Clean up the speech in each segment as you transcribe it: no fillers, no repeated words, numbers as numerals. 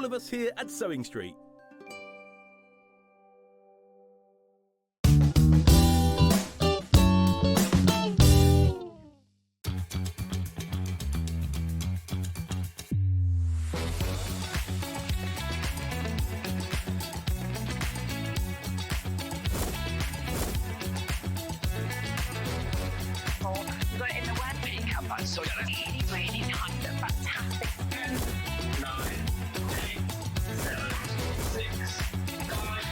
of us here at Sewing Street. So really, really nice and fantastic. 10, 9, 8, 7, 6, 5,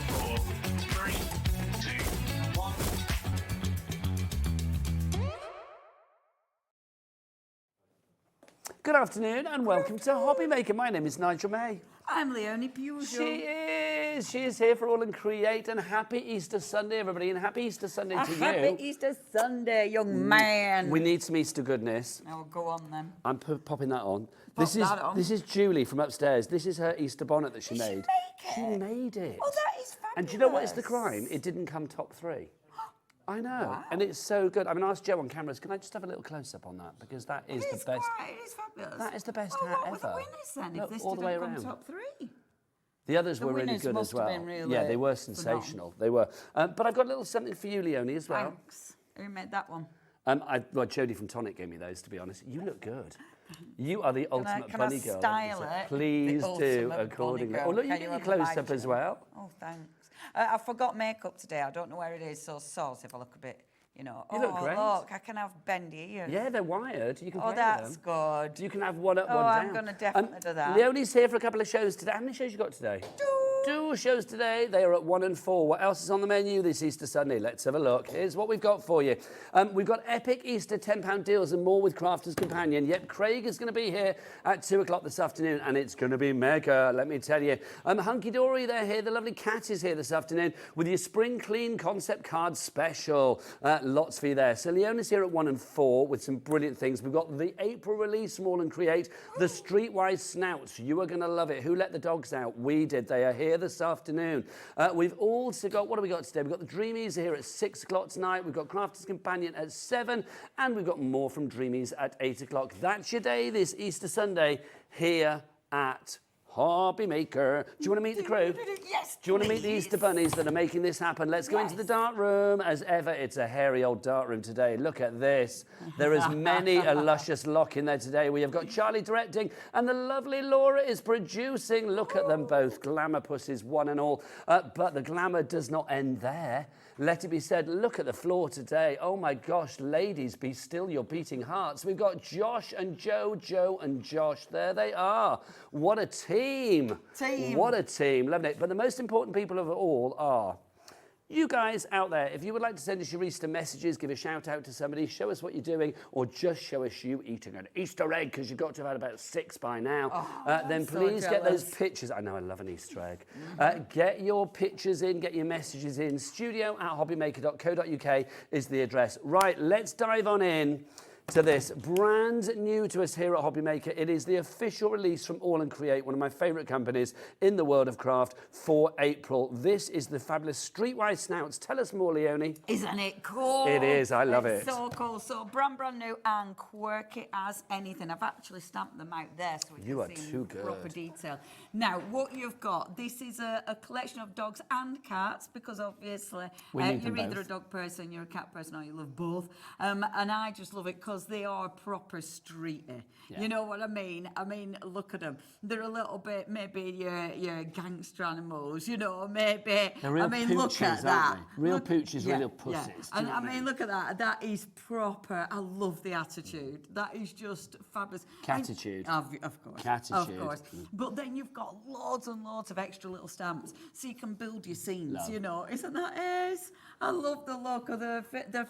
4, 3, 2, 1. Good afternoon and welcome to Hobby Maker. My name is Nigel May. I'm Leonie Bujo. She is here for AALL Create, and happy Easter Sunday, everybody, and happy Easter Sunday to you. Happy Easter Sunday, young man. We need some Easter goodness. Oh, go on then. I'm popping that on. Pop that on. This is Julie from upstairs. This is her Easter bonnet that she made. She made it. Oh, that is fabulous. And do you know what is the crime? It didn't come top 3. I know, wow. And it's so good. I mean, ask Joe on cameras, can I just have a little close-up on that? Because that is the best. It is fabulous. That is the best well, hat what were the ever. winners then, Look, if this all the way didn't around. come top 3? The others The were really winners good must as well. have been really Yeah, they were sensational. They were. But I've got a little something for you, Leonie, as well. Thanks. Who made that one? Well, Jodie from Tonic gave me those, to be honest. You look good. You are the ultimate can bunny I girl. style it? Please The do ultimate accordingly. bunny Oh, girl. look, you Can get you your close-up imagine? as well. Oh, thanks. I forgot makeup today. I don't know where it is, so sauce if I look a bit, you know. You look great. Look, I can have bendy ears. Yeah, they're wired. You can play that's them. good. You can have one up, one down. I'm going to definitely do that. Leonie's here for a couple of shows today. How many shows you got today? 2 shows today. They are at 1 and 4. What else is on the menu this Easter Sunday? Let's have a look. Here's what we've got for you. We've got epic Easter £10 deals and more with Crafter's Companion. Yep, Craig is going to be here at 2 o'clock this afternoon, and it's going to be mega, let me tell you. Hunkydory, they're here. The lovely cat is here this afternoon with your Spring Clean concept card special. Lots for you there. So Leona's here at 1 and 4 with some brilliant things. We've got the April release from AALL Create, the Streetwise Snouts. You are going to love it. Who let the dogs out? We did. They are here this afternoon. We've also got, what have we got today? We've got the Dreamees here at 6 o'clock tonight. We've got Crafter's Companion at 7, and we've got more from Dreamees at 8 o'clock. That's your day this Easter Sunday here at Hobby Maker. Do you want to meet the crew? Yes, Do you want to meet the Easter bunnies that are making this happen? Let's go into the dart room. As ever, it's a hairy old dart room today. Look at this. There is many a luscious lock in there today. We have got Charlie directing, and the lovely Laura is producing. Look at them both, glamour pussies, one and all. But the glamour does not end there. Let it be said, look at the floor today. Oh my gosh, ladies, be still your beating hearts. We've got Josh and Joe and Josh. There they are. What a team. What a team. Loving it. But the most important people of it all are you guys out there. If you would like to send us your Easter messages, give a shout out to somebody, show us what you're doing, or just show us you eating an Easter egg, because you've got to have had about 6 by now, then please get those pictures. I know, I love an Easter egg. Get your pictures in, get your messages in. studio@hobbymaker.co.uk is the address. Right, let's dive on in to this. Brand new to us here at Hobby Maker. It is the official release from AALL Create, one of my favourite companies in the world of craft, for April. This is the fabulous Streetwise Snouts. Tell us more, Leonie. Isn't it cool? It is. I love it. So cool. So brand new and quirky as anything. I've actually stamped them out there so we can see in proper detail. Now, what you've got, this is a collection of dogs and cats, because obviously you're either a dog person, you're a cat person, or you love both. And I just love it because they are proper streety. Yeah. You know what I mean? I mean, look at them. They're a little bit, maybe your gangster animals, you know, maybe. They're real pooches, look at that. Real pooches, yeah, real pussies. Yeah. And I mean, look at that. That is proper. I love the attitude. That is just fabulous. Catitude. Of course. Catitude. Of course. But then you've got loads and loads of extra little stamps so you can build your scenes, you know. Isn't that ace? I love the look of their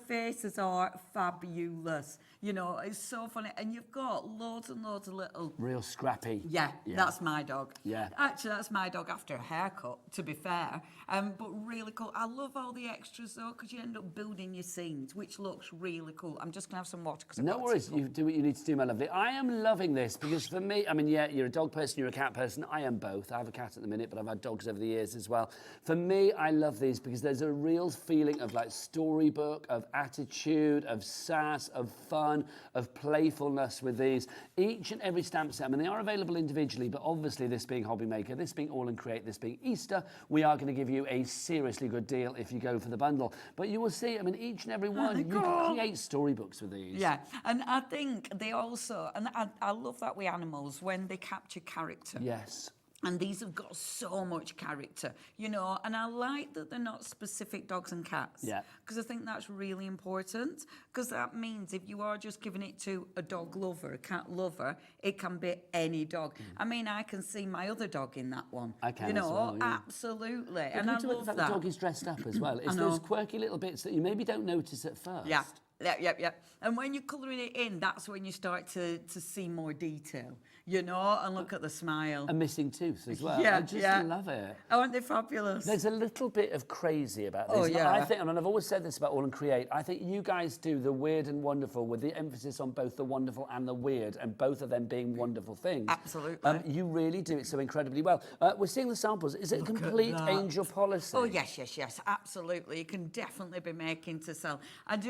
faces are fabulous. You know, it's so funny. And you've got loads and loads of little... Real scrappy. Yeah, that's my dog. Yeah. Actually, that's my dog after a haircut, to be fair. But really cool. I love all the extras, though, because you end up building your scenes, which looks really cool. I'm just going to have some water. No worries. You do what you need to do, my lovely. I am loving this because for me, I mean, yeah, you're a dog person, you're a cat person. I am both. I have a cat at the minute, but I've had dogs over the years as well. For me, I love these because there's a real feeling of like storybook, of attitude, of sass, of fun. fun, of playfulness with these. Each and every stamp set, I mean, they are available individually, but obviously this being Hobby Maker, this being AALL Create, this being Easter, we are going to give you a seriously good deal if you go for the bundle. But you will see, I mean, each and every one, you can create storybooks with these. Yeah, and I think they also, and I love that with animals, when they capture character. Yes. And these have got so much character, you know, and I like that they're not specific dogs and cats. Yeah. Because I think that's really important, because that means if you are just giving it to a dog lover, a cat lover, it can be any dog. I mean, I can see my other dog in that one. I can you know, as well, yeah. Absolutely. But And I love that. that. The dog is dressed up as well. It's those quirky little bits that you maybe don't notice at first. Yeah. Yeah. And when you're colouring it in, that's when you start to see more detail, you know, and look at the smile. A missing tooth as well. Yeah, I just love it. Aren't they fabulous? There's a little bit of crazy about this. Oh, yeah. I think, and I've always said this about AALL Create, I think you guys do the weird and wonderful with the emphasis on both the wonderful and the weird, and both of them being wonderful things. Absolutely. You really do it so incredibly well. We're seeing the samples. Is it a complete angel policy? Oh, yes, absolutely. You can definitely be making to sell. And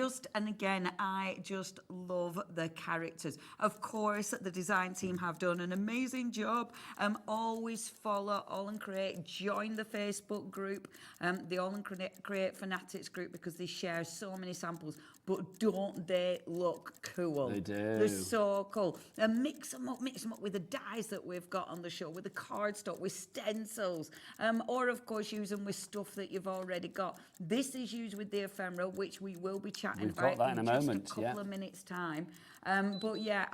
again, I just love the characters. Of course, the design team have done an amazing job. Always follow AALL Create, join the Facebook group, the AALL Create Fanatics group, because they share so many samples. But don't they look cool? They do. They're so cool. And mix them up with the dies that we've got on the show, with the cardstock, with stencils, or of course use them with stuff that you've already got. This is used with the ephemera, which we will be chatting about in just a couple of minutes' time. But yeah,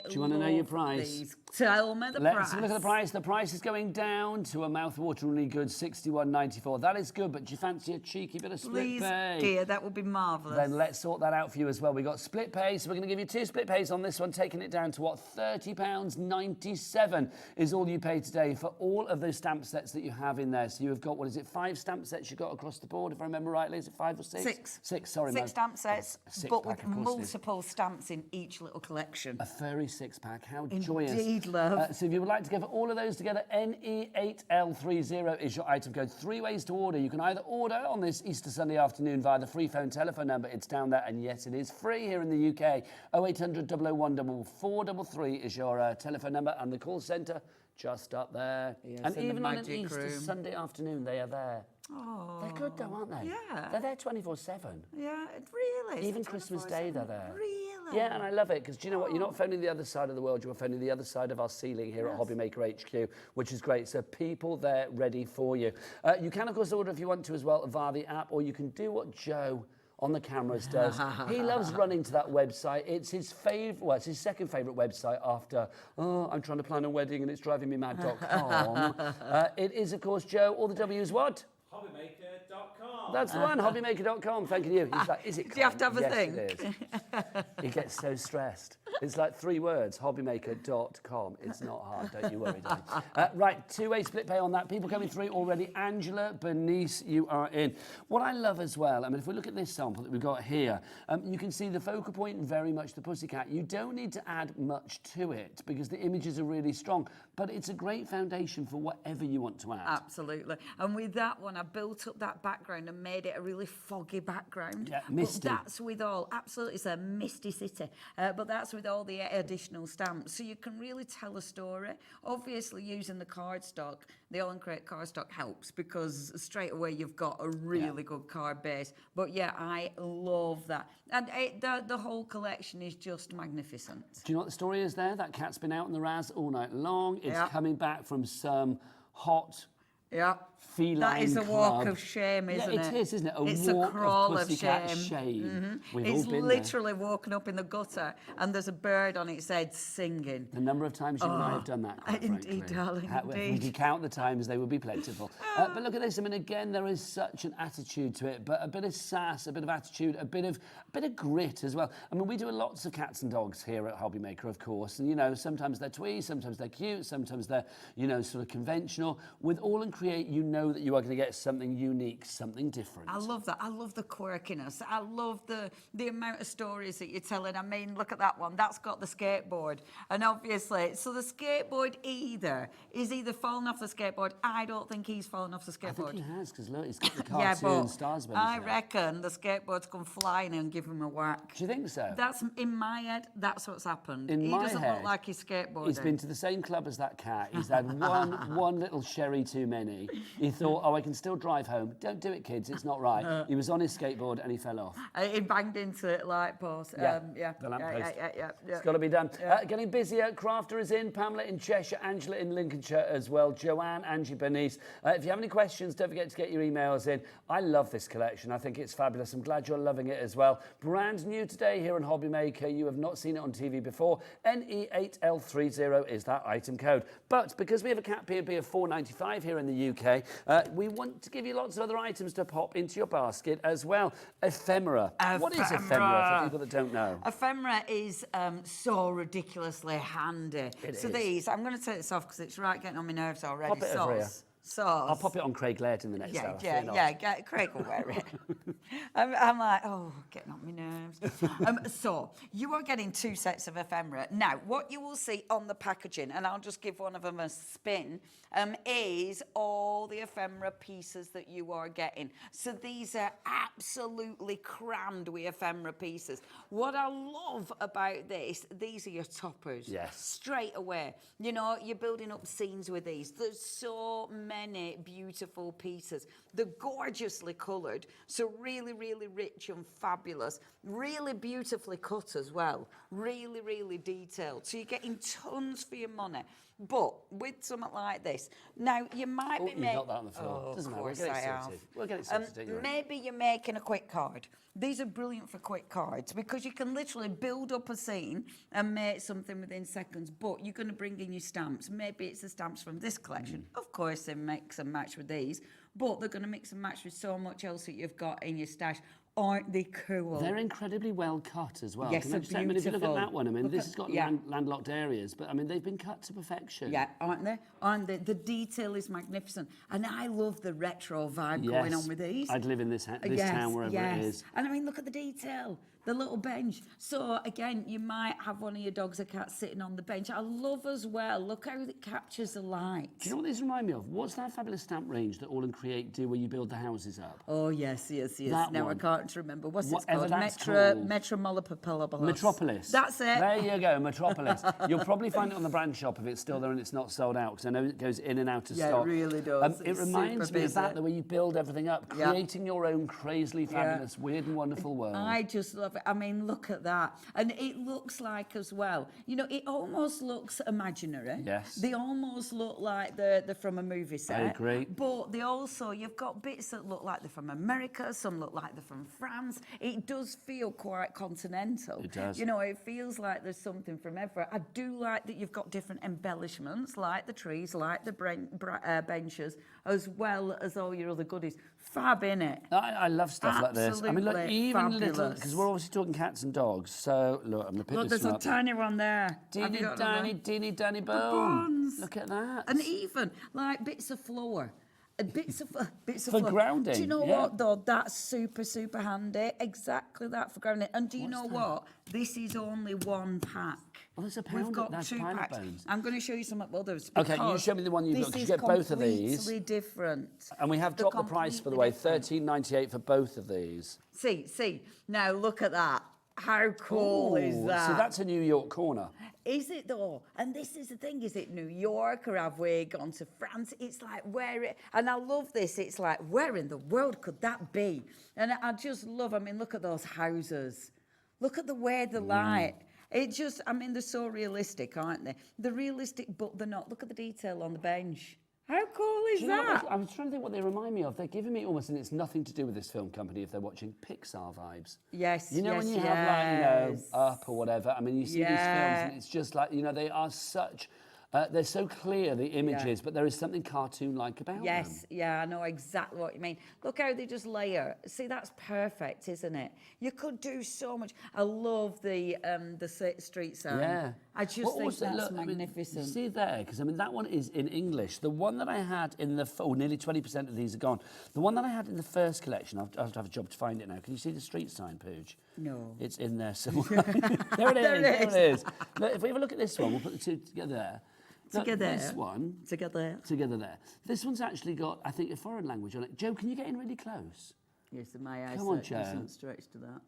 do you want to know your price? These. Tell me the price. Let's look at the price. The price is going down to a mouth-wateringly good £61.94. That is good, but do you fancy a cheeky bit of split pay? Please, dear, that would be marvellous. Then let's sort that out for you as well. We've got split pay, so we're going to give you 2 split pays on this one, taking it down to what, £30.97 is all you pay today for all of those stamp sets that you have in there. So you have got, what is it, 5 stamp sets you've got across the board, if I remember rightly. Is it 5 or 6? 6. 6, sorry. 6 stamp sets, but with multiple stamps stamps in each little collection. A furry 6-pack, how joyous. Indeed, love. So if you would like to go for all of those together, NE8L30 is your item code. 3 ways to order. You can either order on this Easter Sunday afternoon via the free phone telephone number. It's down there, and yes, it is free here in the UK. 0800 001 4433 is your telephone number, and the call centre just up there. Yes, and even on an magic Easter room. Sunday afternoon, they are there. Oh, They're good though, aren't they? Yeah. They're there 24/7. Yeah, really. Even Christmas Day, they're there. Really? Yeah, and I love it, because do you know what? You're not phoning the other side of the world, you're phoning the other side of our ceiling here at Hobby Maker HQ, which is great. So people there ready for you. You can, of course, order if you want to as well via the app, or you can do what Joe on the cameras does. He loves running to that website. It's his favourite, well, it's his second favourite website after, I'm trying to plan a wedding and it's driving me mad.com. It is, of course, Joe, all the W's what? Hobbymaker.com. That's the one, hobbymaker.com. Thanking you. He's like, is it? Do you have to have a yes, thing? It is. He gets so stressed. It's like 3 words, hobbymaker.com. It's not hard, don't you worry, darling. Right, 2-way split pay on that. People coming through already. Angela, Bernice, you are in. What I love as well, I mean, if we look at this sample that we've got here, you can see the focal point, very much the pussycat. You don't need to add much to it because the images are really strong, but it's a great foundation for whatever you want to add. Absolutely. And with that one, I built up that background and made it a really foggy background. Yeah, misty. But that's with all, absolutely, it's a misty city, but that's with all the additional stamps. So you can really tell a story. Obviously, using the cardstock, the AALL Create cardstock helps because straight away you've got a really good card base. But yeah, I love that. And the whole collection is just magnificent. Do you know what the story is there? That cat's been out in the raz all night long. It's coming back from some hot feline That is a walk club. of shame, isn't it? Yeah, it is, isn't it? It's walk a crawl of of pussycat shame. We've It's all been literally walking up in the gutter and there's a bird on its head singing. there. The number of times you and I have done that, quite Indeed, frankly. darling, If indeed. you count the times, they would be plentiful. But look at this. I mean, again, there is such an attitude to it, but a bit of sass, a bit of attitude, a bit of grit as well. I mean, we do lots of cats and dogs here at Hobby Maker, of course, and you know, sometimes they're twee, sometimes they're cute, sometimes they're, you know, sort of conventional. With AALL Create, you know that you are going to get something unique, something different. I love that. I love the quirkiness. I love the amount of stories that you're telling. I mean, look at that one. That's got the skateboard. And obviously, so the skateboard is either falling off the skateboard. I don't think he's fallen off the skateboard. I think he has, because look, he's got the cartoon stars. I reckon the skateboard's gone flying and give him a whack. Do you think so? That's in my head. That's what's happened. In he my doesn't head, look like he's skateboarding. He's been to the same club as that cat. He's had one little sherry too many. He thought, oh, I can still drive home. Don't do it, kids. It's not right. He was on his skateboard and he fell off. He banged into the light post. The lamppost. It's got to be done. Getting busier. Crafter is in. Pamela in Cheshire. Angela in Lincolnshire as well. Joanne, Angie, Bernice. If you have any questions, don't forget to get your emails in. I love this collection. I think it's fabulous. I'm glad you're loving it as well. Brand new today here on Hobby Maker. You have not seen it on TV before. NE8L30 is that item code. But because we have a cat P&B of $4.95 here in the UK, we want to give you lots of other items to pop into your basket as well. Ephemera. What is ephemera for people that don't know? Ephemera is so ridiculously handy. These, I'm going to take this off because it's getting on my nerves already. Pop it over here. Sauce. I'll pop it on Craig Laird in the next hour. Craig will wear it. I'm like, oh, getting on my nerves. So, you are getting 2 sets of ephemera. Now, what you will see on the packaging, and I'll just give one of them a spin, is all the ephemera pieces that you are getting. So, these are absolutely crammed with ephemera pieces. What I love about this, these are your toppers. Yes. Straight away. You know, you're building up scenes with these. There's so many beautiful pieces. They're gorgeously coloured, so really, really rich and fabulous. Really beautifully cut as well. Really, really detailed. So you're getting tons for your money. But with something like this, now you might be making... You've got that on the floor. Doesn't matter. We'll get it sorted. We'll get it sorted. Maybe you're making a quick card. These are brilliant for quick cards because you can literally build up a scene and make something within seconds, but you're going to bring in your stamps. Maybe it's the stamps from this collection. Of course, they mix and match with these, but they're going to mix and match with so much else that you've got in your stash. Aren't they cool? They're incredibly well cut as well. Yes, they're beautiful. I mean, if you look at that one, I mean, this has got landlocked areas, but I mean, they've been cut to perfection. Yeah, aren't they? Aren't they? The detail is magnificent. And I love the retro vibe going on with these. I'd live in this town wherever it is. And I mean, look at the detail. The little bench. So again, you might have one of your dogs or cats sitting on the bench. I love as well. Look how it captures the light. Do you know what these remind me of? What's that fabulous stamp range that AALL Create do where you build the houses up? Oh yes. Now I can't remember. What's it called? Metropolis. That's it. There you go, Metropolis. You'll probably find it on the brand shop if it's still there and it's not sold out, because I know it goes in and out of stock. Yeah, it really does. It reminds me of that, the way you build everything up, creating your own crazily fabulous, weird and wonderful world. I just love it. I mean, look at that. And it looks like as well, you know, it almost looks imaginary. Yes. They almost look like they're from a movie set. I agree. But they also, you've got bits that look like they're from America, some look like they're from France. It does feel quite continental. It does. You know, it feels like there's something from everywhere. I do like that you've got different embellishments, like the trees, like the benches, as well as all your other goodies. Fab, innit? I love stuff like this. I mean, look, even fabulous. little, because we're obviously talking cats and dogs. So, look, I'm going to pick Look, this there's one a up. tiny one there. Teeny tiny bones. Look at that. And even like bits of floor. Bits of for floor. grounding. Do you know what though? That's super handy. Exactly that for grounding. And do you know what? This is only one pack. Oh, there's a pound. We've got that's 2 packs. bones. I'm going to show you some others. Okay, you show me the one you've got. Because you get both of these. This is completely different. And we have dropped the price, by the way, $13.98 for both of these. See. Now look at that. How cool is that? So that's a New York corner. Is it though? And this is the thing, is it New York or have we gone to France? It's like and I love this, it's like, where in the world could that be? And I just love, I mean, look at those houses. Look at the way the light. It just, I mean, they're so realistic, aren't they? They're realistic, but they're not. Look at the detail on the bench. How cool is that? I was trying to think what they remind me of. They're giving me almost, and it's nothing to do with this film company if they're watching Pixar vibes. Yes, you know, when you have like, Up or whatever, I mean, you see these films and it's just like, you know, they are such They're so clear, the images, but there is something cartoon-like about them. Yes, yeah, I know exactly what you mean. Look how they just layer. See, that's perfect, isn't it? You could do so much. I love the street sign. Yeah. I just think also, that's look, magnificent. I mean, see there, because I mean that one is in English. The one that I had in the nearly 20% of these are gone. The one that I had in the first collection, I'll have to have a job to find it now. Can you see the street sign, Pooch? No. It's in there somewhere. There it is. Look, if we have a look at this one, we'll put the two together there. Together. This one. Together. Together there. This one's actually got, I think, a foreign language on it. Joe, can you get in really close? Yes, my eyes Come on, Joe. doesn't stretch to that.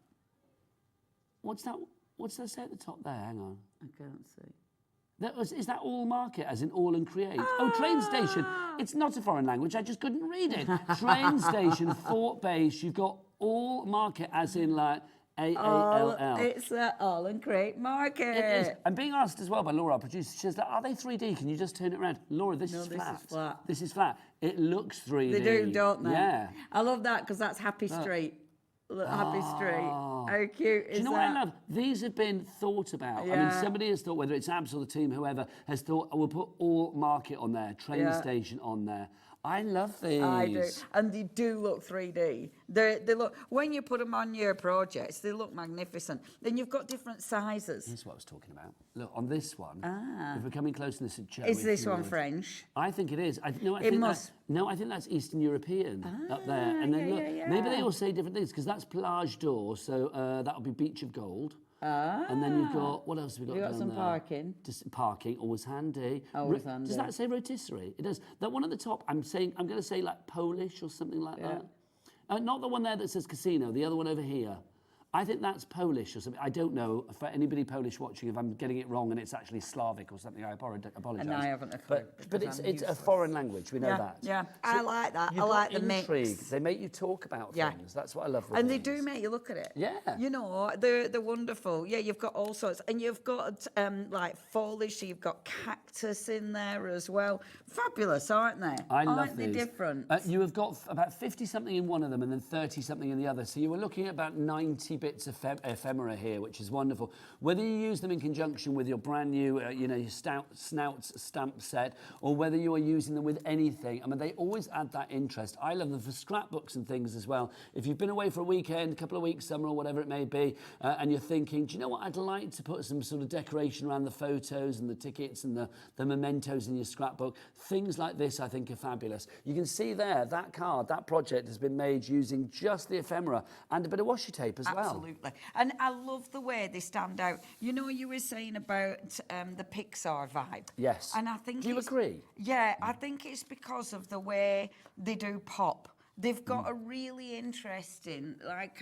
What's that? What's that say at the top there? Hang on. I can't see. Is that all market, as in all and create? Oh, train station. It's not a foreign language. I just couldn't read it. Train station, Fort Base. You've got all market, as in like AALL. It's all and create market. It is. I'm being asked as well by Laura, our producer. She says, are they 3D? Can you just turn it around? Laura, this is flat. This is flat. This is flat. It looks 3D. They do, don't they? Yeah. I love that because that's Happy Street. Look, Happy Street. How cute is that? Do you know what I love? These have been thought about. Yeah. I mean, somebody has thought, whether it's Abs or the team, whoever, has thought, we'll put all market on there, train station on there. I love these. I do, and they do look 3D. They look, when you put them on your projects, they look magnificent. Then you've got different sizes. Here's what I was talking about. Look, on this one, if we're coming close to this, Joe, Is this one French? I think it is. I think that's Eastern European up there. And then look, maybe they all say different things because that's Plage d'Or, so that'll be Beach of Gold. And then you've got, what else have we got? You've got down some there? parking. Just parking, always handy. Always handy. Does that say rotisserie? It does. That one at the top, I'm going to say like Polish or something like that. Not the one there that says casino, the other one over here. I think that's Polish or something. I don't know. For anybody Polish watching, if I'm getting it wrong and it's actually Slavic or something, I apologise. And I haven't a clue. But it's a foreign language. We know that. Yeah, So I like that. I like the intrigue. mix. They make you talk about things. That's what I love. With And they these. do make you look at it. Yeah. You know, they're wonderful. Yeah, you've got all sorts. And you've got like foliage, so you've got cactus in there as well. Fabulous, aren't they? I love Aren't they these. different? You have got about 50-something in one of them and then 30-something in the other. So you were looking at about 90 bits of ephemera here, which is wonderful. Whether you use them in conjunction with your brand new, your Snouts stamp set, or whether you are using them with anything, I mean, they always add that interest. I love them for scrapbooks and things as well. If you've been away for a weekend, a couple of weeks, summer, or whatever it may be, and you're thinking, do you know what, I'd like to put some sort of decoration around the photos and the tickets and the mementos in your scrapbook. Things like this, I think, are fabulous. You can see there, that card, that project has been made using just the ephemera and a bit of washi tape as well. Absolutely. And I love the way they stand out. You know, you were saying about the Pixar vibe. Yes. And I think Do you agree? Yeah, I think it's because of the way they do pop. They've got a really interesting, like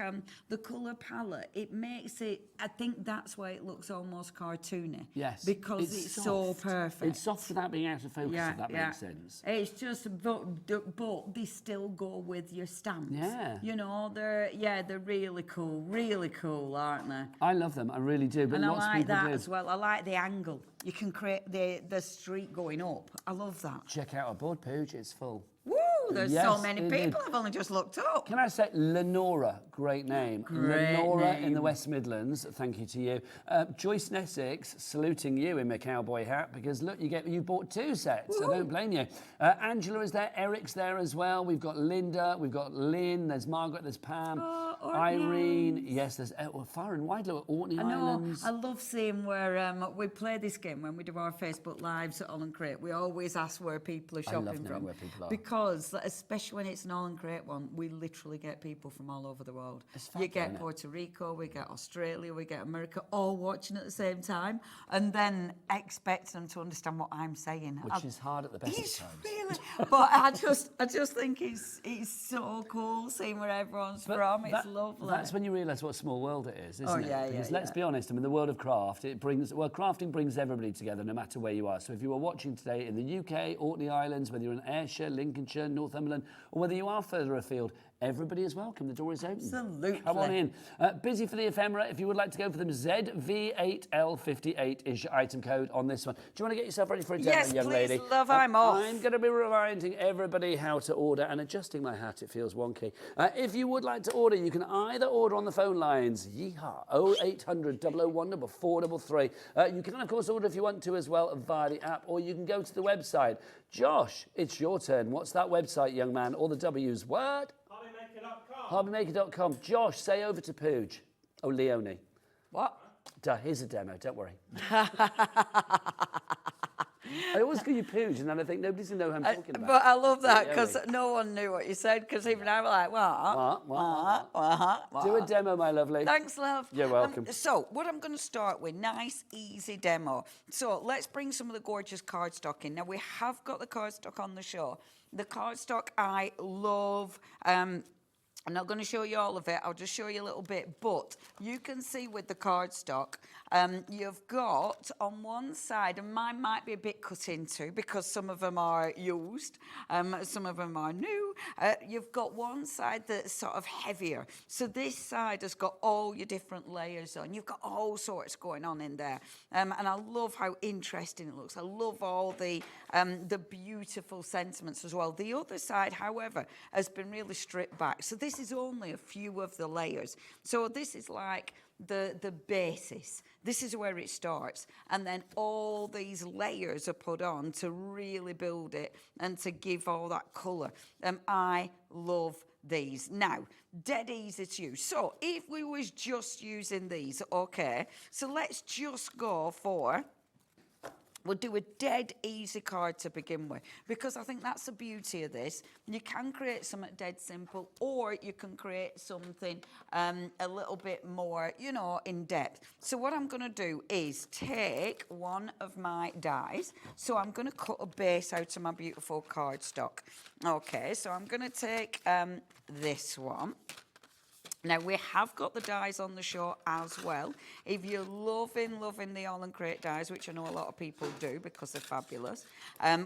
the colour palette. It makes it, I think that's why it looks almost cartoony. Yes. Because it's so perfect. It's soft without being out of focus, if that makes sense. It's just, but they still go with your stamps. Yeah. You know, they're really cool, aren't they? I love them, I really do. But And I lots of like people that do. as well. I like the angle. You can create the street going up. I love that. Check out our board, Pooch, it's full. Woo! There's Yes, so many indeed. people. I've only just looked up. Can I say Lenora? Great name. Great Lenora name. in the West Midlands. Thank you to you. Joyce in Essex, saluting you in my cowboy hat because look, you bought 2 sets. Woo-hoo. I don't blame you. Angela is there. Eric's there as well. We've got Linda. We've got Lynn. There's Margaret. There's Pam. Irene. Yes, there's far and wide. Look at Orkney Islands. I love seeing where we play this game when we do our Facebook Lives at AALL Create. We always ask where people are shopping knowing from. where people are. Because, especially when it's an AALL Create one, we literally get people from all over the world. fab, You get isn't it? Puerto Rico, we get Australia, we get America, all watching at the same time, and then expect them to understand what I'm saying. Which is hard at the best of It's times. really, but I just think it's so cool seeing where everyone's from. It's lovely. That's when you realise what a small world it is, isn't it? yeah, Because yeah, let's be honest, I mean, the world of craft, crafting brings everybody together no matter where you are. So if you are watching today in the UK, Orkney Islands, whether you're in Ayrshire, Lincolnshire, Northumberland, or whether you are further afield, everybody is welcome. The door is open. Absolutely. Come on in. Busy for the ephemera. If you would like to go for them, ZV8L58 is your item code on this one. Do you want to get yourself ready for a demo, young lady? Yes, please, love, I'm off. I'm going to be reminding everybody how to order and adjusting my hat. It feels wonky. If you would like to order, you can either order on the phone lines, yeehaw, 0800 001 433. You can, of course, order if you want to as well via the app, or you can go to the website. Josh, it's your turn. What's that website, young man? All the W's. What? Hobbymaker.com. Josh, say over to Pooj. Oh, Leonie. What? Duh, here's a demo, don't worry. I always call you Pooj, and then I think nobody's going to know who I'm talking about. But I love that because no one knew what you said, because even I was like, what? Do a demo, my lovely. Thanks, love. You're welcome. So what I'm going to start with, nice, easy demo. So let's bring some of the gorgeous cardstock in. Now, we have got the cardstock on the show. The cardstock I love. I'm not going to show you all of it. I'll just show you a little bit. But you can see with the cardstock, you've got on one side, and mine might be a bit cut into because some of them are used, some of them are new. You've got one side that's sort of heavier. So this side has got all your different layers on. You've got all sorts going on in there. And I love how interesting it looks. I love all the beautiful sentiments as well. The other side, however, has been really stripped back. So this is only a few of the layers. So this is like the basis. This is where it starts. And then all these layers are put on to really build it and to give all that colour. I love these. Now, dead easy to use. So if we was just using these, okay, so let's just go for... We'll do a dead easy card to begin with, because I think that's the beauty of this. You can create something dead simple, or you can create something a little bit more, you know, in depth. So what I'm going to do is take one of my dies. So I'm going to cut a base out of my beautiful cardstock. Okay, so I'm going to take this one. Now, we have got the dies on the show as well. If you're loving the AALL Create dies, which I know a lot of people do because they're fabulous,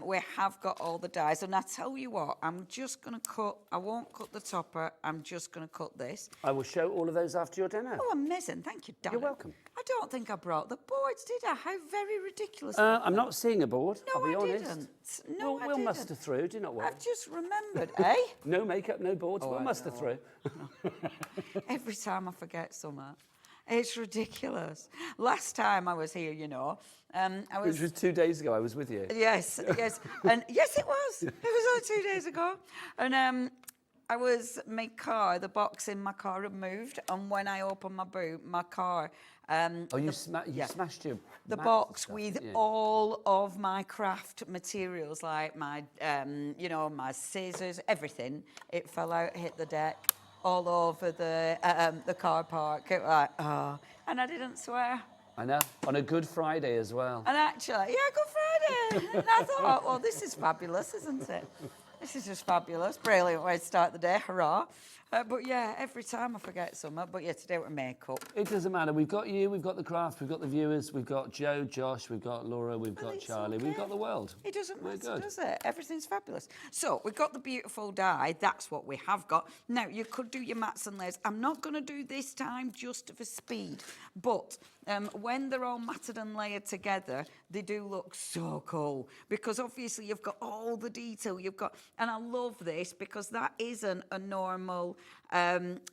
we have got all the dies. And I tell you what, I'm just going to cut, I won't cut the topper, I'm just going to cut this. I will show all of those after your demo. Oh, amazing. Thank you, Dad. You're welcome. I don't think I brought the boards, did I? How very ridiculous. I'm not seeing a board, No, I'll be honest. Didn't. No, I we'll didn't. muster through, do not worry. I've just remembered, eh? No makeup, no boards, we'll muster through. Every time I forget something. It's ridiculous. Last time I was here, you know, Which was 2 days ago, I was with you. Yes, yes. And yes, it was. It was only 2 days ago. And I was, my car, the box in my car had moved. And when I opened my boot, my car... you smashed your... The box with all of my craft materials, like my, you know, my scissors, everything. It fell out, hit the deck, all over the car park. It was like, oh. And I didn't swear. I know, on a Good Friday as well. And actually, yeah, Good Friday. And I thought, well, this is fabulous, isn't it? This is just fabulous. Brilliant way to start the day, hurrah. But yeah, every time I forget something. But yeah, today with makeup. It doesn't matter. We've got you, we've got the craft, we've got the viewers, we've got Joe, Josh, we've got Laura, we've got Charlie, we've got the world. It doesn't matter, does it? Everything's fabulous. So we've got the beautiful die. That's what we have got. Now, you could do your mats and layers. I'm not going to do this time just for speed. But when they're all matted and layered together, they do look so cool. Because obviously you've got all the detail. You've got, and I love this because that isn't a normal...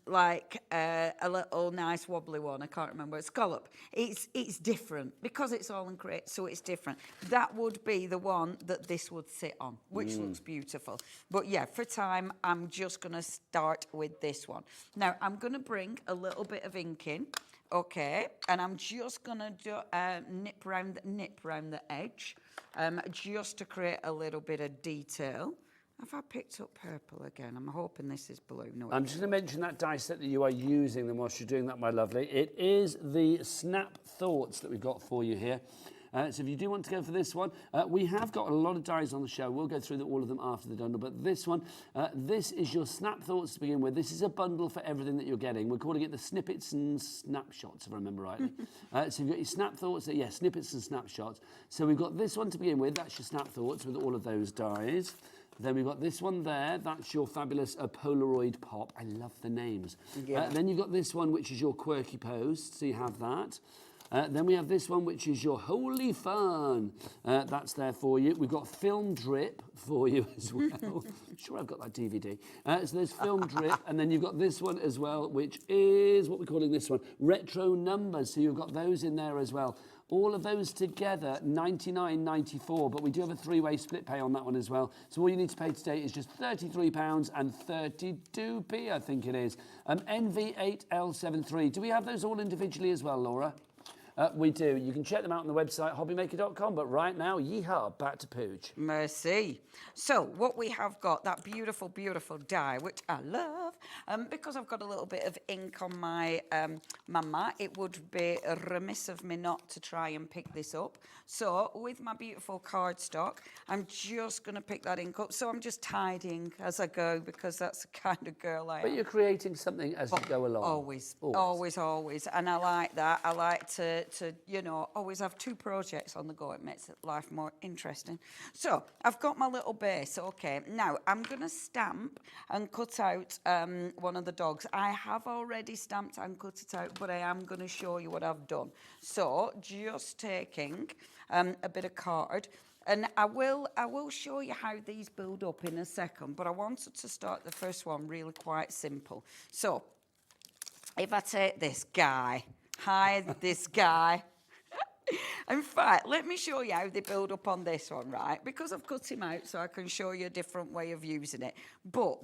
like a little nice wobbly one, I can't remember, a scallop. It's different because it's AALL Create, so it's different. That would be the one that this would sit on, which looks beautiful. But yeah, for time, I'm just going to start with this one. Now, I'm going to bring a little bit of ink in, okay, and I'm just going to nip round the edge, just to create a little bit of detail. Have I picked up purple again? I'm hoping this is blue. No, I'm just going to mention that die set that you are using them whilst you're doing that, my lovely. It is the Snap Thoughts that we've got for you here. So if you do want to go for this one, we have got a lot of dies on the show. We'll go through all of them after the bundle. But this one, this is your Snap Thoughts to begin with. This is a bundle for everything that you're getting. We're calling it the Snippets and Snapshots, if I remember rightly. So you've got your Snap Thoughts, Snippets and Snapshots. So we've got this one to begin with. That's your Snap Thoughts with all of those dies. Then we've got this one there. That's your fabulous Polaroid pop. I love the names. Yeah. Then you've got this one, which is your quirky post. So you have that. Then we have this one, which is your Holy Fun. That's there for you. We've got Film Drip for you as well. I'm sure I've got that DVD. So there's Film Drip, and then you've got this one as well, which is, what we're calling this one, Retro Numbers. So you've got those in there as well. All of those together, £99.94, but we do have a three-way split pay on that one as well. So all you need to pay today is just £33.32p, I think it is. NV8L73. Do we have those all individually as well, Laura? We do. You can check them out on the website, hobbymaker.com, but right now, yeehaw, back to Pooch. Merci. So what we have got, that beautiful, beautiful die, which I love, because I've got a little bit of ink on my mat, it would be remiss of me not to try and pick this up. So with my beautiful cardstock, I'm just going to pick that ink up. So I'm just tidying as I go, because that's the kind of girl I am. But you're creating something as you go along. Always. And I like that. I like to you know, always have two projects on the go. It makes life more interesting. So I've got my little base. Okay, now I'm going to stamp and cut out one of the dogs. I have already stamped and cut it out, but I am going to show you what I've done. So just taking a bit of card, and I will show you how these build up in a second, but I wanted to start the first one really quite simple. So if I take this guy, this guy. In fact, let me show you how they build up on this one, right? Because I've cut him out so I can show you a different way of using it. But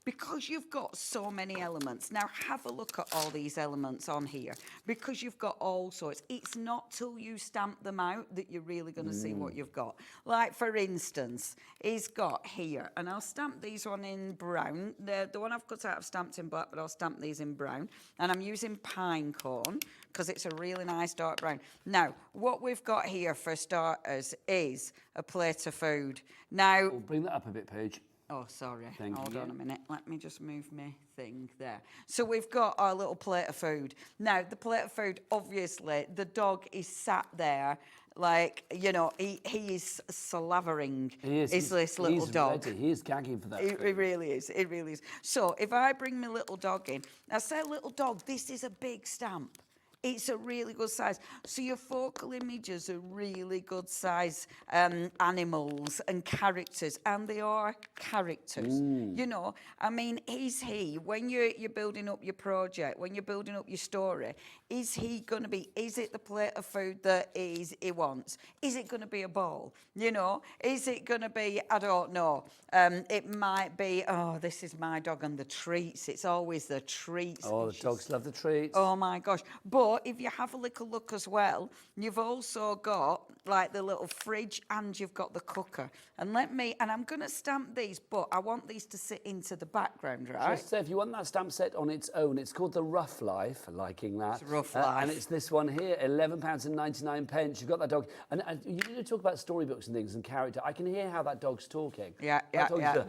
because you've got so many elements, now have a look at all these elements on here. Because you've got all sorts, it's not till you stamp them out that you're really going to see what you've got. Like, for instance, he's got here, and I'll stamp these one in brown. The one I've cut out I've stamped in black, but I'll stamp these in brown. And I'm using pine cone, because it's a really nice dark brown. Now, what we've got here for starters is a plate of food. Now, We'll bring that up a bit, Paige. oh, sorry. Thank Hold you. on a minute. Let me just move my thing there. So we've got our little plate of food. Now, the plate of food, obviously, the dog is sat there like, you know, he is slavering. He is. This little dog. Ready. He is gagging for that. It really is. It really is. So if I bring my little dog in, I say little dog, this is a big stamp. It's a really good size. So your focal images are really good size animals and characters, and they are characters. You know, I mean, is he, when you're building up your project, when you're building up your story, is he going to be, is it the plate of food that he wants? Is it going to be a bowl? You know, is it going to be, I don't know. It might be, oh, this is my dog and the treats. It's always the treats. Oh, the dogs love the treats. Oh my gosh. But if you have a little look as well, you've also got like the little fridge, and you've got the cooker. And I'm going to stamp these, but I want these to sit into the background, right? Just say, if you want that stamp set on its own, it's called the Rough Life, liking that. It's Rough Life. And it's this one here, £11.99. You've got that dog. And you talk about storybooks and things and character. I can hear how that dog's talking. Yeah.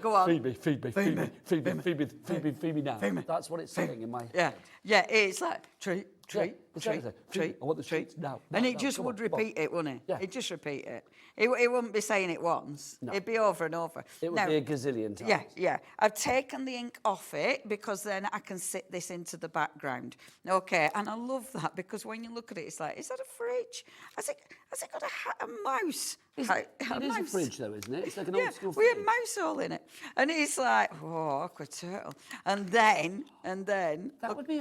Go on. Feed me now. Feed me. That's what it's saying in my head. Yeah, it's like, treat. I want the treats now. And it just would repeat it, wouldn't it? Yeah. It'd just repeat it. It wouldn't be saying it once. No. It'd be over and over. It would be a gazillion times. Yeah. I've taken the ink off it because then I can sit this into the background. Okay, and I love that because when you look at it, it's like, is that a fridge? Has it got a mouse? It is a fridge, though, isn't it? It's like an old school we fridge. had mouse all in it. And it's like, oh, awkward turtle. And then... That would be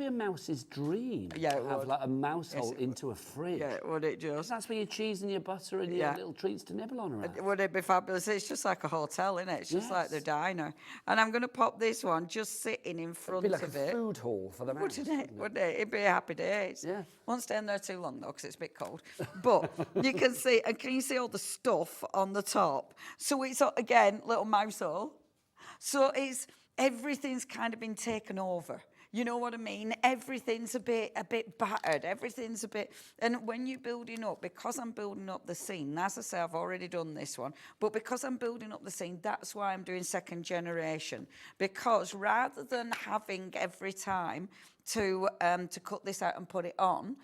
a mouse's dream. Yeah, it to have would. like a mouse hole into a fridge. Yeah, would it just? That's where your cheese and your butter and your little treats to nibble on around. Would it be fabulous? It's just like a hotel, isn't it? It's just like the diner. And I'm going to pop this one just sitting in front It'd be like of a it. food hall for the mouse. Wouldn't it? Wouldn't it? It'd be a happy days. Yeah. Won't stay in there too long, though, because it's a bit cold. But you can see, and can you see all the stuff on the top? So it's, again, little mouse hole. So everything's kind of been taken over. You know what I mean? Everything's a bit battered. Everything's a bit... And when you're building up, because I'm building up the scene, as I say, I've already done this one, but because I'm building up the scene, that's why I'm doing second generation. Because rather than having every time to cut this out and put it on,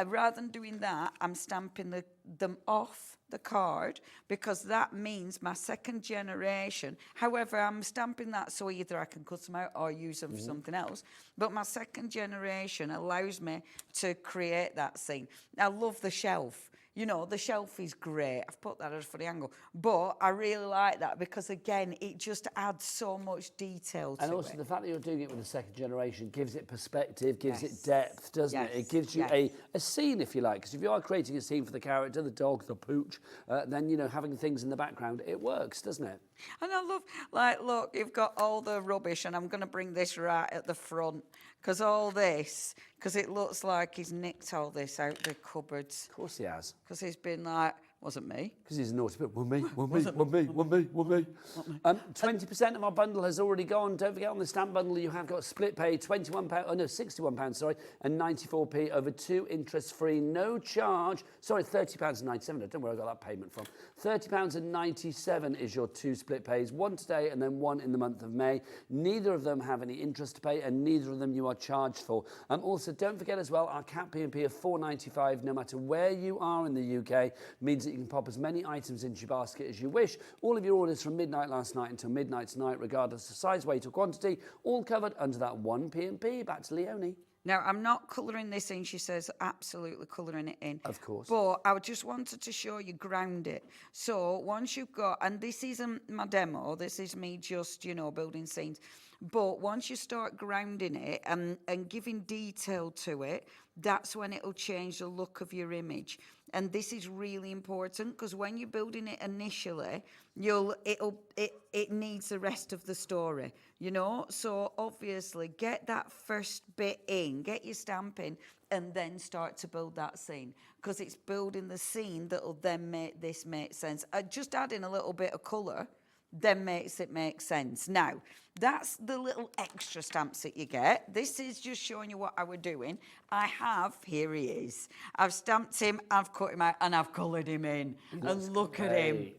rather than doing that, I'm stamping them off the card because that means my second generation. However, I'm stamping that so either I can cut them out or use them for something else. But my second generation allows me to create that scene. I love the shelf. You know, the shelf is great. I've put that as for the angle. But I really like that because, again, it just adds so much detail to it. And also the fact that you're doing it with the second generation gives it perspective, gives it depth, doesn't it? It gives you a scene, if you like. Because if you are creating a scene for the character, the dog, the pooch, then, you know, having things in the background, it works, doesn't it? And I love, like, look, you've got all the rubbish, and I'm going to bring this right at the front. Because all this, because it looks like he's nicked all this out the cupboards. Of course he has. Because he's been like, wasn't me. Because he's naughty, but one me. 20% of our bundle has already gone. Don't forget on the stamp bundle you have got split pay, £61, sorry, and 94p over 2 interest-free, no charge. Sorry, £30.97. Don't worry, I got that payment from. £30.97 is your 2 split pays, one today and then one in the month of May. Neither of them have any interest to pay, and neither of them you are charged for. Also, don't forget as well, our cap P&P of £4.95, no matter where you are in the UK, means that you can pop as many items into your basket as you wish. All of your orders from midnight last night until midnight tonight, regardless of size, weight or quantity, all covered under that one P&P. Back to Leonie. Now, I'm not colouring this in, she says, absolutely colouring it in. Of course. But I just wanted to show you ground it. So once you've got, and this isn't my demo, this is me just, you know, building scenes. But once you start grounding it and giving detail to it, that's when it'll change the look of your image. And this is really important because when you're building it initially, it needs the rest of the story, you know? So obviously get that first bit in, get your stamp in, and then start to build that scene because it's building the scene that'll then make this make sense. Just adding a little bit of colour then makes it make sense. Now, that's the little extra stamps that you get. This is just showing you what I was doing. Here he is. I've stamped him, I've cut him out, and I've coloured him in. And look at him.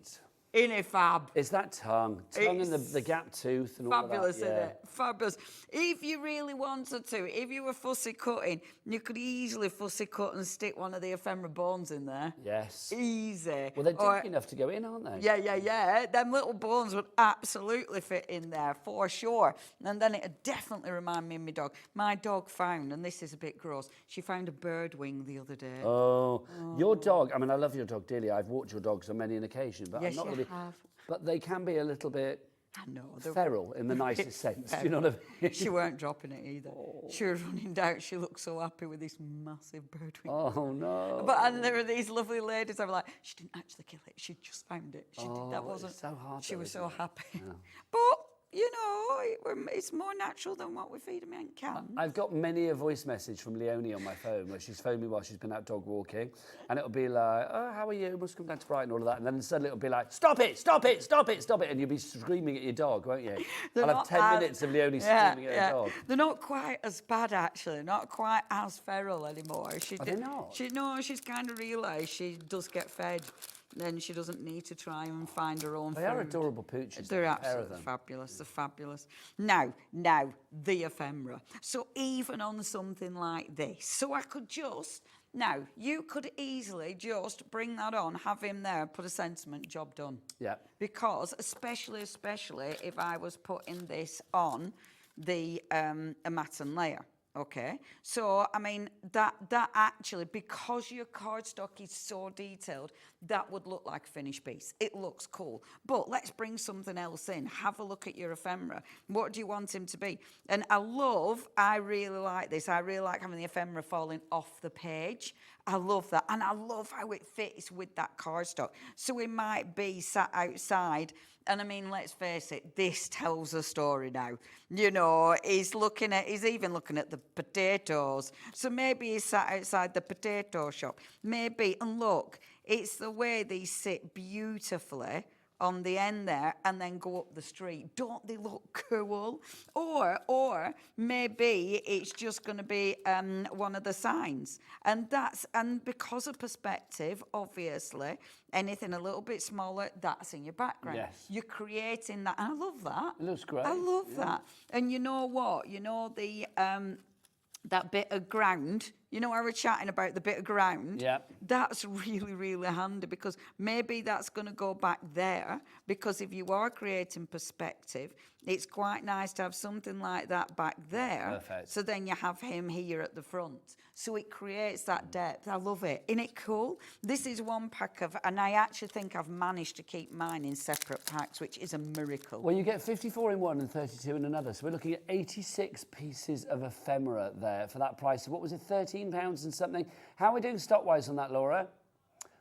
Isn't it fab? It's that tongue and the gap tooth and all of that. Fabulous, isn't it? Fabulous. If you really wanted to, if you were fussy cutting, you could easily fussy cut and stick one of the ephemera bones in there. Yes. Easy. Well, they're deep enough to go in, aren't they? Yeah. Them little bones would absolutely fit in there, for sure. And then it'd definitely remind me of my dog. My dog found, and this is a bit gross, she found a bird wing the other day. Oh. Your dog, I mean, I love your dog dearly. I've walked your dogs on many an occasion, but yes, I'm not really... have. But they can be a little bit feral in the nicest sense. Do you know what I mean? She weren't dropping it either. Oh. She was running down. She looked so happy with this massive bird wing. Oh, no. And there were these lovely ladies. I was like, she didn't actually kill it. She just found it. That wasn't. It's so hard. She was so happy. Yeah. But you know, it's more natural than what we feed them in cans. I've got many a voice message from Leonie on my phone where she's phoned me while she's been out dog walking, and it'll be like, "Oh, how are you? Must come down to Brighton," all of that, and then suddenly it'll be like, "Stop it! Stop it! Stop it! Stop it!" and you'll be screaming at your dog, won't you? I'll have 10 minutes of Leonie screaming at her dog. They're not quite as bad actually. Not quite as feral anymore. Are they not? She's kind of realised she does get fed. Then she doesn't need to try and find her own food. They are adorable pooches. They're absolutely fabulous. They're fabulous. Now, the ephemera. So even on something like this, so I could just, now, you could easily just bring that on, have him there, put a sentiment, job done. Yeah. Because especially if I was putting this on the a matten layer. Okay, so I mean that actually, because your cardstock is so detailed, that would look like a finished piece. It looks cool, but let's bring something else in. Have a look at your ephemera. What do you want him to be? And I really like this. I really like having the ephemera falling off the page. I love that, and I love how it fits with that cardstock. So it might be sat outside. And I mean, let's face it, this tells a story now. You know, he's even looking at the potatoes. So maybe he's sat outside the potato shop. Maybe, and look, it's the way these sit beautifully on the end there and then go up the street. Don't they look cool? Or maybe it's just going to be one of the signs. And because of perspective, obviously, anything a little bit smaller, that's in your background. Yes. You're creating that. And I love that. It looks great. I love that. And you know what? You know the that bit of ground, You know, I was chatting about the bit of ground. Yeah. That's really, really handy because maybe that's going to go back there because if you are creating perspective, it's quite nice to have something like that back there. Perfect. So then you have him here at the front. So it creates that depth. I love it. Isn't it cool? This is one pack of, and I actually think I've managed to keep mine in separate packs, which is a miracle. Well, you get 54 in one and 32 in another. So we're looking at 86 pieces of ephemera there for that price. So what was it, £13 and something? How are we doing stock-wise on that, Laura?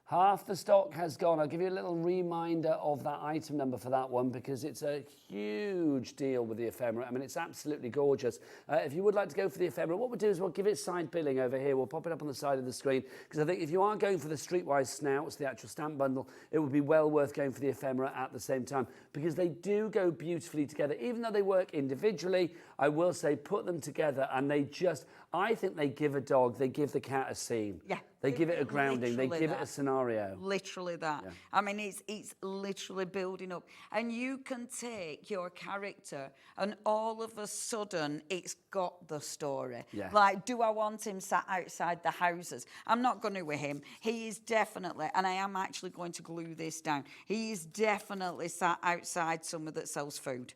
Half the stock has gone. I'll give you a little reminder of that item number for that one because it's a huge deal with the ephemera. I mean, it's absolutely gorgeous. If you would like to go for the ephemera, what we'll do is we'll give it side billing over here. We'll pop it up on the side of the screen because I think if you are going for the streetwise snouts, the actual stamp bundle, it would be well worth going for the ephemera at the same time because they do go beautifully together. Even though they work individually, I will say put them together and they just, I think they give a dog, they give the cat a scene. Yeah. They give it a grounding. They give it a scenario. Literally that. Yeah. I mean, it's literally building up. And you can take your character and all of a sudden it's got the story. Yeah. Like, do I want him sat outside the houses? I'm not going to with him. He is definitely, and I am actually going to glue this down, he is definitely sat outside somewhere that sells food.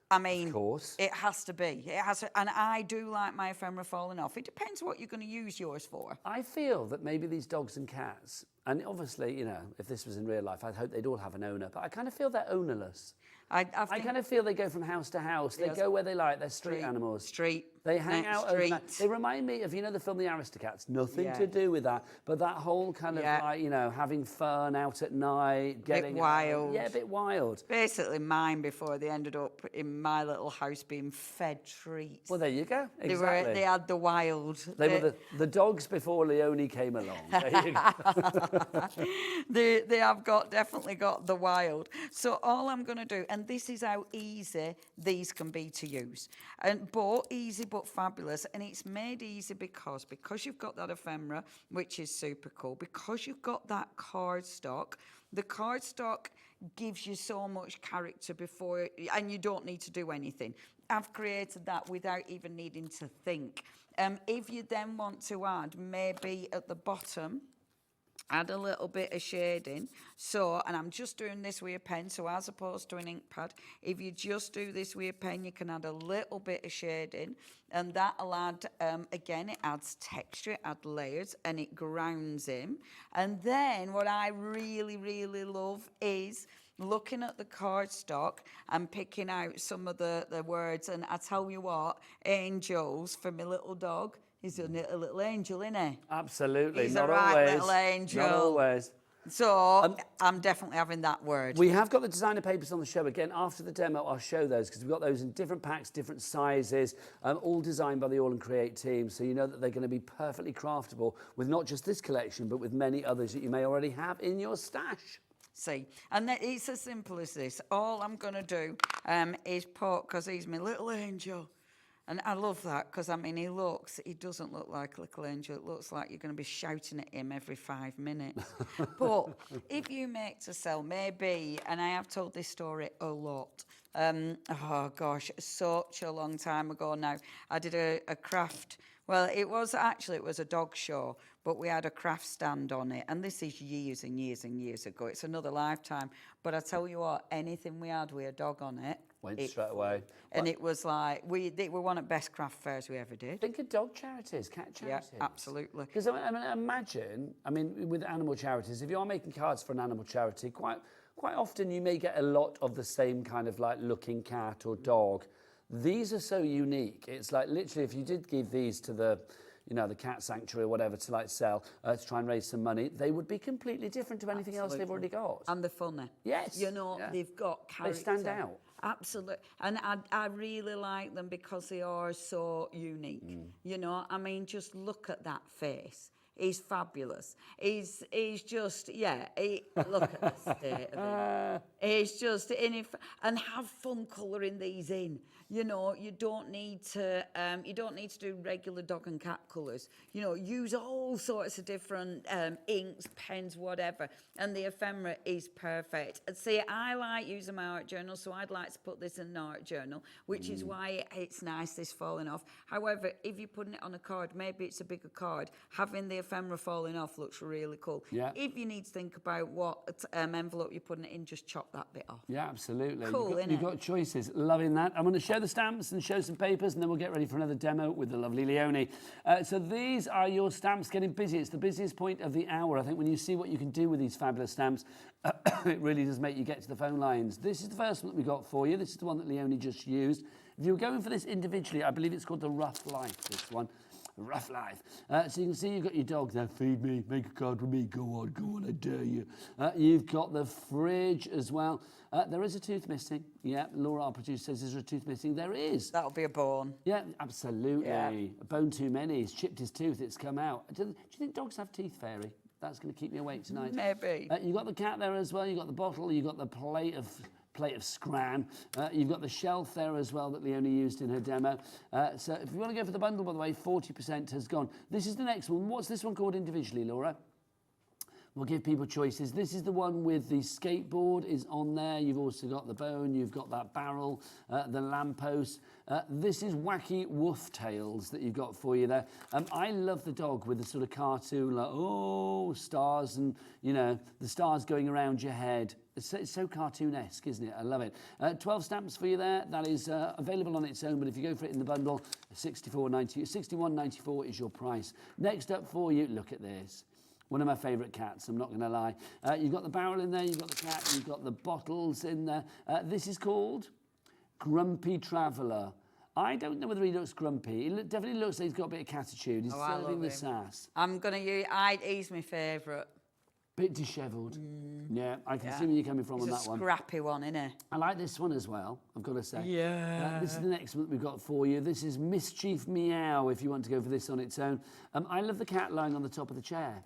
I mean, of course. It has to be. It has to, and I do like my ephemera falling off. It depends what you're going to use yours for. I feel that maybe these dogs and cats, and obviously, you know, if this was in real life, I'd hope they'd all have an owner, but I kind of feel they're ownerless. I kind of feel they go from house to house. They go where they like. They're street animals. They hang out overnight. They remind me of, you know, the film The Aristocats. Nothing to do with that, but that whole kind of like, you know, having fun out at night, getting wild. Yeah, a bit wild. Basically, mine before they ended up in my little house being fed treats. Well, there you go. Exactly. They had the wild. They were the dogs before Leone came along. There you go. they have definitely got the wild. So all I'm going to do, and this is how easy these can be to use, but easy but fabulous, and it's made easy because you've got that ephemera, which is super cool, because you've got that cardstock. The cardstock gives you so much character before, and you don't need to do anything. I've created that without even needing to think. If you then want to add, maybe at the bottom, add a little bit of shading. So, and I'm just doing this with a pen, so as opposed to an ink pad, if you just do this with a pen, you can add a little bit of shading, and that'll add, again, it adds texture, it adds layers, and it grounds him. And then what I really, really love is looking at the cardstock and picking out some of the words. And I tell you what, angels for my little dog. He's a little angel, isn't he? Absolutely. He's not a right always. little angel. Not always. So I'm definitely having that word. We have got the designer papers on the show. Again, after the demo, I'll show those because we've got those in different packs, different sizes, all designed by the AALL Create team. So you know that they're going to be perfectly craftable with not just this collection, but with many others that you may already have in your stash. See, and it's as simple as this. All I'm going to do is put, because he's my little angel. And I love that because, I mean, he doesn't look like a little angel. It looks like you're going to be shouting at him every 5 minutes. But if you make to sell, maybe, and I have told this story a lot. Oh, gosh, such a long time ago now. I did a craft. Well, it was a dog show, but we had a craft stand on it. And this is years and years and years ago. It's another lifetime. But I tell you what, anything we had with a dog on it, went straight away. And it was like, we were one of the best craft fairs we ever did. Think of dog charities, cat charities. Yeah, absolutely. Because I mean, imagine, with animal charities, if you are making cards for an animal charity, quite often you may get a lot of the same kind of like looking cat or dog. These are so unique. It's like literally if you did give these to the cat sanctuary or whatever to like sell, to try and raise some money, they would be completely different to anything else they've already got. And they're funny. Yes. They've got character. They stand out. Absolutely. And I really like them because they are so unique. I mean, just look at that face. He's fabulous. He's just, look at the state of him. It's just and have fun colouring these in. You know, you don't need to do regular dog and cat colours. You know, use all sorts of different inks, pens, whatever. And the ephemera is perfect. And see, I like using my art journal, so I'd like to put this in an art journal, which is why it's nice this falling off. However, if you're putting it on a card, maybe it's a bigger card, having the ephemera falling off looks really cool. Yeah. If you need to think about what envelope you're putting it in, just chop that bit off. Yeah, absolutely. Cool, You've got choices. Loving that. I'm going to show the stamps and show some papers, and then we'll get ready for another demo with the lovely Leonie. So these are your stamps getting busy. It's the busiest point of the hour. I think when you see what you can do with these fabulous stamps, it really does make you get to the phone lines. This is the first one that we got for you. This is the one that Leonie just used. If you were going for this individually, I believe it's called the Rough Life, this one. Rough Life. So you can see you've got your dog there. Feed me, make a card with me. Go on, I dare you. You've got the fridge as well. There is a tooth missing. Yeah, Laura, our producer, says there's a tooth missing. There is. That'll be a bone. Yeah, absolutely. Yeah. A bone too many. He's chipped his tooth. It's come out. Do you think dogs have teeth, Fairy? That's going to keep me awake tonight. Maybe. You've got the cat there as well. You've got the bottle. You've got the plate of scran. You've got the shelf there as well that Leonie used in her demo. So if you want to go for the bundle, by the way, 40% has gone. This is the next one. What's this one called individually, Laura? We'll give people choices. This is the one with the skateboard is on there. You've also got the bone. You've got that barrel, the lamppost. This is Wacky Woof Tails that you've got for you there. I love the dog with the sort of cartoon, like, oh, stars and, you know, the stars going around your head. It's so cartoonesque, isn't it? I love it. 12 stamps for you there. That is available on its own, but if you go for it in the bundle, $61.94 is your price. Next up for you, look at this. One of my favourite cats, I'm not going to lie. You've got the barrel in there, you've got the cat, you've got the bottles in there. This is called Grumpy Traveller. I don't know whether he looks grumpy. He definitely looks like he's got a bit of catitude. He's serving the sass. I'm going to use... He's my favourite. Bit dishevelled. Yeah, I can see where you're coming from on that one. He's a scrappy one, isn't he? I like this one as well, I've got to say. Yeah. This is the next one that we've got for you. This is Mischief Meow, if you want to go for this on its own. I love the cat lying on the top of the chair.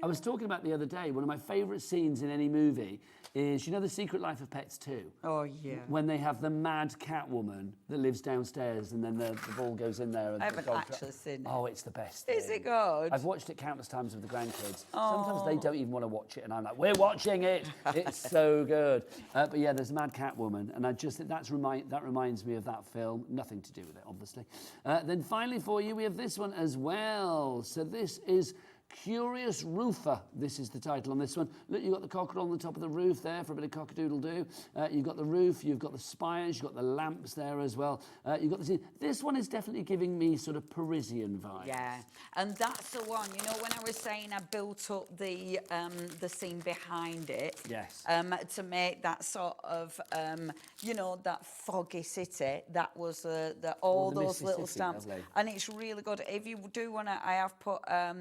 I was talking about the other day, one of my favourite scenes in any movie is, you know, The Secret Life of Pets 2? Oh, yeah. When they have the mad cat woman that lives downstairs and then the ball goes in there. And I haven't actually seen it. Oh, it's the best thing. Is it good? I've watched it countless times with the grandkids. Sometimes they don't even want to watch it and I'm like, we're watching it. It's so good. But yeah, there's a mad cat woman and I just think that reminds me of that film. Nothing to do with it, obviously. Then finally for you, we have this one as well. So this is Curious Roofer, this is the title on this one. Look, you've got the cockerel on the top of the roof there for a bit of cock-a-doodle-doo. You've got the roof, you've got the spires, you've got the lamps there as well. You've got this one is definitely giving me sort of Parisian vibe. Yeah, and that's the one, you know, when I was saying I built up the scene behind it. Yes. To make that sort of, you know, that foggy city, that was all those little stamps. Lovely. And it's really good. If you do want to, I have put a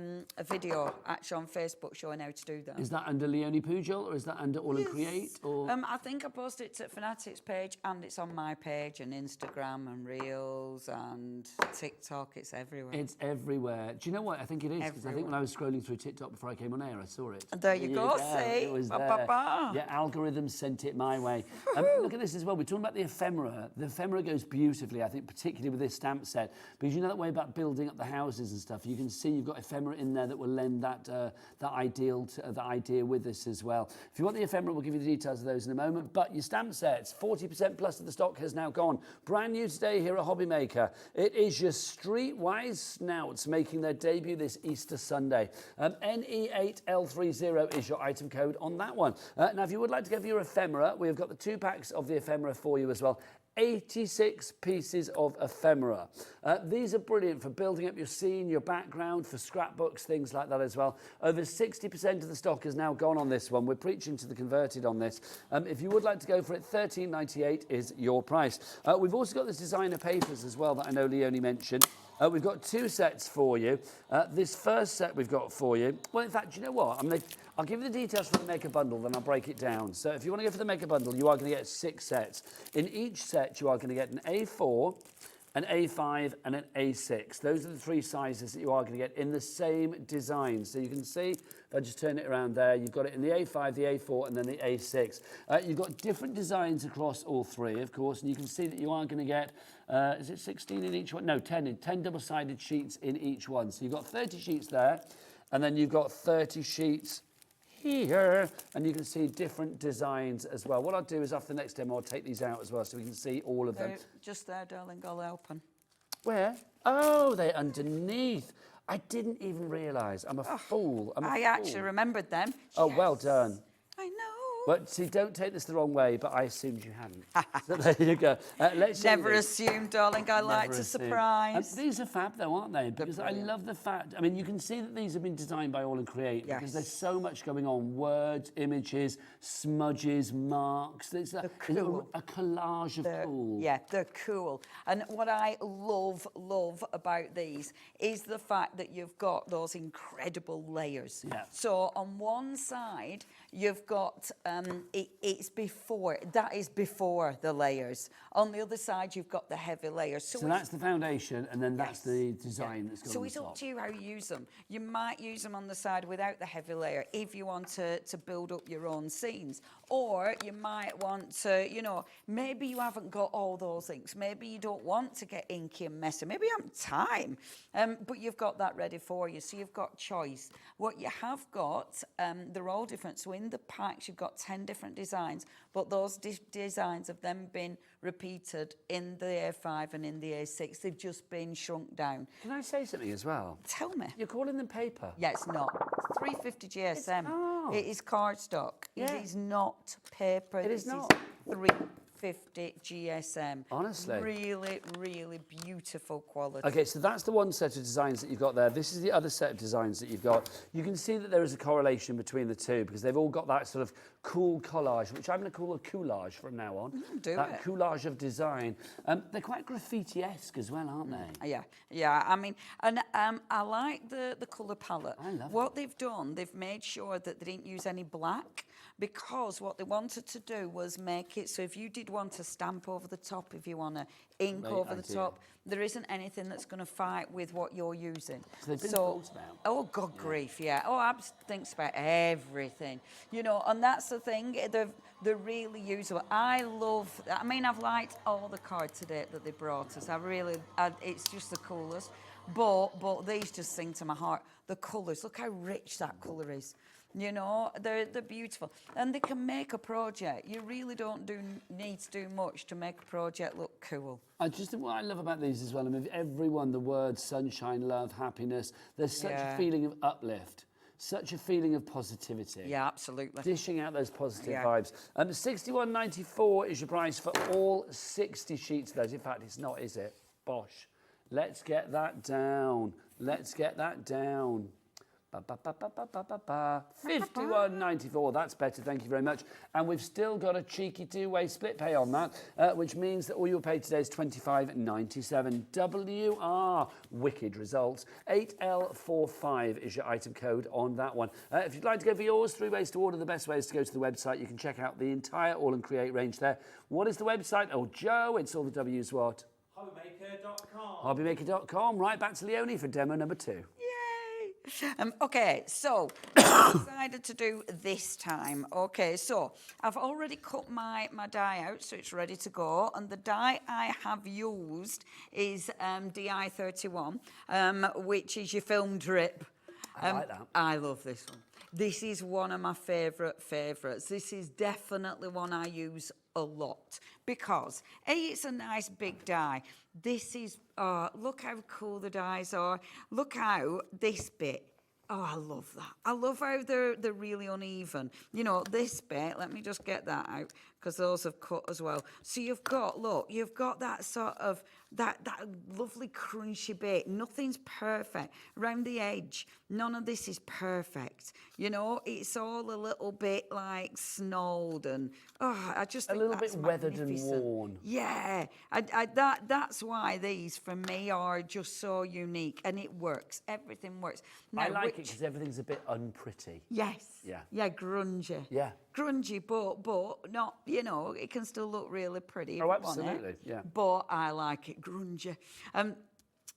video actually on Facebook showing how to do that. Is that under Leonie Pujol or is that under AALL Create? Or? I think I posted it to Fanatics page and it's on my page and Instagram and Reels and TikTok. It's everywhere. It's everywhere. Do you know what? I think it is because I think when I was scrolling through TikTok before I came on air, I saw it. And there you go, see? It was there. Yeah, algorithms sent it my way. Look at this as well. We're talking about the ephemera. The ephemera goes beautifully, I think, particularly with this stamp set. Because you know that way about building up the houses and stuff. You can see you've got ephemera in there that will lend that idea with this as well. If you want the ephemera, we'll give you the details of those in a moment. But your stamp sets, 40% plus of the stock has now gone. Brand new today here at Hobby Maker. It is your Streetwise Snouts making their debut this Easter Sunday. NE8L30 is your item code on that one. Now, if you would like to go for your ephemera, we've got the 2 packs of the ephemera for you as well. 86 pieces of ephemera. These are brilliant for building up your scene, your background, for scrapbooks, things like that as well. Over 60% of the stock has now gone on this one. We're preaching to the converted on this. If you would like to go for it, $13.98 is your price. We've also got this designer papers as well that I know Leonie mentioned. We've got 2 sets for you. This first set we've got for you, well, in fact, do you know what? I'll give you the details for the Mega Bundle, then I'll break it down. So if you want to go for the Mega Bundle, you are going to get 6 sets. In each set, you are going to get an A4, an A5 and an A6. Those are the 3 sizes that you are going to get in the same design. So you can see, if I just turn it around there, you've got it in the A5, the A4, and then the A6. You've got different designs across all 3, of course, and you can see that you are going to get, is it 16 in each one? No, 10 double-sided sheets in each one. So you've got 30 sheets there, and then you've got 30 sheets here, and you can see different designs as well. What I'll do is after the next demo, I'll take these out as well so we can see all of them. Just there, darling, I'll open. Where? Oh, they're underneath. I didn't even realise. I'm a fool. I actually remembered them. Oh, yes. Well done. I know. But see, don't take this the wrong way, but I assumed you hadn't. So there you go. Let's Never assumed, darling. I like to surprise. These are fab, though, aren't they? Because I love the fact. I mean, you can see that these have been designed by AALL Create because there's so much going on: words, images, smudges, marks. It's a collage of cool. Yeah, they're cool. And what I love about these is the fact that you've got those incredible layers. Yeah. So on one side, you've got it's before, that is before the layers. On the other side, you've got the heavy layers. So that's the foundation, and then that's the design that's going on the top. So it's up to you how you use them. You might use them on the side without the heavy layer if you want to build up your own scenes. Or you might want to, you know, maybe you haven't got all those inks. Maybe you don't want to get inky and messy. Maybe you haven't time. But you've got that ready for you. So you've got choice. What you have got, they're all different. So in the packs, you've got 10 different designs. But those designs have then been repeated in the A5 and in the A6. They've just been shrunk down. Can I say something as well? Tell me. You're calling them paper? Yeah, it's not. It's 350 GSM. It is cardstock. Yeah. It is not paper. It is not. 350 GSM. Honestly. Really, really beautiful quality. Okay, so that's the one set of designs that you've got there. This is the other set of designs that you've got. You can see that there is a correlation between the two because they've all got that sort of cool collage, which I'm going to call a coolage from now on. That coolage of design. They're quite graffiti-esque as well, aren't they? Yeah. I mean, and I like the colour palette. I love what they've done, they've made sure that they didn't use any black because what they wanted to do was make it so if you did want to stamp over the top, if you want to ink over the top, there isn't anything that's going to fight with what you're using. So they've been thought about. Oh, God grief, yeah. Oh, Ab thinks about everything. You know, and that's the thing. They're really usable. I've liked all the cards today that they brought us. It's just the coolest. But these just sing to my heart. The colours, look how rich that colour is. You know, they're beautiful. And they can make a project. You really don't need to do much to make a project look cool. What I love about these as well, I mean, everyone, the words sunshine, love, happiness, there's such a feeling of uplift. Such a feeling of positivity. Yeah, absolutely. Dishing out those positive vibes. £61.94 is your price for all 60 sheets of those. In fact, it's not, is it? Bosh. Let's get that down. Let's get that down. £51.94. That's better, thank you very much. And we've still got a cheeky two-way split pay on that, which means that all you'll pay today is £25.97. WR, wicked results. 8L45 is your item code on that one. If you'd like to go for yours, 3 ways to order. The best way is to go to the website. You can check out the entire AALL Create range there. What is the website? Oh, Joe, it's all the W's what? Hobbymaker.com. Hobbymaker.com. Right back to Leonie for demo number 2. Okay, so I decided to do this time. Okay, so I've already cut my die out, so it's ready to go. And the die I have used is DI31, which is your film drip. I like that. I love this one. This is one of my favourites. This is definitely one I use a lot because A, it's a nice big die. This is, look how cool the dies are. Look how this bit, oh, I love that. I love how they're really uneven. You know, this bit, let me just get that out because those have cut as well. So you've got, look, you've got that sort of, that lovely crunchy bit. Nothing's perfect. Around the edge, none of this is perfect. You know, it's all a little bit like snowed and, I just think a little bit weathered and worn. Yeah, that's why these, for me, are just so unique. And it works. Everything works. Now, I like it because everything's a bit unpretty. Yes. Yeah. Yeah, grungy. Yeah. Grungy, but not, you know, it can still look really pretty. Oh, if you want absolutely, it. yeah. But I like it grungy.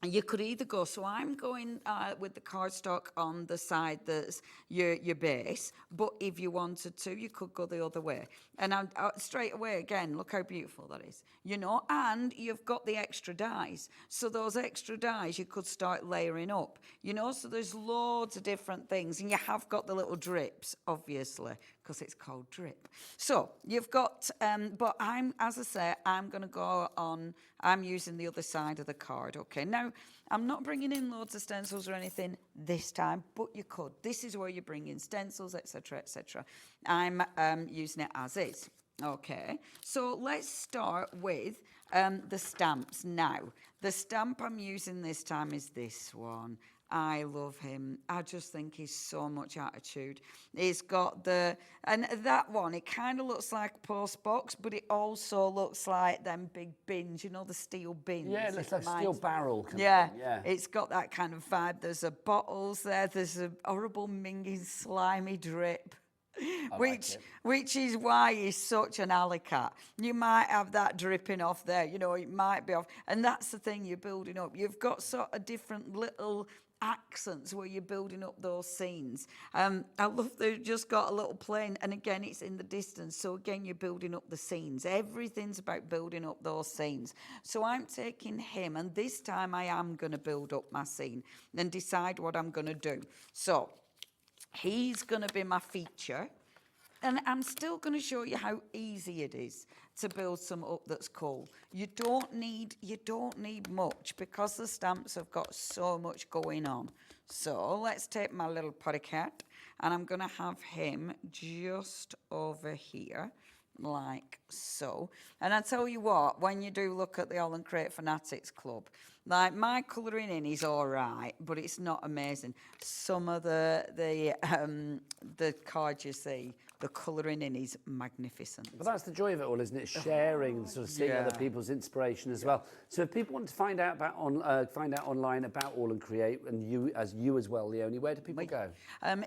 You could either go, so I'm going with the cardstock on the side that's your base, but if you wanted to, you could go the other way. And I'm straight away, again, look how beautiful that is, you know, and you've got the extra dies. So those extra dies you could start layering up, you know, so there's loads of different things. And you have got the little drips, obviously, because it's called drip. So you've got, but as I say, I'm going to go on, I'm using the other side of the card, okay? Now, I'm not bringing in loads of stencils or anything this time, but you could. This is where you bring in stencils, etc., etc. I'm using it as is, okay? So let's start with the stamps now. The stamp I'm using this time is this one. I love him. I just think he's so much attitude. He's got and that one, it kind of looks like a post box, but it also looks like them big bins, you know, the steel bins. Yeah, it looks like a steel barrel. Yeah, yeah, it's got that kind of vibe. There's bottles there. There's a horrible minging slimy drip. Which is why he's such an alley cat. You might have that dripping off there, you know, it might be off. And that's the thing you're building up. You've got sort of different little accents where you're building up those scenes. I love they've just got a little plane, and again, it's in the distance. So again, you're building up the scenes. Everything's about building up those scenes. So I'm taking him, and this time I am going to build up my scene and decide what I'm going to do. So he's going to be my feature. And I'm still going to show you how easy it is to build some up that's cool. You don't need much because the stamps have got so much going on. So let's take my little potty cat, and I'm going to have him just over here, like so. And I tell you what, when you do look at the AALL Create Fanatics Club, like my colouring in is all right, but it's not amazing. Some of the cards you see, the colouring in is magnificent. But that's the joy of it all, isn't it? Sharing, sort of seeing other people's inspiration as well. So if people want to find out online about AALL Create and you as well, Leonie, where do people go?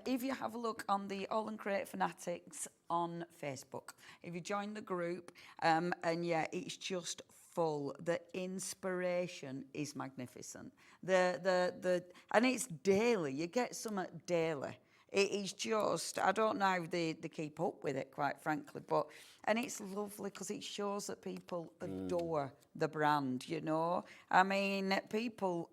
If you have a look on the AALL Create Fanatics on Facebook, if you join the group, and yeah, it's just full. The inspiration is magnificent. And it's daily. You get something daily. It is just, I don't know how they keep up with it, quite frankly, and it's lovely because it shows that people adore the brand, you know. I mean, people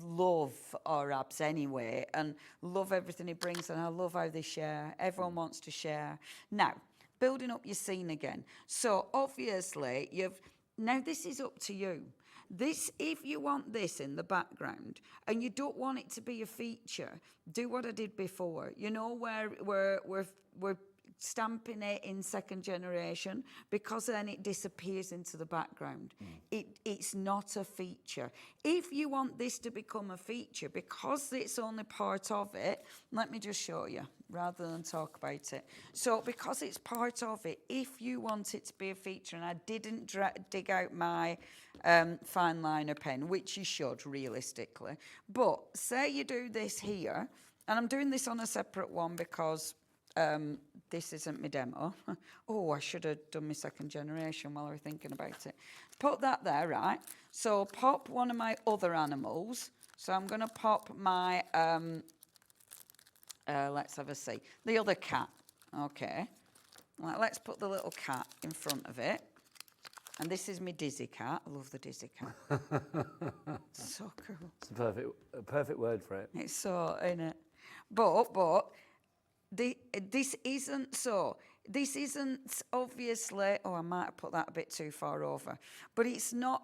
love our apps anyway and love everything it brings, and I love how they share. Everyone wants to share. Now, building up your scene again. So obviously, now this is up to you. If you want this in the background and you don't want it to be a feature, do what I did before. You know, where we're stamping it in second generation, because then it disappears into the background. It's not a feature. If you want this to become a feature, because it's only part of it, let me just show you rather than talk about it. So because it's part of it, if you want it to be a feature, and I didn't dig out my fine liner pen, which you should realistically, but say you do this here, and I'm doing this on a separate one because this isn't my demo. Oh, I should have done my second generation while I was thinking about it. Put that there, right? So pop one of my other animals. So I'm going to pop my, let's have a see, the other cat. Okay. Well, let's put the little cat in front of it. And this is my Dizzy cat. I love the Dizzy cat. So cool. It's a perfect word for it. It's so, isn't it? But this isn't so. This isn't obviously. Oh, I might have put that a bit too far over. But it's not.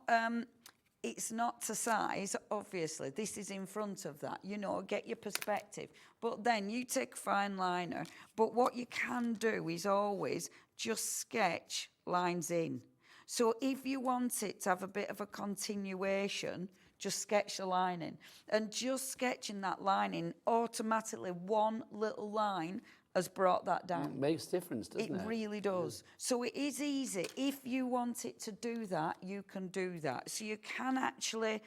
It's not to size. Obviously, this is in front of that. You know, get your perspective. But then you take fine liner. But what you can do is always just sketch lines in. So if you want it to have a bit of a continuation, just sketch the line in. And just sketching that line in, automatically one little line has brought that down. It makes a difference, doesn't it? It really does. Yeah. So it is easy. If you want it to do that, you can do that. So you can actually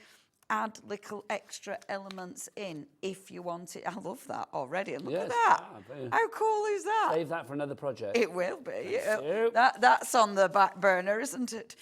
add little extra elements in if you want it. I love that already. And look Yes, at that. yeah. How cool is that? Save that for another project. It will be. you. That's on the back burner, isn't it?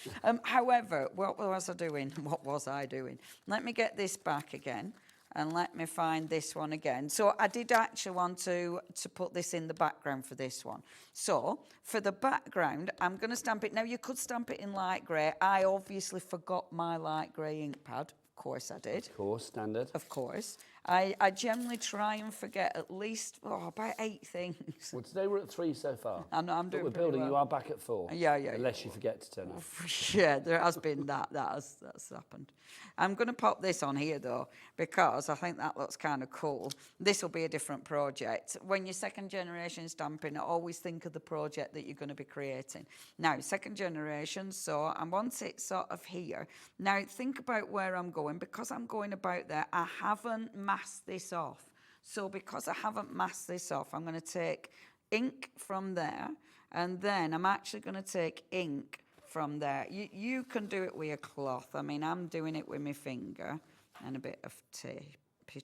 However, what was I doing? What was I doing? Let me get this back again. And let me find this one again. So I did actually want to put this in the background for this one. So for the background, I'm going to stamp it. Now, you could stamp it in light grey. I obviously forgot my light grey ink pad. Of course I did. Of course, standard. Of course. I generally try and forget at least about 8 things. Well, today we're at 3 so far. I know, I'm doing But we're pretty building, well. you are back at 4. Yeah. Unless you forget to turn up. Yeah, there has been that's happened. I'm going to pop this on here, though, because I think that looks kind of cool. This will be a different project. When you're second generation stamping, always think of the project that you're going to be creating. Now, second generation, so I want it sort of here. Now, think about where I'm going. Because I'm going about there, I haven't masked this off. So because I haven't masked this off, I'm going to take ink from there, and then I'm actually going to take ink from there. You can do it with a cloth. I mean, I'm doing it with my finger and a bit of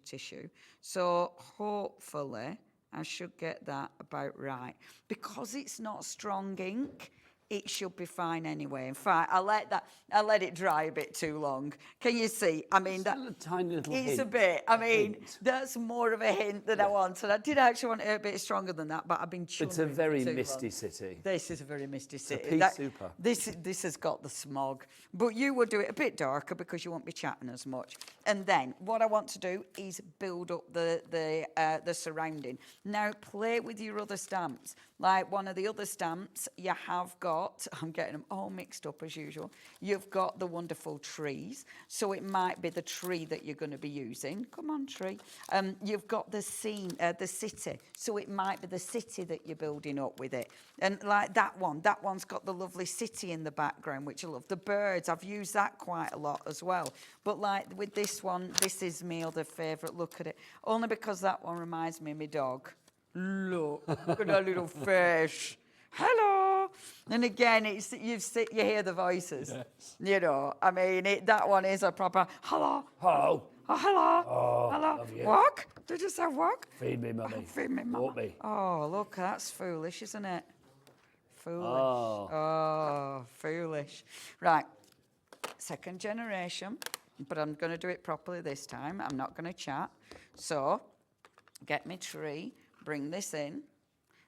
tissue. So hopefully I should get that about right. Because it's not strong ink, it should be fine anyway. In fact, I let it dry a bit too long. Can you see? I mean, Still a tiny little it's hint. a bit. I mean, hint. that's more of a hint than I wanted. I did actually want it a bit stronger than that, but I've been chewing. It's a very misty city. This is a very misty city. pea super. This has got the smog, but you will do it a bit darker because you won't be chatting as much. And then what I want to do is build up the surrounding. Now play with your other stamps. Like one of the other stamps, you have got, I'm getting them all mixed up as usual, you've got the wonderful trees. So it might be the tree that you're going to be using. Come on, tree. You've got the scene, the city. So it might be the city that you're building up with it. And like that one's got the lovely city in the background, which I love. The birds, I've used that quite a lot as well. But like with this one, this is my other favourite. Look at it. Only because that one reminds me of my dog. Look at that little fish. Hello. And again, it's you hear the voices. Yes. You know, I mean, that one is a proper hello. Hello. Oh, hello. Oh, hello. love you. Walk? Did you say walk? Feed me, mummy. Feed me, mummy. Walk me. Oh, look, that's foolish, isn't it? Foolish. Oh, foolish. Right. Second generation, but I'm going to do it properly this time. I'm not going to chat. So, get me tree. Bring this in,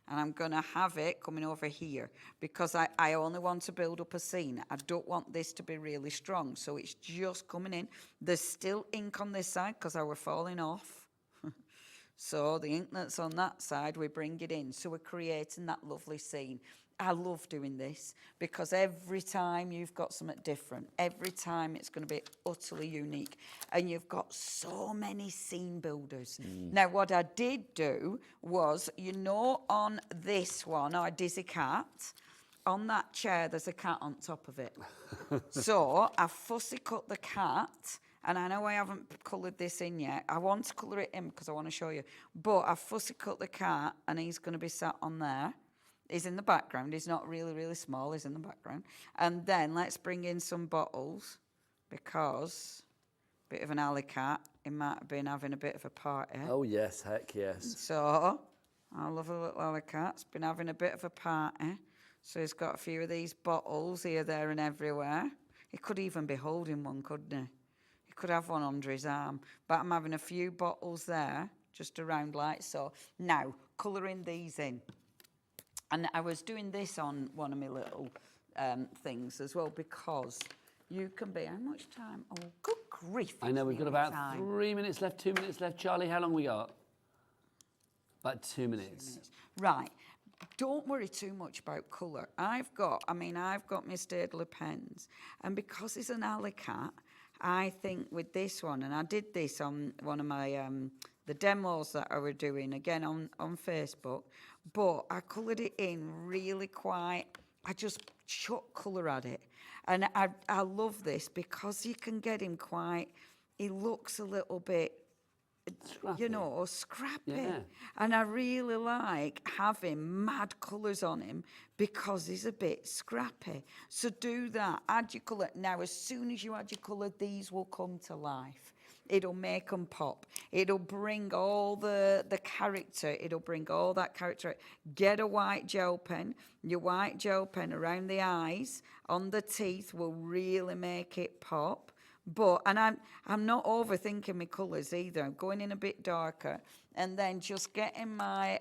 and I'm going to have it coming over here because I only want to build up a scene. I don't want this to be really strong, so it's just coming in. There's still ink on this side because I were falling off. So the ink that's on that side, we bring it in. So we're creating that lovely scene. I love doing this because every time you've got something different, every time it's going to be utterly unique, and you've got so many scene builders. Now, what I did do was, you know, on this one, our Dizzy Cat, on that chair, there's a cat on top of it. So I fussy cut the cat, and I know I haven't coloured this in yet. I want to colour it in because I want to show you. But I fussy cut the cat, and he's going to be sat on there. He's in the background. He's not really, really small. He's in the background. And then let's bring in some bottles because a bit of an alley cat. He might have been having a bit of a party. Oh, yes, heck yes. So I love a little alley cat. He's been having a bit of a party. So he's got a few of these bottles here, there and everywhere. He could even be holding one, couldn't he? He could have one under his arm. But I'm having a few bottles there, just around like so. Now, colouring these in. And I was doing this on one of my little things as well because you can be... How much time? Oh, good grief. I know, we've got about time. 3 minutes left, 2 minutes left. Charlie, how long we got? About 2 minutes. Right. Don't worry too much about colour. I've got my Staedtler pens. And because it's an alley cat, I think with this one, and I did this on one of my... the demos that I were doing, again, on Facebook, but I coloured it in really quite, I just chuck colour at it. And I love this because you can get him quite, he looks a little bit Scrappy. you know, scrappy. Yeah. And I really like having mad colours on him because he's a bit scrappy. So do that, add your colour. Now, as soon as you add your colour, these will come to life. It'll make them pop. It'll bring all the character. It'll bring all that character. Get a white gel pen. Your white gel pen around the eyes, on the teeth will really make it pop. But, and I'm not overthinking my colours either. I'm going in a bit darker. And then just getting my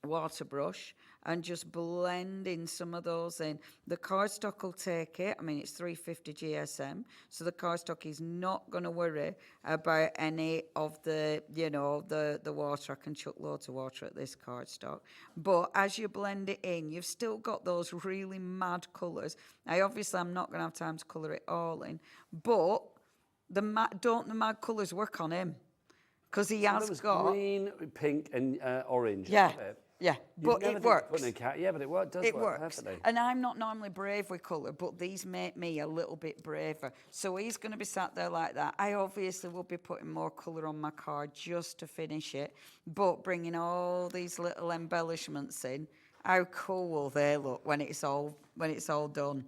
water brush and just blending some of those in. The cardstock will take it. I mean, it's 350 GSM, so the cardstock is not going to worry about any of the, you know, the water. I can chuck loads of water at this cardstock. But as you blend it in, you've still got those really mad colours. I'm not going to have time to colour it all in, but don't the mad colours work on him? Because he has got green, pink, and orange. Yeah. Yeah, but it works. Yeah, but it does work perfectly. And I'm not normally brave with colour, but these make me a little bit braver. So he's going to be sat there like that. I obviously will be putting more colour on my card just to finish it, but bringing all these little embellishments in. How cool will they look when it's all done?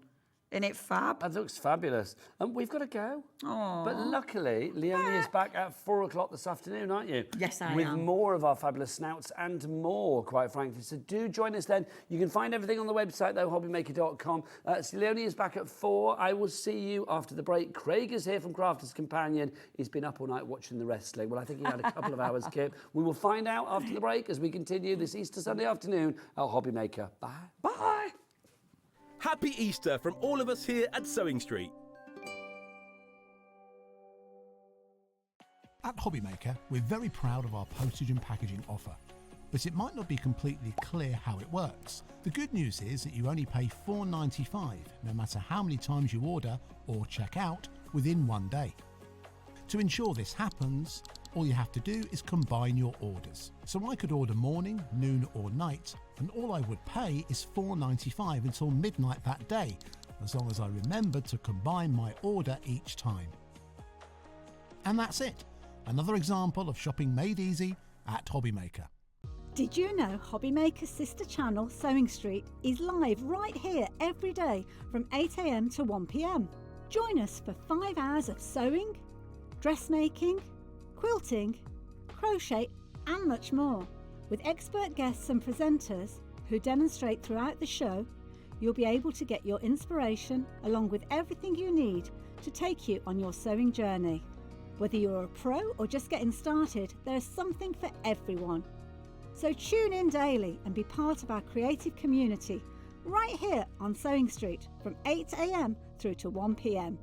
Isn't it fab? That looks fabulous. And we've got to go. Aww. But luckily, Leonie is back at 4 o'clock this afternoon, aren't you? Yes, I With am. more of our fabulous snouts and more, quite frankly. So do join us then. You can find everything on the website, though, hobbymaker.com. So Leonie is back at 4. I will see you after the break. Craig is here from Crafter's Companion. He's been up all night watching the wrestling. Well, I think he had a couple of hours, Kip. We will find out after the break as we continue this Easter Sunday afternoon at Hobbymaker. Bye. Bye. Happy Easter from all of us here at Sewing Street. At Hobbymaker, we're very proud of our postage and packaging offer, but it might not be completely clear how it works. The good news is that you only pay $4.95 no matter how many times you order or check out within one day. To ensure this happens, all you have to do is combine your orders. So I could order morning, noon or night, and all I would pay is $4.95 until midnight that day, as long as I remembered to combine my order each time. And that's it. Another example of shopping made easy at Hobbymaker. Did you know Hobbymaker's sister channel, Sewing Street, is live right here every day from 8 AM to 1 PM? Join us for 5 hours of sewing, dressmaking, quilting, crochet and much more. With expert guests and presenters who demonstrate throughout the show, you'll be able to get your inspiration along with everything you need to take you on your sewing journey. Whether you're a pro or just getting started, there is something for everyone. So tune in daily and be part of our creative community right here on Sewing Street from 8 AM through to 1 PM.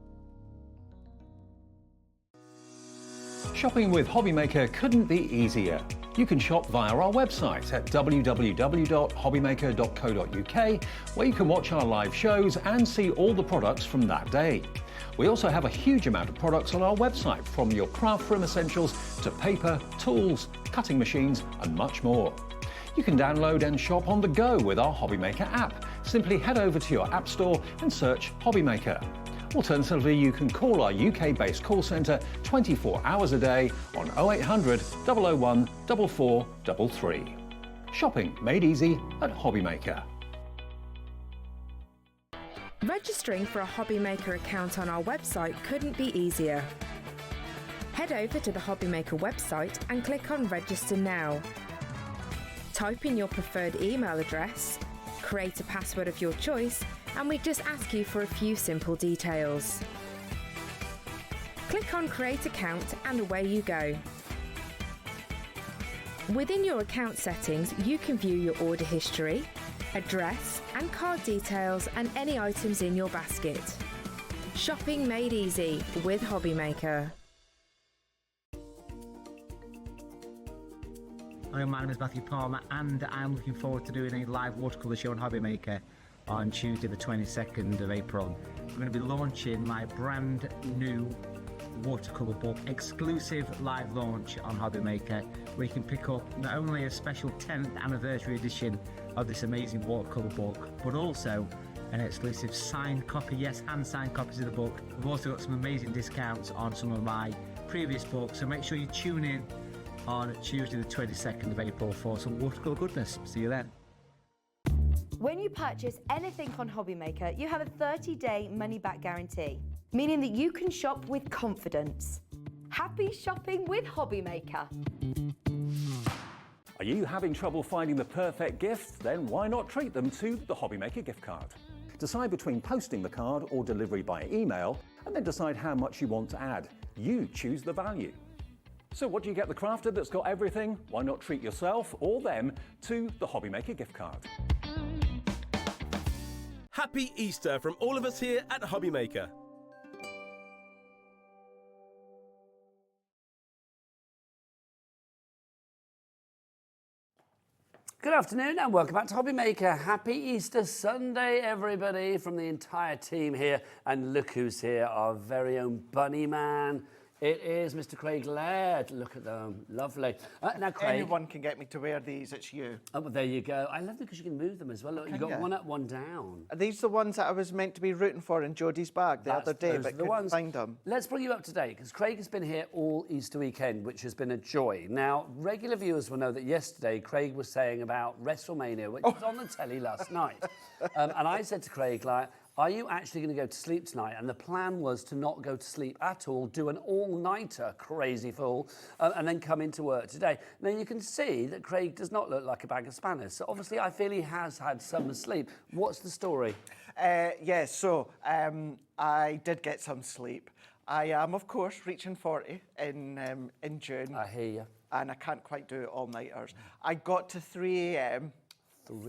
Shopping with Hobbymaker couldn't be easier. You can shop via our website at www.hobbymaker.co.uk, where you can watch our live shows and see all the products from that day. We also have a huge amount of products on our website, from your craft room essentials to paper, tools, cutting machines and much more. You can download and shop on the go with our Hobbymaker app. Simply head over to your app store and search Hobbymaker. Alternatively, you can call our UK-based call centre 24 hours a day on 0800 001 4433. Shopping made easy at Hobbymaker. Registering for a Hobbymaker account on our website couldn't be easier. Head over to the Hobbymaker website and click on Register Now. Type in your preferred email address, create a password of your choice, and we just ask you for a few simple details. Click on Create Account and away you go. Within your account settings, you can view your order history, address and card details and any items in your basket. Shopping made easy with Hobbymaker. Hi, my name is Matthew Palmer and I'm looking forward to doing a live watercolour show on Hobbymaker on Tuesday the 22nd of April. I'm going to be launching my brand new watercolour book, exclusive live launch on Hobbymaker, where you can pick up not only a special 10th anniversary edition of this amazing watercolour book, but also an exclusive signed copy, yes, hand signed copies of the book. We've also got some amazing discounts on some of my previous book. So make sure you tune in on Tuesday the 22nd of April for some watercolour goodness. See you then. When you purchase anything on Hobbymaker, you have a 30-day money-back guarantee, meaning that you can shop with confidence. Happy shopping with Hobbymaker. Are you having trouble finding the perfect gift? Then why not treat them to the Hobbymaker gift card? Decide between posting the card or delivery by email, and then decide how much you want to add. You choose the value. So what do you get the crafter that's got everything? Why not treat yourself or them to the Hobbymaker gift card? Happy Easter from all of us here at Hobbymaker. Good afternoon and welcome back to Hobbymaker. Happy Easter Sunday, everybody, from the entire team here. And look who's here, our very own bunny man. It is Mr. Craig Laird. Look at them, lovely. Now, Craig. Anyone can get me to wear these, it's you. Oh, well, there you go. I love them because you can move them as well. Look, you've got one up, one down. Are these the ones that I was meant to be rooting for in Jodie's bag the other day, but couldn't find them? Let's bring you up to date, because Craig has been here all Easter weekend, which has been a joy. Now, regular viewers will know that yesterday Craig was saying about WrestleMania, which was on the telly last night. And I said to Craig, like, are you actually going to go to sleep tonight? And the plan was to not go to sleep at all, do an all-nighter, crazy fool, and then come into work today. Now, you can see that Craig does not look like a bag of spanners. So, obviously, I feel he has had some sleep. What's the story? Yes, so I did get some sleep. I am, of course, reaching 40 in June. I hear you. And I can't quite do it all-nighters. I got to 3 a.m.,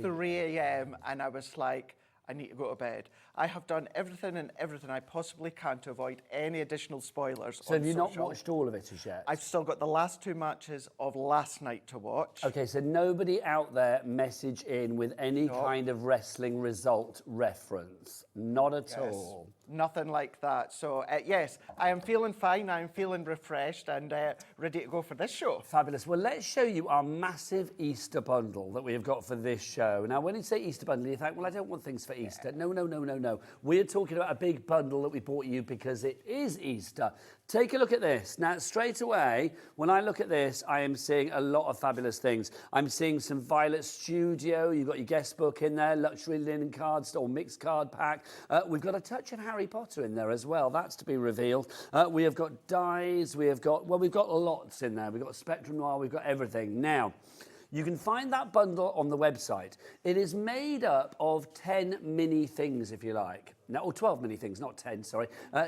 3 a.m., and I was like, I need to go to bed. I have done everything I possibly can to avoid any additional spoilers. So have you not watched all of it as yet? I've still got the last 2 matches of last night to watch. Okay, so nobody out there message in with any kind of wrestling result reference. Not at all. Nothing like that. So, yes, I am feeling fine. I am feeling refreshed and ready to go for this show. Fabulous. Well, let's show you our massive Easter bundle that we have got for this show. Now, when you say Easter bundle, you think, well, I don't want things for Easter. No, no, no, no, no. We're talking about a big bundle that we bought you because it is Easter. Take a look at this. Now, straight away, when I look at this, I am seeing a lot of fabulous things. I'm seeing some Violet Studio. You've got your guest book in there, luxury linen cards or mixed card pack. We've got a touch of Harry Potter in there as well. That's to be revealed. We have got dies. We've got lots in there. We've got Spectrum Noir. We've got everything. Now, you can find that bundle on the website. It is made up of 10 mini things, if you like. Now, or 12 mini things, not 10, sorry.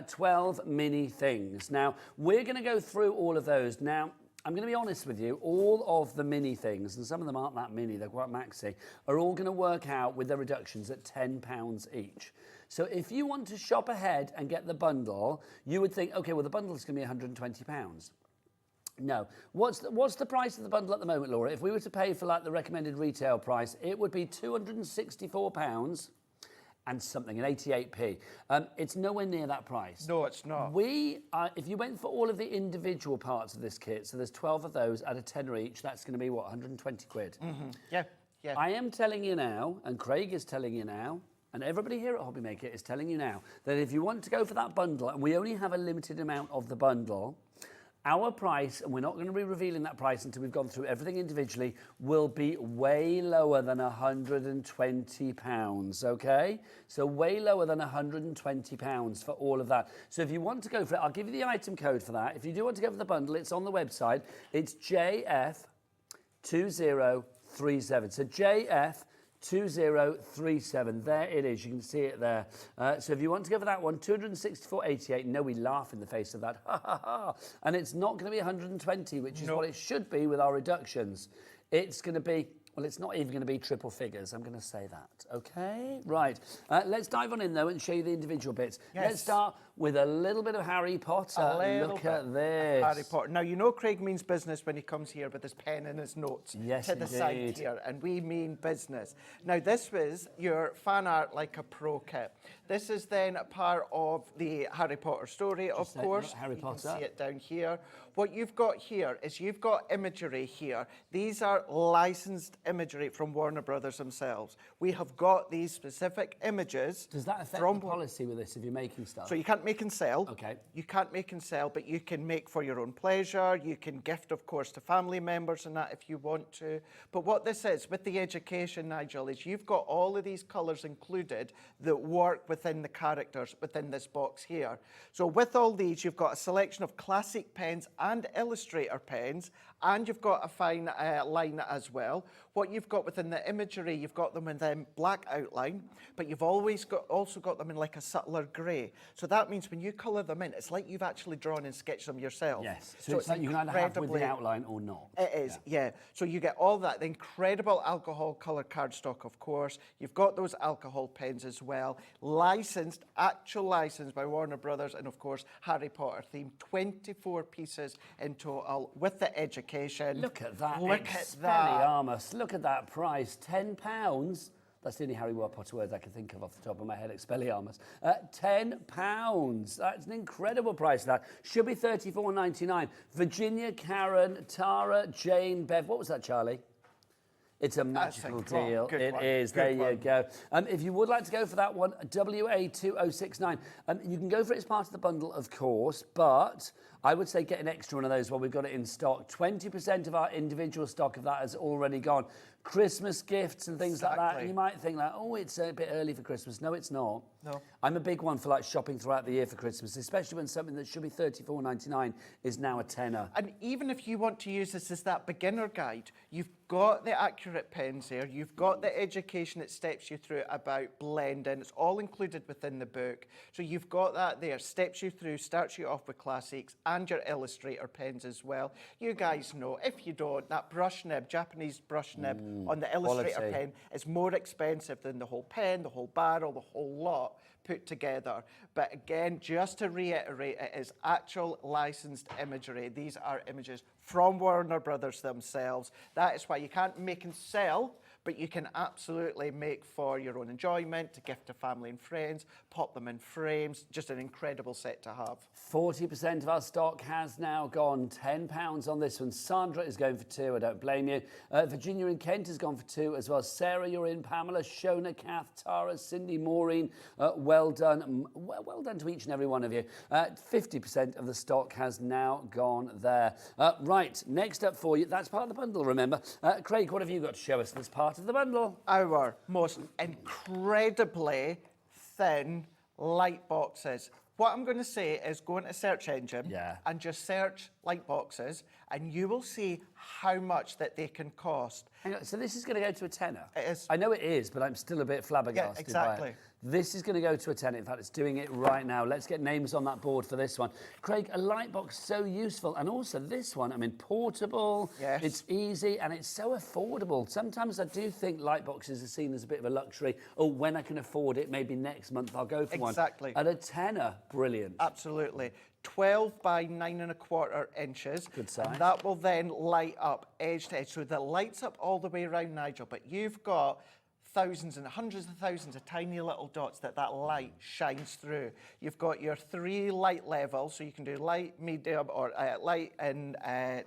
12 mini things. Now, we're going to go through all of those. Now, I'm going to be honest with you, all of the mini things, and some of them aren't that mini, they're quite maxi, are all going to work out with their reductions at £10 each. So if you want to shop ahead and get the bundle, you would think, okay, well, the bundle is going to be £120. No. What's the price of the bundle at the moment, Laura? If we were to pay for like the recommended retail price, it would be £264 and something, and 88p. It's nowhere near that price. No, it's not. If you went for all of the individual parts of this kit, so there's 12 of those at a tenner each, that's going to be, what, 120 quid? Mm-hmm. Yeah, yeah. I am telling you now, and Craig is telling you now, and everybody here at Hobbymaker is telling you now, that if you want to go for that bundle, and we only have a limited amount of the bundle, our price, and we're not going to be revealing that price until we've gone through everything individually, will be way lower than £120, okay? So way lower than £120 for all of that. So if you want to go for it, I'll give you the item code for that. If you do want to go for the bundle, it's on the website. It's JF2037. So JF2037, there it is, you can see it there. So if you want to go for that one, 264.88. No, we laugh in the face of that, ha ha ha. And it's not going to be 120, which is what it should be with our reductions. It's going to be, well, it's not even going to be triple figures, I'm going to say that, okay? Right, let's dive on in though and show you the individual bits. Yes. Let's start with a little bit of Harry Potter. Look at this. Harry Potter. Now, you know Craig means business when he comes here with his pen and his notes to the side here, and we mean business. Now, this was your fan art like a pro kit. This is then a part of the Harry Potter story, of course. Harry Potter. You can see it down here. What you've got here is you've got imagery here. These are licensed imagery from Warner Brothers themselves. We have got these specific images. Does that affect the policy with this if you're making stuff? So you can't make and sell. Okay. You can't make and sell, but you can make for your own pleasure. You can gift, of course, to family members and that if you want to. But what this is, with the education, Nigel, is you've got all of these colours included that work within the characters within this box here. So with all these, you've got a selection of classic pens and illustrator pens, and you've got a fine line as well. What you've got within the imagery, you've got them in them black outline, but you've also got them in like a subtler grey. So that means when you colour them in, it's like you've actually drawn and sketched them yourself. Yes, so it's like you can either have with the outline or not. It is, yeah. So you get all that, the incredible alcohol colour cardstock, of course. You've got those alcohol pens as well. Licensed, actual license by Warner Brothers, and of course, Harry Potter themed. 24 pieces in total with the education. Look at that. Look at that. Expelliarmus. Look at that price. £10. That's the only Harry Potter word I can think of off the top of my head, Expelliarmus. £10. That's an incredible price, that. Should be $34.99. Virginia, Karen, Tara, Jane, Bev. What was that, Charlie? It's a magical deal. It is. There you go. If you would like to go for that one, WA2069. You can go for it as part of the bundle, of course, but I would say get an extra one of those while we've got it in stock. 20% of our individual stock of that has already gone. Christmas gifts and things like that. You might think that, oh, it's a bit early for Christmas. No, it's not. No. I'm a big one for like shopping throughout the year for Christmas, especially when something that should be $34.99 is now a tenner. And even if you want to use this as that beginner guide, you've got the accurate pens there, you've got the education that steps you through about blending. It's all included within the book. So you've got that there, steps you through, starts you off with classics and your illustrator pens as well. You guys know, if you don't, that brush nib, Japanese brush nib on the illustrator pen is more expensive than the whole pen, the whole barrel, the whole lot put together. But again, just to reiterate, it is actual licensed imagery. These are images from Warner Brothers themselves. That is why you can't make and sell, but you can absolutely make for your own enjoyment, to gift to family and friends, pop them in frames. Just an incredible set to have. 40% of our stock has now gone. £10 on this one. Sandra is going for 2. I don't blame you. Virginia and Kent has gone for 2 as well. Sarah, you're in. Pamela, Shona, Kath, Tara, Cindy, Maureen. Well done. Well done to each and every one of you. 50% of the stock has now gone there. Right, next up for you. That's part of the bundle, remember. Craig, what have you got to show us that's part of the bundle? Our most incredibly thin light boxes. What I'm going to say is go into search engine and just search light boxes, and you will see how much that they can cost. Hang on, so this is going to go to a tenner? It is. I know it is, but I'm still a bit flabbergasted. Yeah, exactly. By it. This is going to go to a tenner. In fact, it's doing it right now. Let's get names on that board for this one. Craig, a light box, so useful. And also this one, I mean, portable. Yes. It's easy and it's so affordable. Sometimes I do think light boxes are seen as a bit of a luxury. Oh, when I can afford it, maybe next month I'll go for one. Exactly. At a tenner, brilliant. Absolutely. 12 by 9¼ inches. Good size. And that will then light up edge to edge. So that lights up all the way around, Nigel, but you've got thousands and hundreds of thousands of tiny little dots that light shines through. You've got your 3 light levels, so you can do light, medium, or light and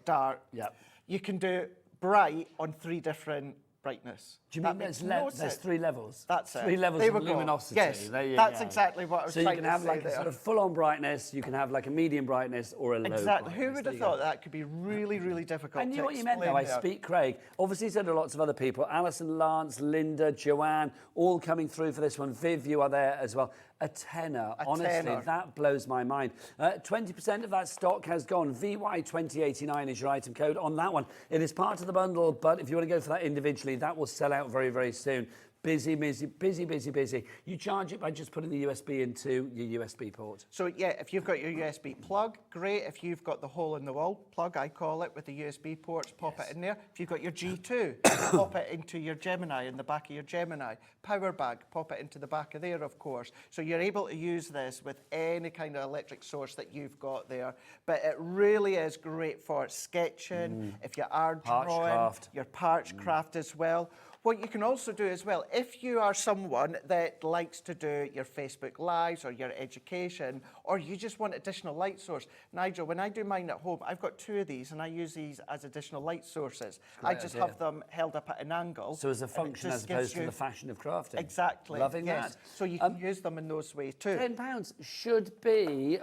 dark. Yep. You can do bright on 3 different brightness. Do you mean there's 3 levels? That's it. 3 levels There of we go. luminosity. Yes, there you that's go. exactly what I was trying to say. So you can have like there. a sort of full-on brightness, you can have like a medium brightness or a low Exactly. brightness. Who would have thought that could be really, really difficult I knew to what you meant though. I speak Craig. Obviously, so do lots of other people. Alison, Lance, Linda, Joanne, all coming through for this one. Viv, you are there as well. A tenner. Honestly, that blows my mind. 20% of that stock has gone. VY2089 is your item code on that one. It is part of the bundle, but if you want to go for that individually, that will sell out very, very soon. Busy, busy, busy, busy, busy. You charge it by just putting the USB into your USB port. So yeah, if you've got your USB plug, great. If you've got the hole in the wall plug, I call it, with the USB ports, pop it in there. If you've got your G2, pop it into your Gemini, in the back of your Gemini. Power bag, pop it into the back of there, of course. So you're able to use this with any kind of electric source that you've got there. But it really is great for sketching, if you are drawing, your parch craft as well. What you can also do as well, if you are someone that likes to do your Facebook Lives or your education, or you just want additional light source. Nigel, when I do mine at home, I've got 2 of these and I use these as additional light sources. I just have them held up at an angle. So as a function as opposed to the fashion of crafting. Exactly. Loving that. So you can use them in those ways too. £10 should be,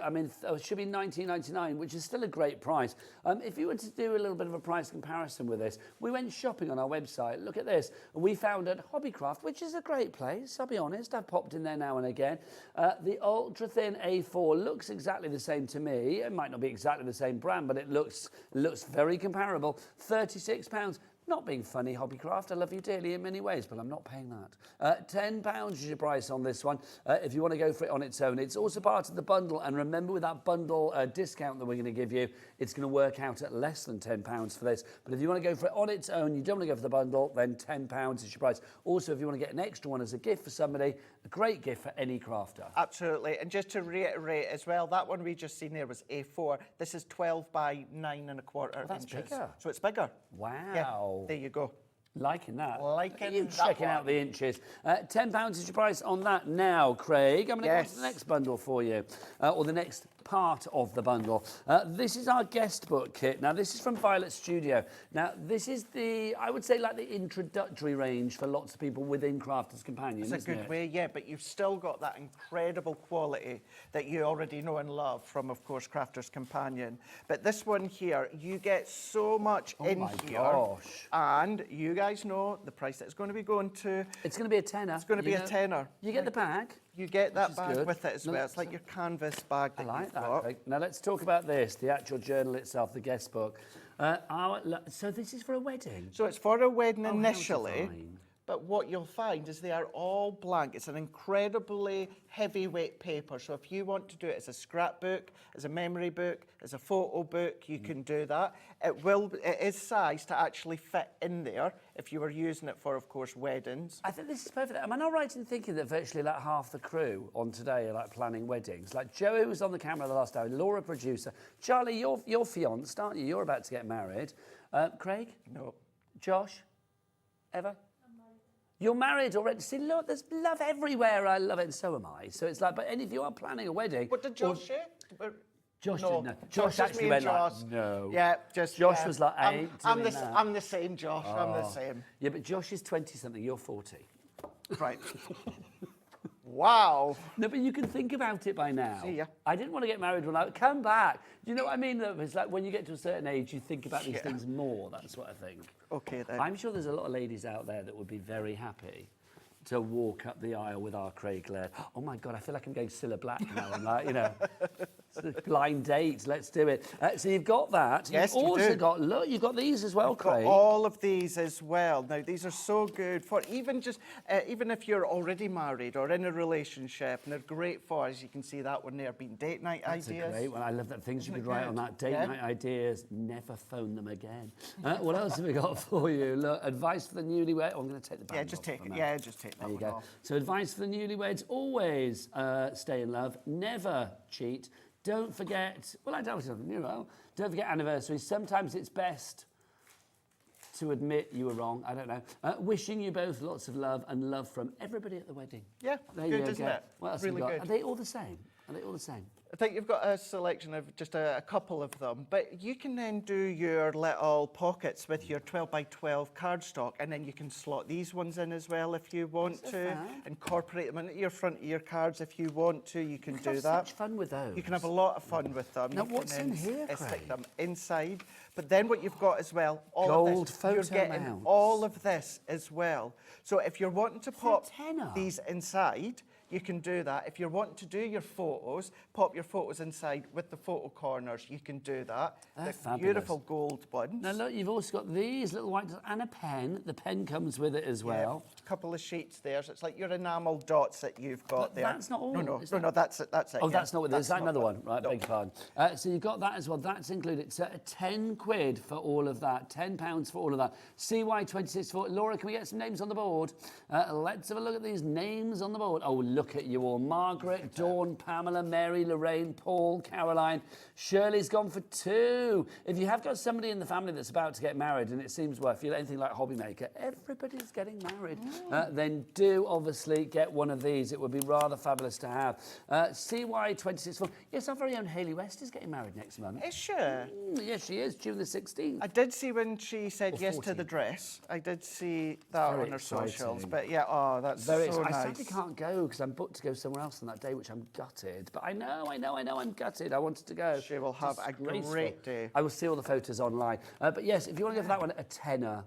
should be $19.99, which is still a great price. If you were to do a little bit of a price comparison with this, we went shopping on our website. Look at this. We found at Hobbycraft, which is a great place, I'll be honest. I've popped in there now and again. The ultra thin A4 looks exactly the same to me. It might not be exactly the same brand, but it looks very comparable. £36. Not being funny, Hobbycraft, I love you dearly in many ways, but I'm not paying that. £10 is your price on this one. If you want to go for it on its own, it's also part of the bundle. And remember, with that bundle discount that we're going to give you, it's going to work out at less than £10 for this. But if you want to go for it on its own, you don't want to go for the bundle, then £10 is your price. Also, if you want to get an extra one as a gift for somebody, a great gift for any crafter. Absolutely. And just to reiterate as well, that one we just seen there was A4. This is 12 by 9 1/4 that's inches. bigger. So it's bigger. Wow. Yeah, there you go. Liking that. Liking you that checking one. out the inches. £10 is your price on that now, Craig. I'm going to go on to the next bundle for you, or the next part of the bundle. This is our guest book kit. Now, this is from Violet Studio. Now, this is I would say, like the introductory range for lots of people within Crafters Companion, It's a good way, yeah, but you've still got that incredible quality that you already know and love from, of course, Crafters Companion. But this one here, you get so much in here. Gosh. And you guys know the price that it's going to be going to. It's going to be a tenner. It's going to be a tenner. You get the bag. You get that is bag good. with it as well. It's like your canvas bag that I like you've that. got. Craig. Now, let's talk about this, the actual journal itself, the guest book. So this is for a wedding? So it's for a wedding how initially. divine. But what you'll find is they are all blank. It's an incredibly heavyweight paper. So if you want to do it as a scrapbook, as a memory book, as a photo book, you can do that. It is sized to actually fit in there if you were using it for, of course, weddings. I think this is perfect. Am I not right in thinking that virtually like half the crew on today are like planning weddings? Like Joey was on the camera the last hour, Laura producer. Charlie, you're fianced, aren't you? You're about to get married. Craig? No. Josh? Ever? You're married already. See, look, there's love everywhere. I love it, and so am I. So it's like, but if you are planning a wedding... What did Josh say? Josh No. didn't know. Josh actually went like, no. Yeah, just... Josh was like, I ain't doing that. I'm the same, Josh. I'm the same. Yeah, but Josh is 20-something. You're 40. Right. Wow. No, but you can think about it by now. See ya. I didn't want to get married when I... Come back. Do you know what I mean? It's like when you get to a certain age, you think about these things more. That's what I think. Okay, then. I'm sure there's a lot of ladies out there that would be very happy to walk up the aisle with our Craig Laird. Oh, my God, I feel like I'm going Cilla Black now. I'm like, you know, it's a blind date. Let's do it. So you've got that. Yes, you've you also do. got, look, you've got these as well, I've got Craig. all of these as well. Now, these are so good for even if you're already married or in a relationship, and they're great for, as you can see that one there, being date night That's ideas. a great one. I love that things you could write on that. Date Yeah. night ideas, never phone them again. What else have we got for you? Look, advice for the newlywed. Oh, I'm going to take the band Yeah, just off take for a it. minute. Yeah, just take that There you one go. off. So advice for the newlyweds, always stay in love, never cheat. Don't forget, well, I don't know, don't forget anniversaries. Sometimes it's best to admit you were wrong. I don't know. Wishing you both lots of love and love from everybody at the wedding. Yeah, there good, you go. isn't it? What else Really have we got? good. Are they all the same? Are they all the same? I think you've got a selection of just a couple of them, but you can then do your little pockets with your 12 by 12 cardstock, and then you can slot these ones in as well if you want to. Incorporate them into your front of your cards if you want to. You can do that. Such fun with those. You can have a lot of fun with them. Now, You what's can in here, stick Craig? them inside. But then what you've got as well, all Gold of this, photo you're getting mounts. all of this as well. So if you're wanting to pop tenner. these inside, you can do that. If you're wanting to do your photos, pop your photos inside with the photo corners, you can do that. They're The fabulous. beautiful gold ones. Now look, you've also got these little white and a pen. The pen comes with it as well. A couple of sheets there, so it's like your enamel dots that you've got But there. that's not all, No, is no, that- no, that's it. That's it. Oh, yeah. that's not with this. Is that That's another not one? Right, no. beg your pardon. So you've got that as well. That's included. So 10 quid for all of that. £10 for all of that. CY26 for Laura, can we get some names on the board? Let's have a look at these names on the board. Oh, look look at you all. Margaret, Dawn, Pamela, Mary, Lorraine, Paul, Caroline. Shirley's gone for 2. If you have got somebody in the family that's about to get married and it seems, well, if you're anything like Hobby Maker, everybody's getting married, then do obviously get one of these. It would be rather fabulous to have. CY26. Yes, our very own Hayley West is getting married next month. Is she? Yes, she is, June the 16th. I did see when she said yes to the dress. I did see that on her socials. But yeah, that's very so nice. nice. I sadly can't go because I'm booked to go somewhere else on that day, which I'm gutted. But I know, I'm gutted. I wanted to go. She will have a great day. I will see all the photos online. But yes, if you want to go for that one, a tenner.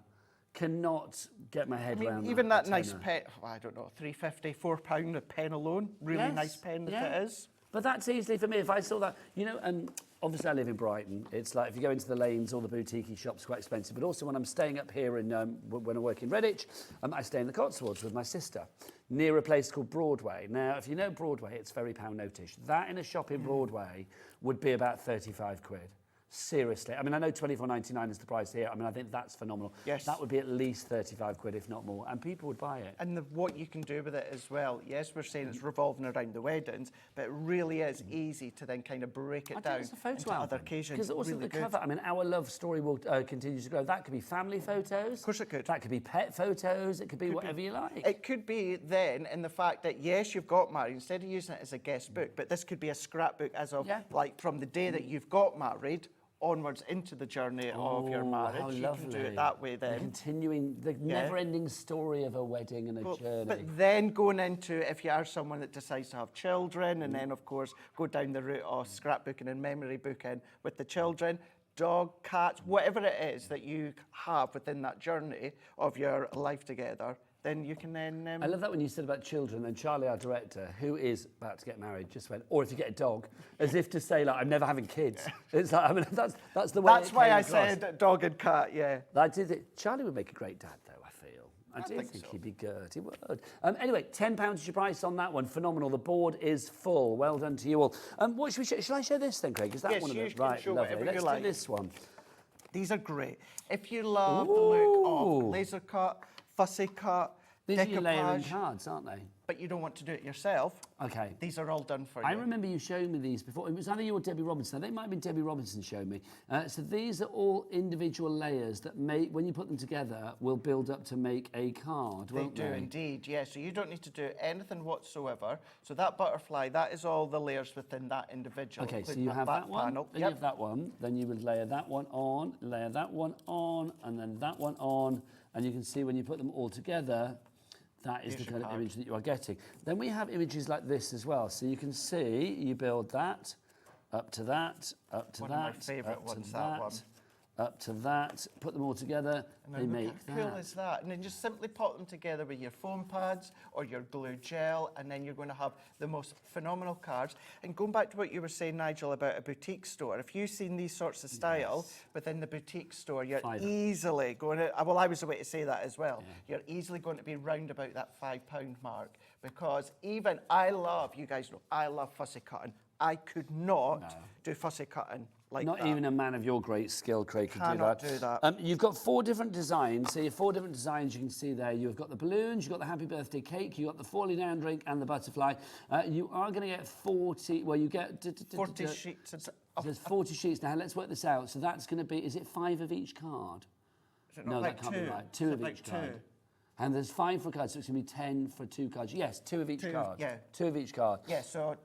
Cannot get my head around even that nice tenner. pen, I don't know, £3.50, £4 a pen alone. Really nice pen that it is. But that's easily for me. If I saw that, you know, obviously I live in Brighton. It's like if you go into the lanes, all the boutique shops are quite expensive. But also when I'm staying up here in when I work in Redditch, I stay in the Cotswolds with my sister near a place called Broadway. Now, if you know Broadway, it's very pound notish. That in a shop in Broadway would be about 35 quid. Seriously. I mean, I know £24.99 is the price here. I mean, I think that's phenomenal. Yes. That would be at least 35 quid, if not more. And people would buy it. And what you can do with it as well, yes, we're saying it's revolving around the weddings, but it really is easy to then kind of break it down into other occasions. Because also really the cover, I mean, our love story will continue to grow. That could be family photos. Of course it could. That could be pet photos. It could be whatever you like. It could be then in the fact that, yes, you've got married, instead of using it as a guest book, but this could be a scrapbook as of, like, from the day that you've got married onwards into the journey of your marriage. How you lovely. can do it that way then. Continuing the never-ending story of a wedding and a journey. But then going into, if you are someone that decides to have children, and then, of course, go down the route of scrapbooking and memory booking with the children, dog, cats, whatever it is that you have within that journey of your life together, then you can then... I love that when you said about children, and Charlie, our director, who is about to get married, just went, or if you get a dog, as if to say, like, I'm never having kids. It's like, I mean, that's the way That's why I said dog and cat, yeah. I did think Charlie would make a great dad, though, I feel. I do think so. he'd be good. He would. Anyway, £10 is your price on that one. Phenomenal. The board is full. Well done to you all. What should we show? Shall I show this then, Craig? Is that one of them? Right, show lovely. Let's like. do this one. These are great. If you love the look of laser cut, fussy cut, these are your layering decoupage, cards, aren't they? but you don't want to do it yourself, okay, these are all done for you. I remember you showing me these before. It was either you or Debbie Robinson. I think it might have been Debbie Robinson showing me. So these are all individual layers that make, when you put them together, will build up to make a card, won't they? They do indeed, yes. So you don't need to do anything whatsoever. So that butterfly, that is all the layers within that individual. Okay, so you have that one, then you have that one, then you would layer that one on, layer that one on, and then that one on, and you can see when you put them all together, that is the kind of image that you are getting. Then we have images like this as well. So you can see, you build that, up to that, up to that, one of my favourite ones, that one. Up to that, put them all together, they make that. How cool is that? And then just simply pop them together with your foam pads or your glue gel, and then you're going to have the most phenomenal cards. And going back to what you were saying, Nigel, about a boutique store, if you've seen these sorts of style within the boutique store, you're easily going to, well, I was the way to say that as well, you're easily going to be round about that £5 mark, because even, I love, you guys know, I love fussy cutting. I could not do fussy cutting like that. Not even a man of your great skill, Craig, could Cannot do that. do that. You've got 4 different designs. So your 4 different designs you can see there. You've got the balloons, you've got the happy birthday cake, you've got the falling down drink and the butterfly. You are going to get 40, well, you get... 40 sheets. There's 40 sheets. Now, let's work this out. So that's going to be, is it 5 of each card? Is it not like that can't 2? be right. 2 of each card. And there's 5 for a card, so it's going to be 10 for 2 cards. Yes, 2 of each card. Yeah. 2 of each card. Yeah, so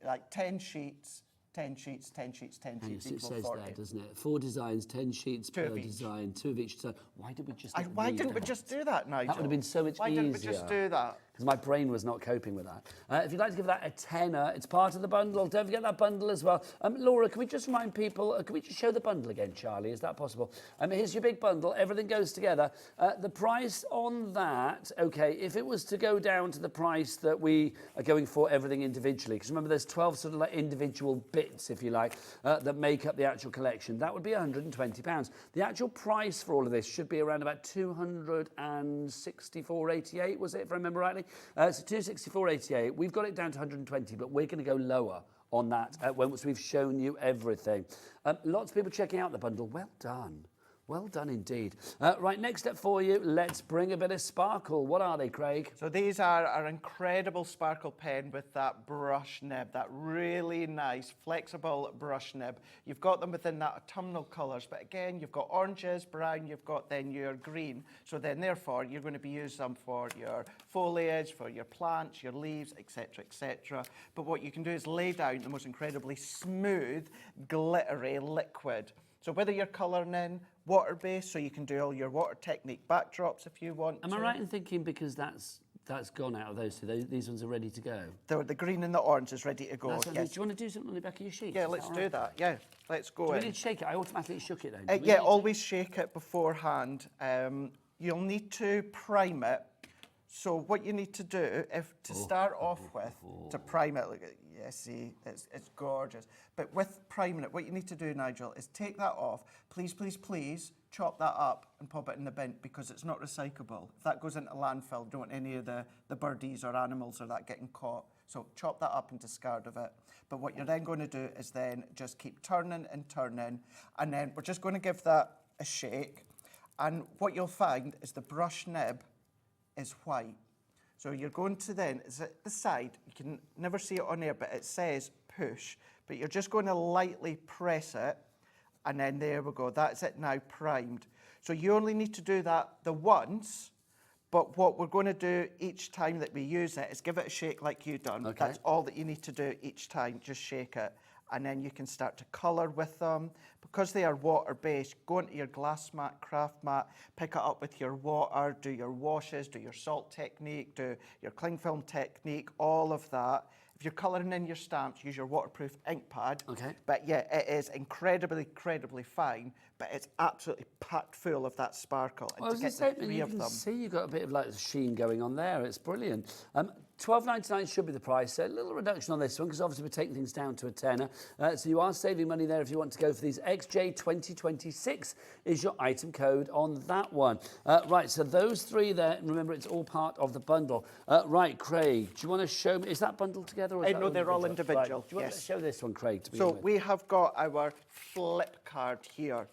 like 10 sheets, 10 sheets, 10 sheets, 10 sheets. Yes, it says 40. There, doesn't it? 4 designs, 10 sheets per design, 2 of each design. Why did we just? Why didn't we just do that, Nigel? That would have been so much easier. Why didn't we just do that? Because my brain was not coping with that. If you'd like to give that a tenner, it's part of the bundle. Don't forget that bundle as well. Laura, can we just remind people? Can we just show the bundle again, Charlie? Is that possible? Here's your big bundle. Everything goes together. The price on that, okay, if it was to go down to the price that we are going for everything individually, because remember there's 12 sort of like individual bits, if you like, that make up the actual collection. That would be £120. The actual price for all of this should be around about £264.88, was it, if I remember rightly? So £264.88. We've got it down to 120, but we're going to go lower on that once we've shown you everything. Lots of people checking out the bundle. Well done. Well done indeed. Right, next up for you, let's bring a bit of sparkle. What are they, Craig? So these are our incredible sparkle pen with that brush nib, that really nice, flexible brush nib. You've got them within that autumnal colours, but again, you've got oranges, brown, you've got then your green. So then therefore, you're going to be using them for your foliage, for your plants, your leaves, etc., etc. But what you can do is lay down the most incredibly smooth, glittery liquid. So whether you're colouring in water-based, so you can do all your water technique backdrops if you want Am I right in thinking because that's gone out of those two, these ones are ready to go? The green and the orange is ready to go. Yes. Yes. Do you want to do something on the back of your sheet? Yeah, let's do that. Yeah, let's go Do we in. need to shake it? I automatically shook it then. Yeah, always shake it beforehand. You'll need to prime it. So what you need to do, to start off with, to prime it, look at, yeah, see, it's gorgeous. But with priming it, what you need to do, Nigel, is take that off. Please, please, please chop that up and pop it in the bin because it's not recyclable. If that goes into landfill, don't want any of the birdies or animals or that getting caught. So chop that up and discard of it. But what you're then going to do is then just keep turning and turning. And then we're just going to give that a shake. And what you'll find is the brush nib is white. So you're going to then, it's at the side, you can never see it on there, but it says push. But you're just going to lightly press it, and then there we go. That's it now primed. So you only need to do that the once, but what we're going to do each time that we use it is give it a shake like you've done. Okay. That's all that you need to do each time, just shake it. And then you can start to colour with them. Because they are water-based, go into your glass mat, craft mat, pick it up with your water, do your washes, do your salt technique, do your cling film technique, all of that. If you're colouring in your stamps, use your waterproof ink pad. Okay. But yeah, it is incredibly, incredibly fine, but it's absolutely packed full of that sparkle. And Well, to get the three of them. See, you've got a bit of like sheen going on there. It's brilliant. £12.99 should be the price. So a little reduction on this one because obviously we're taking things down to a tenner. So you are saving money there if you want to go for these. XJ2026 is your item code on that one. Right, so those three there, and remember it's all part of the bundle. Right, Craig, do you want to show me, is that bundled together? Or is that No, they're all individual. Right. Do you want to show this one, Craig? To So we have got our flip card here.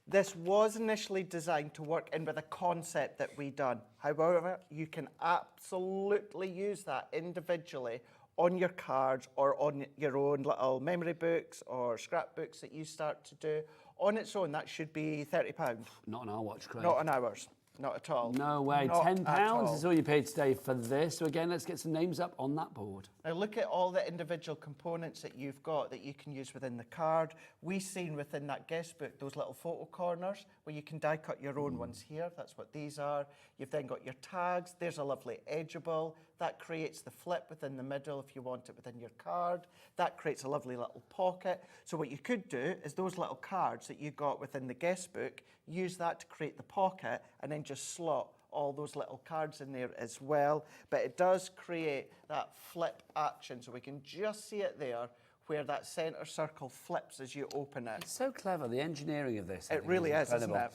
This was initially designed to work in with a concept that we done. However, you can absolutely use that individually on your cards or on your own little memory books or scrapbooks that you start to do. On its own, that should be £30. Not on our watch, Craig. Not on ours. Not at all. No way. Not £10 is all you paid today for this. So again, let's get some names up on that board. Now look at all the individual components that you've got that you can use within the card. We've seen within that guest book those little photo corners where you can die cut your own ones here. That's what these are. You've then got your tags. There's a lovely edgeable. That creates the flip within the middle if you want it within your card. That creates a lovely little pocket. So what you could do is those little cards that you got within the guest book, use that to create the pocket and then just slot all those little cards in there as well. But it does create that flip action, so we can just see it there where that centre circle flips as you open it. It's so clever, the engineering of this. It really is, isn't it?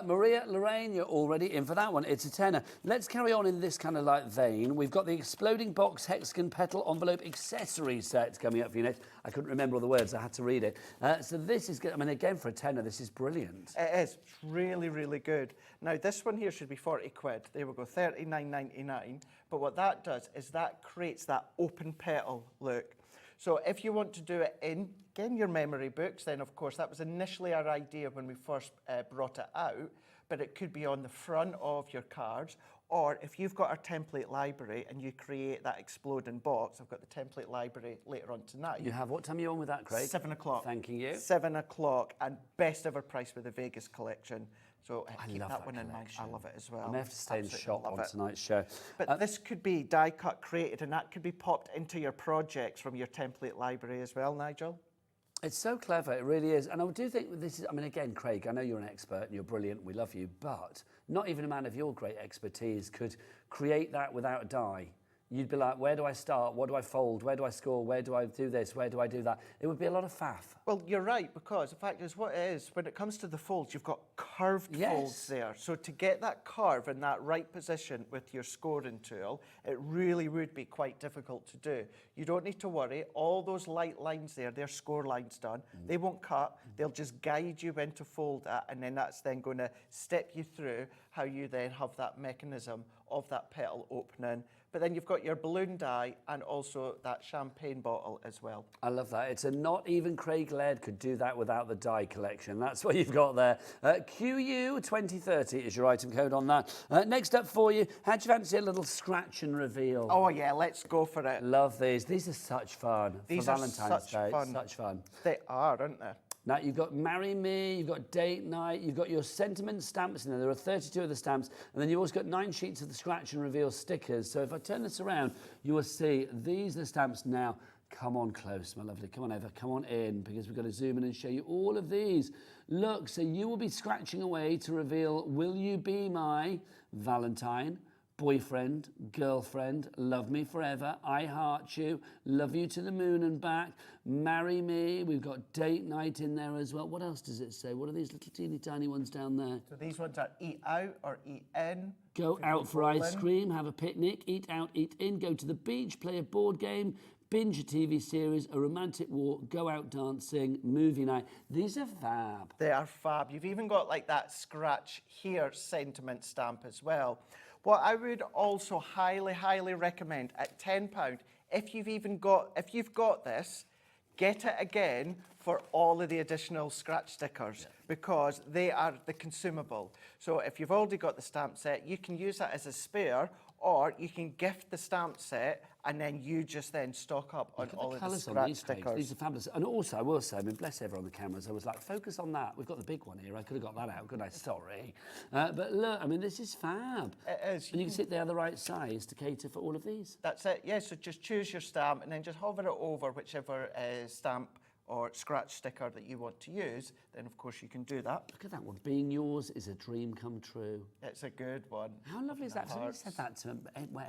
Maria, Lorraine, you're already in for that one. It's a tenner. Let's carry on in this kind of like vein. We've got the exploding box hexagon petal envelope accessory set coming up for you next. I couldn't remember all the words, I had to read it. So this is good. I mean, again, for a tenner, this is brilliant. It is. It's really, really good. Now, this one here should be 40 quid. There we go, 39.99. But what that does is that creates that open petal look. So if you want to do it in, again, your memory books, then of course that was initially our idea when we first brought it out, but it could be on the front of your cards, or if you've got our template library and you create that exploding box, I've got the template library later on tonight. You have, what time are you on with that, Craig? 7 o'clock. Thanking you. 7 o'clock, and best ever price with the Vegas collection. So keep love that that one in mind. collection. I love it as well. I may have to stay in the Absolutely shop love on it. tonight's show. But this could be die cut created, and that could be popped into your projects from your template library as well, Nigel. It's so clever, it really is. And I do think this is, I mean, again, Craig, I know you're an expert and you're brilliant, we love you, but not even a man of your great expertise could create that without a die. you'd be like, where do I start? What do I fold? Where do I score? Where do I do this? Where do I do that? It would be a lot of faff. Well, you're right, because the fact is what it is, when it comes to the folds, you've got curved folds there. So to get that curve in that right position with your scoring tool, it really would be quite difficult to do. You don't need to worry. All those light lines there, they're score lines done. They won't cut. They'll just guide you when to fold that, and then that's then going to step you through how you then have that mechanism of that petal opening. But then you've got your balloon die and also that champagne bottle as well. I love that. It's a not even Craig Laird could do that without the die collection. That's what you've got there. QU2030 is your item code on that. Next up for you, how'd you fancy a little scratch and reveal? Oh yeah, let's go for it. Love these. These are such fun. These for are Valentine's such Day. fun. Such fun. They are, aren't they? Now, you've got Marry Me, you've got Date Night, you've got your sentiment stamps in there. There are 32 of the stamps. And then you've also got 9 sheets of the scratch and reveal stickers. So if I turn this around, you will see these are the stamps now. Come on close, my lovely. Come on over, come on in, because we've got to zoom in and show you all of these. Look, so you will be scratching away to reveal, will you be my Valentine, boyfriend, girlfriend, love me forever, I heart you, love you to the moon and back, marry me. We've got date night in there as well. What else does it say? What are these little teeny tiny ones down there? So these ones are eat out or eat in. Go out for ice cream, have a picnic, eat out, eat in, go to the beach, play a board game, binge a TV series, a romantic walk, go out dancing, movie night. These are fab. They are fab. You've even got like that scratch here sentiment stamp as well. What I would also highly, highly recommend at £10, if you've got this, get it again for all of the additional scratch stickers because they are the consumable. So if you've already got the stamp set, you can use that as a spare, or you can gift the stamp set and then you just then stock up on all of the scratch stickers. These are fabulous. And also, I will say, I mean, bless everyone on the cameras, I was like, focus on that. We've got the big one here. I could have got that out, couldn't I? Sorry. But look, I mean, this is fab. It is. And you can see they're the right size to cater for all of these. That's it, yeah. So just choose your stamp and then just hover it over whichever stamp or scratch sticker that you want to use, then of course you can do that. Look at that one. Being yours is a dream come true. It's a good one. How lovely is that? If somebody said that to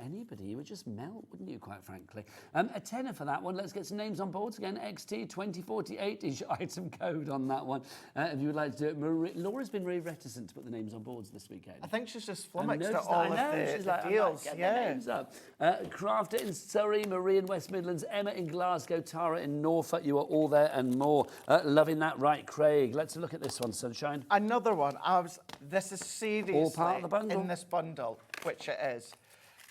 anybody, you would just melt, wouldn't you, quite frankly? A tenner for that one. Let's get some names on boards again. XT2048 is your item code on that one. If you would like to do it. Laura's been very reticent to put the names on boards this weekend. I think she's just flummoxed at all of the deals. Get the names up. Crafty in Surrey, Marie in West Midlands, Emma in Glasgow, Tara in Norfolk. You are all there and more. Loving that, right, Craig? Let's look at this one, Sunshine. Another one. This is seriously all part of the bundle. In this bundle, which it is.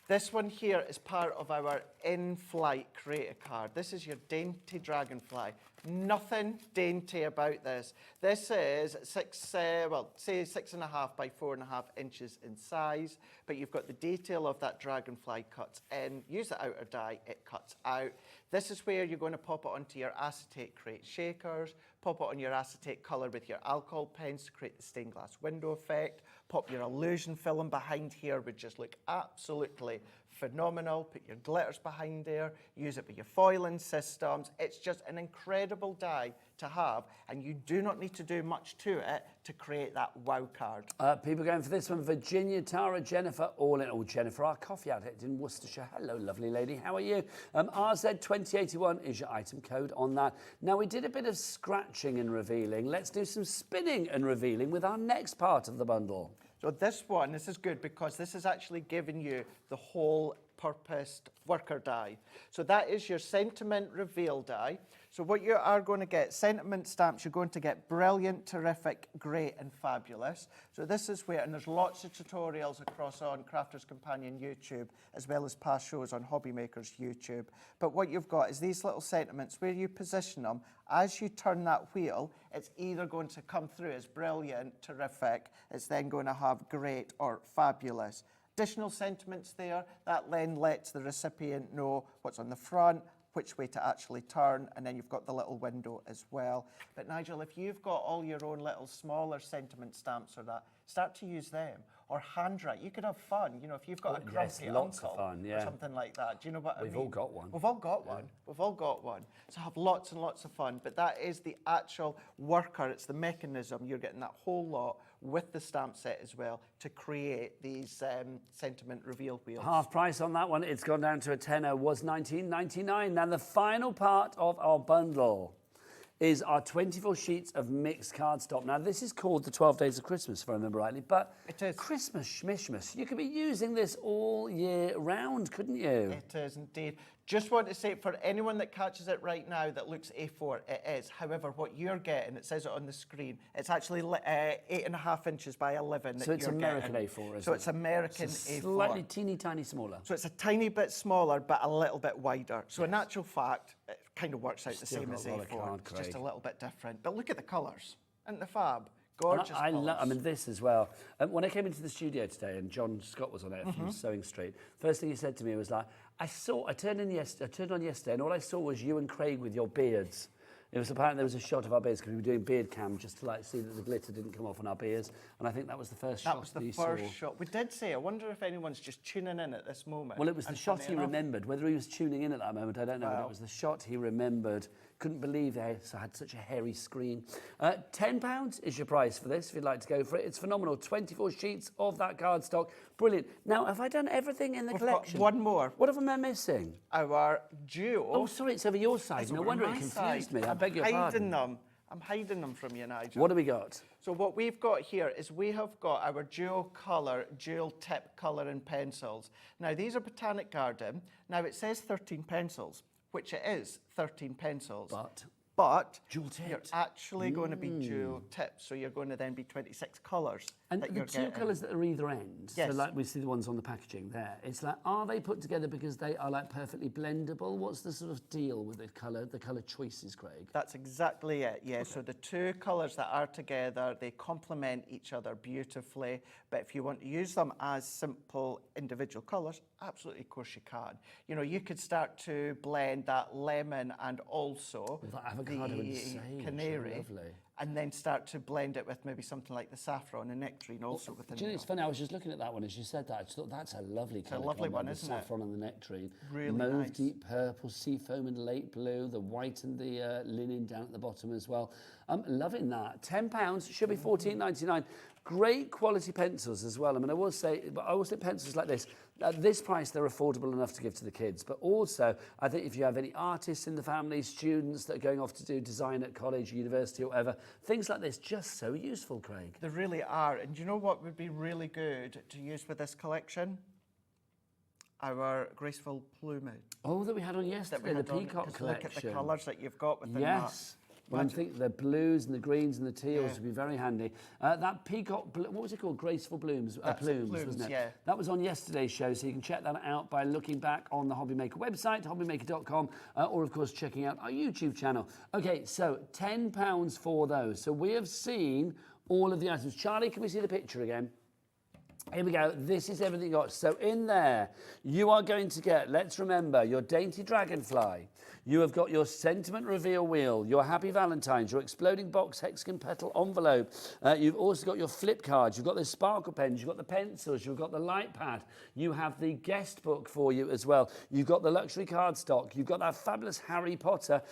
This one here is part of our in-flight creator card. This is your dainty dragonfly. Nothing dainty about this. This is 6.5 by 4.5 inches in size, but you've got the detail of that dragonfly cuts in. Use the outer die, it cuts out. This is where you're going to pop it onto your acetate crate shakers, pop it on your acetate colour with your alcohol pens to create the stained glass window effect, pop your illusion film behind here would just look absolutely phenomenal. Put your glitters behind there, use it with your foiling systems. It's just an incredible die to have, and you do not need to do much to it to create that wow card. People going for this one. Virginia, Tara, Jennifer, all in all. Jennifer, our coffee addict in Worcestershire. Hello, lovely lady. How are you? RZ2081 is your item code on that. Now, we did a bit of scratching and revealing. Let's do some spinning and revealing with our next part of the bundle. So this is good because this is actually giving you the whole purposed worker die. So that is your sentiment reveal die. So what you are going to get, sentiment stamps, you're going to get brilliant, terrific, great and fabulous. So this is where, and there's lots of tutorials across on Crafters Companion YouTube, as well as past shows on Hobby Makers YouTube. But what you've got is these little sentiments where you position them. As you turn that wheel, it's either going to come through as brilliant, terrific, it's then going to have great or fabulous. Additional sentiments there, that then lets the recipient know what's on the front, which way to actually turn, and then you've got the little window as well. But Nigel, if you've got all your own little smaller sentiment stamps or that, start to use them. or handwrite. You could have fun. You know, if you've got a grumpy lots of uncle fun, yeah. or something like that. Do you know what I mean? We've all got one. We've all got one. We've all got one. So have lots and lots of fun. But that is the actual worker. It's the mechanism. You're getting that whole lot with the stamp set as well to create these sentiment reveal wheels. Half price on that one. It's gone down to a tenner. Was $19.99. Now the final part of our bundle is our 24 sheets of mixed cardstock. Now, this is called the 12 Days of Christmas, if I remember rightly, but it is. Christmas schmishmas. You could be using this all year round, couldn't you? It is indeed. Just want to say, for anyone that catches it right now that looks A4, it is. However, what you're getting, it says it on the screen, it's actually 8.5 inches by 11 that So it's you're American getting. A4, isn't it? So it's American So A4. Slightly teeny tiny smaller. So it's a tiny bit smaller, but a little bit wider. So in actual fact, it kind of works out the Still same got as a lot of A4. card, It's just a Craig. little bit different. But look at the colours. Isn't the fab? Gorgeous I colours. mean, this as well. When I came into the studio today and John Scott was on it from Sewing Street, first thing he said to me was like, I turned on yesterday and all I saw was you and Craig with your beards. It was apparently there was a shot of our beards because we were doing beard cam just to like see that the glitter didn't come off on our beards, and I think that was the first shot That was you the first saw. shot. We did say, I wonder if anyone's just tuning in at this moment. Well, it was the And shot funny he enough- remembered. Whether he was tuning in at that moment, I don't know, but it was the shot he remembered. Couldn't believe they had such a hairy screen. £10 is your price for this, if you'd like to go for it. It's phenomenal. 24 sheets of that cardstock. Brilliant. Now, have I done everything in the We've got collection? one more. What am I missing? Our duo. Oh, sorry, it's over your side. It's No over wonder it my confused side. me. I I'm beg your hiding pardon. them. I'm hiding them from you, Nigel. What do we got? So what we've got here is we have got our dual colour, dual tip colouring pencils. Now, these are Botanic Garden. Now, it says 13 pencils, which it is 13 pencils. But dual you're tipped. actually going to be dual tipped, so you're going to then be 26 colours. And that the you're two getting. colours that are either end, Yes. so like we see the ones on the packaging there, it's like, are they put together because they are like perfectly blendable? What's the sort of deal with the colour choices, Craig? That's exactly it, yeah. So the two colours that are together, they complement each other beautifully. But if you want to use them as simple individual colours, absolutely, of course you can. You know, you could start to blend that lemon and also That avocado and the sage, canary. lovely. And then start to blend it with maybe something like the saffron and nectarine also within Do you know, the it's funny, I was just looking at that one as you said that. I just thought that's a lovely colour. lovely one, the isn't it? saffron and the nectarine. Really Mauve, nice. deep purple, seafoam and late blue, the white and the linen down at the bottom as well. I'm loving that. £10, should be $14.99. Great quality pencils as well. I mean, I will say pencils like this, at this price, they're affordable enough to give to the kids. But also, I think if you have any artists in the family, students that are going off to do design at college, university, or whatever, things like this, just so useful, Craig. They really are. And you know what would be really good to use with this collection? Our graceful plumage. Oh, that we had on yesterday, the peacock collection. Look at the colours that you've got within Yes. Well, I think the blues and the greens and the teals would be very handy. That peacock, what was it called? Graceful Blooms? Plumes, wasn't it? yeah. That was on yesterday's show, so you can check that out by looking back on the Hobby Maker website, hobbymaker.com, or of course checking out our YouTube channel. Okay, so £10 for those. So we have seen all of the items. Charlie, can we see the picture again? Here we go. This is everything you got. So in there, you are going to get, let's remember, your dainty dragonfly. You have got your sentiment reveal wheel, your happy Valentine's, your exploding box hexagon petal envelope. You've also got your flip cards. You've got the sparkle pens. You've got the pencils. You've got the light pad. You have the guest book for you as well. You've got the luxury cardstock. You've got that fabulous Harry Potter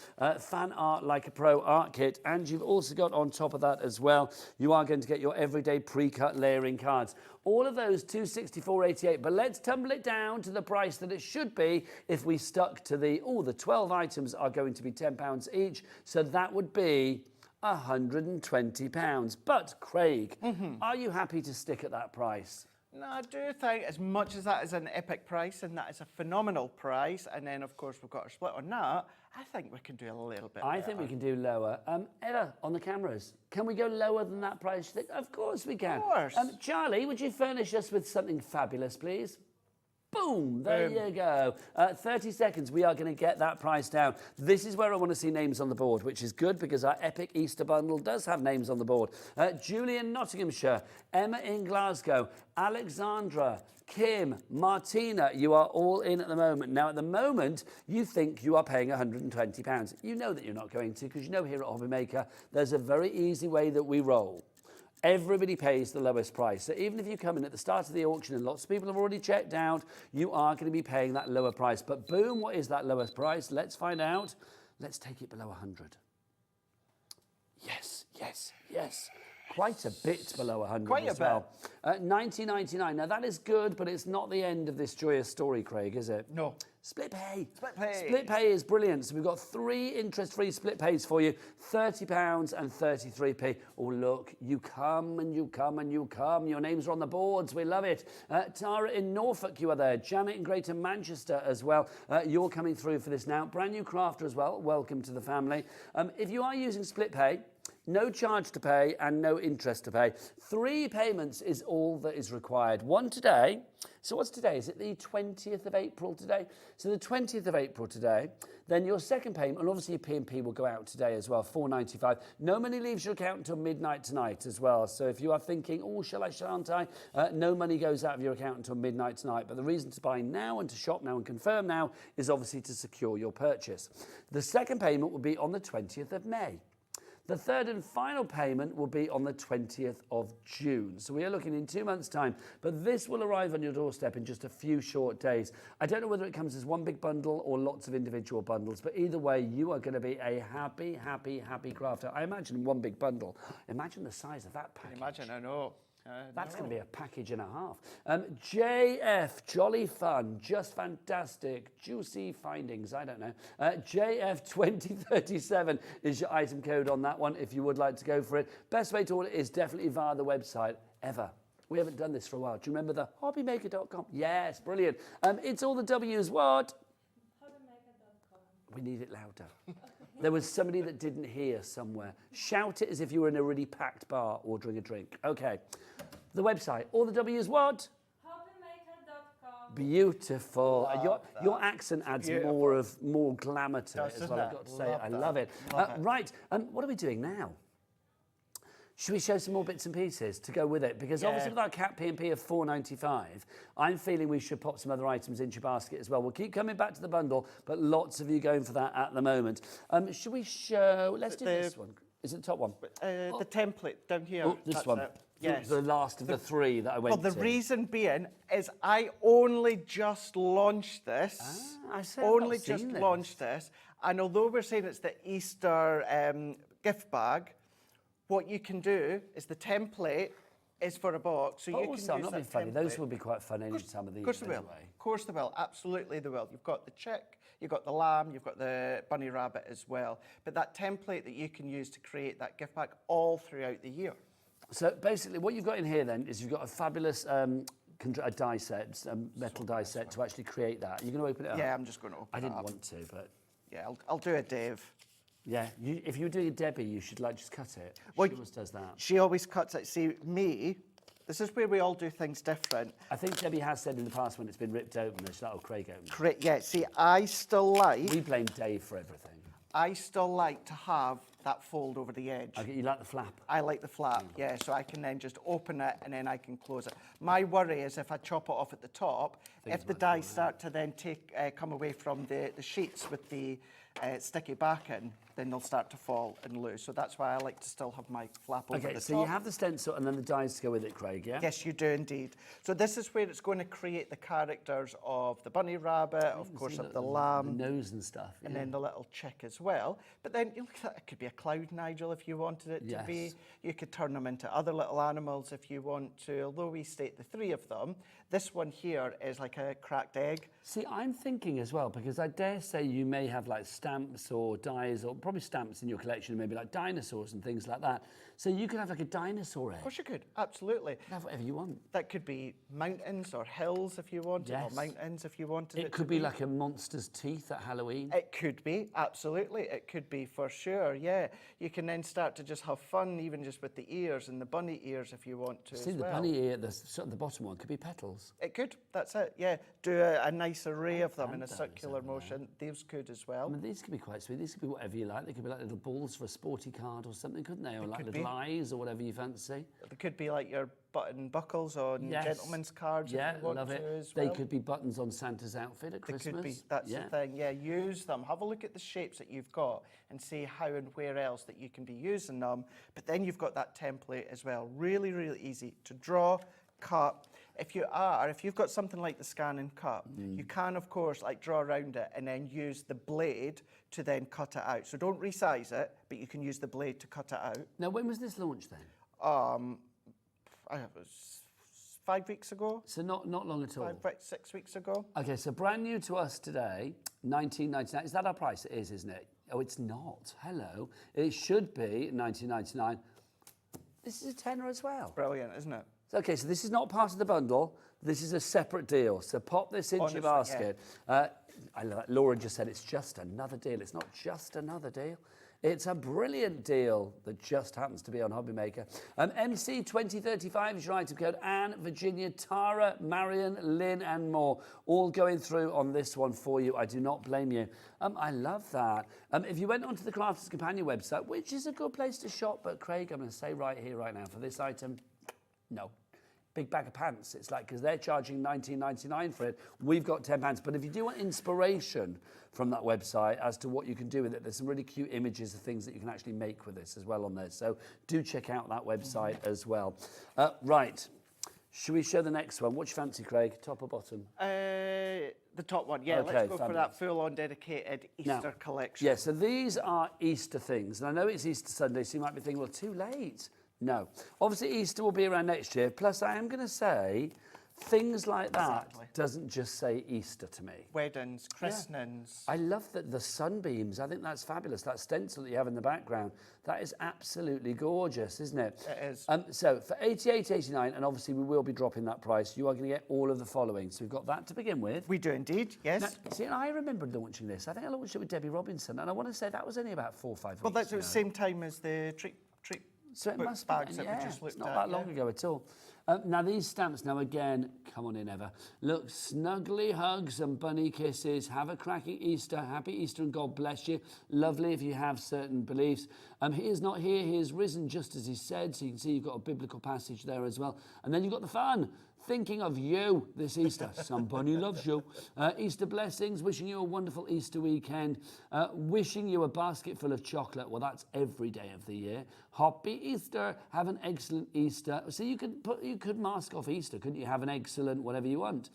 fan art like a pro art kit. And you've also got on top of that as well, you are going to get your everyday pre-cut layering cards. All of those $264.88, but let's tumble it down to the price that it should be if we stuck to the 12 items are going to be £10 each, so that would be £120. But Craig, are you happy to stick at that price? No, I do think as much as that is an epic price and that is a phenomenal price, and then of course we've got our split on that, I think we can do a little bit I better. think we can do lower. Ella, on the cameras, can we go lower than that price? Of course we can. Of course. Charlie, would you furnish us with something fabulous, please? Boom, there you go. 30 seconds, we are going to get that price down. This is where I want to see names on the board, which is good because our epic Easter bundle does have names on the board. Julie in Nottinghamshire, Emma in Glasgow, Alexandra, Kim, Martina, you are all in at the moment. Now, at the moment, you think you are paying £120. You know that you're not going to, because you know here at Hobby Maker, there's a very easy way that we roll. Everybody pays the lowest price. So even if you come in at the start of the auction and lots of people have already checked out, you are going to be paying that lower price. But boom, what is that lowest price? Let's find out. Let's take it below 100. Yes, yes, yes. Quite a bit below 100 Quite as a well. 19.99. Now that is good, but it's not the end of this joyous story, Craig, is it? No. Split pay. Split pay. Split pay is brilliant. So we've got 3 interest-free split pays for you, £30 and 33p. Oh, look, you come and you come and you come. Your names are on the boards. We love it. Tara in Norfolk, you are there. Janet in Greater Manchester as well. You're coming through for this now. Brand new crafter as well. Welcome to the family. If you are using split pay, no charge to pay and no interest to pay. 3 payments is all that is required. One today. So what's today? Is it the 20th of April today? So the 20th of April today. Then your second payment, and obviously your P&P will go out today as well, £4.95. No money leaves your account until midnight tonight as well. So if you are thinking, oh, shall I, shan't I? No money goes out of your account until midnight tonight. But the reason to buy now and to shop now and confirm now is obviously to secure your purchase. The second payment will be on the 20th of May. The third and final payment will be on the 20th of June. So we are looking in 2 months' time, but this will arrive on your doorstep in just a few short days. I don't know whether it comes as one big bundle or lots of individual bundles, but either way, you are going to be a happy, happy, happy crafter. I imagine one big bundle. Imagine the size of that package. Imagine, I know. That's going to be a package and a half. JF, jolly fun, just fantastic, juicy findings, I don't know. JF 2037 is your item code on that one if you would like to go for it. Best way to order is definitely via the website, ever. We haven't done this for a while. Do you remember the hobbymaker.com? Yes, brilliant. It's all the W's, what? Hobbymaker.com. We need it louder. There was somebody that didn't hear somewhere. Shout it as if you were in a really packed bar ordering a drink. Okay. The website, all the W's what? Hobbymaker.com. Beautiful. Your accent adds more glamour to it as well, I've got to say. I love it. Right, what are we doing now? Should we show some more bits and pieces to go with it? Because obviously with our cat P&P of £4.95, I'm feeling we should pop some other items into your basket as well. We'll keep coming back to the bundle, but lots of you going for that at the moment. Should we show... Let's do this one. Is it the top one? The template down here. Oh, this one. Yes. The last of the 3 that I went to. Well, the reason being is I only just launched this. Only just launched this. And although we're saying it's the Easter gift bag, what you can do is the template is for a box. So you can use that not being funny. Those will be quite fun any time of the year. Of course they will. Of course they will. Absolutely they will. You've got the chick, you've got the lamb, you've got the bunny rabbit as well. But that template that you can use to create that gift bag all throughout the year. So basically what you've got in here then is you've got a fabulous a die set, a metal die set to actually create that. Are you going to open it up? Yeah, I'm just going to open it up. I didn't want to, but... Yeah, I'll do a Dave. Yeah, if you're doing a Debbie, you should just cut it. Well, she always does that. She always cuts it. See, me, this is where we all do things different. I think Debbie has said in the past when it's been ripped open, there's that old Craig open. Yeah, see, I still like... We blame Dave for everything. I still like to have that fold over the edge. Okay, you like the flap? I like the flap, yeah, so I can then just open it and then I can close it. My worry is if I chop it off at the top, if the dies start to then come away from the sheets with the sticky backing, then they'll start to fall and loose. So that's why I like to still have my flap over the top. Okay, so you have the stencil and then the dies to go with it, Craig, yeah? Yes, you do indeed. So this is where it's going to create the characters of the bunny rabbit, of course, of the lamb. The nose and stuff. And then the little chick as well. But then you look at it could be a cloud, Nigel, if you wanted it to be. You could turn them into other little animals if you want to. Although we state the 3 of them, this one here is like a cracked egg. See, I'm thinking as well, because I dare say you may have like stamps or dies, or probably stamps in your collection, maybe like dinosaurs and things like that. So you could have like a dinosaur egg. Of course you could, absolutely. Have whatever you want. That could be mountains or hills if you wanted, or mountains if you wanted it. It could be like a monster's teeth at Halloween. It could be, absolutely. It could be for sure, yeah. You can then start to just have fun, even just with the ears and the bunny ears if you want to. See, the bunny ear, the bottom one could be petals. It could, that's it, yeah. Do a nice array of them in a circular motion. These could as well. I mean, these could be quite sweet. These could be whatever you like. like. They could be like little balls for a sporty card or something, couldn't they? Or like little eyes or whatever you fancy. They could be like your button buckles on gentlemen's cards. Yeah, if you want love it. as well. They could be buttons on Santa's outfit at Christmas. They could be. That's the thing. Yeah, use them. Have a look at the shapes that you've got and see how and where else that you can be using them. But then you've got that template as well. Really, really easy to draw, cut. If you've got something like the scan and cut, you can, of course, like draw around it and then use the blade to then cut it out. So don't resize it, but you can use the blade to cut it out. Now, when was this launched then? It was 5 weeks ago. So not long at all. 6 weeks ago. Okay, so brand new to us today, $19.99. Is that our price? It is, isn't it? Oh, it's not. Hello. It should be $19.99. This is a tenner as well. Brilliant, isn't it? Okay, so this is not part of the bundle. This is a separate deal. So pop this into your basket. Yeah. I love it. Laura just said it's just another deal. It's not just another deal. It's a brilliant deal that just happens to be on Hobby Maker. MC 2035 is your item code. Anne, Virginia, Tara, Marion, Lynn, and more, all going through on this one for you. I do not blame you. I love that. If you went onto the Crafters Companion website, which is a good place to shop, but Craig, I'm going to say right here, right now, for this item, no. Big bag of pants. It's like, because they're charging $19.99 for it, we've got £10. But if you do want inspiration from that website as to what you can do with it, there's some really cute images of things that you can actually make with this as well on there. So do check out that website as well. Right. Should we show the next one? What do you fancy, Craig? Top or bottom? The top one, yeah. Okay, let's go for that full-on dedicated Easter collection. Yeah, so these are Easter things. And I know it's Easter Sunday, so you might be thinking, well, too late. No. Obviously, Easter will be around next year. Plus, I am going to say, things like that doesn't just say Easter to me. Weddings, christenings. Yeah. I love the sunbeams. I think that's fabulous. That stencil that you have in the background, that is absolutely gorgeous, isn't it? It is. So for $88.89, and obviously we will be dropping that price, you are going to get all of the following. So we've got that to begin with. We do indeed, yes. Now, see, and I remember launching this. I think I launched it with Debbie Robinson, and I want to say that was only about 4 or 5 weeks Well, that's ago. at the same time as the treat so it must bags be, that we just looked it's not at, that long ago at all. Now these stamps, now again, come on in, Eva. Look, snuggly hugs and bunny kisses. Have a cracking Easter. Happy Easter and God bless you. Lovely if you have certain beliefs. He is not here. He is risen just as he said. So you can see you've got a biblical passage there as well. And then you've got the fun. Thinking of you this Easter. Somebody loves you. Easter blessings. Wishing you a wonderful Easter weekend. Wishing you a basket full of chocolate. Well, that's every day of the year. Happy Easter. Have an excellent Easter. So you could mask off Easter, couldn't you? Have an excellent whatever you want.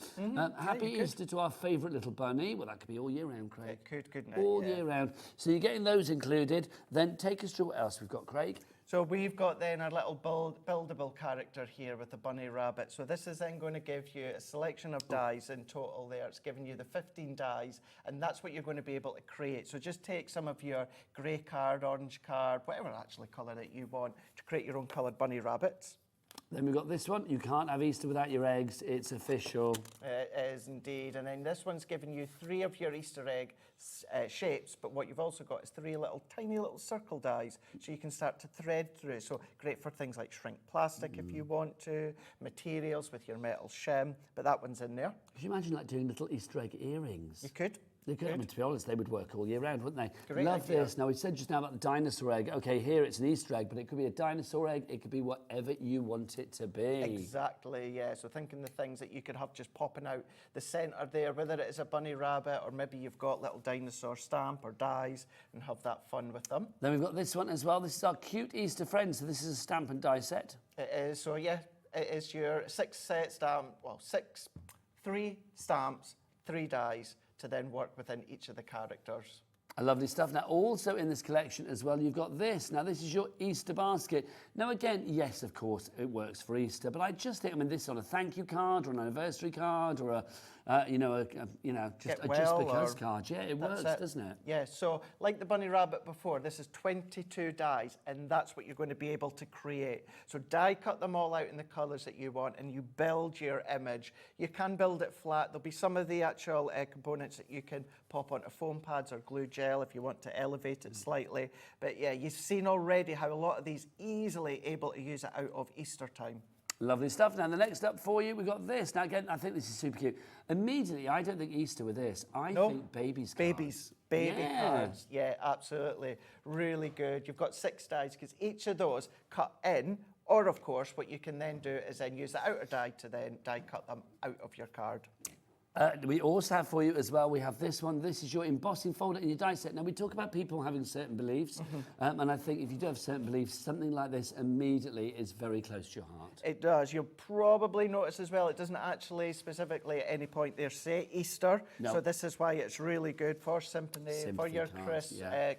Happy Easter to our favourite little bunny. Well, that could be all year round, Craig. It could, couldn't it? All year round. So you're getting those included. Then take us through what else we've got, Craig. So we've got then our little buildable character here with the bunny rabbit. So this is then going to give you a selection of dies in total there. It's giving you the 15 dies, and that's what you're going to be able to create. So just take some of your grey card, orange card, whatever actually colour that you want to create your own coloured bunny rabbits. Then we've got this one. You can't have Easter without your eggs. It's official. It is indeed. And then this one's giving you 3 of your Easter egg shapes, but what you've also got is 3 tiny little circle dies, so you can start to thread through. So great for things like shrink plastic if you want to, materials with your metal shim, but that one's in there. Could you imagine like doing little Easter egg earrings? You could. They could. I mean, to be honest, they would work all year round, wouldn't they? Great Love idea. this. Now, we said just now about the dinosaur egg. Okay, here it's an Easter egg, but it could be a dinosaur egg. It could be whatever you want it to be. Exactly, yeah. So thinking the things that you could have just popping out the centre there, whether it is a bunny rabbit or maybe you've got little dinosaur stamp or dies, and have that fun with them. Then we've got this one as well. This is our cute Easter friend. So this is a stamp and die set. It is. So yeah, it is your 6 set stamp. Well, 3 stamps, 3 dies, to then work within each of the characters. Lovely stuff. Now, also in this collection as well, you've got this. Now, this is your Easter basket. Now, again, yes, of course, it works for Easter, but I just think, I mean, this on a thank you card or an anniversary card or a just because card. Yeah, it works, doesn't it? Yeah, so like the bunny rabbit before, this is 22 dies, and that's what you're going to be able to create. So die cut them all out in the colours that you want, and you build your image. You can build it flat. There'll be some of the actual components that you can pop onto foam pads or glue gel if you want to elevate it slightly. But yeah, you've seen already how a lot of these easily able to use it out of Easter time. Lovely stuff. Now, the next up for you, we've got this. Now, again, I think this is super cute. Immediately, I don't think Easter with this. I think babies' cards. Baby cards. Yeah, absolutely. Really good. You've got 6 dies because each of those cut in, or of course, what you can then do is then use the outer die to then die cut them out of your card. We also have for you as well, we have this one. This is your embossing folder in your die set. Now, we talk about people having certain beliefs, and I think if you do have certain beliefs, something like this immediately is very close to your heart. It does. You'll probably notice as well, it doesn't actually specifically at any point there say Easter. No. So this is why it's really good for sympathy for your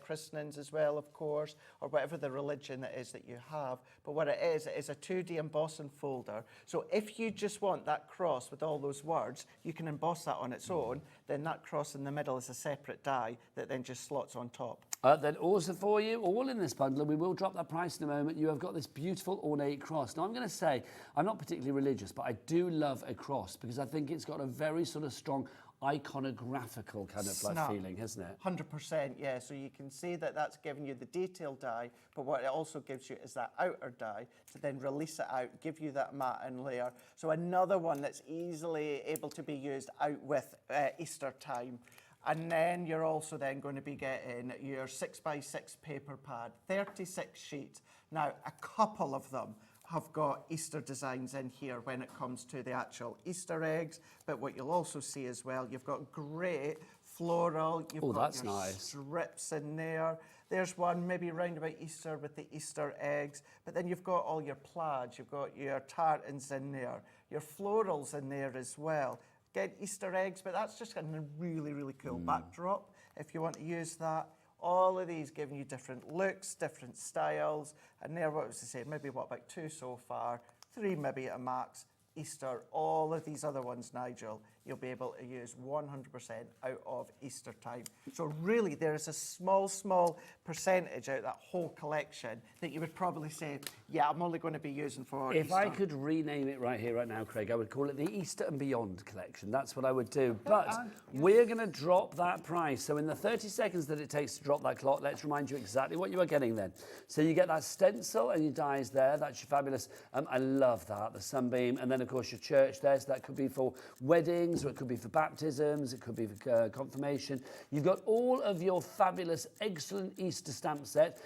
christenings as well, of course, or whatever the religion it is that you have. But what it is a 2D embossing folder. So if you just want that cross with all those words, you can emboss that on its own, then that cross in the middle is a separate die that then just slots on top. Then also for you, all in this bundle, and we will drop that price in a moment, you have got this beautiful ornate cross. Now, I'm going to say, I'm not particularly religious, but I do love a cross because I think it's got a very sort of strong iconographical kind of like feeling, hasn't it? 100%, yeah. So you can see that that's giving you the detailed die, but what it also gives you is that outer die to then release it out, give you that matte and layer. So another one that's easily able to be used out with Easter time. And then you're also then going to be getting your 6x6 paper pad, 36 sheets. Now, a couple of them have got Easter designs in here when it comes to the actual Easter eggs, but what you'll also see as well, you've got great floral, you've got your strips in there. There's one maybe round about Easter with the Easter eggs, but then you've got all your plaids, you've got your tartans in there, your florals in there as well. Again, Easter eggs, but that's just a really, really cool backdrop if you want to use that. All of these giving you different looks, different styles, and there, what was I say, maybe what, about 2 so far, 3 maybe at a max. Easter, all of these other ones, Nigel, you'll be able to use 100% out of Easter time. So really, there is a small percentage out of that whole collection that you would probably say, yeah, I'm only going to be using for If Easter. I could rename it right here, right now, Craig, I would call it the Easter and Beyond collection. That's what I would do. But we're going to drop that price. So in the 30 seconds that it takes to drop that clock, let's remind you exactly what you are getting then. So you get that stencil and your dies there. That's your fabulous. I love that, the sunbeam. And then, of course, your church there. So that could be for weddings, or it could be for baptisms, it could be for confirmation. You've got all of your fabulous, excellent Easter stamp set.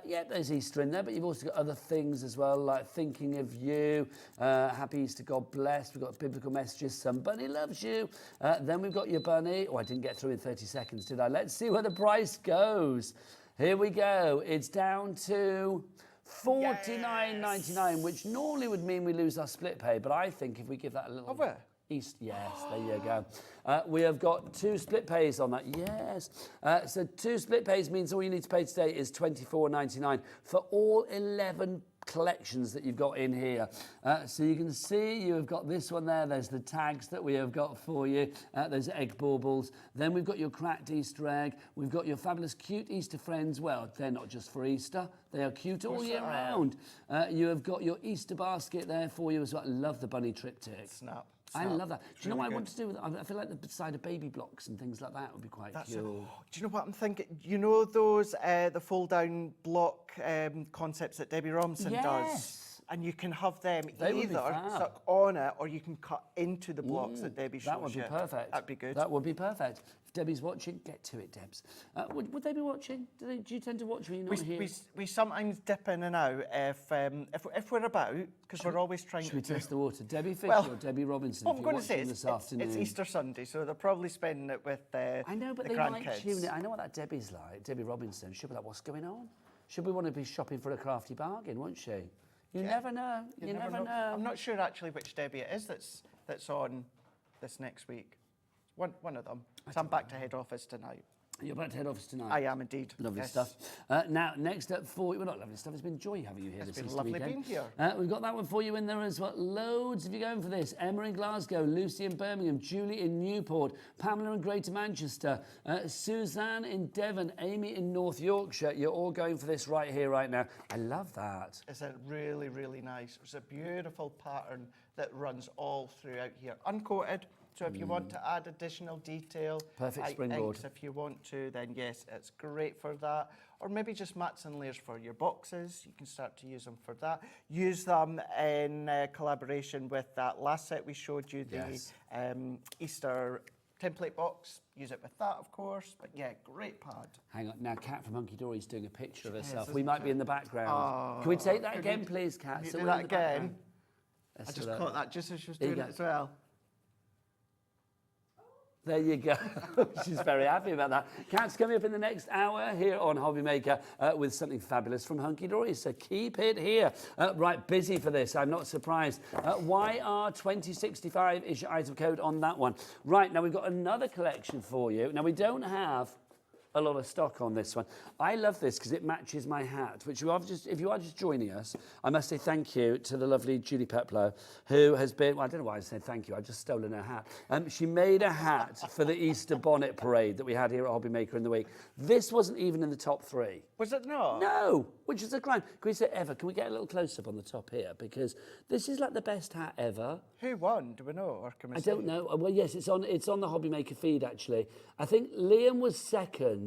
Yeah, there's Easter in there, but you've also got other things as well, like thinking of you, happy Easter, God bless. We've got biblical messages, somebody loves you. Then we've got your bunny. Oh, I didn't get through in 30 seconds, did I? Let's see where the price goes. Here we go. It's down to $49.99, which normally would mean we lose our split pay, but I think if we give that a little... East, yes, there you go. We have got 2 split pays on that, yes. So 2 split pays means all you need to pay today is $24.99 for all 11 collections that you've got in here. So you can see you have got this one there. There's the tags that we have got for you. There's egg baubles. Then we've got your cracked Easter egg. We've got your fabulous cute Easter friends. Well, they're not just for Easter. They are cute all year round. You have got your Easter basket there for you as well. I love the bunny triptych. Snap. I love that. Do you know what I want to do with it? I feel like the side of baby blocks and things like that would be quite cute. Do you know what I'm thinking? You know those, the fold-down block concepts that Debbie Robinson does? And you can have them either stuck on it, or you can cut into the blocks that Debbie shows you. That would be perfect. That'd be good. That would be perfect. If Debbie's watching, get to it, Debs. Would they be watching? Do you tend to watch when you're not here? We sometimes dip in and out if we're about, because we're always trying to... Should we test the water? Debbie Fisher or Debbie Robinson? What I'm going to say is it's Easter Sunday, so they're probably spending it with I know, but the they might grandkids. tune it. I know what that Debbie's like, Debbie Robinson. She'll be like, what's going on? She'll be wanting to be shopping for a crafty bargain, won't she? You never know. You never know. I'm not sure actually which Debbie it is that's on this next week. One of them. So I'm back to head office tonight. You're back to head office tonight? I am indeed. Lovely stuff. Now, next up for you, well, not lovely stuff, it's been joy having you here this Easter weekend. It's been lovely being here. We've got that one for you in there as well. Loads of you going for this. Emma in Glasgow, Lucy in Birmingham, Julie in Newport, Pamela in Greater Manchester, Suzanne in Devon, Amy in North Yorkshire. You're all going for this right here, right now. I love that. It's a really, really nice. It's a beautiful pattern that runs all throughout here. Uncoated, So if you want to add additional detail, perfect springboard. Inks, if you want to, then yes, it's great for that. Or maybe just mats and layers for your boxes. You can start to use them for that. Use them in collaboration with that last set we showed you, the Easter template box. Use it with that, of course. But yeah, great pad. Hang on. Now, Kat from Hunkydory is doing a picture of herself. We might be in the background. Can we take that again, please, Kat? Can you do that again? I just caught that just as she was doing it as well. There you go. She's very happy about that. Kat's coming up in the next hour here on Hobby Maker with something fabulous from Hunkydory, so keep it here. Right, busy for this, I'm not surprised. YR2065 is your item code on that one. Right, now we've got another collection for you. Now we don't have a lot of stock on this one. I love this because it matches my hat, which if you are just joining us, I must say thank you to the lovely Julie Peplow, who has been, well, I don't know why I said thank you, I've just stolen her hat. She made a hat for the Easter bonnet parade that we had here at Hobby Maker in the week. This wasn't even in the top 3. Was it not? No, which is a crime. Can we say ever? Can we get a little close-up on the top here? Because this is like the best hat ever. Who won? Do we know? Or can we I don't know. Well, yes, it's on the Hobby Maker feed, actually. I think Liam was second.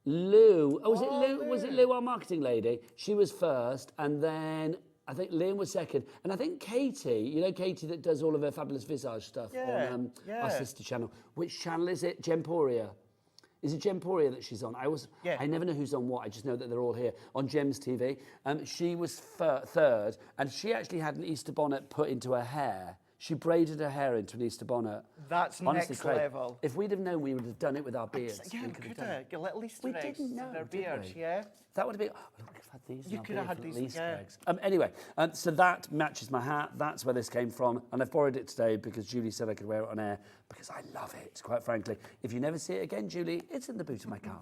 Lou, was it Lou? Was it Lou, our marketing lady? She was first, and then I think Liam was second, and I think Katie, you know Katie that does all of her fabulous visage stuff on our sister channel. Which channel is it? Gemporia. Is it Gemporia that she's on? I never know who's on what. I just know that they're all here on Gems TV. She was third, and she actually had an Easter bonnet put into her hair. She braided her hair into an Easter bonnet. That's honestly, next level. If we'd have known, we would have done it with our beards. Yeah, we could have. Your little Easter eggs. We didn't know, their beards, yeah. That would have been. Oh, look, we could have had these. You could have had these Easter eggs. Anyway, so that matches my hat. That's where this came from, and I've borrowed it today because Julie said I could wear it on air because I love it. Quite frankly, if you never see it again, Julie, it's in the boot of my car.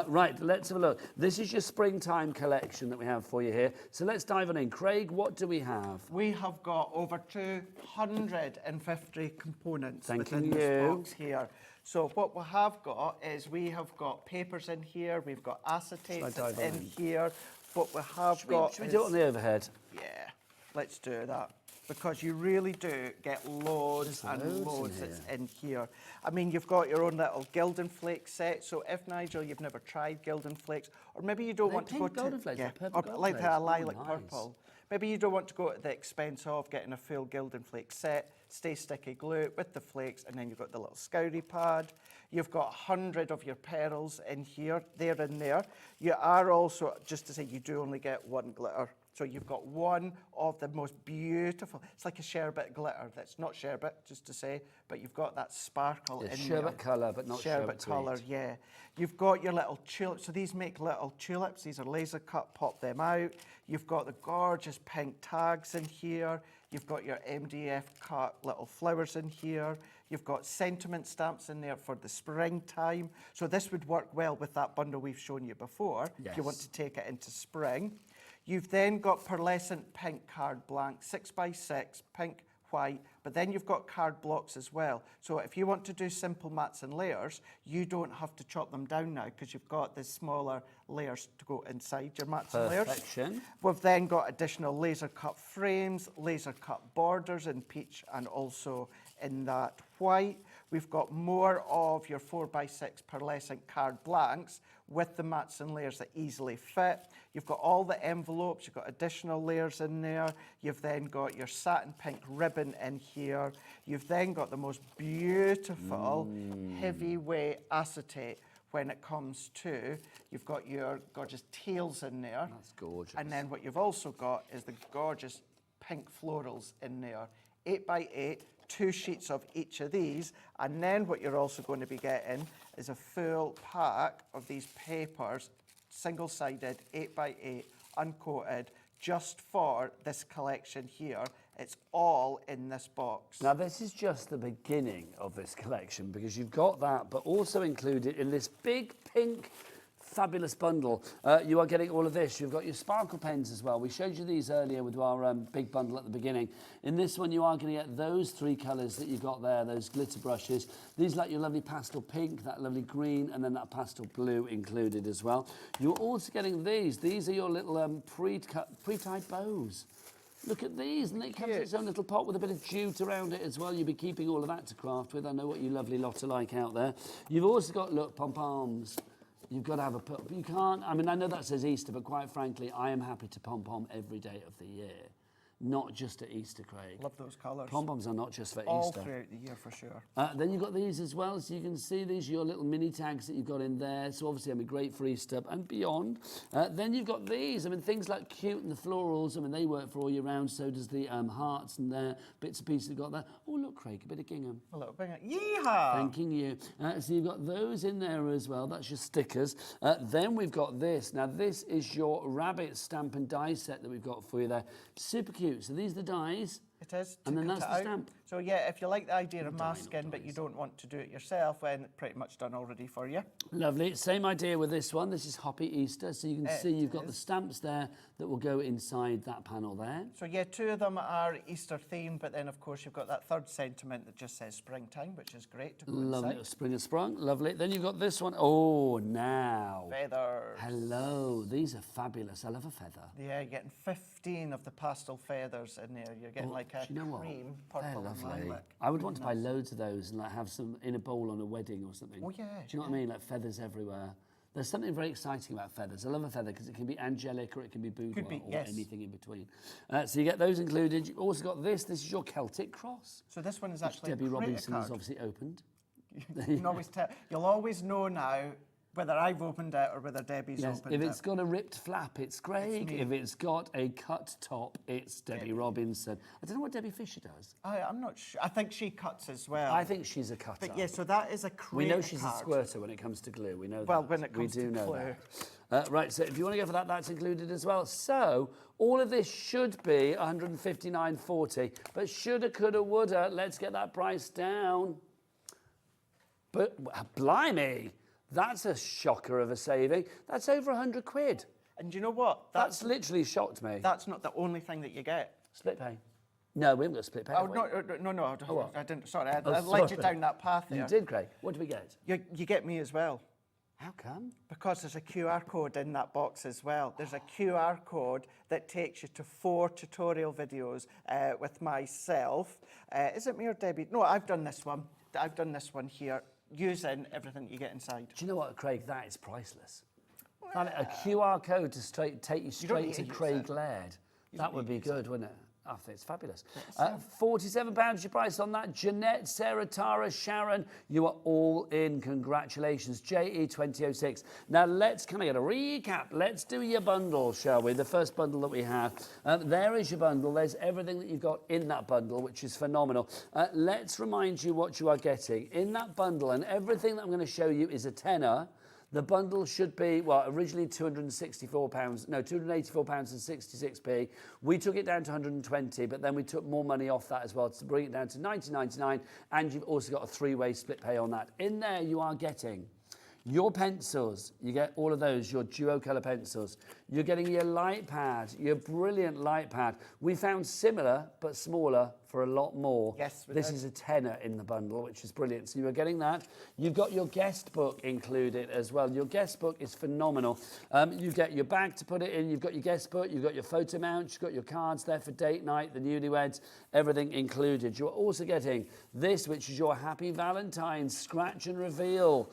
Right, let's have a look. This is your springtime collection that we have for you here. So let's dive on in. Craig, what do we have? We have got over 250 components within this box here. So what we have got is we have got papers in here, we've got acetate in here. What we have got Should we do it on the overhead? Yeah, let's do that. Because you really do get loads and loads that's in here. I mean, you've got your own little Gildan Flakes set. So if, Nigel, you've never tried Gildan Flakes, or maybe you don't want to go to... Golden Flakes, or like a lilac purple. Maybe you don't want to go at the expense of getting a full Gildan Flakes set, stay sticky glue with the flakes, and then you've got the little scoury pad. You've got 100 of your pearls in here. They're in there. You are also, just to say, you do only get one glitter. So you've got one of the most beautiful, it's like a sherbet glitter. That's not sherbet, just to say, but you've got that sparkle in there. Sherbet colour, but not sherbet colour, yeah. You've got your little tulips. So these make little tulips. These are laser cut, pop them out. You've got the gorgeous pink tags in here. You've got your MDF cut little flowers in here. You've got sentiment stamps in there for the springtime. So this would work well with that bundle we've shown you before, if you want to take it into spring. You've then got pearlescent pink card blank, 6x6, pink, white, but then you've got card blocks as well. So if you want to do simple mats and layers, you don't have to chop them down now because you've got the smaller layers to go inside your mats and layers. We've then got additional laser cut frames, laser cut borders in peach and also in that white. We've got more of your 4x6 pearlescent card blanks with the mats and layers that easily fit. You've got all the envelopes, you've got additional layers in there. You've then got your satin pink ribbon in here. You've then got the most beautiful heavyweight acetate when it comes to, you've got your gorgeous tails in there. That's gorgeous. And then what you've also got is the gorgeous pink florals in there. 8x8, 2 sheets of each of these, and then what you're also going to be getting is a full pack of these papers, single-sided, 8x8, uncoated, just for this collection here. It's all in this box. Now, this is just the beginning of this collection because you've got that, but also included in this big pink fabulous bundle. You are getting all of this. You've got your sparkle pens as well. We showed you these earlier with our big bundle at the beginning. In this one, you are going to get those 3 colours that you've got there, those glitter brushes. These like your lovely pastel pink, that lovely green, and then that pastel blue included as well. You're also getting these. These are your little pre-tied bows. Look at these, and it comes in its own little pot with a bit of jute around it as well. You'll be keeping all of that to craft with. I know what you lovely lot are like out there. You've also got, look, pom-poms. You've got to have you can't, I mean, I know that says Easter, but quite frankly, I am happy to pom-pom every day of the year. Not just at Easter, Craig. Love those colours. Pom-poms are not just for all Easter. All throughout the year, for sure. Then you've got these as well, so you can see these are your little mini tags that you've got in there. So obviously, I mean, great for Easter and beyond. Then you've got these. I mean, things like cute and the florals. I mean, they work for all year round. So does the hearts and their bits and pieces you've got there. Oh, look, Craig, a bit of gingham. A little bit. Yeehaw! Thanking you. So you've got those in there as well. That's your stickers. Then we've got this. Now, this is your rabbit stamp and die set that we've got for you there. Super cute. So these are the dies. It is. And then that's the stamp. So yeah, if you like the idea of masking, but you don't want to do it yourself, then pretty much done already for you. Lovely. Same idea with this one. This is Hoppy Easter. So you can see you've got the stamps there that will go inside that panel there. So yeah, 2 of them are Easter themed, but then of course you've got that third sentiment that just says springtime, which is great to go Lovely. inside. Spring has sprung. Lovely. Then you've got this one. Oh, now. Feathers. Hello. These are fabulous. I love a feather. Yeah, you're getting 15 of the pastel feathers in there. You're getting like a cream, purple, and lilac. I would want to buy loads of those and like have some in a bowl on a wedding or something. Oh yeah. Do you know what I mean? Like feathers everywhere. There's something very exciting about feathers. I love a feather because it can be angelic or it can be boudoir or anything in between. So you get those included. You've also got this. This is your Celtic cross. So this one is actually Debbie a Robinson card. has obviously opened. You'll always know now whether I've opened it or whether Debbie's opened it. If it's got a ripped flap, it's Craig. If it's got a cut top, it's Debbie Robinson. I don't know what Debbie Fisher does. I'm not sure. I think she cuts as well. I think she's a cutter. But yeah, so that is a creator We know she's card. a squirter when it comes to glue. We know well, that. when it comes we do to know glue. That. Right, so if you want to go for that, that's included as well. So all of this should be $159.40, but shoulda, coulda, woulda. Let's get that price down. But blimey. That's a shocker of a saving. That's over 100 quid. And you know what? That's literally shocked me. That's not the only thing that you get. Split pay. No, we haven't got split pay. Oh, no. I didn't. Sorry, I sorry. led you down that path there. You did, Craig. What do we get? You get me as well. How come? Because there's a QR code in that box as well. There's a QR code that takes you to 4 tutorial videos with myself. Is it me or Debbie? No, I've done this one. I've done this one here, using everything you get inside. Do you know what, Craig? That is priceless. A QR code to take you straight to Craig Laird. That would be good, wouldn't it? I think it's fabulous. £47 your price on that. Jeanette, Sarah, Tara, Sharon, you are all in. Congratulations. JE2006. Now, can I get a recap? Let's do your bundle, shall we? The first bundle that we have. There is your bundle. There's everything that you've got in that bundle, which is phenomenal. Let's remind you what you are getting. In that bundle, and everything that I'm going to show you is a tenner. The bundle should be, well, originally £284, no, £284.66p. We took it down to 120, but then we took more money off that as well to bring it down to 19.99, and you've also got a 3-way split pay on that. In there, you are getting your pencils. You get all of those, your duo colour pencils. You're getting your light pad, your brilliant light pad. We found similar, but smaller, for a lot more. Yes, this is a tenner in the bundle, which is brilliant. So you're getting that. You've got your guest book included as well. Your guest book is phenomenal. You get your bag to put it in. You've got your guest book. You've got your photo mount. You've got your cards there for date night, the newlyweds, everything included. You're also getting this, which is your Happy Valentine's Scratch and Reveal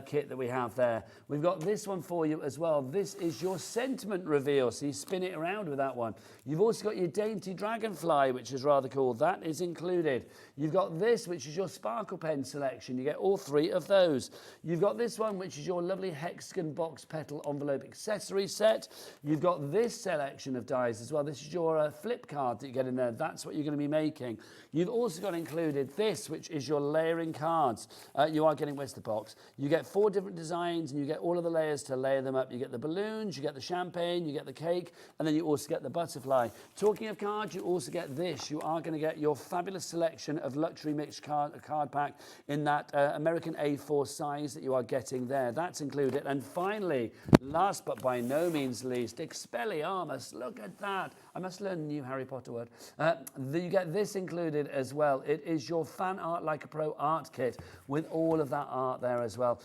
kit that we have there. We've got this one for you as well. This is your sentiment reveal. So you spin it around with that one. You've also got your Dainty Dragonfly, which is rather cool. That is included. You've got this, which is your sparkle pen selection. You get all 3 of those. You've got this one, which is your lovely hexagon box petal envelope accessory set. You've got this selection of dies as well. This is your flip card that you get in there. That's what you're going to be making. You've also got included this, which is your layering cards. You are getting, where's the box? You get 4 different designs, and you get all of the layers to layer them up. You get the balloons, you get the champagne, you get the cake, and then you also get the butterfly. Talking of cards, you also get this. You are going to get get your fabulous selection of luxury mixed card pack in that American A4 size that you are getting there. That's included. And finally, last but by no means least, Expelliarmus. Look at that. I must learn a new Harry Potter word. You get this included as well. It is your Fan Art Like a Pro art kit with all of that art there as well.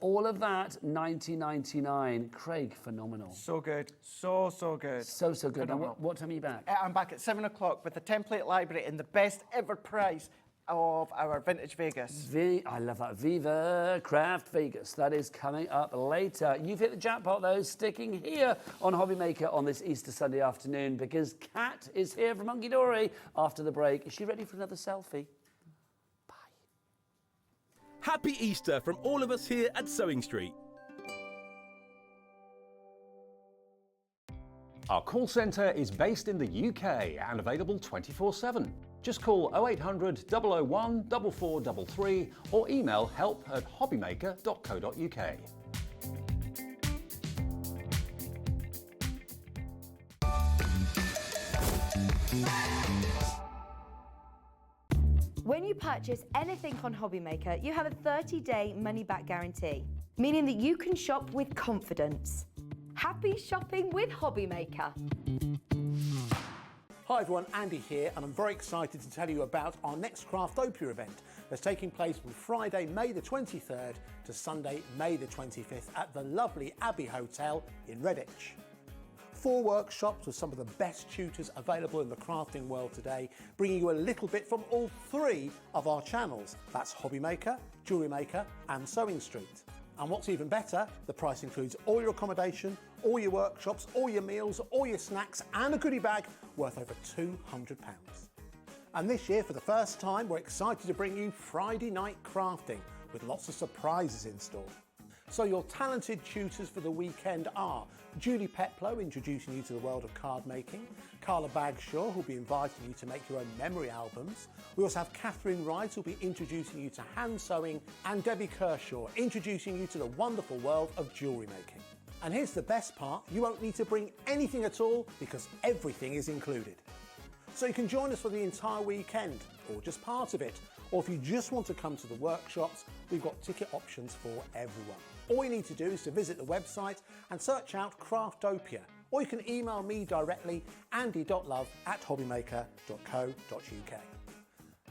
All of that, $19.99. Craig, phenomenal. So good. So good. So good. And what time are you back? I'm back at 7 o'clock with the template library and the best ever price of our Vintage Vegas. I love that. Viva Craft Vegas. That is coming up later. You've hit the jackpot, though, sticking here on Hobby Maker on this Easter Sunday afternoon because Kat is here from Hunkydory after the break. Is she ready for another selfie? Bye. Happy Easter from all of us here at Sewing Street. Our call centre is based in the UK and available 24/7. Just call 0800 001 4433 or email help@hobbymaker.co.uk. When you purchase anything on Hobby Maker, you have a 30-day money-back guarantee, meaning that you can shop with confidence. Happy shopping with Hobby Maker. Hi everyone, Andy here, and I'm very excited to tell you about our next Craftopia event that's taking place from Friday, May the 23rd to Sunday, May the 25th at the lovely Abbey Hotel in Redditch. 4 workshops with some of the best tutors available in the crafting world today, bringing you a little bit from all 3 of our channels. That's Hobby Maker, Jewellery Maker and Sewing Street. And what's even better, the price includes all your accommodation, all your workshops, all your meals, all your snacks and a goodie bag worth over £200. And this year, for the first time, we're excited to bring you Friday night crafting with lots of surprises in store. So your talented tutors for the weekend are Julie Peplow, introducing you to the world of card making, Carla Bagshaw, who'll be inviting you to make your own memory albums. We also have Catherine Wright, who'll be introducing you to hand sewing, and Debbie Kershaw, introducing you to the wonderful world of jewellery making. And here's the best part, you won't need to bring anything at all because everything is included. So you can join us for the entire weekend, or just part of it, or if you just want to come to the workshops, we've got ticket options for everyone. All you need to do is to visit the website and search out Craftopia, or you can email me directly, andy.love@hobbymaker.co.uk.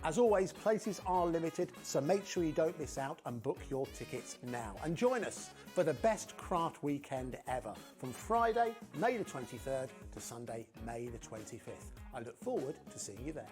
As always, places are limited, so make sure you don't miss out and book your tickets now. And join us for the best craft weekend ever, from Friday, May the 23rd to Sunday, May the 25th. I look forward to seeing you there.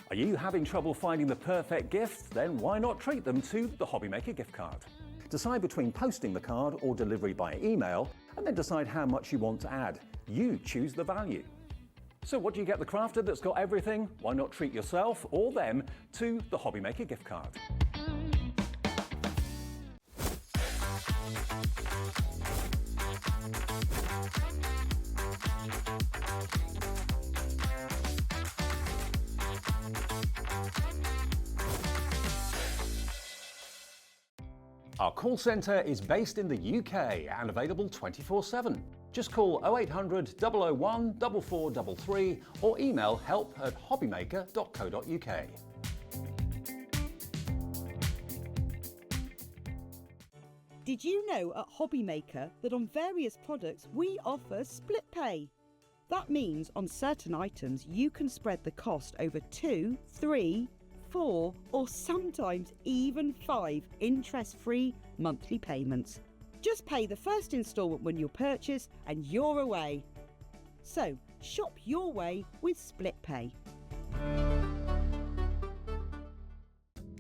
Are you having trouble finding the perfect gift? Then why not treat them to the Hobby Maker gift card? Decide between posting the card or delivery by email, and then decide how much you want to add. You choose the value. So what do you get the crafter that's got everything? Why not treat yourself or them to the Hobby Maker gift card? Our call centre is based in the UK and available 24/7. Just call 0800 001 4433 or email help@hobbymaker.co.uk. Did you know at Hobby Maker that on various products we offer split pay? That means on certain items you can spread the cost over 2, 3, 4 or sometimes even 5 interest-free monthly payments. Just pay the first instalment when you purchase and you're away. So shop your way with split pay.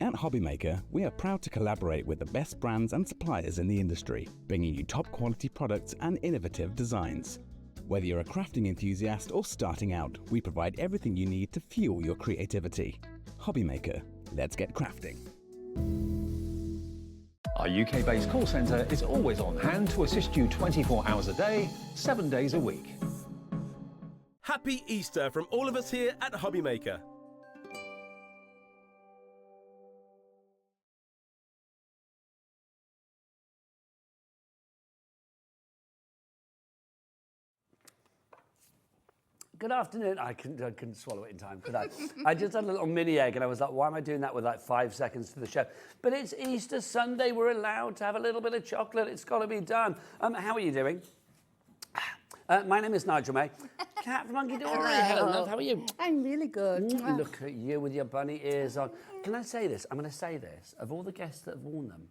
At Hobby Maker, we are proud to collaborate with the best brands and suppliers in the industry, bringing you top quality products and innovative designs. Whether you're a crafting enthusiast or starting out, we provide everything you need to fuel your creativity. Hobby Maker, let's get crafting. Our UK-based call centre is always on hand to assist you 24 hours a day, 7 days a week. Happy Easter from all of us here at Hobbymaker. Good afternoon. I couldn't swallow it in time, could I? I just had a little mini egg and I was like, why am I doing that with like 5 seconds to the show? But it's Easter Sunday. We're allowed to have a little bit of chocolate. It's got to be done. How are you doing? My name is Nigel May. Cat from Hunkydory. Hello, love. How are you? I'm really good. Look at you with your bunny ears on. Can I say this? I'm going to say this. Of all the guests that have worn them,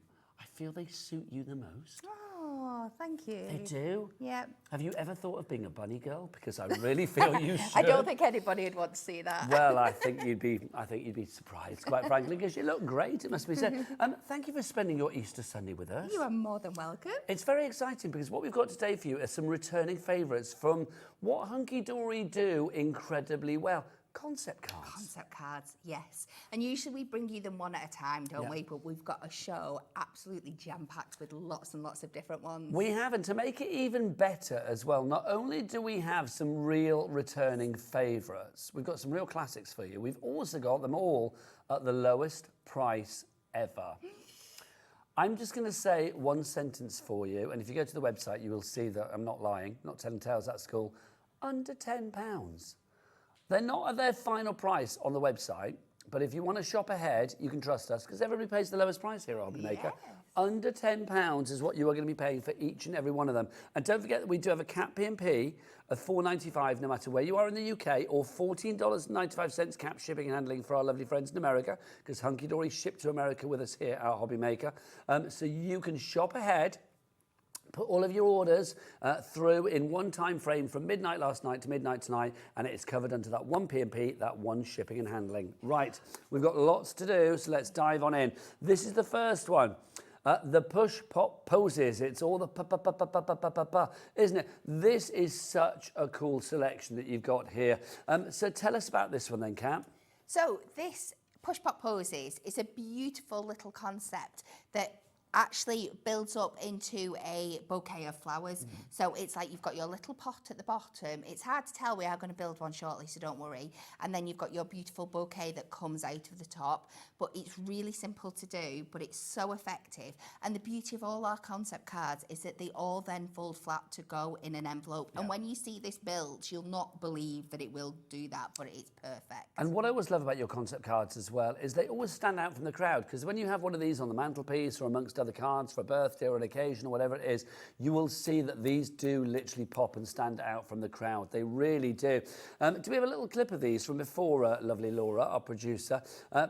I feel they suit you the most. Oh, thank you. They do? Yeah. Have you ever thought of being a bunny girl? Because I really feel you should. I don't think anybody would want to see that. Well, I think you'd be surprised, quite frankly, because you look great, it must be said. Thank you for spending your Easter Sunday with us. You are more than welcome. It's very exciting because what we've got today for you are some returning favourites from what Hunkydory do incredibly well. Concept cards. Concept cards, yes. And usually we bring you them one at a time, don't we? But we've got a show absolutely jam-packed with lots and lots of different ones. We have, and to make it even better as well, not only do we have some real returning favourites, we've got some real classics for you, we've also got them all at the lowest price ever. I'm just going to say one sentence for you, and if you go to the website, you will see that I'm not lying, not telling tales at school. Under £10. They're not at their final price on the website, but if you want to shop ahead, you can trust us, because everybody pays the lowest price here at Hobbymaker. Yes. Under £10 is what you are going to be paying for each and every one of them. And don't forget that we do have a cap P&P of $4.95 no matter where you are in the UK, or $14.95 cap shipping and handling for our lovely friends in America, because Hunkydory shipped to America with us here at Hobbymaker. So you can shop ahead. Put all of your orders through in one time frame from midnight last night to midnight tonight, and it is covered under that one P&P, that one shipping and handling. Right, we've got lots to do, so let's dive on in. This is the first one. The push pop poses. It's all the pa, isn't it? This is such a cool selection that you've got here. So tell us about this one then, Kat. So this push pop poses is a beautiful little concept that actually builds up into a bouquet of flowers. So it's like you've got your little pot at the bottom. It's hard to tell. We are going to build one shortly, so don't worry. And then you've got your beautiful bouquet that comes out of the top. But it's really simple to do, but it's so effective. And the beauty of all our concept cards is that they all then fold flat to go in an envelope. Yeah. And when you see this build, you'll not believe that it will do that, but it's perfect. And what I always love about your concept cards as well is they always stand out from the crowd, because when you have one of these on the mantelpiece or amongst other cards for a birthday or an occasion or whatever it is, you will see that these do literally pop and stand out from the crowd. They really do. Do we have a little clip of these from before, lovely Laura, our producer?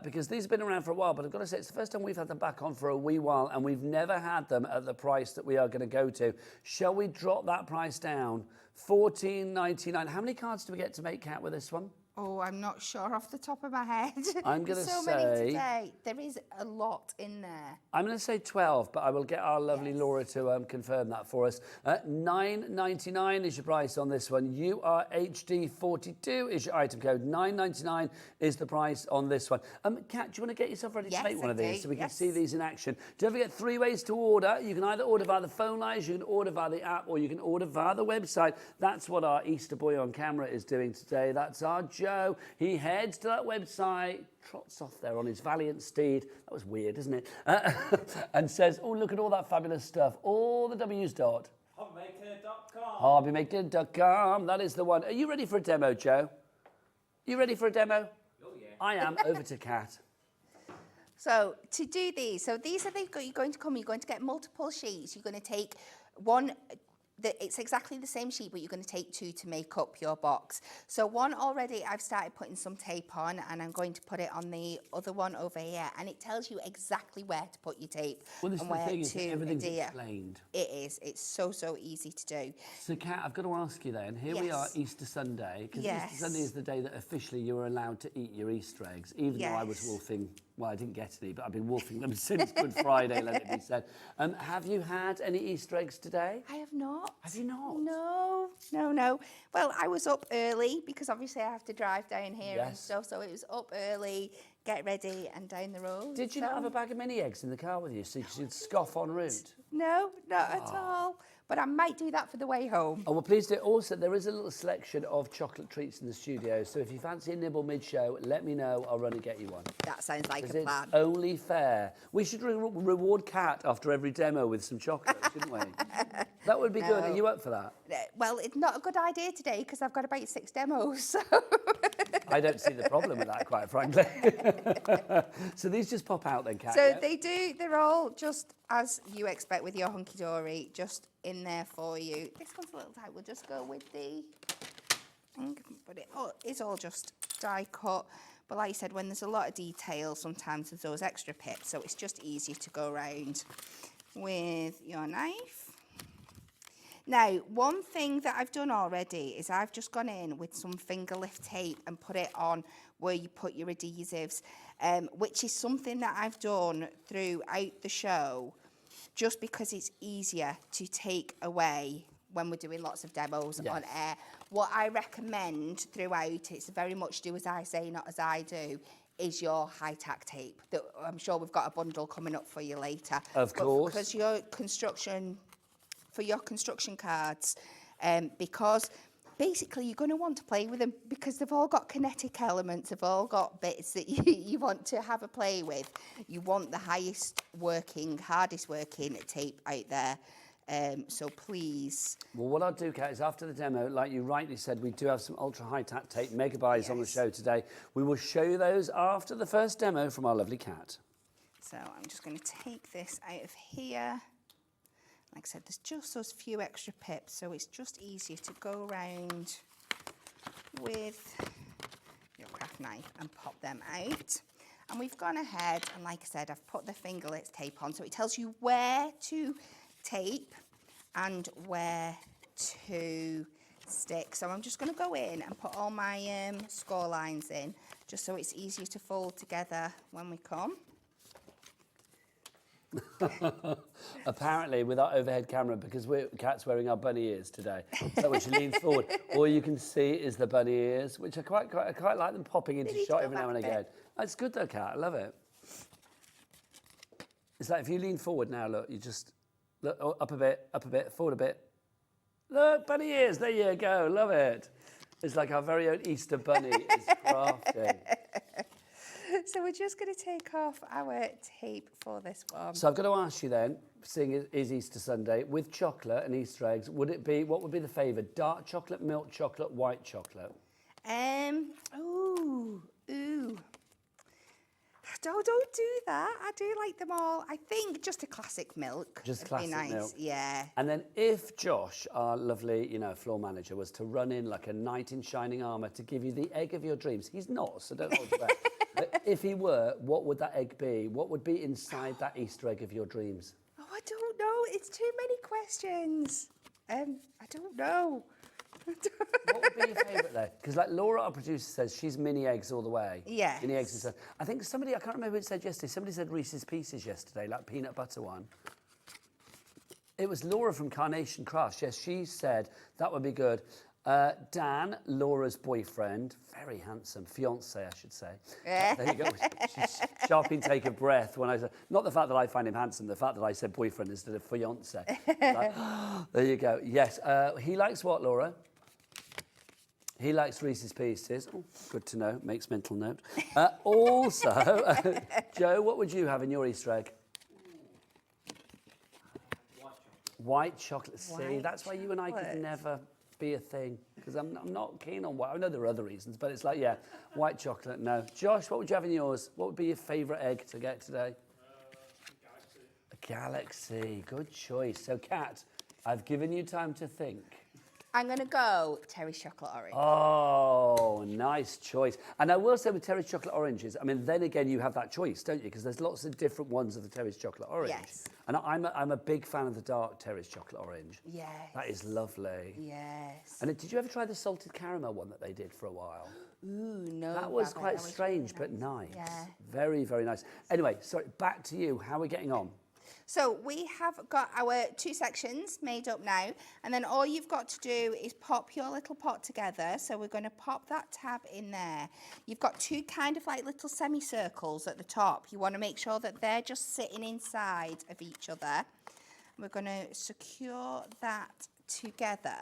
Because these have been around for a while, but I've got to say, it's the first time we've had them back on for a wee while, and we've never had them at the price that we are going to go to. Shall we drop that price down? $14.99. How many cards do we get to make, Kat, with this one? Oh, I'm not sure off the top of my head. I'm going to say... so many today. There is a lot in there. I'm going to say 12, but I will get our lovely Laura to confirm that for us. $9.99 is your price on this one. URHD42 is your item code. $9.99 is the price on this one. Kat, do you want to get yourself ready to make one of these so we can see these in action? Don't forget 3 ways to order. You can either order via the phone lines, you can order via the app, or you can order via the website. That's what our Easter boy on camera is doing today. That's our Joe. He heads to that website, trots off there on his valiant steed. That was weird, isn't it? And says, oh, look at all that fabulous stuff. All the W's dot. Hobbymaker.com. Hobbymaker.com. That is the one. Are you ready for a demo, Joe? You ready for a demo? Oh, yeah. I am. Over to Kat. So to do these, so these are you're going to get multiple sheets. You're going to take one. It's exactly the same sheet, but you're going to take 2 to make up your box. So one already, I've started putting some tape on, and I'm going to put it on the other one over here, and it tells you exactly where to put your tape. Well, this and is the where thing, is everything's adhere. explained. It is. It's so easy to do. So, Kat, I've got to ask you then, here we are, Easter Sunday, because Easter Sunday is the day that officially you were allowed to eat your Easter eggs, even though I was wolfing. Well, I didn't get any, but I've been wolfing them since Good Friday, let it be said. Have you had any Easter eggs today? I have not. Have you not? No. Well, I was up early because obviously I have to drive down here and stuff, so it was up early, get ready and down the road. Did you not have a bag of mini eggs in the car with you so you could scoff en route? No, not at all. But I might do that for the way home. Oh, well, please do. Also, there is a little selection of chocolate treats in the studio, so if you fancy a nibble mid-show, let me know. I'll run and get you one. That sounds like a It's plan. only fair. We should reward Kat after every demo with some chocolate, shouldn't we? That would be good. Are you up for that? Well, it's not a good idea today because I've got about 6 demos. So. I don't see the problem with that, quite frankly. So these just pop out then, Kat? So yeah? they do. They're all just as you expect with your Hunkydory, just in there for you. This one's a little tight. We'll just go with the thing, but it's all just die cut. But like I said, when there's a lot of detail, sometimes there's those extra pips, so it's just easier to go around with your knife. Now, one thing that I've done already is I've just gone in with some finger lift tape and put it on where you put your adhesives, which is something that I've done throughout the show, just because it's easier to take away when we're doing lots of demos on air. What I recommend throughout, it's very much do as I say, not as I do, is your high-tack tape. That I'm sure we've got a bundle coming up for you later. Of course. Because your construction cards, because basically you're going to want to play with them because they've all got kinetic elements, they've all got bits that you want to have a play with. You want the hardest working tape out there. So please. Well, what I'll do, Kat, is after the demo, like you rightly said, we do have some ultra high tack tape mega buys on the show today. We will show you those after the first demo from our lovely Kat. So I'm just going to take this out of here. Like I said, there's just those few extra pips, so it's just easier to go around with your craft knife and pop them out. And we've gone ahead, and like I said, I've put the fingerlets tape on, so it tells you where to tape and where to stick. So I'm just going to go in and put all my score lines in, just so it's easier to fold together when we come. Apparently, with our overhead camera, because Kat's wearing our bunny ears today, so when she leans forward, all you can see is the bunny ears, which I quite like them popping into shot every now and again. It's good though, Kat. I love it. It's like if you lean forward now, look, you just look up a bit, forward a bit. Look, bunny ears. There you go. Love it. It's like our very own Easter bunny is crafting. So we're just going to take off our tape for this one. So I've got to ask you then, seeing it is Easter Sunday, with chocolate and Easter eggs, what would be the favourite? Dark chocolate, milk chocolate, white chocolate? Ooh. Don't do that. I do like them all. I think just a classic milk. Just classic nice. milk. Yeah. And then if Josh, our lovely, floor manager, was to run in like a knight in shining armour to give you the egg of your dreams, he's not, so don't hold your breath. But if he were, what would that egg be? What would be inside that Easter egg of your dreams? Oh, I don't know. It's too many questions. I don't know. What would be your favourite though? Because like Laura, our producer, says she's mini eggs all the way. Yeah. Mini eggs and stuff. I think I can't remember who it said yesterday. Somebody said Reese's Pieces yesterday, like peanut butter one. It was Laura from Carnation Crafts. Yes, she said that would be good. Dan, Laura's boyfriend, very handsome, fiance, I should say. There you go. Sharp intake of breath when I said, not the fact that I find him handsome, the fact that I said boyfriend instead of fiance. Like, there you go. Yes, he likes what, Laura? He likes Reese's Pieces. Oh, good to know. Makes mental note. Also, Joe, what would you have in your Easter egg? White chocolate. See, that's why you and I could never be a thing, because I'm not keen on white. I know there are other reasons, but it's like, yeah, white chocolate, no. Josh, what would you have in yours? What would be your favourite egg to get today? A galaxy. Good choice. So, Kat, I've given you time to think. I'm going to go Terry's Chocolate Orange. Oh, nice choice. And I will say with Terry's Chocolate Oranges, I mean, then again, you have that choice, don't you? Because there's lots of different ones of the Terry's Chocolate Orange. Yes. And I'm a big fan of the dark Terry's Chocolate Orange. Yes. That is lovely. Yes. And did you ever try the salted caramel one that they did for a while? Ooh, no. That was quite strange, really but nice. Yeah. Very, very nice. Anyway, sorry, back to you. How are we getting on? So we have got our 2 sections made up now, and then all you've got to do is pop your little pot together. So we're going to pop that tab in there. You've got 2 kind of like little semicircles at the top. You want to make sure that they're just sitting inside of each other. We're going to secure that together,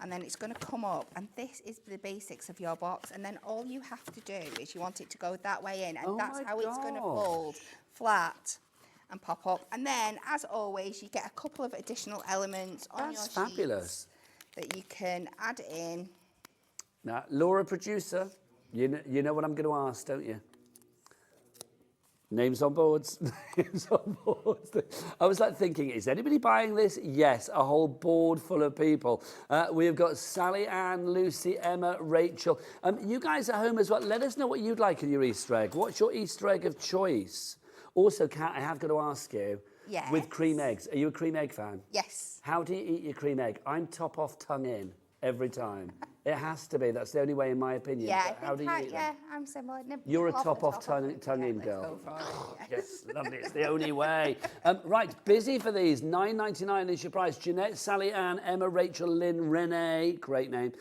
and then it's going to come up, and this is the basics of your box. And then all you have to do is you want it to go that way in, and that's how it's going to fold flat and pop up. And then, as always, you get a couple of additional elements on your sheets that you can add in. Now, Laura, producer, you know what I'm going to ask, don't you? Names on boards. Names on boards. I was like thinking, is anybody buying this? Yes, a whole board full of people. We have got Sally Ann, Lucy, Emma, Rachel. You guys at home as well, let us know what you'd like in your Easter egg. What's your Easter egg of choice? Also, Kat, I have got to ask you, with cream eggs, are you a cream egg fan? Yes. How do you eat your cream egg? I'm top off, tongue in, every time. It has to be. That's the only way, in my opinion. Yeah, How do you eat them? I'm similar. You're a top off, tongue in girl. Yes, lovely. It's the only way. Right, busy for these. $9.99 is your price. Jeanette, Sally Ann, Emma, Rachel, Lynn, Renee, great name.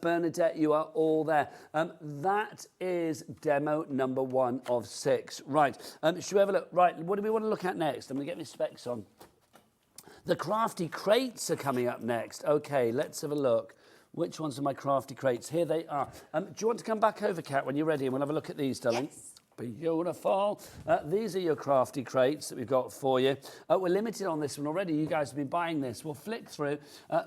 Bernadette, you are all there. That is demo number 1 of 6. Right, should we have a look? Right, what do we want to look at next? I'm going to get my specs on. The crafty crates are coming up next. Okay, let's have a look. Which ones are my crafty crates? Here they are. Do you want to come back over, Kat, when you're ready, and we'll have a look at these, darling? Yes. Beautiful. These are your crafty crates that we've got for you. We're limited on this one already. You guys have been buying this. We'll flick through.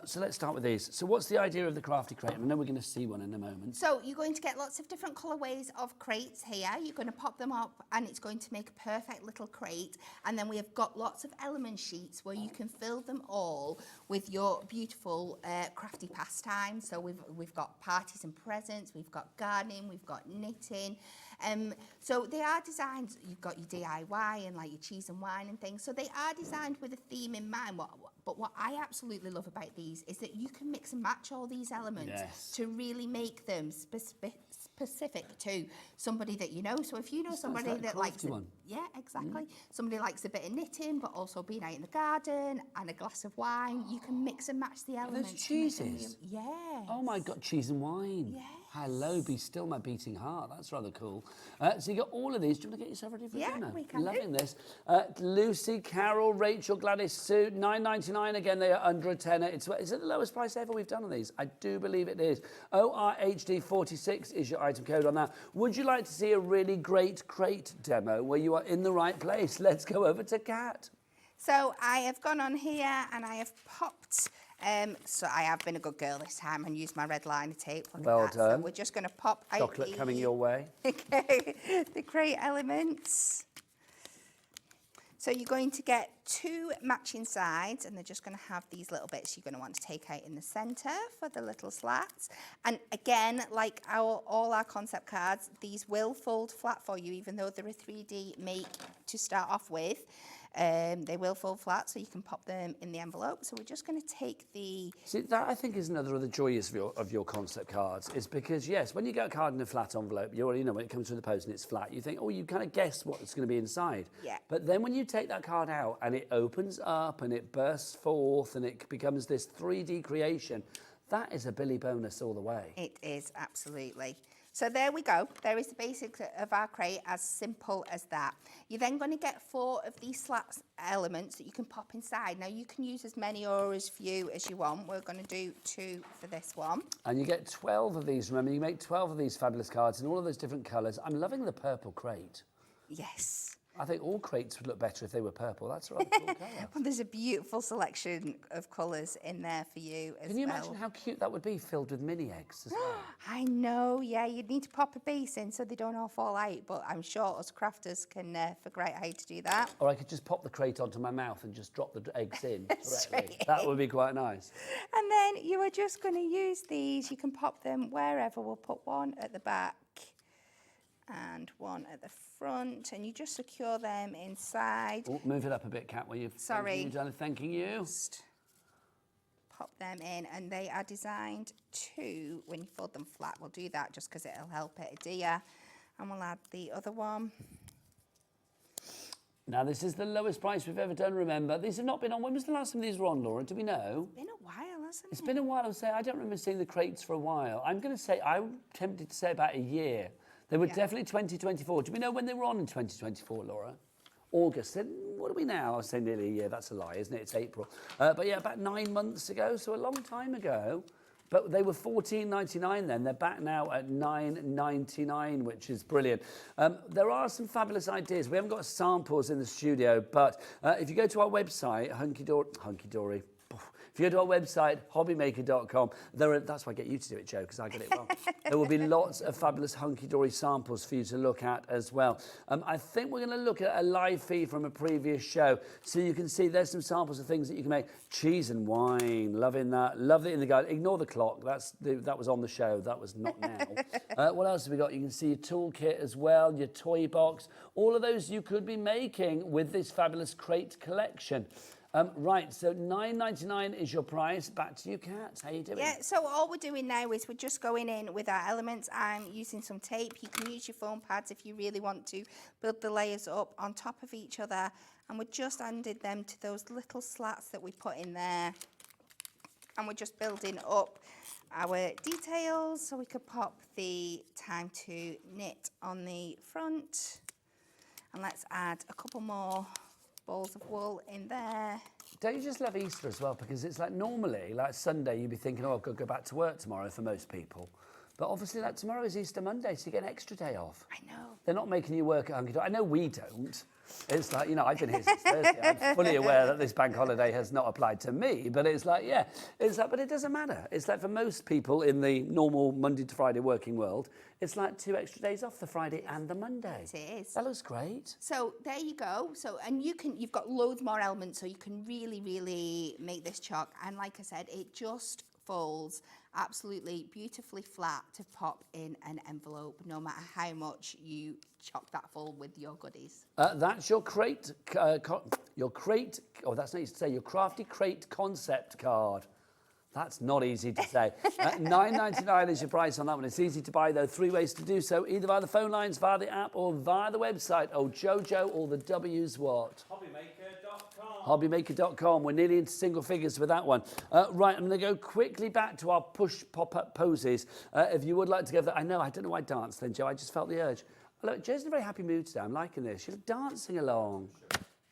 So let's start with these. So what's the idea of the crafty crate? I know we're going to see one in a moment. So you're going to get lots of different colourways of crates here. You're going to pop them up, and it's going to make a perfect little crate. And then we have got lots of element sheets where you can fill them all with your beautiful crafty pastime. So we've got parties and presents, we've got gardening, we've got knitting. So they are designed, you've got your DIY and like your cheese and wine and things. So they are designed with a theme in mind. But what I absolutely love about these is that you can mix and match all these elements to really make them specific to somebody that you know. So if you know somebody that likes somebody likes a bit of knitting, but also being out in the garden and a glass of wine, you can mix and match the elements. Those cheeses? Yeah. Oh my God, cheese and wine. Yeah. Hello, be still my beating heart. That's rather cool. So you got all of these. Do you want to get yourself ready for dinner? We can. Loving this. Lucy, Carol, Rachel, Gladys, Sue, $9.99. Again, they are under a tenner. Is it the lowest price ever we've done on these? I do believe it is. ORHD46 is your item code on that. Would you like to see a really great crate demo where you are in the right place? Let's go over to Kat. So I have gone on here and I have popped. So I have been a good girl this time and used my red liner tape. Look well at that. done. So we're just going to pop out chocolate coming your way. Okay, the crate elements. So you're going to get 2 matching sides, and they're just going to have these little bits you're going to want to take out in the centre for the little slats. And again, like all our concept cards, these will fold flat for you, even though they're a 3D make to start off with. They will fold flat, so you can pop them in the envelope. So we're just going to take the... See, that I think is another of the joys of your concept cards, is because, yes, when you get a card in a flat envelope, you already know when it comes through the post and it's flat, you think, oh, you kind of guess what's going to be inside. Yeah. But then when you take that card out and it opens up and it bursts forth and it becomes this 3D creation, that is a Billy bonus all the way. It is, absolutely. So there we go. There is the basics of our crate, as simple as that. You're then going to get 4 of these slats elements that you can pop inside. Now, you can use as many or as few as you want. We're going to do 2 for this one. And you get 12 of these. Remember, you make 12 of these fabulous cards in all of those different colours. I'm loving the purple crate. Yes. I think all crates would look better if they were purple. That's a rather cool colour. Well, there's a beautiful selection of colours in there for you as well. Can you imagine how cute that would be, filled with mini eggs as well? I know, yeah. You'd need to pop a base in so they don't all fall out, but I'm sure us crafters can figure out how to do that. Or I could just pop the crate onto my mouth and just drop the eggs in directly. That would be quite nice. And then you are just going to use these. You can pop them wherever. We'll put one at the back and one at the front, and you just secure them inside. Oh, move it up a bit, Kat, will you? Sorry. Thanking you. Just pop them in, and they are designed to, when you fold them flat, we'll do that just because it'll help it adhere. And we'll add the other one. Now, this is the lowest price we've ever done, remember. These have not been on. When was the last time these were on, Laura? Do we know? It's been a while, hasn't it? It's been a while. I don't remember seeing the crates for a while. I'm going to say, I'm tempted to say about a year. They were definitely 2024. Do we know when they were on in 2024, Laura? August. Then what are we now? I was saying nearly a year. That's a lie, isn't it? It's April. But yeah, about 9 months ago, so a long time ago. But they were $14.99 then. They're back now at $9.99, which is brilliant. There are some fabulous ideas. We haven't got samples in the studio, but if you go to our website, Hunkydory. If you go to our website, hobbymaker.com, that's why I get you to do it, Joe, because I get it wrong. There will be lots of fabulous hunky-dory samples for you to look at as well. I think we're going to look at a live feed from a previous show, so you can see there's some samples of things that you can make. Cheese and wine, loving that. Love it in the garden. Ignore the clock. That was on the show. That was not now. What else have we got? You can see your toolkit as well, your toy box. All of those you could be making with this fabulous crate collection. Right, so $9.99 is your price. Back to you, Kat. How you doing? Yeah, so all we're doing now is we're just going in with our elements. I'm using some tape. You can use your foam pads if you really want to build the layers up on top of each other. And we're just undid them to those little slats that we put in there. And we're just building up our details. So we could pop the time to knit on the front. And let's add a couple more balls of wool in there. Don't you just love Easter as well? Because it's like normally, like Sunday, you'd be thinking, oh, I've got to go back to work tomorrow for most people. But obviously, like tomorrow is Easter Monday, so you get an extra day off. I know. They're not making you work at Hunkydory. I know we don't. It's like, you know, I've been here since Thursday. I'm fully aware that this bank holiday has not applied to me. But it's like, yeah, it's like, but it doesn't matter. It's like for most people in the normal Monday to Friday working world, it's like 2 extra days off, the Friday and the Monday. It is. That looks great. So there you go. So, and you've got loads more elements, so you can really, really make this chalk. And like I said, it just folds absolutely beautifully flat to pop in an envelope, no matter how much you chock that full with your goodies. That's your crate, oh, that's not easy to say, your crafty crate concept card. That's not easy to say. $9.99 is your price on that one. It's easy to buy, though. 3 ways to do so, either via the phone lines, via the app, or via the website. Oh, Jojo, all the W's what? Hobbymaker.com. We're nearly into single figures with that one. Right, I'm going to go quickly back to our push pop-up poses. If you would like to give that, I don't know why I danced then, Joe. I just felt the urge. Look, Joe's in a very happy mood today. I'm liking this. You're dancing along.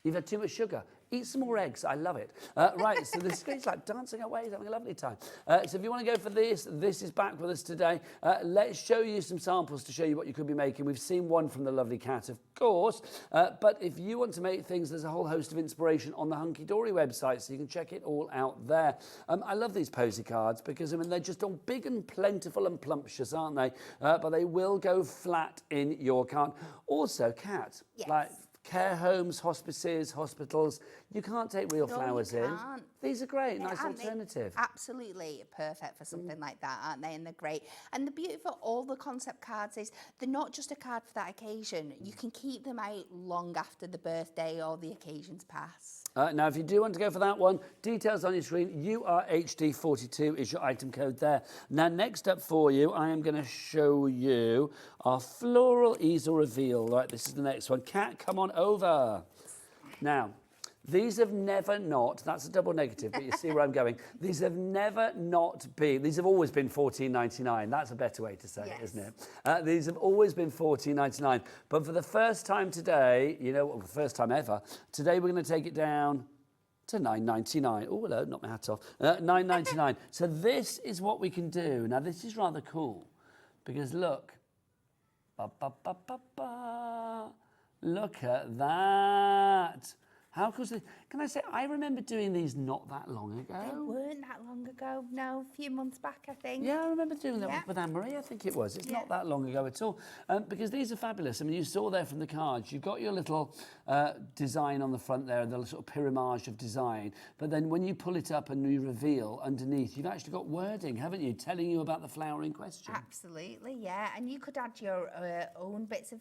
You've had too much sugar. Eat some more eggs. I love it. Right, so this is like dancing away. He's having a lovely time. So if you want to go for this is back with us today. Let's show you some samples to show you what you could be making. We've seen one from the lovely Kat, of course. But if you want to make things, there's a whole host of inspiration on the Hunkydory website, so you can check it all out there. I love these posy cards because, I mean, they're just all big and plentiful and plumptious, aren't they? But they will go flat in your card. Also, Kat, yes. like, care homes, hospices, hospitals, you can't take real flowers in. These are great, nice alternative. Absolutely perfect for something like that, aren't they? And they're great. And the beauty of all the concept cards is they're not just a card for that occasion. You can keep them out long after the birthday or the occasion's pass. Now, if you do want to go for that one, details on your screen, URHD42 is your item code there. Now, next up for you, I am going to show you our floral easel reveal. Right, this is the next one. Kat, come on over. Now, these have never not, that's a double negative, but you see where I'm going. These have never not been, these have always been $14.99. That's a better way to say it, isn't it? These have always been $14.99. But for the first time today, you know, the first time ever, today we're going to take it down to $9.99. Oh, hello, knocked my hat off. $9.99. So this is what we can do. Now, this is rather cool because look. Look at that. How cool is it? Can I say, I remember doing these not that long ago. They weren't that long ago. No, a few months back, I think. Yeah, I remember doing that with Anne-Marie, I think it was. It's not that long ago at all. Because these are fabulous. I mean, you saw there from the cards, you've got your little design on the front there, the sort of pyramage of design. But then when you pull it up and you reveal underneath, you've actually got wording, haven't you, telling you about the flower in question. Absolutely, yeah. And you could add your own bits of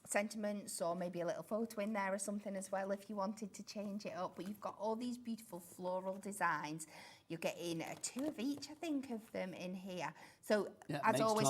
sentiments or maybe a little photo in there or something as well if you wanted to change it up. But you've got all these beautiful floral designs. You're getting 2 of each, I think, of them in here. So as always,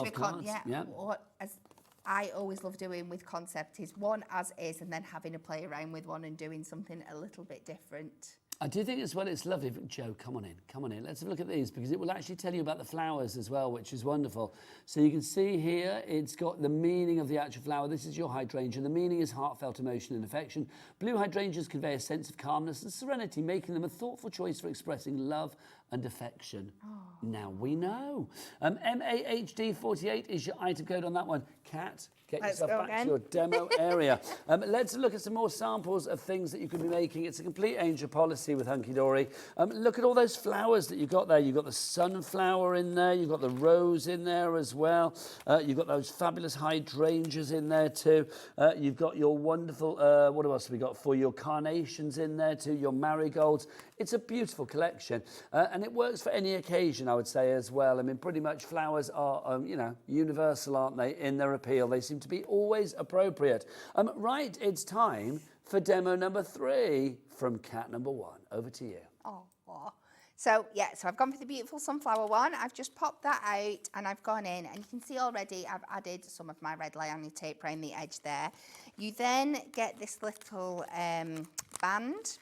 I always love doing with concept is one as is and then having a play around with one and doing something a little bit different. I do think as well it's lovely. Joe, come on in. Let's have a look at these because it will actually tell you about the flowers as well, which is wonderful. So you can see here, it's got the meaning of the actual flower. This is your hydrangea. The meaning is heartfelt emotion and affection. Blue hydrangeas convey a sense of calmness and serenity, making them a thoughtful choice for expressing love and affection. Oh. Now we know. MAHD48 is your item code on that one. Kat, get yourself back to your demo area. Let's look at some more samples of things that you could be making. It's a complete angel policy with Hunkydory. Look at all those flowers that you've got there. You've got the sunflower in there. You've got the rose in there as well. You've got those fabulous hydrangeas in there too. You've got your wonderful, what else have we got for you? Your carnations in there too, your marigolds. It's a beautiful collection. And it works for any occasion, I would say, as well. I mean, pretty much flowers are, you know, universal, aren't they, in their appeal. They seem to be always appropriate. Right, it's time for demo number 3 from cat number 1. Over to you. Oh, so I've gone for the beautiful sunflower one. I've just popped that out and I've gone in and you can see already I've added some of my red lanyard tape around the edge there. You then get this little band.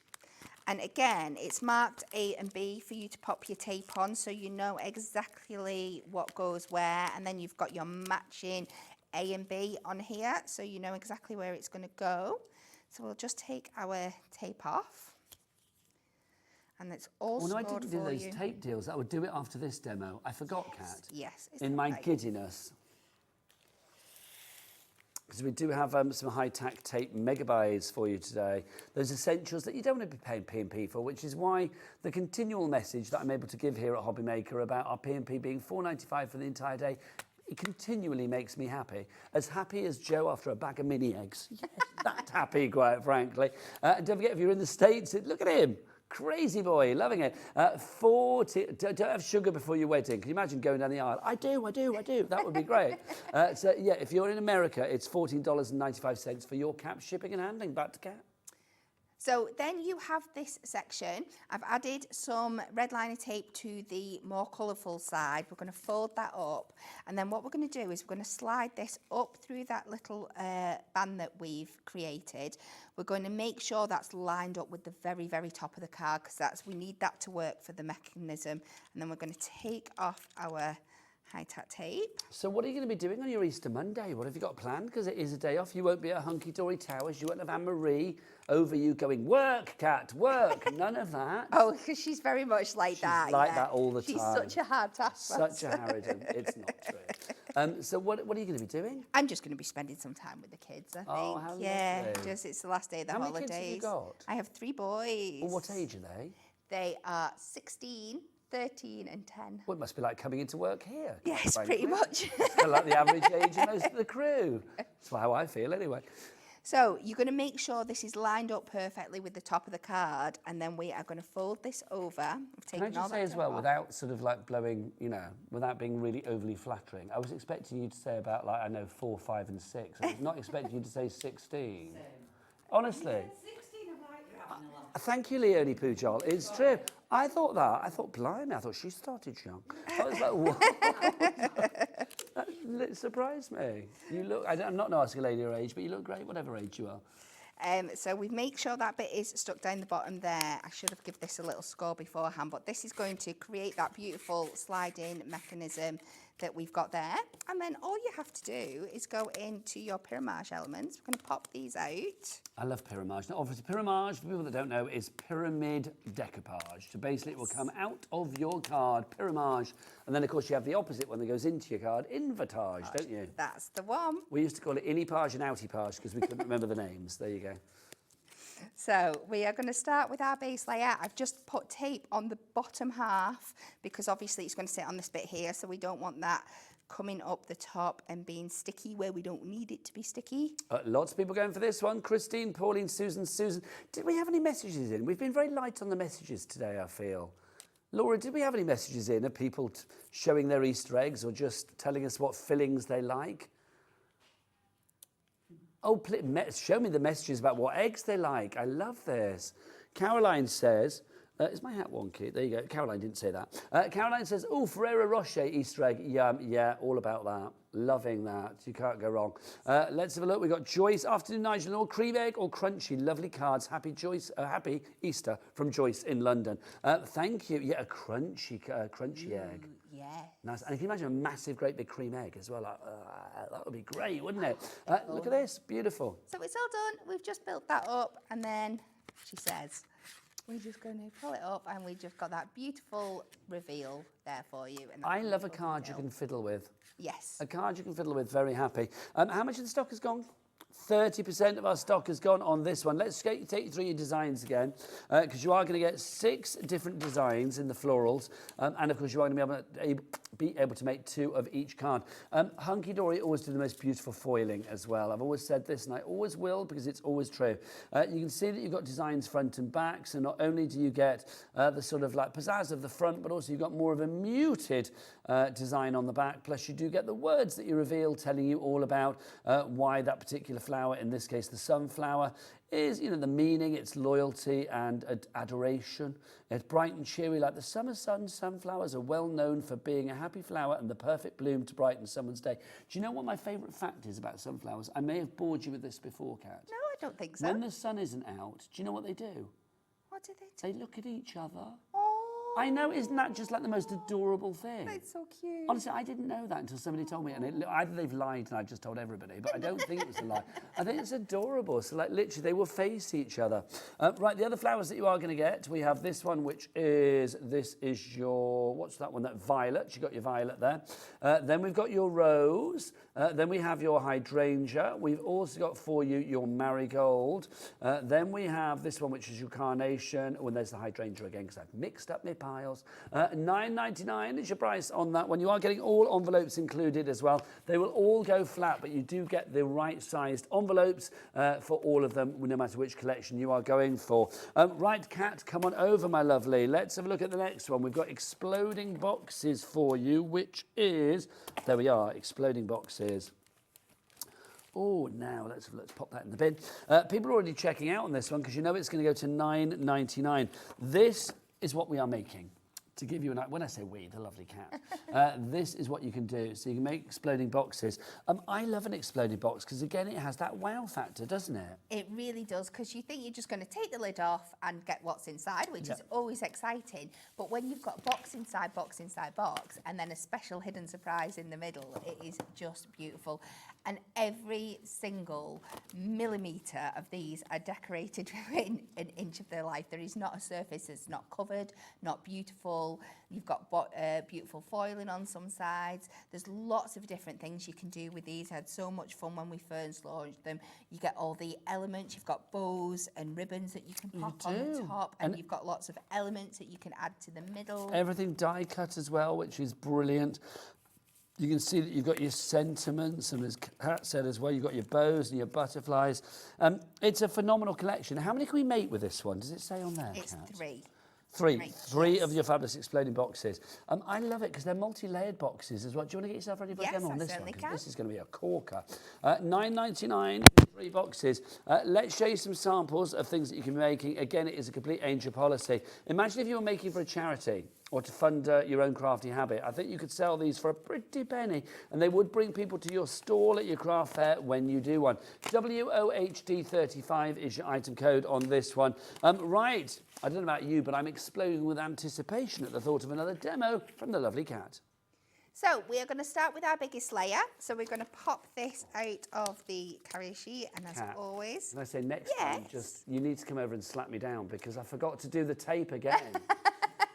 And again, it's marked A and B for you to pop your tape on so you know exactly what goes where. And then you've got your matching A and B on here so you know exactly where it's going to go. So we'll just take our tape off. And it's all scored for you. Well, no, I didn't do those tape deals. I would do it after this demo. I forgot, Kat. Yes. In my giddiness. Because we do have some high-tack tape megabuys for you today. Those essentials that you don't want to be paying P&P for, which is why the continual message that I'm able to give here at Hobby Maker about our P&P being $4.95 for the entire day, it continually makes me happy. As happy as Joe after a bag of mini eggs. Yes, that happy, quite frankly. And don't forget, if you're in the States, look at him. Crazy boy, loving it. 40, don't have sugar before your wedding. Can you imagine going down the aisle? I do. That would be great. So, yeah, if you're in America, it's $14.95 for your cap shipping and handling. Back to Kat. So then you have this section. I've added some red liner tape to the more colourful side. We're going to fold that up. And then what we're going to do is we're going to slide this up through that little band that we've created. We're going to make sure that's lined up with the very, very top of the card because we need that to work for the mechanism. And then we're going to take off our high-tack tape. So what are you going to be doing on your Easter Monday? What have you got planned? Because it is a day off. You won't be at Hunkydory Towers. You won't have Anne-Marie over you going, work, Kat, work. None of that. Oh, because she's very much like that. She's like that all the time. She's such a hard taskmaster. Such a harridan. It's not true. So what are you going to be doing? I'm just going to be spending some time with the kids, I think. Oh, how yeah, lovely. It's the last day of the holidays. How many kids have you got? I have 3 boys. Well, what age are they? They are 16, 13 and 10. Well, it must be like coming into work here. Yes, pretty much. Like the average age of most of the crew. That's how I feel anyway. So you're going to make sure this is lined up perfectly with the top of the card, and then we are going to fold this over. Can I just say as well, without sort of like blowing, you know, without being really overly flattering, I was expecting you to say about like, I know, 4, 5 and 6. I was not expecting you to say 16. Honestly. Thank you, Leonie Pujol. It's true. I thought that. I thought, blimey, I thought she started young. I was like, what? That surprised me. You look, I'm not asking a lady her age, but you look great, whatever age you are. So we make sure that bit is stuck down the bottom there. I should have given this a little score beforehand, but this is going to create that beautiful sliding mechanism that we've got there. And then all you have to do is go into your pyramage elements. We're going to pop these out. I love pyramage. Now, obviously, pyramage, for people that don't know, is pyramid decoupage. So basically, it will come out of your card, pyramage, and then, of course, you have the opposite one that goes into your card, invertage, don't you? That's the one. We used to call it inipage and outipage because we couldn't remember the names. There you go. So we are going to start with our base layer. I've just put tape on the bottom half because obviously it's going to sit on this bit here, so we don't want that coming up the top and being sticky where we don't need it to be sticky. Lots of people going for this one. Christine, Pauline, Susan. Did we have any messages in? We've been very light on the messages today, I feel. Laura, did we have any messages in of people showing their Easter eggs or just telling us what fillings they like? Oh, show me the messages about what eggs they like. I love this. Caroline says, Is my hat wonky? There you go. Caroline didn't say that. Caroline says, oh, Ferrero Rocher Easter egg. Yeah, all about that. Loving that. You can't go wrong. Let's have a look. We've got Joyce. Afternoon, Nigel. All cream egg or crunchy? Lovely cards. Happy Easter from Joyce in London. Thank you. Yeah, a crunchy egg. Yeah. Nice. And can you imagine a massive, great big cream egg as well? That would be great, wouldn't it? Look at this. Beautiful. So it's all done. We've just built that up, and then she says, we're just going to pull it up, and we just got that beautiful reveal there for you. And I love a card you can fiddle with. Yes. A card you can fiddle with, very happy. How much of the stock has gone? 30% of our stock has gone on this one. Let's take you through your designs again, because you are going to get 6 different designs in the florals, and of course you are going to be able to make 2 of each card. Hunkydory always do the most beautiful foiling as well. I've always said this, and I always will, because it's always true. You can see that you've got designs front and back, so not only do you get the sort of like pizzazz of the front, but also you've got more of a muted design on the back, plus you do get the words that you reveal telling you all about why that particular flower, in this case the sunflower, is, the meaning, it's loyalty and adoration. It's bright and cheery like the summer sun. Sunflowers are well known for being a happy flower and the perfect bloom to brighten someone's day. Do you know what my favourite fact is about sunflowers? I may have bored you with this before, Kat. No, I don't think so. When the sun isn't out, do you know what they do? What do they do? They look at each other. Oh. I know, isn't that just like the most adorable thing? It's so cute. Honestly, I didn't know that until somebody told me, and either they've lied and I've just told everybody, but I don't think it was a lie. I think it's adorable. So, like, literally, they will face each other. Right, the other flowers that you are going to get, we have this one, which is, your, what's that one? That violet. You got your violet there. Then we've got your rose. Then we have your hydrangea. We've also got for you your marigold. Then we have this one, which is your carnation. Oh, and there's the hydrangea again, because I've mixed up my piles. $9.99 is your price on that one. You are getting all envelopes included as well. They will all go flat, but you do get the right-sized envelopes for all of them, no matter which collection you are going for. Right, Kat, come on over, my lovely. Let's have a look at the next one. We've got exploding boxes for you, which is, there we are, exploding boxes. Oh, now let's pop that in the bin. People are already checking out on this one because you know it's going to go to $9.99. This is what we are making. To give you when I say we, the lovely Cat, this is what you can do. So you can make exploding boxes. I love an exploding box because, again, it has that wow factor, doesn't it? It really does, because you think you're just going to take the lid off and get what's inside, which is always exciting. But when you've got box inside box inside box, and then a special hidden surprise in the middle, it is just beautiful. And every single millimetre of these are decorated within an inch of their life. There is not a surface that's not covered, not beautiful. You've got beautiful foiling on some sides. There's lots of different things you can do with these. I had so much fun when we first launched them. You get all the elements. You've got bows and ribbons that you can pop on the top, and you've got lots of elements that you can add to the middle. Everything die cut as well, which is brilliant. You can see that you've got your sentiments, and as Kat said as well, you've got your bows and your butterflies. It's a phenomenal collection. How many can we make with this one? Does it say on there, It's Kat? 3. Three of your fabulous exploding boxes. I love it because they're multi-layered boxes as well. Do you want to get yourself ready for a demo on this one? Because this is going to be a corker. $9.99, 3 boxes. Let's show you some samples of things that you can be making. Again, it is a complete angel policy. Imagine if you were making for a charity or to fund your own crafty habit. I think you could sell these for a pretty penny, and they would bring people to your stall at your craft fair when you do one. WOHD35 is your item code on this one. Right, I don't know about you, but I'm exploding with anticipation at the thought of another demo from the lovely Cat. So we are going to start with our biggest layer. So we're going to pop this out of the carrier sheet, and as always... Can I say next time, you need to come over and slap me down because I forgot to do the tape again.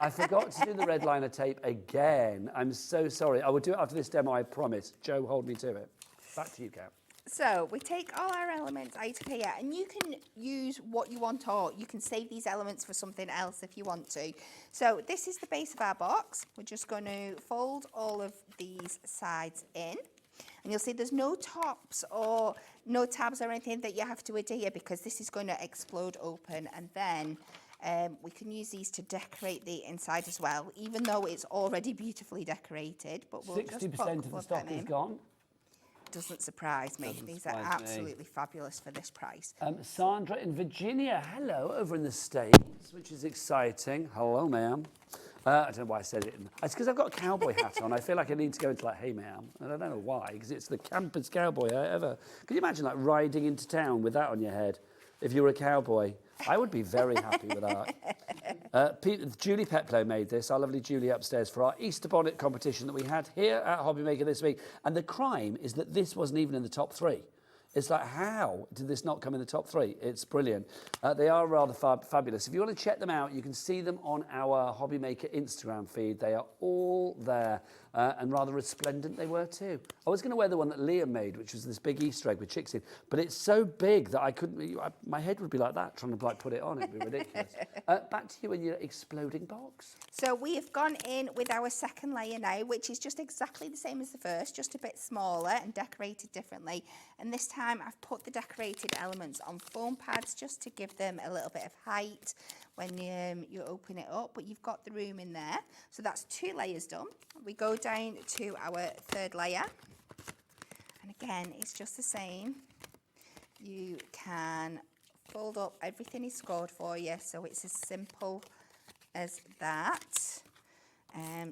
I forgot to do the red liner tape again. I'm so sorry. I will do it after this demo, I promise. Joe, hold me to it. Back to you, Kat. So we take all our elements out of here, and you can use what you want, or you can save these elements for something else if you want to. So this is the base of our box. We're just going to fold all of these sides in, and you'll see there's no tops or no tabs or anything that you have to adhere, because this is going to explode open, and then we can use these to decorate the inside as well, even though it's already beautifully decorated. But we'll 60% of the stock is gone. doesn't surprise me. These are absolutely fabulous for this price. Sandra in Virginia, hello, over in the States, which is exciting. Hello, ma'am. I don't know why I said it. It's because I've got a cowboy hat on. I feel like I need to go into like, hey, ma'am. And I don't know why, because it's the campest cowboy I ever... Can you imagine like riding into town with that on your head? If you were a cowboy, I would be very happy with that. Julie Petlow made this, our lovely Julie upstairs, for our Easter bonnet competition that we had here at Hobby Maker this week. And the crime is that this wasn't even in the top 3. It's like, how did this not come in the top 3? It's brilliant. They are rather fabulous. If you want to check them out, you can see them on our Hobby Maker Instagram feed. They are all there, and rather resplendent they were too. I was going to wear the one that Liam made, which was this big Easter egg with chicks in, but it's so big that I couldn't, my head would be like that, trying to like put it on. It'd be ridiculous. Back to you and your exploding box. So we have gone in with our second layer now, which is just exactly the same as the first, just a bit smaller and decorated differently. And this time I've put the decorated elements on foam pads just to give them a little bit of height when you open it up, but you've got the room in there. So that's 2 layers done. We go down to our third layer. And again, it's just the same. You can fold up, everything is scored for you, so it's as simple as that.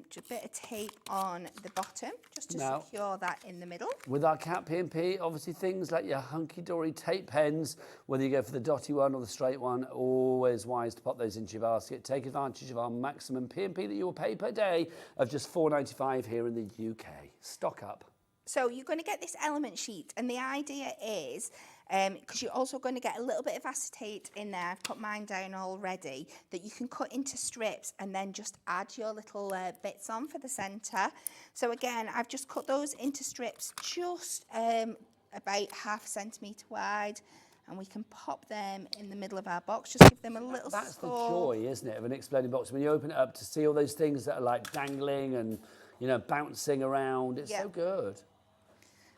Just a bit of tape on the bottom, just to secure that in the middle. With our Cat P&P, obviously things like your Hunkydory tape pens, whether you go for the dotty one or the straight one, always wise to pop those into your basket. Take advantage of our maximum P&P that you will pay per day of just £4.95 here in the UK. Stock up. So you're going to get this element sheet, and the idea is, because you're also going to get a little bit of acetate in there, I've put mine down already, that you can cut into strips and then just add your little bits on for the centre. So again, I've just cut those into strips just about ½ centimetre wide, and we can pop them in the middle of our box, just give them a little That's score. The joy, isn't it, of an exploding box? When you open it up to see all those things that are like dangling and, you know, bouncing around. It's so good.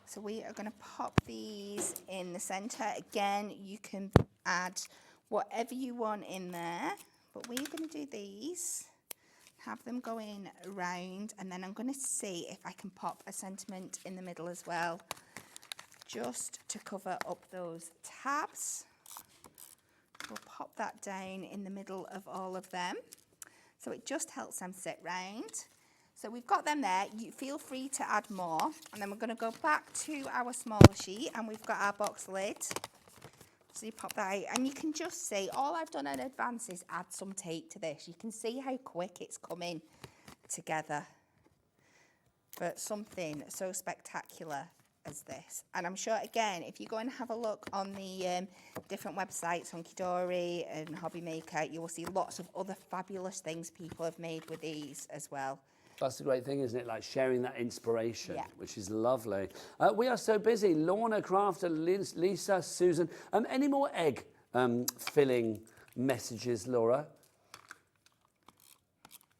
So we are going to pop these in the centre. Again, you can add whatever you want in there, but we're going to do these, have them going around, and then I'm going to see if I can pop a sentiment in the middle as well, just to cover up those tabs. We'll pop that down in the middle of all of them, so it just helps them sit round. So we've got them there. You feel free to add more. And then we're going to go back to our smaller sheet, and we've got our box lid. So you pop that out, and you can just see, all I've done in advance is add some tape to this. You can see how quick it's coming together. But something so spectacular as this. And I'm sure, again, if you go and have a look on the different websites, Hunkydory and Hobby Maker, you will see lots of other fabulous things people have made with these as well. That's the great thing, isn't it? Like sharing that inspiration, which is lovely. We are so busy. Lorna, Crafter, Lisa, Susan. Any more egg filling messages, Laura?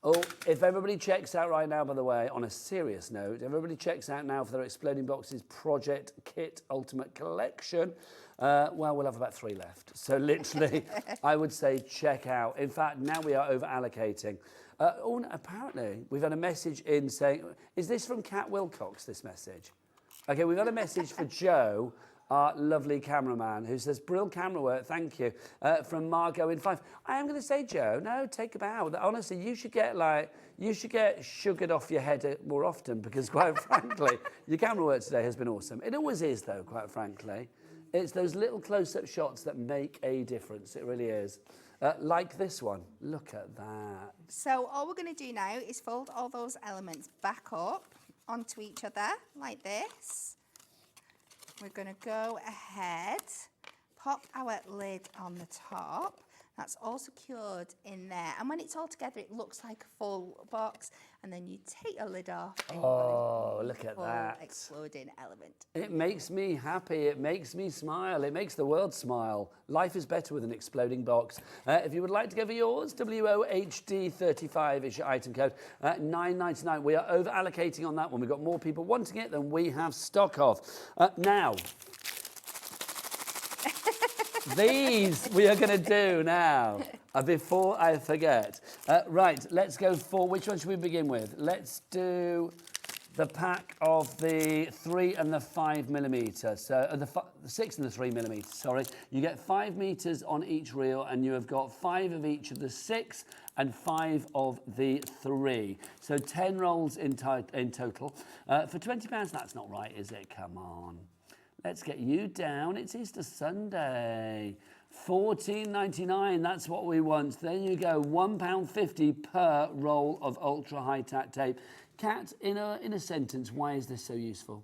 Oh, if everybody checks out right now, by the way, on a serious note, everybody checks out now for their Exploding Boxes Project Kit Ultimate Collection. Well, we'll have about 3 left. So literally, I would say check out. In fact, now we are over allocating. Apparently, we've had a message in saying, is this from Kat Wilcox, this message? Okay, we've got a message for Joe, our lovely cameraman, who says, brilliant camera work, thank you, from Margot in 5. I am going to say, Joe, no, take a bow. Honestly, you should get sugared off your head more often, because quite frankly, your camera work today has been awesome. It always is, though, quite frankly. It's those little close-up shots that make a difference. It really is. Like this one. Look at that. So all we're going to do now is fold all those elements back up onto each other like this. We're going to go ahead, pop our lid on the top. That's all secured in there. And when it's all together, it looks like a full box. And then you take a lid off. And oh, look at that. Exploding element. It makes me happy. It makes me smile. It makes the world smile. Life is better with an exploding box. If you would like to go for yours, WOHD35 is your item code. $9.99. We are over allocating on that one. We've got more people wanting it than we have stock of. Now, these we are going to do now, before I forget. Right, let's go for, which one should we begin with? Let's do the pack of the 3 and the 5 millimetre, so the 6 and the 3 millimetre, sorry. You get 5 metres on each reel, and you have got 5 of each of the 6 and 5 of the 3. So 10 rolls in total. For £20, that's not right, is it? Come on. Let's get you down. It's Easter Sunday. $14.99, that's what we want. Then you go, £1.50 per roll of ultra high tack tape. Kat, in a sentence, why is this so useful?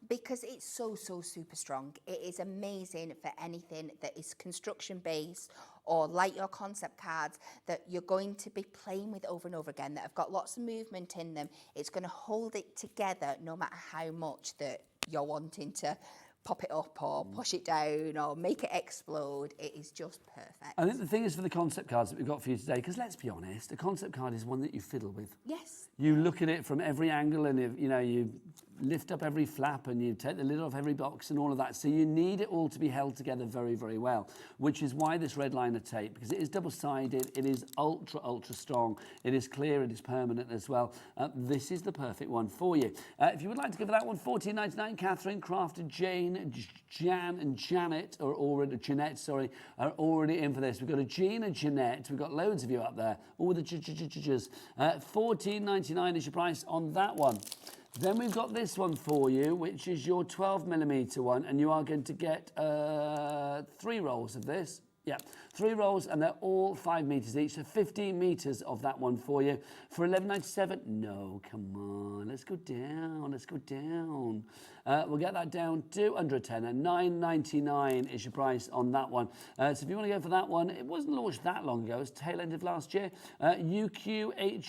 Because it's so super strong. It is amazing for anything that is construction based or like your concept cards that you're going to be playing with over and over again, that have got lots of movement in them. It's going to hold it together no matter how much that you're wanting to pop it up or push it down or make it explode. It is just perfect. I think the thing is for the concept cards that we've got for you today, because let's be honest, a concept card is one that you fiddle with. Yes. You look at it from every angle, and you lift up every flap and you take the lid off every box and all of that. So you need it all to be held together very, very well, which is why this red liner tape, because it is double-sided, it is ultra strong, it is clear, it is permanent as well. This is the perfect one for you. If you would like to go for that one, $14.99. Catherine, Crafted, Jane, Jan and Janet are already, Jeanette, sorry, are already in for this. We've got a Jean and Jeanette. We've got loads of you up there. All the j-j-j-j-js. $14.99 is your price on that one. Then we've got this one for you, which is your 12 millimetre one, and you are going to get 3 rolls of this. Yeah, 3 rolls, and they're all 5 metres each, so 15 metres of that one for you. For $11.97, no, come on, let's go down, let's go down. We'll get that down to under a tenner. $9.99 is your price on that one. So if you want to go for that one, it wasn't launched that long ago, it was tail end of last year. UQHDU.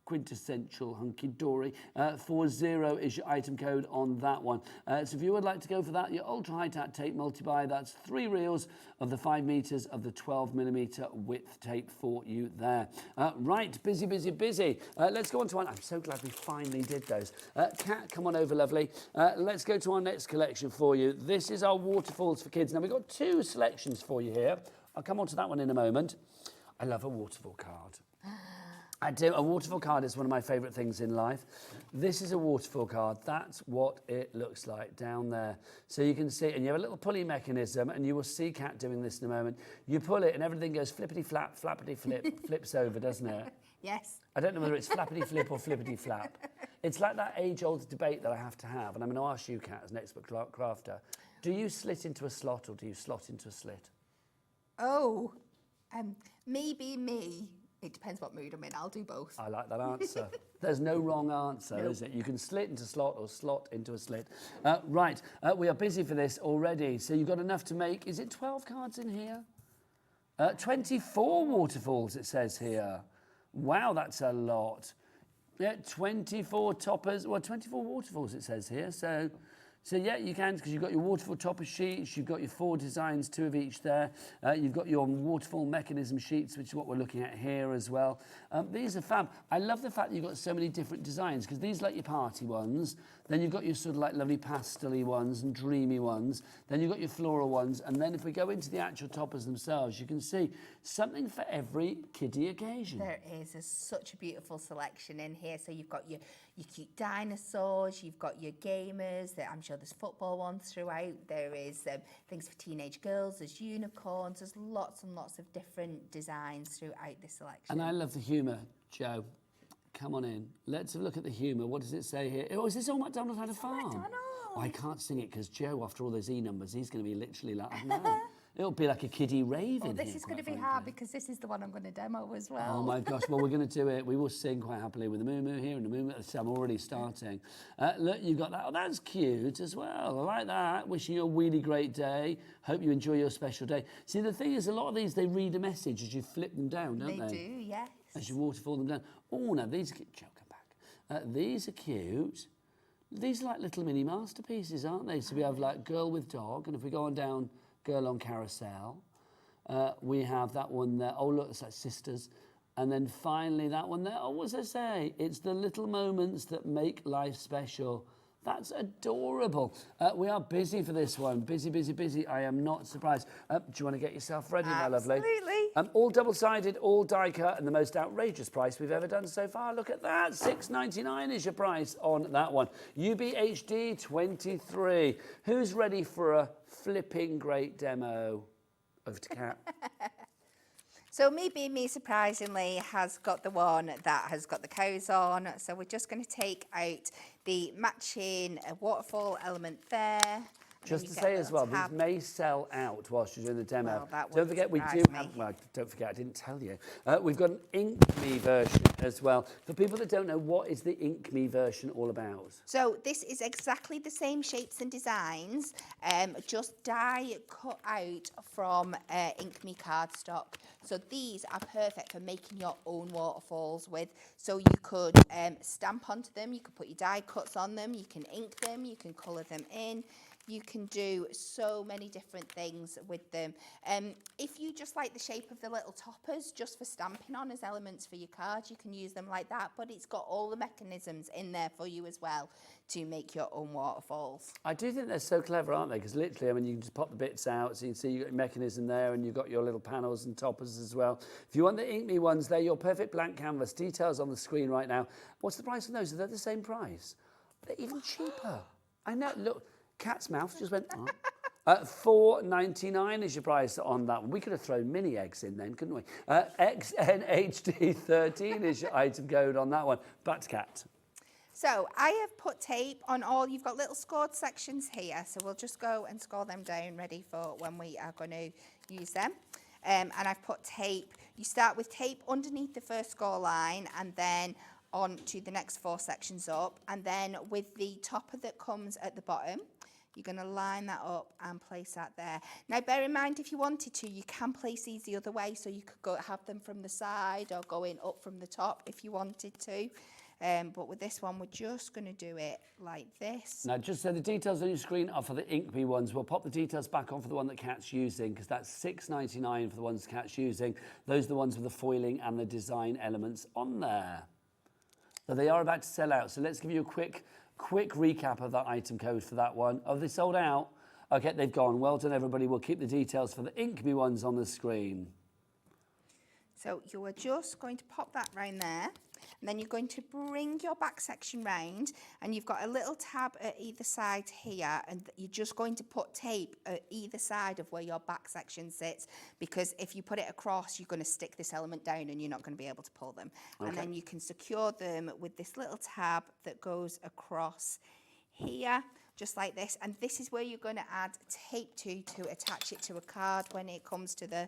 Quintessential Hunkydory. 40 is your item code on that one. So if you would like to go for that, your ultra high tack tape multi-buy, that's 3 reels of the 5 metres of the 12 millimetre width tape for you there. Right, busy. Let's go on to one. I'm so glad we finally did those. Kat, come on over, lovely. Let's go to our next collection for you. This is our waterfalls for kids. Now, we've got 2 selections for you here. I'll come on to that one in a moment. I love a waterfall card. I do. A waterfall card is one of my favourite things in life. This is a waterfall card. That's what it looks like down there. So you can see, and you have a little pulley mechanism, and you will see Kat doing this in a moment. You pull it, and everything goes flippity-flap, flappity-flip, flips over, doesn't it? Yes. I don't know whether it's flappity-flip or flippity-flap. It's like that age-old debate that I have to have, and I'm going to ask you, Kat, as an expert crafter. Do you slit into a slot, or do you slot into a slit? Oh, maybe me. It depends what mood I'm in. I'll do both. I like that answer. There's no wrong answer, is it? You can slit into slot or slot into a slit. Right, we are busy for this already. So you've got enough to make, is it 12 cards in here? 24 waterfalls, it says here. Wow, that's a lot. Yeah, 24 toppers, well, 24 waterfalls, it says here. So yeah, you can, because you've got your waterfall topper sheets, you've got your 4 designs, 2 of each there. You've got your waterfall mechanism sheets, which is what we're looking at here as well. These are fab. I love the fact that you've got so many different designs, because these are like your party ones. Then you've got your sort of like lovely pastel-y ones and dreamy ones. Then you've got your floral ones. And then if we go into the actual toppers themselves, you can see something for every kiddie occasion. There is. There's such a beautiful selection in here. So you've got your cute dinosaurs, you've got your gamers, I'm sure there's football ones throughout. There is things for teenage girls, there's unicorns, there's lots and lots of different designs throughout this selection. And I love the humour, Joe. Come on in. Let's have a look at the humour. What does it say here? Oh, is this all McDonald had a farm? Oh, I can't sing it because Joe, after all those E numbers, he's going to be literally like, I know. It'll be like a kiddie rave in here. This is going to be hard because this is the one I'm going to demo as well. Oh my gosh, well, we're going to do it. We will sing quite happily with the moo-moo here and the moo-moo. I'm already starting. Look, you've got that. Oh, that's cute as well. I like that. Wishing you a really great day. Hope you enjoy your special day. See, the thing is, a lot of these, they read a message as you flip them down, don't they? They do, yes. As you waterfall them down. Oh, now these are cute. Joe, come back. These are cute. These are like little mini masterpieces, aren't they? So we have like girl with dog, and if we go on down girl on carousel, we have that one there. Oh, look, it's like sisters. And then finally that one there. Oh, what does it say? It's the little moments that make life special. That's adorable. We are busy for this one. Busy, busy, busy. I am not surprised. Do you want to get yourself ready, my lovely? Absolutely. All double-sided, all die cut, and the most outrageous price we've ever done so far. Look at that. $6.99 is your price on that one. UBHD 23. Who's ready for a flipping great demo? Over to Kat. So me being me, surprisingly, has got the one that has got the cows on. So we're just going to take out the matching waterfall element there. Just to say as well, these may sell out whilst you're doing the demo. Well, that Don't forget, we do have, well, don't forget, I didn't tell you. We've got an Ink Me version as well. For people that don't know, what is the Ink Me version all about? So this is exactly the same shapes and designs, just die cut out from Ink Me cardstock. So these are perfect for making your own waterfalls with. So you could stamp onto them, you could put your die cuts on them, you can ink them, you can colour them in. You can do so many different things with them. If you just like the shape of the little toppers, just for stamping on as elements for your cards, you can use them like that. But it's got all the mechanisms in there for you as well to make your own waterfalls. I do think they're so clever, aren't they? Because literally, I mean, you can just pop the bits out, so you can see you've got your mechanism there, and you've got your little panels and toppers as well. If you want the Ink Me ones, they're your perfect blank canvas. Details on the screen right now. What's the price on those? Are they the same price? They're even cheaper. I know, look. Cat's mouth just went, oh. $4.99 is your price on that one. We could have thrown mini eggs in then, couldn't we? XNHD13 is your item code on that one. Back to Kat. So I have put tape on all, you've got little scored sections here, so we'll just go and score them down ready for when we are going to use them. And I've put tape, you start with tape underneath the first score line and then on to the next 4 sections up, and then with the topper that comes at the bottom, you're going to line that up and place that there. Now, bear in mind, if you wanted to, you can place these the other way, so you could go have them from the side or going up from the top if you wanted to. But with this one, we're just going to do it like this. Now, just so the details on your screen are for the Ink Me ones. We'll pop the details back on for the one that Kat's using, because that's $6.99 for the ones Kat's using. Those are the ones with the foiling and the design elements on there. So they are about to sell out. So let's give you a quick recap of that item code for that one. Oh, they sold out? Okay, they've gone. Well done, everybody. We'll keep the details for the Ink Me ones on the screen. So you are just going to pop that round there, and then you're going to bring your back section round, and you've got a little tab at either side here, and you're just going to put tape at either side of where your back section sits, because if you put it across, you're going to stick this element down and you're not going to be able to pull them. Okay. And then you can secure them with this little tab that goes across here, just like this, and this is where you're going to add tape to attach it to a card when it comes to the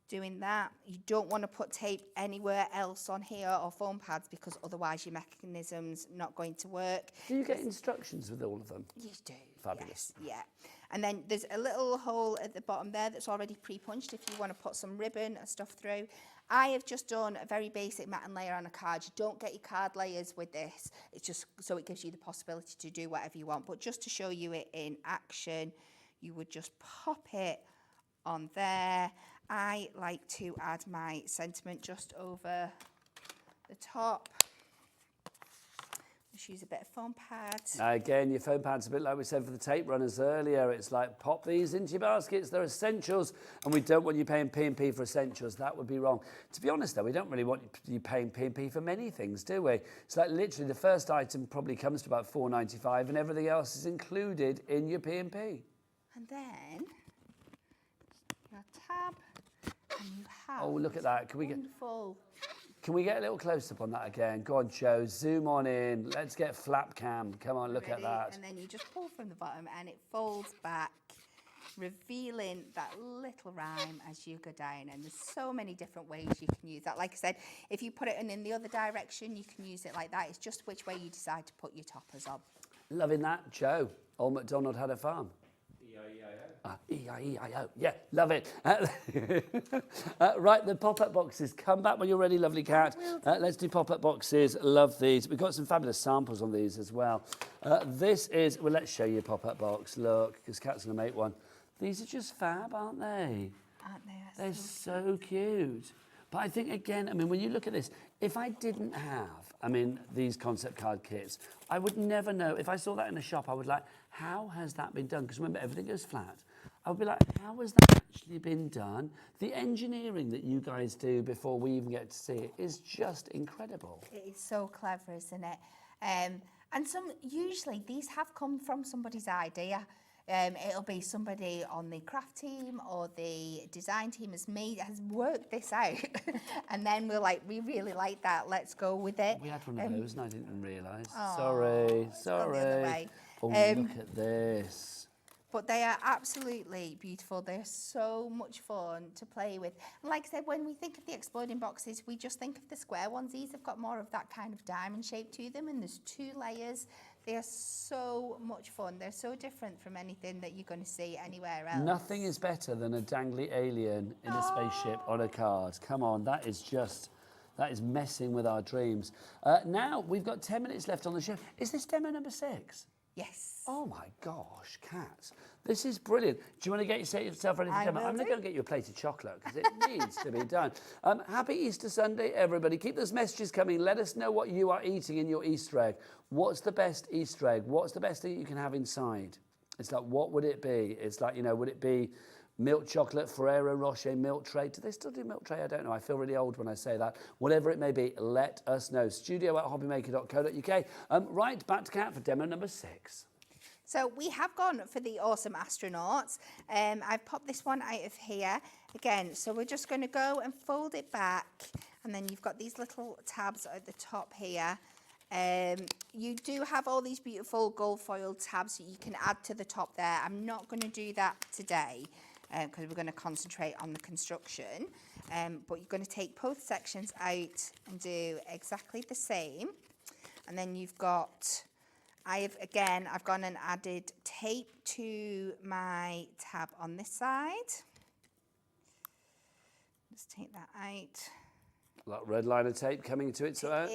doing that. You don't want to put tape anywhere else on here or foam pads, because otherwise your mechanism's not going to work. Do you get instructions with all of them? You do. Fabulous. Yes, yeah. And then there's a little hole at the bottom there that's already pre-punched if you want to put some ribbon and stuff through. I have just done a very basic mat and layer on a card. You don't get your card layers with this. It's just so it gives you the possibility to do whatever you want. But just to show you it in action, you would just pop it on there. I like to add my sentiment just over the top. Just use a bit of foam pad. Again, your foam pad's a bit like we said for the tape runners earlier. It's like, pop these into your baskets. They're essentials, and we don't want you paying P&P for essentials. That would be wrong. To be honest, though, we don't really want you paying P&P for many things, do we? It's like literally the first item probably comes to about $4.95, and everything else is included in your P&P. And then your tab. And you have oh, look at that. Can we get a little close-up on that again? Go on, Joe. Zoom on in. Let's get flap cam. Come on, look at that. And then you just pull from the bottom and it folds back, revealing that little rhyme as you go down. And there's so many different ways you can use that. Like I said, if you put it in the other direction, you can use it like that. It's just which way you decide to put your toppers on. Loving that, Joe. Old MacDonald had a farm. E-I-E-I-O. Yeah, love it. Right, the pop-up boxes. Come back when you're ready, lovely Kat. Let's do pop-up boxes. Love these. We've got some fabulous samples on these as well. This is, well, let's show you a pop-up box. Look, because Kat's going to make one. These are just fab, aren't they? Aren't they? They're so cute. But I think, again, I mean, when you look at this, if I didn't have, I mean, these concept card kits, I would never know. If I saw that in a shop, I would like, how has that been done? Because remember, everything goes flat. I would be like, how has that actually been done? The engineering that you guys do before we even get to see it is just incredible. It is so clever, isn't it? And usually these have come from somebody's idea. It'll be somebody on the craft team or the design team has worked this out. And then we're like, we really like that, let's go with it. We had one of those and I didn't realise. Oh, sorry. Oh, look at this. But they are absolutely beautiful. They're so much fun to play with. And like I said, when we think of the exploding boxes, we just think of the square ones. These have got more of that kind of diamond shape to them, and there's 2 layers. They are so much fun. They're so different from anything that you're going to see anywhere else. Nothing is better than a dangly alien in a spaceship on a card. Come on, that is messing with our dreams. Now, we've got 10 minutes left on the show. Is this demo number 6? Yes. Oh my gosh, Kat. This is brilliant. Do you want to get yourself ready for demo? I'm going to go get you a plate of chocolate because it needs to be done. Happy Easter Sunday, everybody. Keep those messages coming. Let us know what you are eating in your Easter egg. What's the best Easter egg? What's the best thing you can have inside? It's like, what would it be? It's like, you know, would it be milk chocolate, Ferrero Rocher milk tray? Do they still do milk tray? I don't know. I feel really old when I say that. Whatever it may be, let us know. studio@hobbymaker.co.uk. Right, back to Kat for demo number 6. So we have gone for the awesome astronauts. I've popped this one out of here. Again, so we're just going to go and fold it back. And then you've got these little tabs at the top here. You do have all these beautiful gold foil tabs that you can add to the top there. I'm not going to do that today because we're going to concentrate on the construction. But you're going to take both sections out and do exactly the same. And then you've got... I've gone and added tape to my tab on this side. Just take that out. Like red liner tape coming to its own.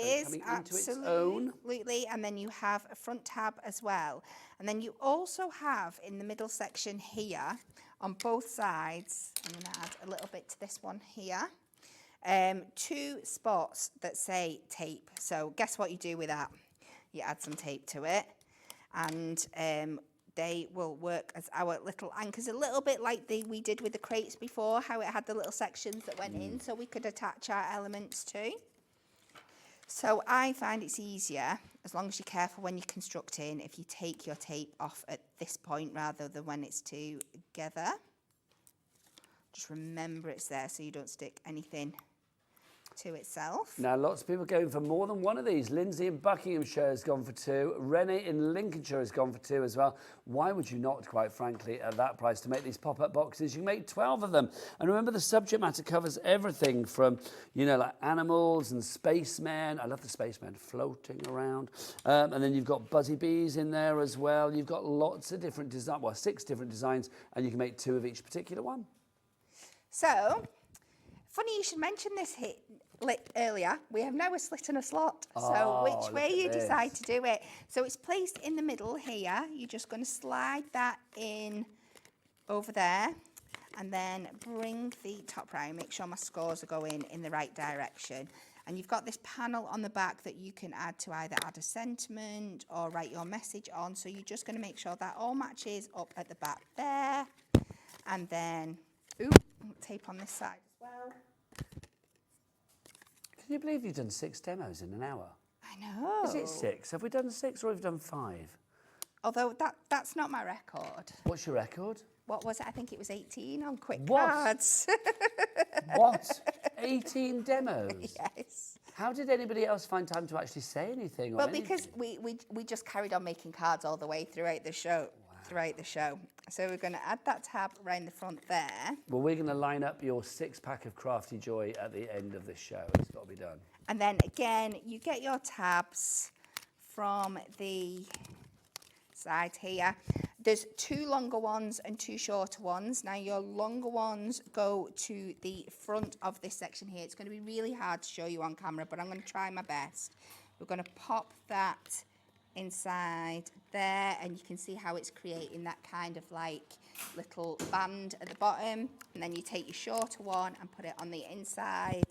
Absolutely. And then you have a front tab as well. And then you also have in the middle section here, on both sides, I'm going to add a little bit to this one here, 2 spots that say tape. So guess what you do with that? You add some tape to it, and they will work as our little anchors, a little bit like we did with the crates before, how it had the little sections that went in, so we could attach our elements to. So I find it's easier, as long as you're careful when you're constructing, if you take your tape off at this point rather than when it's together. Just remember it's there so you don't stick anything to itself. Now, lots of people going for more than one of these. Lindsay in Buckinghamshire has gone for 2. Renee in Lincolnshire has gone for 2 as well. Why would you not, quite frankly, at that price to make these pop-up boxes? You can make 12 of them. And remember, the subject matter covers everything from, you know, like animals and spacemen. I love the spacemen floating around. And then you've got buzzy bees in there as well. You've got lots of different designs, well, 6 different designs, and you can make 2 of each particular one. So, funny you should mention this earlier. We have now a slit and a slot. So which way you decide to do it. So it's placed in the middle here. You're just going to slide that in over there and then bring the top round. Make sure my scores are going in the right direction. And you've got this panel on the back that you can add to either add a sentiment or write your message on. So you're just going to make sure that all matches up at the back there. And then, tape on this side as well. Can you believe you've done 6 demos in an hour? I know. Is it 6? Have we done 6 or have we done 5? Although that's not my record. What's your record? What was it? I think it was 18 on quick cards. What? 18 demos? Yes. How did anybody else find time to actually say anything? Well, because we just carried on making cards all the way throughout the show. So we're going to add that tab around the front there. Well, we're going to line up your 6-pack of Crafty Joy at the end of this show. It's got to be done. And then again, you get your tabs from the side here. There's 2 longer ones and 2 shorter ones. Now your longer ones go to the front of this section here. It's going to be really hard to show you on camera, but I'm going to try my best. We're going to pop that inside there, and you can see how it's creating that kind of like little band at the bottom. And then you take your shorter one and put it on the inside.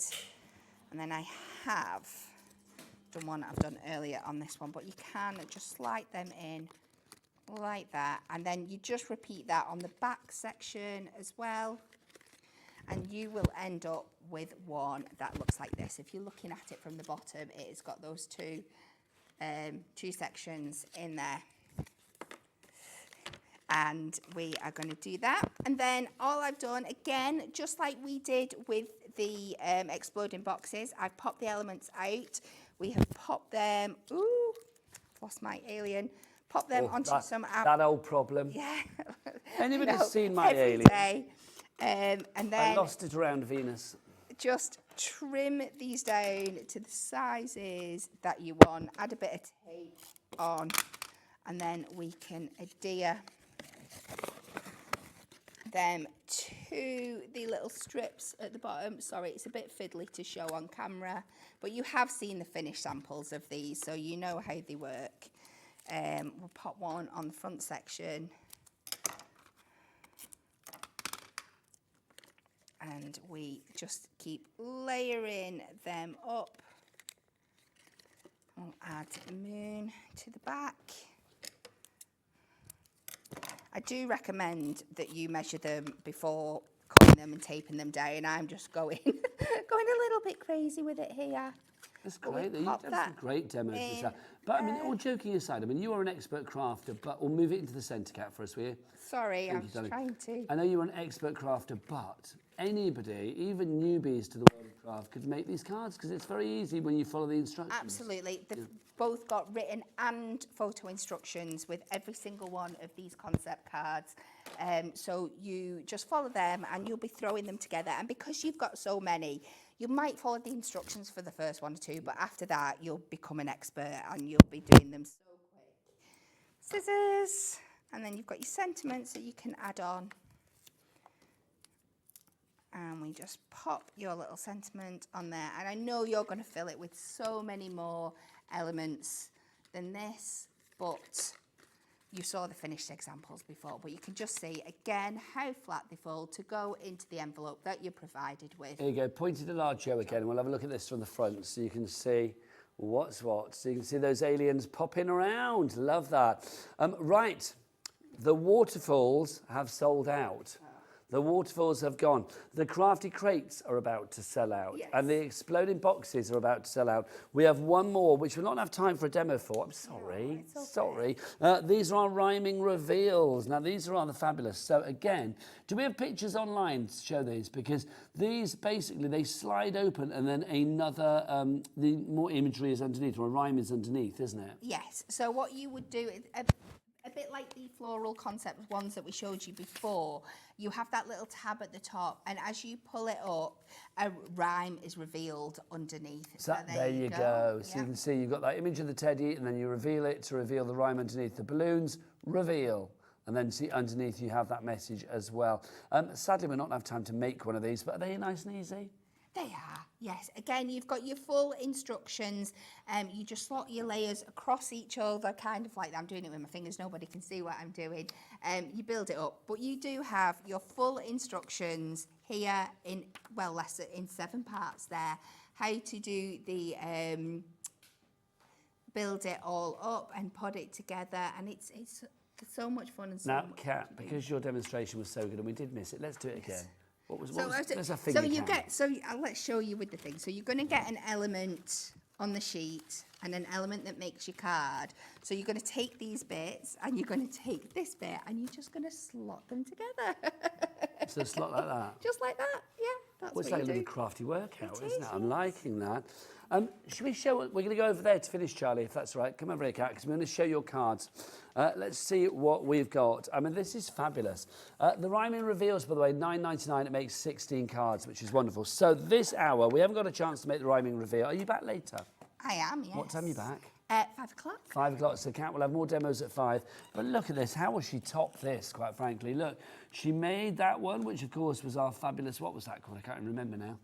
And then I have done one I've done earlier on this one, but you can just slide them in like that, and then you just repeat that on the back section as well, and you will end up with one that looks like this. If you're looking at it from the bottom, it's got those two sections in there. And we are going to do that. And then all I've done, again, just like we did with the exploding boxes, I've popped the elements out. We have popped them, ooh, lost my alien, pop them onto some... That old problem. Yeah. Anybody seen my alien? Day. And then... I lost it around Venus. Just trim these down to the sizes that you want. Add a bit of tape on, and then we can adhere them to the little strips at the bottom. Sorry, it's a bit fiddly to show on camera, but you have seen the finished samples of these, so you know how they work. We'll pop one on the front section. And we just keep layering them up. We'll add the moon to the back. I do recommend that you measure them before cutting them and taping them down. I'm just going going a little bit crazy with it here. That's great. You've done some great demos this time. But I mean, all joking aside, I mean, you are an expert crafter, but we'll move it into the centre, Kat, for us, will you? Sorry, I'm just trying to. I know you're an expert crafter, but anybody, even newbies to the world of craft, could make these cards because it's very easy when you follow the instructions. Absolutely. They've both got written and photo instructions with every single one of these concept cards. So you just follow them and you'll be throwing them together. And because you've got so many, you might follow the instructions for the first one or two, but after that, you'll become an expert and you'll be doing them so quick. Scissors. And then you've got your sentiments that you can add on. And we just pop your little sentiment on there. And I know you're going to fill it with so many more elements than this, but you saw the finished examples before. But you can just see, again, how flat they fall to go into the envelope that you're provided with. There you go. Pointed at large show again. We'll have a look at this from the front so you can see what's what. So you can see those aliens popping around. Love that. Right. The waterfalls have sold out. The waterfalls have gone. The crafty crates are about to sell out. Yes. And the exploding boxes are about to sell out. We have one more, which we'll not have time for a demo for. I'm sorry. No, okay. Sorry. These are our rhyming reveals. Now, these are rather fabulous. So, again, do we have pictures online to show these? Because these, basically, they slide open and then another, the more imagery is underneath, or a rhyme is underneath, isn't it? Yes. So what you would do is... a bit like the floral concept ones that we showed you before, you have that little tab at the top, and as you pull it up, a rhyme is revealed underneath. So there you go. So you can see you've got that image of the teddy, and then you reveal it to reveal the rhyme underneath. The balloons, reveal. And then see underneath you have that message as well. Sadly, we're not going to have time to make one of these, but are they nice and easy? They are, yes. Again, you've got your full instructions. You just slot your layers across each other, kind of like that. I'm doing it with my fingers. Nobody can see what I'm doing. You build it up. But you do have your full instructions here in, well, in 7 parts there. How to do the, build it all up and put it together. And it's so much fun and so now, much fun. Kat, because your demonstration was so good and we did miss it, let's do it again. Let's show you with the thing. So you're going to get an element on the sheet and an element that makes your card. So you're going to take these bits and you're going to take this bit and you're just going to slot them together. So slot like that? Just like that, yeah. That's it's what like you a do. little crafty workout, isn't it? I'm liking that. Should we show, we're going to go over there to finish, Charlie, if that's all right. Come over here, Kat, because we're going to show your cards. Let's see what we've got. I mean, this is fabulous. The rhyming reveals, by the way, $9.99. It makes 16 cards, which is wonderful. So this hour, we haven't got a chance to make the rhyming reveal. Are you back later? I am, yes. What time are you back? 5 o'clock. 5 o'clock, so Kat will have more demos at 5. But look at this, how will she top this, quite frankly? Look, she made that one, which of course was our fabulous, what was that called? I can't even remember now.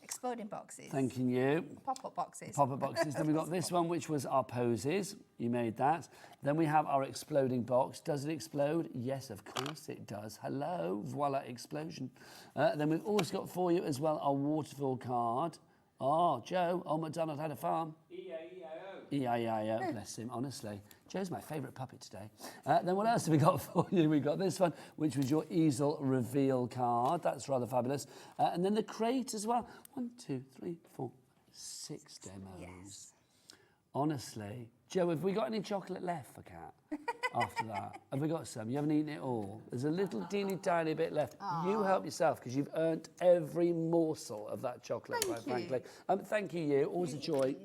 exploding boxes. Thanking you. Pop-up boxes. Pop-up boxes. Then we've got this one, which was our poses. You made that. Then we have our exploding box. Does it explode? Yes, of course it does. Hello, voila, explosion. Then we've also got for you as well our waterfall card. Oh, Joe, Old MacDonald had a farm. E-I-E-I-O. E-I-E-I-O, bless him, honestly. Joe's my favourite puppet today. Then what else have we got for you? We've got this one, which was your easel reveal card. That's rather fabulous. And then the crate as well. 1, 2, 3, 4, 6 demos. Yes. Honestly. Joe, have we got any chocolate left for Kat after that? Have we got some? You haven't eaten it all. There's a little teeny tiny bit left. Aww. You help yourself because you've earned every morsel of that chocolate, quite frankly. Thank you. Always a joy.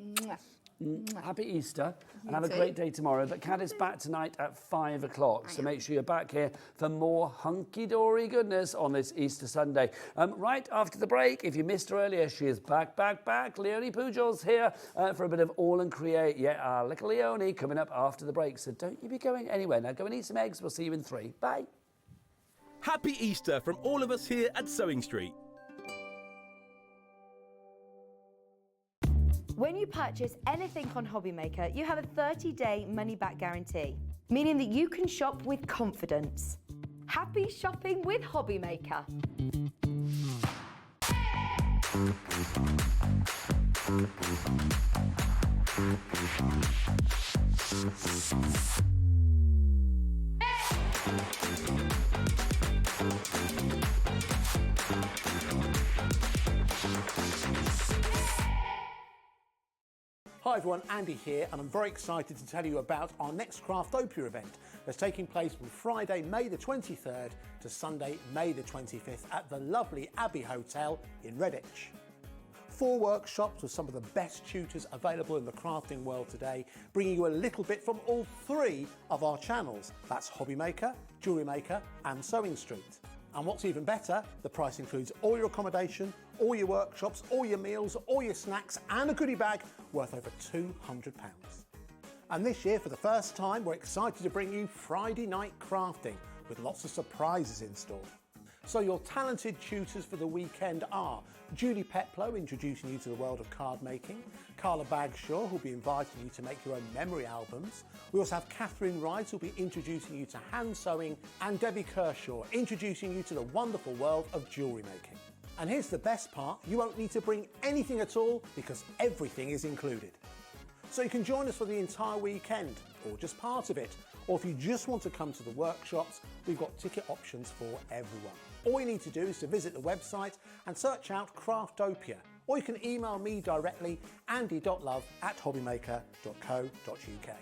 Happy Easter and have a great day tomorrow. But Kat is back tonight at 5 o'clock, so make sure you're back here for more hunky-dory goodness on this Easter Sunday. Right after the break, if you missed her earlier, she is back. Leonie Pujols here for a bit of AALL Create. Yeah, our little Leonie coming up after the break, so don't you be going anywhere. Now go and eat some eggs. We'll see you in 3. Bye. Happy Easter from all of us here at Sewing Street. When you purchase anything on Hobbymaker, you have a 30-day money-back guarantee, meaning that you can shop with confidence. Happy shopping with Hobbymaker. Hi everyone, Andy here, and I'm very excited to tell you about our next Craftopia event that's taking place from Friday, May the 23rd to Sunday, May the 25th at the lovely Abbey Hotel in Redditch. 4 workshops with some of the best tutors available in the crafting world today, bringing you a little bit from all 3 of our channels. That's Hobbymaker, Jewellery Maker and Sewing Street. And what's even better, the price includes all your accommodation, all your workshops, all your meals, all your snacks and a goodie bag worth over £200. And this year, for the first time, we're excited to bring you Friday night crafting with lots of surprises in store. So your talented tutors for the weekend are Julie Peplow, introducing you to the world of card making, Carla Bagshaw, who'll be inviting you to make your own memory albums. We also have Catherine Wright, who'll be introducing you to hand sewing, and Debbie Kershaw, introducing you to the wonderful world of jewellery making. And here's the best part, you won't need to bring anything at all because everything is included. So you can join us for the entire weekend, or just part of it, or if you just want to come to the workshops, we've got ticket options for everyone. All you need to do is to visit the website and search out Craftopia, or you can email me directly, andy.love@hobbymaker.co.uk.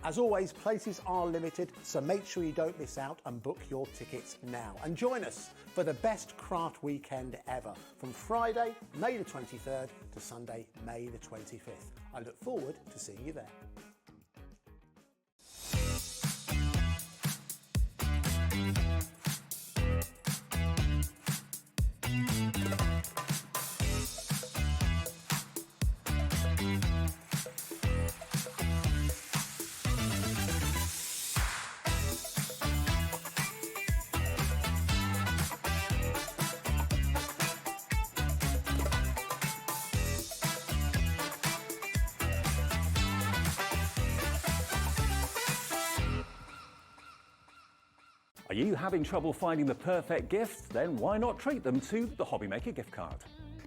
As always, places are limited, so make sure you don't miss out and book your tickets now. And join us for the best craft weekend ever, from Friday, May the 23rd to Sunday, May the 25th. I look forward to seeing you there. Are you having trouble finding the perfect gift? Then why not treat them to the Hobbymaker gift card?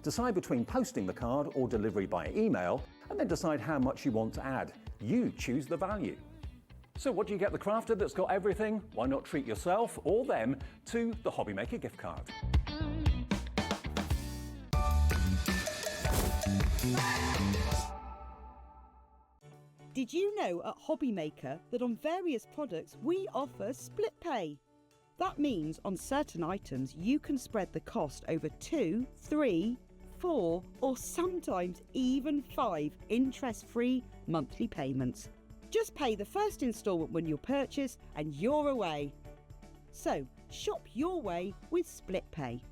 Decide between posting the card or delivery by email, and then decide how much you want to add. You choose the value. So what do you get the crafter that's got everything? Why not treat yourself or them to the Hobbymaker gift card? Did you know at Hobbymaker that on various products we offer split pay? That means on certain items you can spread the cost over 2, 3, 4 or sometimes even 5 interest-free monthly payments. Just pay the first instalment when you purchase and you're away. So shop your way with split pay.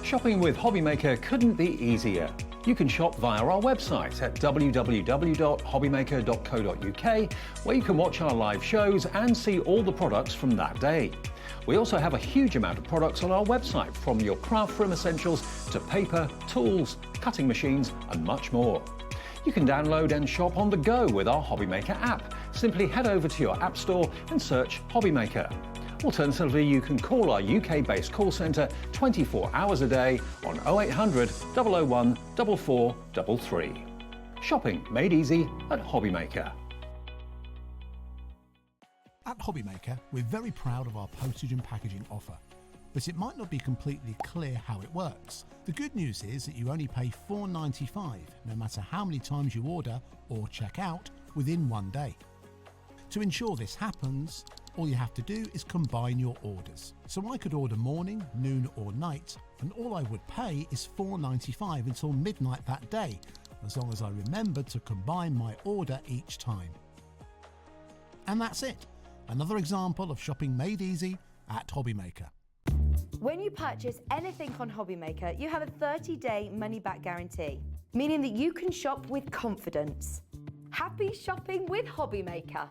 Shopping with Hobbymaker couldn't be easier. You can shop via our website at www.hobbymaker.co.uk, where you can watch our live shows and see all the products from that day. We also have a huge amount of products on our website, from your craft room essentials to paper, tools, cutting machines and much more. You can download and shop on the go with our Hobbymaker app. Simply head over to your app store and search Hobbymaker. Alternatively, you can call our UK-based call centre 24 hours a day on 0800 001 4433. Shopping made easy at Hobbymaker. At Hobbymaker, we're very proud of our postage and packaging offer, but it might not be completely clear how it works. The good news is that you only pay £4.95 no matter how many times you order or check out within one day. To ensure this happens, all you have to do is combine your orders. So I could order morning, noon or night, and all I would pay is £4.95 until midnight that day, as long as I remembered to combine my order each time. And that's it. Another example of shopping made easy at Hobbymaker. When you purchase anything on Hobbymaker, you have a 30-day money-back guarantee, meaning that you can shop with confidence. Happy shopping with Hobbymaker.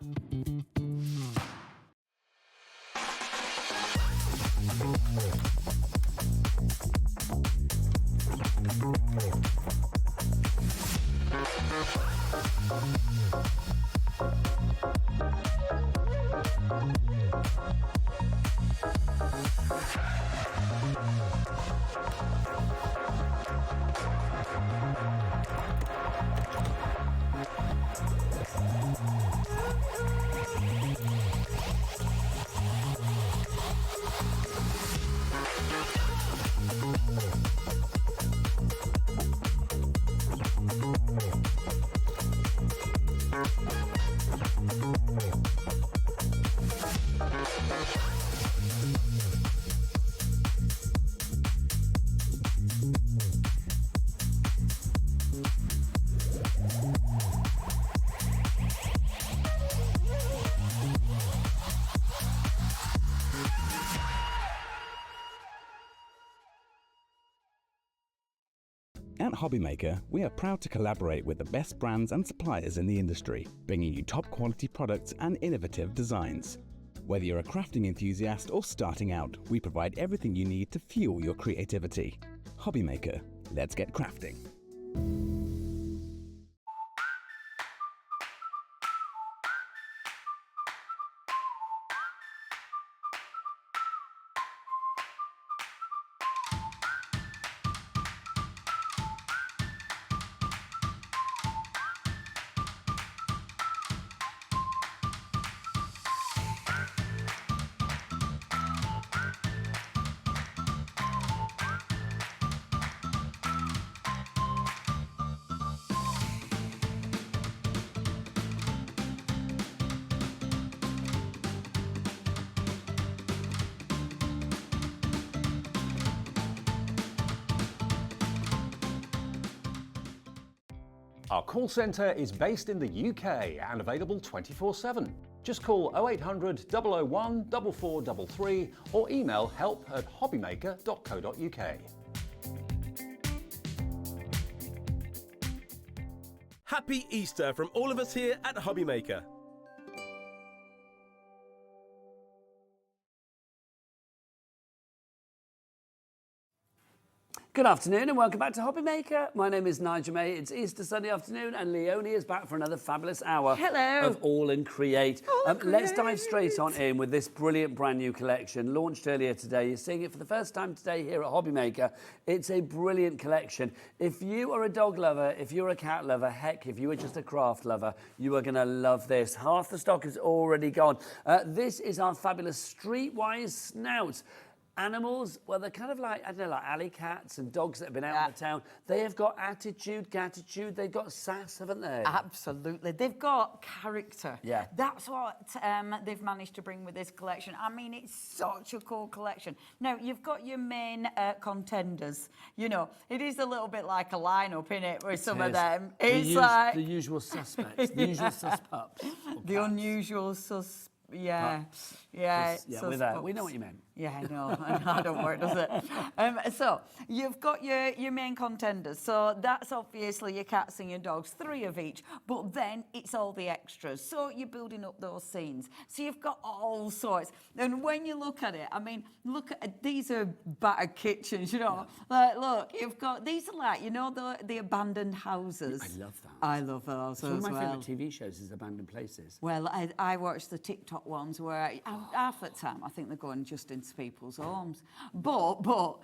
At Hobbymaker, we are proud to collaborate with the best brands and suppliers in the industry, bringing you top quality products and innovative designs. Whether you're a crafting enthusiast or starting out, we provide everything you need to fuel your creativity. Hobbymaker, let's get crafting. Our call centre is based in the UK and available 24/7. Just call 0800 001 4433 or email help@hobbymaker.co.uk. Happy Easter from all of us here at Hobbymaker. Good afternoon and welcome back to Hobbymaker. My name is Nigel May. It's Easter Sunday afternoon and Leonie is back for another fabulous hour of AALL Create. Let's dive straight on in with this brilliant brand new collection launched earlier today. You're seeing it for the first time today here at Hobbymaker. It's a brilliant collection. If you are a dog lover, if you're a cat lover, heck, if you are just a craft lover, you are going to love this. Half the stock is already gone. This is our fabulous Streetwise Snouts. Animals, well, they're kind of like, I don't know, like alley cats and dogs that have been out in the town. They have got attitude, gratitude, they've got sass, haven't they? Absolutely. They've got character. Yeah. That's what they've managed to bring with this collection. I mean, it's such a cool collection. Now, you've got your main contenders. You know, it is a little bit like a lineup, innit, with some of them. It's like... The usual suspects, the usual suspups. The unusual sus... Yeah, with that, we know what you meant. Yeah, I know. I don't work, does it? So you've got your main contenders. So that's obviously your cats and your dogs, 3 of each. But then it's all the extras. So you're building up those scenes. So you've got all sorts. And when you look at it, I mean, look at these are battered kitchens. You know, like look, you've got these are like the abandoned houses. I love that. I love those One of my well. favourite TV shows is Abandoned Places. Well, I watch the TikTok ones where half the time I think they're going just into people's homes. But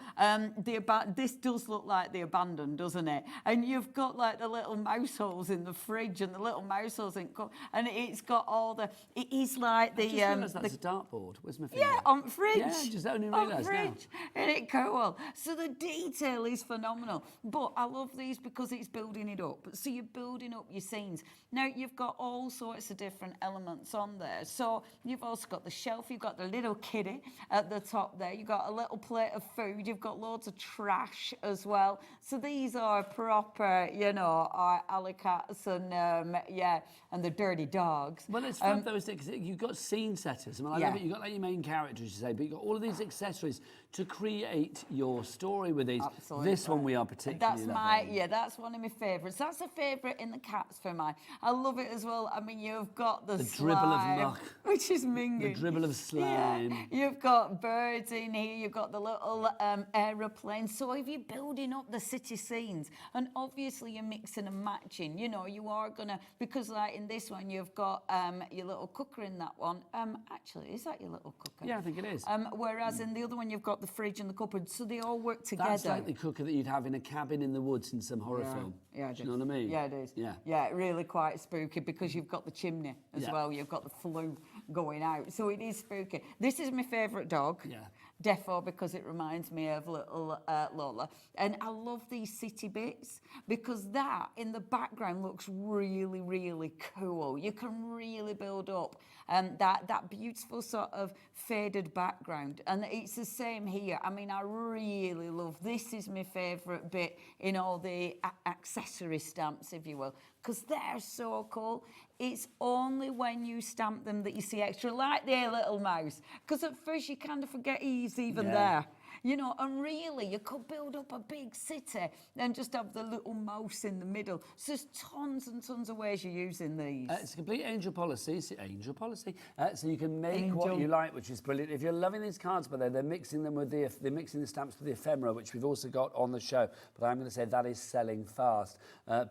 this does look like the abandoned, doesn't it? And you've got like the little mouse holes in the fridge and the little mouse holes in and it's got all the. It is like the. I just realised that's a dartboard. Where's my finger? Yeah, on fridge. Yeah, I just only realised now. Isn't it cool? So the detail is phenomenal. But I love these because it's building it up. So you're building up your scenes. Now you've got all sorts of different elements on there. So you've also got the shelf. You've got the little kiddie at the top there. You've got a little plate of food. You've got loads of trash as well. So these are proper, our alley cats and and the dirty dogs. Well, it's fun though, isn't it? Because you've got scene setters. I mean, I love it. You've got like your main characters, you say, but you've got all of these accessories to create your story with these. Absolutely. This one we are particularly loving. That's one of my favourites. That's a favourite in the cats for mine. I love it as well. I mean, you've got the slime, dribble of muck, which is minging. The dribble of slime. Yeah. You've got birds in here. You've got the little aeroplanes. So if you're building up the city scenes, and obviously you're mixing and matching, you are gonna, because like in this one you've got your little cooker in that one. Actually, is that your little cooker? Yeah, I think it is. Whereas in the other one you've got the fridge and the cupboard, so they all work together. That's like the cooker that you'd have in a cabin in the woods in some horror film. Yeah, do you know what I mean? Yeah, it is. Yeah. Yeah, really quite spooky because you've got the chimney as well. You've got the flue going out, so it is spooky. This is my favourite dog. Yeah. Defo, because it reminds me of little Lola. And I love these city bits because that in the background looks really, really cool. You can really build up that beautiful sort of faded background. And it's the same here. I mean, I really love, this is my favourite bit in all the accessory stamps, if you will, because they're so cool. It's only when you stamp them that you see extra, like the little mouse. Because at first you kind of forget he's even there. And really you could build up a big city and just have the little mouse in the middle. So there's tons and tons of ways you're using these. It's a complete angel policy. So you can make what you like, which is brilliant. If you're loving these cards, by the way, they're mixing the stamps with the ephemera, which we've also got on the show. But I'm going to say that is selling fast.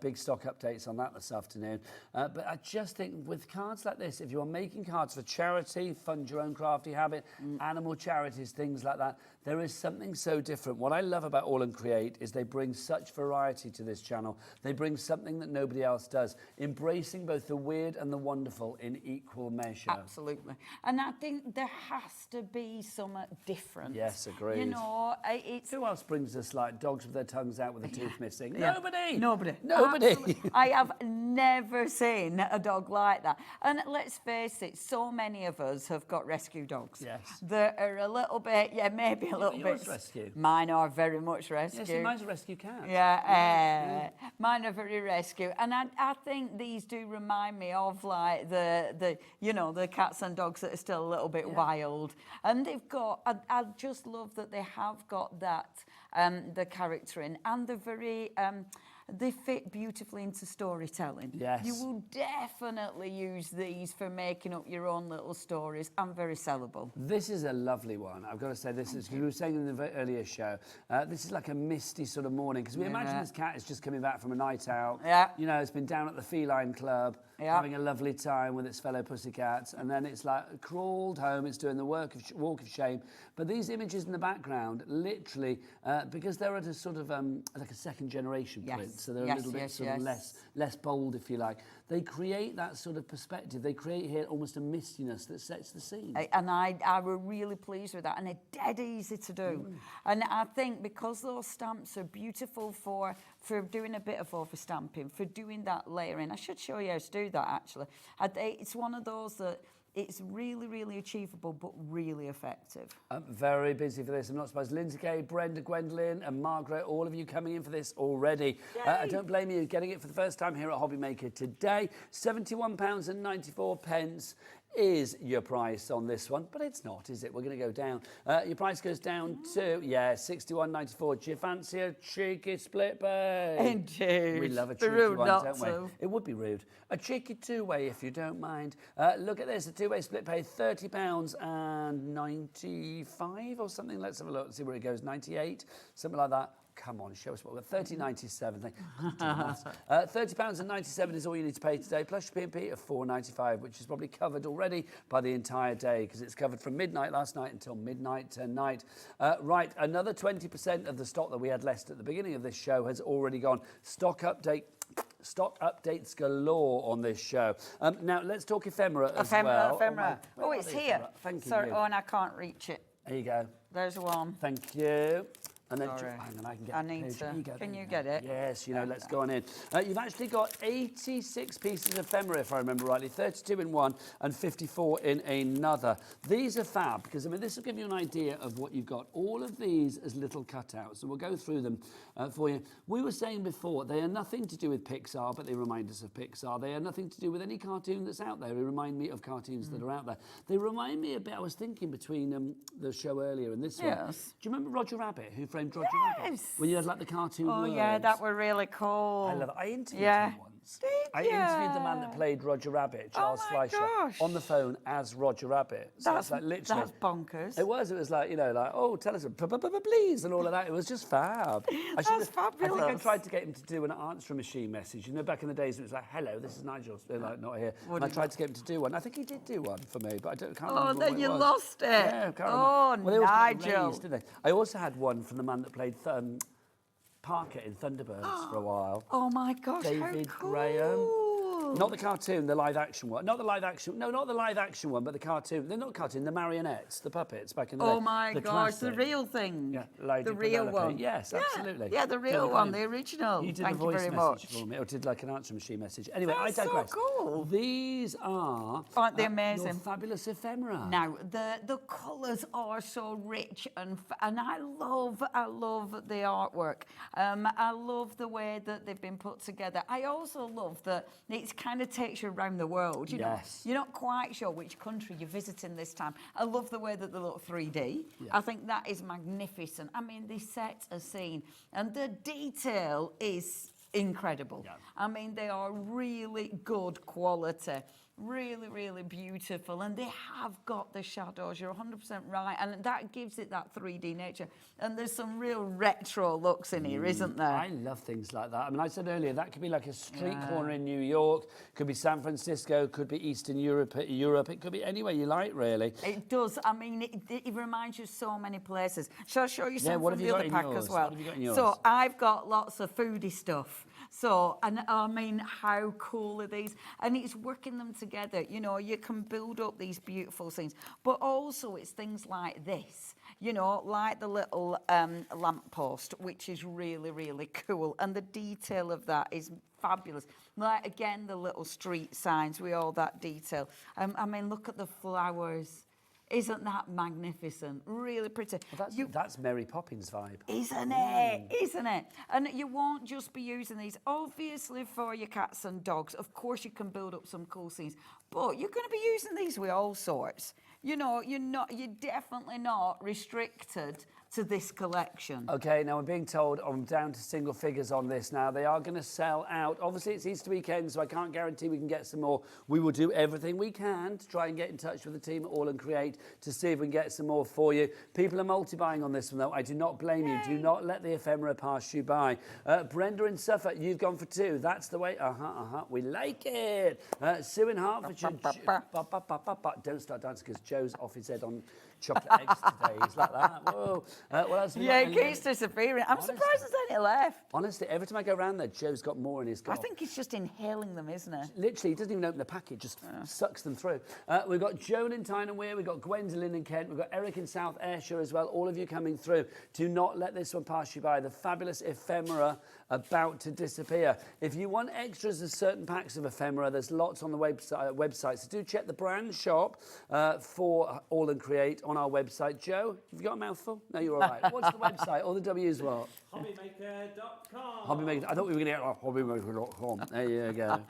Big stock updates on that this afternoon. But I just think with cards like this, if you're making cards for charity, fund your own crafty habit, animal charities, things like that, there is something so different. What I love about AALL Create is they bring such variety to this channel. They bring something that nobody else does, embracing both the weird and the wonderful in equal measure. Absolutely. And I think there has to be something different. Yes, agreed. Who else brings us like dogs with their tongues out with a tooth missing? Yeah. Nobody. Absolutely. I have never seen a dog like that. And let's face it, so many of us have got rescue dogs. Yes. That are a little bit, maybe a little bit. Rescue. Mine are very much rescue. Yes, mine's a rescue cat. Yeah, mine are very rescue. And I think these do remind me of like the cats and dogs that are still a little bit wild. And they've got, I just love that they have got that, the character in, and they're very, they fit beautifully into storytelling. Yes. You will definitely use these for making up your own little stories, and very sellable. This is a lovely one. I've got to say, this is, we were saying in the earlier show, this is like a misty sort of morning, because we imagine this cat is just coming back from a night out. Yeah. It's been down at the feline club, having a lovely time with its fellow pussycats, and then it's like crawled home, it's doing the walk of shame. But these images in the background, literally, because they're at a sort of like a second generation print, so they're a little bit sort of less bold, if you like. They create that sort of perspective. They create here almost a mistiness that sets the scene. And I were really pleased with that, and it's dead easy to do. And I think because those stamps are beautiful for doing a bit of overstamping, for doing that layering. I should show you how to do that, actually. It's one of those that it's really, really achievable, but really effective. I'm very busy for this. I'm not surprised. Lindsay Kay, Brenda, Gwendolyn and Margaret, all of you coming in for this already. I don't blame you getting it for the first time here at Hobby Maker today. £71.94. is your price on this one, but it's not, is it? We're going to go down. Your price goes down to, £61.94. Do you fancy a cheeky split pay? Indeed. We love a Be cheeky rude one, not don't we? to. It would be rude. A cheeky two-way, if you don't mind. Look at this, a two-way split pay, £30.95 or something. Let's have a look, see where it goes. 98, something like that. Come on, show us what we've got. £30.97. £30.97 is all you need to pay today, plus your P&P of £4.95, which is probably covered already by the entire day because it's covered from midnight last night until midnight tonight. Right, another 20% of the stock that we had left at the beginning of this show has already gone. Stock updates galore on this show. Now, let's talk ephemera as well. Ephemera. Oh, it's here. Thank you. Sorry, oh, and I can't reach it. There you go. There's one. Thank you. And then, Sorry. hang on, I can get I the need page. to. You go, Can there you go. get it? Yes, you know, let's go on in. You've actually got 86 pieces of ephemera, if I remember rightly, 32 in one and 54 in another. These are fab, because, I mean, this will give you an idea of what you've got. All of these as little cutouts, and we'll go through them for you. We were saying before, they are nothing to do with Pixar, but they remind us of Pixar. They are nothing to do with any cartoon that's out there. They remind me of cartoons that are out there. They remind me a bit, I was thinking between the show earlier and this one. Yes. Do you remember Roger Rabbit, Who Framed Roger Rabbit? When you had like the cartoon Oh, words. yeah, that were really cool. I love it. I interviewed him once. I Did interviewed the man ya? that played Roger Rabbit, Charles Oh my Fleischer, gosh. on the phone as Roger Rabbit. So That's, it's like literally. that's bonkers. It was like, you know, like, oh, tell us, please, and all of that. It was just fab. That's I think I fabulous. tried to get him to do an answer machine message. You know, back in the days, it was like, hello, this is Nigel. They're like, not here. And I tried to get him to do one. I think he did do one for me, but I can't remember what then it you was. lost it. Yeah, I can't Oh, remember. Well, they always get Nigel. raised, didn't they? I also had one from the man that played Parker in Thunderbirds for a while. Oh my gosh, David how cool. Graham. Not the cartoon, the live action one. Not the live action. No, not the live action one, but the cartoon. They're not cartoon. The marionettes, the puppets back in the day. Oh my the gosh, the classic. real thing. Yeah, Lady the real Penelope. one. Yes, absolutely. Yeah, the real David one, Graham. the original. You did Thank a voice you very message much. for me, or did like an answer machine message. Anyway, That's I digress. so cool. These are Aren't they amazing? your fabulous ephemera. Now, the colours are so rich and I love the artwork. I love the way that they've been put together. I also love that it kind of takes you around the world. You know, Yes. you're not quite sure which country you're visiting this time. I love the way that they look 3D. I think that is magnificent. I mean, they set a scene and the detail is incredible. I mean, they are really good quality. Really, really beautiful. And they have got the shadows. You're 100% right. And that gives it that 3D nature. And there's some real retro looks in here, isn't there? I love things like that. I mean, I said earlier, that could be like a street corner in New York, could be San Francisco, could be Eastern Europe. It could be anywhere you like, really. It does. I mean, it reminds you of so many places. Shall I show you some what from have the you got other in pack yours? as well? What have you got in yours? So I've got lots of foodie stuff. So, and I mean, how cool are these? And it's working them together. You know, you can build up these beautiful scenes. But also it's things like this, you know, like the little lamppost, which is really, really cool. And the detail of that is fabulous. Like, again, the little street signs with all that detail. I mean, look at the flowers. Isn't that magnificent? Really pretty. Well, that's Mary Poppins vibe. Isn't it? Isn't it? And you won't just be using these, obviously, for your cats and dogs. Of course, you can build up some cool scenes, but you're going to be using these with all sorts. You know, you're definitely not restricted to this collection. Okay, now I'm being told I'm down to single figures on this now. They are going to sell out. Obviously, it's Easter weekend, so I can't guarantee we can get some more. We will do everything we can to try and get in touch with the team at AALL Create to see if we can get some more for you. People are multi-buying on this one, though. I do not blame you. Do not let the ephemera pass you by. Brenda in Suffolk, you've gone for 2. That's the way. We like it. Sue in Hertfordshire. Don't start dancing because Joe's off his head on chocolate eggs today. He's like that. Whoa. What else have we got? It keeps disappearing. I'm surprised there's any left. Honestly, every time I go around there, Joe's got more in his gob. I think he's just inhaling them, isn't it? Literally, he doesn't even open the packet, just sucks them through. We've got Joan in Tyne and Weir, we've got Gwendolyn in Kent, we've got Eric in South Ayrshire as well, all of you coming through. Do not let this one pass you by. The fabulous ephemera about to disappear. If you want extras of certain packs of ephemera, there's lots on the website. So do check the brand shop for AALL Create on our website. Joe, have you got a mouthful? No, you're all right. What's the website? All the W's what? Hobbymaker.com. Hobbymaker. I thought we were going to get hobbymaker.com. There you go.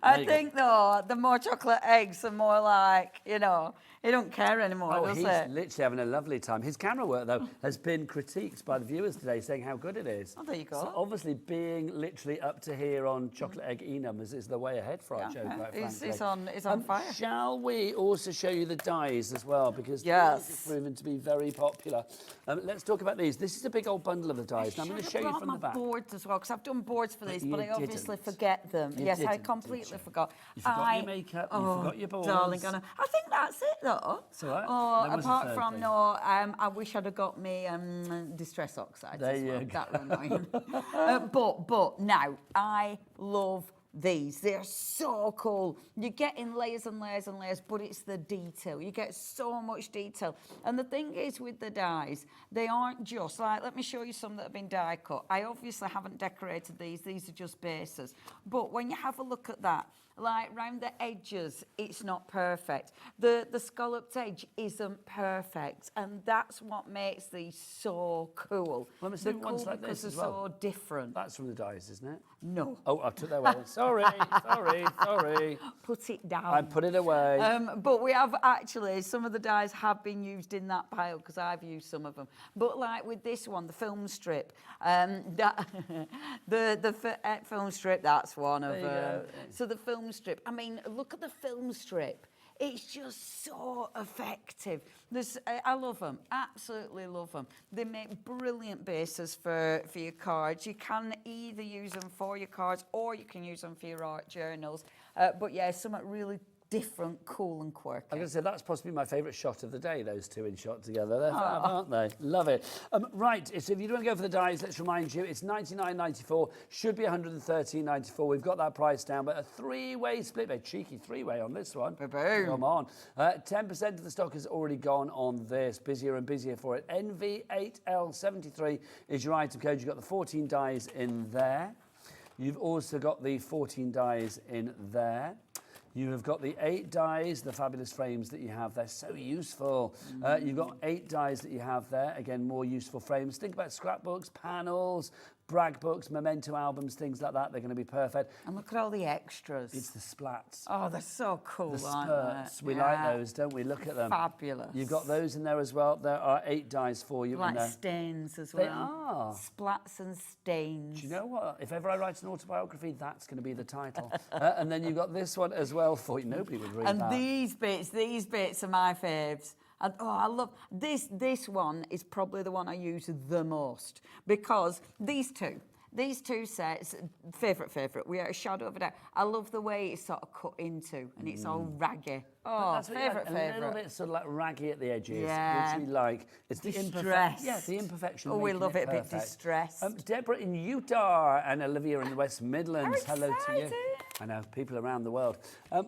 I think, though, the more chocolate eggs, the more like, you know, he don't care anymore, does he's it? literally having a lovely time. His camera work, though, has been critiqued by the viewers today, saying how good it is. Oh, there you go. So obviously, being literally up to here on chocolate egg e-numbers is the way ahead for our show, quite frankly. It's on fire. Shall we also show you the dies as well? Because these have proven to be very popular. Let's talk about these. This is a big old bundle of the dies. Now, I'm going to show you from the back. Boards as well, because I've done boards for these, but I obviously didn't. forget them. You Yes, I didn't, completely forgot. You forgot your makeup, you forgot your boards. Darling, I think that's it, though. It's all right. Oh, apart from, I wish I'd have got me distress oxides there as well. you That were annoying. But now, I love these. They're so cool. You're getting layers and layers and layers, but it's the detail. You get so much detail. And the thing is with the dies, they aren't just like, let me show you some that have been die cut. I obviously haven't decorated these. These are just bases. But when you have a look at that, like round the edges, it's not perfect. The scalloped edge isn't perfect, and that's what makes these so cool. Well, they're cool ones like because this they're as well. so different. That's from the dies, isn't it? No. Oh, I took that away. Sorry. Put it down. I put it away. But we have actually, some of the dies have been used in that pile because I've used some of them. But like with this one, the film strip, the film strip, that's one of them. So the film strip, I mean, look at the film strip. It's just so effective. I love them, absolutely love them. They make brilliant bases for your cards. You can either use them for your cards or you can use them for your art journals. But yeah, something really different, cool and quirky. I'm going to say that's possibly my favourite shot of the day, those two in shot together. They're fab, aren't they? Love it. Right, so if you don't want to go for the dies, let's remind you, it's $99.94, should be $113.94. We've got that price down, but a three-way split, a cheeky three-way on this one. Boom. Come on. 10% of the stock has already gone on this. Busier and busier for it. NV8L73 is your item code. You've got the 14 dies in there. You've also got the 14 dies in there. You have got the 8 dies, the fabulous frames that you have. They're so useful. You've got 8 dies that you have there. Again, more useful frames. Think about scrapbooks, panels, brag books, memento albums, things like that. They're going to be perfect. And look at all the extras. It's the splats. Oh, they're so cool, the aren't spurts. We like those, don't we? Look at them. Fabulous. You've got those in there as well. There are 8 dies for you. Like stains as well. They are. Splats and stains. Do you know what? If ever I write an autobiography, that's going to be the title. And then you've got this one as well for you. Nobody would read that. And these bits are my faves. And, I love this. This one is probably the one I use the most because these two sets, favourite. We are a shadow of a doubt. I love the way it's sort of cut into and it's all raggy. Oh, favourite. A little bit sort of like raggy at the edges, yeah. which we like. It's the distress. the imperfection. Oh, we love it a bit perfect. distressed. Deborah in Utah and Olivia in the West Midlands. Hello to you. I know, people around the world.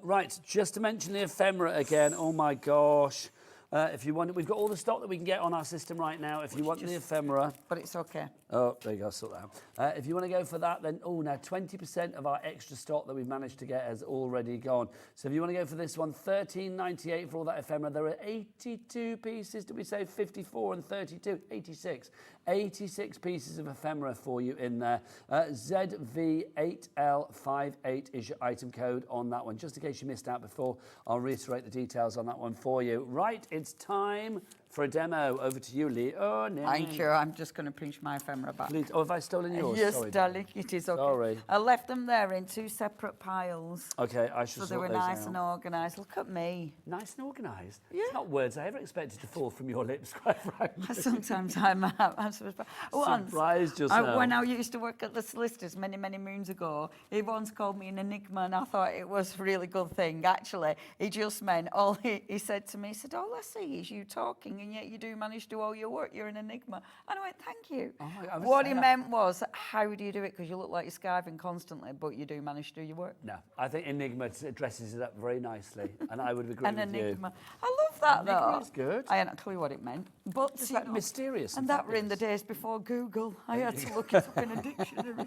Right, just to mention the ephemera again. Oh my gosh. If you want, we've got all the stock that we can get on our system right now. If you want the ephemera, but it's okay. Oh, there you go, sort that out. If you want to go for that, then now 20% of our extra stock that we've managed to get has already gone. So if you want to go for this one, $13.98 for all that ephemera. There are 82 pieces. Did we say 54 and 32? 86. 86 pieces of ephemera for you in there. ZV8L58 is your item code on that one. Just in case you missed out before, I'll reiterate the details on that one for you. Right, it's time for a demo. Over to you, Leonie. Thank you. I'm just going to pinch my ephemera back. Please. Oh, have I stolen yours? Yes, Sorry, darling. It is okay. Sorry. I left them there in 2 separate piles. Okay, I should So they sort were those nice out. and organised. Look at me. Nice and organised? Yeah. It's not words I ever expected to fall from your lips, quite frankly. Sometimes I'm surprised just now. When I used to work at the solicitors many moons ago, he once called me an enigma and I thought it was a really good thing. Actually, he just meant, he said to me, he said, all I see is you talking and yet you do manage to do all your work. You're an enigma. And I went, thank you. Oh, what he meant was, how do you do it? Because you look like you're skiving constantly, but you do manage to do your work. No, I think enigma dresses it up very nicely, and I would agree An with enigma. you. I love that, Enigma though. is good. I hadn't a clue what it meant. But It's like mysterious. And that were in the days before Google. I had to look it up in a dictionary.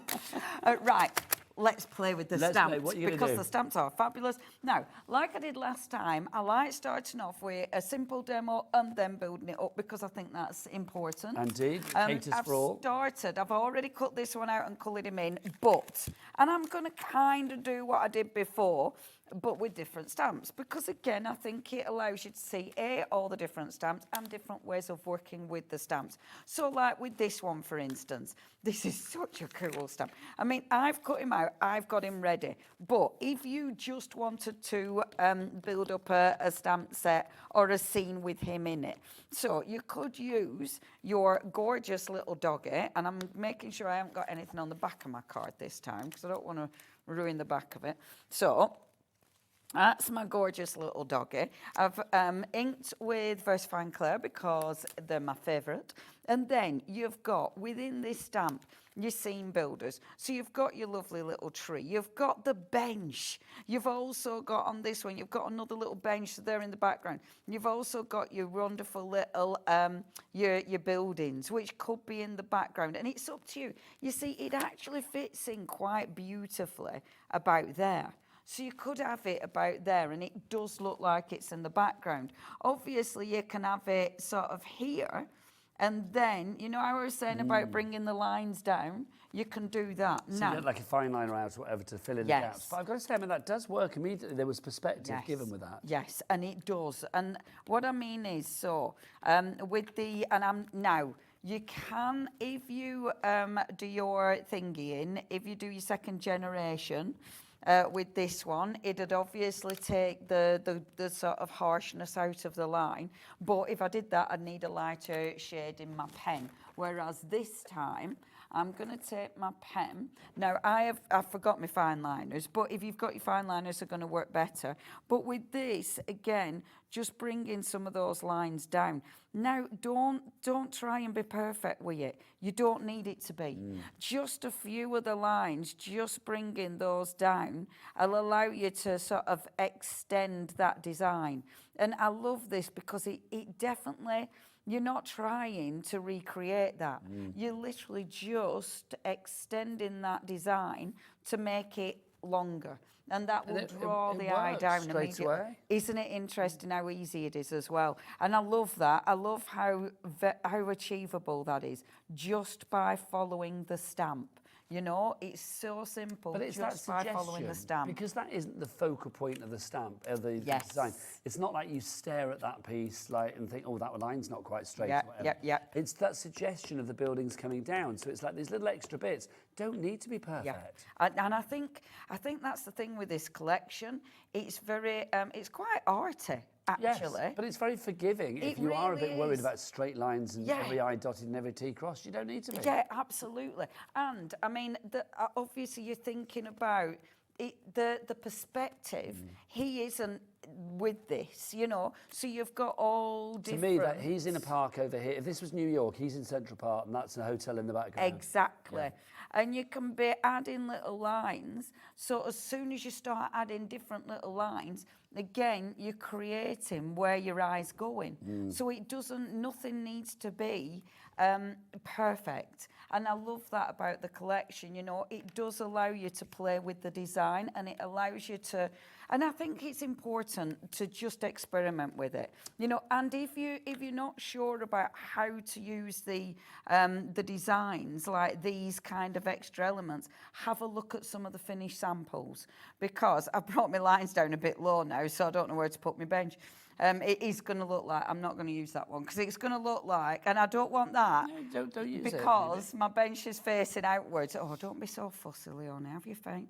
Right. let's play with the Let's stamps play. What are you gonna because do? the stamps are fabulous. Now, like I did last time, I like starting off with a simple demo and then building it up because I think that's important. Indeed, caters for all. I've already cut this one out and coloured him in, and I'm going to kind of do what I did before, but with different stamps, because again, I think it allows you to see all the different stamps and different ways of working with the stamps. So like with this one, for instance, this is such a cool stamp. I mean, I've cut him out, I've got him ready, but if you just wanted to build up a stamp set or a scene with him in it, so you could use your gorgeous little doggy, and I'm making sure I haven't got anything on the back of my card this time because I don't want to ruin the back of it. So that's my gorgeous little doggy. I've inked with Versafine Claire because they're my favourite. And then you've got, within this stamp, your scene builders. So you've got your lovely little tree. You've got the bench. You've also got, on this one, you've got another little bench there in the background. You've also got your wonderful little, your buildings, which could be in the background. And it's up to you. You see, it actually fits in quite beautifully about there. So you could have it about there, and it does look like it's in the background. Obviously, you can have it sort of here, and then, you know how I was saying about bringing the lines down? You can do that. So now, you get like a fine liner out or whatever to fill in the gaps. But I've got to say, I mean, that does work immediately. There was perspective given with that. Yes, and it does. And what I mean is, so, with the, and I'm, now, you can, if you do your thingy in, if you do your second generation, with this one, it'd obviously take the sort of harshness out of the line. But if I did that, I'd need a lighter shade in my pen. Whereas this time, I'm going to take my pen. Now, I forgot my fine liners, but if you've got your fine liners, they're going to work better. But with this, again, just bring in some of those lines down. Now, don't try and be perfect with it. You don't need it to be. Just a few of the lines, just bringing those down, will allow you to sort of extend that design. And I love this because it definitely, you're not trying to recreate that. You're literally just extending that design to make it longer. And that will draw the eye down immediately. Away. Isn't it interesting how easy it is as well? And I love that. I love how achievable that is just by following the stamp. You know, it's so simple. But it's just that by following the stamp. Because that isn't the focal point of the stamp, of the design. It's not like you stare at that piece and think, oh, that line's not quite straight. or whatever. It's that suggestion of the buildings coming down. So it's like these little extra bits don't need to be perfect. And I think that's the thing with this collection. It's very, it's quite arty. Actually. Yes, but it's very forgiving. If you are a bit worried about straight lines and every I dotted and every T crossed, you don't need to be. Yeah, absolutely. And, I mean, obviously you're thinking about the perspective. He isn't with this, you know, so you've got all different... To me, he's in a park over here. If this was New York, he's in Central Park, and that's a hotel in the background. Exactly. Yeah. And you can be adding little lines, so as soon as you start adding different little lines, again, you're creating where your eye's going. So it doesn't, nothing needs to be perfect. And I love that about the collection, you know, it does allow you to play with the design, and it allows you to, and I think it's important to just experiment with it, you know, and if you're not sure about how to use the designs, like these kind of extra elements, have a look at some of the finished samples, because I brought my lines down a bit low now, so I don't know where to put my bench. It is going to look like, I'm not going to use that one, because it's going to look like, and I don't want that. No, don't use it. Because my bench is facing outwards. Oh, don't be so fussy, Leonie. Have you faint?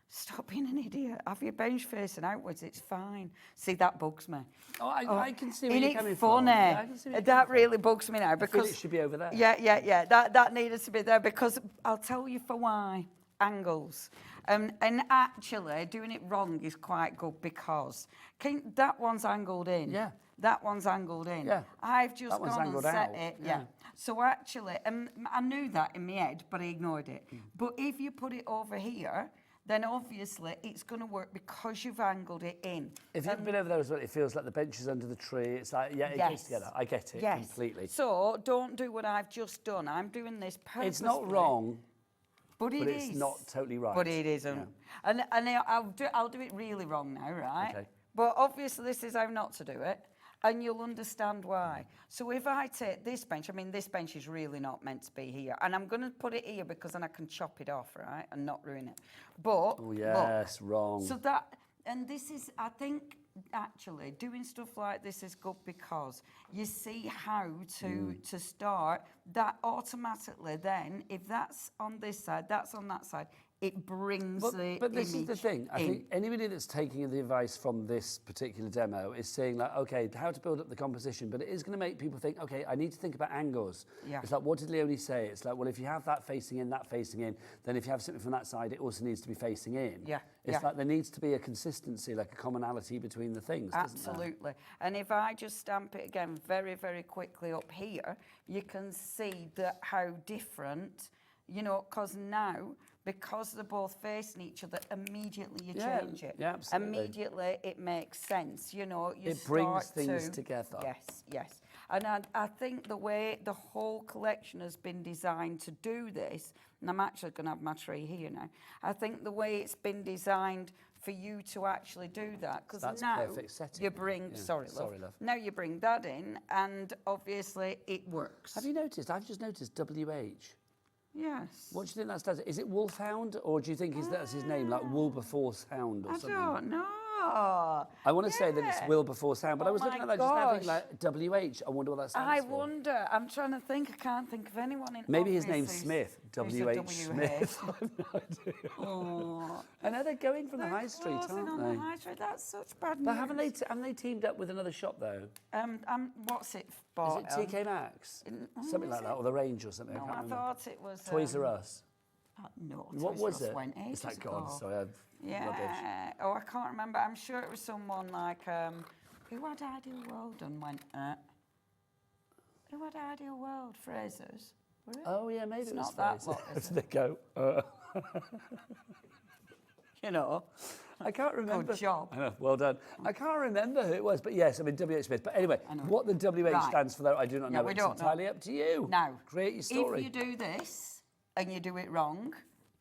Stop being an idiot. Have your bench facing outwards. It's fine. See, that bugs me. Oh, I can see where you're coming from. Yeah, that really bugs me now, because I feel it should be over there. Yeah. That needed to be there, because I'll tell you for why. Angles. And actually, doing it wrong is quite good, because that one's angled in. Yeah. That one's angled in. Yeah. I've just gone and set out. it. Yeah. So actually, I knew that in my head, but I ignored it. But if you put it over here, then obviously it's going to work because you've angled it in. If you've been over there as well, it feels like the bench is under the tree. It's like, it goes together. I get it completely. So don't do what I've just done. I'm doing this purposely. It's not wrong But it's not totally right. But it isn't. And I'll do it really wrong now, right? Okay. But obviously this is how not to do it, and you'll understand why. So if I take this bench, I mean, this bench is really not meant to be here, and I'm going to put it here because then I can chop it off, right, and not ruin it. But oh yes, look, wrong. So that, and this is, I think, actually doing stuff like this is good because you see how to start that automatically. Then if that's on this side, that's on that side, it brings the But this is the image thing. I in. think anybody that's taking the advice from this particular demo is saying like, okay, how to build up the composition, but it is going to make people think, okay, I need to think about angles. Yeah. It's like, what did Leonie say? It's like, well, if you have that facing in, then if you have something from that side, it also needs to be facing in. Yeah. It's like there needs to be a consistency, like a commonality between the things, doesn't there? Absolutely. And if I just stamp it again very, very quickly up here, you can see that how different, you know, because now, because they're both facing each other, immediately you change it. Yeah, absolutely. Immediately it makes sense, you know. It brings things together. Yes, yes. And I think the way the whole collection has been designed to do this, and I'm actually going to have my tree here now, I think the way it's been designed for you to actually do that, because now perfect setting. you bring, Yeah. sorry love, now you bring that in, and obviously it works. Have you noticed? I've just noticed WH. Yes. What do you think that stands? Is it Wolfhound, or do you think that's his name, like Wilberforce Hound or something? I don't know. I want to say that it's Wilberforce Hound, but I was looking at that just now, thinking like WH. I wonder what that stands for. I wonder. I'm trying to think. I can't think of anyone in. Maybe his name's who's- Smith. who's a WH Smith. I have no idea. Oh. I know they're going from the high street, Closing aren't on they? the high street. That's such bad news. But haven't they teamed up with another shop though? What's it for? Is it TK Maxx? Something like that, or the Range or something. No, I can't I remember. thought it was Toys R Us. No, What Toys was R Us it? went It's like ages God. ago. Sorry, I've rubbish. Yeah. Oh, I can't remember. I'm sure it was someone like who had Ideal World and went. Who had Ideal World? Fraser's. Were it? Oh yeah, maybe It's it was not that Fraser. lot, is They go. You know. I can't remember. Good job. I know, well done. I can't remember who it was, but yes, I mean WH Smith. But anyway, what the WH Right. stands for, though, I do not know. we It's don't know. entirely up to you. Now, create your story. If you do this and you do it wrong,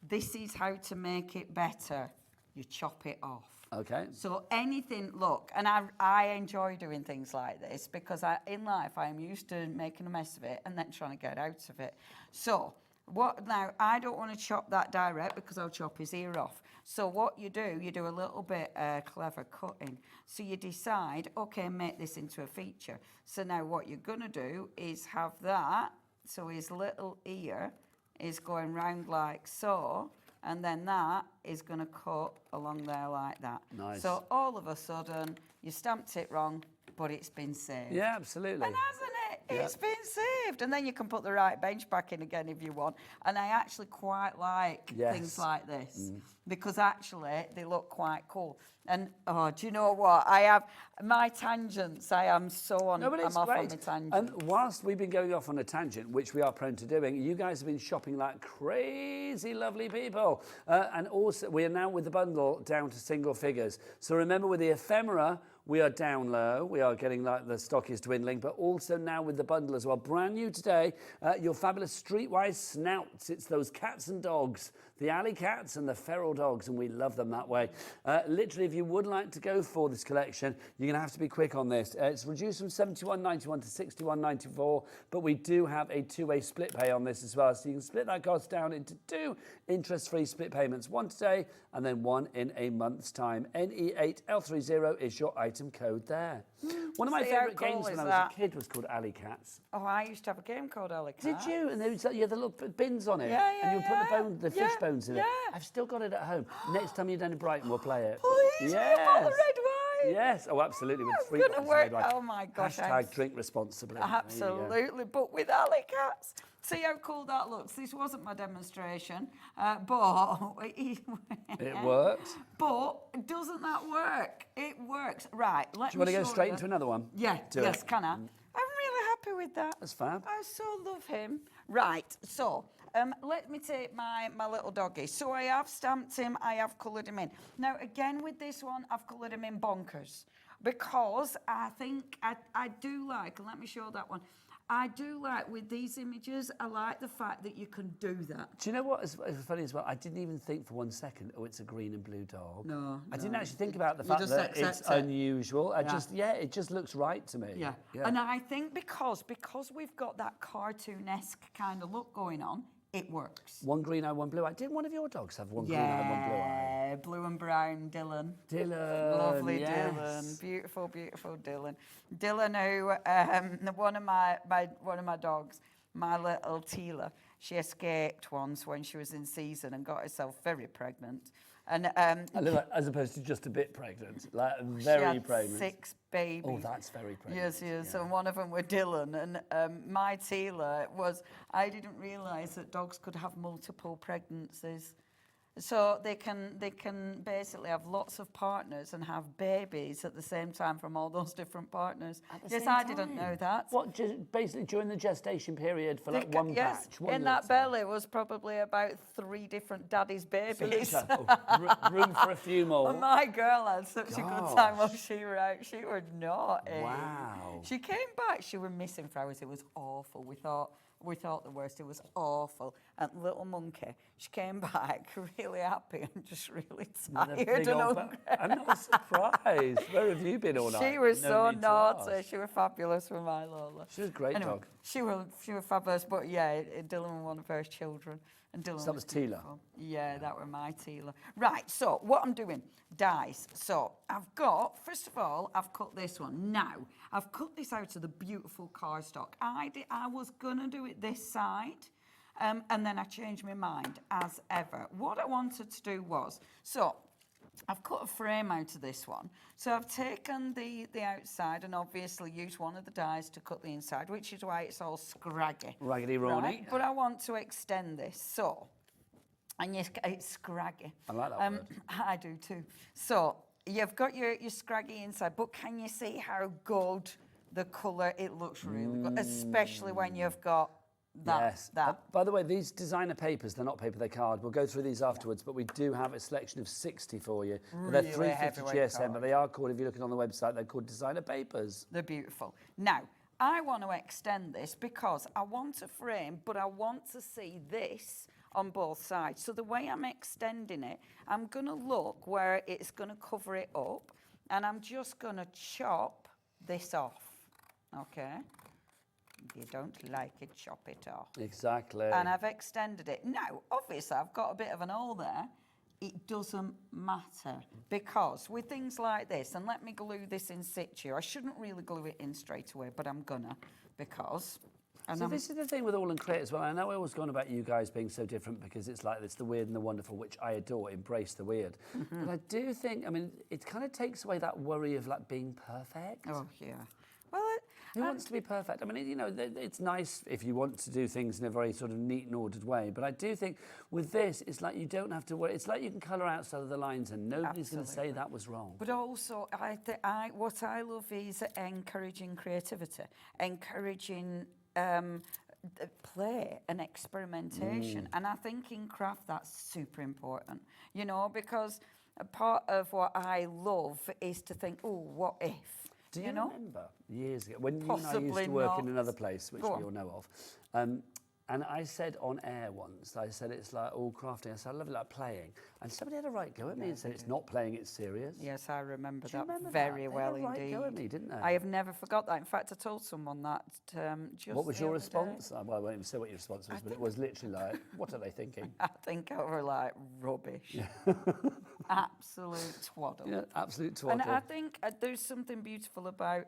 this is how to make it better. You chop it off. Okay. So anything, look, and I enjoy doing things like this because in life I am used to making a mess of it and then trying to get out of it. So now I don't want to chop that direct because I'll chop his ear off. So what you do a little bit clever cutting. So you decide, okay, make this into a feature. So now what you're going to do is have that. So his little ear is going round like so. And then that is going to cut along there like that. Nice. So all of a sudden, you stamped it wrong, but it's been saved. Yeah, absolutely. And hasn't it? It's been saved. And then you can put the right bench back in again if you want. And I actually quite like things like this because actually they look quite cool. And, oh, do you know what? I have my tangents. I am so on. No, but it's I'm off on great. my tangent. And whilst we've been going off on a tangent, which we are prone to doing, you guys have been shopping like crazy lovely people. And also, we are now with the bundle down to single figures. So remember, with the ephemera, we are down low. We are getting like the stock is dwindling, but also now with the bundle as well. Brand new today, your fabulous streetwise snouts. It's those cats and dogs, the alley cats and the feral dogs, and we love them that way. Literally, if you would like to go for this collection, you're going to have to be quick on this. It's reduced from £71.91 to £61.94, but we do have a two-way split pay on this as well. So you can split that cost down into 2 interest-free split payments, one today and then one in a month's time. NE8L30 is your item code there. One of my favourite games when I was a kid was called Alley Cats. Oh, I used to have a game called Alley Cats. Did you? And there was, you had the little bins on it. Yeah, and you would put the fish bones in it. yeah. I've still got it at home. Next time you're down in Brighton, we'll play it. Please, yes. the red wine. Yes. Oh, absolutely. With 3 gonna bottles of work. red wine. Oh my gosh. Hashtag drink responsibly. There you go. Absolutely, but with Alley Cats. See how cool that looks. This wasn't my demonstration, but It worked. But doesn't that work? It works. Right. Do you want to go straight into another one? Yeah. Do yes. it. Can I? I'm really happy with that. That's fab. I so love him. Right. So. Let me take my little doggy. So I have stamped him, I have coloured him in. Now, again, with this one, I've coloured him in bonkers because I think I do like, and let me show that one, I do like, with these images, I like the fact that you can do that. Do you know what is funny as well? I didn't even think for 1 second, oh, it's a green and blue dog. No, I didn't actually think about the fact that it's unusual. It just looks right to me. Yeah. And I think because we've got that cartoon-esque kind of look going on, it works. One green eye, one blue eye. Didn't one of your dogs have one green eye and one blue eye? Yeah, blue and brown, Dylan. Lovely Dylan. Beautiful, beautiful Dylan. Dylan, who one of my dogs, my little Tila, she escaped once when she was in season and got herself very pregnant. And as opposed to just a bit pregnant, like very pregnant. 6 babies. Oh, that's very pregnant. Yes. Yeah. And one of them were Dylan. And my Tila I didn't realise that dogs could have multiple pregnancies. So they can basically have lots of partners and have babies at the same time from all those different partners. Yes, I didn't know that. What, basically during the gestation period for like one yes, batch? One in that belly was probably about 3 different daddy's babies. Room for a few more. Well, my girl had such a good time while she were out. She was naughty. Wow. She came back, she was missing for hours. It was awful. We thought the worst. It was awful. And little monkey, she came back really happy and just really tired and hungry. I'm not surprised. Where have you been all night? She was so naughty. She was fabulous for my Lola. She was a great dog. She was Fabulous. But yeah, Dylan was one of her children. And Dylan so that was Tila. Yeah, that were my Tila. Right, so what I'm doing, dies. So I've got, first of all, I've cut this one. Now, I've cut this out of the beautiful cardstock. I was going to do it this side, and then I changed my mind, as ever. What I wanted to do was, so I've cut a frame out of this one. So I've taken the outside and obviously used one of the dies to cut the inside, which is why it's all scraggy. Raggedy Ronnie. Right? But I want to extend this, so, and yes, it's scraggy. I like that word. I do too. So you've got your scraggy inside, but can you see how good the colour, it looks really good, especially when you've got that. By the way, these designer papers, they're not paper, they're card. We'll go through these afterwards, but we do have a selection of 60 for you. They're 350 GSM, but they are called, if you look on the website, they're called designer papers. They're beautiful. Now, I want to extend this because I want a frame, but I want to see this on both sides. So the way I'm extending it, I'm going to look where it's going to cover it up, and I'm just going to chop this off, okay? If you don't like it, chop it off. Exactly. And I've extended it. Now, obviously, I've got a bit of an hole there. It doesn't matter because with things like this, and let me glue this in situ. I shouldn't really glue it in straight away, but I'm gonna because. So this is the thing with AALL Create as well. I know I was going about you guys being so different because it's like it's the weird and the wonderful, which I adore. Embrace the weird. But I do think, I mean, it kind of takes away that worry of like being perfect. Oh yeah. Well, who wants to be perfect? I mean, you know, it's nice if you want to do things in a very sort of neat and ordered way. But I do think with this, it's like you don't have to worry. It's like you can colour outside of the lines and nobody's going to say that was wrong. But also, what I love is encouraging creativity, encouraging play and experimentation. And I think in craft, that's super important, you know, because a part of what I love is to think, oh, what if? Do you remember years ago when Possibly you and I used to work in not. another place, which we all know of, and I said on air once, I said it's like all crafting. I said I love it like playing, and somebody had a right go at me and said it's not playing, it's serious. Yes, I remember that remember very that? well They had a right indeed. go at me, didn't they? I have never forgot that. In fact, I told someone that just What was the your other day. response? Well, I won't even say what your response was, but it was literally like, what are they thinking? I think I were like rubbish. Absolute twaddle. Yeah, absolute twaddle. And I think there's something beautiful about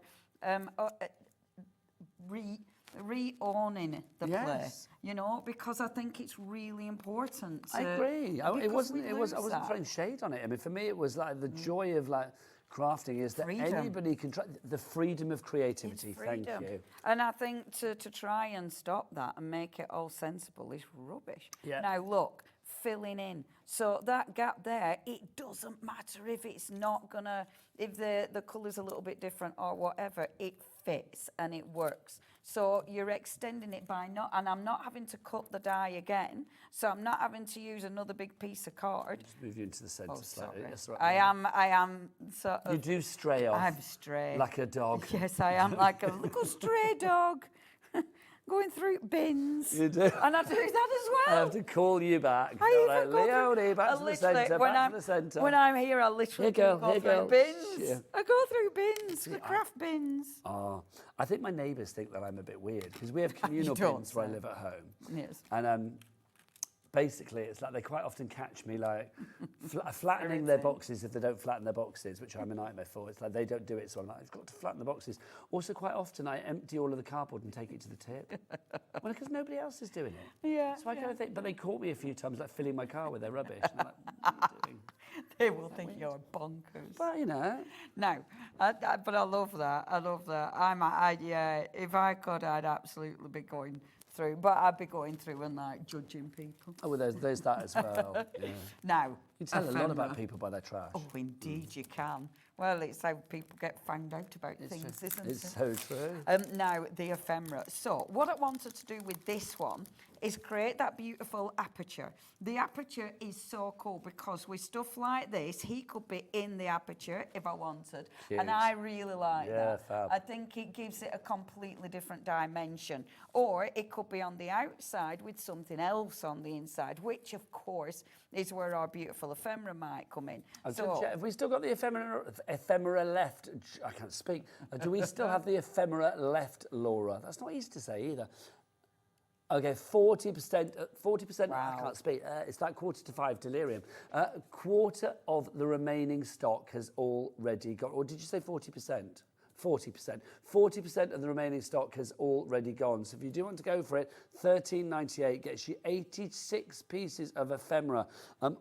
re-owning the play, you know, because I think it's really important. I agree. I wasn't throwing shade on it. I mean, for me, it was like the joy of like crafting is that anybody can try the freedom of creativity. Thank you. And I think to try and stop that and make it all sensible is rubbish. Yeah. Now look, filling in. So that gap there, it doesn't matter if it's not gonna, if the colour's a little bit different or whatever, it fits and it works. So you're extending it by not, and I'm not having to cut the die again, so I'm not having to use another big piece of card. Just move you into the centre slightly. That's right. I am sort of... You do stray off. I'm stray. Like a dog. Yes, I am like a little stray dog. going through bins. You do. And I do that as well. I have to call you back. I Like, even go through- Leonie, back I to the literally, centre, when back I'm- to the centre. When I'm here, I literally Here, go here, through girl. bins. Yeah. I go through bins, the craft bins. Oh, I think my neighbours think that I'm a bit weird because we have communal don't bins where I say. live at home. Yes. And basically, it's like they quite often catch me like flattening their boxes if they don't flatten their boxes, which I'm a nightmare for. It's like they don't do it, so I'm like, I've got to flatten the boxes. Also, quite often I empty all of the cardboard and take it to the tip. Well, because nobody else is doing it. Yeah. So I kind of think, but they caught me a few times like filling my car with their rubbish. And I'm like, what are you doing? They will think you're bonkers. Well, you know. No, but I love that. I love that. Yeah, if I could, I'd absolutely be going through, but I'd be going through and like judging people. Oh, well, there's that as well. Yeah. Now, You tell a lot about people by their trash. Oh, indeed you can. Well, it's how people get found out about things, isn't it? It's so true. Now, the ephemera. So, what I wanted to do with this one is create that beautiful aperture. The aperture is so cool because with stuff like this, he could be in the aperture if I wanted. Cute. And I really like that. Fab. I think it gives it a completely different dimension. Or it could be on the outside with something else on the inside, which, of course, is where our beautiful ephemera might come in. Have we still got the ephemera left? I can't speak. Do we still have the ephemera left, Laura? That's not easy to say either. Okay, 40%, 40%, I can't speak, it's like 4:45 delirium. Quarter of the remaining stock has already gone, or did you say 40%? 40%. 40% of the remaining stock has already gone. So if you do want to go for it, $13.98 gets you 86 pieces of ephemera.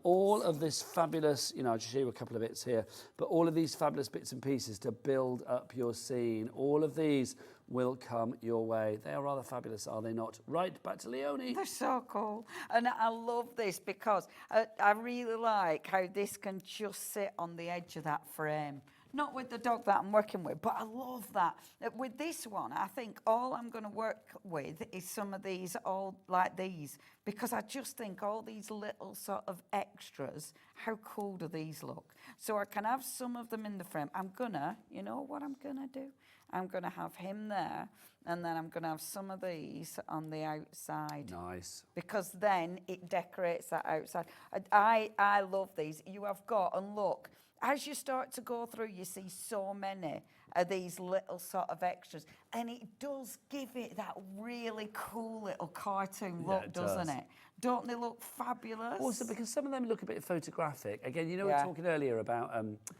All of this fabulous, I'll just show you a couple of bits here, but all of these fabulous bits and pieces to build up your scene. All of these will come your way. They are rather fabulous, are they not? Right, back to Leonie. They're so cool. And I love this because I really like how this can just sit on the edge of that frame. Not with the dog that I'm working with, but I love that. With this one, I think all I'm going to work with is some of these, all like these, because I just think all these little sort of extras, how cool do these look? So I can have some of them in the frame. I'm gonna, you know what I'm gonna do? I'm gonna have him there, and then I'm gonna have some of these on the outside. Nice. Because then it decorates that outside. I love these. You have got, and look, as you start to go through, you see so many of these little sort of extras. And it does give it that really cool little cartoon look, doesn't it? Don't they look fabulous? Also, because some of them look a bit photographic. Again, we were talking earlier about...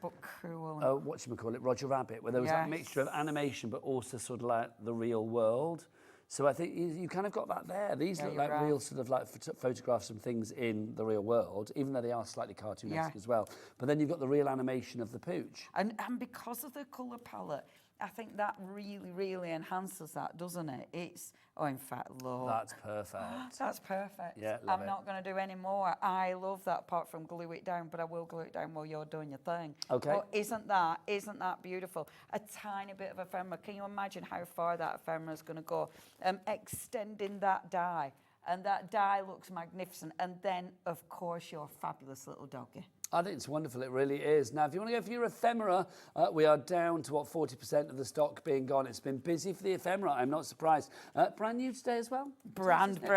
but cool. Whatchamacallit, Roger Rabbit, where there was that mixture of animation, but also sort of like the real world. So I think you kind of got that there. These look like real sort of like photographs from things in the real world, even though they are slightly cartoonesque as well. But then you've got the real animation of the pooch. And because of the colour palette, I think that really, really enhances that, doesn't it? It's, in fact, look. That's perfect. That's perfect. Yeah, love I'm not going to do any more. I love that apart from glue it down, but I will glue it down while you're doing your thing. Okay. But isn't that beautiful? A tiny bit of ephemera. Can you imagine how far that ephemera is going to go? Extending that die. And that die looks magnificent. And then, of course, your fabulous little doggy. I think it's wonderful, it really is. Now, if you want to go for your ephemera, we are down to, 40% of the stock being gone. It's been busy for the ephemera, I'm not surprised. Brand new today as well? Brand new,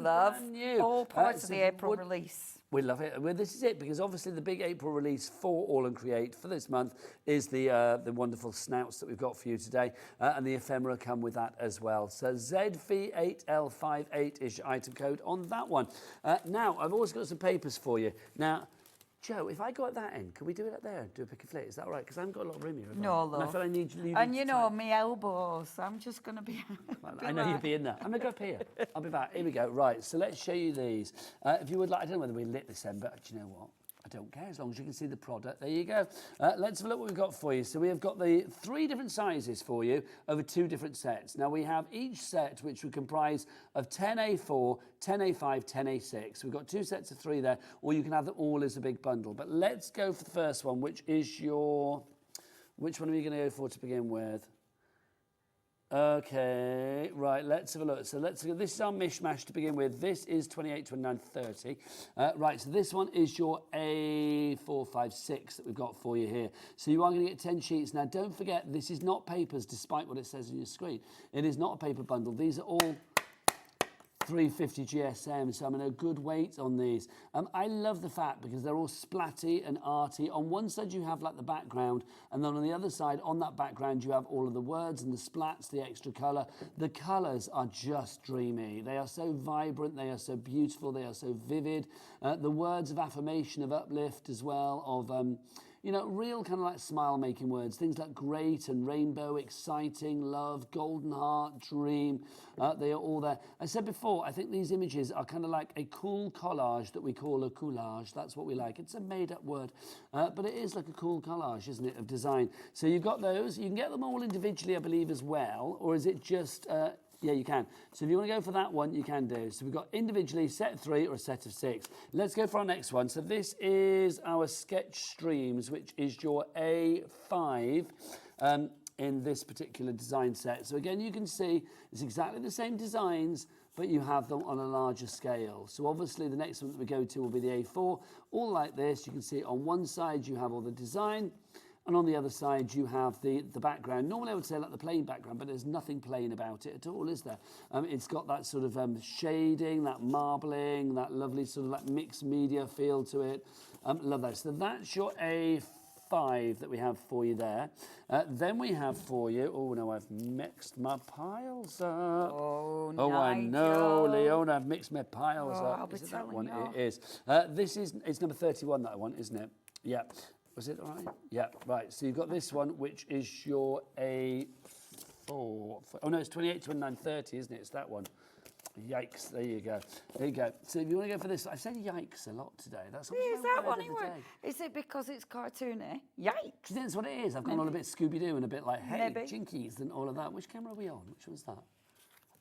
love. Brand new. All parts of the April release. We love it. Well, this is it, because obviously the big April release for AALL Create for this month is the wonderful snouts that we've got for you today, and the ephemera come with that as well. So ZV8L58 is your item code on that one. Now, I've always got some papers for you. Now, Joe, if I go at that end, can we do it up there and do a pick and flit? Is that all right? Because I haven't got a lot of room here. No, love. And I feel I need you. And you know, my elbows. I'm just going to be... I know you'll be in there. I'm going to go up here. I'll be back. Here we go. Right, so let's show you these. If you would like, I don't know whether we lit this end, but do you know what? I don't care, as long as you can see the product. There you go. Let's have a look what we've got for you. So we have got the 3 different sizes for you over 2 different sets. Now we have each set which would comprise of 10A4, 10A5, 10A6. We've got 2 sets of 3 there, or you can have them all as a big bundle. But let's go for the first one, which is your... Which one are you going to go for to begin with? Okay, right, let's have a look. So let's this is our mishmash to begin with. This is 28, 29, 30. Right, so this one is your A4, 5, 6 that we've got for you here. So you are going to get 10 sheets. Now, don't forget, this is not papers, despite what it says on your screen. It is not a paper bundle. These are all 350 GSM, so I'm in a good weight on these. I love the fact because they're all splatty and arty. On one side you have like the background, and then on the other side, on that background, you have all of the words and the splats, the extra colour. The colours are just dreamy. They are so vibrant, they are so beautiful, they are so vivid. The words of affirmation, of uplift as well, of you know, real kind of like smile-making words. Things like great and rainbow, exciting, love, golden heart, dream. They are all there. I said before, I think these images are kind of like a cool collage that we call a coulage. That's what we like. It's a made-up word, but it is like a cool collage, isn't it, of design. So you've got those. You can get them all individually, I believe, as well. Or is it just... yeah, you can. So if you want to go for that one, you can do. So we've got individually set of 3 or a set of 6. Let's go for our next one. So this is our sketch streams, which is your A5 in this particular design set. So again, you can see it's exactly the same designs, but you have them on a larger scale. So obviously the next one that we go to will be the A4. All like this, you can see on one side you have all the design, and on the other side, you have the background. Normally, I would say like the plain background, but there's nothing plain about it at all, is there? It's got that sort of shading, that marbling, that lovely sort of like mixed media feel to it. Love that. So that's your A5 that we have for you there. Then we have for you, oh no, I've mixed my piles up. Oh, I know, Leona, I've mixed my piles up. I'll be Is it that telling one? you. It is. It's number 31 that I want, isn't it? Yeah. Was it all right? Yeah, right. So you've got this one, which is your A4. Oh, no, it's 28, 29, 30, isn't it? It's that one. Yikes. There you go. There you go. So if you want to go for this, I've said yikes a lot today. That's Is that one anyway? Is it because it's cartoony? Yikes. That's what it is. I've gone on a bit Scooby-Doo and a bit like, hey, Maybe. Jinkies and all of that. Which camera are we on? Which one's that?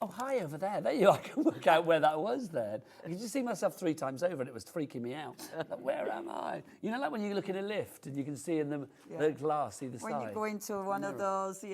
Oh, hi, over there. There you are. I can work out where that was then. I could just see myself 3 times over and it was freaking me out. Like, where am I? You know, like when you look in a lift and you can see in the glass either side. When you go into one of those,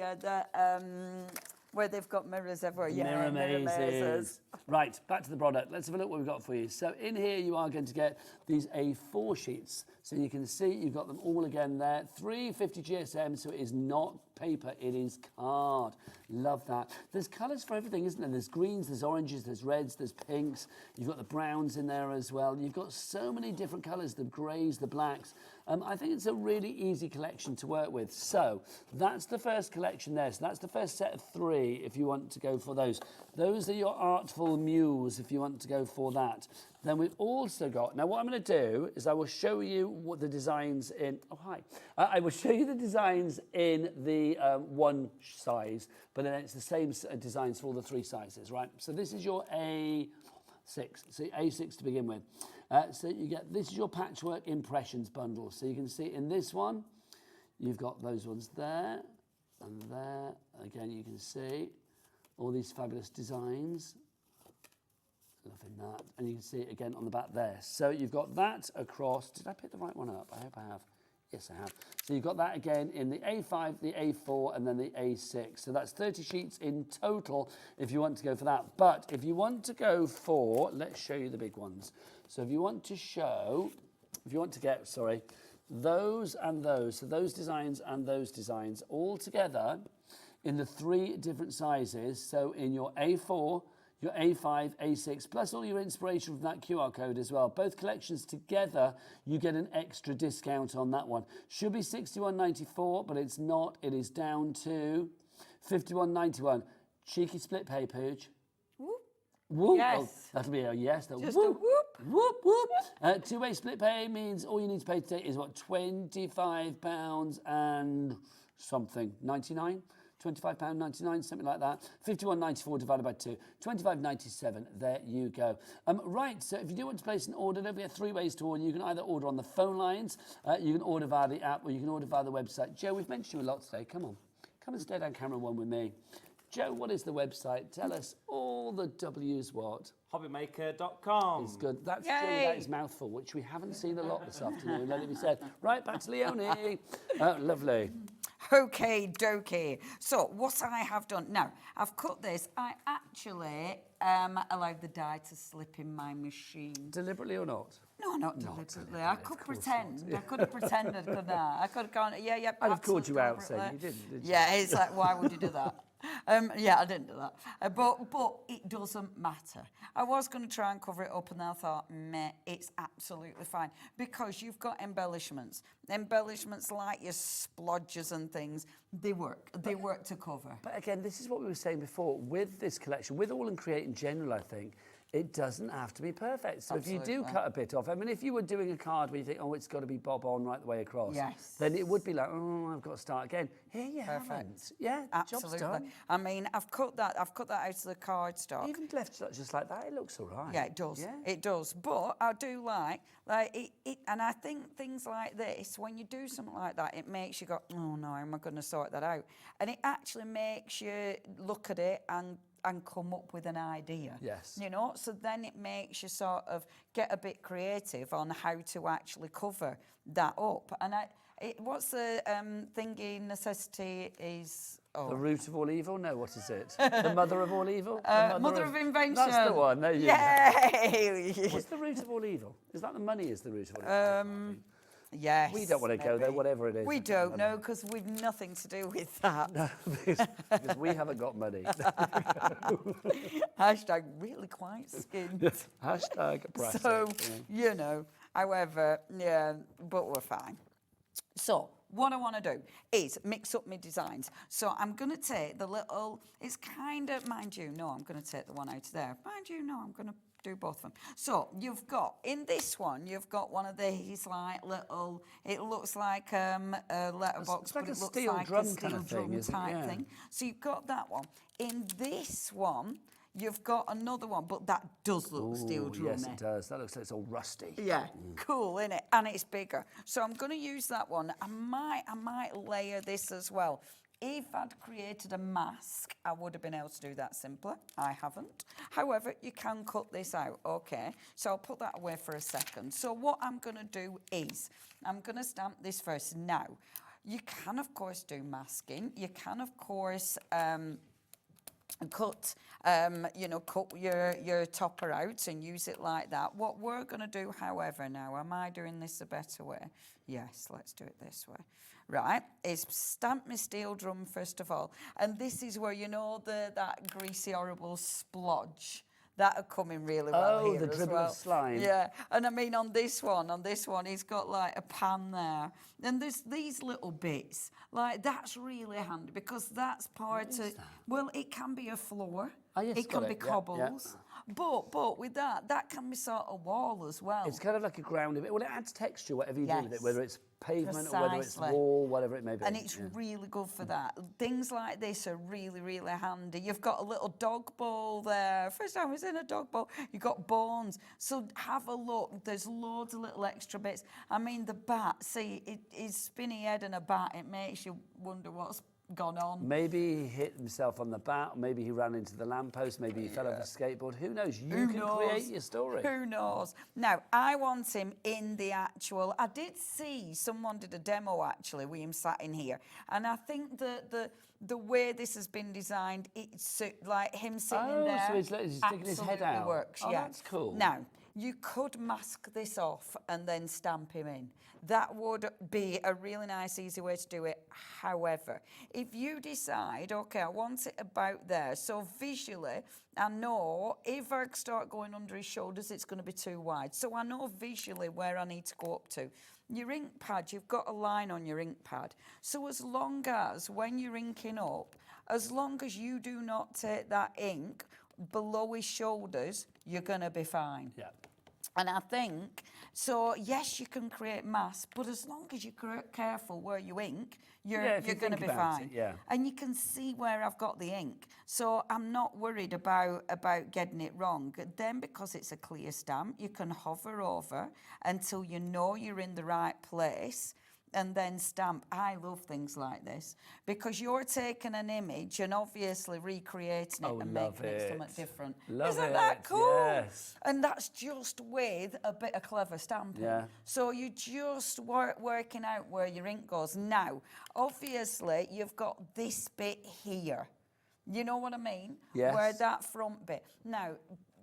where they've got mirrors everywhere. Mirror mazes. Right, back to the product. Let's have a look what we've got for you. So in here you are going to get these A4 sheets. So you can see you've got them all again there. 350 GSM, so it is not paper, it is card. Love that. There's colours for everything, isn't there? There's greens, there's oranges, there's reds, there's pinks. You've got the browns in there as well. You've got so many different colours, the greys, the blacks. I think it's a really easy collection to work with. So that's the first collection there. So that's the first set of 3 if you want to go for those. Those are your Artful Muse if you want to go for that. Then we've also got, now what I'm going to do is I will show you what the designs in, I will show you the designs in the one size, but then it's the same designs for all the 3 sizes, right? So this is your A6, so A6 to begin with. So you get, this is your Patchwork Impressions bundle. So you can see in this one, you've got those ones there and there. Again, you can see all these fabulous designs. Loving that. And you can see it again on the back there. So you've got that across. Did I pick the right one up? I hope I have. Yes, I have. So you've got that again in the A5, the A4, and then the A6. So that's 30 sheets in total if you want to go for that. But if you want to go for, let's show you the big ones. So if you want to get, those and those, so those designs and those designs all together in the 3 different sizes. So in your A4, your A5, A6, plus all your inspiration from that QR code as well. Both collections together, you get an extra discount on that one. Should be £61.94, but it's not. It is down to £51.91. Cheeky split pay, Pooch. Whoop. Whoop. Yes. Oh, that'll be a yes. Just whoop. a whoop. Whoop, whoop. 2-way split pay means all you need to pay today is what, £25 and something, 99? £25.99, something like that. £51.94 divided by 2, £25.97. There you go. Right, so if you do want to place an order, don't forget 3 ways to order. You can either order on the phone lines, you can order via the app, or you can order via the website. Joe, we've mentioned you a lot today. Come on. Come and stay down camera 1 with me. Joe, what is the website? Tell us all the W's what? Hobbymaker.com. It's good. That's true. That is mouthful, which we haven't seen a lot this afternoon, let it be said. Right, back to Leonie. Lovely. Okay, dokie. So what I have done now, I've cut this. I actually allowed the dye to slip in my machine. Deliberately or not? No, not deliberately. I could pretend. I could have pretended, couldn't I? I could have gone, yeah. I'd have called you out saying you didn't, did you? Yeah, it's like, why would you do that? Yeah, I didn't do that. But it doesn't matter. I was going to try and cover it up, and then I thought, meh, it's absolutely fine. Because you've got embellishments. Embellishments like your splodges and things, they work. They work to cover. But again, this is what we were saying before. With this collection, with AALL Create in general, I think, it doesn't have to be perfect. So Absolutely. if you do cut a bit off, I mean, if you were doing a card where you think, oh, it's got to be bob on right the way across, yes, then it would be like, oh, I've got to start again. Here you haven't. Yeah, absolutely. job's done. I mean, I've cut that out of the cardstock. Even left just like that, it looks all right. Yeah, it does. Yeah. It does. But I do like it, and I think things like this, when you do something like that, it makes you go, oh no, how am I going to sort that out? And it actually makes you look at it and come up with an idea. Yes. You know, so then it makes you sort of get a bit creative on how to actually cover that up. And what's the thingy necessity is... Oh. The root of all evil? No, what is it? The mother of all evil? Mother of invention. That's the one. There you Yay! go. What's the root of all evil? Is that the money is the root of all evil? Yes. We don't want to go there, whatever it is. We don't know, because we've nothing to do with that. No, because we haven't got money. Hashtag really quite skinned. Hashtag brassy. So, you know, however, yeah, but we're fine. So, what I want to do is mix up my designs. So I'm going to take the little, it's kind of, mind you, no, I'm going to take the one out of there. Mind you, no, I'm going to do both of them. So you've got, in this one, you've got one of these like little, it looks like a letterbox, it's like but a it looks steel like drum a steel kind of drum thing, type yeah. thing. So you've got that one. In this one, you've got another one, but that does look steel drummy. Yes, it does. That looks like it's all rusty. Yeah, cool, innit? And it's bigger. So I'm going to use that one. I might layer this as well. If I'd created a mask, I would have been able to do that simpler. I haven't. However, you can cut this out, okay? So I'll put that away for a second. So what I'm going to do is, I'm going to stamp this first. Now, you can, of course, do masking. You can, of course... cut your topper out and use it like that. What we're going to do, however, now, am I doing this a better way? Yes, let's do it this way. Right, is stamp my steel drum first of all. And this is where, you know, that greasy, horrible splodge. That'll come in really well here the as dribble well. of slime. Yeah, and I mean on this one, he's got like a pan there. And there's these little bits, like that's really handy because that's part of, well, it can be a floor. Oh, yes, it can be yeah, cobbles. yeah. But with that can be sort of wall as well. It's kind of like a grounded bit. Well, it adds texture, whatever you do with it, whether it's pavement or whether it's Precisely. wall, whatever it may be. And it's really good for that. Things like this are really, really handy. You've got a little dog bowl there. First time I was in a dog bowl. You've got bones. So have a look. There's loads of little extra bits. I mean, the bat, see, his spinny head and a bat, it makes you wonder what's gone on. Maybe he hit himself on the bat, maybe he ran into the lamppost, maybe he fell off a skateboard. Who knows? You can create your story. Who knows? Now, I want him in the actual... I did see someone did a demo, actually, with him sat in here. And I think the way this has been designed, it's like him sitting there... so he's sticking his head out. Works, Oh, yeah. that's cool. Now, you could mask this off and then stamp him in. That would be a really nice, easy way to do it. However, if you decide, okay, I want it about there, so visually, I know if I start going under his shoulders, it's going to be too wide. So I know visually where I need to go up to. Your ink pad, you've got a line on your ink pad. So as long as, when you're inking up, as long as you do not take that ink below his shoulders, you're going to be fine. Yeah. And I think, so yes, you can create mass, but as long as you're careful where you ink, you're going to be fine. And you can see where I've got the ink. So I'm not worried about getting it wrong. Then because it's a clear stamp, you can hover over until you know you're in the right place. and then stamp. I love things like this because you're taking an image and obviously recreating it and making it something different. Isn't that cool? Yes. And that's just with a bit of clever stamping. Yeah. So you're just working out where your ink goes. Now, obviously, you've got this bit here. You know what I mean? Yes. Where that front bit. Now,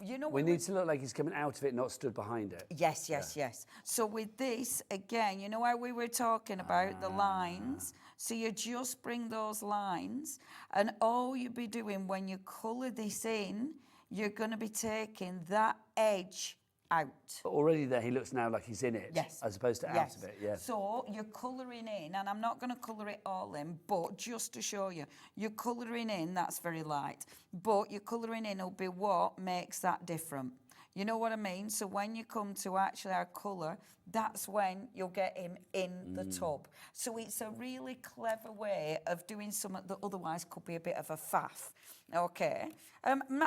you know, we need to look like he's coming out of it, not stood behind it. Yes, yes, yes. So with this, again, you know how we were talking about the lines? So you just bring those lines, and all you'll be doing when you colour this in, you're going to be taking that edge out. But already there, he looks now like he's in it, yes, as opposed to out of it. Yeah. So you're colouring in, and I'm not going to colour it all in, but just to show you, you're colouring in, that's very light, but your colouring in will be what makes that different. You know what I mean? So when you come to actually our colour, that's when you'll get him in the tub. So it's a really clever way of doing something that otherwise could be a bit of a faff. Okay,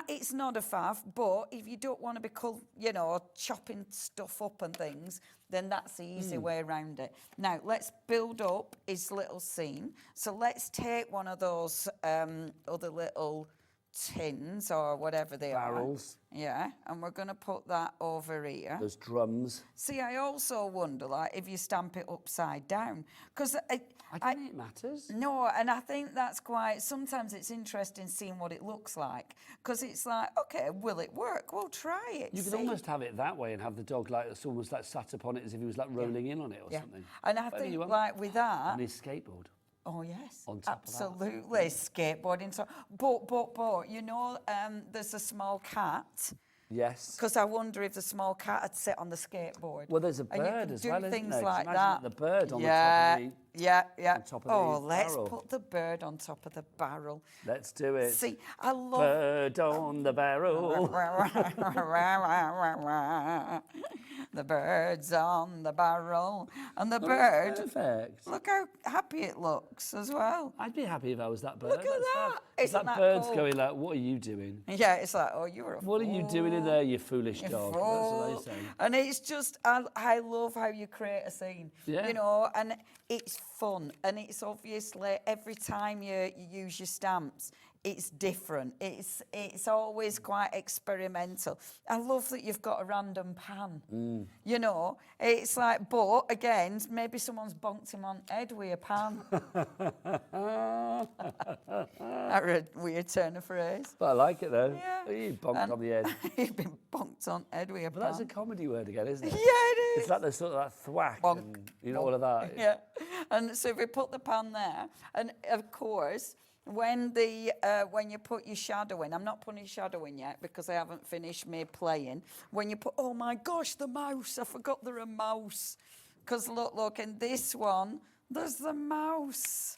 it's not a faff, but if you don't want to be, chopping stuff up and things, then that's the easy way around it. Now, let's build up his little scene. So let's take one of those other little tins or whatever they are. Barrels. Yeah, and we're going to put that over here. Those drums. See, I also wonder, like, if you stamp it upside down, because I don't think it matters. No, and I think that's quite. Sometimes it's interesting seeing what it looks like, because it's like, okay, will it work? We'll try it. You could almost have it that way and have the dog like it's almost like sat upon it as if he was like rolling in on it or something. And I think, like with that, on his skateboard. Oh yes, on top absolutely, of that. Skateboarding. So, but you know, there's a small cat. Yes. Because I wonder if the small cat had sit on the skateboard. Well, there's a bird as well, isn't things there? like Imagine that. the bird on the top of the Oh, let's put the bird on top of the barrel. Let's do it. See, I love bird on the barrel. The bird's on the barrel, and the bird. Perfect. Look how happy it looks as well. I'd be happy if I was that bird. Look at that. Isn't that bird's cool? Going like, what are you doing? Yeah, it's like, oh, you're a What are you doing in there, you foolish dog? That's what I say. And it's just, I love how you create a scene. Yeah. You know, and it's fun, and it's obviously every time you use your stamps, it's different. It's always quite experimental. I love that you've got a random pan. You know, it's like, but again, maybe someone's bonked him on head with a pan. That a weird turn of phrase. But I like it though. Yeah. You bonked on the head. You've been bonked on head with a pan. But that's a comedy word again, isn't it? Yeah, it is. It's like the sort of that thwack and you know all of that. Yeah. And so if we put the pan there, and of course, when you put your shadow in, I'm not putting shadow in yet because I haven't finished me playing. When you put, oh my gosh, the mouse, I forgot there's a mouse. Because look, in this one, there's the mouse.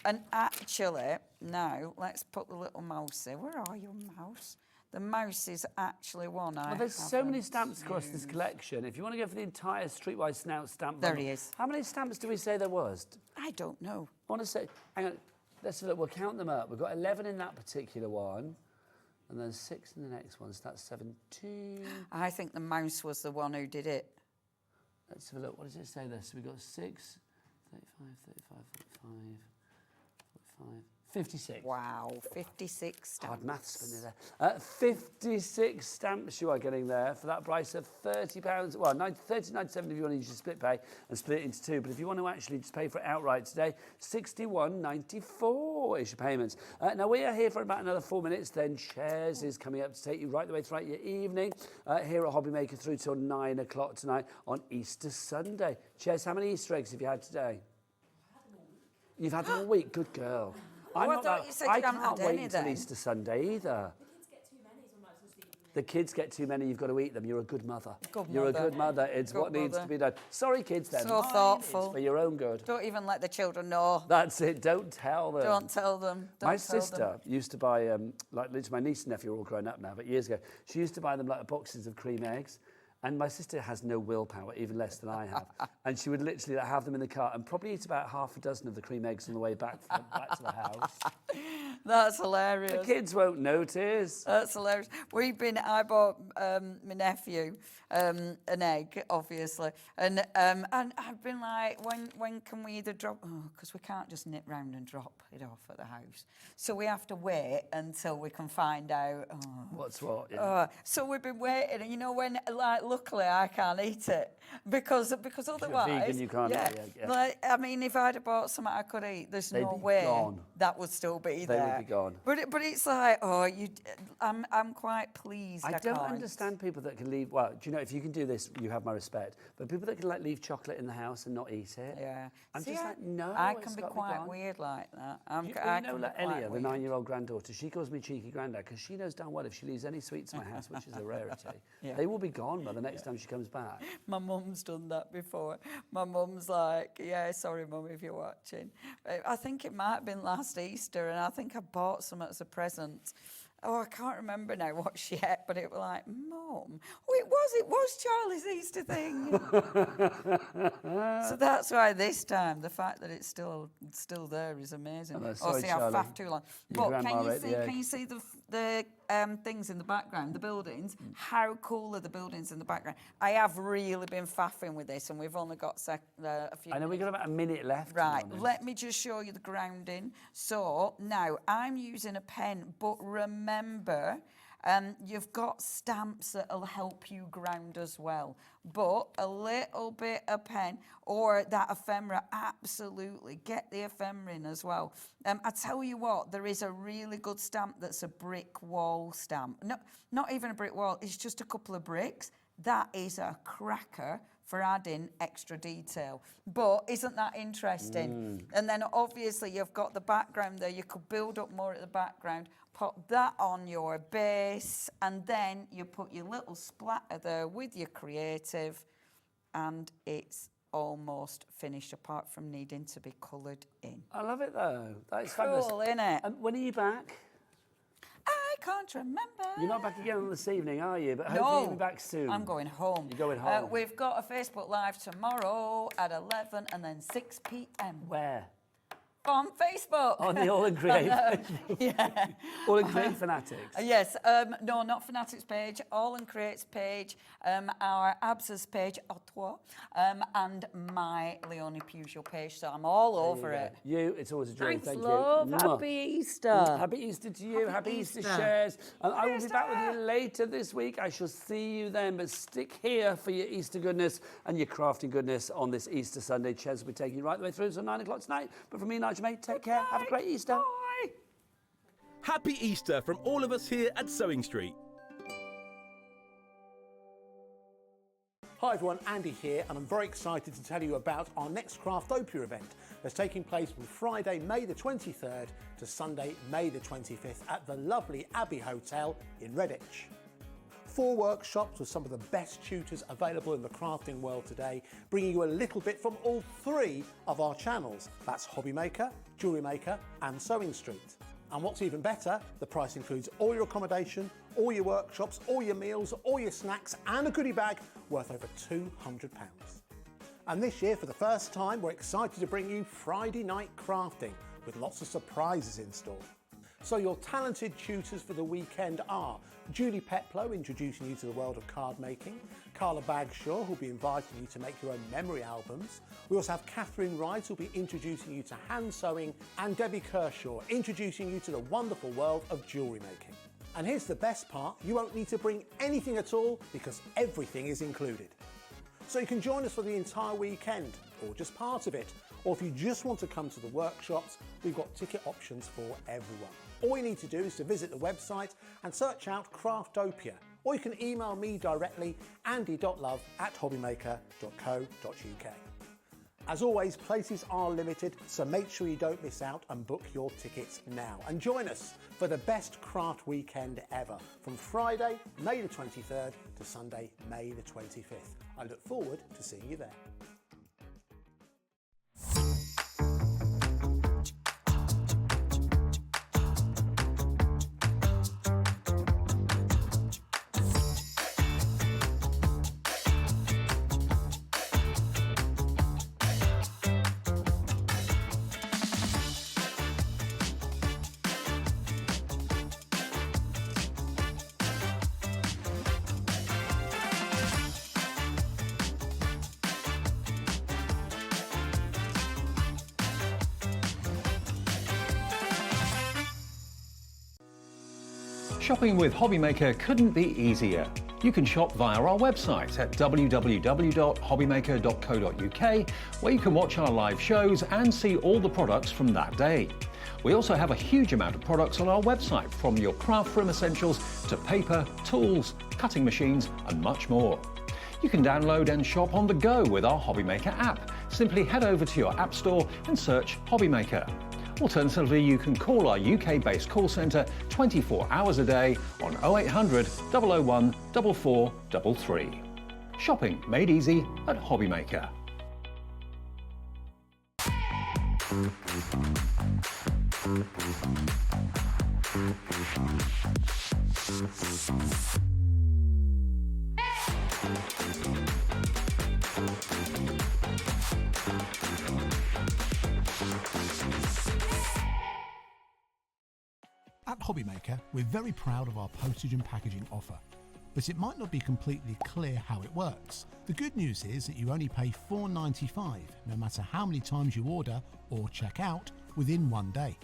And actually, now, let's put the little mouse in. Where are you, mouse? The mouse is actually one I there's so many stamps across this collection. If you want to go for the entire Streetwise Snout stamp There bundle, he is. How many stamps do we say there was? I don't know. I want to say, hang on, let's have a look, we'll count them up. We've got 11 in that particular one, and then 6 in the next one, so that's 17. I think the mouse was the one who did it. Let's have a look, what does it say there? So we've got 6, 35, 56. Wow, 56 stamps. Hard maths when you're there. 56 stamps you are getting there for that price of £30. Well, £30.97 if you want to use your split pay and split it into two. But if you want to actually just pay for it outright today, £61.94 is your payments. Now, we are here for about another 4 minutes. Then Shares is coming up to take you right the way throughout your evening here at Hobby Maker through till 9 o'clock tonight on Easter Sunday. Shares, how many Easter eggs have you had today? You've had them all week. Good girl. I thought you said you haven't can't had wait any until then. Easter Sunday either. The kids get too many, you've got to eat them. You're a good mother. You're a good mother. It's what needs to be done. Sorry, kids, then. So thoughtful. It's for your own good. Don't even let the children know. That's it. Don't tell them. Don't tell them. My sister used to buy, like my niece and nephew are all grown up now, but years ago, she used to buy them like boxes of cream eggs. And my sister has no willpower, even less than I have. And she would literally have them in the car and probably eat about half a dozen of the cream eggs on the way back to the house. That's hilarious. The kids won't notice. That's hilarious. I bought my nephew an egg, obviously, and I've been like, when can we either drop? Oh, because we can't just nip round and drop it off at the house. So we have to wait until we can find out. Oh. What's what? Yeah. So we've been waiting, and you know when, like, luckily I can't eat it because otherwise, you're vegan, you can't eat it, yeah. Like, I mean, if I'd have bought something I could eat, there's no way that would still be there. They would be gone. But it's like, I'm quite pleased. I don't understand people that can leave. Well, do you know, if you can do this, you have my respect. But people that can like leave chocolate in the house and not eat it. Yeah. I'm just like, no. I can be quite weird like that. Like Elia, the 9-year-old granddaughter, she calls me cheeky granddad because she knows damn well if she leaves any sweets in my house, which is a rarity, they will be gone by the next time she comes back. My mum's done that before. My mum's like, yeah, sorry, mum, if you're watching. I think it might have been last Easter, and I think I bought some as a present. Oh, I can't remember now what she ate, but it was like, Mum, it was Charlie's Easter thing. So that's why this time, the fact that it's still there is amazing. Sorry, see, Charlie. I've faffed too long. But can you see the things in the background, the buildings? How cool are the buildings in the background? I have really been faffing with this, and we've only got a few I know we've got about a minute left. Right, let me just show you the grounding. So now I'm using a pen, but remember, you've got stamps that'll help you ground as well. But a little bit of pen or that ephemera, absolutely. Get the ephemera in as well. I tell you what, there is a really good stamp that's a brick wall stamp. No, not even a brick wall, it's just a couple of bricks. That is a cracker for adding extra detail. But isn't that interesting? And then obviously you've got the background there. You could build up more at the background, put that on your base, and then you put your little splatter there with your creative, and it's almost finished apart from needing to be coloured in. I love it though. That is cool, fabulous. isn't it? When are you back? I can't remember. You're not back again this evening, are you? But hopefully you'll be back soon. I'm going home. You're going home? We've got a Facebook Live tomorrow at 11 and then 6 p.m. Where? On Facebook. On the AALL Create Facebook. Yeah. AALL Create Fanatics. Yes. No, not Fanatics page. AALL Create's page. Our Abs's page, Ottawa. And my Leonie Peugeot page. So I'm all over it. It's always a joy. Thanks, Thank love. you. Happy Easter. Happy Easter to you. Happy Easter shares. And I will be back with you later this week. I shall see you then. But stick here for your Easter goodness and your crafting goodness on this Easter Sunday. Ches will be taking you right the way through until 9 o'clock tonight. But from me, Nigel, mate, take care. Have a great Easter. Bye. Happy Easter from all of us here at Sewing Street. Hi everyone, Andy here, and I'm very excited to tell you about our next Craftopia event that's taking place from Friday, May the 23rd to Sunday, May the 25th at the lovely Abbey Hotel in Redditch. 4 workshops with some of the best tutors available in the crafting world today, bringing you a little bit from all 3 of our channels. That's Hobby Maker, Jewellery Maker and Sewing Street. And what's even better, the price includes all your accommodation, all your workshops, all your meals, all your snacks and a goodie bag worth over £200. And this year, for the first time, we're excited to bring you Friday night crafting with lots of surprises in store. So your talented tutors for the weekend are Julie Peplow, introducing you to the world of card making, Carla Bagshaw, who'll be inviting you to make your own memory albums. We also have Catherine Wright, who'll be introducing you to hand sewing, and Debbie Kershaw, introducing you to the wonderful world of jewellery making. And here's the best part, you won't need to bring anything at all because everything is included. So you can join us for the entire weekend, or just part of it, or if you just want to come to the workshops, we've got ticket options for everyone. All you need to do is to visit the website and search out Craftopia, or you can email me directly, andy.love@hobbymaker.co.uk. As always, places are limited, so make sure you don't miss out and book your tickets now. And join us for the best craft weekend ever, from Friday, May the 23rd to Sunday, May the 25th. I look forward to seeing you there. Shopping with Hobbymaker couldn't be easier. You can shop via our website at www.hobbymaker.co.uk, where you can watch our live shows and see all the products from that day. We also have a huge amount of products on our website, from your craft room essentials to paper, tools, cutting machines and much more. You can download and shop on the go with our Hobbymaker app. Simply head over to your app store and search Hobbymaker. Alternatively, you can call our UK-based call centre 24 hours a day on 0800 001 4433. Shopping made easy at Hobbymaker. At Hobbymaker, we're very proud of our postage and packaging offer, but it might not be completely clear how it works. The good news is that you only pay $4.95 no matter how many times you order or check out within one day.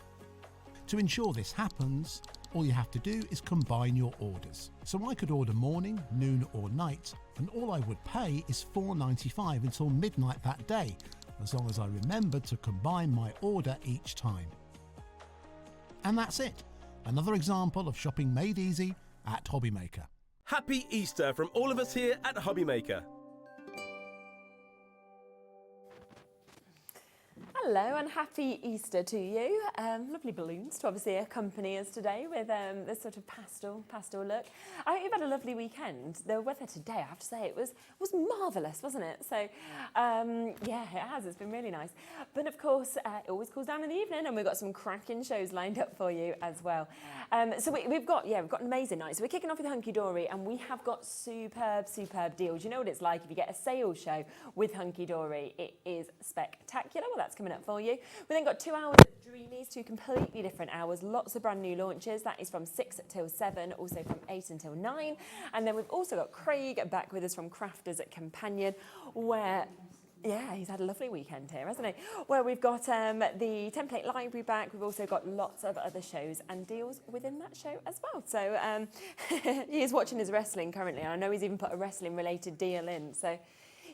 To ensure this happens, all you have to do is combine your orders. So I could order morning, noon or night, and all I would pay is $4.95 until midnight that day, as long as I remembered to combine my order each time. And that's it. Another example of shopping made easy at Hobbymaker. Happy Easter from all of us here at Hobbymaker. Hello and happy Easter to you. Lovely balloons to obviously accompany us today with this sort of pastel look. I hope you've had a lovely weekend. The weather today, I have to say, it was marvellous, wasn't it? So yeah, it has. It's been really nice. But of course, it always cools down in the evening, and we've got some cracking shows lined up for you as well. So we've got an amazing night. So we're kicking off with Hunkydory, and we have got superb deals. You know what it's like if you get a sales show with Hunkydory. It is spectacular. Well, that's coming up for you. We then got 2 hours of Dreamees, 2 completely different hours, lots of brand new launches. That is from 6 till 7, also from 8 until 9. And then we've also got Craig back with us from Crafters at Companion, where yeah, he's had a lovely weekend here, hasn't he? Where we've got the template library back. We've also got lots of other shows and deals within that show as well. So he is watching his wrestling currently, and I know he's even put a wrestling related deal in. So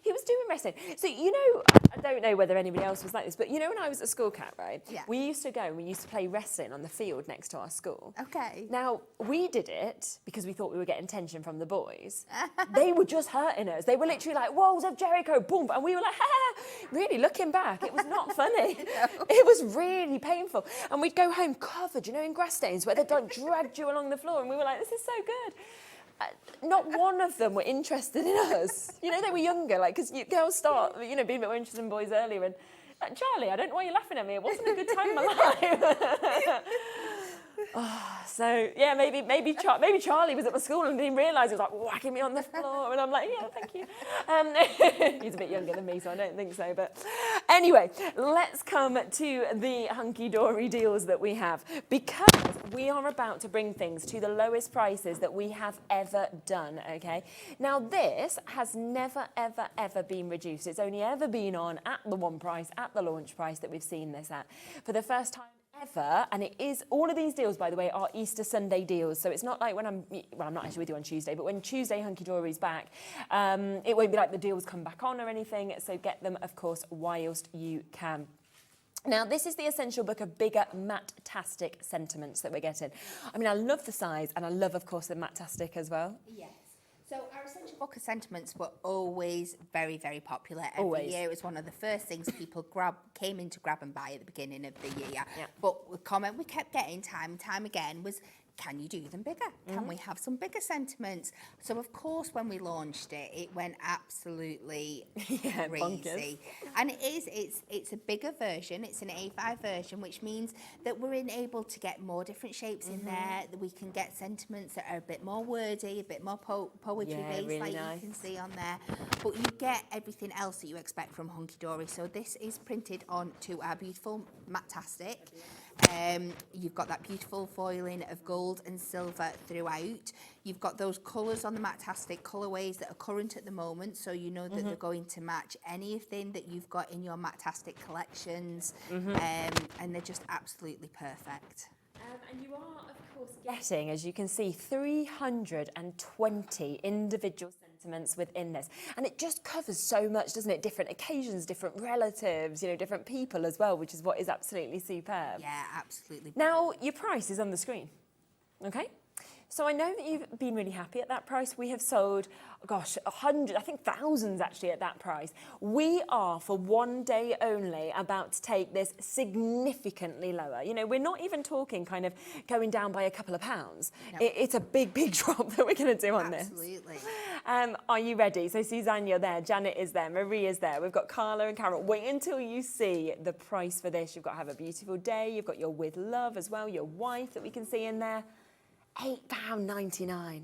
he was doing wrestling. So, you know, I don't know whether anybody else was like this, but you know when I was at school, Kat, right? Yeah. We used to go and we used to play wrestling on the field next to our school. Okay. Now, we did it because we thought we were getting attention from the boys. They were just hurting us. They were literally like, walls of Jericho, boom. And we were like, ha! Really, looking back, it was not funny. No. It was really painful. And we'd go home covered, you know, in grass stains where they'd like dragged you along the floor. And we were like, this is so good. Not one of them were interested in us. You know, they were younger, like, because girls start, you know, being a bit more interested in boys earlier. And Charlie, I don't know why you're laughing at me. It wasn't a good time in my life. Oh, so yeah, maybe Charlie was at my school and didn't realise he was like whacking me on the floor, and I'm like, yeah, thank you. He's a bit younger than me, so I don't think so. But anyway, let's come to the Hunkydory deals that we have, because we are about to bring things to the lowest prices that we have ever done. Okay, now this has never ever been reduced. It's only ever been on at the one price, at the launch price that we've seen this at for the first time ever. And it is, all of these deals, by the way, are Easter Sunday deals. So it's not like when I'm not actually with you on Tuesday, but when Tuesday Hunkydory's back, it won't be like the deals come back on or anything. So get them, of course, whilst you can. Now, this is the essential book of bigger matte-tastic sentiments that we're getting. I mean, I love the size, and I love, of course, the matte-tastic as well. Yes. So our essential book of sentiments were always very, very popular. Every year it was one of the first things people came in to grab and buy at the beginning of the year. Yeah. But the comment we kept getting time and time again was, can you do them bigger? Can we have some bigger sentiments? So, of course, when we launched it, it went absolutely crazy. Bonkers. And it's a bigger version. It's an A5 version, which means that we're able to get more different shapes in there, that we can get sentiments that are a bit more wordy, a bit more poetry-based, really like nice. You can see on there. But you get everything else that you expect from Hunkydory. So this is printed onto our beautiful matte-tastic. You've got that beautiful foiling of gold and silver throughout. You've got those colours on the matte-tastic colourways that are current at the moment, so you know that they're going to match anything that you've got in your matte-tastic collections, and they're just absolutely perfect. And you are, of course, getting, as you can see, 320 individual sentiments within this. And it just covers so much, doesn't it? Different occasions, different relatives, you know, different people as well, which is what is absolutely superb. Yeah, absolutely. Now, your price is on the screen, okay? So I know that you've been really happy at that price. We have sold, gosh, 100, I think thousands actually at that price. We are, for one day only, about to take this significantly lower. You know, we're not even talking kind of going down by a couple of pounds. No. It's a big, big drop that we're going to do on this. Absolutely. Are you ready? So Suzanne, you're there. Janet is there. Marie is there. We've got Carla and Carol. Wait until you see the price for this. You've got to have a beautiful day. You've got your with love as well, your wife that we can see in there. £8.99.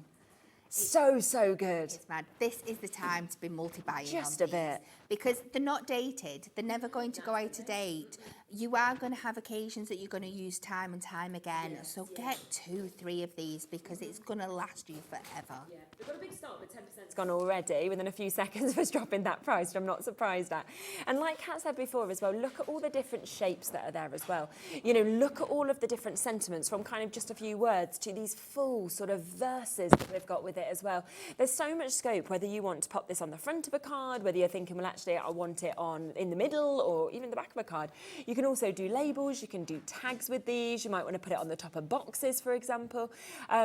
So good. It's mad. This is the time to be multi-buying. Just a bit. Because they're not dated. They're never going to go out of date. You are going to have occasions that you're going to use time and time again. Yes, so get 2, 3 of these because it's going to last you forever. Yeah. We've got a big start with 10% gone already within a few seconds of us dropping that price, which I'm not surprised at. And like Kat said before as well, look at all the different shapes that are there as well. You know, look at all of the different sentiments from kind of just a few words to these full sort of verses that we've got with it as well. There's so much scope, whether you want to pop this on the front of a card, whether you're thinking, well, actually, I want it on in the middle or even the back of a card. You can also do labels, you can do tags with these, you might want to put it on the top of boxes, for example.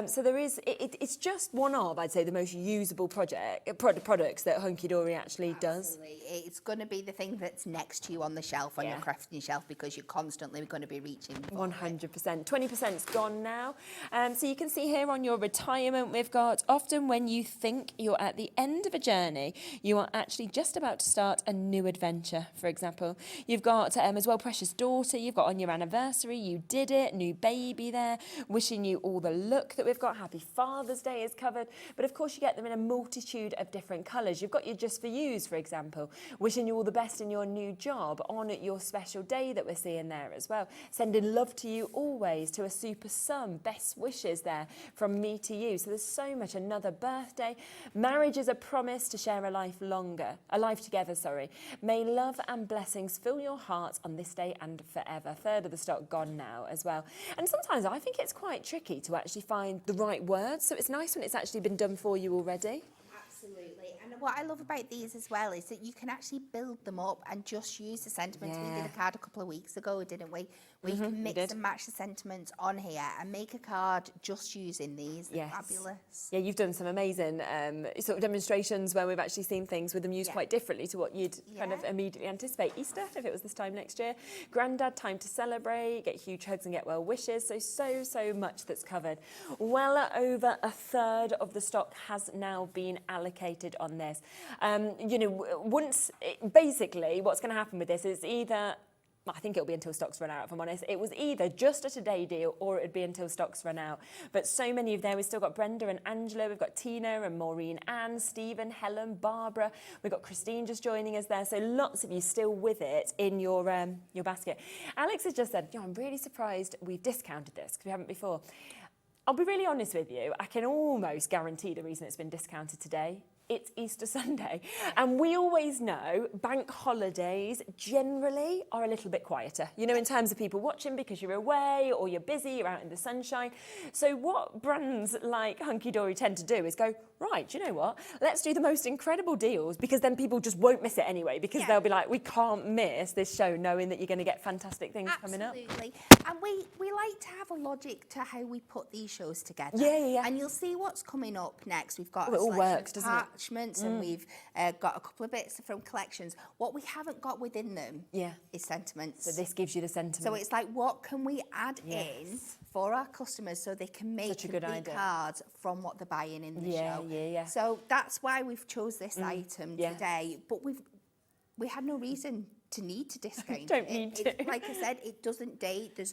So there is, it's just one of, I'd say, the most usable products that Hunkydory actually does. It's going to be the thing that's next to you on the shelf, on your crafting shelf, because you're constantly going to be reaching for 100%. 20%'s gone now. So you can see here on your retirement, we've got, often when you think you're at the end of a journey, you are actually just about to start a new adventure, for example. You've got as well precious daughter, you've got on your anniversary, you did it, new baby there, wishing you all the luck that we've got, happy Father's Day is covered, but of course you get them in a multitude of different colours. You've got your just for yous, for example, wishing you all the best in your new job, on your special day that we're seeing there as well, sending love to you always, to a super sum, best wishes there from me to you. So there's so much, another birthday. Marriage is a promise to share a life together, sorry. May love and blessings fill your hearts on this day and forever. Third of the stock gone now as well. And sometimes I think it's quite tricky to actually find the right words, so it's nice when it's actually been done for you already. Absolutely. And what I love about these as well is that you can actually build them up and just use the sentiments. We did a card a couple of weeks ago, didn't we? We can mix and match the sentiments on here and make a card just using these. They're fabulous. Yeah, you've done some amazing sort of demonstrations where we've actually seen things with them used quite differently to what you'd kind of immediately anticipate. Easter, if it was this time next year. Grandad, time to celebrate, get huge hugs and get well wishes. So much that's covered. Well over a third of the stock has now been allocated on this. You know, basically what's going to happen with this is either, I think it'll be until stocks run out, if I'm honest. It was either just a today deal or it'd be until stocks run out. But so many of them. We've still got Brenda and Angela. We've got Tina and Maureen, Anne, Stephen, Helen, Barbara. We've got Christine just joining us there. So lots of you still with it in your basket. Alex has just said, I'm really surprised we've discounted this because we haven't before. I'll be really honest with you. I can almost guarantee the reason it's been discounted today. It's Easter Sunday. And we always know bank holidays generally are a little bit quieter, you know, in terms of people watching because you're away or you're busy, you're out in the sunshine. So what brands like Hunkydory tend to do is go, right, you know what? Let's do the most incredible deals because then people just won't miss it anyway because they'll be like, we can't miss this show knowing that you're going to get fantastic things coming up. Absolutely. And we like to have a logic to how we put these shows together. Yeah. And you'll see what's coming up next. We've got it all works, doesn't it? And we've got a couple of bits from collections. What we haven't got within them is sentiments. So this gives you the sentiments. So it's like, what can we add in for our customers so they can make complete cards from what they're buying in the show? Yeah. So that's why we've chose this item today. But we had no reason to need to discount Don't need to. Like I said, it doesn't date. There's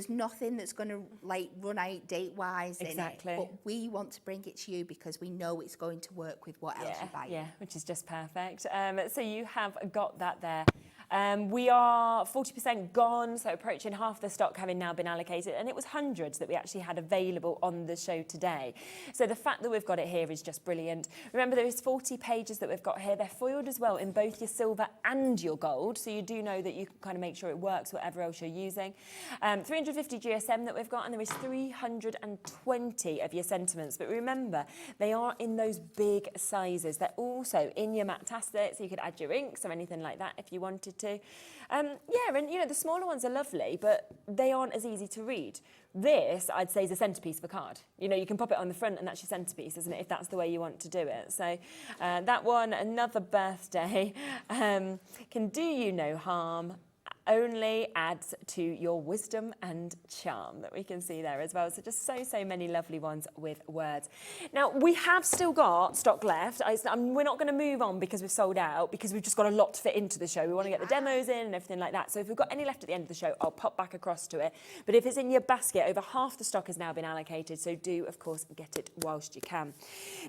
nothing that's going to like run out date-wise in it. But we want to bring it to you because we know it's going to work with what else you're buying. Yeah, which is just perfect. So you have got that there. We are 40% gone, so approaching half the stock having now been allocated, and it was hundreds that we actually had available on the show today. So the fact that we've got it here is just brilliant. Remember, there is 40 pages that we've got here. They're foiled as well in both your silver and your gold, so you do know that you can kind of make sure it works whatever else you're using. 350 GSM that we've got, and there is 320 of your sentiments. But remember, they are in those big sizes. They're also in your Matastic, so you could add your inks or anything like that if you wanted to. Yeah, and you know, the smaller ones are lovely, but they aren't as easy to read. This, I'd say, is a centrepiece of a card. You know, you can pop it on the front and that's your centrepiece, isn't it, if that's the way you want to do it. So that one, another birthday, can do you no harm, only adds to your wisdom and charm that we can see there as well. So just so many lovely ones with words. Now, we have still got stock left. We're not going to move on because we've sold out, because we've just got a lot to fit into the show. We want to get the demos in and everything like that. So if we've got any left at the end of the show, I'll pop back across to it. But if it's in your basket, over half the stock has now been allocated. So do, of course, get it whilst you can.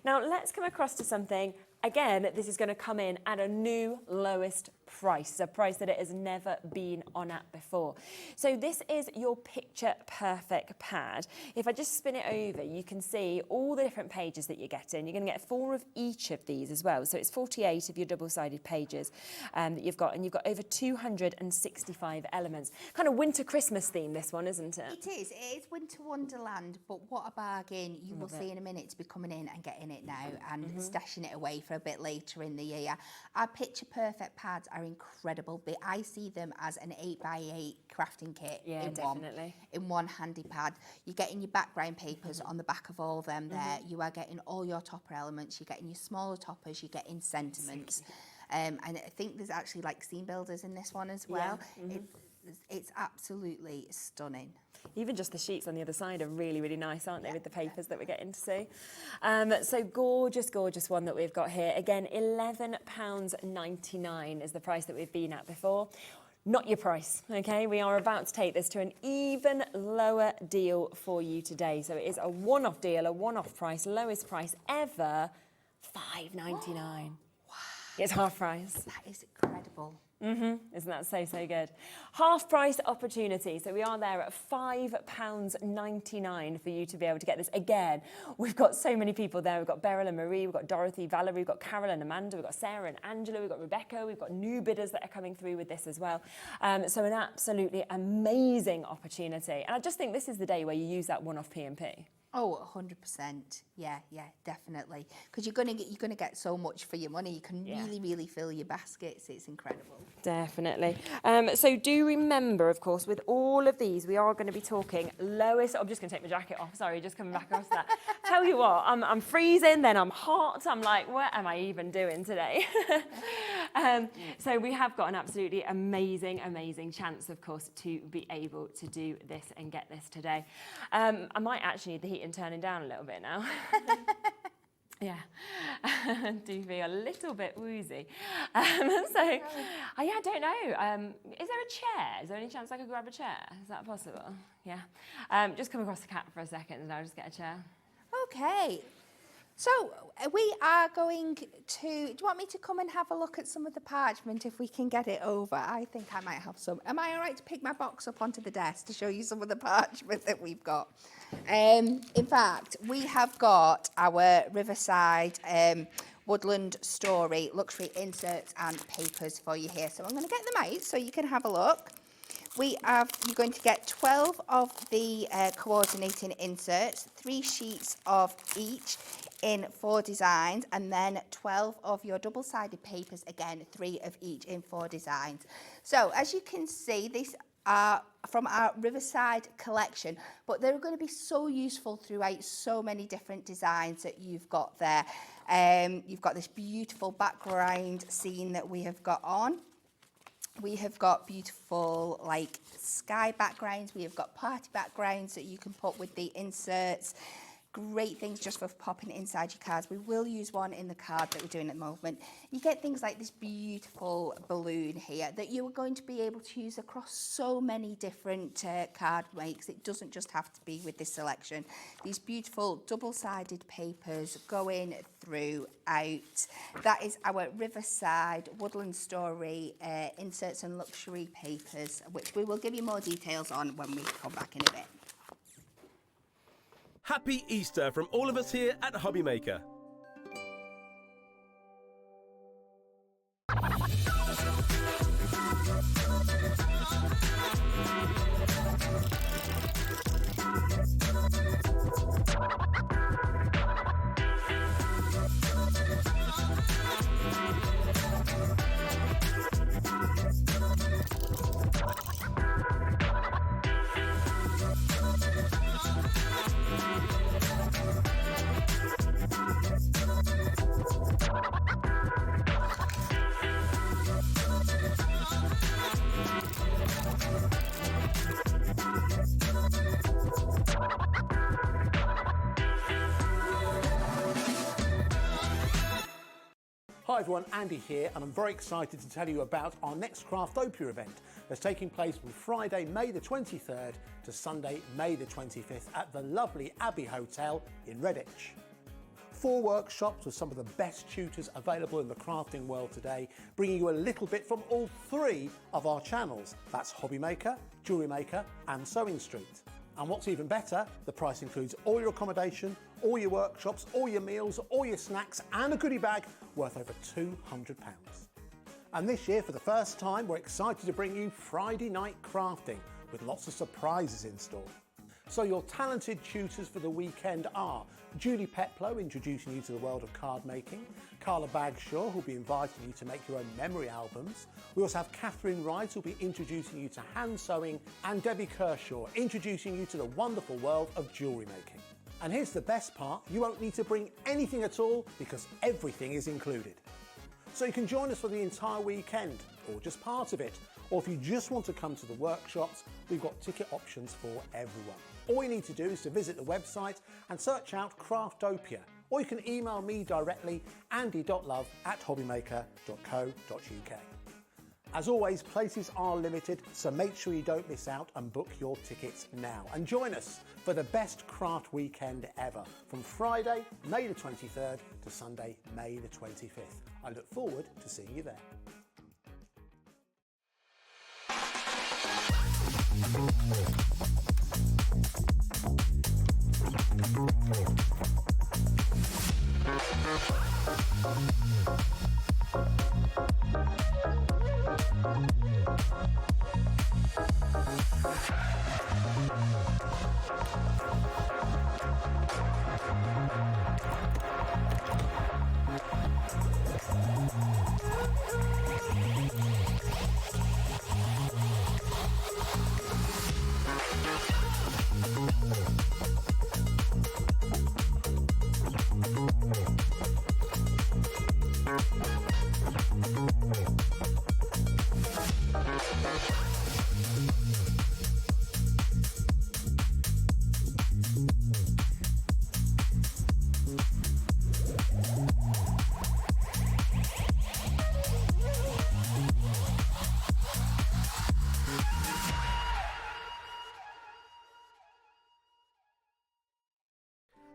Now, let's come across to something. Again, this is going to come in at a new lowest price, a price that it has never been on at before. So this is your Picture Perfect pad. If I just spin it over, you can see all the different pages that you're getting. You're going to get 4 of each of these as well. So it's 48 of your double-sided pages that you've got, and you've got over 265 elements. Kind of winter Christmas theme, this one, isn't it? It is. It is Winter Wonderland, but what a bargain. You will see in a minute to be coming in and getting it now and stashing it away for a bit later in the year. Our Picture Perfect pads are incredible. I see them as an 8x8 crafting kit in one handy pad. You're getting your background papers on the back of all of them there. You are getting all your topper elements. You're getting your smaller toppers. You're getting sentiments. And I think there's actually like scene builders in this one as well. It's absolutely stunning. Even just the sheets on the other side are really, really nice, aren't they, with the papers that we're getting to see. So gorgeous, gorgeous one that we've got here. Again, £11.99 is the price that we've been at before. Not your price, okay? We are about to take this to an even lower deal for you today. So it is a one-off deal, a one-off price, lowest price ever, £5.99. Wow. It's half price. That is incredible. Isn't that so good? Half price opportunity. So we are there at £5.99 for you to be able to get this. Again, we've got so many people there. We've got Beryl and Marie, we've got Dorothy, Valerie, we've got Carol and Amanda, we've got Sarah and Angela, we've got Rebecca, we've got new bidders that are coming through with this as well. So an absolutely amazing opportunity. And I just think this is the day where you use that one-off P&P. Oh, 100%. Yeah, definitely. Because you're gonna get so much for your money. You can really fill your baskets. It's incredible. Definitely. So do remember, of course, with all of these, we are going to be talking lowest. I'm just going to take my jacket off. Sorry, just coming back across that. Tell you what, I'm freezing, then I'm hot. I'm like, what am I even doing today? So we have got an absolutely amazing chance, of course, to be able to do this and get this today. I might actually need the heating turning down a little bit now. Yeah, I do feel a little bit woozy. I don't know. Is there a chair? Is there any chance I could grab a chair? Is that possible? Yeah. Just come across the cat for a second and I'll just get a chair. Okay. So we are going to, do you want me to come and have a look at some of the parchment if we can get it over? I think I might have some. Am I all right to pick my box up onto the desk to show you some of the parchment that we've got? In fact, we have got our Riverside Woodland Story luxury inserts and papers for you here. So I'm going to get them out so you can have a look. You're going to get 12 of the coordinating inserts, 3 sheets of each in 4 designs, and then 12 of your double-sided papers, again, 3 of each in 4 designs. So as you can see, these are from our Riverside collection, but they're going to be so useful throughout so many different designs that you've got there. You've got this beautiful background scene that we have got on. We have got beautiful like sky backgrounds. We have got party backgrounds that you can put with the inserts. Great things just for popping it inside your cards. We will use one in the card that we're doing at the moment. You get things like this beautiful balloon here that you are going to be able to use across so many different card makes. It doesn't just have to be with this selection. These beautiful double-sided papers going throughout. That is our Riverside Woodland Story inserts and luxury papers, which we will give you more details on when we come back in a bit. Happy Easter from all of us here at Hobbymaker. Hi everyone, Andy here, and I'm very excited to tell you about our next Craftopia event that's taking place from Friday, May the 23rd to Sunday, May the 25th at the lovely Abbey Hotel in Redditch. 4 workshops with some of the best tutors available in the crafting world today, bringing you a little bit from all 3 of our channels. That's Hobbymaker, Jewellery Maker and Sewing Street. And what's even better, the price includes all your accommodation, all your workshops, all your meals, all your snacks and a goodie bag worth over £200. And this year, for the first time, we're excited to bring you Friday night crafting with lots of surprises in store. So your talented tutors for the weekend are Julie Peplow, introducing you to the world of card making, Carla Bagshaw, who'll be inviting you to make your own memory albums. We also have Catherine Wright, who'll be introducing you to hand sewing, and Debbie Kershaw, introducing you to the wonderful world of jewellery making. And here's the best part, you won't need to bring anything at all because everything is included. So you can join us for the entire weekend, or just part of it, or if you just want to come to the workshops, we've got ticket options for everyone. All you need to do is to visit the website and search out Craftopia, or you can email me directly, andy.love@hobbymaker.co.uk. As always, places are limited, so make sure you don't miss out and book your tickets now. And join us for the best craft weekend ever, from Friday, May the 23rd to Sunday, May the 25th. I look forward to seeing you there.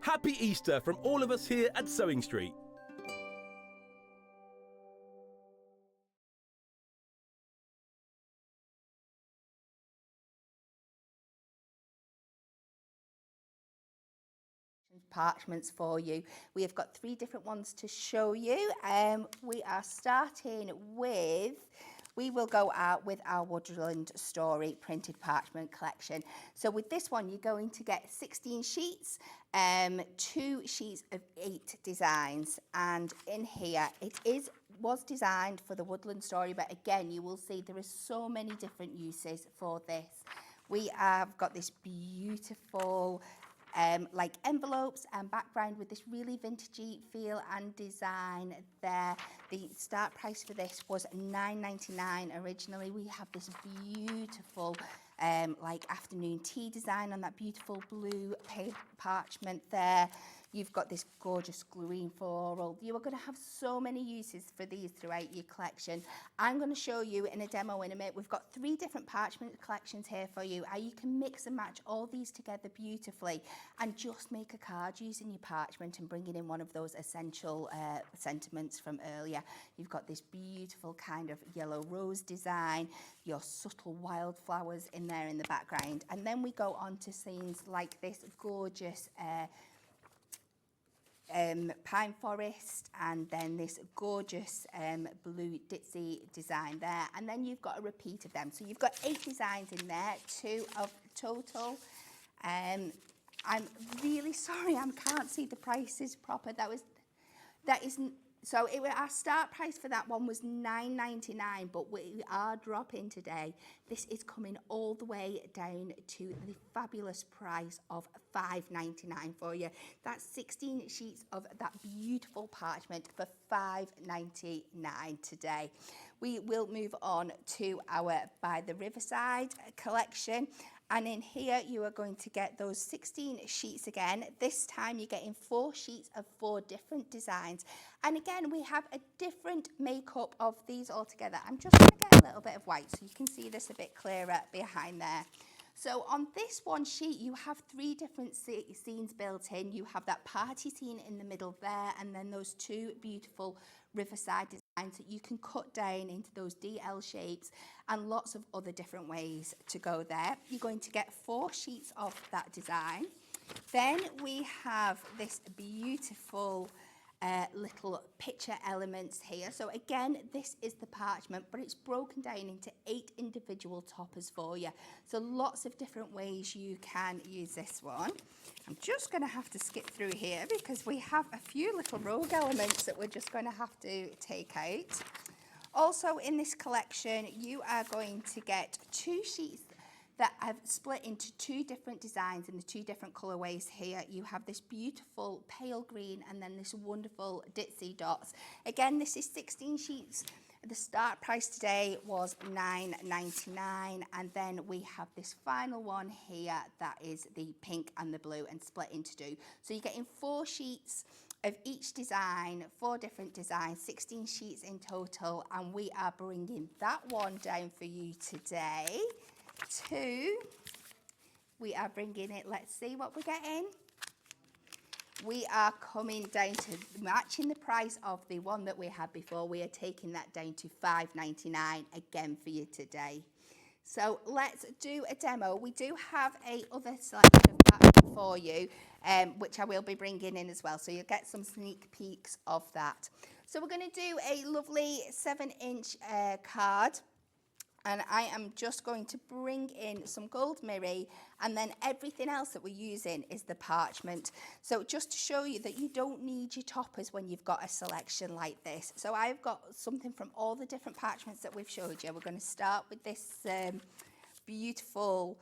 Happy Easter from all of us here at Sewing Street. Parchments for you. We have got 3 different ones to show you. We are starting with, we will go out with our Woodland Story printed parchment collection. So with this one, you're going to get 16 sheets, 2 sheets of 8 designs, and in here was designed for the Woodland Story, but again, you will see there is so many different uses for this. We have got this beautiful like envelopes and background with this really vintagey feel and design there. The start price for this was $9.99 originally. We have this beautiful like afternoon tea design on that beautiful blue parchment there. You've got this gorgeous green floral. You are going to have so many uses for these throughout your collection. I'm going to show you in a demo in a minute. We've got 3 different parchment collections here for you. You can mix and match all these together beautifully and just make a card using your parchment and bringing in one of those essential sentiments from earlier. You've got this beautiful kind of yellow rose design, your subtle wildflowers in there in the background. And then we go on to scenes like this gorgeous pine forest, and then this gorgeous blue ditzy design there, and then you've got a repeat of them. So you've got 8 designs in there, 2 of total. I'm really sorry, I can't see the prices proper. So our start price for that one was $9.99, but we are dropping today. This is coming all the way down to the fabulous price of $5.99 for you. That's 16 sheets of that beautiful parchment for $5.99 today. We will move on to our By the Riverside collection. And in here, you are going to get those 16 sheets again. This time, you're getting 4 sheets of 4 different designs. And again, we have a different makeup of these all together. I'm just going to get a little bit of white so you can see this a bit clearer behind there. So on this one sheet, you have 3 different scenes built in. You have that party scene in the middle there, and then those 2 beautiful riverside designs that you can cut down into those DL shapes, and lots of other different ways to go there. You're going to get 4 sheets of that design. Then we have this beautiful little picture elements here. So again, this is the parchment, but it's broken down into 8 individual toppers for you. So lots of different ways you can use this one. I'm just going to have to skip through here because we have a few little rogue elements that we're just going to have to take out. Also in this collection, you are going to get 2 sheets that I've split into 2 different designs in the 2 different colorways here. You have this beautiful pale green and then this wonderful ditzy dots. Again, this is 16 sheets. The start price today was $9.99, and then we have this final one here that is the pink and the blue and split into 2. So you're getting 4 sheets of each design, 4 different designs, 16 sheets in total, and we are bringing that one down for you today. 2, we are bringing it, let's see what we're getting. We are coming down to matching the price of the one that we had before. We are taking that down to $5.99 again for you today. So let's do a demo. We do have a other selection of that for you, which I will be bringing in as well. So you'll get some sneak peeks of that. So we're going to do a lovely 7-inch card. And I am just going to bring in some gold mirror, and then everything else that we're using is the parchment. So just to show you that you don't need your toppers when you've got a selection like this. So I've got something from all the different parchments that we've showed you. We're going to start with this beautiful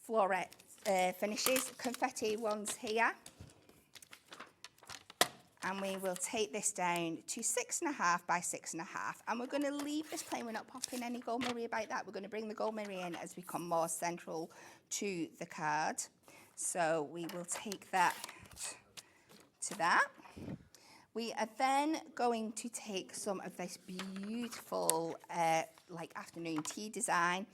floret finishes, confetti ones here. And we will take this down to 6.5 by 6.5. And we're going to leave this plain. We're not popping any gold mirror about that. We're going to bring the gold mirror in as we come more central to the card. So we will take that to that. We are then going to take some of this beautiful like afternoon tea design.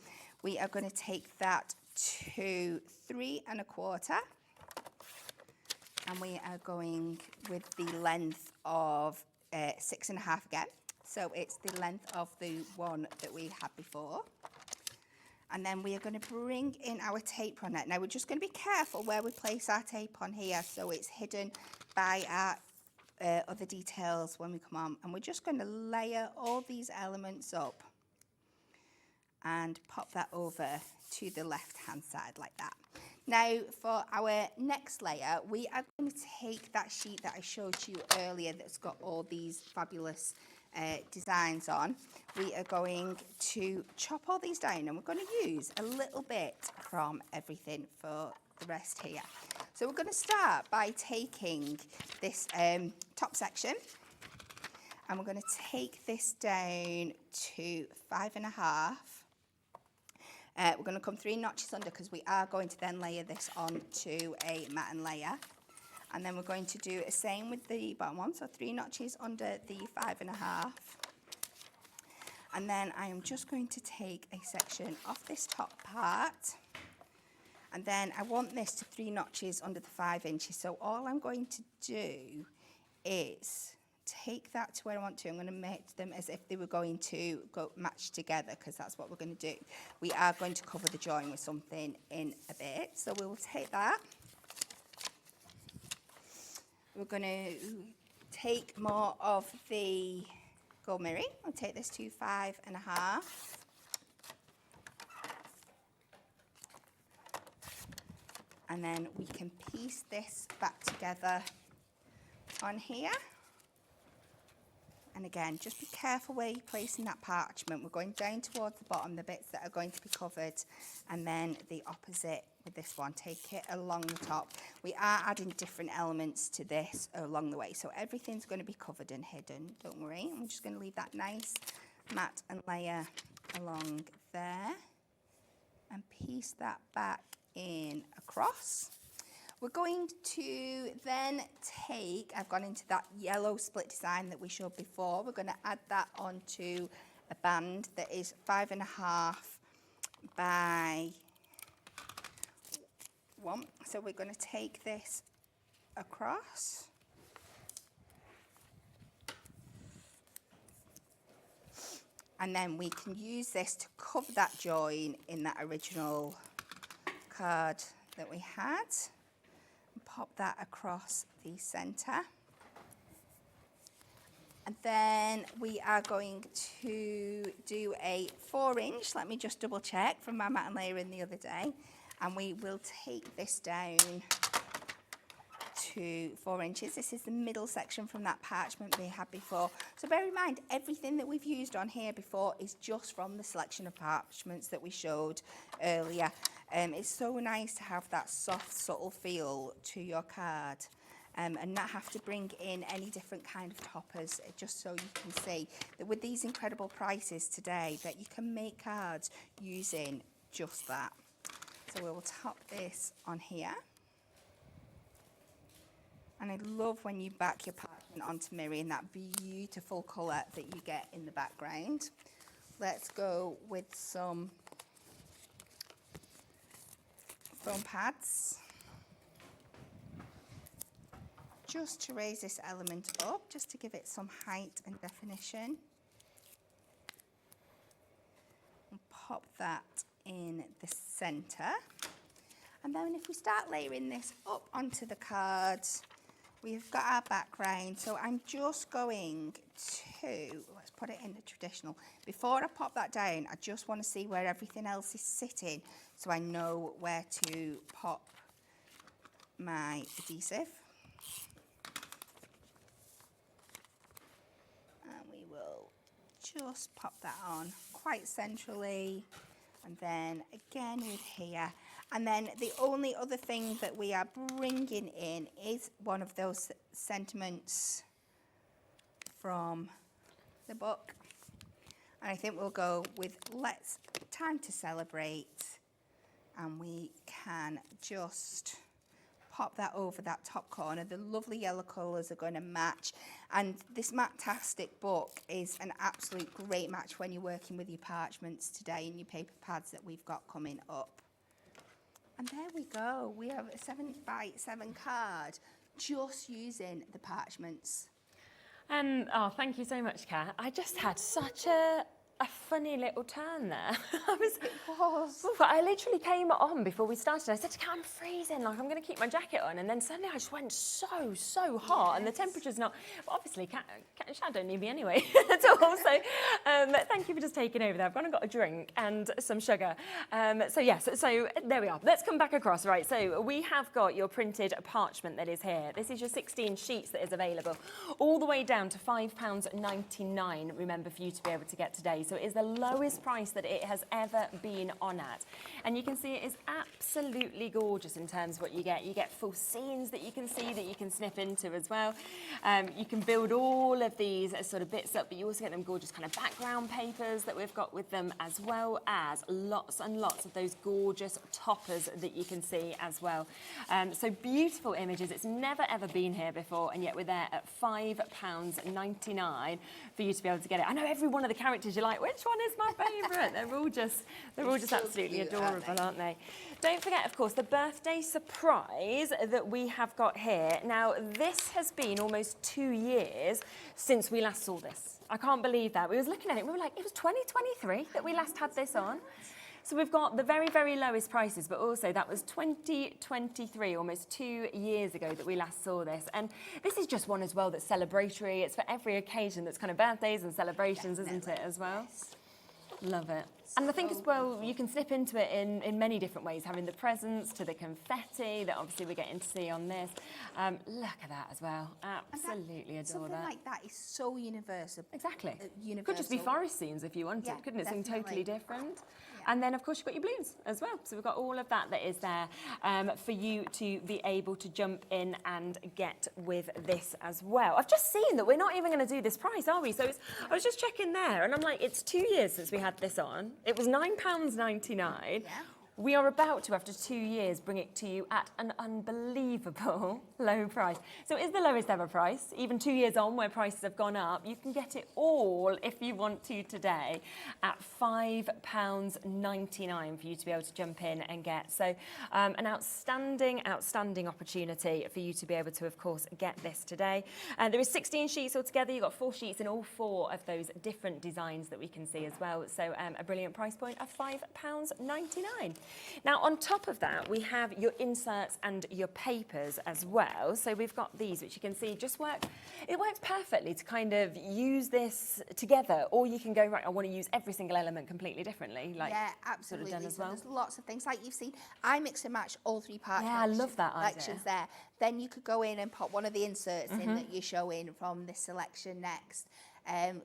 We are going to take that to 3 1/4. And we are going with the length of 6.5 again. So it's the length of the one that we had before. And then we are going to bring in our tape on it. Now we're just going to be careful where we place our tape on here so it's hidden by our other details when we come on. And we're just going to layer all these elements up and pop that over to the left-hand side like that. Now, for our next layer, we are going to take that sheet that I showed you earlier that's got all these fabulous designs on. We are going to chop all these down, and we're going to use a little bit from everything for the rest here. So we're going to start by taking this top section, and we're going to take this down to 5.5. We're going to come 3 notches under because we are going to then layer this onto a matten layer. And then we're going to do the same with the bottom one, so 3 notches under the 5.5. And then I am just going to take a section off this top part. And then I want this to 3 notches under the 5 inches. So all I'm going to do is take that to where I want to. I'm going to make them as if they were going to go match together, because that's what we're going to do. We are going to cover the join with something in a bit. So we will take that. We're going to take more of the gold mirroring. I'll take this to 5.5. And then we can piece this back together on here. And again, just be careful where you're placing that parchment. We're going down towards the bottom, the bits that are going to be covered, and then the opposite with this one. Take it along the top. We are adding different elements to this along the way, so everything's going to be covered and hidden, don't worry. I'm just going to leave that nice mat and layer along there and piece that back in across. We're going to then take, I've gone into that yellow split design that we showed before. We're going to add that onto a band that is 5.5 by 1. So we're going to take this across. And then we can use this to cover that join in that original card that we had. Pop that across the centre. And then we are going to do a 4-inch, let me just double check from my mat and layering the other day, and we will take this down to 4 inches. This is the middle section from that parchment we had before. So bear in mind, everything that we've used on here before is just from the selection of parchments that we showed earlier. It's so nice to have that soft, subtle feel to your card, and not have to bring in any different kind of toppers, just so you can see that with these incredible prices today that you can make cards using just that. So we will top this on here. And I love when you back your parchment onto mirror in that beautiful colour that you get in the background. Let's go with some foam pads, just to raise this element up, just to give it some height and definition. And pop that in the centre. And then if we start layering this up onto the cards, we've got our background. So I'm just going to, let's put it in the traditional. Before I pop that down, I just want to see where everything else is sitting, so I know where to pop my adhesive. And we will just pop that on quite centrally, and then again with here. And then the only other thing that we are bringing in is one of those sentiments from the book. And I think we'll go with let's time to celebrate. And we can just pop that over that top corner. The lovely yellow colours are going to match. And this Matastic book is an absolute great match when you're working with your parchments today and your paper pads that we've got coming up. And there we go. We have a 7x7 card just using the parchments. And oh, thank you so much, Kat. I just had such a funny little turn there. I literally came on before we started. I said to Kat, I'm freezing, like I'm going to keep my jacket on. And then suddenly I just went so hot, yes. And the temperature's not, well, obviously Kat and Shad don't need me anyway at all. So thank you for just taking over there. I've gone and got a drink and some sugar. So yes, so there we are. Let's come back across. Right, so we have got your printed parchment that is here. This is your 16 sheets that is available, all the way down to £5.99, remember, for you to be able to get today's So it is the lowest price that it has ever been on at. And you can see it is absolutely gorgeous in terms of what you get. You get full scenes that you can see, that you can snip into as well. You can build all of these sort of bits up, but you also get them gorgeous kind of background papers that we've got with them, as well as lots and lots of those gorgeous toppers that you can see as well. So beautiful images. It's never ever been here before, and yet we're there at £5.99 for you to be able to get it. I know every one of the characters, you're like, which one is my favourite? They're all just so absolutely cute, adorable, aren't they? Don't forget, of course, the birthday surprise that we have got here. Now, this has been almost 2 years since we last saw this. I can't believe that. We was looking at it, we were like, it was 2023 that we last had this on. So we've got the very, very lowest prices, but also that was 2023, almost 2 years ago that we last saw this. And this is just one as well that's celebratory. It's for every occasion that's kind of birthdays and celebrations, isn't it, as well? Love it. And I think as well, you can slip into it in many different ways, having the presents to the confetti that obviously we're getting to see on this. Look at that as well. Absolutely adore that. Something like that is so universal. Exactly. Universal. Could just be forest scenes if you wanted, couldn't it? Something totally different. And then, of course, you've got your balloons as well. So we've got all of that is there for you to be able to jump in and get with this as well. I've just seen that we're not even going to do this price, are we? So I was just checking there, and I'm like, it's 2 years since we had this on. It was £9.99. Yeah. We are about to, after 2 years, bring it to you at an unbelievable low price. So it is the lowest ever price. Even 2 years on, where prices have gone up, you can get it all, if you want to today, at £5.99 for you to be able to jump in and get. So an outstanding opportunity for you to be able to, of course, get this today. There is 16 sheets altogether. You've got 4 sheets in all 4 of those different designs that we can see as well. So a brilliant price point of £5.99. Now, on top of that, we have your inserts and your papers as well. So we've got these, which you can see just work. It works perfectly to kind of use this together, or you can go, right, I want to use every single element completely differently. Like, yeah, absolutely. Sort of done as well. There's lots of things, like you've seen. I mix and match all 3 parts. Yeah, I love that idea. There. Then you could go in and pop one of the inserts in that you're showing from this selection next. And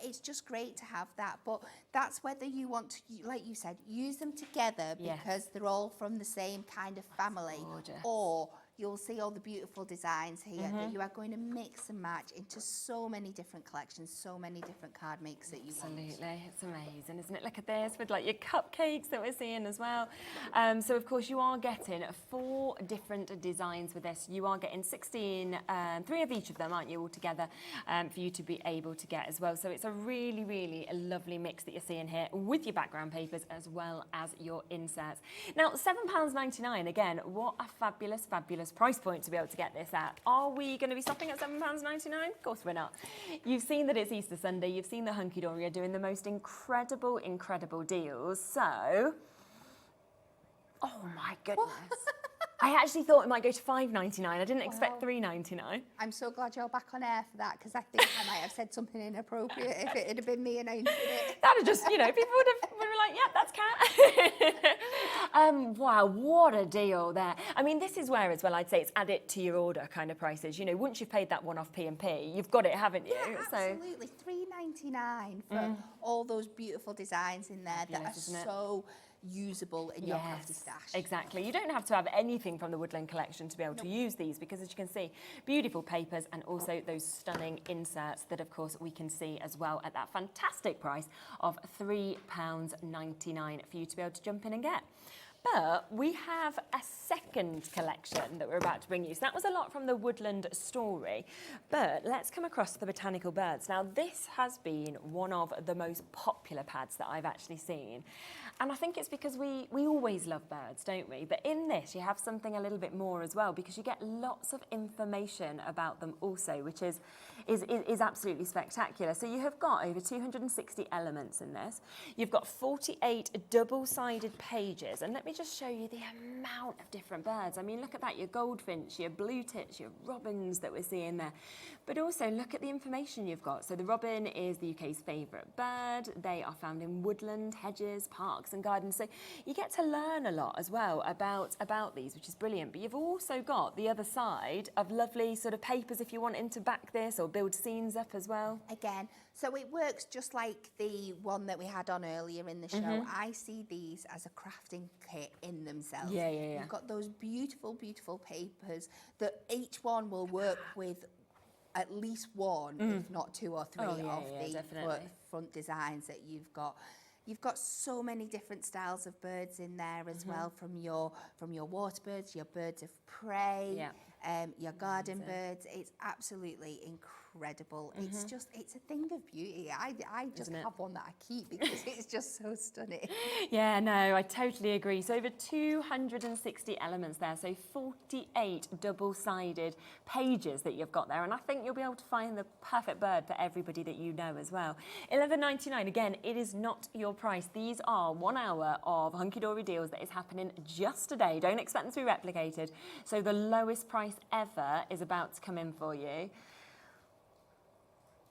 it's just great to have that, but that's whether you want to, like you said, use them together because they're all from the same kind of family, or you'll see all the beautiful designs here that you are going to mix and match into so many different collections, so many different card makes that you want. Absolutely, it's amazing, isn't it? Look at this with like your cupcakes that we're seeing as well. So of course you are getting 4 different designs with this. You are getting 16, 3 of each of them, aren't you, all together for you to be able to get as well. So it's a really, really lovely mix that you're seeing here with your background papers as well as your inserts. Now, £7.99, again, what a fabulous, fabulous price point to be able to get this at. Are we going to be stopping at £7.99? Of course we're not. You've seen that it's Easter Sunday. You've seen the Hunkydory are doing the most incredible, incredible deals. So, oh my goodness. I actually thought it might go to £5.99. I didn't expect £3.99. I'm so glad you're back on air for that, because I think I might have said something inappropriate if it had been me announcing it. That would just, people would have been like, yep, that's cat. Wow, what a deal there. I mean, this is where as well I'd say it's add it to your order kind of prices. Once you've paid that one-off P&P, you've got it, haven't you? Yeah, absolutely. £3.99 for all those beautiful designs in there that are so usable in your crafty stash. Exactly. You don't have to have anything from the Woodland collection to be able to use these, because as you can see, beautiful papers and also those stunning inserts that of course we can see as well at that fantastic price of £3.99 for you to be able to jump in and get. But we have a second collection that we're about to bring you. So that was a lot from the Woodland story. But let's come across to the botanical birds. Now, this has been one of the most popular pads that I've actually seen. And I think it's because we always love birds, don't we? But in this, you have something a little bit more as well, because you get lots of information about them also, which is absolutely spectacular. So you have got over 260 elements in this. You've got 48 double-sided pages. And let me just show you the amount of different birds. I mean, look at that, your goldfinch, your blue tits, your robins that we're seeing there. But also look at the information you've got. So the robin is the UK's favourite bird. They are found in woodland, hedges, parks and gardens. So you get to learn a lot as well about these, which is brilliant. But you've also got the other side of lovely sort of papers if you're wanting to back this or build scenes up as well. Again, So it works just like the one that we had on earlier in the show. I see these as a crafting kit in themselves. Yeah, yeah, yeah. You've got those beautiful, beautiful papers that each one will work with at least one, if not two or three, of the front designs that you've got. You've got so many different styles of birds in there as well, from your water birds, your birds of prey, your garden birds. It's absolutely incredible. It's just, it's a thing of beauty. I just have one that I keep because it's just so stunning. Yeah, no, I totally agree. So over 260 elements there, so 48 double-sided pages that you've got there, and I think you'll be able to find the perfect bird for everybody that you know as well. $11.99, again, it is not your price. These are 1 hour of Hunkydory deals that is happening just today. Don't expect them to be replicated. So the lowest price ever is about to come in for you.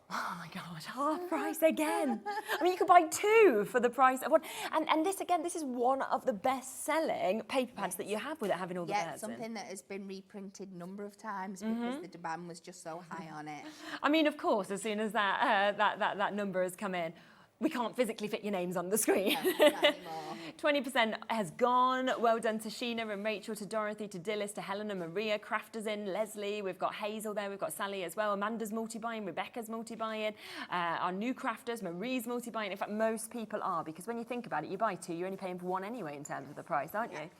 Oh my God, half price again. I mean, you could buy two for the price of one. And this, again, this is one of the best-selling paper pads that you have with it having all the birds in. Something that has been reprinted a number of times because the demand was just so high on it. I mean, of course, as soon as that number has come in, we can't physically fit your names on the screen. No, not anymore. 20% has gone. Well done to Sheena and Rachel, to Dorothy, to Dillis, to Helena, Maria, Crafters in, Leslie. We've got Hazel there. We've got Sally as well. Amanda's multi-buying. Rebecca's multi-buying. Our new crafters, Marie's multi-buying. In fact, most people are, because when you think about it, you buy two, you're only paying for one anyway in terms of the price, aren't you?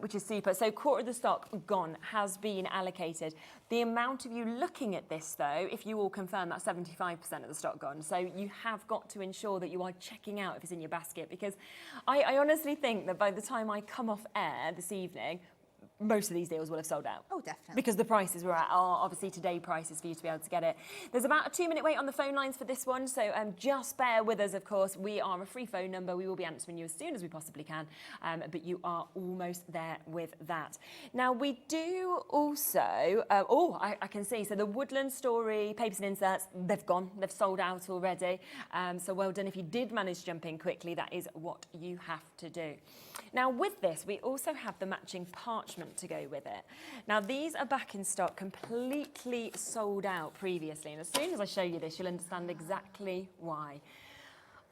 Which is super. So quarter of the stock gone, has been allocated. The amount of you looking at this, though, if you all confirm, that's 75% of the stock gone. So you have got to ensure that you are checking out if it's in your basket, because I honestly think that by the time I come off air this evening, most of these deals will have sold out. Oh, definitely. Because the prices we're at are obviously today prices for you to be able to get it. There's about a 2-minute wait on the phone lines for this one, so just bear with us, of course. We are a free phone number. We will be answering you as soon as we possibly can, but you are almost there with that. Now, we do also, I can see, so the Woodland Story papers and inserts, they've gone. They've sold out already. So well done. If you did manage to jump in quickly, that is what you have to do. Now, with this, we also have the matching parchment to go with it. Now, these are back in stock, completely sold out previously, and as soon as I show you this, you'll understand exactly why.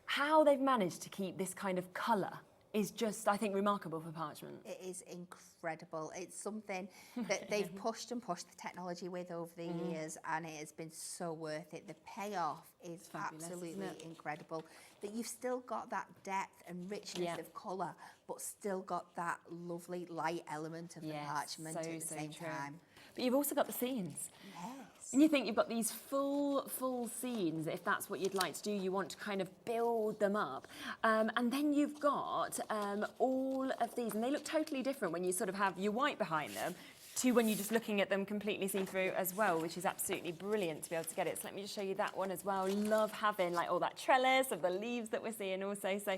How they've managed to keep this kind of colour is just, I think, remarkable for parchment. It is incredible. It's something that they've pushed and pushed the technology with over the years, and it has been so worth it. The payoff is fabulous, absolutely incredible. That you've still got that depth and richness of colour, but still got that lovely light element of the parchment at the same time. But you've also got the scenes. Yes. And you think you've got these full scenes, if that's what you'd like to do, you want to kind of build them up. And then you've got all of these, and they look totally different when you sort of have your white behind them to when you're just looking at them completely see-through as well, which is absolutely brilliant to be able to get it. So let me just show you that one as well. Love having like all that trellis of the leaves that we're seeing also. So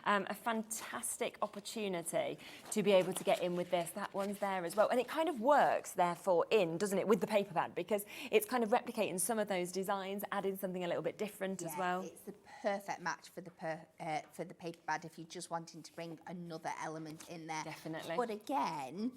a fantastic opportunity to be able to get in with this. That one's there as well. And it kind of works, therefore, doesn't it, with the paper pad, because it's kind of replicating some of those designs, adding something a little bit different as well. It's the perfect match for the paper pad if you're just wanting to bring another element in there. Definitely. But again,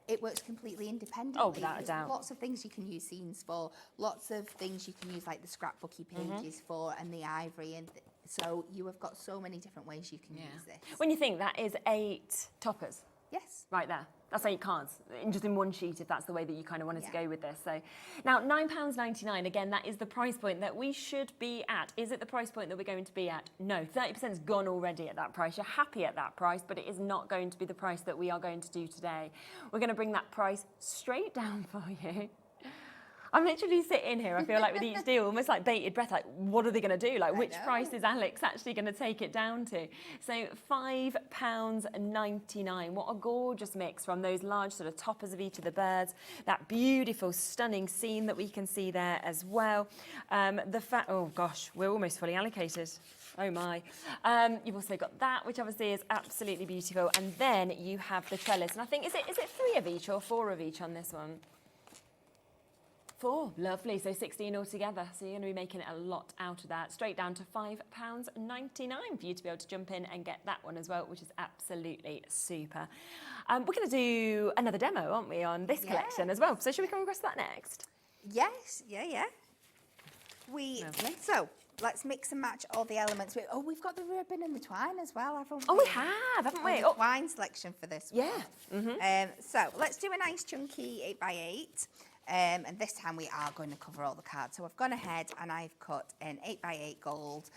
it works completely independently. Oh, without a doubt. Lots of things you can use scenes for, lots of things you can use like the scrapbooky pages for, and the ivory, and so you have got so many different ways you can use this. When you think that is 8 toppers. Yes. Right there. That's 8 cards, just in one sheet, if that's the way that you kind of wanted to go with this. So now, £9.99, again, that is the price point that we should be at. Is it the price point that we're going to be at? No, 30%'s gone already at that price. You're happy at that price, but it is not going to be the price that we are going to do today. We're going to bring that price straight down for you. I'm literally sitting here, I feel like with each deal, almost like bated breath, like what are they going to do? Like which price is Alex actually going to take it down to? So £5.99. What a gorgeous mix from those large sort of toppers of each of the birds. That beautiful, stunning scene that we can see there as well. Oh gosh, we're almost fully allocated. Oh my. You've also got that, which obviously is absolutely beautiful. And then you have the trellis. And I think, is it 3 of each or 4 of each on this one? 4, lovely, so 16 altogether. So you're going to be making a lot out of that. Straight down to £5.99 for you to be able to jump in and get that one as well, which is absolutely super. We're going to do another demo, aren't we, on this collection as well. So should we come across that next? Yes, yeah. So let's mix and match all the elements. Oh, we've got the ribbon and the twine as well, haven't we? Oh, we have, haven't we? The twine selection for this one. Yeah. So let's do a nice chunky 8x8. And this time we are going to cover all the cards. So I've gone ahead and I've cut an 8x8 gold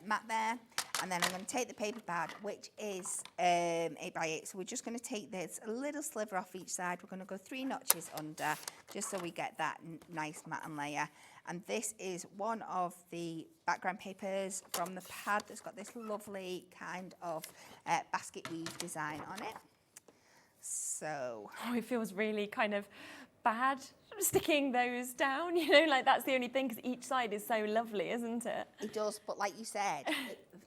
mat there. And then I'm going to take the paper pad, which is 8x8. So we're just going to take this a little sliver off each side. We're going to go 3 notches under, just so we get that nice matte layer. And this is one of the background papers from the pad that's got this lovely kind of basket weave design on it. So... Oh, it feels really kind of bad sticking those down, you know, like that's the only thing, because each side is so lovely, isn't it? It does, but like you said,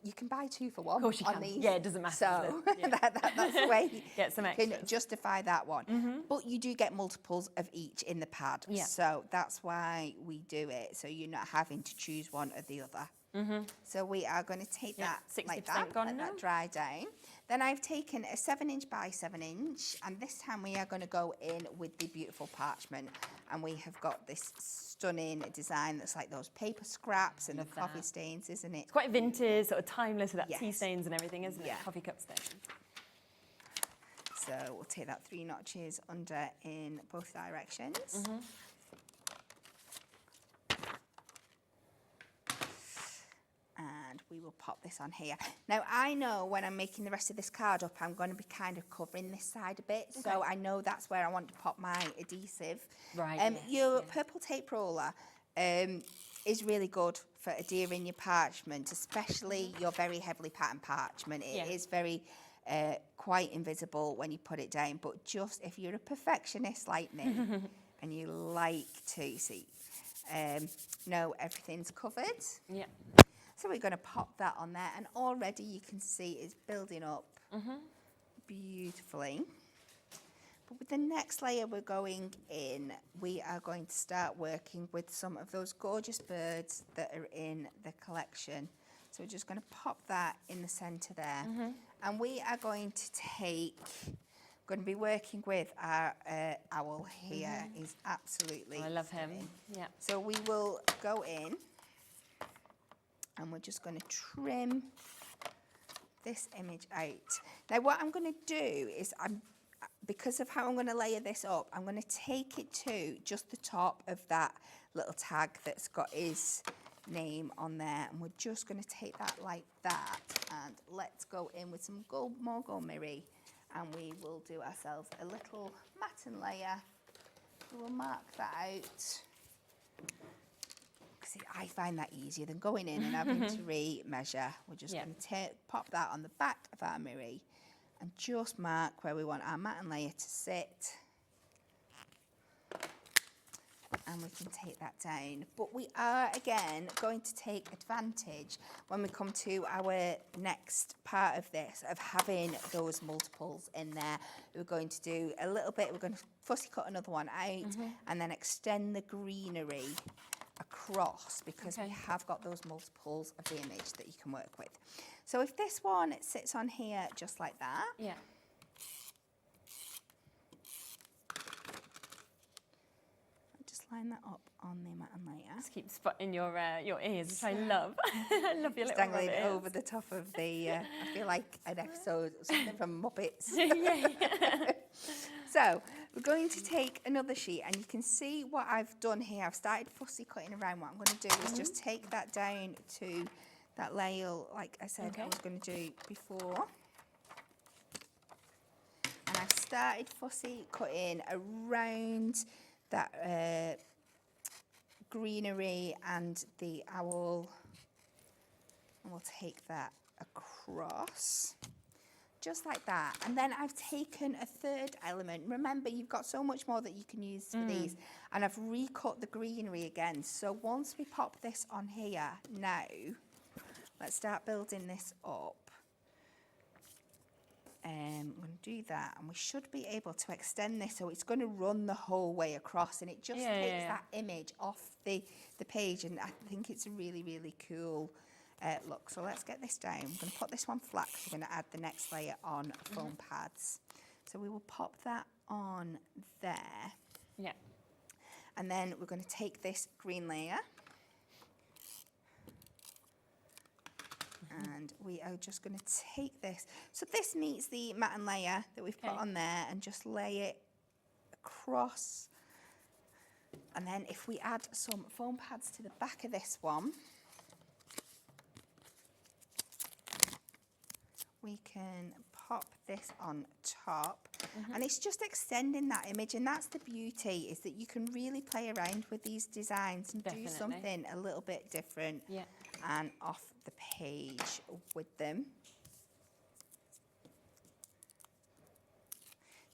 you can buy 2 for 1 of course you on can. these. Yeah, it doesn't matter. So Yeah. that's the way get some you extras. can justify that one. But you do get multiples of each in the pad. Yeah. So that's why we do it, so you're not having to choose one or the other. So we are going to take that like that, let that dry down. Then I've taken a 7" by 7", and this time we are going to go in with the beautiful parchment, and we have got this stunning design that's like those paper scraps and the coffee stains, isn't it? It's quite vintage, sort of timeless with that tea stains and everything, isn't it? Coffee cup stains. So we'll take that 3 notches under in both directions. And we will pop this on here. Now, I know when I'm making the rest of this card up, I'm going to be kind of covering this side a bit. Okay. So I know that's where I want to pop my adhesive. Right, your purple tape roller is really good for adhering your parchment, especially your very heavily patterned parchment. It is very quite invisible when you put it down. But just if you're a perfectionist like me and you like to see, know everything's covered. Yeah. So we're going to pop that on there, and already you can see it's building up beautifully. But with the next layer we're going in, we are going to start working with some of those gorgeous birds that are in the collection. So we're just going to pop that in the centre there. And we are going to be working with our owl here. He's absolutely I love him. stunning. Yeah. So we will go in, and we're just going to trim this image out. Now what I'm going to do is, because of how I'm going to layer this up, I'm going to take it to just the top of that little tag that's got his name on there, and we're just going to take that like that, and let's go in with some more gold mirror, and we will do ourselves a little matten layer. We will mark that out. I find that easier than going in and having to re-measure. We're just going to pop that on the back of our mirror and just mark where we want our matten layer to sit. And we can take that down. But we are, again, going to take advantage when we come to our next part of this, of having those multiples in there. We're going to do a little bit, we're going to fussy cut another one out and then extend the greenery across, because we have got those multiples of the image that you can work with. So if this one sits on here just like that, just line that up on the matten layer. Just keep spotting your ears, which I love. I love your little dangling rabbit over ears. the top of the, I feel like an episode or something from Muppets. So we're going to take another sheet, and you can see what I've done here. I've started fussy cutting around. What I'm going to do is just take that down to that layer, like I said I was going to do before. And I've started fussy cutting around that greenery and the owl, and we'll take that across. Just like that. And then I've taken a third element. Remember, you've got so much more that you can use for these. And I've recut the greenery again. So once we pop this on here, now, let's start building this up. I'm going to do that, and we should be able to extend this, so it's going to run the whole way across, and it just takes that image off the page, and I think it's a really, really cool look. So let's get this down. I'm going to put this one flat because we're going to add the next layer on foam pads. So we will pop that on there. Yeah. And then we're going to take this green layer, And we are just going to take this. So this meets the matte layer that we've put on there and just lay it across. And then if we add some foam pads to the back of this one, we can pop this on top. And it's just extending that image, and that's the beauty, is that you can really play around with these designs and do something a little bit different and off the page with them.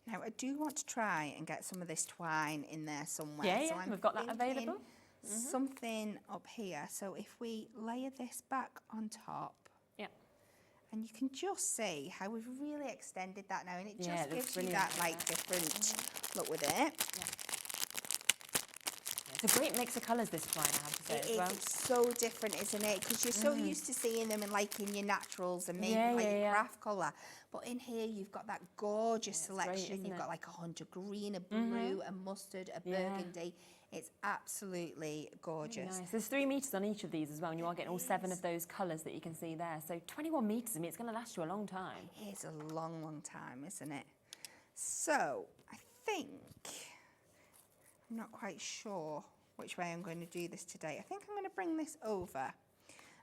Now I do want to try and get some of this twine in there somewhere. Yeah, so yeah, I'm we've got that available. Something up here. So if we layer this back on top, and you can just see how we've really extended that now, and it just gives you that like different look with it. It's a great mix of colours, this twine, I have to say, as well. It's so different, isn't it? Because you're so used to seeing them in like in your naturals and maybe your craft colour. But in here, you've got that gorgeous selection. You've got like a hunter green, a blue, a mustard, a burgundy. It's absolutely gorgeous. Really nice. There's 3 metres on each of these as well, and you are getting all 7 of those colours that you can see there. So 21 metres, I mean, it's going to last you a long time. It is a long, long time, isn't it? So I think, I'm not quite sure which way I'm going to do this today. I think I'm going to bring this over,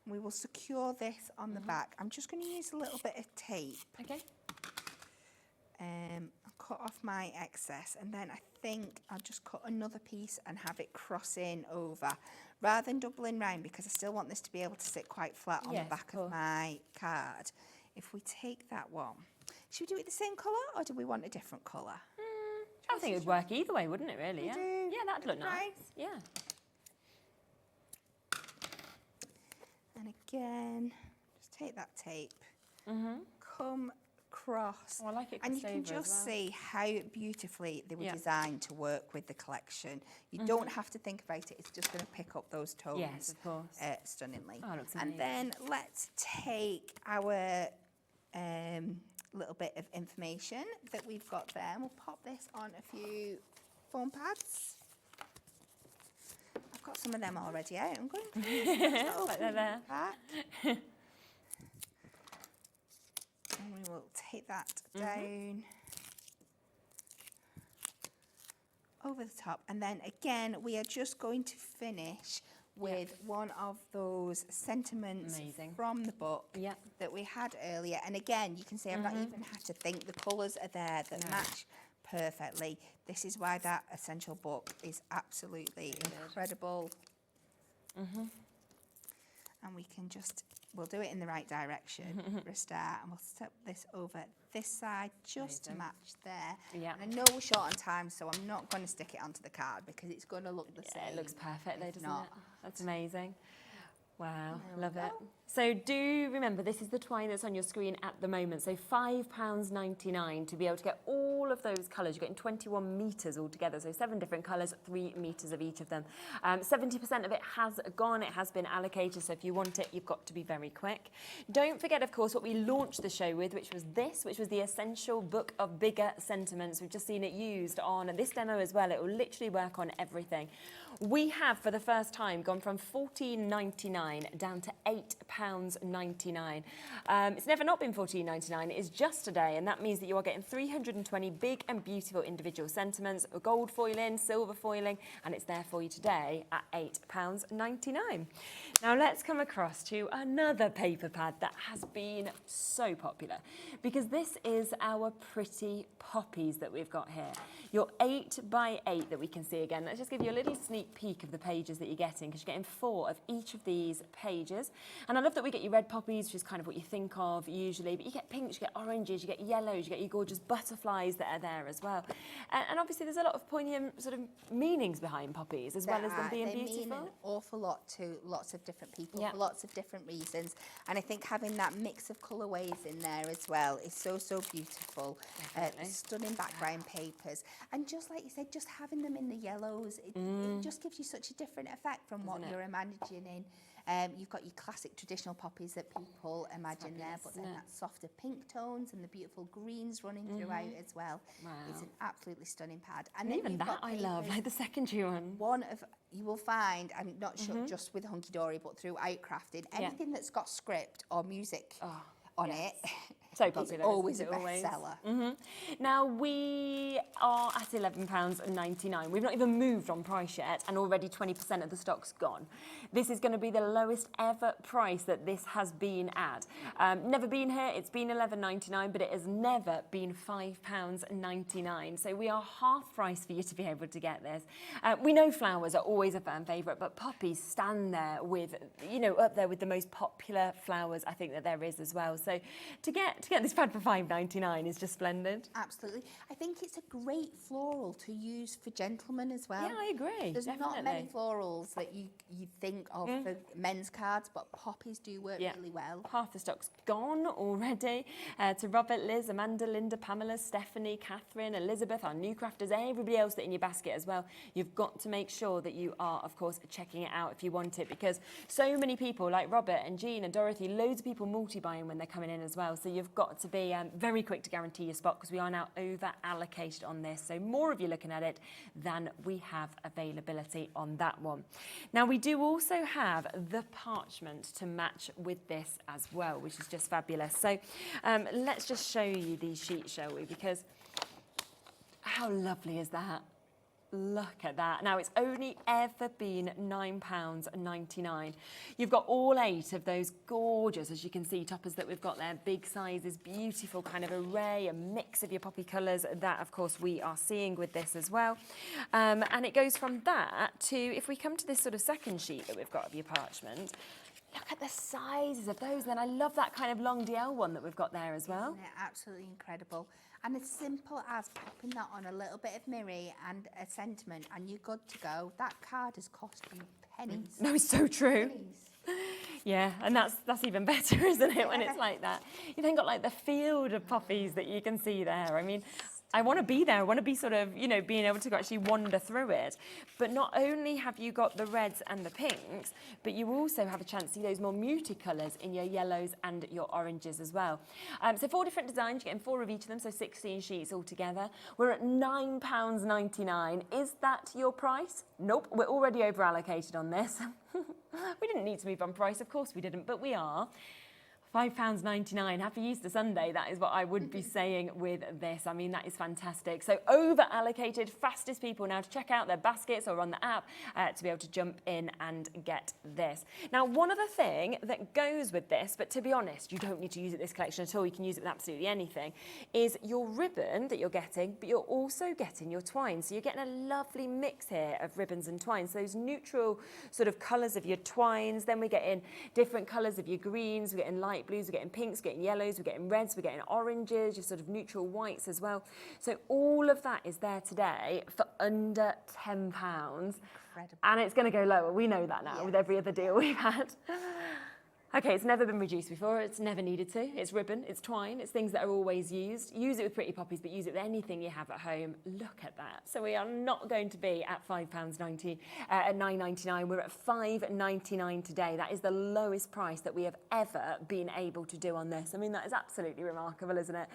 and we will secure this on the back. I'm just going to use a little bit of tape. Okay. I'll cut off my excess, and then I think I'll just cut another piece and have it crossing over rather than doubling round, because I still want this to be able to sit quite flat on the back of my card. If we take that one, should we do it the same colour or do we want a different colour? I think it would work either way, wouldn't it, really? Yeah, that'd look nice. Yeah. And again, just take that tape, come across, I like it, and you can just see how beautifully they were designed to work with the collection. You don't have to think about it, it's just going to pick up those tones. Yes, of course. Stunningly. Oh, it looks and amazing. then let's take our little bit of information that we've got there, and we'll pop this on a few foam pads. I've got some of them already out. I'm going to like they're there. And we will take that down over the top. And then again, we are just going to finish with one of those sentiments from the book that we had earlier. And again, you can see I've not even had to think. The colours are there that match perfectly. This is why that essential book is absolutely incredible. And we can just, we'll do it in the right direction for a start, and we'll step this over this side just to match there. And I know we're short on time, so I'm not going to stick it onto the card because it's going to look the same. It looks perfect though, doesn't it? That's amazing. Wow, love it. So do remember, this is the twine that's on your screen at the moment. So £5.99 to be able to get all of those colours. You're getting 21 metres altogether. So 7 different colours, 3 metres of each of them. 70% of it has gone. It has been allocated. So if you want it, you've got to be very quick. Don't forget, of course, what we launched the show with, which was the Essential Book of Bigger Sentiments. We've just seen it used on this demo as well. It will literally work on everything. We have, for the first time, gone from £14.99 down to £8.99. It's never not been £14.99, it is just today, and that means that you are getting 320 big and beautiful individual sentiments, gold foiling, silver foiling, and it's there for you today at £8.99. Now let's come across to another paper pad that has been so popular, because this is our pretty poppies that we've got here. Your 8x8 that we can see again. Let's just give you a little sneak peek of the pages that you're getting, because you're getting 4 of each of these pages. And I love that we get your red poppies, which is kind of what you think of usually, but you get pinks, you get oranges, you get yellows, you get your gorgeous butterflies that are there as well. And obviously there's a lot of poignant sort of meanings behind poppies, as well as them being beautiful. They mean an awful lot to lots of different people for lots of different reasons. And I think having that mix of colourways in there as well is so, so beautiful. Stunning background papers. And just like you said, just having them in the yellows, it just gives you such a different effect from what you're imagining You've got your classic traditional poppies that people imagine there, but then that softer pink tones and the beautiful greens running throughout as well. Wow. It's an absolutely stunning pad. And then even you've that got I love, like the secondary one. You will find, I'm not sure just with Hunkydory, but throughout crafting, anything that's got script or music on it. So popular. It's always a isn't it, always? bestseller. Now we are at £11.99. We've not even moved on price yet, and already 20% of the stock's gone. This is going to be the lowest ever price that this has been at. Never been here. It's been £11.99, but it has never been £5.99. So we are half price for you to be able to get this. We know flowers are always a fan favourite, but poppies stand there with, you know, up there with the most popular flowers I think that there is as well. So to get this pad for £5.99 is just splendid. Absolutely. I think it's a great floral to use for gentlemen as well. Yeah, I agree. There's definitely. not many florals that you think of for men's cards, but poppies do work really well. Half the stock's gone already. To Robert, Liz, Amanda, Linda, Pamela, Stephanie, Catherine, Elizabeth, our new crafters, everybody else that's in your basket as well. You've got to make sure that you are, of course, checking it out if you want it, because so many people like Robert and Jean and Dorothy, loads of people multi-buying when they're coming in as well. So you've got to be very quick to guarantee your spot, because we are now over allocated on this. So more of you looking at it than we have availability on that one. Now we do also have the parchment to match with this as well, which is just fabulous. So let's just show you these sheets, shall we? Because how lovely is that? Look at that. Now, it's only ever been £9.99. You've got all 8 of those gorgeous, as you can see, toppers that we've got there. Big sizes, beautiful kind of array, a mix of your poppy colours. That, of course, we are seeing with this as well. And it goes from that to, if we come to this sort of second sheet that we've got of your parchment, look at the sizes of those. And then I love that kind of long DL one that we've got there as well. Isn't it absolutely incredible? And as simple as popping that on a little bit of mirror and a sentiment, and you're good to go. That card has cost you pennies. No, it's so true. Pennies. Yeah, and that's even better, isn't it, when it's like that? You've then got like the field of poppies that you can see there. I mean, I want to be there. I want to be sort of, you know, being able to actually wander through it. But not only have you got the reds and the pinks, but you also have a chance to see those more muted colours in your yellows and your oranges as well. So 4 different designs. You're getting 4 of each of them, so 16 sheets altogether. We're at £9.99. Is that your price? Nope, we're already over allocated on this. We didn't need to move on price, of course we didn't, but we are. £5.99. Happy Easter Sunday, that is what I would be saying with this. I mean, that is fantastic. So over allocated, fastest people now to check out their baskets or on the app to be able to jump in and get this. Now, one other thing that goes with this, but to be honest, you don't need to use it this collection at all, you can use it with absolutely anything, is your ribbon that you're getting, but you're also getting your twine. So you're getting a lovely mix here of ribbons and twines. So those neutral sort of colours of your twines, then we're getting different colours of your greens, we're getting light blues, we're getting pinks, we're getting yellows, we're getting reds, we're getting oranges, your sort of neutral whites as well. So all of that is there today for under £10. Incredible. And it's going to go lower. We know that now with every other deal we've had. Okay, it's never been reduced before. It's never needed to. It's ribbon, it's twine, it's things that are always used. Use it with pretty poppies, but use it with anything you have at home. Look at that. So we are not going to be at £5.90 at £9.99. We're at £5.99 today. That is the lowest price that we have ever been able to do on this. I mean, that is absolutely remarkable, isn't it?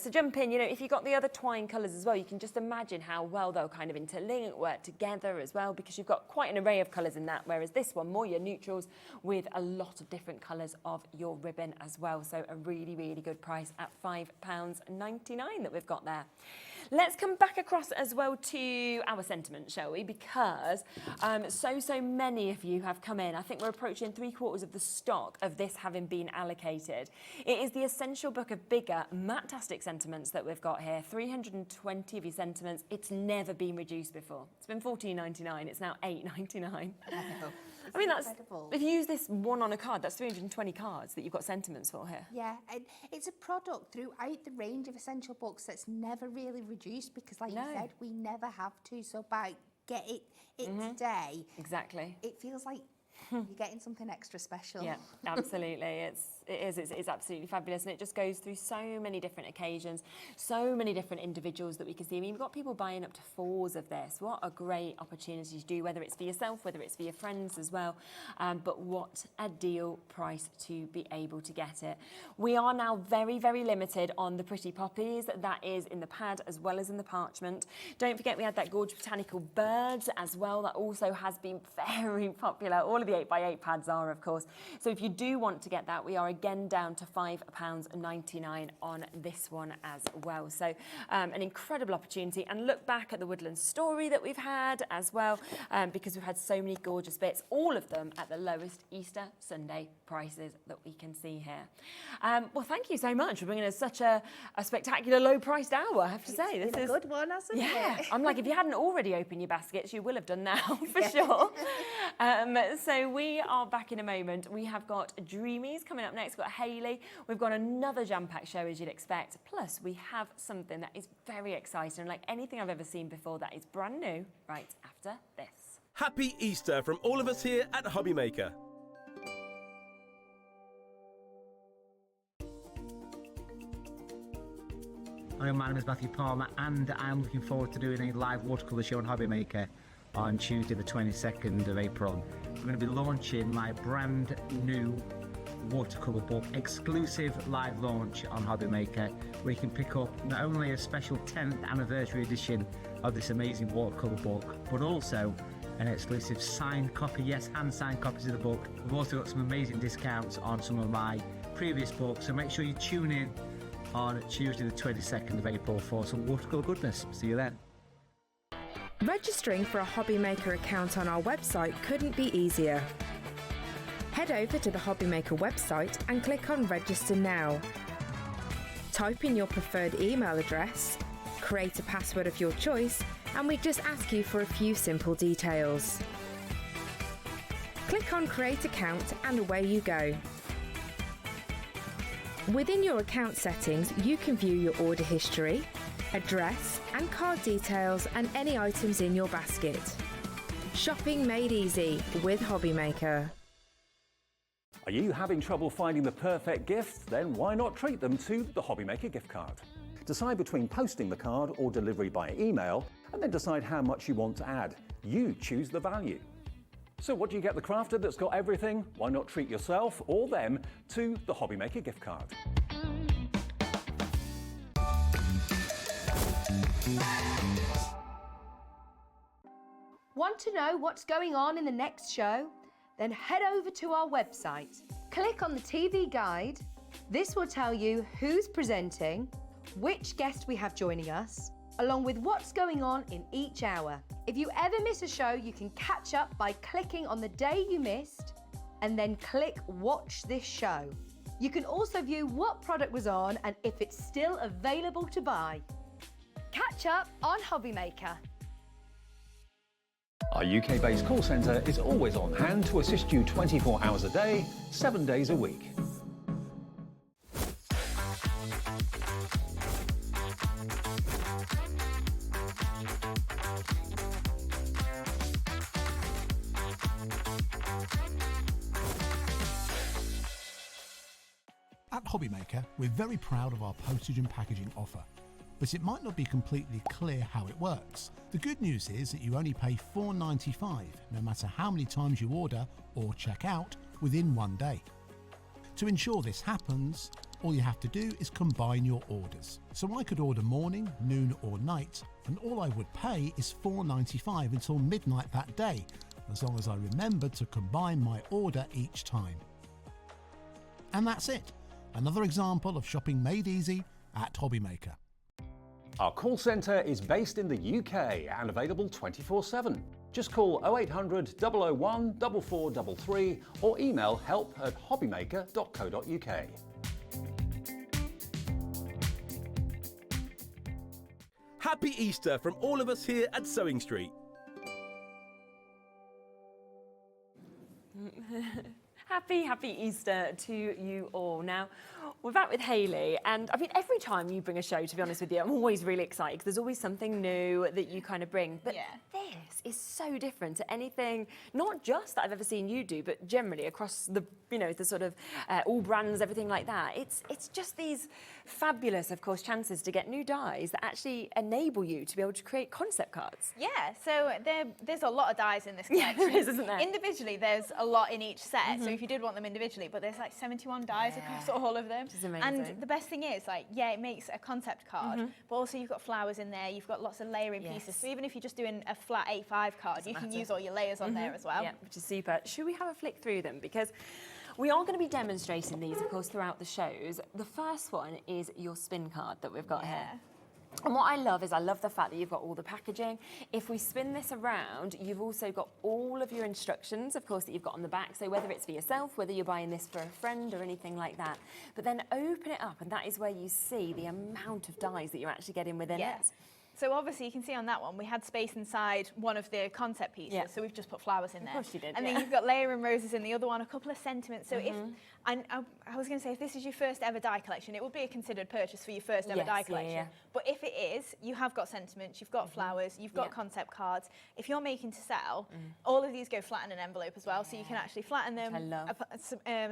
So jump in. You know, if you've got the other twine colours as well, you can just imagine how well they'll kind of interlink, work together as well, because you've got quite an array of colours in that, whereas this one, more your neutrals with a lot of different colours of your ribbon as well. So a really, really good price at £5.99 that we've got there. Let's come back across as well to our sentiment, shall we? Because so many of you have come in. I think we're approaching 3/4 of the stock of this having been allocated. It is the essential book of bigger matte-tastic sentiments that we've got here. 320 of your sentiments. It's never been reduced before. It's been £14.99. It's now £8.99. I mean, that's incredible. If you use this one on a card, that's 320 cards that you've got sentiments for here. Yeah, and it's a product throughout the range of essential books that's never really reduced, because like you said, we never have to. So by get it today, exactly, it feels like you're getting something extra special. Yeah, absolutely. It is. It's absolutely fabulous, and it just goes through so many different occasions, so many different individuals that we can see. I mean, we've got people buying up to 4s of this. What a great opportunity to do, whether it's for yourself, whether it's for your friends as well. But what a deal price to be able to get it. We are now very, very limited on the Pretty Poppies. That is in the pad as well as in the parchment. Don't forget we had that gorgeous botanical birds as well. That also has been very popular. All of the 8x8 pads are, of course. So if you do want to get that, we are again down to £5.99 on this one as well. So an incredible opportunity. And look back at the Woodland Story that we've had as well, because we've had so many gorgeous bits, all of them at the lowest Easter Sunday prices that we can see here. Well, thank you so much for bringing us such a spectacular low-priced hour, I have to say. It's been a good one, hasn't it? I'm like, if you hadn't already opened your baskets, you will have done now, for sure. So we are back in a moment. We have got Dreamees coming up next. We've got Hayley. We've got another jam-packed show, as you'd expect. Plus, we have something that is very exciting, like anything I've ever seen before, that is brand new right after this. Happy Easter from all of us here at Hobbymaker. Hi, my name is Matthew Palmer, and I'm looking forward to doing a live watercolour show on Hobbymaker on Tuesday the 22nd of April. We're going to be launching my brand new watercolour book, exclusive live launch on Hobbymaker, where you can pick up not only a special 10th anniversary edition of this amazing watercolour book, but also an exclusive signed copy, yes, hand-signed copies of the book. We've also got some amazing discounts on some of my previous books, so make sure you tune in on Tuesday the 22nd of April for some watercolour goodness. See you then. Registering for a Hobbymaker account on our website couldn't be easier. Head over to the Hobbymaker website and click on Register Now. Type in your preferred email address, create a password of your choice, and we just ask you for a few simple details. Click on Create Account and away you go. Within your account settings, you can view your order history, address and card details, and any items in your basket. Shopping made easy with Hobbymaker. Are you having trouble finding the perfect gift? Then why not treat them to the Hobbymaker gift card? Decide between posting the card or delivery by email, and then decide how much you want to add. You choose the value. So what do you get the crafter that's got everything? Why not treat yourself or them to the Hobbymaker gift card? Want to know what's going on in the next show? Then head over to our website. Click on the TV guide. This will tell you who's presenting, which guest we have joining us, along with what's going on in each hour. If you ever miss a show, you can catch up by clicking on the day you missed and then click Watch This Show. You can also view what product was on and if it's still available to buy. Catch up on Hobbymaker. Our UK-based call centre is always on hand to assist you 24 hours a day, 7 days a week. At Hobbymaker, we're very proud of our postage and packaging offer, but it might not be completely clear how it works. The good news is that you only pay £4.95 no matter how many times you order or check out within 1 day. To ensure this happens, all you have to do is combine your orders. So I could order morning, noon or night, and all I would pay is £4.95 until midnight that day, as long as I remember to combine my order each time. And that's it. Another example of shopping made easy at Hobbymaker. Our call centre is based in the UK and available 24/7. Just call 0800 001 4433 or email help@hobbymaker.co.uk. Happy Easter from all of us here at Sewing Street. Happy Easter to you all. Now, we're back with Hayley, and I mean, every time you bring a show, to be honest with you, I'm always really excited because there's always something new that you kind of bring. But this is so different to anything, not just that I've ever seen you do, but generally across the, you know, the sort of all brands, everything like that. It's just these fabulous, of course, chances to get new dies that actually enable you to be able to create concept cards. Yeah, so there's a lot of dies in this collection. Yeah, there is, isn't there? Individually, there's a lot in each set, so if you did want them individually, but there's like 71 dies across all of them. Which is amazing. And the best thing is, like, yeah, it makes a concept card, but also you've got flowers in there, you've got lots of layering pieces, so even if you're just doing a flat A5 card, you can use all your layers on there as well. Yeah, which is super. Should we have a flick through them? Because we are going to be demonstrating these, of course, throughout the shows. The first one is your spin card that we've got here. And what I love is I love the fact that you've got all the packaging. If we spin this around, you've also got all of your instructions, of course, that you've got on the back. So whether it's for yourself, whether you're buying this for a friend or anything like that. But then open it up, and that is where you see the amount of dies that you're actually getting within it. So obviously you can see on that one, we had space inside one of the concept pieces, so we've just put flowers in there. Of course you did, and then you've got layering roses in the other one, a couple of sentiments. So if, and I was going to say, if this is your first ever die collection, it would be a considered purchase for your first ever die collection. But if it is, you have got sentiments, you've got flowers, you've got concept cards. If you're making to sell, all of these go flat in an envelope as well, so you can actually flatten them,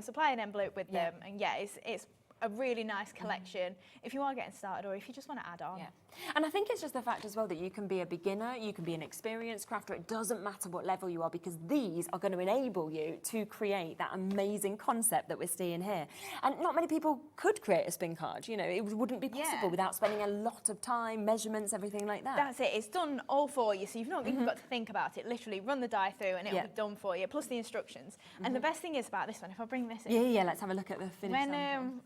supply an envelope with them, and it's a really nice collection if you are getting started or if you just want to add on. And I think it's just the fact as well that you can be a beginner, you can be an experienced crafter, it doesn't matter what level you are, because these are going to enable you to create that amazing concept that we're seeing here. And not many people could create a spin card, you know, it wouldn't be possible without spending a lot of time, measurements, everything like that. That's it, it's done all for you, so you've not even got to think about it. Literally run the die through and it'll be done for you, plus the instructions. And the best thing is about this one, if I bring this in. Yeah, let's have a look at the finished sample.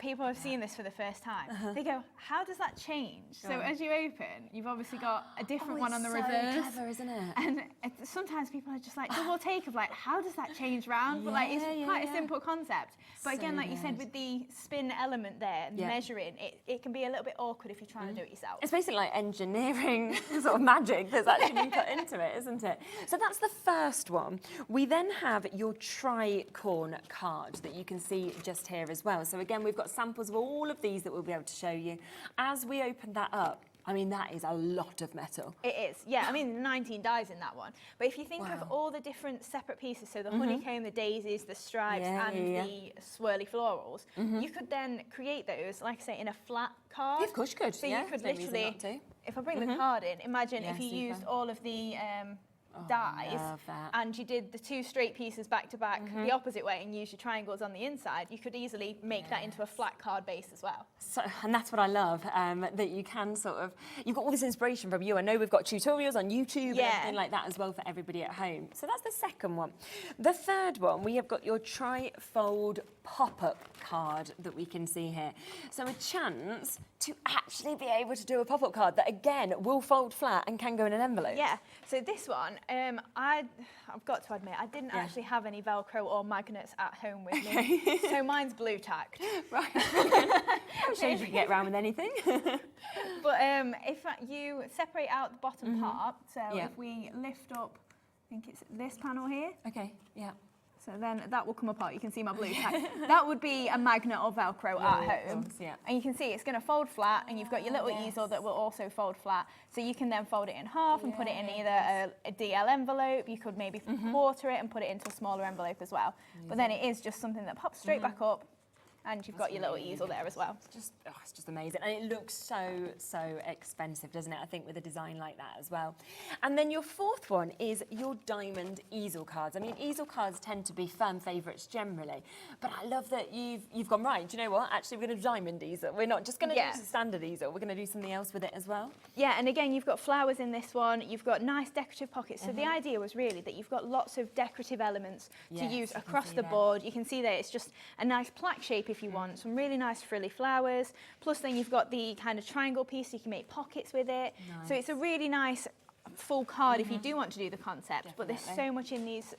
People have seen this for the first time, they go, how does that change? So as you open, you've obviously got a different one on the reverse. It's so clever, isn't it? And sometimes people are just like, double take of like, how does that change round? But like, it's quite a simple concept. But again, like you said, with the spin element there, measuring, it can be a little bit awkward if you're trying to do it yourself. It's basically like engineering sort of magic that's actually been put into it, isn't it? So that's the first one. We then have your tricorn card that you can see just here as well. So again, we've got samples of all of these that we'll be able to show you. As we open that up, I mean, that is a lot of metal. It is, yeah. I mean, 19 dies in that one. But if you think of all the different separate pieces, so the honeycomb, the daisies, the stripes, and the swirly florals, you could then create those, like I say, in a flat card. Yeah, of course you could. So you could literally, if I bring the card in, imagine if you used all of the dies and you did the two straight pieces back to back the opposite way and use your triangles on the inside, you could easily make that into a flat card base as well. So, and that's what I love, that you can sort of, you've got all this inspiration from you. I know we've got tutorials on YouTube and everything like that as well for everybody at home. So that's the second one. The third one, we have got your tri-fold pop-up card that we can see here. So a chance to actually be able to do a pop-up card that again will fold flat and can go in an envelope. Yeah, so this one, I've got to admit, I didn't actually have any Velcro or magnets at home with me, so mine's blue tacked. Right. I'm sure you can get around with anything. But if you separate out the bottom part, so if we lift up, I think it's this panel here. Okay, yeah. So then that will come apart. You can see my blue tag. That would be a magnet or Velcro at home. And you can see it's going to fold flat, and you've got your little easel that will also fold flat. So you can then fold it in half and put it in either a DL envelope. You could maybe quarter it and put it into a smaller envelope as well. But then it is just something that pops straight back up, and you've got your little easel there as well. It's just amazing. And it looks so expensive, doesn't it? I think with a design like that as well. And then your fourth one is your diamond easel cards. I mean, easel cards tend to be fan favourites generally, but I love that you've gone, right, do you know what? Actually, we're going to do diamond easel. We're not just going to use a standard easel. We're going to do something else with it as well. Yeah, and again, you've got flowers in this one. You've got nice decorative pockets. So the idea was really that you've got lots of decorative elements to use across the board. You can see that it's just a nice plaque shape if you want, some really nice frilly flowers. Plus then you've got the kind of triangle piece, so you can make pockets with it. So it's a really nice full card if you do want to do the concept. But there's so much in these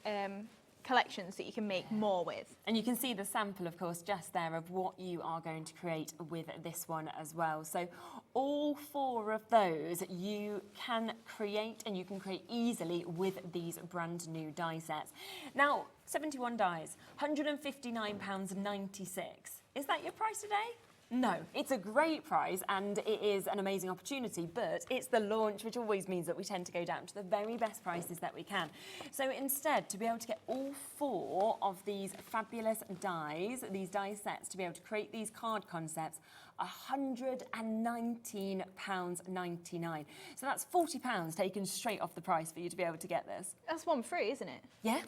collections that you can make more with. And you can see the sample, of course, just there of what you are going to create with this one as well. So all 4 of those you can create, and you can create easily with these brand new die sets. Now, 71 dies, £159.96. Is that your price today? No, it's a great price and it is an amazing opportunity, but it's the launch, which always means that we tend to go down to the very best prices that we can. So instead, to be able to get all 4 of these fabulous dies, these die sets, to be able to create these card concepts, £119.99. So that's £40 taken straight off the price for you to be able to get this. That's one free, isn't it? Yeah.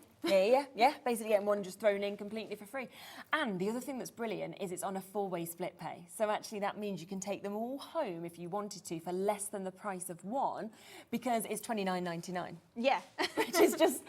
Basically getting one just thrown in completely for free. And the other thing that's brilliant is it's on a 4-way split pay. So actually that means you can take them all home if you wanted to for less than the price of one, because it's £29.99. Yeah. Which is just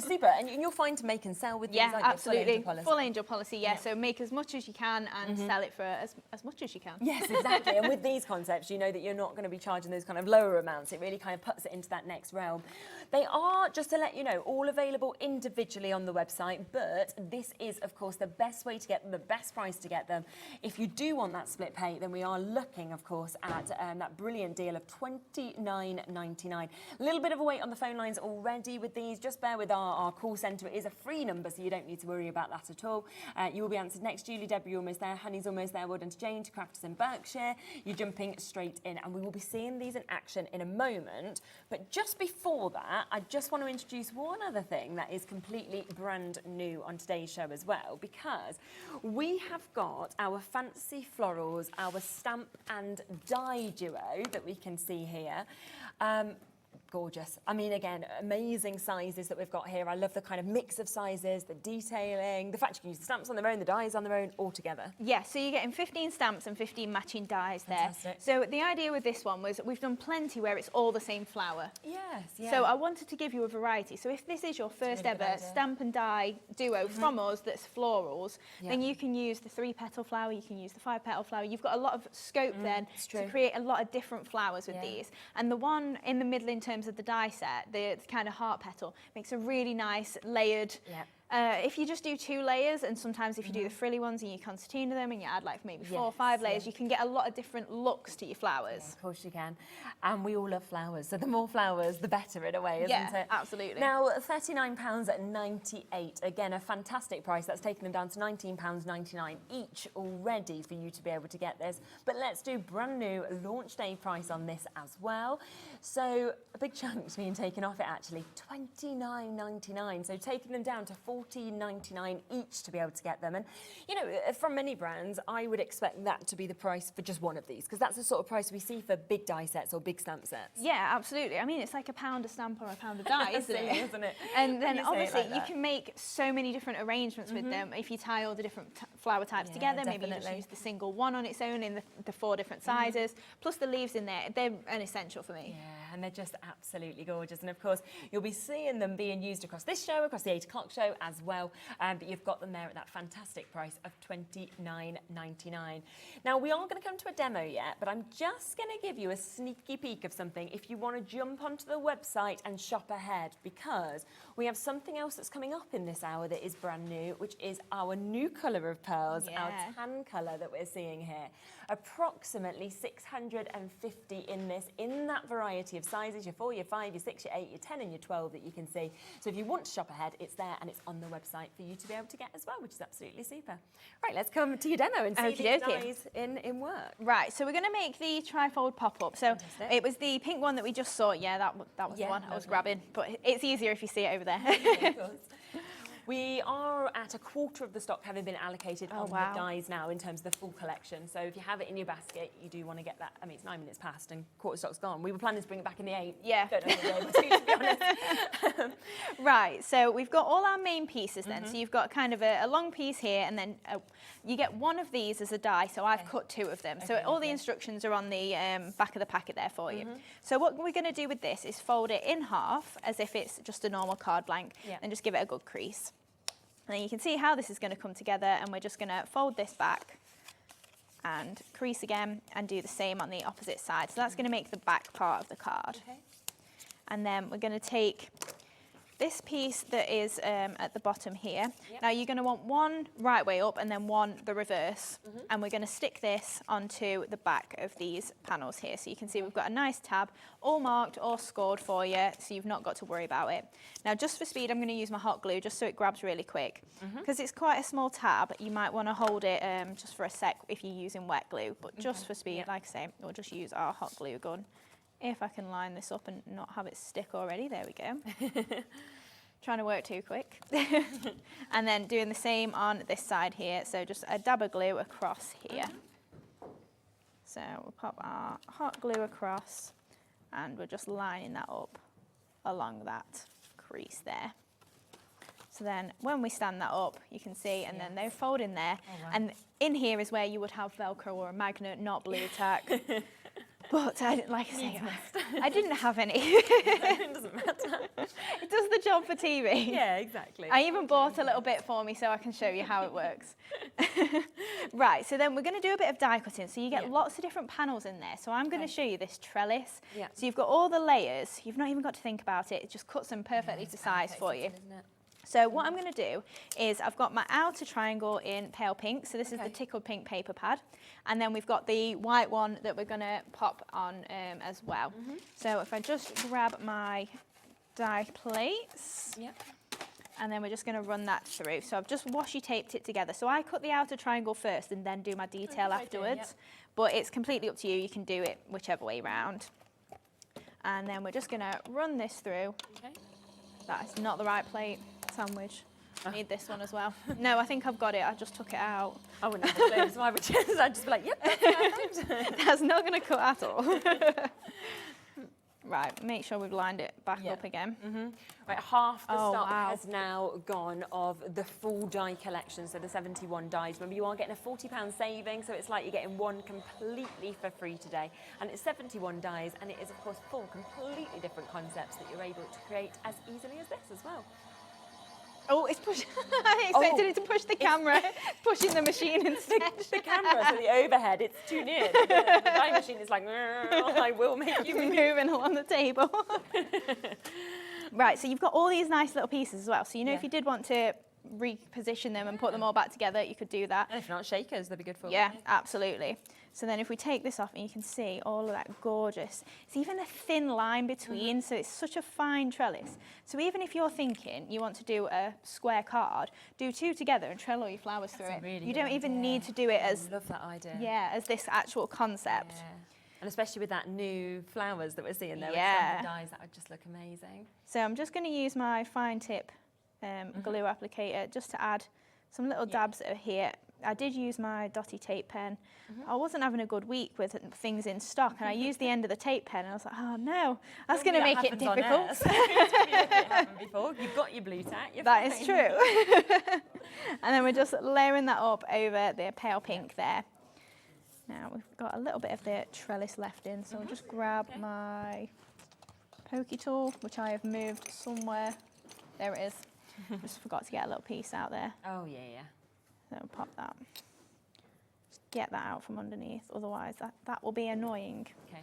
super. And you're fine to make and sell with these, yeah, aren't you? absolutely. Full angel policy, yeah. So make as much as you can and sell it for as much as you can. Yes, exactly. And with these concepts, you know that you're not going to be charging those kind of lower amounts. It really kind of puts it into that next realm. They are, just to let you know, all available individually on the website, but this is, of course, the best way to get them, the best price to get them. If you do want that split pay, then we are looking, of course, at that brilliant deal of £29.99. A little bit of a wait on the phone lines already with these. Just bear with our call centre. It is a free number, so you don't need to worry about that at all. You will be answered next. Julie, Debbie, you're almost there. Honey's almost there. Well done to Jane, to Crafters in Berkshire. You're jumping straight in, and we will be seeing these in action in a moment. But just before that, I just want to introduce one other thing that is completely brand new on today's show as well, because we have got our fancy florals, our stamp and die duo that we can see here. Gorgeous. I mean, again, amazing sizes that we've got here. I love the kind of mix of sizes, the detailing, the fact you can use the stamps on their own, the dies on their own, all together. Yeah, so you're getting 15 stamps and 15 matching dies there. So the idea with this one was we've done plenty where it's all the same flower. Yes, yeah. So I wanted to give you a variety. So if this is your first ever stamp and die duo from us that's florals, then you can use the 3-petal flower, you can use the 5-petal flower. You've got a lot of scope then to create a lot of different flowers with these. And the one in the middle in terms of the die set, the kind of heart petal, makes a really nice layered. If you just do 2 layers, and sometimes if you do the frilly ones and you concertina them and you add like maybe 4 or 5 layers, you can get a lot of different looks to your flowers. Yeah, of course you can. And we all love flowers, so the more flowers, the better in a way, isn't it? Yeah, absolutely. Now, £39.98, again, a fantastic price. That's taken them down to £19.99 each already for you to be able to get this. But let's do brand new launch day price on this as well. So a big chunk's being taken off it actually, £29.99. So taking them down to £14.99 each to be able to get them. And, you know, from many brands, I would expect that to be the price for just one of these, because that's the sort of price we see for big die sets or big stamp sets. Yeah, absolutely. I mean, it's like £1 a stamp or £1 a die, isn't it? Isn't it? And then obviously you can make so many different arrangements with them. If you tie all the different flower types together, maybe you just use the single one on its own in the 4 different sizes, plus the leaves in there, they're an essential for me. Yeah, and they're just absolutely gorgeous. And of course, you'll be seeing them being used across this show, across the 8 o'clock show as well. But you've got them there at that fantastic price of £29.99. Now, we aren't going to come to a demo yet, but I'm just going to give you a sneaky peek of something if you want to jump onto the website and shop ahead, because we have something else that's coming up in this hour that is brand new, which is our new colour of pearls, our tan colour that we're seeing here. Approximately 650 in this, in that variety of sizes, your 4, your 5, your 6, your 8, your 10 and your 12 that you can see. So if you want to shop ahead, it's there and it's on the website for you to be able to get as well, which is absolutely super. Right, let's come to your demo and see these dies in work. Right, so we're going to make the trifold pop-up. So it was the pink one that we just saw. Yeah, that was the one I was grabbing, but it's easier if you see it over there. Yeah, of course. We are at a quarter of the stock having been allocated on the dies now in terms of the full collection. So if you have it in your basket, you do want to get that. I mean, it's 9 minutes past and quarter stock's gone. We were planning to bring it back in the 8. Yeah. Don't know what we're able to, be honest. Right, so we've got all our main pieces then. So you've got kind of a long piece here, and then you get one of these as a die. So I've cut 2 of them. So all the instructions are on the back of the packet there for you. So what we're going to do with this is fold it in half as if it's just a normal card blank, and just give it a good crease. And then you can see how this is going to come together, and we're just going to fold this back and crease again and do the same on the opposite side. So that's going to make the back part of the card. And then we're going to take this piece that is at the bottom here. Now you're going to want one right way up and then one the reverse. And we're going to stick this onto the back of these panels here. So you can see we've got a nice tab, all marked or scored for you, so you've not got to worry about it. Now just for speed, I'm going to use my hot glue just so it grabs really quick. Because it's quite a small tab, you might want to hold it just for a sec if you're using wet glue. But just for speed, like I say, we'll just use our hot glue gun. If I can line this up and not have it stick already, there we go. Trying to work too quick. And then doing the same on this side here. So just a dab of glue across here. So we'll pop our hot glue across and we're just lining that up along that crease there. So then when we stand that up, you can see, and then they fold in there. Oh, wow. And in here is where you would have Velcro or a magnet, not blue tack. But I didn't, like I say, I didn't have any. It doesn't matter. It does the job for TV. Yeah, exactly. I even bought a little bit for me so I can show you how it works. Right, so then we're going to do a bit of die cutting. So you get lots of different panels in there. So I'm going to show you this trellis. So you've got all the layers. You've not even got to think about it. It just cuts them perfectly to size for you. Isn't it? So what I'm going to do is I've got my outer triangle in pale pink. So this is the tickled pink paper pad. And then we've got the white one that we're going to pop on as well. So if I just grab my die plates. And then we're just going to run that through. So I've just washi taped it together. So I cut the outer triangle first and then do my detail afterwards. But it's completely up to you. You can do it whichever way round. And then we're just going to run this through. That is not the right plate. Sandwich. I need this one as well. No, I think I've got it. I just took it out. I wouldn't have a clue, so I would just be like, yep, that's perfect. That's not going to cut at all. Right, make sure we've lined it back up again. Right, half the stock has now gone of the full die collection, so the 71 dies. Remember, you are getting a £40 saving, so it's like you're getting one completely for free today. And it's 71 dies, and it is, of course, four completely different concepts that you're able to create as easily as this as well. Oh, it's pushing. I expected it to push the camera, pushing the machine instead. The camera, so the overhead, it's too near. The die machine is like, I will make you move. Moving along the table. Right, so you've got all these nice little pieces as well. So, you know, if you did want to reposition them and put them all back together, you could do that. And if not, shakers, they'd be good for you. Yeah, absolutely. So then if we take this off, and you can see all of that gorgeous, it's even a thin line between, so it's such a fine trellis. So even if you're thinking you want to do a square card, do two together and trellis all your flowers through it. Really you don't even need to do it as, I love that idea. Yeah, as this actual concept. Yeah. And especially with that new flowers that we're seeing there with some dies, that would just look amazing. So I'm just going to use my fine tip glue applicator just to add some little dabs over here. I did use my dotty tape pen. I wasn't having a good week with things in stock, and I used the end of the tape pen, and I was like, oh no, that's going to make it difficult. Before. You've got your blue tack. That is true. And then we're just layering that up over the pale pink there. Now we've got a little bit of the trellis left in, so I'll just grab my pokey tool, which I have moved somewhere. There it is. Just forgot to get a little piece out there. Oh yeah. So pop that. Just get that out from underneath, otherwise that will be annoying. Okay.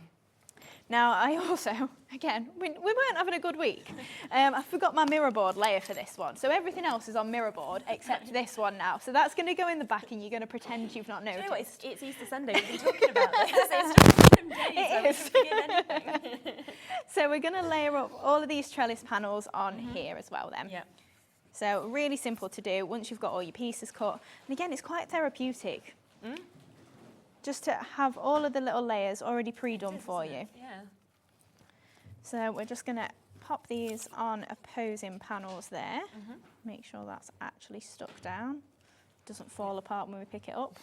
Now I also, again, we weren't having a good week. I forgot my mirror board layer for this one. So everything else is on mirror board except this one now. So that's going to go in the back and you're going to pretend you've not noticed. You know what, it's Easter Sunday, we've been talking about this. It's just some days it where is. we can forget anything. So we're going to layer up all of these trellis panels on here as well then. Yeah. So really simple to do once you've got all your pieces cut. And again, it's quite therapeutic. Just to have all of the little layers already pre-done for you. Yeah. So we're just going to pop these on opposing panels there. Make sure that's actually stuck down. Doesn't fall apart when we pick it up.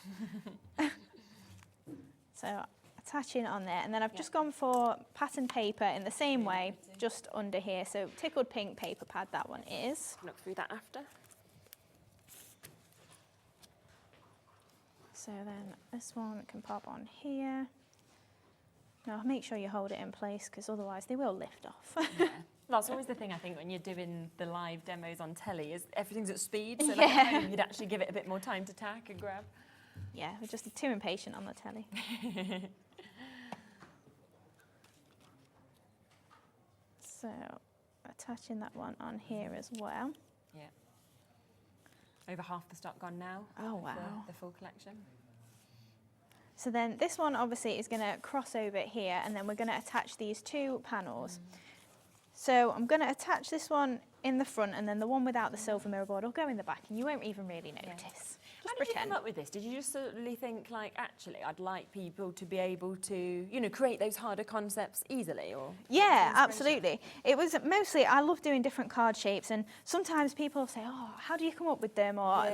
So attaching it on there, and then I've just gone for pattern paper in the same way, just under here. So tickled pink paper pad, that one is. Look through that after. So then this one can pop on here. Now make sure you hold it in place, because otherwise they will lift off. Yeah. That's always the thing, I think, when you're doing the live demos on telly, is everything's at speed, so like at home you'd actually give it a bit more time to tack and grab. Yeah, we're just too impatient on the telly. So attaching that one on here as well. Yeah. Over half the stock gone now. Oh, wow. The full collection. So then this one obviously is going to cross over here, and then we're going to attach these two panels. So I'm going to attach this one in the front, and then the one without the silver mirror board will go in the back, and you won't even really notice. How did you come up with this? Did you just suddenly think, like, actually, I'd like people to be able to, you know, create those harder concepts easily? Or Yeah, absolutely. It was mostly, I love doing different card shapes, and sometimes people say, oh, how do you come up with them? Or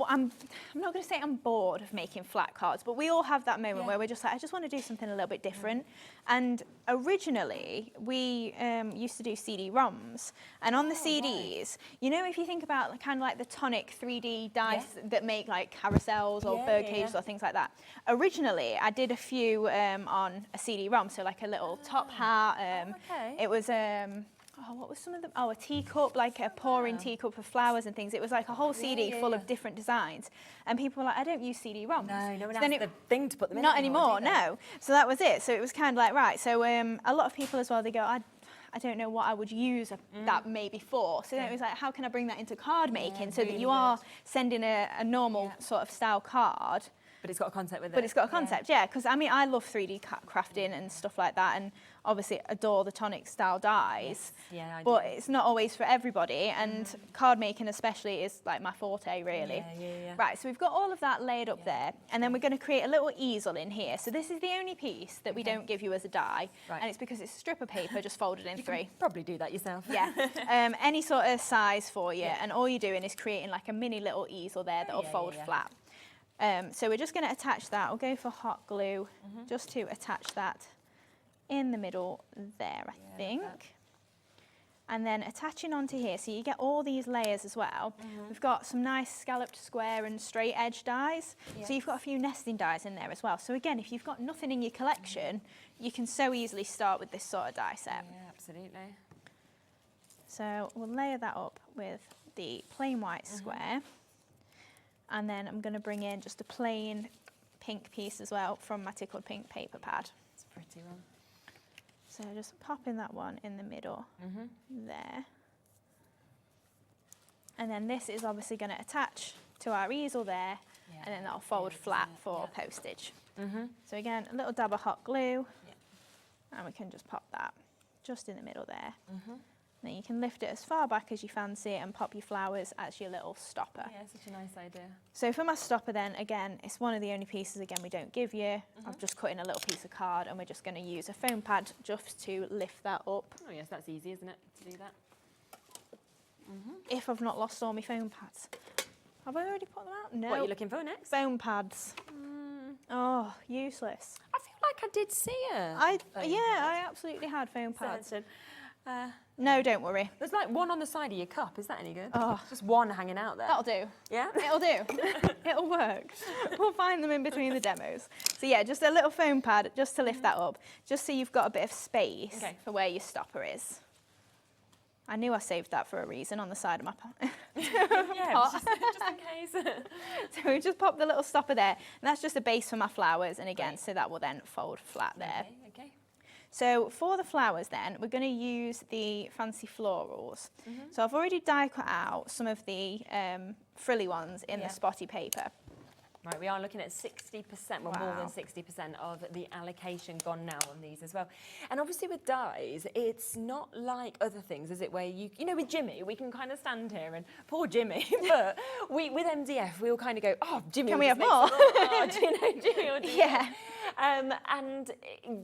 I'm not going to say I'm bored of making flat cards, but we all have that moment where we're just like, I just want to do something a little bit different. And originally, we used to do CD-ROMs, and on the CDs, you know, if you think about kind of like the Tonic 3D dice that make like carousels or bird cages or things like that. Originally, I did a few on a CD-ROM, so like a little top hat. It was, what was some of them? Oh, a teacup, like a pouring teacup of flowers and things. It was like a whole CD full of different designs. And people were like, I don't use CD-ROMs. No one has the thing to put them in. Not anymore, no. So that was it. So it was kind of like, right. So a lot of people as well, they go, I don't know what I would use that maybe for. So then it was like, how can I bring that into card making so that you are sending a normal sort of style card. But it's got a concept with it. But it's got a concept, yeah. Because I mean, I love 3D crafting and stuff like that, and obviously adore the Tonic style dies. Yeah, I but do. it's not always for everybody, and card making especially is like my forte, really. Right, so we've got all of that laid up there, and then we're going to create a little easel in here. So this is the only piece that we don't give you as a die, and it's because it's a strip of paper just folded in three. Probably do that yourself. Yeah, any sort of size for you, and all you're doing is creating like a mini little easel there that'll fold flat. So we're just going to attach that. We'll go for hot glue just to attach that in the middle there, I think. And then attaching onto here, so you get all these layers as well. We've got some nice scalloped square and straight edge dies. So you've got a few nesting dies in there as well. So again, if you've got nothing in your collection, you can so easily start with this sort of die set. Yeah, absolutely. So we'll layer that up with the plain white square. And then I'm going to bring in just a plain pink piece as well from my Tickled Pink paper pad. It's a pretty one. So just popping that one in the middle there. And then this is obviously going to attach to our easel there, and then that'll fold flat for postage. So again, a little dab of hot glue, and we can just pop that just in the middle there. Then you can lift it as far back as you fancy and pop your flowers as your little stopper. Yeah, such a nice idea. So for my stopper then, again, it's one of the only pieces, again, we don't give you. I've just cut in a little piece of card, and we're just going to use a foam pad just to lift that up. Oh yes, that's easy, isn't it, to do that? If I've not lost all my foam pads. Have I already put them out? No. What are you looking for next? Foam pads. Oh, useless. I feel like I did see it. I absolutely had foam pads. No, don't worry. There's like one on the side of your cup. Is that any good? Oh. Just one hanging out there. That'll do. Yeah? It'll do. It'll work. We'll find them in between the demos. So yeah, just a little foam pad just to lift that up, just so you've got a bit of space for where your stopper is. I knew I saved that for a reason on the side of my pot. just in case. So we just pop the little stopper there, and that's just a base for my flowers, and again, so that will then fold flat there. Okay. So for the flowers then, we're going to use the fancy florals. So I've already die cut out some of the frilly ones in the spotty paper. Right, we are looking at 60%, well, more than 60% of the allocation gone now on these as well. And obviously with dies, it's not like other things, is it, where you know, with Jimmy, we can kind of stand here and, poor Jimmy, but with MDF, we'll kind of go, oh, Jimmy, can we have more? Oh, do you know, Jimmy, or do you know? And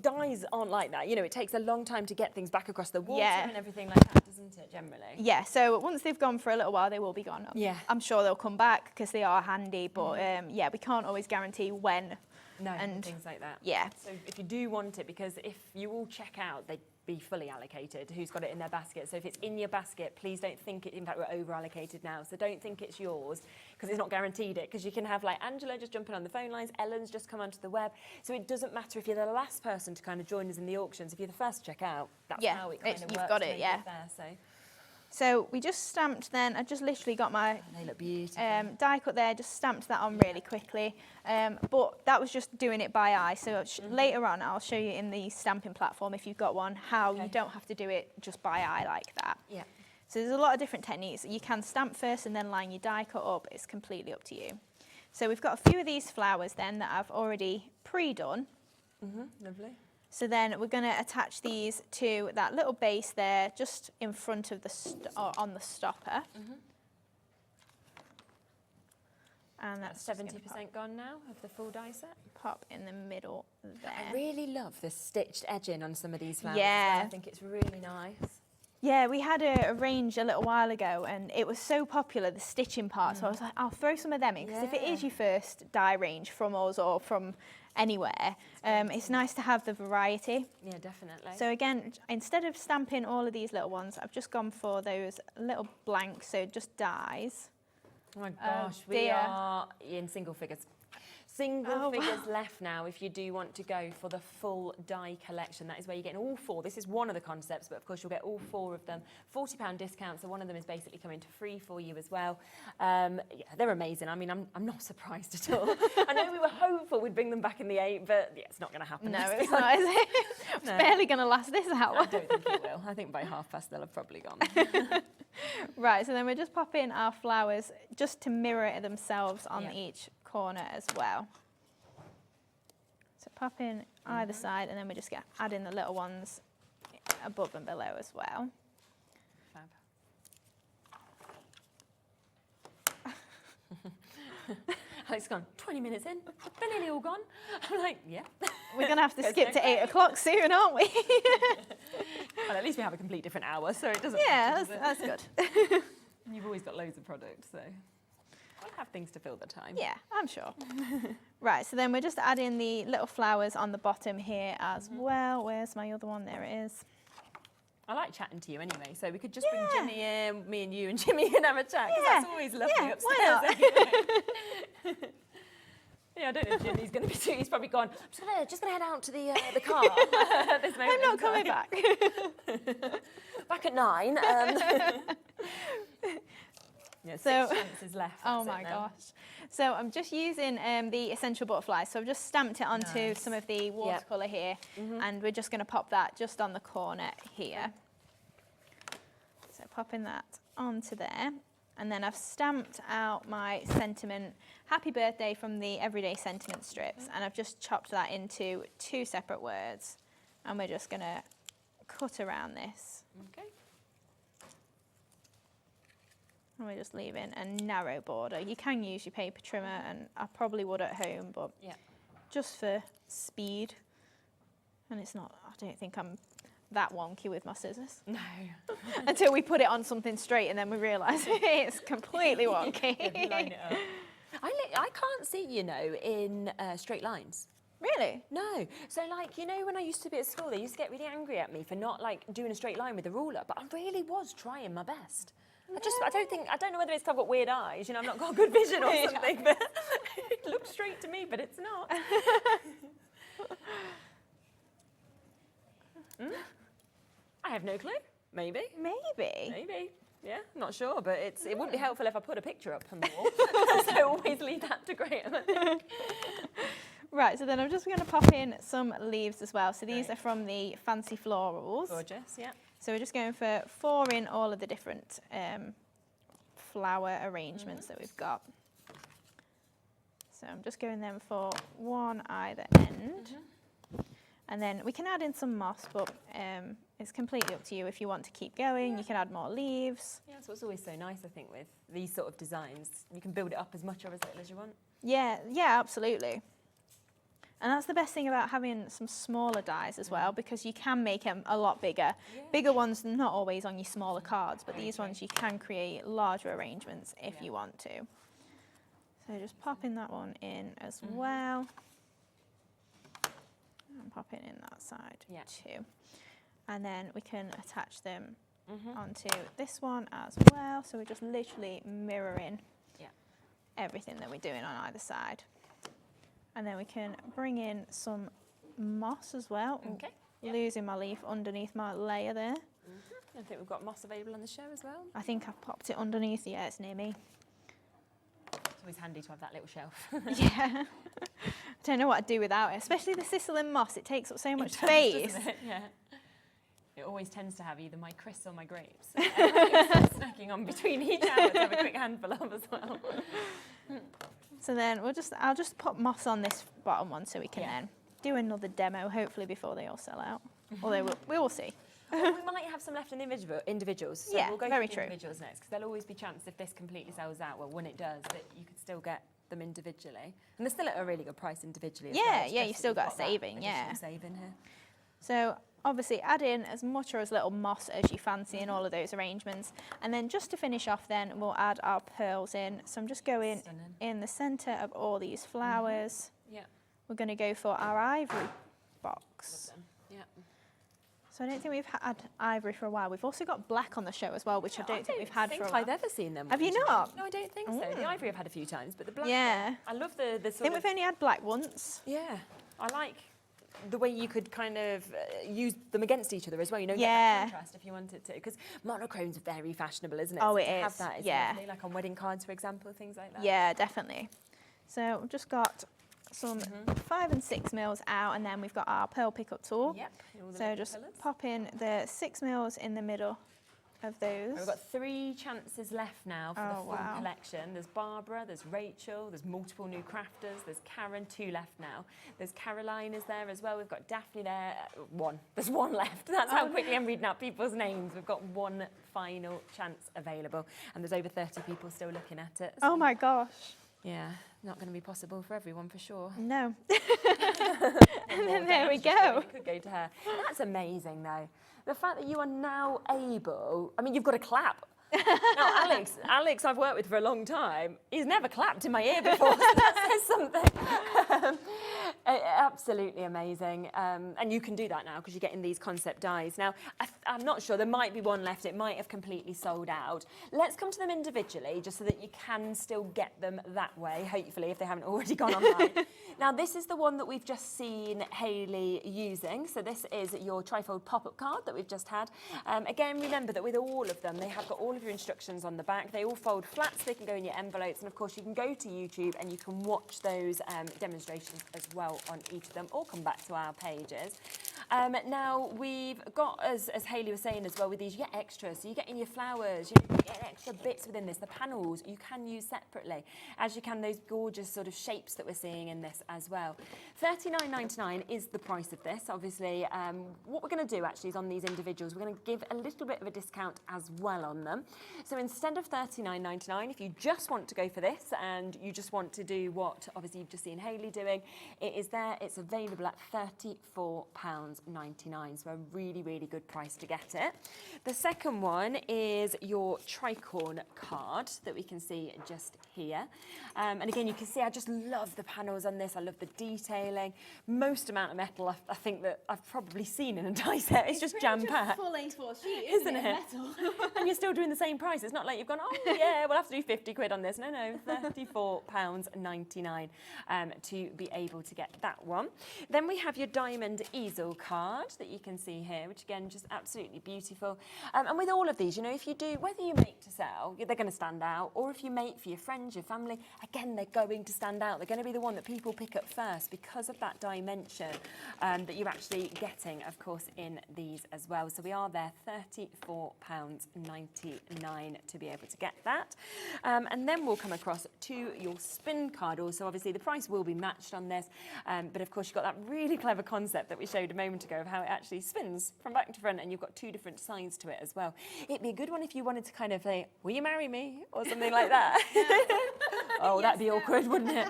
dies aren't like that. You know, it takes a long time to get things back across the water and everything like that, doesn't it, generally? Yeah, so once they've gone for a little while, they will be gone. Yeah. I'm sure they'll come back because they are handy, but yeah, we can't always guarantee when. No, and things like that. Yeah. So if you do want it, because if you all check out, they'd be fully allocated, who's got it in their basket. So if it's in your basket, please don't think it, in fact, we're over allocated now. So don't think it's yours, because it's not guaranteed it, because you can have like Angela just jumping on the phone lines, Ellen's just come onto the web. So it doesn't matter if you're the last person to kind of join us in the auctions. If you're the first to check out, that's how it kind of works. You've got it, there, so. So we just stamped then, I just literally got my they look beautiful. die cut there, just stamped that on really quickly. But that was just doing it by eye. So later on, I'll show you in the stamping platform, if you've got one, how you don't have to do it just by eye like that. Yeah. So there's a lot of different techniques. You can stamp first and then line your die cut up. It's completely up to you. So we've got a few of these flowers then that I've already pre-done. Lovely. So then we're going to attach these to that little base there, just in front of the on the stopper. And that's 70% gone now of the full die set. Pop in the middle there. I really love the stitched edging on some of these flowers. Yeah. As well. I think it's really nice. Yeah, we had a range a little while ago and it was so popular, the stitching part, so I was like, I'll throw some of them in, because if it is your first die range from us or from anywhere, it's nice to have the variety. Yeah, definitely. So again, instead of stamping all of these little ones, I've just gone for those little blanks, so just dies. Oh my gosh, we are in single figures. Single figures left now if you do want to go for the full die collection. That is where you're getting all 4. This is one of the concepts, but of course you'll get all 4 of them. £40 discount, so one of them is basically coming to free for you as well. Yeah, they're amazing. I mean, I'm not surprised at all. I know we were hopeful we'd bring them back in the 8, but yeah, it's not going to happen. No, it's not, is it? It's barely going to last this hour. I don't think it will. I think by past they'll have probably gone. Right, so then we're just popping our flowers just to mirror themselves on each corner as well. So pop in either side, and then we just add in the little ones above and below as well. Alex gone, 20 minutes in, they're nearly all gone. I'm like, yeah. We're going to have to skip to 8 o'clock soon, aren't we? Well, at least we have a complete different hour, so it doesn't matter, does it? that's good. And you've always got loads of products, so we'll have things to fill the time. Yeah, I'm sure. Right, so then we're just adding the little flowers on the bottom here as well. Where's my other one? There it is. I like chatting to you anyway, so we could just bring Jimmy in, me and you and Jimmy, and have a chat, because that's always lovely upstairs. Why not? Yeah, I don't know if Jimmy's going to be too. He's probably gone, I'm just gonna head out to the car at this moment. I'm not coming back. Back at 9. Yeah, 6 chances left. Oh my gosh. So I'm just using the Essential Butterfly. So I've just stamped it onto some of the watercolour here, and we're just going to pop that just on the corner here. So popping that onto there. And then I've stamped out my sentiment, Happy Birthday, from the Everyday Sentiment strips, and I've just chopped that into 2 separate words. And we're just going to cut around this. Okay. And we're just leaving a narrow border. You can use your paper trimmer, and I probably would at home, but just for speed. And it's not, I don't think I'm that wonky with my scissors. No. Until we put it on something straight and then we realise it's completely wonky. Line it up. I can't see, you know, in straight lines. Really? No. So, like, you know, when I used to be at school, they used to get really angry at me for not, like, doing a straight line with a ruler, but I really was trying my best. I don't know whether it's 'cause I've got weird eyes, you know, I've not got good vision or something, but it looks straight to me, but it's not. I have no clue. Maybe. Maybe. Yeah, not sure, but it wouldn't be helpful if I put a picture up on the wall. So always leave that to Graham, I think. Right, so then I'm just going to pop in some leaves as well. So these are from the Fancy Florals. Gorgeous, yeah. So we're just going for 4 in all of the different flower arrangements that we've got. So I'm just going then for 1 either end. And then we can add in some moss, but it's completely up to you if you want to keep going. You can add more leaves. Yeah, that's what's always so nice, I think, with these sort of designs. You can build it up as much or as little as you want. Yeah, absolutely. And that's the best thing about having some smaller dies as well, because you can make them a lot bigger. Yeah. Bigger ones, not always on your smaller cards, but these ones you can create larger arrangements if you want to. So just popping that one in as well. And pop it in that side too. And then we can attach them onto this one as well. So we're just literally mirroring everything that we're doing on either side. And then we can bring in some moss as well. Okay. Losing my leaf underneath my layer there. I think we've got moss available on the show as well. I think I've popped it underneath. Yeah, it's near me. It's always handy to have that little shelf. Yeah. I don't know what I'd do without it, especially the Sicilian moss. It takes up so much space. Doesn't it? Yeah. It always tends to have either my crisps or my grapes. Snacking on between each hour to have a quick handful of as well. So then I'll just pop moss on this bottom one so we can then do another demo, hopefully before they all sell out. Although we will see. Well, we might have some left in the individuals, so yeah, we'll go very through true. the individuals next, because there'll always be chance if this completely sells out, well, when it does, that you could still get them individually. And they're still at a really good price individually as well. Yeah, you've still got a saving, yeah. Saving here. So obviously add in as much or as little moss as you fancy in all of those arrangements. And then just to finish off then, we'll add our pearls in. So I'm just going in the centre of all these flowers. Yeah. We're going to go for our ivory box. Yeah. So I don't think we've had ivory for a while. We've also got black on the show as well, which I don't think we've had for a while. I've ever seen them. Have you not? No, I don't think so. The ivory I've had a few times, but the black. Yeah. I love the sort of. I think we've only had black once. Yeah, I like the way you could kind of use them against each other as well. You know, get Yeah. that contrast if you wanted to, because monochrome's very fashionable, isn't it? Oh, So it to have is, that is yeah. lovely, like on wedding cards, for example, things like that. Yeah, definitely. So we've just got some 5 and 6 mils out, and then we've got our pearl pickup tool. Yep. all the So little just colours. pop in the 6 mils in the middle of those. We've got 3 chances left now for the Oh, full wow. collection. There's Barbara, there's Rachel, there's multiple new crafters, there's Karen, 2 left now. There's Caroline is there as well. We've got Daphne there, 1. There's 1 left. That's how quickly I'm reading out people's names. We've got 1 final chance available, and there's over 30 people still looking at it. Oh my gosh. Yeah, not going to be possible for everyone for sure. No. And then there we go. It could go to her. That's amazing though. The fact that you are now able, I mean, you've got to clap. Now, Alex, I've worked with for a long time. He's never clapped in my ear before, so that says something. Absolutely amazing. And you can do that now because you're getting these concept dies. Now, I'm not sure, there might be 1 left. It might have completely sold out. Let's come to them individually just so that you can still get them that way, hopefully, if they haven't already gone online. Now, this is the one that we've just seen Hayley using. So this is your trifold pop-up card that we've just had. Again, remember that with all of them, they have got all of your instructions on the back. They all fold flat so they can go in your envelopes. And of course, you can go to YouTube and you can watch those demonstrations as well on each of them, or come back to our pages. Now, we've got, as Hayley was saying as well, with these, you get extras. So you get in your flowers, you get extra bits within this. The panels you can use separately, as you can those gorgeous sort of shapes that we're seeing in this as well. $39.99 is the price of this. Obviously, what we're going to do actually is on these individuals, we're going to give a little bit of a discount as well on them. So instead of $39.99, if you just want to go for this and you just want to do what obviously you've just seen Hayley doing, it is there. It's available at £34.99, so a really, really good price to get it. The second one is your tricorn card that we can see just here. And again, you can see I just love the panels on this. I love the detailing. Most amount of metal I think that I've probably seen in a die set. It's just jam-packed. Full A4 sheet, isn't it? And you're still doing the same price. It's not like you've gone, oh yeah, we'll have to do 50 quid on this. No, £34.99 to be able to get that one. Then we have your diamond easel card that you can see here, which again, just absolutely beautiful. And with all of these, you know, if you do, whether you make to sell, they're going to stand out, or if you make for your friends, your family, again, they're going to stand out. They're going to be the one that people pick up first because of that dimension that you're actually getting, of course, in these as well. So we are there, £34.99 to be able to get that. And then we'll come across to your spin card also. Obviously, the price will be matched on this, but of course, you've got that really clever concept that we showed a moment ago of how it actually spins from back to front, and you've got 2 different sides to it as well. It'd be a good one if you wanted to kind of say, will you marry me? Or something like that. Oh, that'd be awkward, wouldn't it?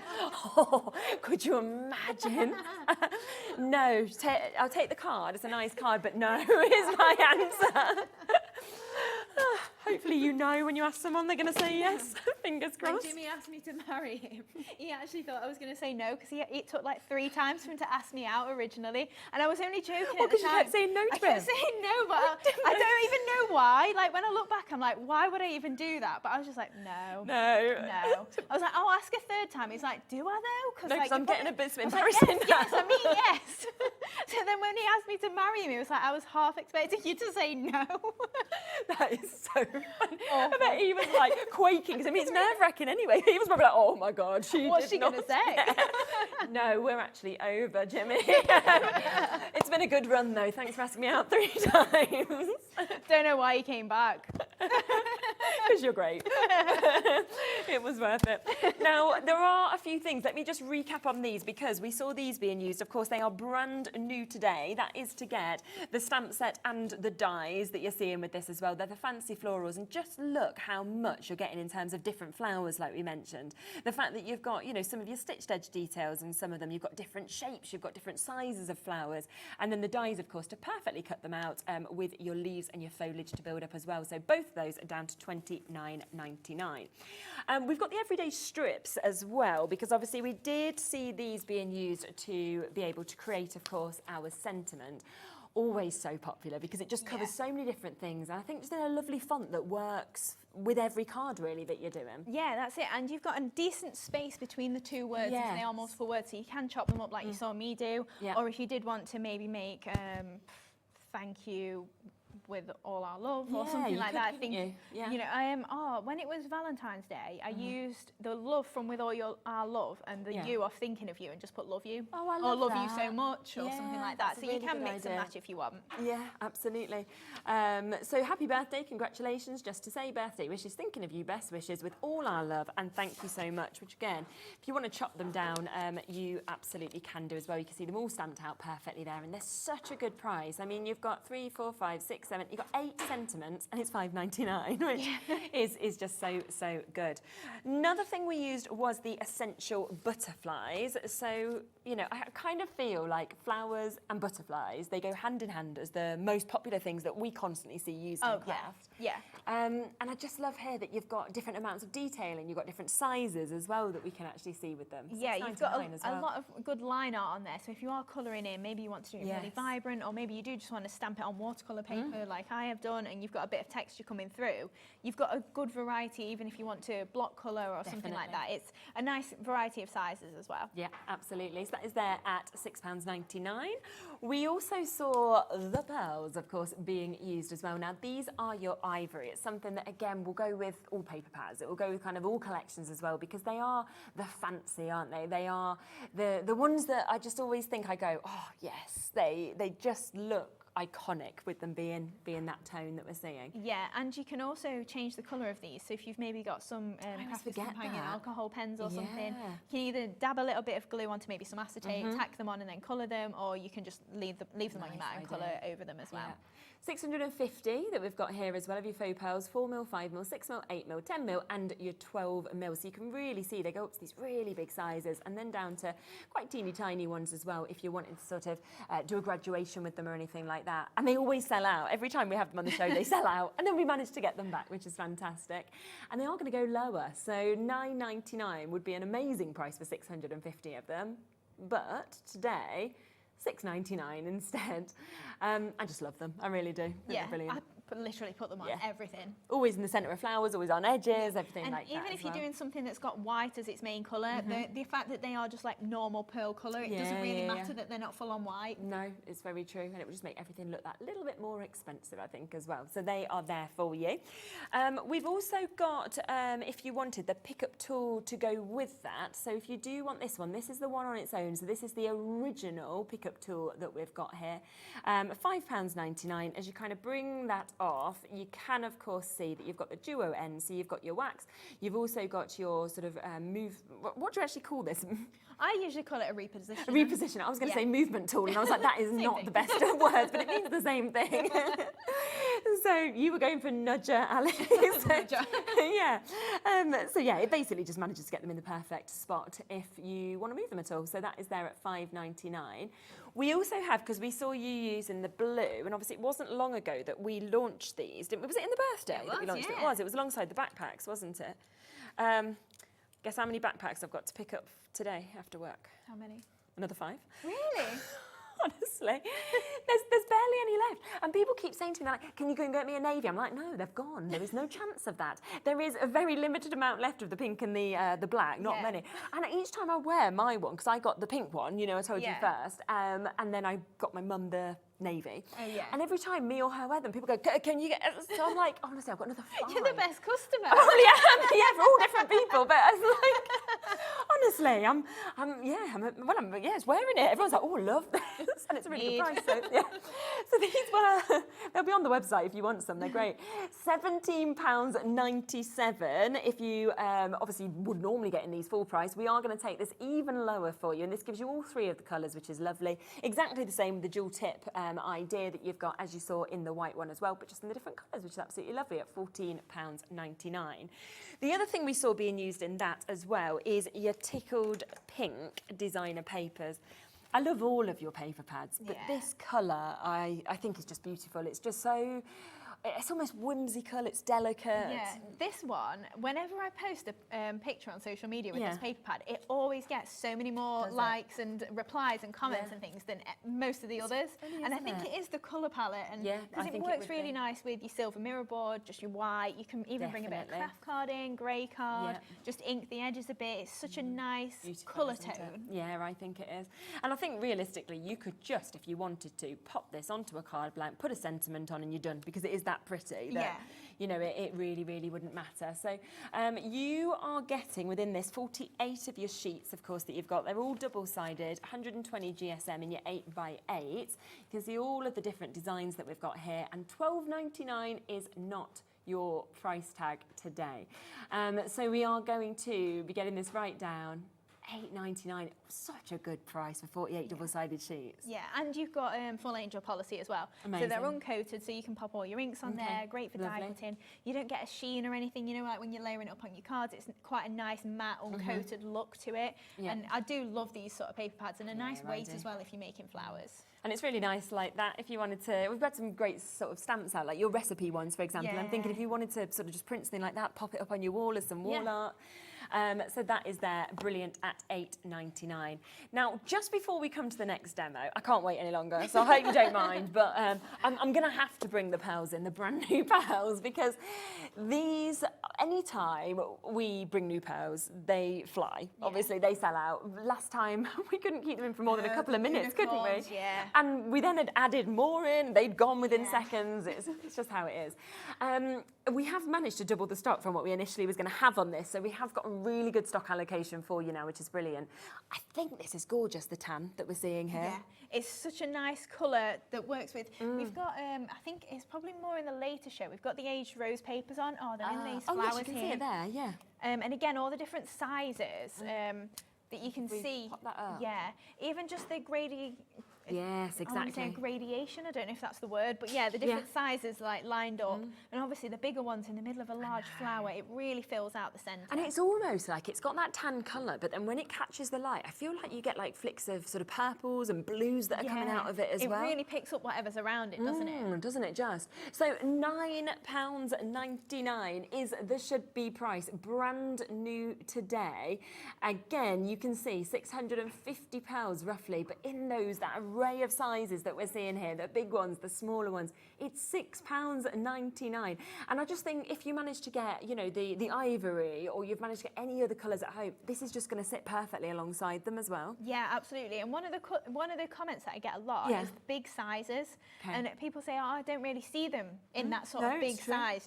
Oh, could you imagine? No, I'll take the card. It's a nice card, but no is my answer. Hopefully you know when you ask someone they're going to say yes. Fingers When crossed. Jimmy asked me to marry him, he actually thought I was going to say no because it took like 3 times for him to ask me out originally, and I was only joking. Well, because you kept saying no to I kept him. saying no, but I don't even know why. Like when I look back, I'm like, why would I even do that? But I was just like, no. I was like, I'll ask a 3rd time. He's like, do I though? No, because I'm getting a bit I was embarrassing like, yes, I mean yes. So then when he asked me to marry him, it was like I was half expecting you to say no. That is so funny. I bet he was like quaking, because I mean it's nerve-wracking anyway. He was probably like, oh my God, What's she going to say? No, we're actually over, Jimmy. It's been a good run though. Thanks for asking me out 3 times. Don't know why he came back. Because you're great. It was worth it. Now, there are a few things. Let me just recap on these because we saw these being used. Of course, they are brand new today. That is to get the stamp set and the dies that you're seeing with this as well. They're the fancy florals, and just look how much you're getting in terms of different flowers, like we mentioned. The fact that you've got, you know, some of your stitched edge details, and some of them you've got different shapes, you've got different sizes of flowers, and then the dies, of course, to perfectly cut them out with your leaves and your foliage to build up as well. So both of those are down to $29.99. We've got the everyday strips as well, because obviously we did see these being used to be able to create, of course, our sentiment. Always so popular because it just covers so many different things, and I think just in a lovely font that works with every card really that you're doing. Yeah, that's it. And you've got a decent space between the 2 words if they are multiple words, so you can chop them up like you saw me do. Or if you did want to maybe make thank you with all our love or something like that. I think you know, when it was Valentine's Day, I used the love from with all our love and the you of thinking of you, and just put love you. Oh, I or love you that. so much or something like that. So you can mix and match if you want. Yeah, absolutely. So happy birthday, congratulations. Just to say, birthday wishes, thinking of you, best wishes with all our love, and thank you so much. Which again, if you want to chop them down, you absolutely can do as well. You can see them all stamped out perfectly there, and they're such a good price. I mean, you've got 3, 4, 5, 6, 7, you've got 8 sentiments, and it's $5.99, which is just so good. Another thing we used was the essential butterflies. So, you know, I kind of feel like flowers and butterflies, they go hand in hand as the most popular things that we constantly see used in craft. And I just love here that you've got different amounts of detailing, you've got different sizes as well that we can actually see with them. Yeah, you've got a lot of good line art on there. So if you are colouring in, maybe you want to do it really vibrant, or maybe you do just want to stamp it on watercolour paper like I have done, and you've got a bit of texture coming through. You've got a good variety, even if you want to block colour or something like that. It's a nice variety of sizes as well. Yeah, absolutely. So that is there at £6.99. We also saw the pearls, of course, being used as well. Now, these are your ivory. It's something that, again, will go with all paper pads. It will go with kind of all collections as well, because they are the fancy, aren't they? They are the ones that I just always think, I go, oh, yes, they just look iconic with them being that tone that we're seeing. Yeah, and you can also change the colour of these. So if you've maybe got some hanging alcohol pens or something, you can either dab a little bit of glue onto maybe some acetate, tack them on and then colour them, or you can just leave them on your mat and colour over them as well. 650 that we've got here as well of your faux pearls, 4mm, 5mm, 6mm, 8mm, 10mm and your 12mm. So you can really see they go up to these really big sizes, and then down to quite teeny tiny ones as well if you're wanting to sort of do a graduation with them or anything like that. And they always sell out. Every time we have them on the show, they sell out, and then we manage to get them back, which is fantastic. And they are going to go lower. So $9.99 would be an amazing price for 650 of them. But today, $6.99 instead. I just love them. I really do. They're brilliant. I literally put them on everything. Always in the centre of flowers, always on edges, everything and like that. And even if you're doing something that's got white as its main colour, the fact that they are just like normal pearl colour, it doesn't really matter that they're not full on white. No, it's very true, and it will just make everything look that little bit more expensive, I think, as well. So they are there for you. We've also got, if you wanted, the pickup tool to go with that. So if you do want this one, this is the one on its own. So this is the original pickup tool that we've got here. £5.99. As you kind of bring that off, you can of course see that you've got the duo end, so you've got your wax, you've also got your sort of what do you actually call this? I usually call it a repositioner. A repositioner. I was going to say movement tool, and I was like, that is not the best of words, but it means the same thing. So you were going for nudger, Alice. Yeah. So yeah, it basically just manages to get them in the perfect spot if you want to move them at all. So that is there at $5.99. We also have, because we saw you using the blue, and obviously it wasn't long ago that we launched these, didn't we? Was it in the birthday that we launched it? It was alongside the backpacks, wasn't it? Guess how many backpacks I've got to pick up today after work? How many? Another 5. Really? Honestly, there's barely any left. And people keep saying to me, like, can you go and get me a navy? I'm like, no, they've gone. There is no chance of that. There is a very limited amount left of the pink and the black, not many. And each time I wear my one, because I got the pink one, you know, I told you first, and then I got my mum the navy. Oh, yeah. And every time me or her wear them, people go, can you get... So I'm like, honestly, I've got another 5. You're the best customer. Oh, yeah, for all different people, but I was like, honestly, it's wearing it. Everyone's like, oh, love this. And it's a really good price. So, yeah. So these they'll be on the website if you want some. They're great. £17.97 if you obviously would normally get in these full price. We are going to take this even lower for you, and this gives you all 3 of the colours, which is lovely. Exactly the same with the dual tip idea that you've got, as you saw in the white one as well, but just in the different colours, which is absolutely lovely at £14.99. The other thing we saw being used in that as well is your tickled pink designer papers. I love all of your paper pads, but this colour I think is just beautiful. It's just so... It's almost whimsical, it's delicate. Yeah, this one, whenever I post a picture on social media with this paper pad, it always gets so many more likes and replies and comments and things than most of the others. And I think it is the colour palette, and because it works really nice with your silver mirror board, just your white. You can even bring a bit of craft card in, grey card, just ink the edges a bit. It's such a nice colour tone. Yeah, I think it is. And I think realistically, you could just, if you wanted to, pop this onto a card blank, put a sentiment on, and you're done, because it is that pretty that you know it really wouldn't matter. So you are getting within this 48 of your sheets, of course, that you've got. They're all double-sided, 120 GSM in your 8x8. You can see all of the different designs that we've got here, and £12.99 is not your price tag today. So we are going to be getting this right down. £8.99, such a good price for 48 double-sided sheets. Yeah, and you've got full angel policy as well. Amazing. So they're uncoated, so you can pop all your inks on there, great for die cutting. You don't get a sheen or anything, you know, like when you're layering it up on your cards, it's quite a nice matte, uncoated look to it. And I do love these sort of paper pads, and a nice weight as well if you're making flowers. And it's really nice like that if you wanted to. We've got some great sort of stamps out, like your recipe ones, for example. I'm thinking if you wanted to sort of just print something like that, pop it up on your wall as some wall art. So that is there, brilliant, at £8.99. Now, just before we come to the next demo, I can't wait any longer, so I hope you don't mind, but I'm going to have to bring the pearls in, the brand new pearls, because these, anytime we bring new pearls, they fly. Obviously, they sell out. Last time, we couldn't keep them in for more than a couple of minutes, couldn't we? Yeah. And we then had added more in, they'd gone within seconds. It's just how it is. We have managed to double the stock from what we initially was going to have on this, so we have got a really good stock allocation for you now, which is brilliant. I think this is gorgeous, the tan that we're seeing here. Yeah, it's such a nice colour that works with. We've got, I think it's probably more in the later show, we've got the aged rose papers on. Oh, they're in these flowers yes, you can see it there, yeah. And again, all the different sizes that you can see. Pop that up. Yeah, even just the gradient. Yes, exactly. I want to say gradation, I don't know if that's the word, but yeah, the different sizes like lined up, and obviously the bigger ones in the middle of a large flower, it really fills out the centre. And it's almost like it's got that tan colour, but then when it catches the light, I feel like you get like flicks of sort of purples and blues that are coming out of it as well. It really picks up whatever's around it, doesn't it? Doesn't it just? So £9.99 is the should-be price, brand new today. Again, you can see £650 roughly, but in those, that array of sizes that we're seeing here, the big ones, the smaller ones, it's £6.99. And I just think if you manage to get, you know, the ivory, or you've managed to get any other colours at home, this is just going to sit perfectly alongside them as well. Yeah, absolutely. And one of the comments that I get a lot is the big sizes. And people say, oh, I don't really see them in that sort of big size.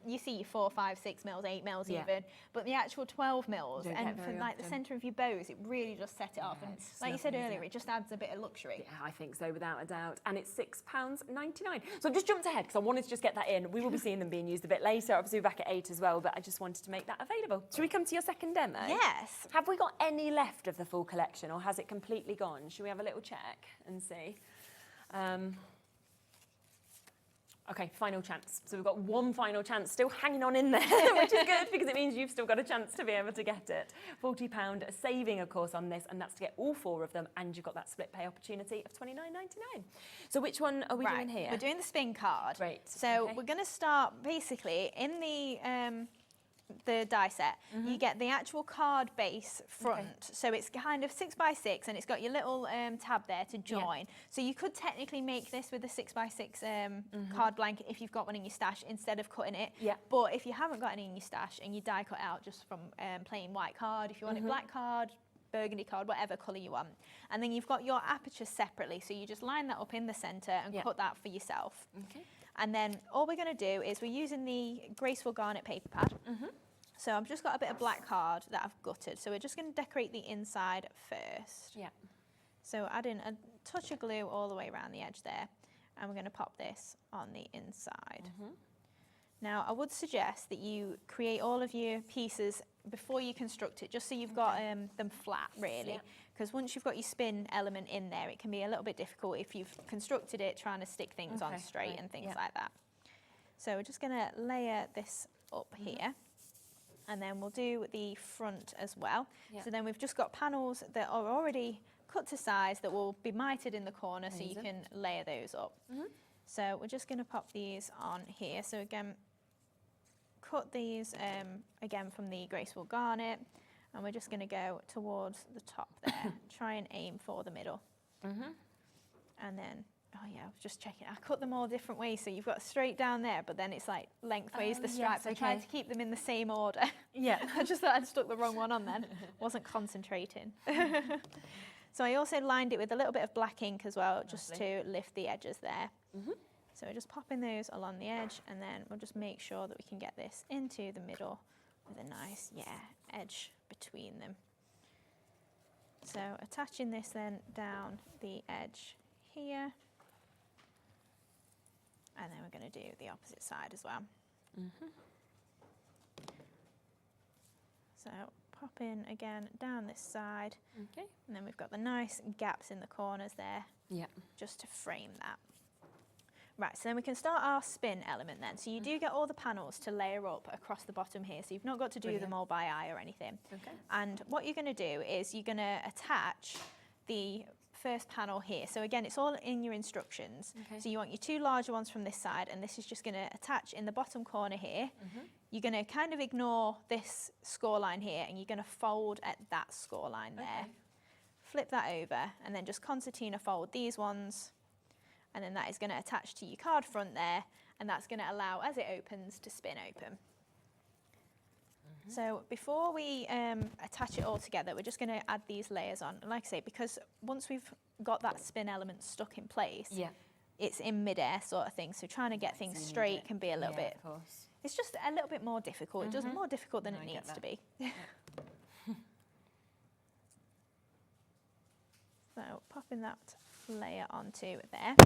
You see your 4, 5, 6 mils, 8 mils even, but the actual 12 mils, and for like the centre of your bows, it really just set it off. And like you said earlier, it just adds a bit of luxury. Yeah, I think so, without a doubt. And it's £6.99. So I've just jumped ahead because I wanted to just get that in. We will be seeing them being used a bit later. Obviously, we're back at 8 as well, but I just wanted to make that available. Should we come to your second demo? Yes. Have we got any left of the full collection, or has it completely gone? Should we have a little check and see? Okay, final chance. So we've got one final chance still hanging on in there, which is good because it means you've still got a chance to be able to get it. £40 saving, of course, on this, and that's to get all 4 of them, and you've got that split pay opportunity of £29.99. So which one are we doing here? We're doing the spin card. Right. So we're going to start basically in the die set. You get the actual card base front. So it's kind of 6x6 and it's got your little tab there to join. So you could technically make this with a 6x6 card blanket if you've got one in your stash instead of cutting it. But if you haven't got any in your stash and you die cut out just from plain white card, if you want it black card, burgundy card, whatever colour you want. And then you've got your aperture separately. So you just line that up in the centre and cut that for yourself. And then all we're going to do is we're using the Graceful Garnet paper pad. So I've just got a bit of black card that I've gutted. So we're just going to decorate the inside first. So add in a touch of glue all the way around the edge there. And we're going to pop this on the inside. Now I would suggest that you create all of your pieces before you construct it, just so you've got them flat really. Because once you've got your spin element in there, it can be a little bit difficult if you've constructed it trying to stick things on straight and things like that. So we're just going to layer this up here. And then we'll do the front as well. So then we've just got panels that are already cut to size that will be mited in the corner so you can layer those up. So we're just going to pop these on here. So again, cut these again from the Graceful Garnet, and we're just going to go towards the top there. Try and aim for the middle. And then, oh yeah, I was just checking. I cut them all different ways, so you've got straight down there, but then it's like lengthways the stripes. I tried to keep them in the same order. I just thought I'd stuck the wrong one on then. Wasn't concentrating. So I also lined it with a little bit of black ink as well, just to lift the edges there. So we're just popping those along the edge, and then we'll just make sure that we can get this into the middle with a nice, edge between them. So attaching this then down the edge here. And then we're going to do the opposite side as well. So pop in again down this side. And then we've got the nice gaps in the corners there. Just to frame that. Right, so then we can start our spin element then. So you do get all the panels to layer up across the bottom here, so you've not got to do them all by eye or anything. And what you're going to do is you're going to attach the first panel here. So again, it's all in your instructions. So you want your 2 larger ones from this side, and this is just going to attach in the bottom corner here. You're going to kind of ignore this score line here, and you're going to fold at that score line there. Flip that over, and then just concertina fold these ones. And then that is going to attach to your card front there, and that's going to allow, as it opens, to spin open. So before we attach it all together, we're just going to add these layers on. And like I say, because once we've got that spin element stuck in place, it's in midair sort of thing. So trying to get things straight can be a little bit, it's just a little bit more difficult. It does more difficult than it needs to be. So popping that layer onto there.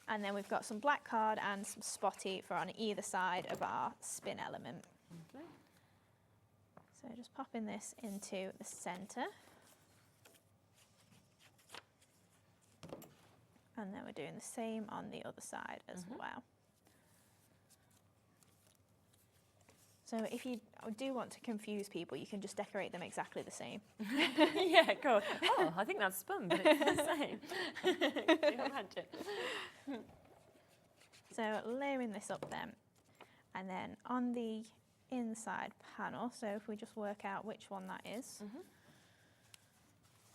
And then we've got some black card and some spotty for on either side of our spin element. So just popping this into the centre. And then we're doing the same on the other side as well. So if you do want to confuse people, you can just decorate them exactly the same. Cool. Oh, I think that's spun, but it's the same. Can you imagine? So layering this up then. And then on the inside panel, so if we just work out which one that is.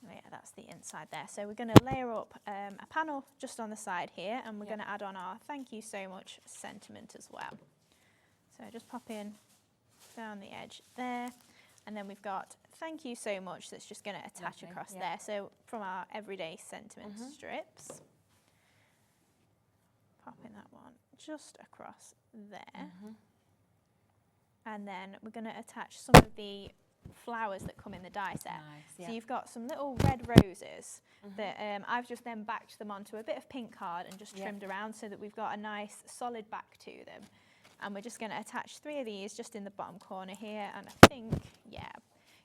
Yeah, that's the inside there. So we're going to layer up a panel just on the side here, and we're going to add on our thank you so much sentiment as well. So just pop in down the edge there, and then we've got thank you so much that's just going to attach across there. So from our everyday sentiment strips, popping that one just across there. And then we're going to attach some of the flowers that come in the die set. So you've got some little red roses that I've just then backed them onto a bit of pink card and just trimmed around so that we've got a nice solid back to them. And we're just going to attach 3 of these just in the bottom corner here, and I think,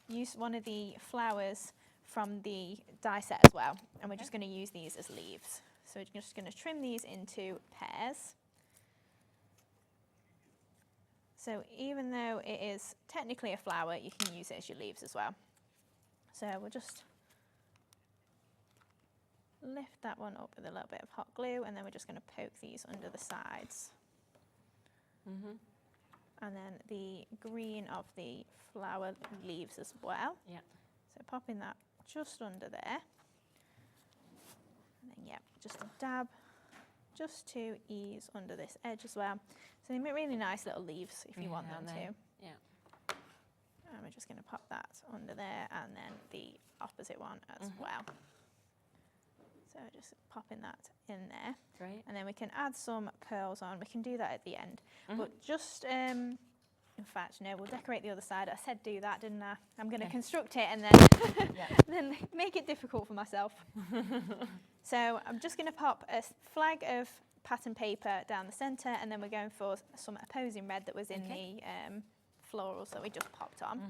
use one of the flowers from the die set as well, and we're just going to use these as leaves. So we're just going to trim these into pairs. So even though it is technically a flower, you can use it as your leaves as well. So we'll just lift that one up with a little bit of hot glue, and then we're just going to poke these under the sides. And then the green of the flower leaves as well. Yeah. So popping that just under there. And then, yeah, just a dab just to ease under this edge as well. So they make really nice little leaves if you want them to. Yeah. And we're just going to pop that under there, and then the opposite one as well. So just popping that in there. Great. And then we can add some pearls on. We can do that at the end. But just, in fact, no, we'll decorate the other side. I said do that, didn't I? I'm going to construct it and then, then make it difficult for myself. So I'm just going to pop a flag of pattern paper down the centre, and then we're going for some opposing red that was in the florals that we just popped on.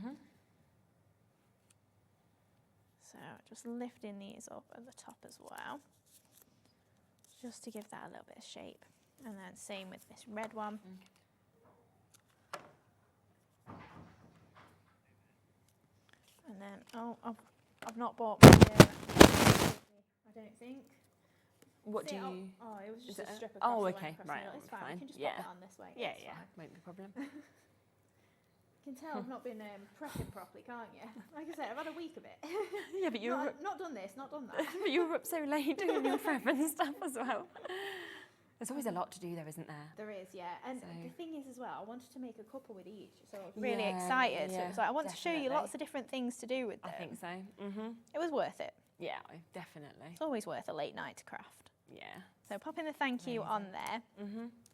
So just lifting these up at the top as well, just to give that a little bit of shape. And then same with this red one. And then, oh, I've not bought my, I don't think. What do See, you? Oh, it was just a strip of Oh, across okay, the right. It's fine. We can just Yeah. pop it on this way. Yeah, It's yeah, fine. won't be a problem. You can tell I've not been prepping properly, can't you? Like I said, I've had a week of it. Yeah, but you were not done this, not done that. but you were up so late doing your prep and stuff as well. There's always a lot to do there, isn't there? There is, yeah. And So- the thing is as well, I wanted to make a couple with each, so I was really excited. So it was like, I want to show you lots of different things to do with them. I think so. It was worth it. Yeah, definitely. It's always worth a late night to craft. Yeah. So popping the thank you on there.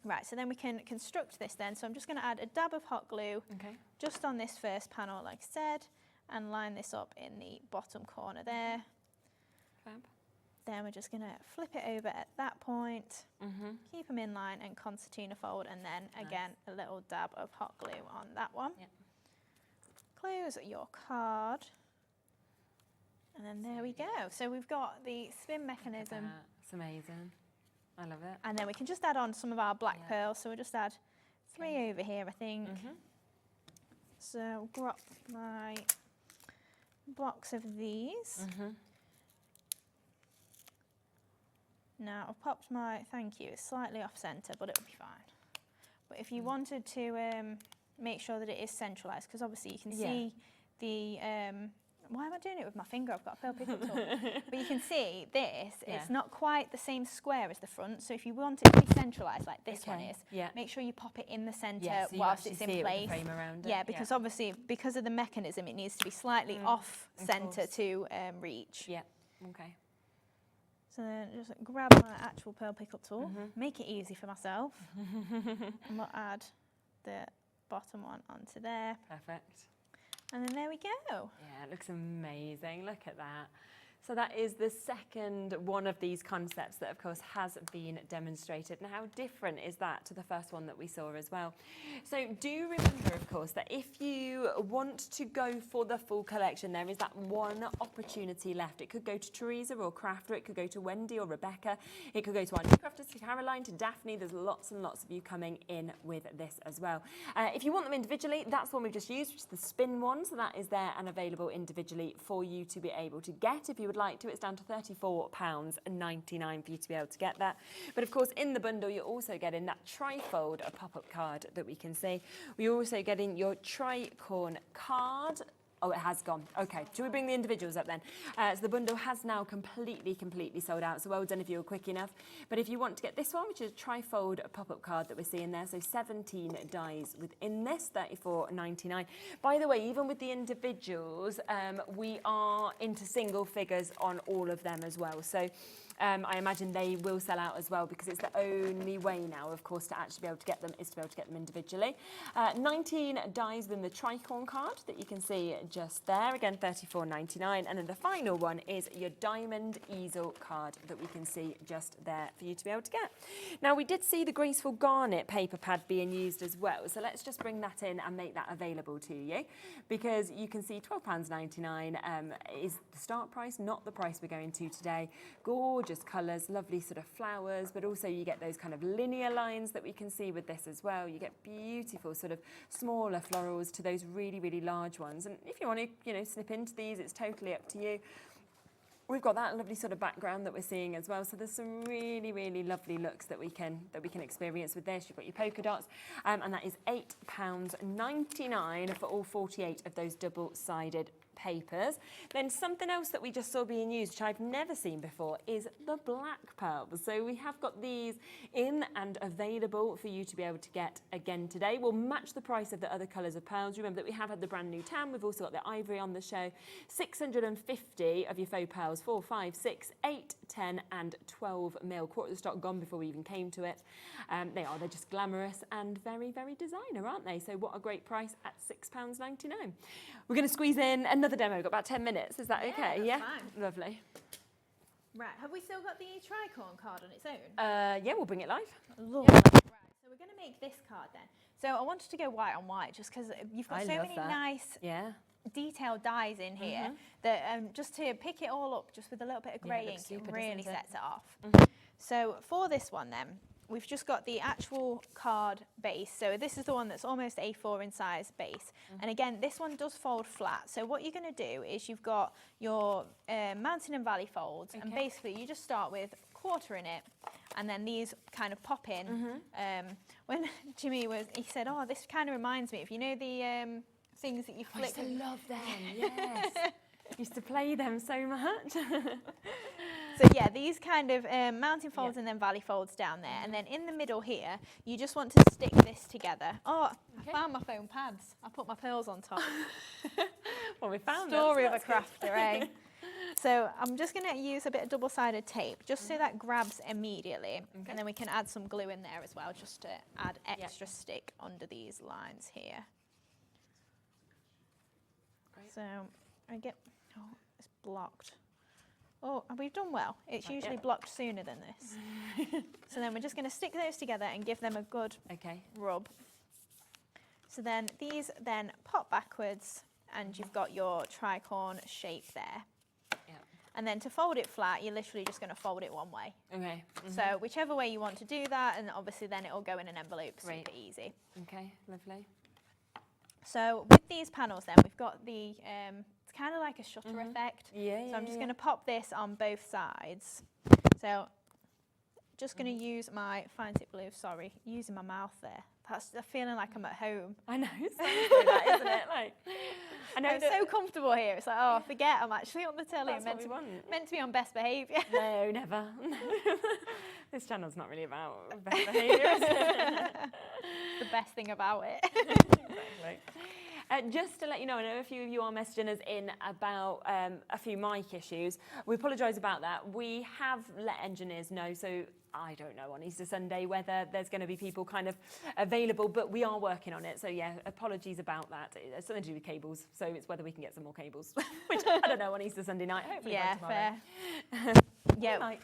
Right, so then we can construct this then. So I'm just going to add a dab of hot glue just on this first panel, like I said, and line this up in the bottom corner there. Fab. Then we're just going to flip it over at that point, keep them in line and concertina fold, and then again a little dab of hot glue on that one. Close your card. And then there we go. So we've got the spin mechanism. It's amazing. I love it. And then we can just add on some of our black pearls. So we'll just add 3 over here, I think. So grab my box of these. Now I've popped my thank you. It's slightly off centre, but it'll be fine. But if you wanted to make sure that it is centralised, because obviously you can see the why am I doing it with my finger? I've got a pearl pickup tool. But you can see this, it's not quite the same square as the front. So if you want it to be centralised like this one is, make sure you pop it in the centre so whilst it's in see place. It with the frame around it. Yeah, because obviously, because of the mechanism, it needs to be slightly off centre to reach. Yeah, okay. So then just grab my actual pearl pickup tool, make it easy for myself, and we'll add the bottom one onto there. Perfect. And then there we go. Yeah, it looks amazing. Look at that. So that is the second one of these concepts that, of course, has been demonstrated. And how different is that to the first one that we saw as well? So do remember, of course, that if you want to go for the full collection, there is that one opportunity left. It could go to Teresa or Crafter, it could go to Wendy or Rebecca, it could go to our new crafters, to Caroline, to Daphne. There's lots and lots of you coming in with this as well. If you want them individually, that's the one we've just used, which is the spin one. So that is there and available individually for you to be able to get. If you would like to, it's down to £34.99 for you to be able to get that. But of course, in the bundle, you're also getting that trifold pop-up card that we can see. We're also getting your tricorn card. Oh, it has gone. Okay, shall we bring the individuals up then? So the bundle has now completely sold out, so well done if you were quick enough. But if you want to get this one, which is a trifold pop-up card that we're seeing there, so 17 dies within this, £34.99. By the way, even with the individuals, we are into single figures on all of them as well. So I imagine they will sell out as well, because it's the only way now, of course, to actually be able to get them is to be able to get them individually. 19 dies within the tricorn card that you can see just there. Again, £34.99. And then the final one is your diamond easel card that we can see just there for you to be able to get. Now, we did see the graceful garnet paper pad being used as well. So let's just bring that in and make that available to you, because you can see £12.99 is the start price, not the price we're going to today. Gorgeous gorgeous colours, lovely sort of flowers, but also you get those kind of linear lines that we can see with this as well. You get beautiful sort of smaller florals to those really, really large ones. And if you want to, you know, snip into these, it's totally up to you. We've got that lovely sort of background that we're seeing as well. So there's some really, really lovely looks that we can experience with this. You've got your polka dots, and that is £8.99 for all 48 of those double-sided papers. Then something else that we just saw being used, which I've never seen before, is the black pearls. So we have got these in and available for you to be able to get again today. We'll match the price of the other colours of pearls. Remember that we have had the brand new tan. We've also got the ivory on the show. 650 of your faux pearls, 4, 5, 6, 8, 10 and 12 mil. Quarter of the stock gone before we even came to it. They're just glamorous and very, very designer, aren't they? So what a great price at £6.99. We're going to squeeze in another demo. We've got about 10 minutes. Is that okay? That's Yeah? fine. Lovely. Right, have we still got the tricorn card on its own? Yeah, we'll bring it live. Lovely. Right, so we're going to make this card then. So I wanted to go white on white just because you've got so many nice detailed dies in here that just to pick it all up just with a little bit of grey ink, it really sets it off. So for this one then, we've just got the actual card base. So this is the one that's almost A4 in size base. And again, this one does fold flat. So what you're going to do is you've got your mountain and valley folds. And basically you just start with quartering it. And then these kind of pop in. When Jimmy he said, oh, this kind of reminds me of, you know, the things that you flick. I used to love them, yes. Used to play them so much. So yeah, these kind of mountain folds and then valley folds down there. And then in the middle here, you just want to stick this together. Oh, I found my foam pads. I put my pearls on top. Well, we found Story of a crafter, eh? So I'm just going to use a bit of double-sided tape just so that grabs immediately. And then we can add some glue in there as well just to add extra stick under these lines here. Great. So I get, oh, it's blocked. Oh, we've done well. It's usually blocked sooner than this. So then we're just going to stick those together and give them a good rub. So then these then pop backwards and you've got your tricorn shape there. And then to fold it flat, you're literally just going to fold it one way. Okay. So whichever way you want to do that, and obviously then it'll go in an envelope super easy. Okay, lovely. So with these panels then, we've got the, it's kind of like a shutter effect. So I'm just going to pop this on both sides. So just going to use my fine tip glue, sorry, using my mouth there. That's feeling like I'm at home. I know, it sounds like that, isn't it? Like, I know I'm so comfortable here. It's like, oh, forget, I'm actually on the telly. That's I'm meant to be on best behaviour. No, never. This channel's not really about best behaviour, is it? The best thing about it. Exactly. Just to let you know, I know a few of you are messaging us in about a few mic issues. We apologise about that. We have let engineers know, so I don't know on Easter Sunday whether there's going to be people kind of available, but we are working on it. So yeah, apologies about that. It's something to do with cables, so it's whether we can get some more cables, which I don't know on Easter Sunday night. Hopefully by tomorrow. Fair. Yeah,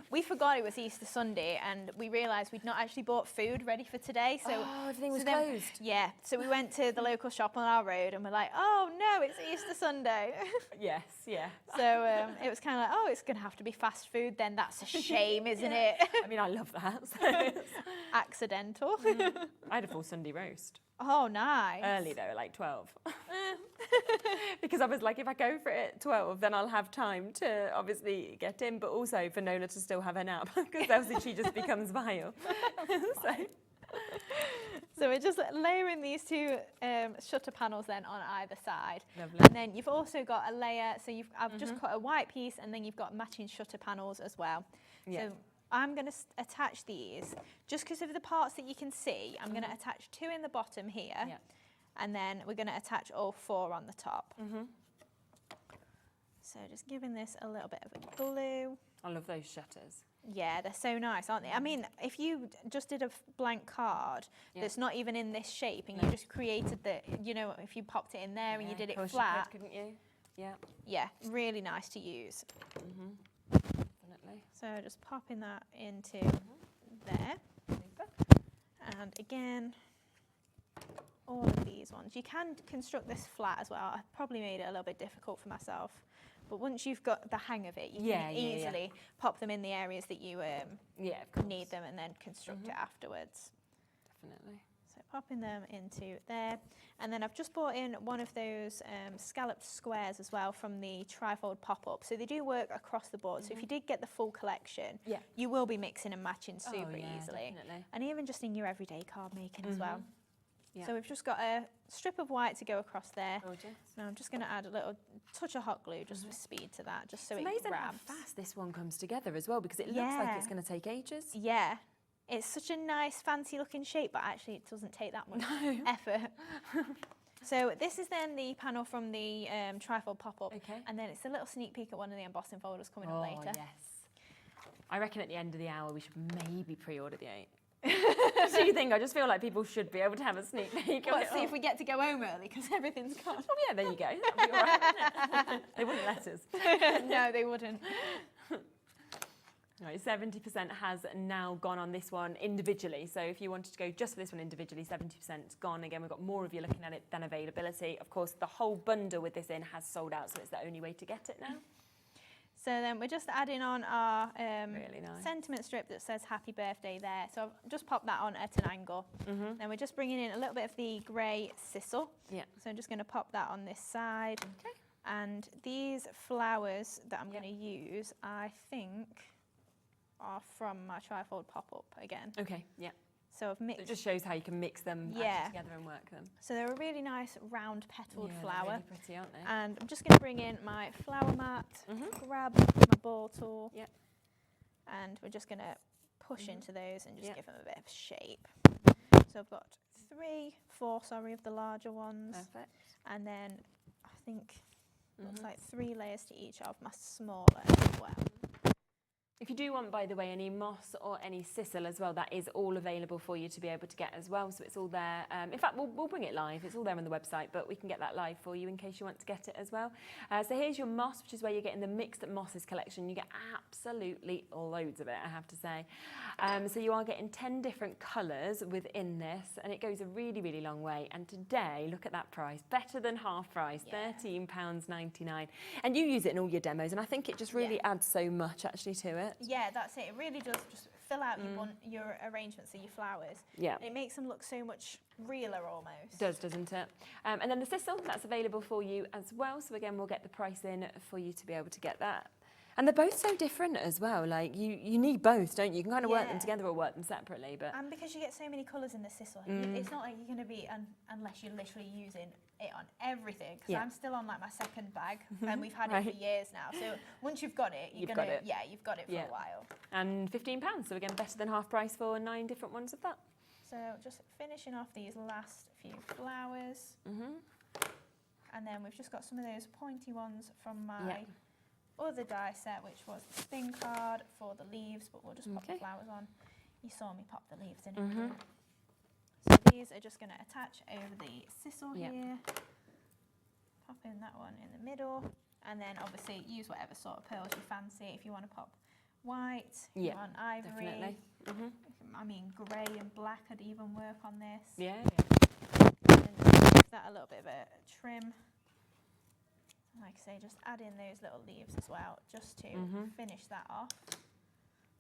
we forgot it was Easter Sunday and we realised we'd not actually bought food ready for today. So everything was closed. Yeah, so we went to the local shop on our road and we're like, oh no, it's Easter Sunday. Yes, yeah. So it was kind of like, oh, it's going to have to be fast food then. That's a shame, isn't it? I mean, I love that. So. Accidental. I had a full Sunday roast. Oh, nice. Early though, like 12. Because I was like, if I go for it at 12, then I'll have time to obviously get in, but also for Nola to still have her nap, because else she just becomes vile. So we're just layering these two shutter panels then on either side. Lovely. And then you've also got a layer, so I've just cut a white piece and then you've got matching shutter panels as well. Yeah. So I'm going to attach these, just because of the parts that you can see, I'm going to attach 2 in the bottom here, and then we're going to attach all 4 on the top. So just giving this a little bit of a glue. I love those shutters. Yeah, they're so nice, aren't they? I mean, if you just did a blank card that's not even in this shape and you just created the, you know, if you popped it in there and you did it flat. Couldn't you? Yeah. Yeah, really nice to use. Definitely. So just popping that into there. And again, all of these ones. You can construct this flat as well. I probably made it a little bit difficult for myself. But once you've got the hang of it, you can easily pop them in the areas that you need them and then construct it afterwards. Definitely. So popping them into there. And then I've just brought in one of those scalloped squares as well from the trifold pop-up. So they do work across the board. So if you did get the full collection, you will be mixing and matching super easily. Definitely. And even just in your everyday card making as well. So we've just got a strip of white to go across there. Gorgeous. Now I'm just going to add a little touch of hot glue just for speed to that, just so It's it amazing grabs. how fast this one comes together as well, because it looks like it's going to take ages. Yeah. It's such a nice, fancy looking shape, but actually it doesn't take that much effort. So this is then the panel from the trifold pop-up. And then it's a little sneak peek at one of the embossing folders coming up later. Yes. I reckon at the end of the hour we should maybe pre-order the 8. What do you think? I just feel like people should be able to have a sneak peek. Let's see if we get to go home early, because everything's gone. Oh yeah, there you go. That'd be all right, wouldn't it? They wouldn't let us. No, they wouldn't. Right, 70% has now gone on this one individually. So if you wanted to go just for this one individually, 70%'s gone. Again, we've got more of you looking at it than availability. Of course, the whole bundle with this in has sold out, so it's the only way to get it now. So then we're just adding on our really nice sentiment strip that says happy birthday there. So I've just popped that on at an angle. Then we're just bringing in a little bit of the grey sisal. So I'm just going to pop that on this side. And these flowers that I'm going to use, I think, are from my trifold pop-up again. So I've mixed. It just shows how you can mix them actually together and work them. So they're a really nice round petaled flower. They're really pretty, aren't they? And I'm just going to bring in my flower mat, grab my ball tool, and we're just going to push into those and just give them a bit of shape. So I've got 4 of the larger ones. Perfect. And then I think looks like 3 layers to each of my smaller as well. If you do want, by the way, any moss or any sisal as well, that is all available for you to be able to get as well. So it's all there. In fact, we'll bring it live. It's all there on the website, but we can get that live for you in case you want to get it as well. So here's your moss, which is where you're getting the mixed mosses collection. You get absolutely loads of it, I have to say. So you are getting 10 different colours within this, and it goes a really, really long way. And today, look at that price. Better than half price, £13.99. And you use it in all your demos, and I think it just really adds so much actually to it. Yeah, that's it. It really does just fill out your arrangements of your flowers. Yeah. It makes them look so much realer almost. It does, doesn't it? And then the sisal, that's available for you as well. So again, we'll get the price in for you to be able to get that. And they're both so different as well. Like you need both, don't you? You can kind of work them together or work them separately. But and because you get so many colours in the sisal, it's not like you're going to be unless you're literally using it on everything. Because I'm still on like my second bag, and we've had it for years now. So once you've got it, you've got it for a while. And £15. So again, better than half price for 9 different ones of that. So just finishing off these last few flowers, and then we've just got some of those pointy ones from my other die set, which was the spin card for the leaves, but we'll just pop the flowers on. You saw me pop the leaves in. So these are just going to attach over the sisal here. Pop in that one in the middle, and then obviously use whatever sort of pearls you fancy. If you want to pop white, you want ivory. Definitely. I mean, grey and black could even work on this. Yeah. And give that a little bit of a trim. Like I say, just add in those little leaves as well, just to finish that off.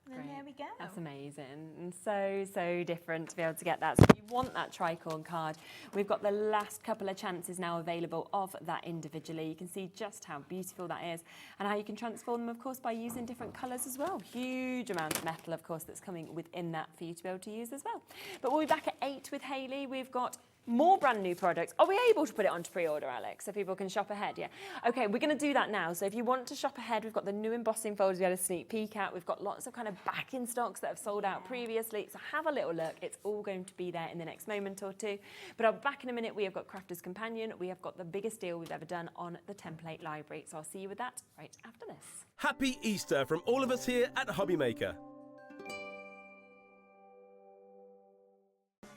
And then there we go. That's amazing. And so different to be able to get that. So if you want that tricorn card, we've got the last couple of chances now available of that individually. You can see just how beautiful that is and how you can transform them, of course, by using different colours as well. Huge amount of metal, of course, that's coming within that for you to be able to use as well. But we'll be back at 8 with Hayley. We've got more brand new products. Are we able to put it onto pre-order, Alex, so people can shop ahead? Yeah. Okay, we're going to do that now. So if you want to shop ahead, we've got the new embossing folders we had a sneak peek at. We've got lots of kind of back in stocks that have sold out previously. So have a little look. It's all going to be there in the next moment or two. But I'll be back in a minute. We have got Crafter's Companion. We have got the biggest deal we've ever done on the template library. So I'll see you with that right after this. Happy Easter from all of us here at Hobbymaker.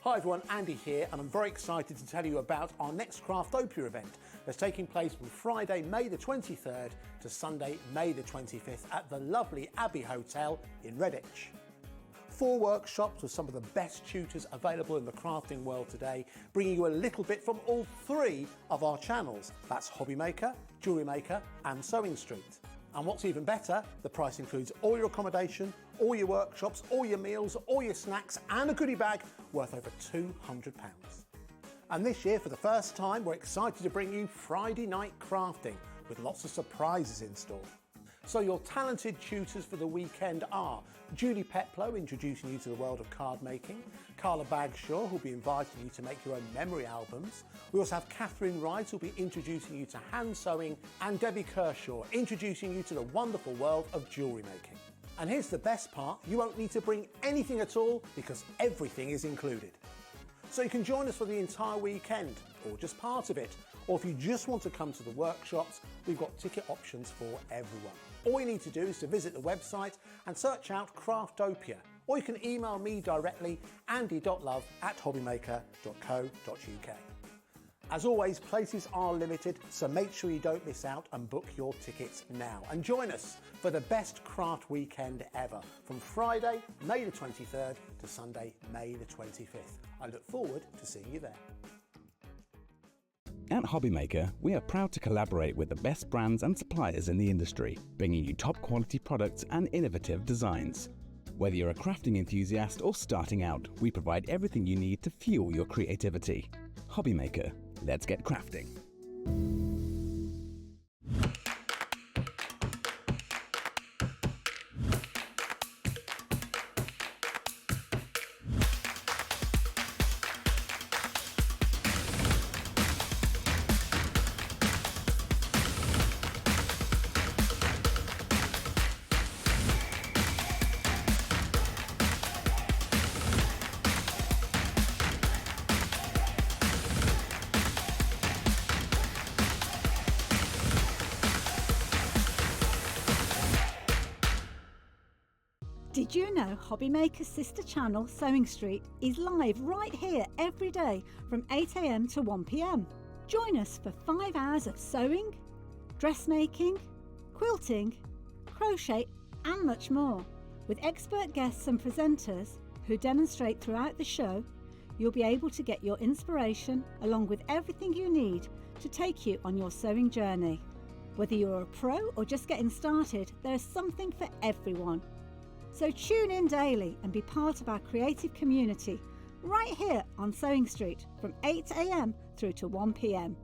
Hi everyone, Andy here, and I'm very excited to tell you about our next Craftopia event that's taking place from Friday, May the 23rd to Sunday, May the 25th at the lovely Abbey Hotel in Redditch. 4 workshops with some of the best tutors available in the crafting world today, bringing you a little bit from all 3 of our channels. That's Hobby Maker, Jewellery Maker and Sewing Street. And what's even better, the price includes all your accommodation, all your workshops, all your meals, all your snacks and a goodie bag worth over £200. And this year, for the first time, we're excited to bring you Friday night crafting with lots of surprises in store. So your talented tutors for the weekend are Julie Peplow, introducing you to the world of card making, Carla Bagshaw, who'll be inviting you to make your own memory albums. We also have Catherine Wright, who'll be introducing you to hand sewing, and Debbie Kershaw, introducing you to the wonderful world of jewellery making. And here's the best part, you won't need to bring anything at all because everything is included. So you can join us for the entire weekend, or just part of it, or if you just want to come to the workshops, we've got ticket options for everyone. All you need to do is to visit the website and search out Craftopia, or you can email me directly, andy.love@hobbymaker.co.uk. As always, places are limited, so make sure you don't miss out and book your tickets now. And join us for the best craft weekend ever, from Friday, May the 23rd to Sunday, May the 25th. I look forward to seeing you there. At Hobby Maker, we are proud to collaborate with the best brands and suppliers in the industry, bringing you top quality products and innovative designs. Whether you're a crafting enthusiast or starting out, we provide everything you need to fuel your creativity. Hobby Maker, let's get crafting. Did you know Hobby Maker's sister channel, Sewing Street, is live right here every day from 8 AM to 1 PM? Join us for 5 hours of sewing, dressmaking, quilting, crochet and much more. With expert guests and presenters who demonstrate throughout the show, you'll be able to get your inspiration along with everything you need to take you on your sewing journey. Whether you're a pro or just getting started, there is something for everyone. So tune in daily and be part of our creative community right here on Sewing Street from 8 AM through to 1 PM.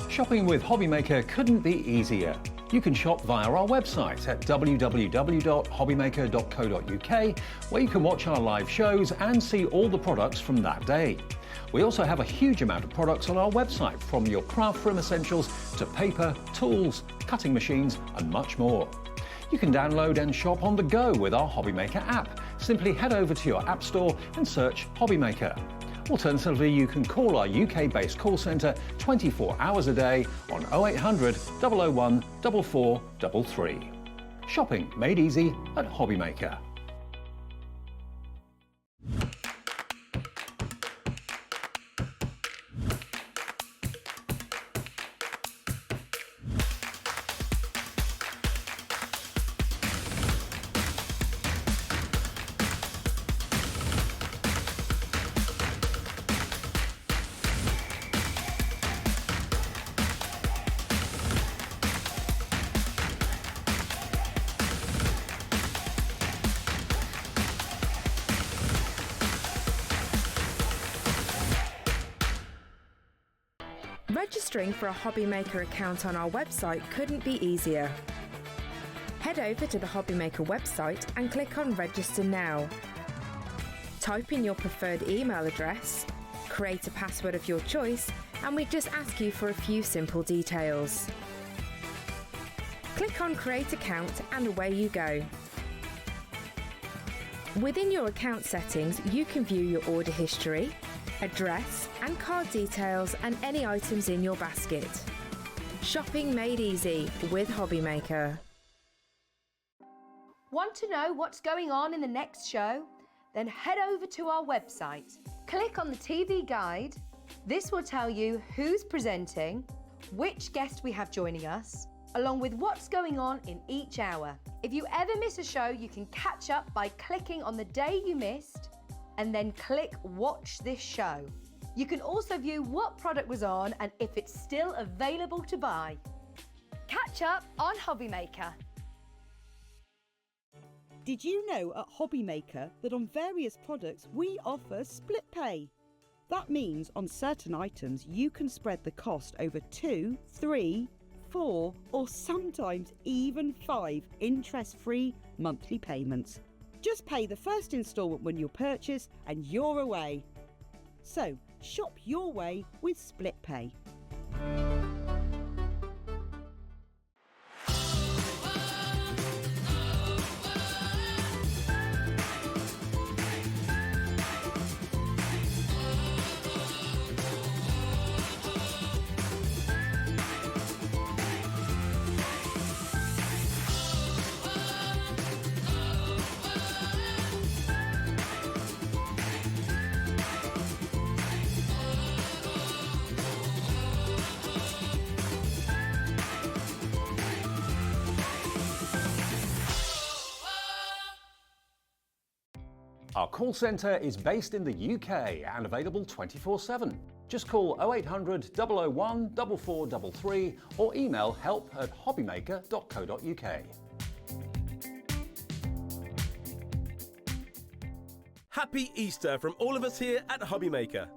Shopping with Hobby Maker couldn't be easier. You can shop via our website at www.hobbymaker.co.uk, where you can watch our live shows and see all the products from that day. We also have a huge amount of products on our website, from your craft room essentials to paper, tools, cutting machines and much more. You can download and shop on the go with our Hobby Maker app. Simply head over to your app store and search Hobby Maker. Alternatively, you can call our UK-based call centre 24 hours a day on 0800 001 4433. Shopping made easy at Hobby Maker. Registering for a Hobby Maker account on our website couldn't be easier. Head over to the Hobby Maker website and click on Register Now. Type in your preferred email address, create a password of your choice, and we just ask you for a few simple details. Click on Create Account and away you go. Within your account settings, you can view your order history, address and card details and any items in your basket. Shopping made easy with Hobby Maker. Want to know what's going on in the next show? then head over to our website. Click on the TV guide. This will tell you who's presenting, which guest we have joining us, along with what's going on in each hour. If you ever miss a show, you can catch up by clicking on the day you missed and then click Watch This Show. You can also view what product was on and if it's still available to buy. Catch up on Hobby Maker. Did you know at Hobby Maker that on various products we offer split pay? That means on certain items you can spread the cost over 2, 3, 4 or sometimes even 5 interest-free monthly payments. Just pay the first instalment when you purchase and you're away. So shop your way with split pay. Our call centre is based in the UK and available 24/7. Just call 0800 001 4433 or email help@hobbymaker.co.uk. Happy Easter from all of us here at Hobby Maker.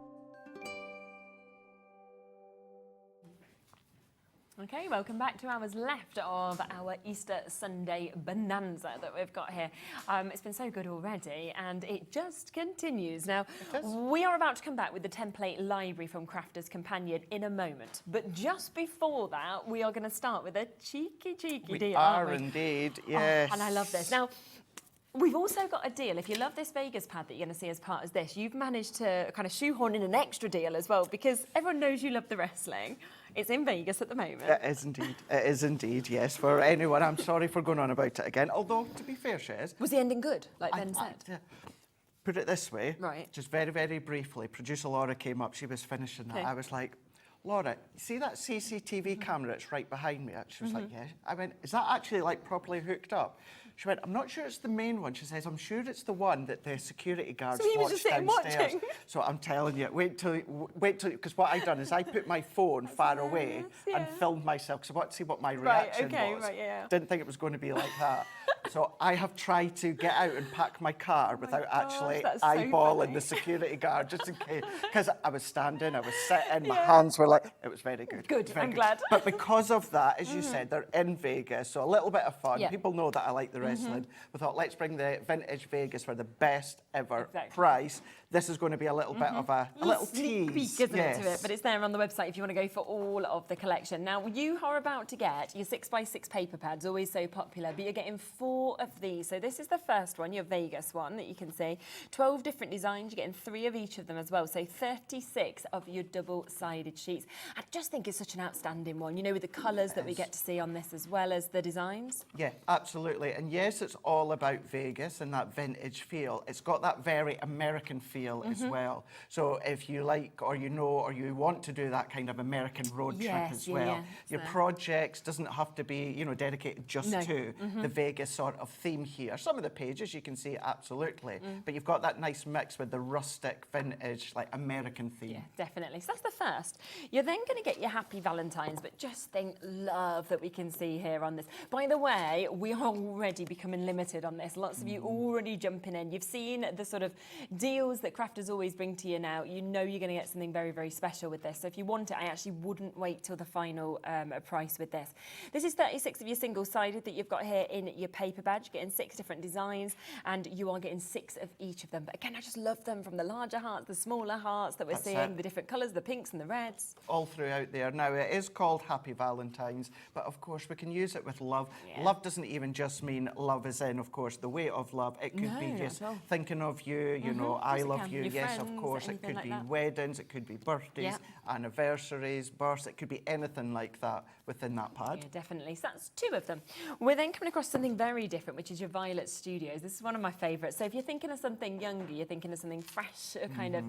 Okay, welcome back to hours left of our Easter Sunday bonanza that we've got here. It's been so good already and it just continues. Now, we are about to come back with the template library from Crafter's Companion in a moment. But just before that, we are going to start with a cheeky deal. We are indeed, yes. Oh, and I love this. Now, we've also got a deal. If you love this Vegas pad that you're going to see as part of this, you've managed to kind of shoehorn in an extra deal as well because everyone knows you love the wrestling. It's in Vegas at the moment. It is indeed. It is indeed, yes. For anyone, I'm sorry for going on about it again. Although, to be fair, Shez... Was the ending good, like Ben said? Put it this way. Right. Just very, very briefly, producer Laura came up. She was finishing that. Okay. I was like, Laura, you see that CCTV camera that's right behind me? She was like, yeah. I went, is that actually like properly hooked up? She went, I'm not sure it's the main one. She says, I'm sure it's the one that the security guards watch downstairs. So I'm telling you, wait till, because what I've done is I put my phone far away and filmed myself because I want to see what my reaction was. Didn't think it was going to be like that. So I have tried to get out and pack my car without actually eyeballing the security guard, just in case. Because I was standing, I was sitting, my hands were like, it was very good. Good, very I'm glad. But because of that, as you said, they're in Vegas, so a little bit of fun. Yeah. People know that I like the wrestling. We thought, let's bring the vintage Vegas for the best ever price. This is going to be a little bit of a little sneak tease. peek, isn't it, to it? But it's there on the website if you want to go for all of the collection. Now, you are about to get your 6x6 paper pads, always so popular, but you're getting 4 of these. So this is the first one, your Vegas one that you can see. 12 different designs, you're getting 3 of each of them as well. So 36 of your double-sided sheets. I just think it's such an outstanding one, you know, with the colours that we get to see on this as well as the designs. Yeah, absolutely. And yes, it's all about Vegas and that vintage feel. It's got that very American feel as well. So if you like or you know or you want to do that kind of American road trip as well, your projects doesn't have to be, you know, dedicated just to the Vegas sort of theme here. Some of the pages you can see absolutely, but you've got that nice mix with the rustic, vintage, like American theme. Yeah, definitely. So that's the first. You're then going to get your Happy Valentine's, but just think love that we can see here on this. By the way, we are already becoming limited on this. Lots of you already jumping in. You've seen the sort of deals that Crafters always bring to you now. You know you're going to get something very, very special with this. So if you want it, I actually wouldn't wait till the final price with this. This is 36 of your single-sided that you've got here in your paper badge. You're getting 6 different designs and you are getting 6 of each of them. But again, I just love them, from the larger hearts, the smaller hearts that we're seeing, the different colours, the pinks and the reds. All throughout there. Now, it is called Happy Valentine's, but of course we can use it with love. Love doesn't even just mean love as in, of course, the way of love. It could be just thinking of you, you know, I love you. Yes, of course. It could be weddings, it could be birthdays, anniversaries, births. It could be anything like that within that pad. Yeah, definitely. So that's 2 of them. We're then coming across something very very different, which is your Violet Studios. This is one of my favourites. So if you're thinking of something younger, you're thinking of something fresh, kind of,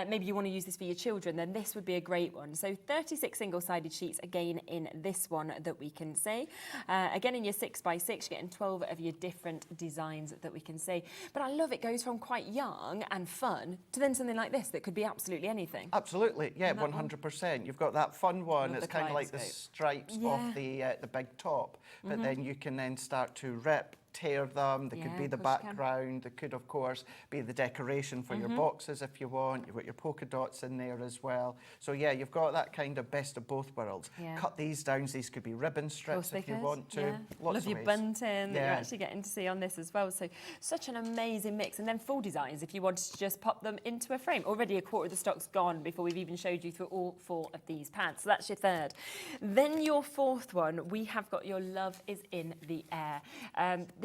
maybe you want to use this for your children, then this would be a great one. So 36 single-sided sheets, again, in this one that we can see. Again, in your 6x6, you're getting 12 of your different designs that we can see. But I love it goes from quite young and fun to then something like this that could be absolutely anything. Absolutely, yeah, 100%. You've got that fun one. It's kind of like the stripes of the big top, but then you can then start to rip, tear them. They could be the background. They could, of course, be the decoration for your boxes if you want. You've got your polka dots in there as well. So yeah, you've got that kind of best of both worlds. Cut these down. These could be ribbon strips if you want to. Lots Love of your ways. bunting that you're actually getting to see on this as well. So such an amazing mix. And then full designs if you wanted to just pop them into a frame. Already a quarter of the stock's gone before we've even showed you through all 4 of these pads. So that's your third. Then your fourth one, we have got your Love is in the Air.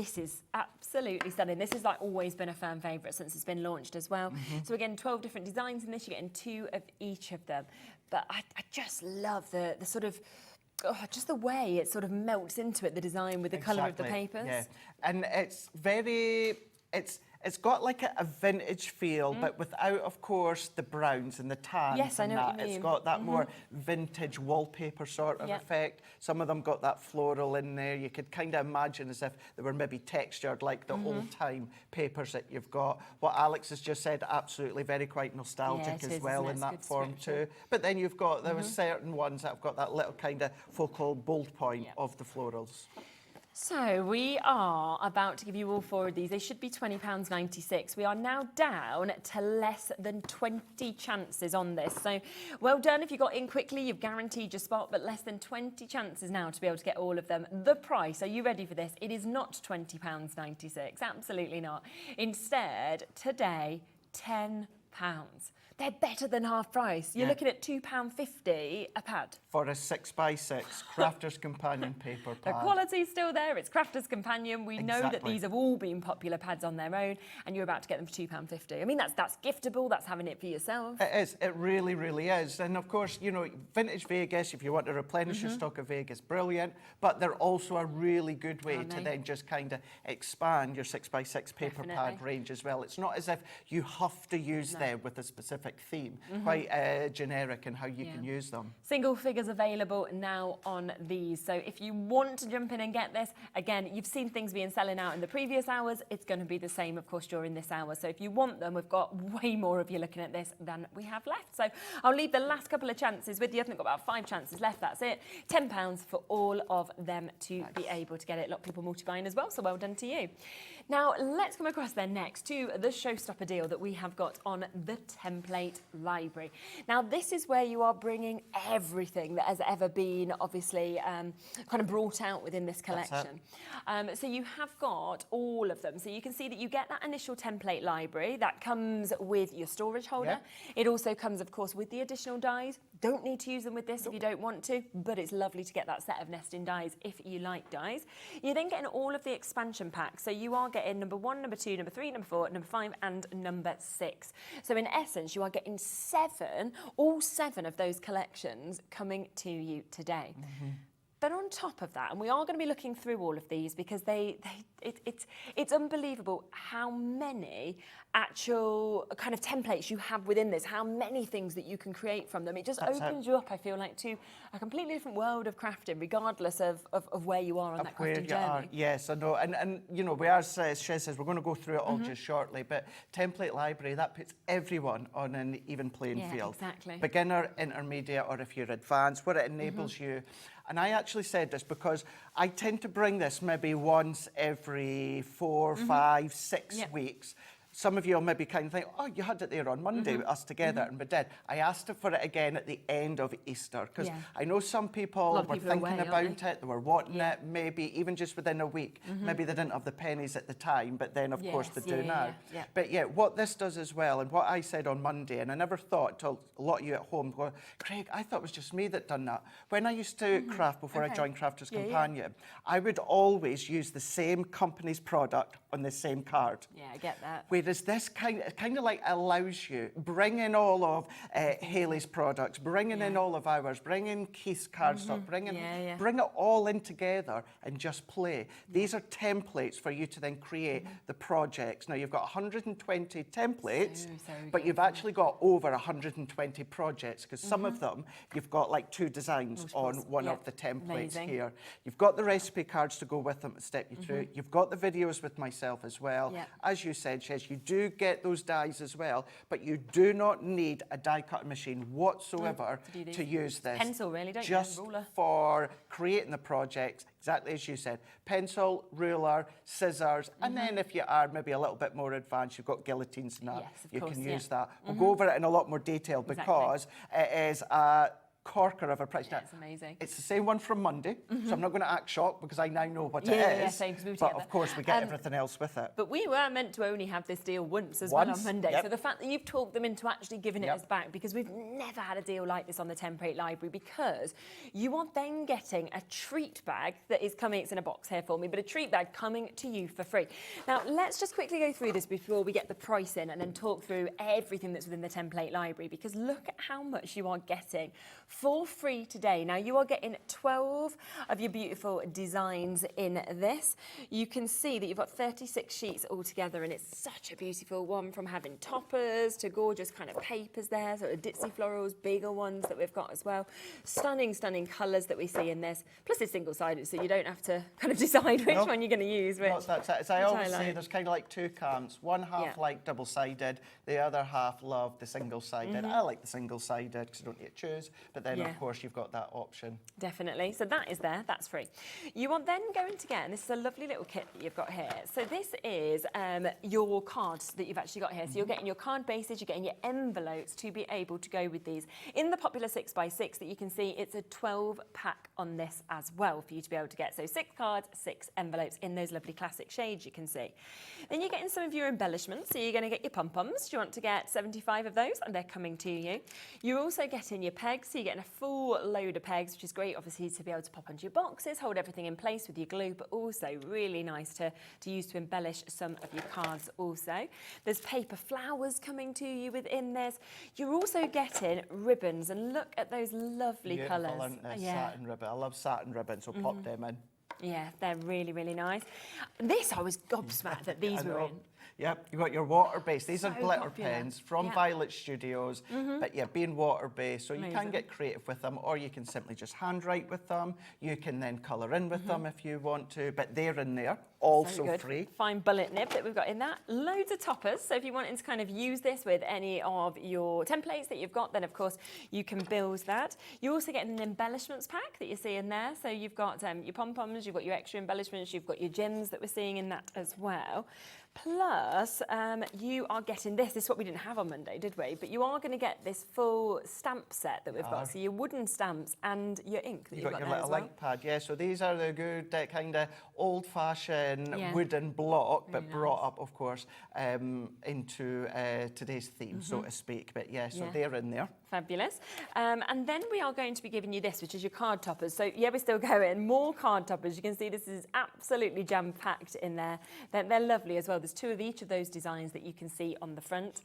This is absolutely stunning. This has like always been a fan favourite since it's been launched as well. So again, 12 different designs in this. You're getting 2 of each of them. But I just love the sort of just the way it sort of melts into it, the design with the colour of the papers. Yeah, and it's very, it's got like a vintage feel, but without, of course, the browns and the tans. Yes, I know what you mean. It's got that more vintage wallpaper sort of effect. Some of them got that floral in there. You could kind of imagine as if they were maybe textured like the old-time papers that you've got. What Alex has just said, absolutely, very quite nostalgic as well in that form too. But then you've got, there were certain ones that have got that little kind of focal bold point of the florals. So we are about to give you all 4 of these. They should be £20.96. We are now down to less than 20 chances on this. So well done if you got in quickly. You've guaranteed your spot, but less than 20 chances now to be able to get all of them. The price, are you ready for this? It is not £20.96. Absolutely not. Instead, today, £10. They're better than half price. You're looking at £2.50 a pad. For a 6x6 Crafter's Companion paper pad. The quality's still there. It's Crafter's Companion. We know that these have all been popular pads on their own, and you're about to get them for £2.50. I mean, that's giftable. That's having it for yourself. It is. It really, really is. And of course, you know, vintage Vegas, if you want to replenish your stock of Vegas, brilliant. But they're also a really good way to then just kind of expand your 6x6 paper pad range as well. It's not as if you have to use them with a specific theme. Quite generic in how you can use them. Single figures available now on these. So if you want to jump in and get this, again, you've seen things being selling out in the previous hours. It's going to be the same, of course, during this hour. So if you want them, we've got way more of you looking at this than we have left. So I'll leave the last couple of chances with you. I think we've got about 5 chances left. That's it. £10 for all of them to be able to get it. A lot of people multi-buying as well, so well done to you. Now, let's come across then next to the showstopper deal that we have got on the template library. Now, this is where you are bringing everything that has ever been, obviously, kind of brought out within this collection. So you have got all of them. So you can see that you get that initial template library that comes with your storage holder. It also comes, of course, with the additional dies. Don't need to use them with this if you don't want to, but it's lovely to get that set of nesting dies if you like dies. You're then getting all of the expansion packs. So you are getting number 1, number 2, number 3, number 4, number 5, and number 6. So in essence, you are getting 7, all 7 of those collections coming to you today. But on top of that, and we are going to be looking through all of these because it's unbelievable how many actual kind of templates you have within this, how many things that you can create from them. It just opens you up, I feel like, to a completely different world of crafting, regardless of where you are on that crafting journey. Yes, I know. And you know, as Shez says, we're going to go through it all just shortly, but template library, that puts everyone on an even playing field. Exactly. Beginner, intermediate, or if you're advanced, what it enables you. And I actually said this because I tend to bring this maybe once every 4, 5, 6 weeks. Some of you will maybe kind of think, oh, you had it there on Monday with us together, and we did. I asked for it again at the end of Easter, because I know some people were thinking about it, they were wanting it, maybe even just within a week. Maybe they didn't have the pennies at the time, but then, of course, they do now. But yeah, what this does as well, and what I said on Monday, and I never thought, till a lot of you at home go, Craig, I thought it was just me that done that. When I used to craft before I joined Crafter's Companion, I would always use the same company's product on the same card. Yeah, I get that. Whereas this kind of like allows you, bring in all of Hayley's products, bringing in all of ours, bring in Keith's cardstock, bring it all in together and just play. These are templates for you to then create the projects. Now you've got 120 templates, but you've actually got over 120 projects, because some of them you've got like 2 designs on one of the templates here. You've got the recipe cards to go with them to step you through. You've got the videos with myself as well. As you said, Shez, you do get those dies as well, but you do not need a die cutting machine whatsoever to use this. Pencil, really, don't just you? Ruler. For creating the project, exactly as you said. Pencil, ruler, scissors, and then if you are maybe a little bit more advanced, you've got guillotines and that. You can use that. We'll go over it in a lot more detail because it is a corker of a price. It's amazing. It's the same one from Monday, so I'm not going to act shocked because I now know what it is. Same, 'cause we were but together. of course, we get everything else with it. But we were meant to only have this deal once as well on Monday. So the fact that you've talked them into actually giving it us back, because we've never had a deal like this on the Template Library, because you are then getting a treat bag that is coming, it's in a box here for me, but a treat bag coming to you for free. Now, let's just quickly go through this before we get the price in and then talk through everything that's within the Template Library, because look at how much you are getting for free today. Now, you are getting 12 of your beautiful designs in this. You can see that you've got 36 sheets altogether, and it's such a beautiful one, from having toppers to gorgeous kind of papers there, sort of ditzy florals, bigger ones that we've got as well. Stunning, stunning colours that we see in this. Plus, it's single-sided, so you don't have to kind of decide which one you're going to use. Which, as I always say, there's kind of like 2 camps. One half like double-sided, the other half love the single-sided. I like the single-sided because you don't need to choose, but then, of course, you've got that option. Definitely. So that is there. That's free. You are then going to get, and this is a lovely little kit that you've got here. So this is your cards that you've actually got here. So you're getting your card bases, you're getting your envelopes to be able to go with these. In the popular 6x6 that you can see, it's a 12-pack on this as well for you to be able to get. So 6 cards, 6 envelopes in those lovely classic shades you can see. Then you're getting some of your embellishments. So you're going to get your pom-poms. You want to get 75 of those, and they're coming to you. You're also getting your pegs. So you're getting a full load of pegs, which is great, obviously, to be able to pop onto your boxes, hold everything in place with your glue, but also really nice to use to embellish some of your cards also. There's paper flowers coming to you within this. You're also getting ribbons, and look at those lovely colours. Satin ribbon. I love satin ribbons, so pop them in. Yeah, they're really, really nice. This, I was gobsmacked that these were in. Yep, you've got your water-based. These are glitter popular. pens from Violet Studios, but being water-based, so you can get creative with them, or you can simply just handwrite with them. You can then colour in with them if you want to, but they're in there, also free. Fine bullet nib that we've got in that. Loads of toppers, so if you wanted to kind of use this with any of your templates that you've got, then of course you can build that. You're also getting an embellishments pack that you see in there, so you've got your pom-poms, you've got your extra embellishments, you've got your gems that we're seeing in that as well. Plus, you are getting this. This is what we didn't have on Monday, did we? But you are going to get this full stamp set that we've got. So your wooden stamps and your ink that you've got your there little as well. ink pad, so these are the good kind of old-fashioned wooden block, but brought up, of course, into today's theme, so to speak. But so they're in there. Fabulous. And then we are going to be giving you this, which is your card toppers. So we're still going. More card toppers. You can see this is absolutely jam-packed in there. They're lovely as well. There's 2 of each of those designs that you can see on the front.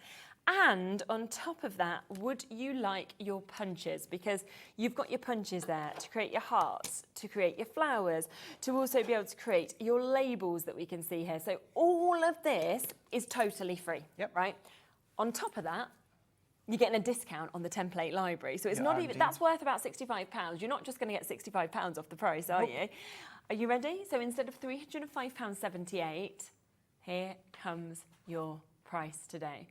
And on top of that, would you like your punches? Because you've got your punches there to create your hearts, to create your flowers, to also be able to create your labels that we can see here. So all of this is totally free, right? On top of that, you're getting a discount on the Template Library. So it's not even, that's worth about £65. You're not just going to get £65 off the price, are you? Are you ready? So instead of £305.78, here comes your price today.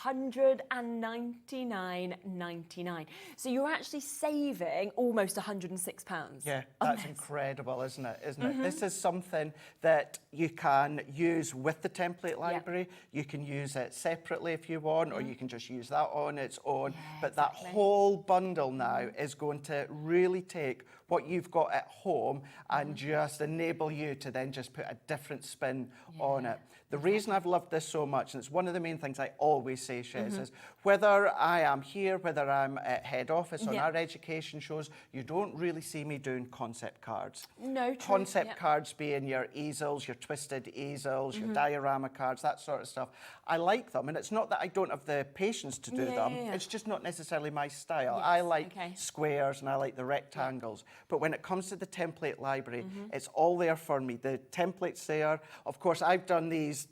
£199.99. So you're actually saving almost £106. Yeah, that's incredible, isn't it? This is something that you can use with the Template Library. You can use it separately if you want, or you can just use that on its own. But that whole bundle now is going to really take what you've got at home and just enable you to then just put a different spin on it. The reason I've loved this so much, and it's one of the main things I always always say, Shez, is whether I am here, whether I'm at head office on our education shows, you don't really see me doing concept cards. No, true. Concept cards being your easels, your twisted easels, your diorama cards, that sort of stuff. I like them, and it's not that I don't have the patience to do them. It's just not necessarily my style. I like squares and I like the rectangles. But when it comes to the template library, it's all there for me. The template's there. Of course, I've done these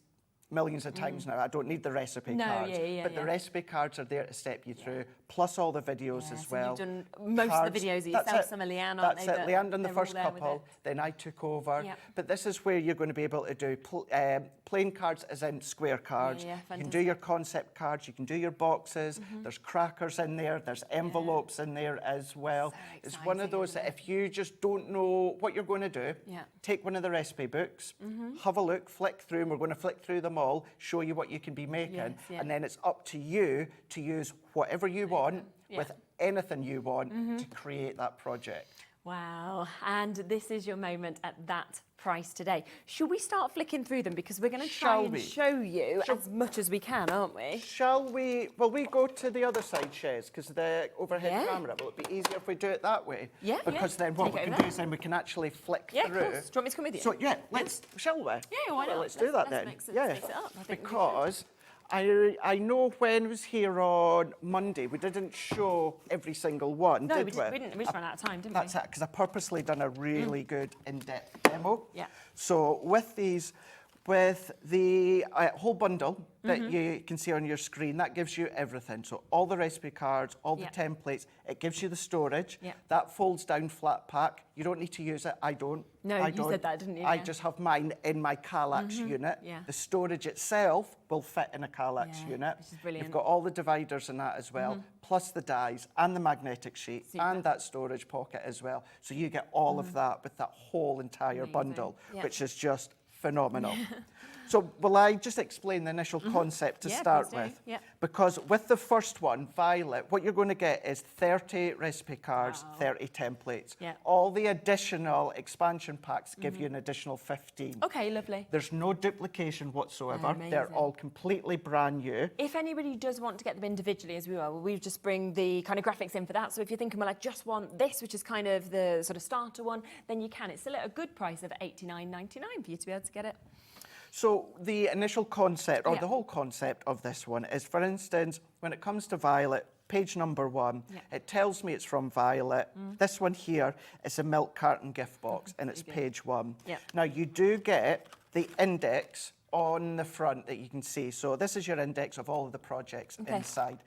millions of times now. I don't need the recipe cards. But the recipe cards are there to step you through, plus all the videos as well. You've done most of the videos yourself, some of Leanne, aren't they? That's it. Leanne done the first couple, then I took over. But this is where you're going to be able to do plain cards, as in square cards. You can do your concept cards, you can do your boxes. There's crackers in there, there's envelopes in there as well. It's one of those that if you just don't know what you're going to do, take one of the recipe books, have a look, flick through, and we're going to flick through them all, show you what you can be making, and then it's up to you to use whatever you want with anything you want to create that project. Wow, and this is your moment at that price today. Should we start flicking through them, because we're going to try and show you as much as we can, aren't we? Shall we? Well, we go to the other side, Shez, because the overhead camera. Will it be easier if we do it that way? Because then what we can do is then we can actually flick through. Of course. Do you want me to come with you? So let's. Shall we? Yeah, why not? Let's do that then. Mix it up. I think because I know when I was here on Monday, we didn't show every single one, did we? No, we didn't. We just ran out of time, didn't we? That's it, because I purposely done a really good in-depth demo. So with these, with the whole bundle that you can see on your screen, that gives you everything. So all the recipe cards, all the templates, it gives you the storage. That folds down flat pack. You don't need to use it. I don't. No, you said that, didn't you? I just have mine in my Kallax unit. The storage itself will fit in a Kallax unit. Which is brilliant. You've got all the dividers in that as well, plus the dies and the magnetic sheet and that storage pocket as well. So you get all of that with that whole entire bundle, which is just phenomenal. So will I just explain the initial concept to start with? Because with the first one, Violet, what you're going to get is 30 recipe cards, 30 templates. All the additional expansion packs give you an additional 15. Okay, lovely. There's no duplication whatsoever. They're all completely brand new. If anybody does want to get them individually, as we are, we just bring the kind of graphics in for that. So if you're thinking, well, I just want this, which is kind of the sort of starter one, then you can. It's still at a good price of $89.99 for you to be able to get it. So the initial concept, or the whole concept of this one is, for instance, when it comes to Violet, page number 1, it tells me it's from Violet. This one here is a milk carton gift box, and it's page 1. Now, you do get the index on the front that you can see. So this is your index of all of the projects inside.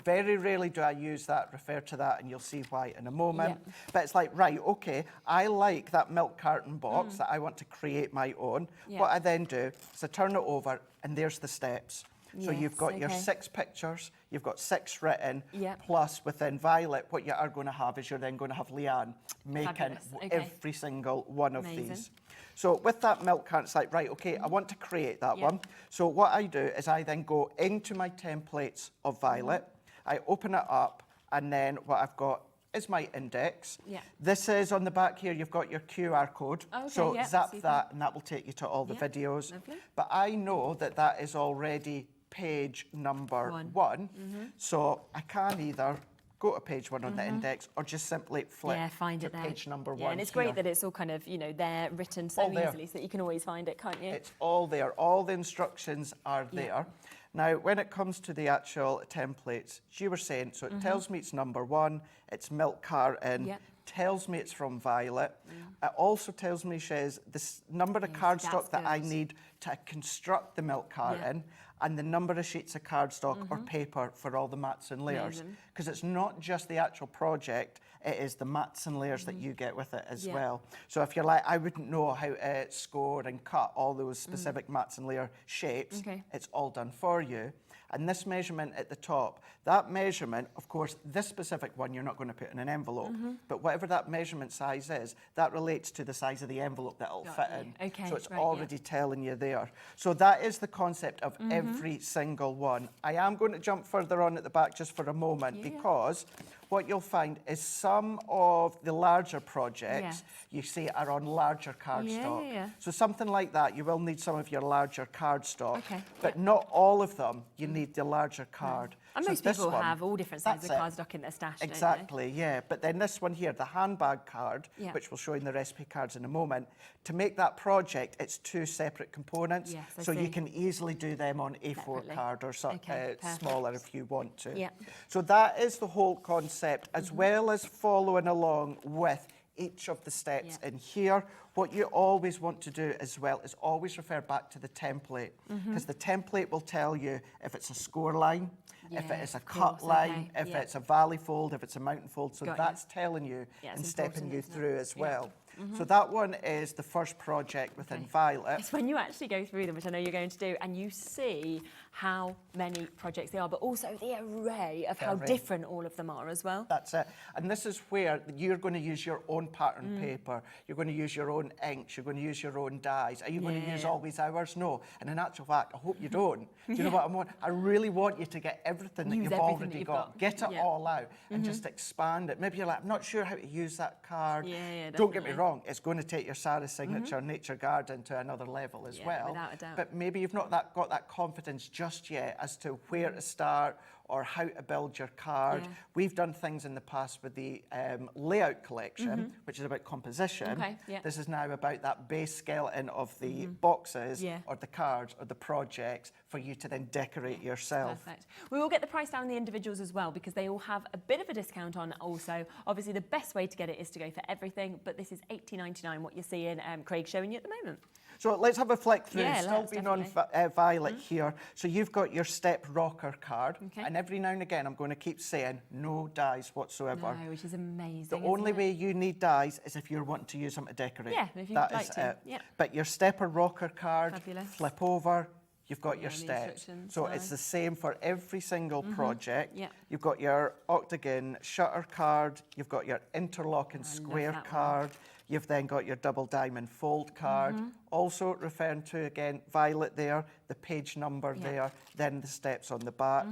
Very rarely do I use that, refer to that, and you'll see why in a moment. But it's like, right, okay, I like that milk carton box that I want to create my own. What I then do is I turn it over, and there's the steps. So you've got your 6 pictures, you've got 6 written, plus within Violet, what you are going to have is you're then going to have Leanne making every single one of these. So with that milk carton, it's like, right, okay, I want to create that one. So what I do is I then go into my templates of Violet, I open it up, and then what I've got is my index. This is on the back here, you've got your QR code. So zap that, and that will take you to all the videos. But I know that that is already page number 1. So I can either go to page 1 on the index, or just simply flip to page number 1. And it's great that it's all kind of, you know, there, written so easily, so that you can always find it, can't you? It's all there. All the instructions are there. Now, when it comes to the actual templates, as you were saying, so it tells me it's number 1, it's milk carton, tells me it's from Violet. It also tells me, Shez, the number of cardstock that I need to construct the milk carton, and the number of sheets of cardstock or paper for all the mats and layers. Because it's not just the actual project, it is the mats and layers that you get with it as well. So if you're like, I wouldn't know how to score and cut all those specific mats and layer shapes, it's all done for you. And this measurement at the top, that measurement, of course, this specific one you're not going to put in an envelope, but whatever that measurement size is, that relates to the size of the envelope that it'll fit in. So it's already telling you there. So that is the concept of every single one. I am going to jump further on at the back just for a moment, because what you'll find is some of the larger projects you see are on larger cardstock. So something like that, you will need some of your larger cardstock, but not all of them. You need the larger card. And So most this people one, have all different sizes of that's it. cardstock in their stash, Exactly, yeah. But then this one here, the handbag card, Yeah. which we'll show in the recipe cards in a moment, to make that project, it's 2 separate components. Yes, I so you see. can easily do them on A4 Separately. card or Okay, smaller if you want to. Yeah. So that is the whole concept, as well as following along with each of the steps in here. What you always want to do as well is always refer back to the template, because the template will tell you if it's a score line, if it is a cut line, if it's a valley fold, if it's a mountain fold. So that's telling you and stepping you through as well. So that one is the first project within Violet. It's when you actually go through them, which I know you're going to do, and you see how many projects they are, but also the array of how different all of them are as well. That's it. And this is where you're going to use your own pattern paper, you're going to use your own inks, you're going to use your own dyes. Are you going to use always ours? No. And in actual fact, I hope you don't. Do you know what I want? I really want you to get everything that you've already got. Get it all out and just expand it. Maybe you're like, I'm not sure how to use that card. Don't get me wrong, it's going to take your Sarah signature Nature Garden to another level as well. Without a doubt. But maybe you've not got that confidence just yet as to where to start or how to build your card. We've done things in the past with the layout collection, which is about composition. This is now about that base skeleton of the boxes or the cards or the projects for you to then decorate yourself. Perfect. We will get the price down on the individuals as well, because they all have a bit of a discount on also. Obviously, the best way to get it is to go for everything, but this is $80.99, what you're seeing Craig showing you at the moment. So let's have a flick through. Yeah, Still being on Violet here. So you've got your step rocker card. And every now and again, I'm going to keep saying no dies whatsoever. No, which is amazing. The only way you need dies is if you're wanting to use them to decorate. Yeah, if you'd That like is to. it. Yeah. But your stepper rocker card, Fabulous. flip over, you've got your the steps. instructions, So it's the same for every single project. Yeah. You've got your octagon shutter card, you've got your interlocking square card, you've then got your double diamond fold card. Also referring to, again, Violet there, the page number there, then the steps on the back.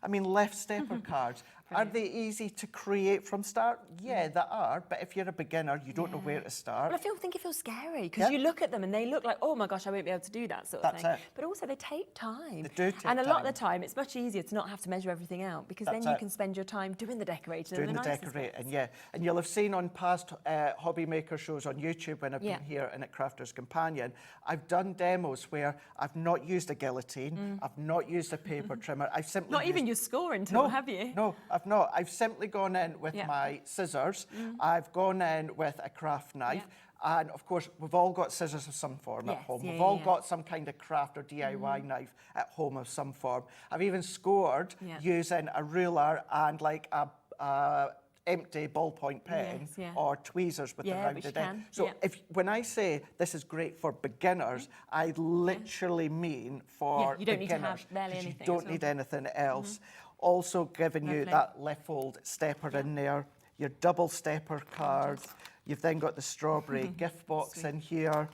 I mean, left stepper cards. Are they easy to create from start? Yeah, they are. But if you're a beginner, you don't know where to start. Well, I think it feels scary, because you look at them and they look like, oh my gosh, I won't be able to do that sort of thing. That's it. But also they take time. They do take And a lot of time. the time, it's much easier to not have to measure everything out, because then you can spend your time doing the decorating Doing and the the nice decorating, yeah. And you'll have seen on past hobby maker shows on YouTube when I've been here and at Crafter's Companion, I've done demos where I've not used a guillotine, I've not used a paper trimmer, I've simply Not even your scoring tool, have you? No, I've not. I've simply gone in with my scissors, I've gone in with a craft knife, and of course we've all got scissors of some form at home. We've all got some kind of craft or DIY knife at home of some form. I've even scored using a ruler and like a empty ballpoint pen or tweezers with the rounded end. So when I say this is great for beginners, I literally mean for you don't beginners. Need to have barely anything. You don't need anything else. Also giving you that left fold stepper in there, your double stepper card. You've then got the strawberry gift box in here,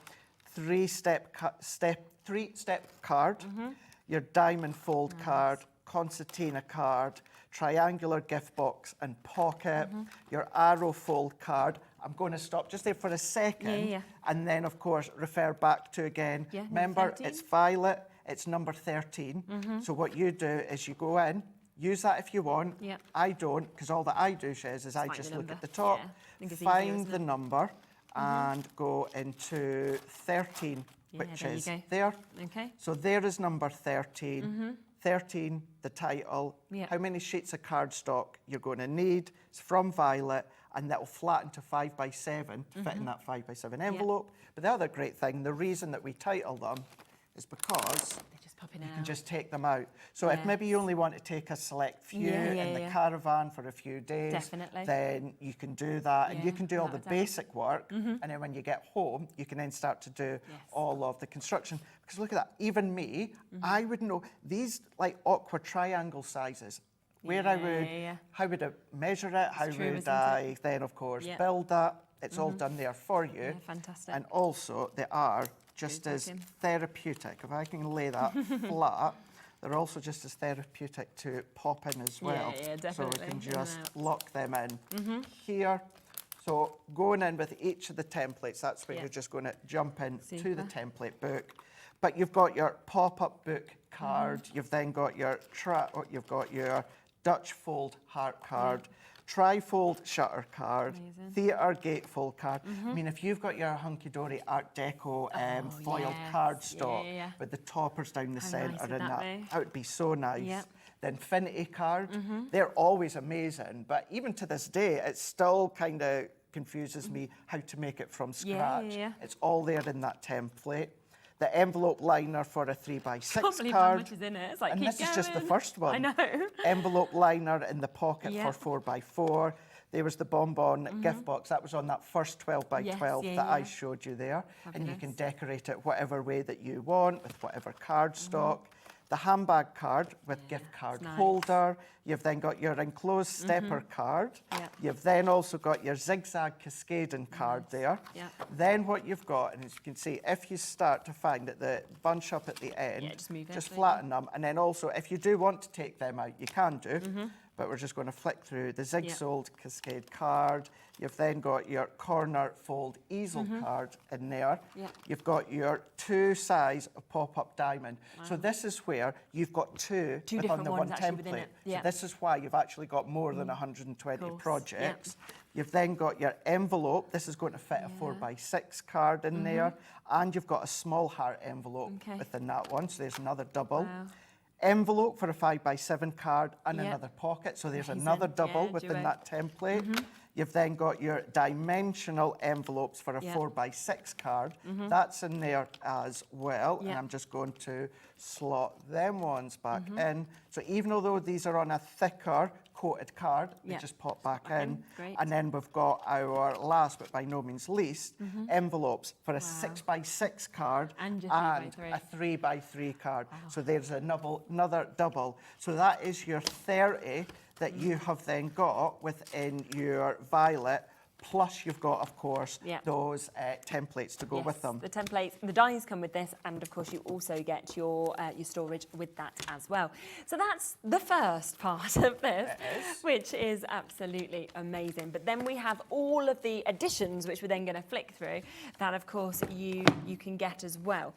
three-step card, your diamond fold card, concertina card, triangular gift box and pocket, your arrow fold card. I'm going to stop just there for a second and then, of course, refer back to again. Remember, it's Violet, it's number 13. So what you do is you go in, use that if you want. I don't, because all that I do, Shez, is I just look at the top, find the number and go into 13, which is there. So there is number 13. 13, the title, how many sheets of cardstock you're going to need. It's from Violet, and that will flatten to 5x7 to fit in that 5x7 envelope. But the other great thing, the reason that we title them is because you can just take them out. So if maybe you only want to take a select few in the caravan for a few days, then you can do that. And you can do all the basic work. And then when you get home, you can then start to do all of the construction. Because look at that, even me, I wouldn't know these like awkward triangle sizes. Where I would, how would I measure it? How would I then, of course, build that? It's all done there for you. Fantastic. And also, they are just as therapeutic. If I can lay that flat, They're also just as therapeutic to pop in as well. Yeah, definitely. So we can just lock them in here. So going in with each of the templates, that's where you're just going to jump in to the template book. But you've got your pop-up book card. You've then got your Dutch fold heart card. Tri-fold shutter card, theatre gatefold card. I mean, if you've got your Hunkydory Art Deco foiled cardstock with the toppers down the centre and that would be so nice. Yep. The Infinity card, they're always amazing, but even to this day, it still kind of confuses me how to make it from scratch. It's all there in that template. The envelope liner for a 3x6 Can't believe card. how much is in it. It's like, And keep this is just the going. first one. I know. Envelope liner in the pocket for 4x4. There was the bonbon gift box. That was on that first 12x12 that I showed you there. And you can decorate it whatever way that you want with whatever cardstock. The handbag card with gift card holder. You've then got your enclosed stepper card. You've then also got your zigzag cascading card there. Then what you've got, and as you can see, if you start to find that the bunch up at the end, just flatten them. And then also, if you do want to take them out, you can do. But we're just going to flick through the zigzag cascade card. You've then got your corner fold easel card in there. You've got your 2 size of pop-up diamond. So this is where you've got two within the one template. So this is why you've actually got more than 120 projects. You've then got your envelope. This is going to fit a 4x6 card in there. And you've got a small heart envelope within that one. So there's another double. Envelope for a 5x7 card and another pocket. So there's another double within that template. You've then got your dimensional envelopes for a 4x6 card. That's in there as well. And I'm just going to slot them ones back in. So even although these are on a thicker coated card, they just pop back in. And then we've got our last but by no means least envelopes for a 6x6 card and a 3x3 card. So there's another double. So that is your 30 that you have then got within your violet. Plus you've got, of course, those templates to go with them. The templates, the dies come with this, and of course you also get your storage with that as well. So that's the first part of this, which is absolutely amazing. But then we have all of the additions, which we're then going to flick through, that of course you can get as well.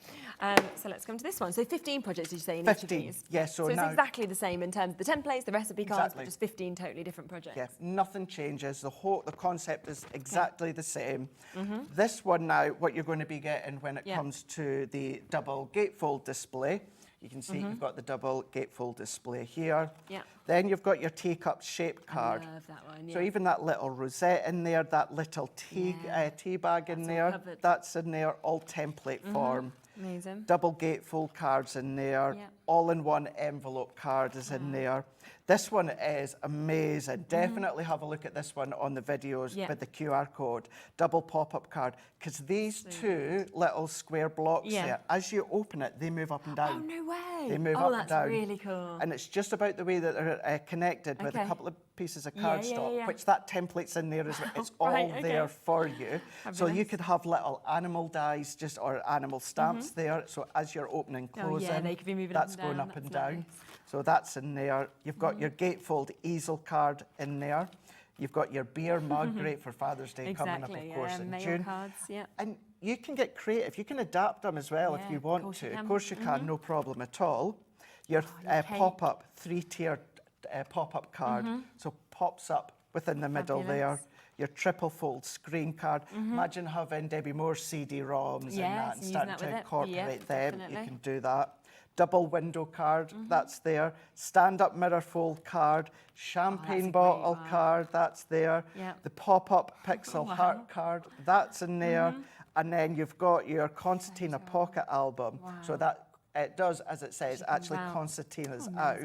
So let's come to this one. So 15 projects, did you say, in each of these? Yes. So it's exactly the same in terms of the templates, the recipe cards, but just 15 totally different projects. Yeah, nothing changes. The concept is exactly the same. This one now, what you're going to be getting when it comes to the double gatefold display, you can see you've got the double gatefold display here. Then you've got your teacup shape card. I love that one, So even that little rosette in there, that little tea bag in there, that's in there, all template form. Amazing. Double gatefold cards in there, all-in-one envelope card is in there. This one is amazing. Definitely have a look at this one on the videos with the QR code. Double pop-up card, because these two little square blocks there, as you open it, they move up and down. Oh, no way. They move up and down. That's really cool. And it's just about the way that they're connected with a couple of pieces of cardstock, which that template's in there as well. It's all there for you. So you could have little animal dies or animal stamps there. So as you're opening, closing, they could be moving that's going up and down. So that's in there. You've got your gatefold easel card in there. You've got your beer mug, great for Father's Day coming up, of course, in June. Cards, and you can get creative. You can adapt them as well if you want to. Of course you can, no problem at all. Your pop-up, 3-tier pop-up card. So pops up within the middle there. Your triple fold screen card. Imagine having Debbie Moore's CD-ROMs and that and starting to incorporate them. You can do that. Double window card, that's there. Stand-up mirror fold card. Champagne bottle card, that's there. The pop-up pixel heart card, that's in there. And then you've got your Concertina pocket album. So that it does, as it says, actually concertinas out.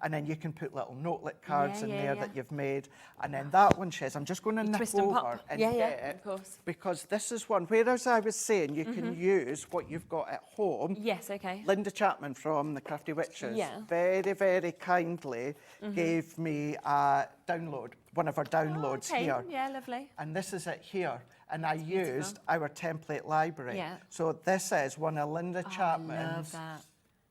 And then you can put little notelet cards in there that you've made. And then that one, Shez, I'm just going to nip over and get it. Of course. Because this is one, whereas I was saying you can use what you've got at home. Yes, okay. Linda Chapman from the Crafty Witches very, very kindly gave me a download, one of her downloads here. Yeah, lovely. And this is it here. And I used our template library. So this is one of Linda Chapman's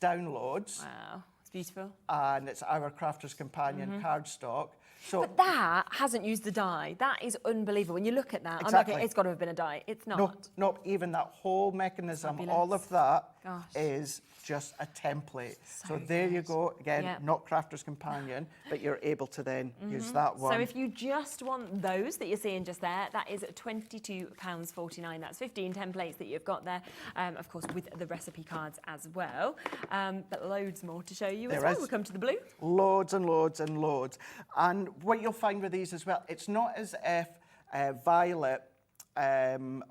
downloads. Wow. It's beautiful. And it's our Crafter's Companion cardstock. So but that hasn't used the dye. That is unbelievable. When you look at that, exactly. I'm like, it's got to have been a dye. It's not. No, not even that whole mechanism, all of that is just a template. So there you go. Again, not Crafter's Companion, but you're able to then use that one. So if you just want those that you're seeing just there, that is £22.49. That's 15 templates that you've got there, of course, with the recipe cards as well. But loads more to show you as well. We'll come to the blue. Loads and loads and loads. And what you'll find with these as well, it's not as if violet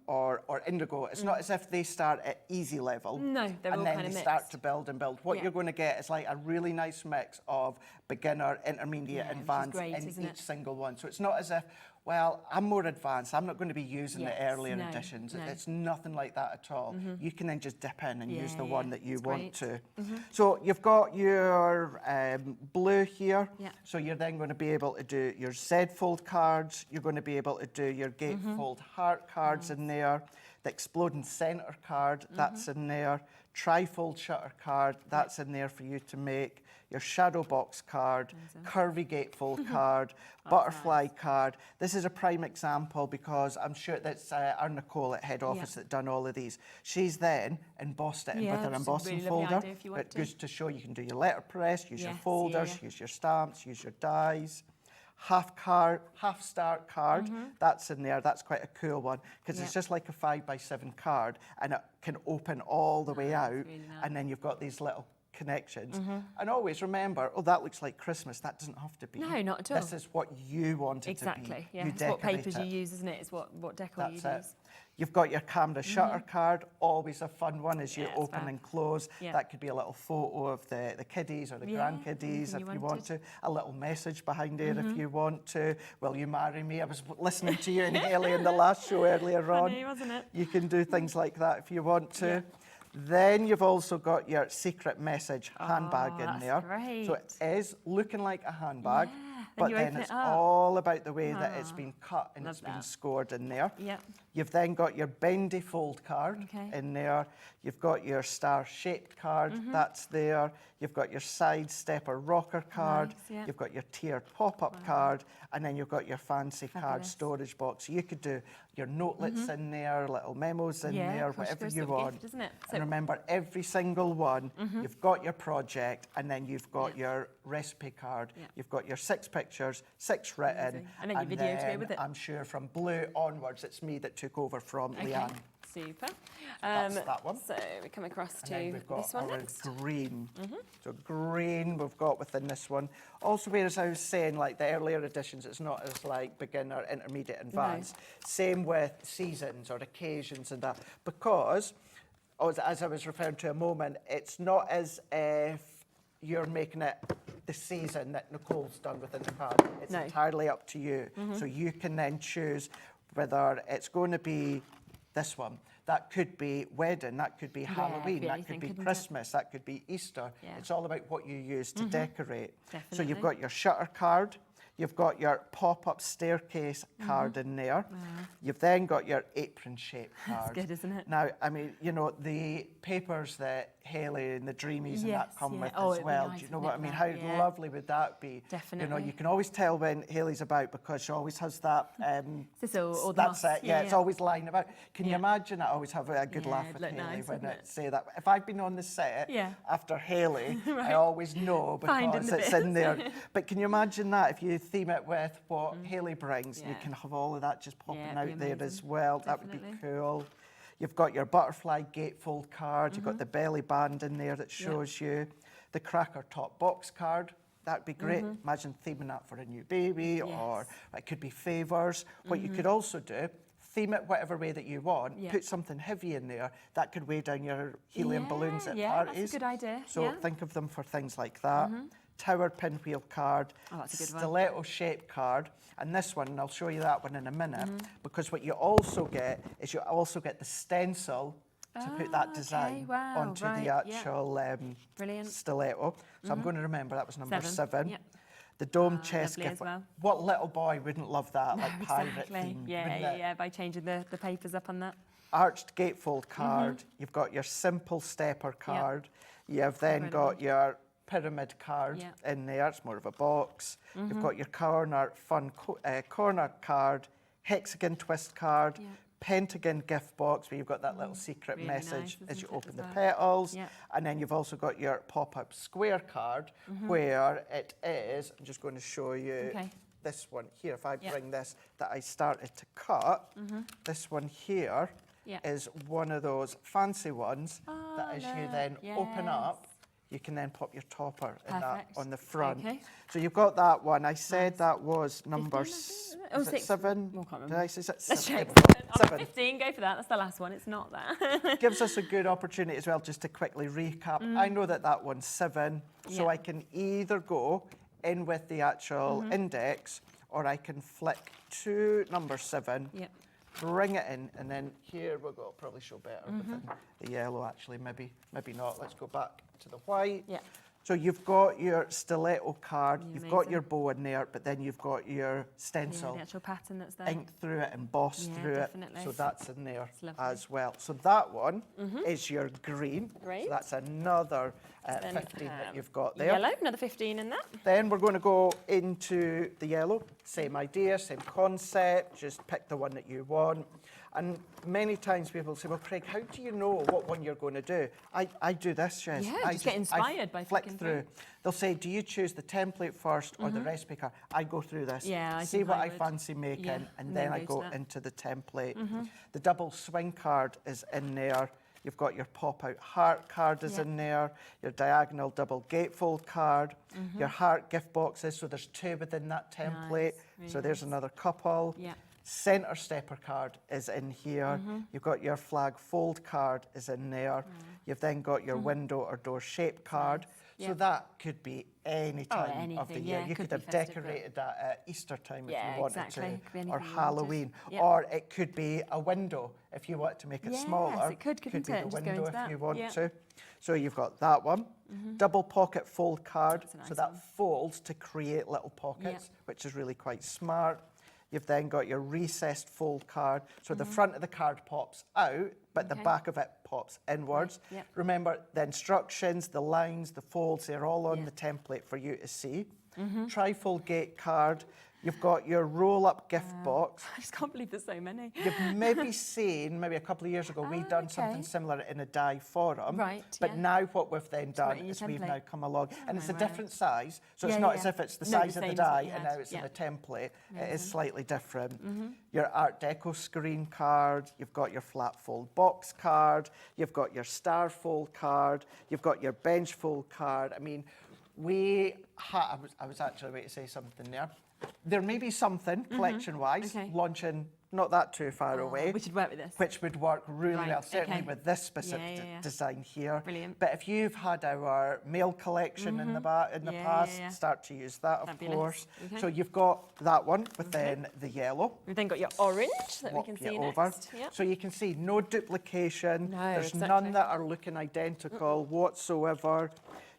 or indigo, it's not as if they start at easy level. No, they're all and then kind of they mixed. start to build and build. What you're going to get is like a really nice mix of beginner, intermediate, advanced in each single one. So it's not as if, well, I'm more advanced, I'm not going to be using the earlier editions. It's nothing like that at all. You can then just dip in and use the one that you want to. So you've got your blue here. So you're then going to be able to do your Z-fold cards. You're going to be able to do your gatefold heart cards in there. The exploding centre card, that's in there. Trifold shutter card, that's in there for you to make. Your shadow box card, curvy gatefold card, butterfly card. This is a prime example because I'm sure that's our Nicole at head office that done all of these. She's then embossed it with her embossing folder. But good to show you can do your letterpress, use your folders, use your stamps, use your dies. Half start card, that's in there. That's quite a cool one because it's just like a 5x7 card and it can open all the way out, really nice. And then you've got these little connections. And always remember, oh, that looks like Christmas. That doesn't have to be. No, not at all. This is what you want it to be. Exactly, yeah. It's what papers you use, isn't it? It's what decor you use. You've got your camera shutter card, always a fun one as you open and close. That could be a little photo of the kiddies or the grandkiddies if you want to. A little message behind there if you want to. Will you marry me? I was listening to you and Hayley in the last show earlier on. Funny, wasn't it? You can do things like that if you want to. Then you've also got your secret message handbag in there. Great. So it is looking like a handbag, but then it's all about the way that it's been cut and it's been scored in there. You've then got your bendy fold card in there. You've got your star-shaped card, that's there. You've got your side stepper rocker card. You've got your tiered pop-up card, and then you've got your fancy card storage box. So you could do your notelets in there, little memos in there, whatever you want. Gift, isn't it? And remember, every single one, you've got your project, and then you've got your recipe card. You've got your 6 pictures, 6 written, and then your video to go with it. I'm sure from blue onwards, it's me that took over from Leanne. Super. That's that one. So we come across to we've got this one our next. green. So green we've got within this one. Also, whereas I was saying, like the earlier editions, it's not as like beginner, intermediate, advanced. Same with seasons or occasions and that. Because, as I was referring to a moment, it's not as if you're making it the season that Nicole's done within the card. It's entirely up to you. So you can then choose whether it's going to be this one. That could be wedding, that could be Halloween, that could be Christmas, that could be Easter. It's all about what you use to decorate. So you've got your shutter card, you've got your pop-up staircase card in there. You've then got your apron-shaped card. That's good, isn't it? Now, I mean, you know, the papers that Hayley and the Dreamies and that come with as well. Nice, do you know what I mean? How lovely would that be? Definitely. You know, you can always tell when Hayley's about because she always has that. All that's it. Yeah, it's always lying about. Can you imagine? I always have a good laugh with Hayley nice, when I say that. If I've been on the set after Hayley, I always know because it's in there. But can you imagine that if you theme it with what Hayley brings, and you can have all of that just popping out there as well. Definitely. That would be cool. You've got your butterfly gatefold card. You've got the belly band in there that shows you. The cracker top box card. That'd be great. Imagine theming that for a new baby, or it could be favours. What you could also do, theme it whatever way that you want. Put something heavy in there that could weigh down your helium balloons at parties. That's a good idea. So think of them for things like that. Tower pinwheel card, stiletto shaped card, and this one, and I'll show you that one in a minute, because what you also get is you also get the stencil to put that design onto the actual stiletto. So I'm going to remember that was number 7. The dome chest gift. Well. What little boy wouldn't love that, like pirate theme? Yeah, by changing the papers up on that. Arched gatefold card. You've got your simple stepper card. You've then got your pyramid card Yeah. in there. It's more of a box. You've got your corner fun corner card, hexagon twist card, pentagon gift box where you've got that little secret Really message nice, as you isn't it, open as the well? petals. Yeah. And then you've also got your pop-up square card where it is, I'm just going to show you this one here. If I bring this that I started to cut, this one here is one of those fancy ones that as you then open up, you can then pop your topper in that on the front. Okay. So you've got that one. I said that was number 6. 7. Oh, I can't Did remember. I say six? Let's Seven. check. Seven. 15, go for that. That's the last one. It's not that. Gives us a good opportunity as well just to quickly recap. I know that that one's 7, so I can either go in with the actual index or I can flick to number 7, bring it in, and then here we'll go, probably show better within the yellow actually, maybe not. Let's go back to the white. So you've got your stiletto card, you've got your bow in there, but then you've got your stencil. The actual pattern that's there. Inked through it, embossed through definitely. it. So that's in there lovely. as well. So that one is your green. Great. So that's another Then, 15 that you've got there. Yellow, another 15 in that. Then we're going to go into the yellow. Same idea, same concept, just pick the one that you want. And many times people say, well, Craig, how do you know what one you're going to do? I do this, Jess. Yeah, I just get inspired by flick flicking through. through. They'll say, do you choose the template first or the recipe card? I go through this, Yeah, I see think what I I would. fancy making, Yeah, and then I go to that. into the template. The double swing card is in there. You've got your pop-out heart card is in there, your diagonal double gatefold card, your heart gift boxes, so there's 2 within that template. Really So there's another couple. Yeah. Centre stepper card is in here. You've got your flag fold card is in there. You've then got your window or door shape card. So that could be any time of the year. You could have decorated that at Easter time if you wanted to, or Halloween. Or it could be a window if you want to make it smaller. It could be be the the window if that. you want to. So you've got that one. Double pocket fold card. Nice so that folds to create little pockets, which is really quite smart. You've then got your recessed fold card. So the front of the card pops out, but the back of it pops inwards. Remember, the instructions, the lines, the folds, they're all on the template for you to see. Trifold gate card. You've got your roll-up gift box. I just can't believe there's so many. You've maybe seen, maybe a couple of years ago, we've done something similar in a die forum. Right, But now what we've then done in your is we've template. now come along, and it's a my different size. So it's Yeah, not yeah, as if it's the No, size the of the same as what die you and had. now it's in Yeah. a template. It is slightly different. Your Art Deco screen card, you've got your flat fold box card, you've got your star fold card, you've got your bench fold card. I mean, I was actually about to say something there. There may be something, collection-wise, launching not that too far away. Which would work with this. Which would work really Right, well, certainly okay. with this specific Yeah. design here. Brilliant. But if you've had our mail collection in the past, start to use that, of Fabulous. course. Okay. So you've got that one within the yellow. We've then got your orange that we Swap can you see over. next. Yep. So you can see no duplication. No, There's exactly. none that are looking identical whatsoever.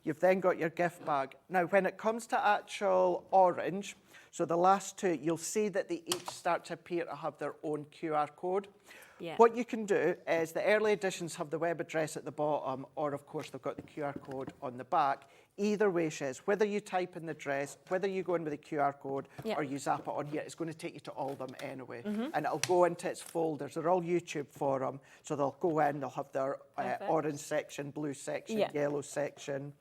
You've then got your gift bag. Now, when it comes to actual orange, so the last 2, you'll see that they each start to appear to have their own QR code. Yeah. What you can do is the early editions have the web address at the bottom, or of course they've got the QR code on the back. Either way, Shez, whether you type in the address, whether you go in with a QR code or you zap it on here, it's going to take you to all of them anyway. And it'll go into its folders. They're all YouTube for them. So they'll go in, they'll have their orange section, blue section, yellow section.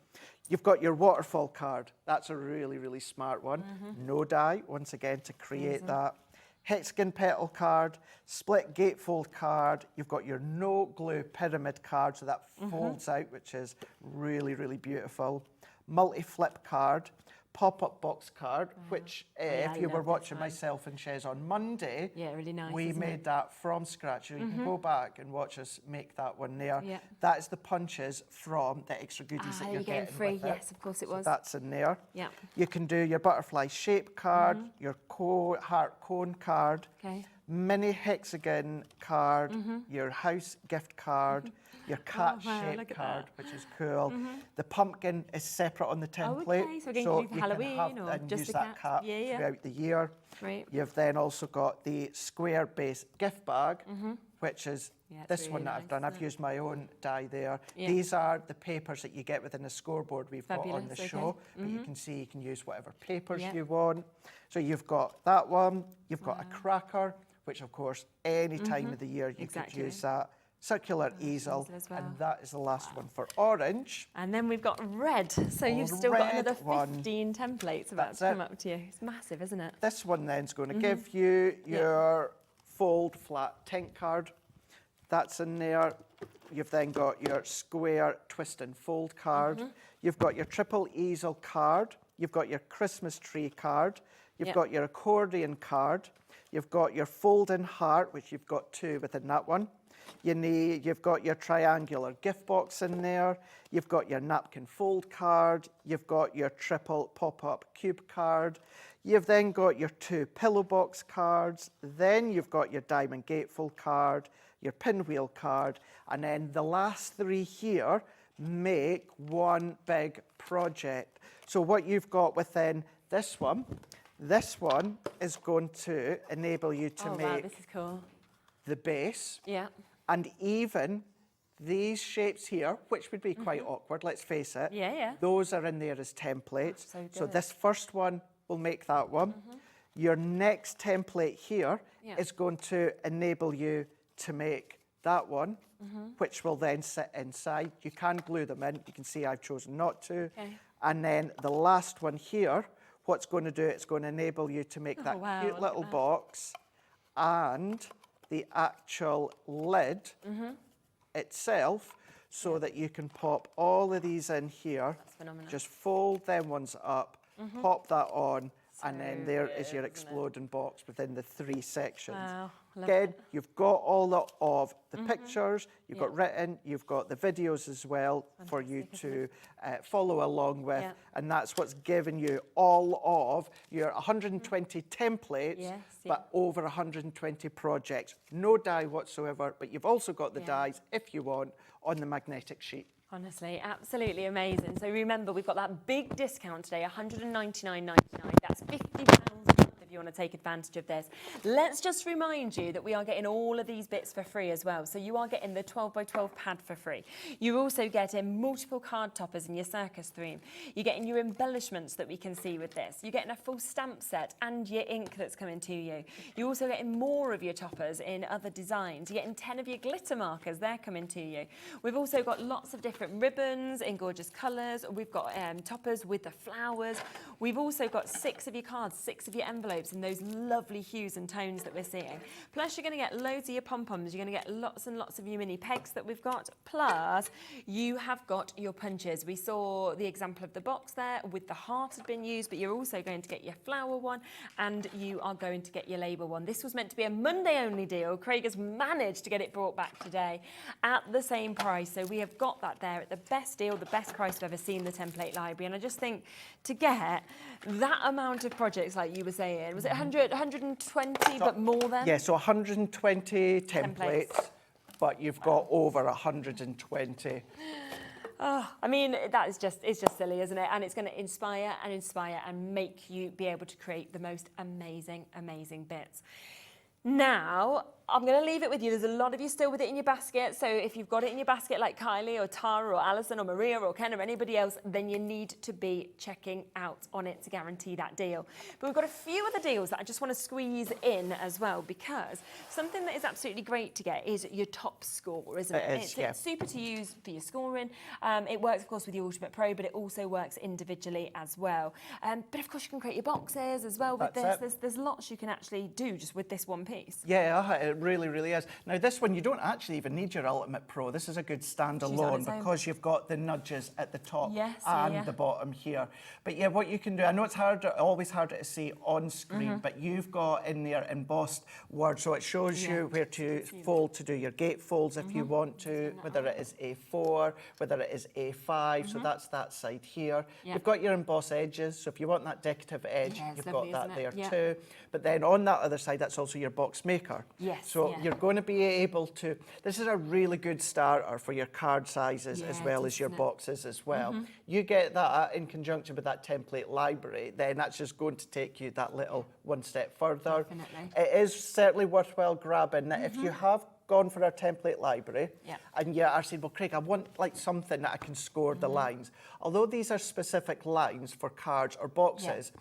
You've got your waterfall card. That's a really, really smart one. No die, once again, to create that. Hexagon petal card, split gatefold card. You've got your no glue pyramid card, so that folds out, which is really, really beautiful. Multi-flip card, pop-up box card, which if you were watching myself and Shez on Monday, really nice, we isn't made it? that from scratch. You can go back and watch us make that one there. Yeah. That is the punches from the extra goodies that you're getting free. with it. Yes, of course it was. So that's in there. Yeah. You can do your butterfly shape card, your heart cone card, mini hexagon card, your house gift card, your cat shape card, which is cool. The pumpkin is separate on the template, okay, so again, so you can do you for can Halloween have or and just use the that cat. cat throughout the year. Right. You've then also got the square base gift bag, which is it's this really one that nice, I've done. I've isn't it? used my own die there. Yeah. These are the papers that you get within the scoreboard we've got on Fabulous, the okay. show. But you can see you can use whatever papers Yeah. you want. So you've got that one. You've got a cracker, which of course any time of the year you could use that. Circular easel, as well. and that is the last one for orange. And then we've got red. So you've still got red another one. 15 templates about That's to come it. up to you. It's massive, isn't it? This one then's going to give you your fold flat tink card. That's in there. You've then got your square twist and fold card. You've got your triple easel card. You've got your Christmas tree card. You've got your accordion card. You've got your fold in heart, which you've got 2 within that one. You've got your triangular gift box in there. You've got your napkin fold card. You've got your triple pop-up cube card. You've then got your 2 pillow box cards. Then you've got your diamond gatefold card, your pinwheel card, and then the last 3 here make one big project. So what you've got within this one is going to enable you to make wow, this is cool. the base. Yeah. And even these shapes here, which would be quite awkward, let's face it. Yeah, yeah. Those are in there as templates. So So good. this first one will make that one. Your next template here is going to enable you to make that one, which will then sit inside. You can glue them in. You can see I've chosen not to. Okay. And then the last one here, what's going to do, it's going to enable you to make that wow, cute look little at that. box and the actual lid itself, so that you can pop all of these in here. That's phenomenal. Just fold them ones up, pop that on, and then there is your exploding box within the 3 sections. Wow, love Again, it. you've got all of the pictures, you've got written, you've got the videos as well for you to follow along with, Yeah. and that's what's given you all of your 120 templates, Yes, but over 120 projects. No die whatsoever, but you've also got the dies, if you want, on the magnetic sheet. Honestly, absolutely amazing. So remember, we've got that big discount today, £199.99. That's £50 a month if you want to take advantage of this. Let's just remind you that we are getting all of these bits for free as well. So you are getting the 12 by 12 pad for free. You're also getting multiple card toppers in your circus theme. You're getting your embellishments that we can see with this. You're getting a full stamp set and your ink that's coming to you. You're also getting more of your toppers in other designs. You're getting 10 of your glitter markers, they're coming to you. We've also got lots of different ribbons in gorgeous colours. We've got toppers with the flowers. We've also got 6 of your cards, 6 of your envelopes in those lovely hues and tones that we're seeing. Plus, you're going to get loads of your pom-poms. You're going to get lots and lots of your mini pegs that we've got. Plus, you have got your punches. We saw the example of the box there with the heart had been used, but you're also going to get your flower one and you are going to get your label one. This was meant to be a Monday-only deal. Craig has managed to get it brought back today at the same price. So we have got that there at the best deal, the best price I've ever seen the template library. And I just think to get that amount of projects, like you were saying, was it 100, 120, but more than? Yeah, so 120 templates, but you've got over 120. Oh, I mean, it's just silly, isn't it? And it's going to inspire and make you be able to create the most amazing, amazing bits. Now, I'm going to leave it with you. There's a lot of you still with it in your basket. So if you've got it in your basket like Kylie or Tara or Alison or Maria or Ken or anybody else, then you need to be checking out on it to guarantee that deal. But we've got a few other deals that I just want to squeeze in as well, because something that is absolutely great to get is your top score, isn't it? It's super to use for your scoring. It works, of course, with your Ultimate Pro, but it also works individually as well. But of course, you can create your boxes as well with this. There's lots you can actually do just with this one piece. Yeah, it really, really is. Now, this one, you don't actually even need your Ultimate Pro. This is a good standalone because you've got the nudges at the top and the bottom here. But yeah, what you can do, I know it's always harder to see on screen, but you've got in there embossed words, so it shows you where to fold to do your gate folds if you want to, whether it is A4, whether it is A5, so that's that side here. You've got your embossed edges, so if you want that decorative edge, you've got that there too. But then on that other side, that's also your box maker. So you're going to be able to, this is a really good starter for your card sizes as well as your boxes as well. You get that in conjunction with that template library, then that's just going to take you that little one step further. It is certainly worthwhile grabbing that if you have gone for our template library, Yeah. and you are saying, well, Craig, I want like something that I can score the lines. Although these are specific lines for cards or boxes,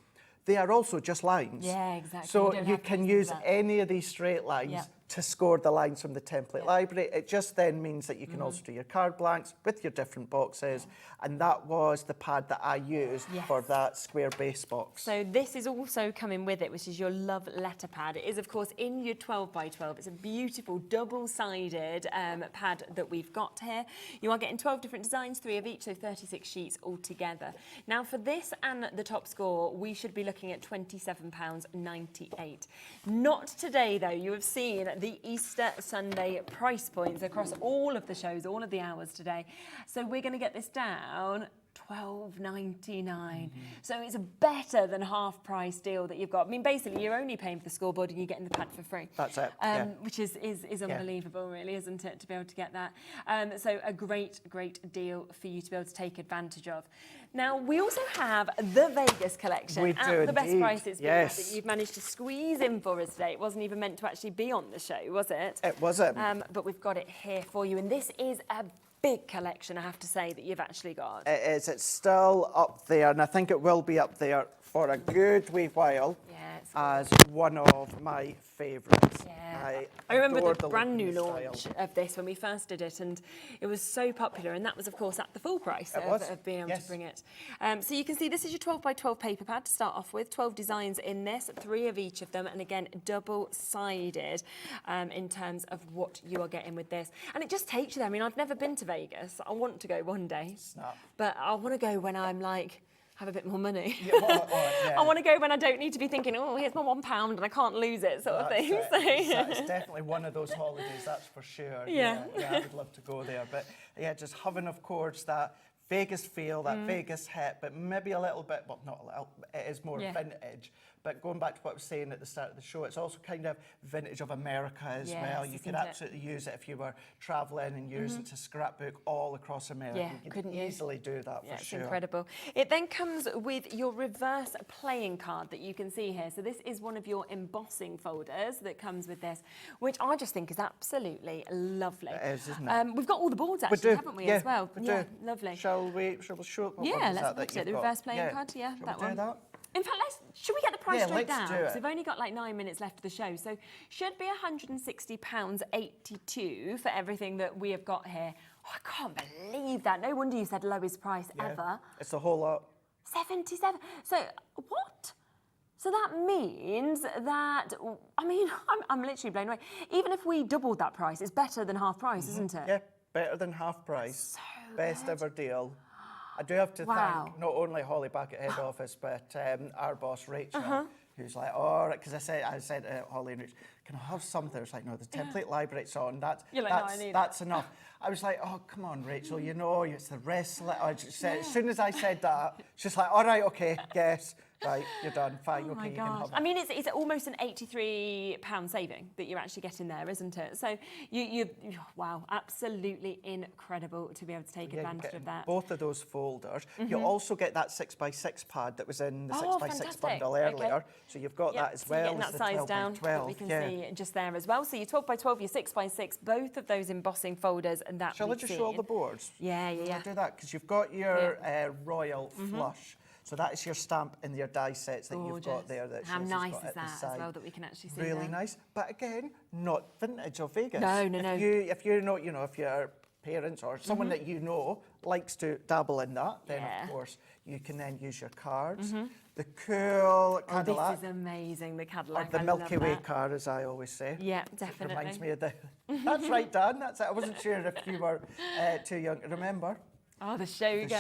they are also just lines. Yeah, exactly. So don't you have to can use use that. any of these straight lines to score the lines from the template library. It just then means that you can also do your card blanks with your different boxes. And that was the pad that I used for that square base box. So this is also coming with it, which is your love letter pad. It is, of course, in your 12 by 12. It's a beautiful double-sided pad that we've got here. You are getting 12 different designs, 3 of each, so 36 sheets altogether. Now, for this and the top score, we should be looking at £27.98. Not today, though. You have seen the Easter Sunday price points across all of the shows, all of the hours today. So we're going to get this down £12.99. So it's a better than half price deal that you've got. I mean, basically, you're only paying for the scoreboard and you're getting the pad for free. That's it. Which is unbelievable, really, isn't it, to be able to get that? So a great, great deal for you to be able to take advantage of. Now, we also have the Vegas collection at the best prices that you've managed to squeeze in for us today. It wasn't even meant to actually be on the show, was it? It wasn't. But we've got it here for you, and this is a big collection, I have to say, that you've actually got. It is. It's still up there, and I think it will be up there for a good wee while as one of my favourites. I remember the brand new launch of this when we first did it, and it was so popular, and that was, of course, at the full price of being able to bring it. So you can see this is your 12 by 12 paper pad to start off with, 12 designs in this, 3 of each of them, and again, double-sided in terms of what you are getting with this. And it just takes you there. I mean, I've never been to Vegas. I want to go one day, but I want to go when I'm like, have a bit more money. I want to go when I don't need to be thinking, oh, here's my £1 and I can't lose it, sort of thing. It's definitely one of those holidays, that's for sure. I would love to go there. But yeah, just having, of course, that Vegas feel, that Vegas hit, but maybe a little bit, well, not a little, it is more vintage. But going back to what I was saying at the start of the show, it's also kind of vintage of America as well. You could absolutely use it if you were travelling and use it to scrapbook all across America. You could easily do that for sure. It's incredible. It then comes with your reverse playing card that you can see here. So this is one of your embossing folders that comes with this, which I just think is absolutely lovely. It is, isn't it? We've got all the boards actually, haven't we, as well? We do. Lovely. Shall we show what let's look at it. The reverse playing card, that one. Do that? In fact, should we get the price straight down? Do it. Because we've only got like 9 minutes left of the show. So should be £160.82 for everything that we have got here. Oh, I can't believe that. No wonder you said lowest price ever. It's a whole lot. 77. So what? So that means that, I mean, I'm literally blown away. Even if we doubled that price, it's better than half price, isn't it? Yeah, better than half price. Best ever deal. I do have to thank not only Holly back at head office, but our boss Rachel, who's like, oh, because I said to Holly and Rachel, can I have something? It's like, no, the template library's on. That's enough. I was like, oh, come on, Rachel, you know, it's the rest. As soon as I said that, she's like, all right, okay, yes. Right, you're done. Fine, okay, you can have it. I mean, it's almost an £83 saving that you're actually getting there, isn't it? So, wow, absolutely incredible to be able to take advantage of that. Both of those folders. You also get that 6x6 pad that was in the 6x6 bundle earlier. So you've got that as well as the 12 by 12. We can see just there as well. So your 12 by 12, your 6x6, both of those embossing folders, and that. Shall I just show all the boards? Yeah. I'll do that because you've got your Royal Flush. So that is your stamp in your die sets that you've got there. How nice is that as well that we can actually see Really nice. But again, not vintage of Vegas. No. If you're not, if your parents or someone that you know likes to dabble in that, then of course you can then use your cards. The cool Cadillac. This is amazing, the Cadillac. Or the Milky Way car, as I always say. Yeah, definitely. It reminds me of the... That's right, Dan. That's it. I wasn't sure if you were too young to remember. Oh, the showgirl. The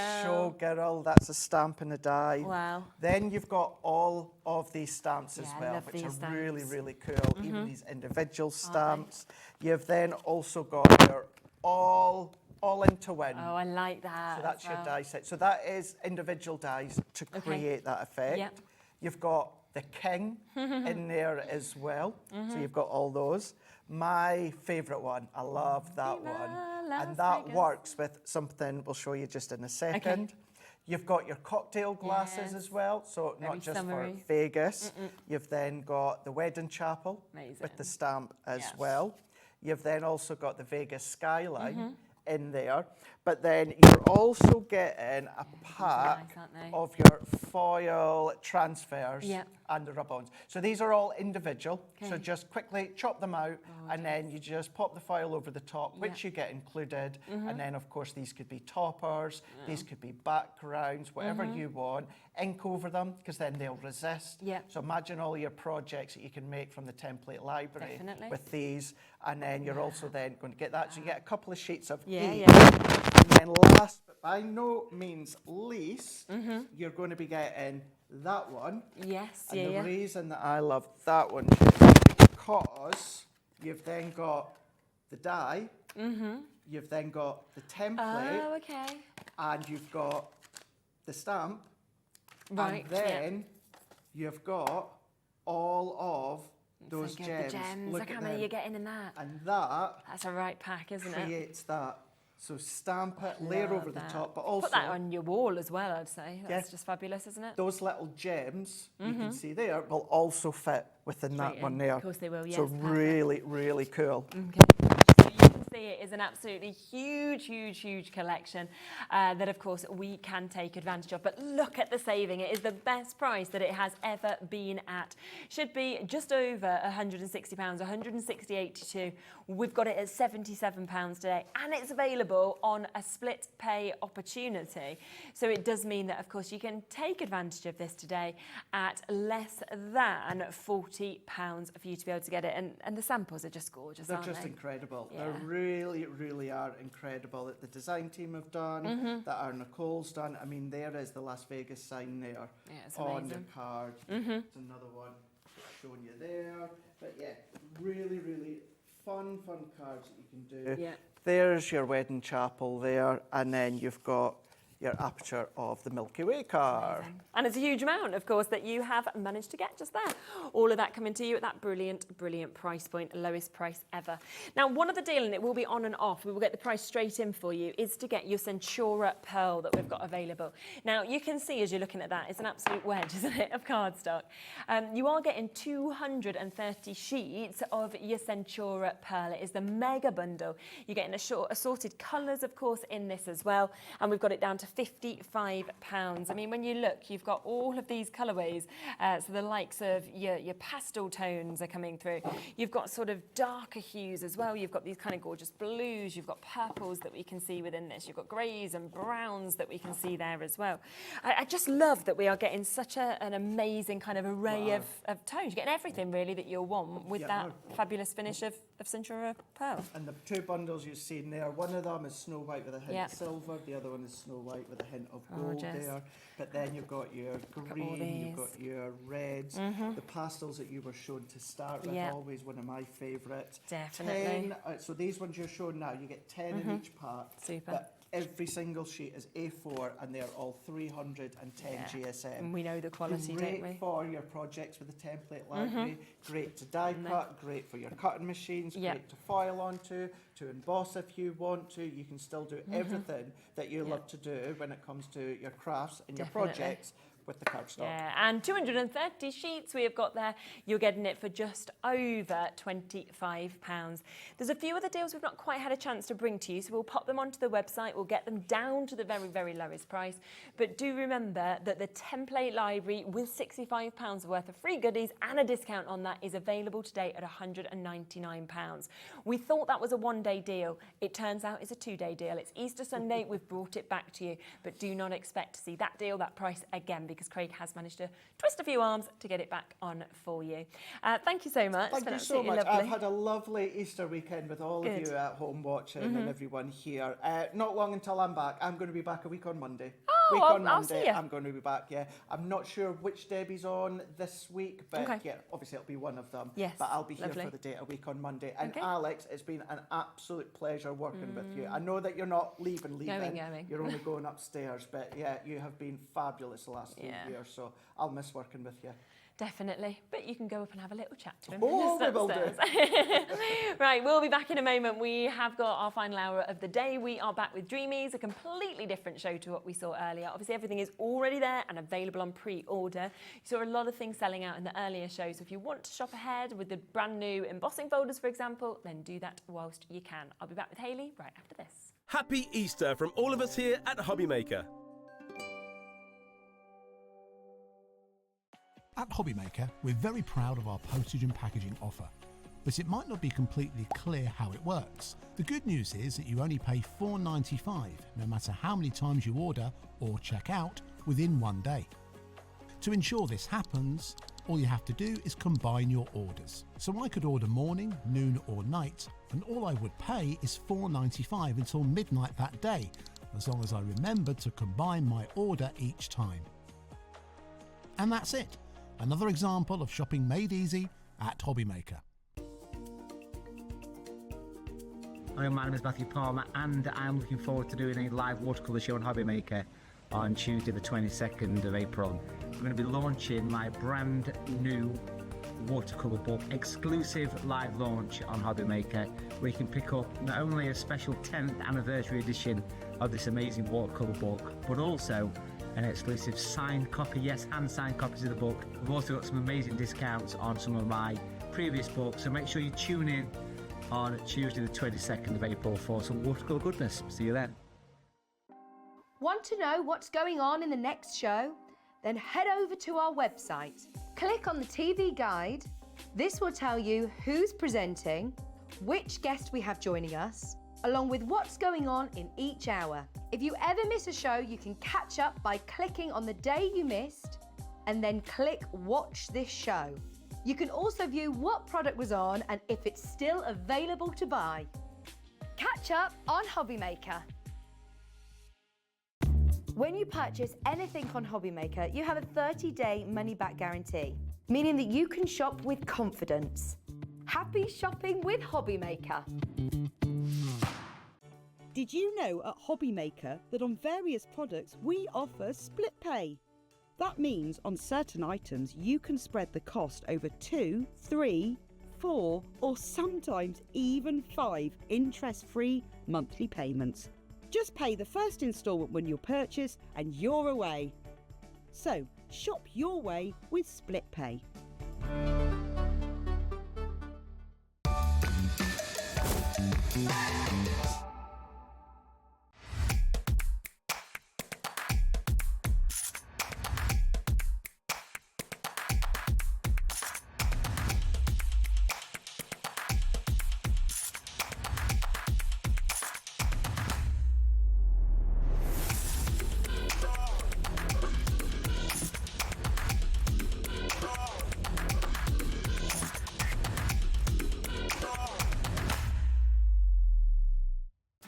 showgirl, that's a stamp in the die. Wow. Then you've got all of these stamps as well, which are really, really cool. Even these individual stamps. You've then also got your all into win. Oh, I like that. So that's your die set. So that is individual dies to create that effect. Yep. You've got the king in there as well. So you've got all those. My favourite one, I love that one. And that works with something we'll show you just in a second. You've got your cocktail glasses as well, so not just for Vegas. You've then got the wedding chapel with the stamp as well. You've then also got the Vegas skyline in there, but then you're also getting a pack of your foil transfers and the rub-ons. So these are all individual, so just quickly chop them out and then you just pop the foil over the top, which you get included, and then of course these could be toppers, these could be backgrounds, whatever you want. Ink over them, because then they'll resist. So imagine all your projects that you can make from the template library with these, and then you're also then going to get that. So you get a couple of sheets of each. And then last, but by no means least, you're going to be getting that one. And the reason that I love that one is because you've then got the die, you've then got the template, and you've got the stamp. And then you've got all of those gems. Look how many you're getting in that. And that's a right pack, isn't it? Creates that. So stamp it, layer over the top, but also... Put that on your wall as well, I'd say. That's just fabulous, isn't it? Those little gems you can see there will also fit within that one there. Of course they will, yes. So really, really cool. So you can see it is an absolutely huge, huge, huge collection that, of course, we can take advantage of. But look at the saving. It is the best price that it has ever been at. Should be just over £160, 160.82. We've got it at £77 today, and it's available on a split pay opportunity. So it does mean that, of course, you can take advantage of this today at less than £40 for you to be able to get it. And the samples are just gorgeous, They're aren't just they? incredible. They really, really are incredible that the design team have done, that our Nicole's done. I mean, there is the Las Vegas sign there on the card. There's another one showing you there. But yeah, really, really fun cards that you can do. There's your wedding chapel there, and then you've got your aperture of the Milky Way car. And it's a huge amount, of course, that you have managed to get just there. All of that coming to you at that brilliant, brilliant price point, lowest price ever. Now, one of the deal, and it will be on and off, we will get the price straight in for you, is to get your Centura pearl that we've got available. Now, you can see as you're looking at that, it's an absolute wedge, isn't it, of cardstock. You are getting 230 sheets of your Centura pearl. It is the mega bundle. You're getting assorted colours, of course, in this as well. And we've got it down to £55. I mean, when you look, you've got all of these colourways. So the likes of your pastel tones are coming through. You've got sort of darker hues as well. You've got these kind of gorgeous blues. You've got purples that we can see within this. You've got greys and browns that we can see there as well. I just love that we are getting such an amazing kind of array of tones. You're getting everything really that you'll want with that fabulous finish of Centura pearl. And the two bundles you've seen there, one of them is Snow White with a hint of silver, the other one is Snow White with a hint of gold there. But then you've got your green, you've got your reds, the pastels that you were shown to start with, always one of my favourites. Definitely. 10, so these ones you're showing now, you get 10 in each pack. Super. But every single sheet is A4 and they're all 310 GSM. And we know the quality, don't we? Great for your projects with the template library, great to die cut, great for your cutting machines, great to foil onto, to emboss if you want to. You can still do everything that you love to do when it comes to your crafts and your projects with the cardstock. Yeah, and 230 sheets we have got there. You're getting it for just over £25. There's a few other deals we've not quite had a chance to bring to you, so we'll pop them onto the website. We'll get them down to the very, very lowest price. But do remember that the template library with £65 worth of free goodies and a discount on that is available today at £199. We thought that was a one-day deal. It turns out it's a two-day deal. It's Easter Sunday. We've brought it back to you, but do not expect to see that deal, that price again, because Craig has managed to twist a few arms to get it back on for you. Thank you so much. Thank you so much. I've had a lovely Easter weekend with all of you at home watching and everyone here. Not long until I'm back. I'm going to be back a week on Monday. I'll see you. I'm going to be back, I'm not sure which Debbie's on this week, but obviously it'll be one of them. Yes, but I'll be here lovely. for the day a week on Monday. And Alex, it's been an absolute pleasure working with you. I know that you're not leaving. Going. You're only going upstairs, but you have been fabulous the last few years, so I'll miss working with you. Definitely, but you can go up and have a little chat to him. Oh, just we will do. upstairs. Right, we'll be back in a moment. We have got our final hour of the day. We are back with Dreamees, a completely different show to what we saw earlier. Obviously, everything is already there and available on pre-order. You saw a lot of things selling out in the earlier show, so if you want to shop ahead with the brand new embossing folders, for example, then do that whilst you can. I'll be back with Hayley right after this. Happy Easter from all of us here at Hobbymaker. At Hobbymaker, we're very proud of our postage and packaging offer, but it might not be completely clear how it works. The good news is that you only pay $4.95 no matter how many times you order or check out within 1 day. To ensure this happens, all you have to do is combine your orders. So I could order morning, noon or night, and all I would pay is $4.95 until midnight that day, as long as I remembered to combine my order each time. And that's it. Another example of shopping made easy at Hobbymaker. Hi, my name is Matthew Palmer, and I'm looking forward to doing a live watercolour show on Hobbymaker on Tuesday the 22nd of April. I'm going to be launching my brand new watercolour book, exclusive live launch on Hobbymaker, where you can pick up not only a special 10th anniversary edition of this amazing watercolour book, but also an exclusive signed copy, yes, hand-signed copies of the book. We've also got some amazing discounts on some of my previous books, so make sure you tune in on Tuesday the 22nd of April for some watercolour goodness. See you then. Want to know what's going on in the next show? Then head over to our website. Click on the TV guide. This will tell you who's presenting, which guest we have joining us, along with what's going on in each hour. If you ever miss a show, you can catch up by clicking on the day you missed and then click Watch This Show. You can also view what product was on and if it's still available to buy. Catch up on Hobbymaker. When you purchase anything on Hobbymaker, you have a 30-day money-back guarantee, meaning that you can shop with confidence. Happy shopping with Hobbymaker. Did you know at Hobbymaker that on various products we offer split pay? That means on certain items you can spread the cost over 2, 3, 4 or sometimes even 5 interest-free monthly payments. Just pay the first instalment when you purchase and you're away. So shop your way with split pay.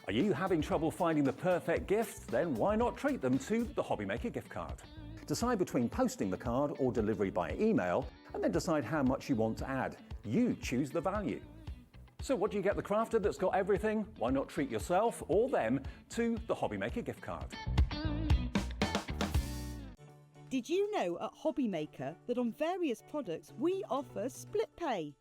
Are you having trouble finding the perfect gift? Then why not treat them to the Hobbymaker gift card? Decide between posting the card or delivery by email, and then decide how much you want to add. You choose the value. So what do you get the crafter that's got everything? Why not treat yourself or them to the Hobbymaker gift card? Did you know at Hobbymaker that on various products we offer split pay?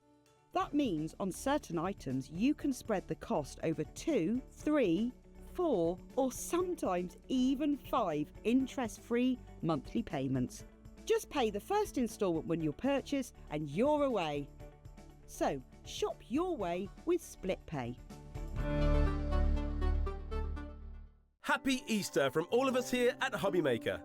That means on certain items you can spread the cost over 2, 3, 4 or sometimes even 5 interest-free monthly payments. Just pay the first instalment when you purchase and you're away. So shop your way with split pay. Happy Easter from all of us here at Hobbymaker.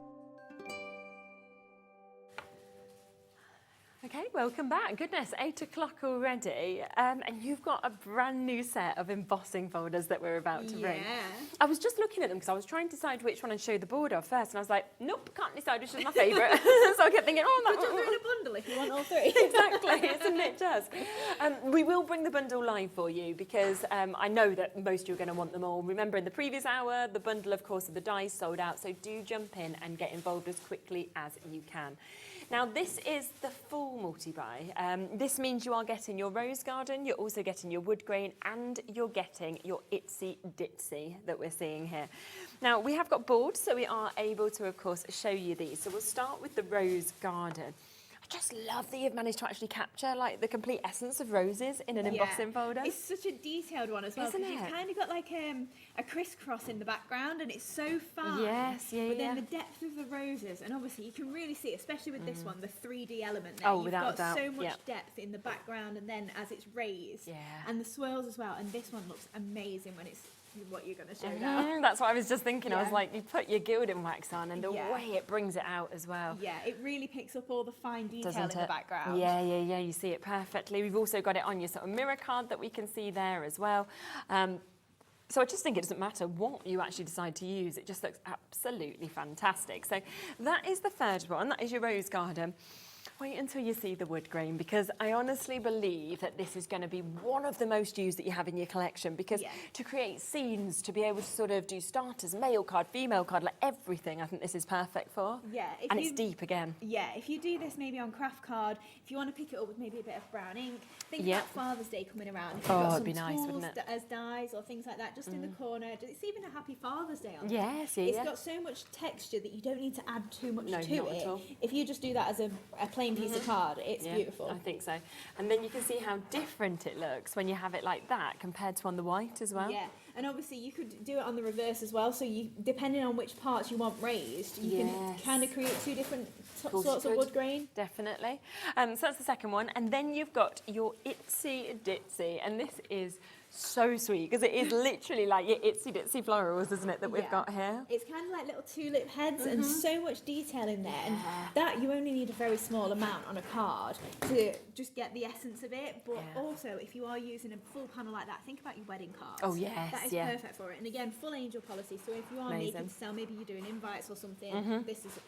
Okay, welcome back. Goodness, 8 o'clock already. And you've got a brand new set of embossing folders that we're about to bring. Yeah. I was just looking at them because I was trying to decide which one I'd show the board of first. And I was like, nope, can't decide which is my favourite. So I kept thinking, oh, Put them in a bundle if you want all three. Exactly, isn't it just? We will bring the bundle live for you because I know that most of you are going to want them all. Remember in the previous hour, the bundle, of course, of the dies sold out. So do jump in and get involved as quickly as you can. Now, this is the full multi-buy. This means you are getting your rose garden, you're also getting your wood grain, and you're getting your itsy ditsy that we're seeing here. Now, we have got boards, so we are able to, of course, show you these. So we'll start with the rose garden. I just love that you've managed to actually capture like the complete essence of roses in an embossing folder. It's such a detailed one as well, Isn't because you've it? kind of got like a crisscross in the background, and it's so fun. Yes, yeah, But then yeah. the depth of the roses, and obviously you can really see, especially with this one, the 3D element there. Oh, You've without got a doubt, so much yeah. depth in the background, and then as it's raised, and the swirls as well. And this one looks amazing when it's what you're going to show now. That's what I was just thinking. I was Yeah. like, you put your gilding wax on, and the way it brings it out as well. Yeah, it really picks up all the fine detail Doesn't in the it? background. Yeah, you see it perfectly. We've also got it on your sort of mirror card that we can see there as well. So I just think it doesn't matter what you actually decide to use. It just looks absolutely fantastic. So that is the third one. That is your rose garden. Wait until you see the wood grain, because I honestly believe that this is going to be one of the most used that you have in your collection, because to create scenes, to be able to sort of do starters, male card, female card, like everything, I think this is perfect for. Yeah. And it's deep again. Yeah, if you do this maybe on craft card, if you want to pick it up with maybe a bit of brown ink, think Yep. about Father's Day coming around. If you've Oh, got it'd some be nice, tools wouldn't it? as dies or things like that, just in the corner. It's even a Happy Father's Day on Yes, there. yeah, It's yeah. got so much texture that you don't need to add too much No, to not it. at all. If you just do that as a plain piece of card, it's Yeah, beautiful. I think so. And then you can see how different it looks when you have it like that compared to on the white as well. Yeah, and obviously you could do it on the reverse as well. So you, depending on which parts you want raised, you can Yes. kind of create two different Course sorts you of could. wood grain. Definitely. So that's the second one. And then you've got your Itsy Ditsy. And this is so sweet, because it is literally like your Itsy Ditsy florals, isn't it, that we've got here? It's kind of like little tulip heads and so much detail in there. And that you only need a very small amount on a card to just get the essence of it. But also, if you are using a full panel like that, think about your wedding cards. Oh, yes, That is yeah. perfect for it. And again, full angel policy. So if you are Amazing. making to sell, maybe you're doing invites or something, this is,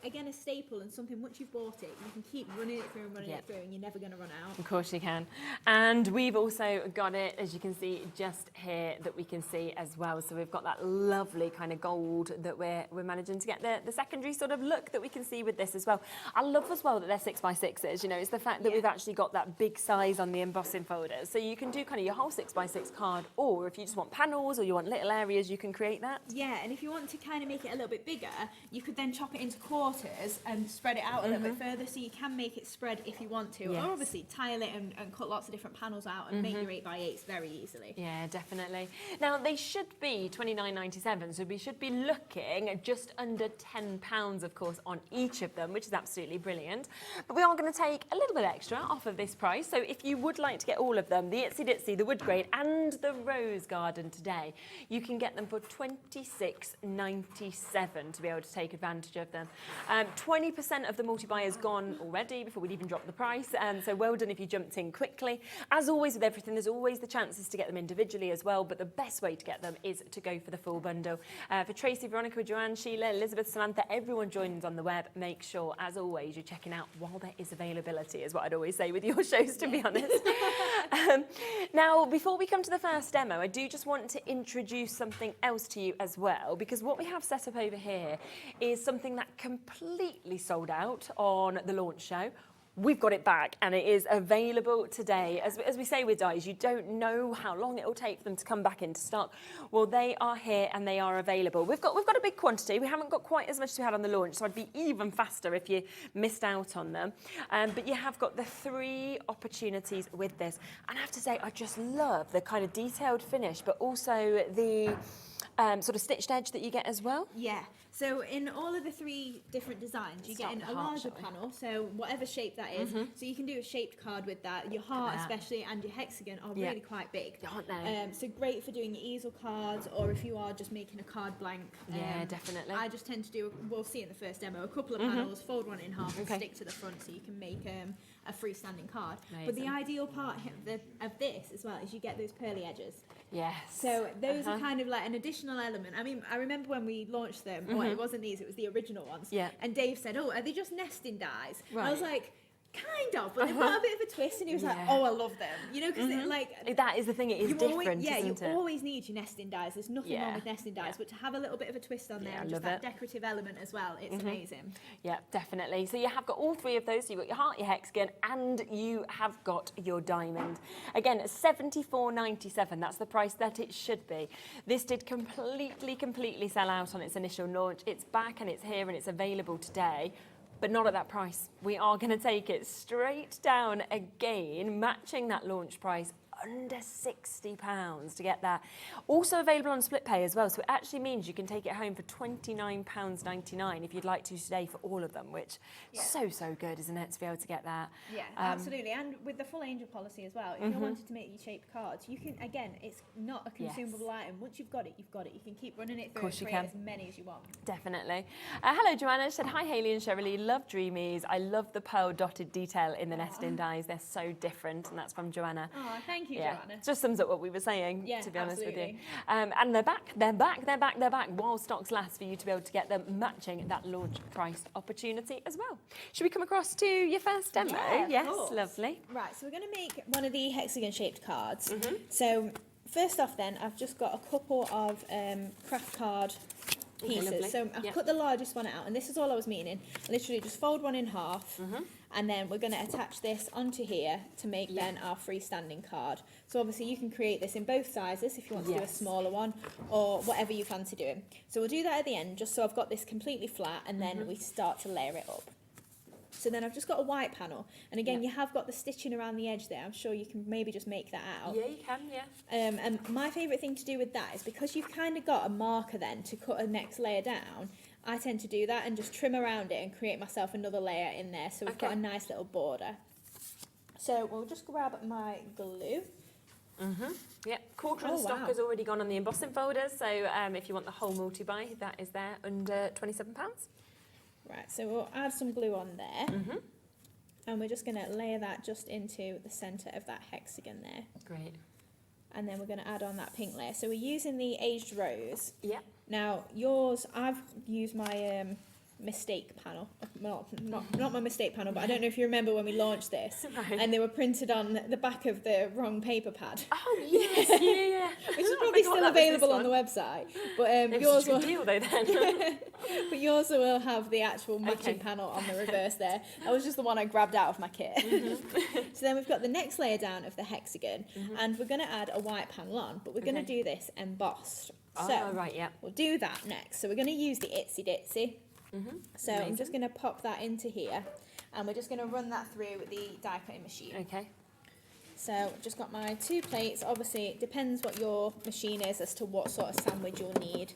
again, a staple and something, once you've bought it, you can keep running it through and running it through, and you're never going to run out. Of course you can. And we've also got it, as you can see, just here that we can see as well. So we've got that lovely kind of gold that we're managing to get the secondary sort of look that we can see with this as well. I love as well that they're 6x6s, you know, it's the fact that we've actually got that big size on the embossing folders. So you can do kind of your whole 6x6 card, or if you just want panels or you want little areas, you can create that. Yeah, and if you want to kind of make it a little bit bigger, you could then chop it into quarters and spread it out a little bit further, so you can make it spread if you want to. Yes. Or obviously tile it and cut lots of different panels out and make your 8x8s very easily. Yeah, definitely. Now, they should be £29.97, so we should be looking at just under £10, of course, on each of them, which is absolutely brilliant. But we are going to take a little bit extra off of this price, so if you would like to get all of them, the Itsy Ditsy, the wood grain and the rose garden today, you can get them for £26.97 to be able to take advantage of them. 20% of the multi-buy is gone already before we'd even drop the price, so well done if you jumped in quickly. As always with everything, there's always the chances to get them individually as well, but the best way to get them is to go for the full bundle. For Tracy, Veronica, Joanne, Sheila, Elizabeth, Samantha, everyone joining us on the web, make sure, as always, you're checking out while there is availability, is what I'd always say with your shows, to be honest. Now, before we come to the first demo, I do just want to introduce something else to you as well, because what we have set up over here is something that completely sold out on the launch show. We've got it back and it is available today. As we say with dies, you don't know how long it will take for them to come back into stock. Well, they are here and they are available. We've got a big quantity. We haven't got quite as much as we had on the launch, so I'd be even faster if you missed out on them. But you have got the 3 opportunities with this. And I have to say, I just love the kind of detailed finish, but also the sort of stitched edge that you get as well. Yeah, so in all of the 3 different designs, you get in a larger panel, so whatever shape that is. So you can do a shaped card with that. Your heart especially and your hexagon are really quite big. Aren't they? So great for doing your easel cards, or if you are just making a card blank. Yeah, definitely. I just tend to do, we'll see in the first demo, a couple of panels, fold one in half and stick to the front, so you can make a freestanding card. But the ideal part of this as well is you get those pearly edges. Yes. So those are kind of like an additional element. I mean, I remember when we launched them, well, it wasn't these, it was the original ones. Yeah. And Dave said, oh, are they just nesting dies? Right. And I was like, kind of, but they've got a bit of a twist. And he was like, oh, I love them. You know, because like... That is the thing, it is different, isn't it? You always need your nesting dies. There's nothing wrong with nesting dies, but to have a little bit of a twist on there and just that decorative element as well, it's amazing. Yeah, definitely. So you have got all 3 of those. So you've got your heart, your hexagon, and you have got your diamond. Again, $74.97. That's the price that it should be. This did completely sell out on its initial launch. It's back and it's here and it's available today. But not at that price. We are going to take it straight down again, matching that launch price, under £60 to get that. Also available on split pay as well, so it actually means you can take it home for £29.99 if you'd like to today for all of them, which so good, isn't it, to be able to get that? Yeah, absolutely. And with the full angel policy as well, if you wanted to make your shaped cards, you can, again, it's not a consumable item. Once you've got it, you've got it. You can keep running it through and create as many as you want. Definitely. Hello, Joanna. She said, hi, Hayley and Shirley. Love Dreamees. I love the pearl dotted detail in the nesting dies. They're so different. And that's from Joanna. Oh, thank you, Yeah, Joanna. just sums up what we were saying, to be honest with you. absolutely. And they're back while stocks last for you to be able to get them matching that launch price opportunity as well. Should we come across to your first demo? Yeah, yes, of course. lovely. Right, so we're going to make one of the hexagon-shaped cards. So first off then, I've just got a couple of craft card pieces. lovely. So I've cut the largest one out, and this is all I was meaning. Literally just fold one in half, and then we're going to attach this onto here to make then our freestanding card. So obviously you can create this in both sizes if you want to do a smaller one, or whatever you fancy doing. So we'll do that at the end, just so I've got this completely flat, and then we start to layer it up. So then I've just got a white panel, and again you have got the stitching around the edge there. I'm sure you can maybe just make that out. Yeah, you can, yeah. And my favourite thing to do with that is because you've kind of got a marker then to cut a next layer down, I tend to do that and just trim around it and create myself another layer in there, so we've got a nice little border. So we'll just grab my glue. Yep, quarter of the stock has already gone on the embossing folder, so if you want the whole multi-buy, that is there under £27. Right, so we'll add some glue on there. And we're just going to layer that just into the centre of that hexagon there. Great. And then we're going to add on that pink layer. So we're using the aged rose. Yeah. Now, yours, I've used my mistake panel. Not my mistake panel, but I don't know if you remember when we launched this. Right. And they were printed on the back of the wrong paper pad. Oh, yes, yeah. Which is probably still available on the website. But yours will... deal though then. But yours will have the actual matching panel on the reverse there. That was just the one I grabbed out of my kit. So then we've got the next layer down of the hexagon, and we're going to add a white panel on, but we're going to do this embossed. So we'll do that next. So we're going to use the Itsy Ditsy. So I'm just going to pop that into here, and we're just going to run that through the die cutting machine. Okay. So I've just got my 2 plates. Obviously, it depends what your machine is as to what sort of sandwich you'll need,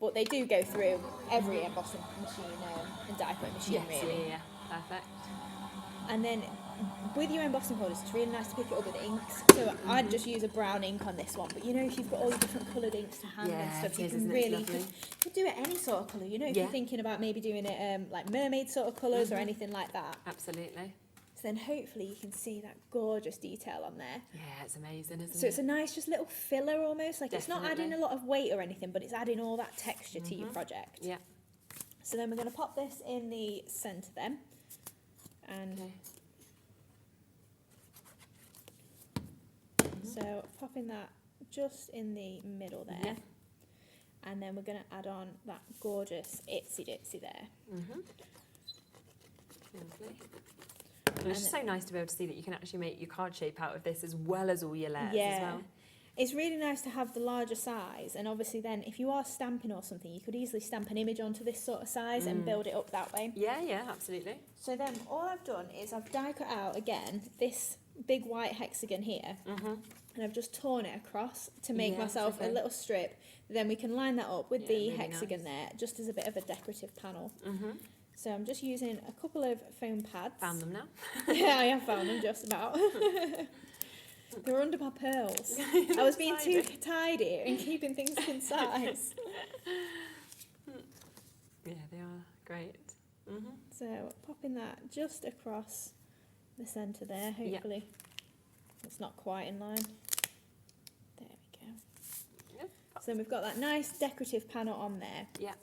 but they do go through every embossing machine and die cutting machine, really. Yeah, perfect. And then with your embossing holders, it's really nice to pick it up with inks. So I'd just use a brown ink on this one, but you know, if you've got all the different coloured inks to hand and stuff, you can really could do it any sort of colour. You know, if you're thinking about maybe doing it like mermaid sort of colours or anything like that. Absolutely. So then hopefully you can see that gorgeous detail on there. Yeah, it's amazing, isn't it? So it's a nice just little filler almost, like it's not adding a lot of weight or anything, but it's adding all that texture to your project. Yeah. So then we're going to pop this in the centre then. And so popping that just in the middle there. Yeah. And then we're going to add on that gorgeous Itsy Ditsy there. Lovely. And it's just so nice to be able to see that you can actually make your card shape out of this as well as all your layers as well. It's really nice to have the larger size, and obviously then if you are stamping or something, you could easily stamp an image onto this sort of size and build it up that way. Yeah, absolutely. So then all I've done is I've die cut out again this big white hexagon here, and I've just torn it across to make myself a little strip. Then we can line that up with the really hexagon there, just as a bit of a decorative panel. So I'm just using a couple of foam pads. Found them now. Yeah, I have found them just about. They're under my pearls. I was being too tidy and keeping things concise. Yeah, they are great. So popping that just across the centre there, hopefully. It's not quite in line. There we go. Yep. So then we've got that nice decorative panel on there. Yeah.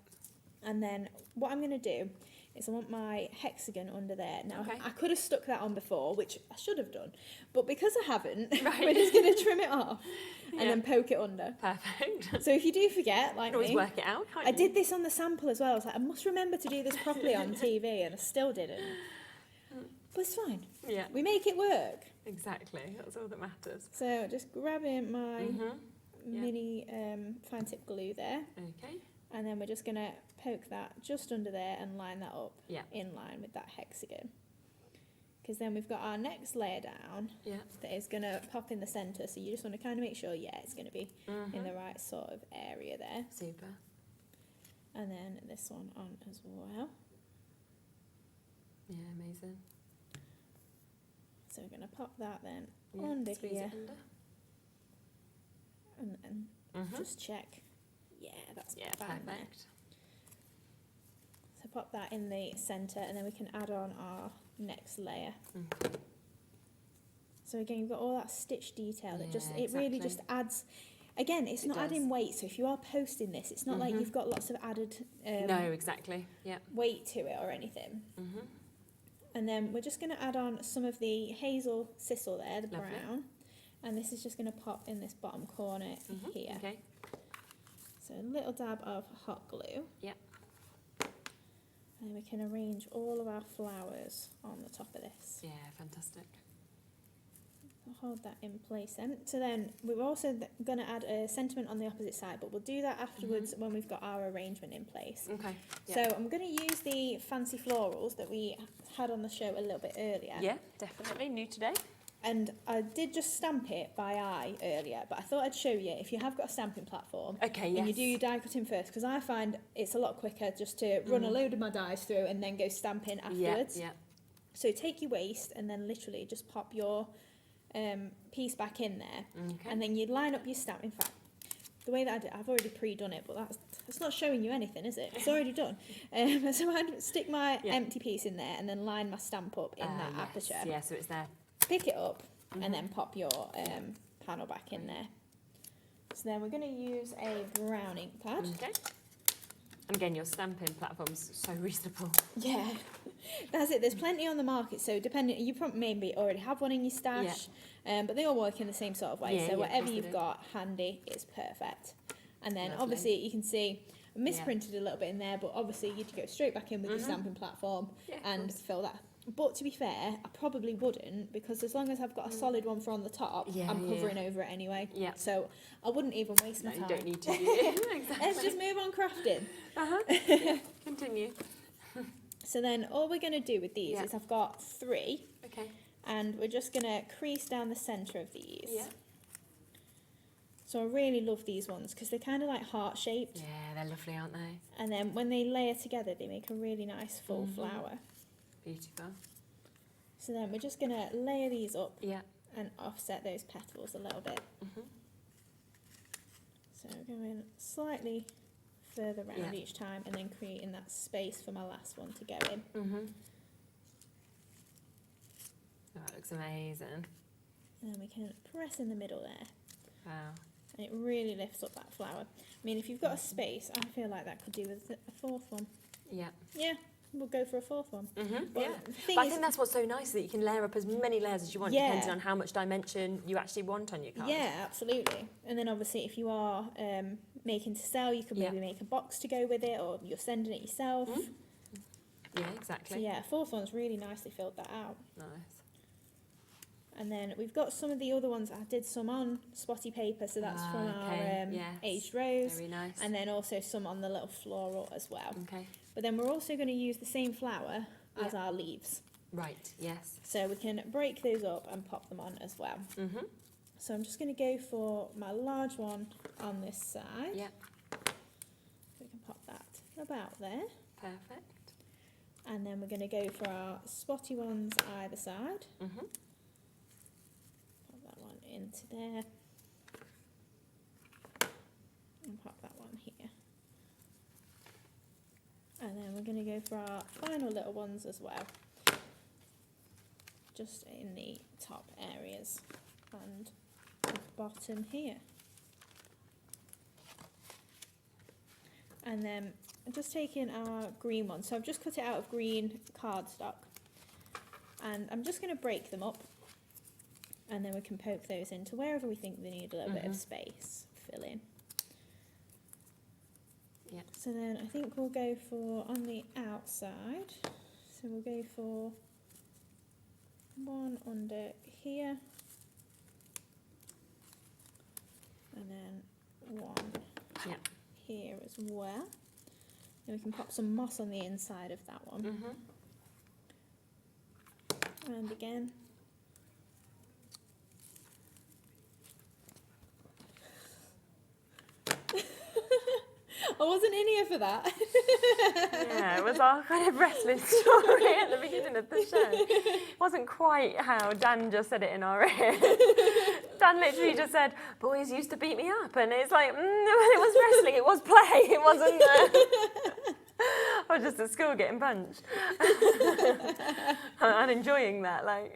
And then what I'm going to do is I want my hexagon under there. Now, I could have stuck that on before, which I should have done, but because I haven't, we're just going to trim it off and then poke it under. Perfect. So if you do forget, like you can always me, work it out, can't I you? did this on the sample as well. I was like, I must remember to do this properly on TV, and I still didn't. But it's fine. Yeah. We make it work. Exactly. That's all that matters. So just grabbing my mini fine tip glue there. Okay. And then we're just going to poke that just under there and line that up in line with that hexagon. Because then we've got our next layer down that is going to pop in the centre. So you just want to kind of make sure, it's going to be in the right sort of area there. Super. And then this one on as well. Yeah, amazing. So we're going to pop that then under here. And then just check. Yeah, that's fine there. So pop that in the centre and then we can add on our next layer. So again, you've got all that stitch detail that it really just adds. Again, it's not adding weight, so if you are posting this, it's not like you've got lots of added no, exactly. weight to it or anything. And then we're just going to add on some of the hazel sisal there, the brown, and this is just going to pop in this bottom corner here. Okay. So a little dab of hot glue. Yep. And then we can arrange all of our flowers on the top of this. Yeah, fantastic. I'll hold that in place then. So then we're also going to add a sentiment on the opposite side, but we'll do that afterwards when we've got our arrangement in place. Okay. So I'm going to use the fancy florals that we had on the show a little bit earlier. Yeah, definitely. New today. And I did just stamp it by eye earlier, but I thought I'd show you if you have got a stamping platform. Okay, and you do your die cutting first, because I find it's a lot quicker just to run a load of my dies through and then go stamping afterwards. Yeah. So take your waste and then literally just pop your piece back in there, and then you line up your stamp. In fact, the way that I did, I've already pre-done it, but that's not showing you anything, is it? It's already done. So I'd stick my empty piece in there and then line my stamp up in that aperture. Yeah, so it's there. Pick it up and then pop your panel back in there. So then we're going to use a brown ink pad. Okay. And again, your stamping platform's so reasonable. Yeah, that's it. There's plenty on the market, so depending, you probably maybe already have one in your stash, but they all work in the same sort of way. So whatever you've got handy is perfect. And then obviously you can see I misprinted a little bit in there, but obviously you'd go straight back in with your stamping platform and fill that. But to be fair, I probably wouldn't, because as long as I've got a solid one for on the top, I'm covering over it anyway. Yeah. So I wouldn't even waste my time. You don't need to. Exactly. Let's just move on crafting. Continue. So then all we're going to do with these is I've got 3. Okay. And we're just going to crease down the centre of these. Yeah. So I really love these ones because they're kind of like heart-shaped. Yeah, they're lovely, aren't they? And then when they layer together, they make a really nice full flower. Beautiful. So then we're just going to layer these up and offset those petals a little bit. So going slightly further round each time and then creating that space for my last one to go in. Oh, that looks amazing. And then we can press in the middle there. Wow. And it really lifts up that flower. I mean, if you've got a space, I feel like that could do with a 4th one. Yeah. Yeah, we'll go for a 4th one. But I think that's what's so nice, that you can layer up as many layers as you want, depending on how much dimension you actually want on your card. Yeah, absolutely. And then obviously if you are making to sell, you could maybe make a box to go with it, or you're sending it yourself. Yeah, exactly. So yeah, 4th one's really nicely filled that out. Nice. And then we've got some of the other ones. I did some on spotty paper, so that's from our aged rose. Very nice. And then also some on the little floral as well. Okay. But then we're also going to use the same flower as our leaves. Right, yes. So we can break those up and pop them on as well. So I'm just going to go for my large one on this side. Yep. We can pop that about there. Perfect. And then we're going to go for our spotty ones either side. Pop that one into there. And pop that one here. And then we're going to go for our final little ones as well. Just in the top areas and the bottom here. And then I'm just taking our green one. So I've just cut it out of green cardstock. And I'm just going to break them up. And then we can poke those into wherever we think they need a little bit of space. Fill in. Yeah. So then I think we'll go for on the outside. So we'll go for one under here. And then one here as well. Then we can pop some moss on the inside of that one. And again. I wasn't in here for that. Yeah, it was our kind of wrestling story at the beginning of the show. It wasn't quite how Dan just said it in our ear. Dan literally just said, boys used to beat me up. And it's like, it was wrestling, it was play, it wasn't... I was just at school getting punched. I'm enjoying that, like...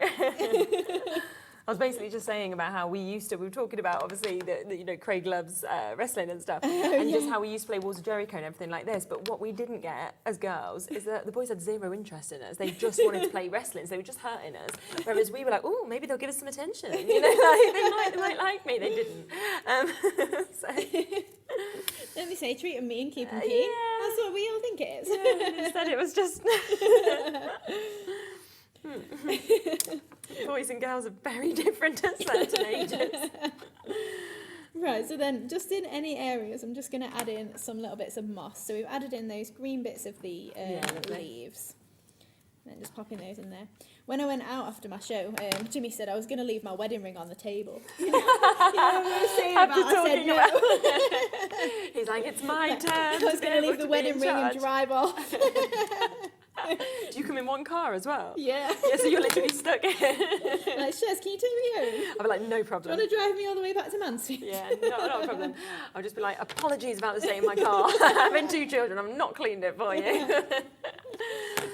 I was basically just saying about how we were talking about obviously that Craig loves wrestling and stuff, and just how we used to play Walls of Jericho and everything like this. But what we didn't get as girls is that the boys had zero interest in us. They just wanted to play wrestling, so they were just hurting us. Whereas we were like, oh, maybe they'll give us some attention. Like, they might like me. They didn't. Let me say, treat them mean, keep them keen. Yeah. That's what we all think it is. Yeah, instead it was just... Boys and girls are very different at certain ages. Right, so then just in any areas, I'm just going to add in some little bits of moss. So we've added in those green bits of the leaves. And then just popping those in there. When I went out after my show, Jimmy said I was going to leave my wedding ring on the table. You know what I was saying about? I said no. He's like, it's my turn. I was going to leave the wedding ring and drive off. Do you come in one car as well? Yeah. Yeah, so you're literally stuck here. Like, Shez, can you take me home? I'll be like, no problem. Do you want to drive me all the way back to Mansfield? Yeah, not a problem. I'll just be like, apologies about the state of my car. Having 2 children, I've not cleaned it for you.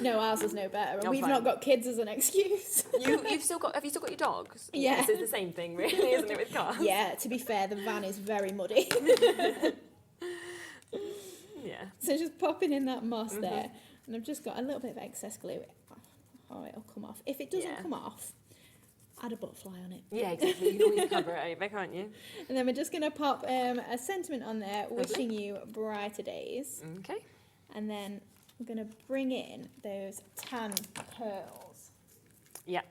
No, ours is no better, and we've not got kids as an excuse. Have you still got your dogs? Yeah. It's the same thing, really, isn't it, with cars? Yeah, to be fair, the van is very muddy. Yeah. So just popping in that moss there, and I've just got a little bit of excess glue. Oh, it'll come off. If it doesn't come off, add a butterfly on it. Yeah, exactly. You can always cover it over, can't you? And then we're just going to pop a sentiment on there, wishing you brighter days. Okay. And then we're going to bring in those tan pearls. Yeah.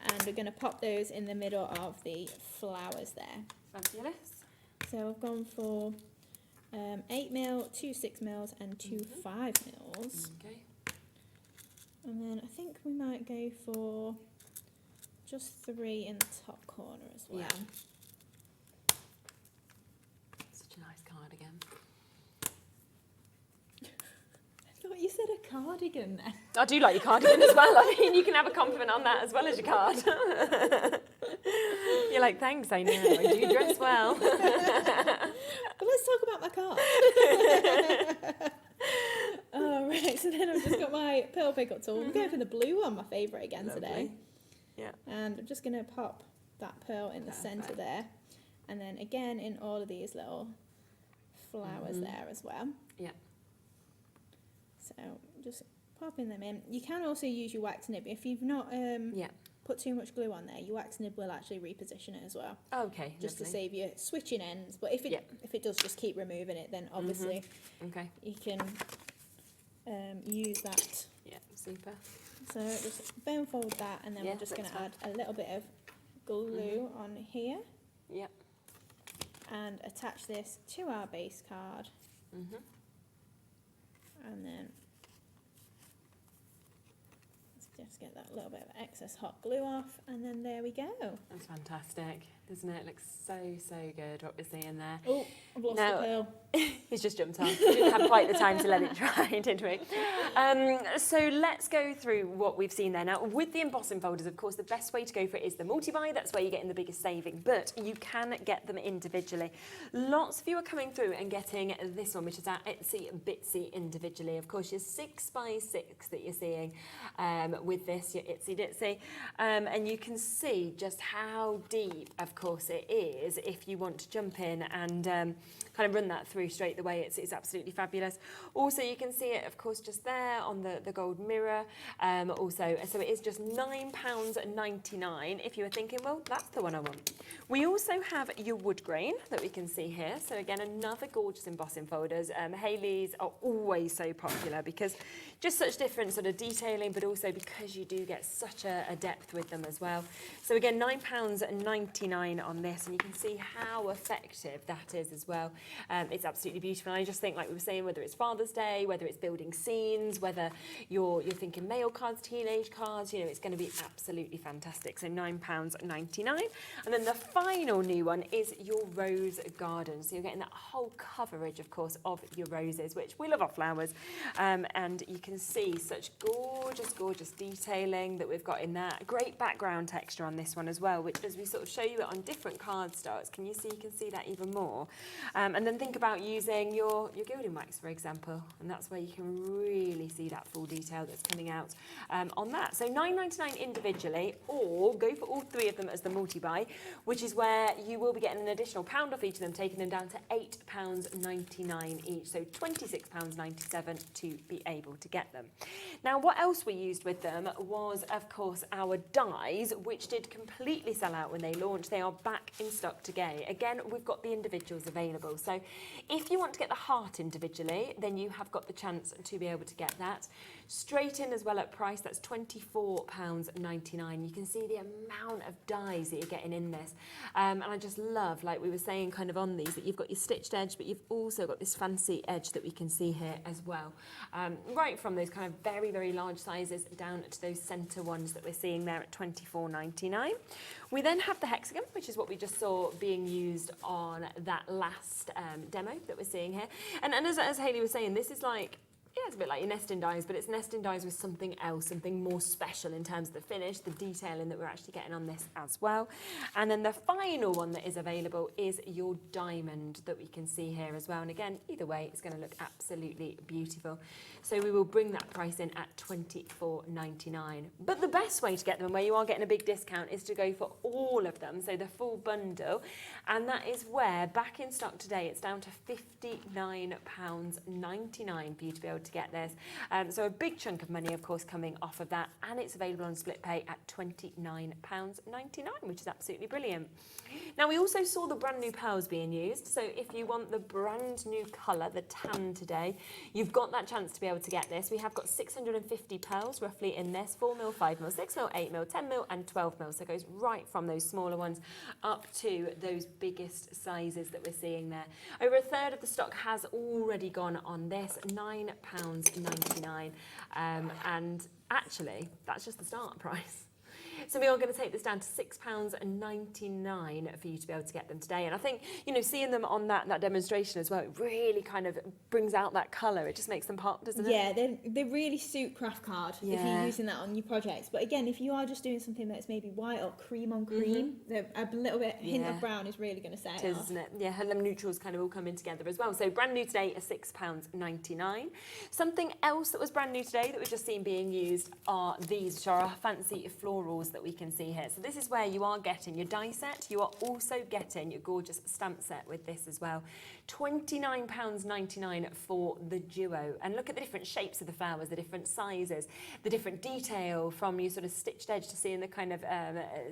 And we're going to pop those in the middle of the flowers there. Fabulous. So I've gone for 8mm, 2 6mm and 2 5mm. Okay. And then I think we might go for just 3 in the top corner as well. Yeah. Such a nice cardigan. I thought you said a cardigan then. I do like your cardigan as well. I mean, you can have a compliment on that as well as your card. You're like, thanks, I know, I do dress well. But let's talk about my card. Oh, right, so then I've just got my pearl pickle tool. I'm going for the blue one, my favourite again today. Yeah. And I'm just going to pop that pearl in the centre there. And then again in all of these little flowers there as well. Yeah. So just popping them in. You can also use your wax nib. If you've not put too much glue on there, your wax nib will actually reposition it as well. Okay, just to save you switching ends. But if it does just keep removing it, then obviously you can use that. Yeah, super. So just bone fold that, and then we're just going to add a little bit of glue on here. Yep. And attach this to our base card. And then let's just get that little bit of excess hot glue off, and then there we go. That's fantastic, doesn't it? It looks so good what we're seeing there. Oh, I've lost the pearl. He's just jumped off. We didn't have quite the time to let it dry, did we? So let's go through what we've seen there. Now, with the embossing folders, of course, the best way to go for it is the multi-buy. That's where you're getting the biggest saving, but you can get them individually. Lots of you are coming through and getting this one, which is our Etsy Bitsy individually. Of course, your 6x6 that you're seeing with this, your Itsy Ditsy. And you can see just how deep, of course, it is if you want to jump in and kind of run that through straight away. It's absolutely fabulous. Also, you can see it, of course, just there on the gold mirror. Also, so it is just £9.99 if you were thinking, well, that's the one I want. We also have your wood grain that we can see here. So again, another gorgeous embossing folders. Hayley's are always so popular because just such different sort of detailing, but also because you do get such a depth with them as well. So again, £9.99 design on this, and you can see how effective that is as well. It's absolutely beautiful. And I just think, like we were saying, whether it's Father's Day, whether it's building scenes, whether you're thinking male cards, teenage cards, you know, it's going to be absolutely fantastic. So £9.99. And then the final new one is your rose garden. So you're getting that whole coverage, of course, of your roses, which we love our flowers. And you can see such gorgeous, gorgeous detailing that we've got in that. Great background texture on this one as well, which as we sort of show you it on different cardstocks, you can see that even more. And then think about using your gilding wax, for example, and that's where you can really see that full detail that's coming out on that. So £9.99 individually, or go for all three of them as the multi-buy, which is where you will be getting an additional £1 off each of them, taking them down to £8.99 each, so £26.97 to be able to get them. Now, what else we used with them was, of course, our dies, which did completely sell out when they launched. They are back in stock today. Again, we've got the individuals available. So if you want to get the heart individually, then you have got the chance to be able to get that. Straight in as well at price, that's £24.99. You can see the amount of dies that you're getting in this. And I just love, like we were saying kind of on these, that you've got your stitched edge, but you've also got this fancy edge that we can see here as well. Right from those kind of very, very large sizes down to those centre ones that we're seeing there at £24.99. We then have the hexagon, which is what we just saw being used on that last demo that we're seeing here. And as Hayley was saying, this is like, yeah, it's a bit like your nesting dies, but it's nesting dies with something else, something more special in terms of the finish, the detailing that we're actually getting on this as well. And then the final one that is available is your diamond that we can see here as well. And again, either way, it's going to look absolutely beautiful. So we will bring that price in at £24.99. But the best way to get them, where you are getting a big discount, is to go for all of them, so the full bundle. And that is where, back in stock today, it's down to £59.99 for you to be able to get this. So a big chunk of money, of course, coming off of that, and it's available on split pay at £29.99, which is absolutely brilliant. Now, we also saw the brand new pearls being used. So if you want the brand new colour, the tan today, you've got that chance to be able to get this. We have got 650 pearls roughly in this, 4mm, 5mm, 6mm, 8mm, 10mm and 12mm. So it goes right from those smaller ones up to those biggest sizes that we're seeing there. Over a third of the stock has already gone on this, £9.99. And actually, that's just the start price. So we are going to take this down to £6.99 for you to be able to get them today. And I think, you know, seeing them on that demonstration as well, it really kind of brings out that colour. It just makes them pop, doesn't it? Yeah, they really suit craft card if you're using that on your projects. But again, if you are just doing something that's maybe white or cream on cream, a little bit hint of brown is really going to set it off. Isn't it? Yeah, and them neutrals kind of all come in together as well. So brand new today is £6.99. Something else that was brand new today that we've just seen being used are these, which are our fancy florals that we can see here. So this is where you are getting your die set. You are also getting your gorgeous stamp set with this as well. £29.99 for the duo. And look at the different shapes of the flowers, the different sizes, the different detail from your sort of stitched edge to seeing the kind of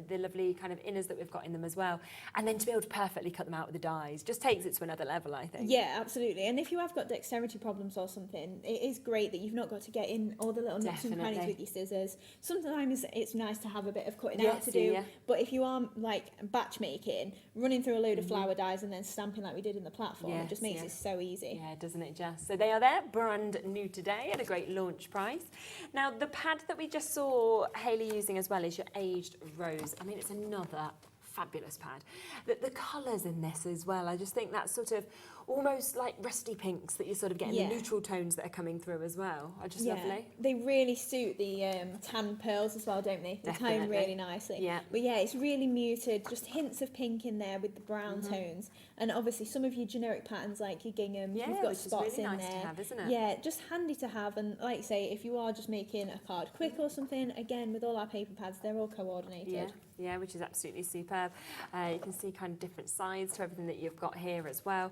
the lovely kind of inners that we've got in them as well. And then to be able to perfectly cut them out with the dies just takes it to another level, I think. Yeah, absolutely. And if you have got dexterity problems or something, it is great that you've not got to get in all the little nooks and crannies with your scissors. Sometimes it's nice to have a bit of cutting out to do, but if you are like batch making, running through a load of flower dies and then stamping like we did in the platform, it just makes it so easy. Yeah, doesn't it just? So they are there, brand new today at a great launch price. Now, the pad that we just saw Hayley using as well is your aged rose. I mean, it's another fabulous pad. The colours in this as well, I just think that's sort of almost like rusty pinks that you're sort of getting, the neutral tones that are coming through as well are just lovely. They really suit the tan pearls as well, don't they? They tone really nicely. Yeah. But yeah, it's really muted, just hints of pink in there with the brown tones. And obviously some of your generic patterns like your gingham, you've got spots really in nice there. to have, isn't it? Yeah, just handy to have. And like I say, if you are just making a card quick or something, again, with all our paper pads, they're all coordinated. Yeah, which is absolutely superb. You can see kind of different sides to everything that you've got here as well.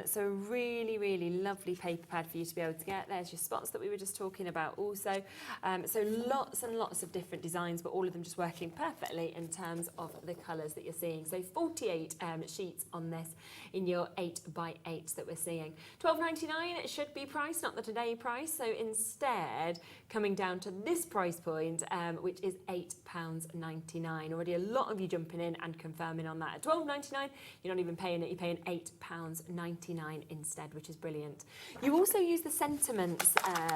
So a really, really lovely paper pad for you to be able to get. There's your spots that we were just talking about also. So lots and lots of different designs, but all of them just working perfectly in terms of the colours that you're seeing. So 48 sheets on this in your 8x8 that we're seeing. $12.99 it should be priced, not the today price. So instead, coming down to this price point, which is £8.99. Already a lot of you jumping in and confirming on that. At $12.99, you're not even paying it, you're paying £8.99 instead, which is brilliant. You also use the sentiments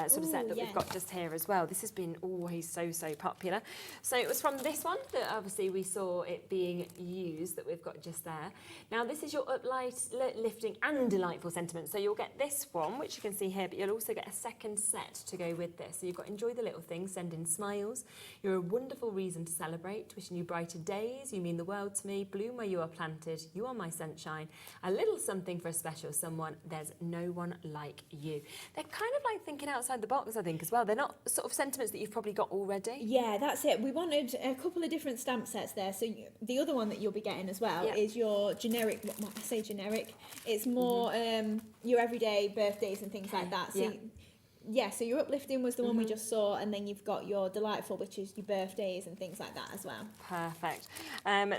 sort of set that we've got just here as well. This has been always so popular. So it was from this one that obviously we saw it being used, that we've got just there. Now this is your uplifting and delightful sentiments. So you'll get this one, which you can see here, but you'll also get a second set to go with this. So you've got enjoy the little things, send in smiles. You're a wonderful reason to celebrate, wishing you brighter days. You mean the world to me, bloom where you are planted. You are my sunshine. A little something for a special someone. There's no one like you. They're kind of like thinking outside the box, I think, as well. They're not sort of sentiments that you've probably got already. Yeah, that's it. We wanted a couple of different stamp sets there. So the other one that you'll be getting as well is your generic, I say generic, it's more your everyday birthdays and things like that. So so your uplifting was the one we just saw, and then you've got your delightful, which is your birthdays and things like that as well. Perfect.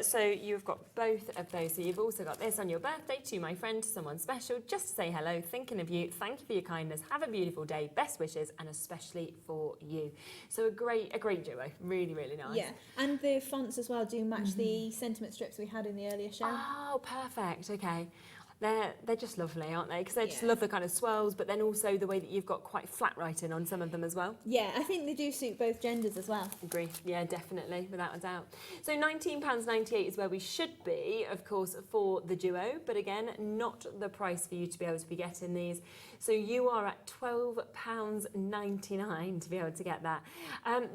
So you've got both of those. So you've also got this on your birthday, to my friend, to someone special, just to say hello, thinking of you, thank you for your kindness, have a beautiful day, best wishes, and especially for you. So a great duo, really, really nice. Yeah, and the fonts as well do match the sentiment strips we had in the earlier show. Oh, perfect, okay. They're just lovely, aren't they? Because I just love the kind of swirls, but then also the way that you've got quite flat writing on some of them as well. Yeah, I think they do suit both genders as well. Agree. Yeah, definitely, without a doubt. So £19.98 is where we should be, of course, for the duo, but again, not the price for you to be able to be getting these. So you are at £12.99 to be able to get that.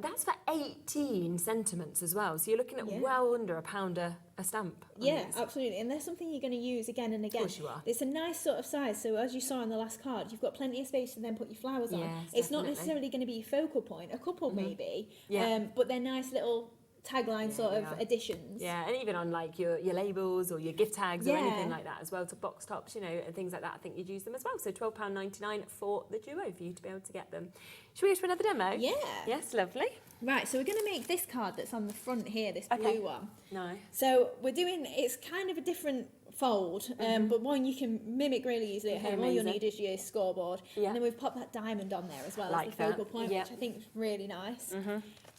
That's for 18 sentiments as well. So you're looking at well under £1 a stamp. Yeah, absolutely. And there's something you're going to use again and again. Of course you are. It's a nice sort of size. So as you saw on the last card, you've got plenty of space to then put your flowers on. Yes, it's not necessarily going to be your focal point. A couple maybe. Yeah. But they're nice little tagline sort of additions. Yeah, and even on like your labels or your gift tags or anything like that as well, to box tops, you know, and things like that, I think you'd use them as well. So £12.99 for the duo for you to be able to get them. Should we go for another demo? Yeah. Yes, lovely. Right, so we're going to make this card that's on the front here, this blue one. Nice. So we're doing, it's kind of a different fold, but one you can mimic really easily at home. All you'll need is your scoreboard. And then we've popped that diamond on there as well as the focal point, which I think is really nice.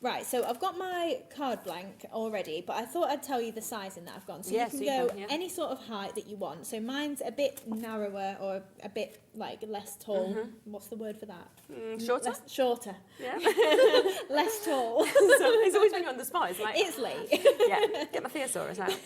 Right, so I've got my card blank already, but I thought I'd tell you the sizing that I've gone. So you can go any sort of height that you want. So mine's a bit narrower or a bit like less tall. What's the word for that? Shorter? Shorter. Yeah. Less tall. So it's always when you're on the spot. It's like, it's late. Yeah, get my thesaurus out.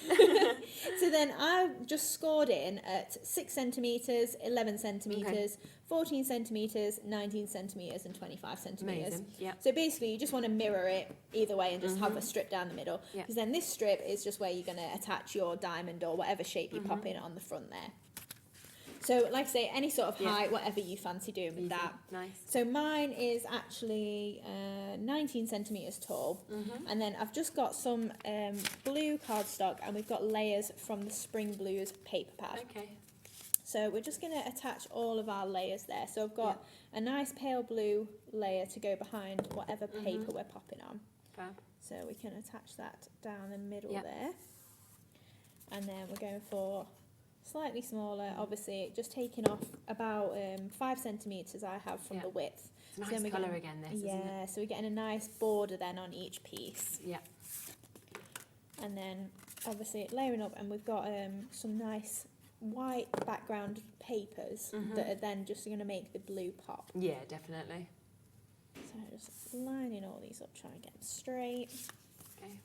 So then I've just scored in at 6 centimetres, 11 centimetres, 14 centimetres, 19 centimetres and 25 centimetres. Amazing, yeah. So basically you just want to mirror it either way and just have a strip down the middle. Because then this strip is just where you're going to attach your diamond or whatever shape you pop in on the front there. So like I say, any sort of height, whatever you fancy doing with that. Nice. So mine is actually 19 centimetres tall. And then I've just got some blue cardstock and we've got layers from the Spring Blues paper pad. Okay. So we're just going to attach all of our layers there. So I've got a nice pale blue layer to go behind whatever paper we're popping on. Fab. So we can attach that down the middle there. And then we're going for slightly smaller, obviously just taking off about 5 centimetres I have from the width. It's a So nice then colour again, this, isn't it? So we're getting a nice border then on each piece. Yeah. And then obviously layering up, and we've got some nice white background papers that are then just going to make the blue pop. Yeah, definitely. So just lining all these up, trying to get them straight. Okay.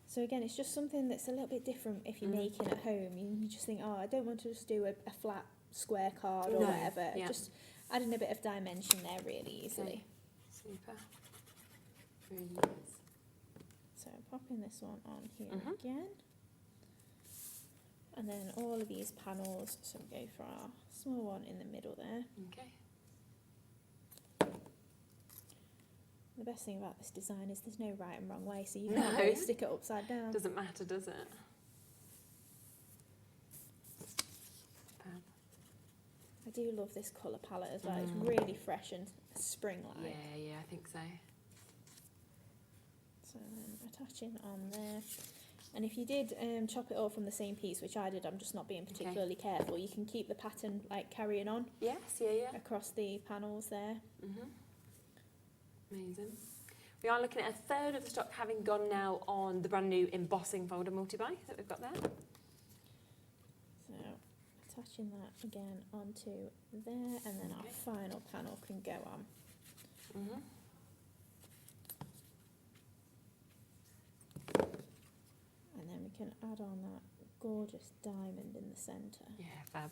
So again, it's just something that's a little bit different if you're making at home. You just think, oh, I don't want to just do a flat square card or whatever. Yeah. Just adding a bit of dimension there really easily. Super. Really nice. So popping this one on here again. And then all of these panels, so we go for our small one in the middle there. Okay. The best thing about this design is there's no right and wrong way, so you can't always stick it upside down. Doesn't matter, does it? I do love this colour palette as well. It's really fresh and spring-like. Yeah, I think so. So then attaching on there. And if you did chop it all from the same piece, which I did, I'm just not being particularly careful, you can keep the pattern like carrying on. Yes, yeah. Across the panels there. Amazing. We are looking at a third of the stock having gone now on the brand new embossing folder multi-buy that we've got there. So attaching that again onto there, and then our final panel can go on. And then we can add on that gorgeous diamond in the centre. Yeah, fab.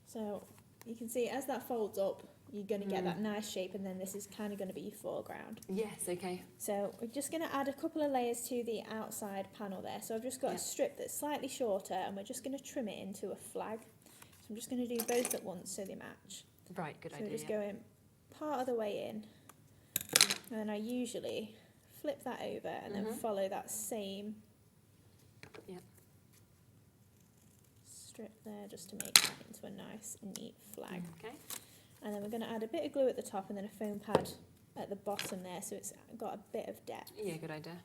So you can see as that folds up, you're going to get that nice shape, and then this is kind of going to be your foreground. Yes, okay. So we're just going to add a couple of layers to the outside panel there. So I've just got a strip that's slightly shorter, and we're just going to trim it into a flag. So I'm just going to do both at once so they match. Right, good idea. So we're just going part of the way in, and then I usually flip that over and then follow that same strip there just to make that into a nice neat flag. Okay. And then we're going to add a bit of glue at the top and then a foam pad at the bottom there, so it's got a bit of depth. Yeah, good idea.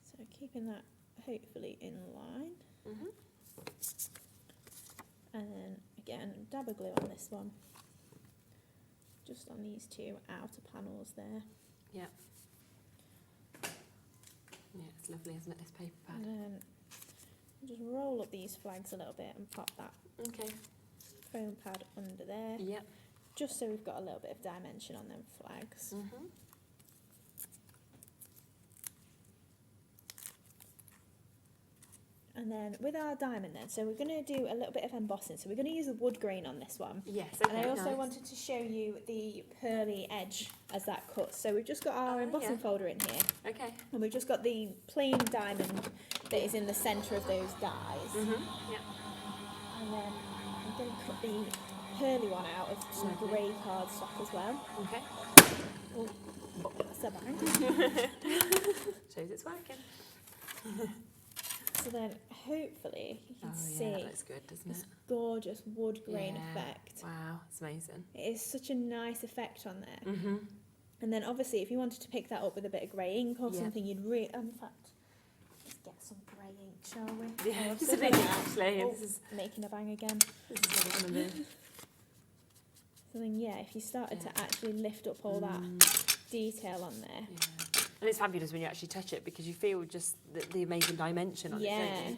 So keeping that hopefully in line. And then again, dab of glue on this one, just on these two outer panels there. Yeah. Yeah, it's lovely, isn't it, this paper pad? And then just roll up these flags a little bit and pop that foam pad under there. Yep. Just so we've got a little bit of dimension on them flags. And then with our diamond then, so we're going to do a little bit of embossing. So we're going to use the wood grain on this one. Yes, okay, and I also nice. wanted to show you the pearly edge as that cuts. So we've just got our embossing folder in here. Okay. And we've just got the plain diamond that is in the centre of those dies. Yeah. And then I'm going to cut the pearly one out of some grey cardstock as well. Okay. Oh, that's a bang. Shows it's working. So then hopefully you can see that looks good, doesn't this it? gorgeous wood grain effect. Wow, it's amazing. It is such a nice effect on there. And then obviously if you wanted to pick that up with a bit of grey ink or something, you'd really, in fact, let's get some grey ink, shall we? Yeah, just a bit actually. Oh, This is making a bang again. This is what I'm going to do. So then yeah, if you started to actually lift up all that detail on there. And it's fabulous when you actually touch it because you feel just the amazing dimension on it, don't you?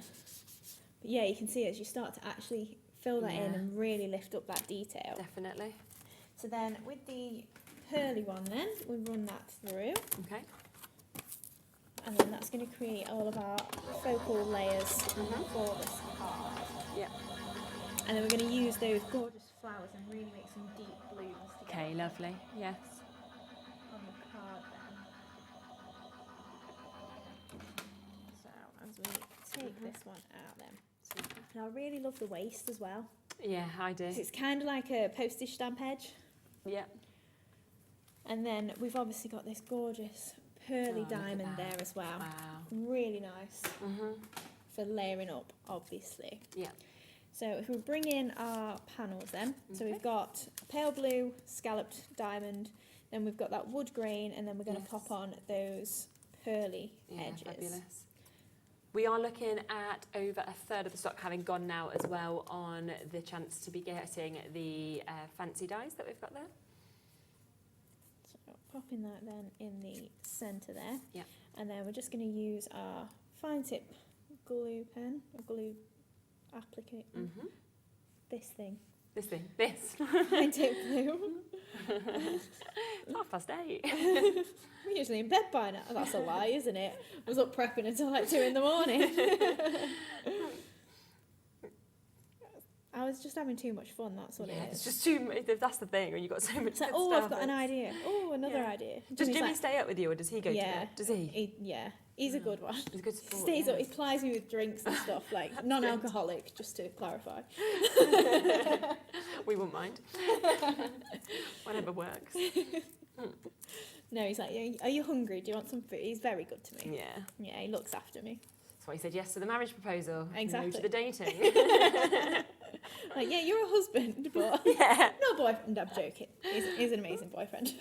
But yeah, you can see as you start to actually fill that in and really lift up that detail. Definitely. So then with the pearly one then, we run that through. Okay. And then that's going to create all of our focal layers for this card. Yeah. And then we're going to use those gorgeous flowers and really make some deep blooms together. Okay, lovely. Yes. On the card then. So as we take this one out then. And I really love the waist as well. Yeah, I do. 'Cause it's kind of like a postage stamp edge. Yeah. And then we've obviously got this gorgeous pearly diamond there as well. Wow. Really nice for layering up, obviously. Yeah. So if we bring in our panels then, so we've got pale blue, scalloped diamond, then we've got that wood grain, and then we're going to pop on those pearly edges. Fabulous. We are looking at over a third of the stock having gone now as well on the chance to be getting the fancy dies that we've got there. So popping that then in the centre there. Yeah. And then we're just going to use our fine tip glue pen, or glue applicator. This thing. This thing. This. Fine tip glue. It's 8:30. We're usually in bed by now. That's a lie, isn't it? I was up prepping until like 2 in the morning. I was just having too much fun, that's what it is. It's just too much. That's the thing, when you've got so much It's like, good oh, stuff. I've got an idea. Oh, another idea. Does Jimmy's Jimmy like, stay up with you or does he go to bed? Does he? Yeah, he's a good one. He's a good support. Stays up, he plies me with drinks and stuff, like non-alcoholic, just to clarify. We won't mind. Whatever works. No, he's like, are you hungry? Do you want some food? He's very good to me. Yeah. Yeah, he looks after me. That's why you said yes to the marriage proposal. Exactly. No to the dating. Like, yeah, you're a husband, but no boyfriend. I'm joking. He's an amazing boyfriend.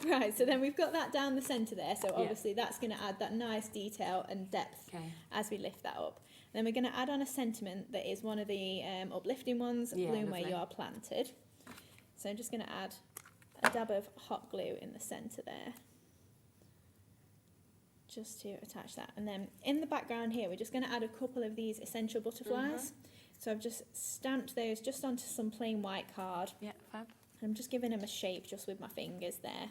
Right, so then we've got that down the centre there. So obviously that's going to add that nice detail and depth as we lift that up. Then we're going to add on a sentiment that is one of the uplifting ones, bloom where you are planted. So I'm just going to add a dab of hot glue in the centre there, just to attach that. And then in the background here, we're just going to add a couple of these essential butterflies. So I've just stamped those just onto some plain white card. Yeah, fab. And I'm just giving them a shape just with my fingers there.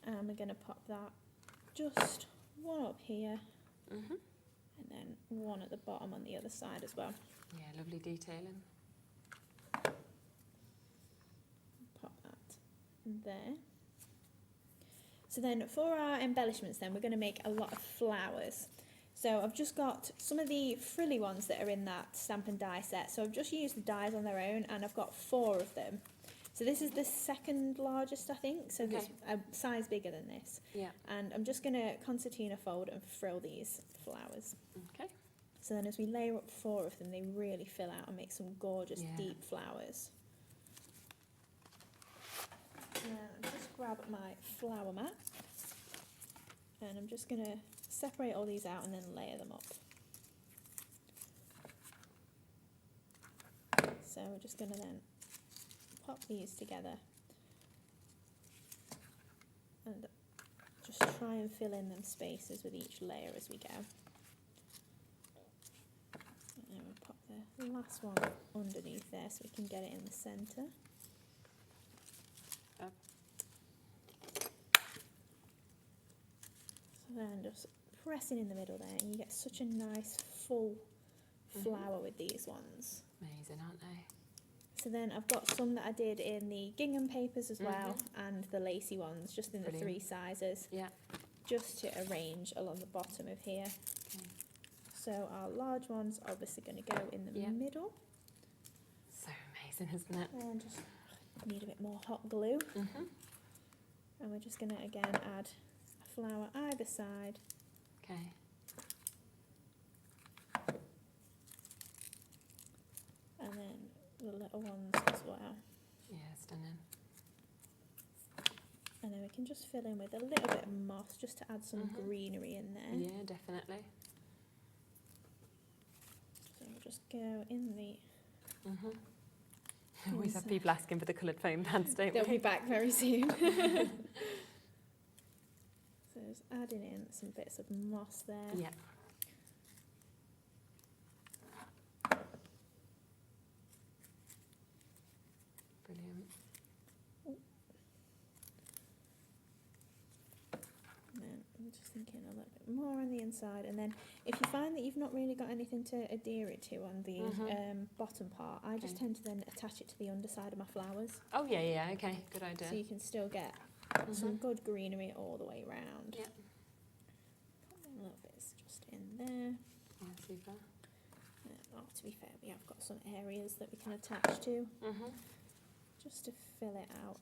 And we're going to pop that just one up here. And then one at the bottom on the other side as well. Yeah, lovely detailing. Pop that there. So then for our embellishments then, we're going to make a lot of flowers. So I've just got some of the frilly ones that are in that stamp and die set. So I've just used the dies on their own, and I've got 4 of them. So this is the second largest, I think. So it's a size bigger than this. Yeah. And I'm just going to concertina fold and frill these flowers. Okay. So then as we layer up 4 of them, they really fill out and make some gorgeous deep flowers. I'll just grab my flower mat, and I'm just going to separate all these out and then layer them up. So we're just going to then pop these together and just try and fill in them spaces with each layer as we go. And we'll pop the last one underneath there so we can get it in the centre. So then just pressing in the middle there, and you get such a nice full flower with these ones. Amazing, aren't they? So then I've got some that I did in the gingham papers as well, and the lacy ones, just in the 3 sizes. Yeah. Just to arrange along the bottom of here. So our large ones are obviously going to go in the middle. So amazing, isn't it? And just need a bit more hot glue. And we're just going to again add a flower either side. Okay. And then the little ones as well. Yeah, stunning. And then we can just fill in with a little bit of moss just to add some greenery in there. Yeah, definitely. So we'll just go in the... We always have people asking for the coloured foam pads, don't we? They'll be back very soon. So just adding in some bits of moss there. Yeah. Brilliant. And then I'm just thinking a little bit more on the inside, and then if you find that you've not really got anything to adhere it to on the bottom part, I just tend to then attach it to the underside of my flowers. Oh yeah, yeah, okay, good idea. So you can still get some good greenery all the way around. Yeah. Put a little bit just in there. Yeah, super. Oh, to be fair, we have got some areas that we can attach to, just to fill it out.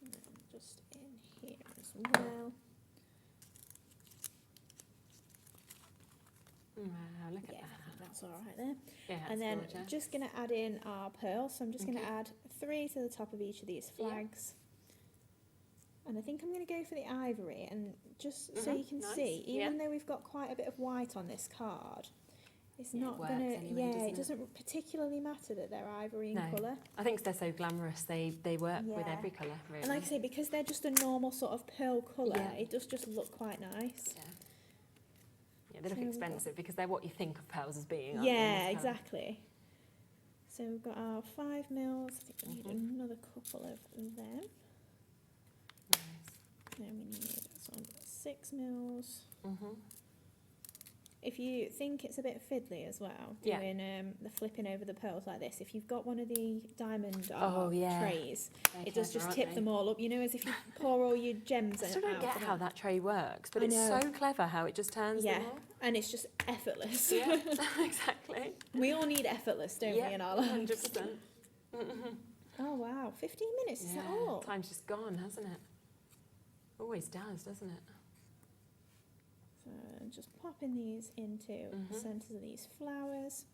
And then just in here as well. Wow, look at that. That's all right there. Yeah, and then gorgeous. just going to add in our pearls. So I'm just going to add 3 to the top of each of these flags. And I think I'm going to go for the ivory, and just so you can see, even though we've got quite a bit of white on this card, it's not going to, anyway, it doesn't particularly matter that they're ivory in colour. I think they're so glamorous, they work with every colour, really. And like I say, because they're just a normal sort of pearl colour, it does just look quite nice. Yeah, they look expensive because they're what you think of pearls as being. Yeah, exactly. So we've got our 5 mils. I think we need another couple of them. Then we need some 6 mils. If you think it's a bit fiddly as well, doing the flipping over the pearls like this, if you've got one of the diamond trays, it does just tip them all up, you know, as if you pour all your gems in. I still don't get how that tray works, but it's so clever how it just turns them all. And it's just effortless. Yeah, exactly. We all need effortless, don't we, in our lives? 100%. Oh wow, 15 minutes, is that all? Time's just gone, hasn't it? Always does, doesn't it? So just popping these into the centres of these flowers,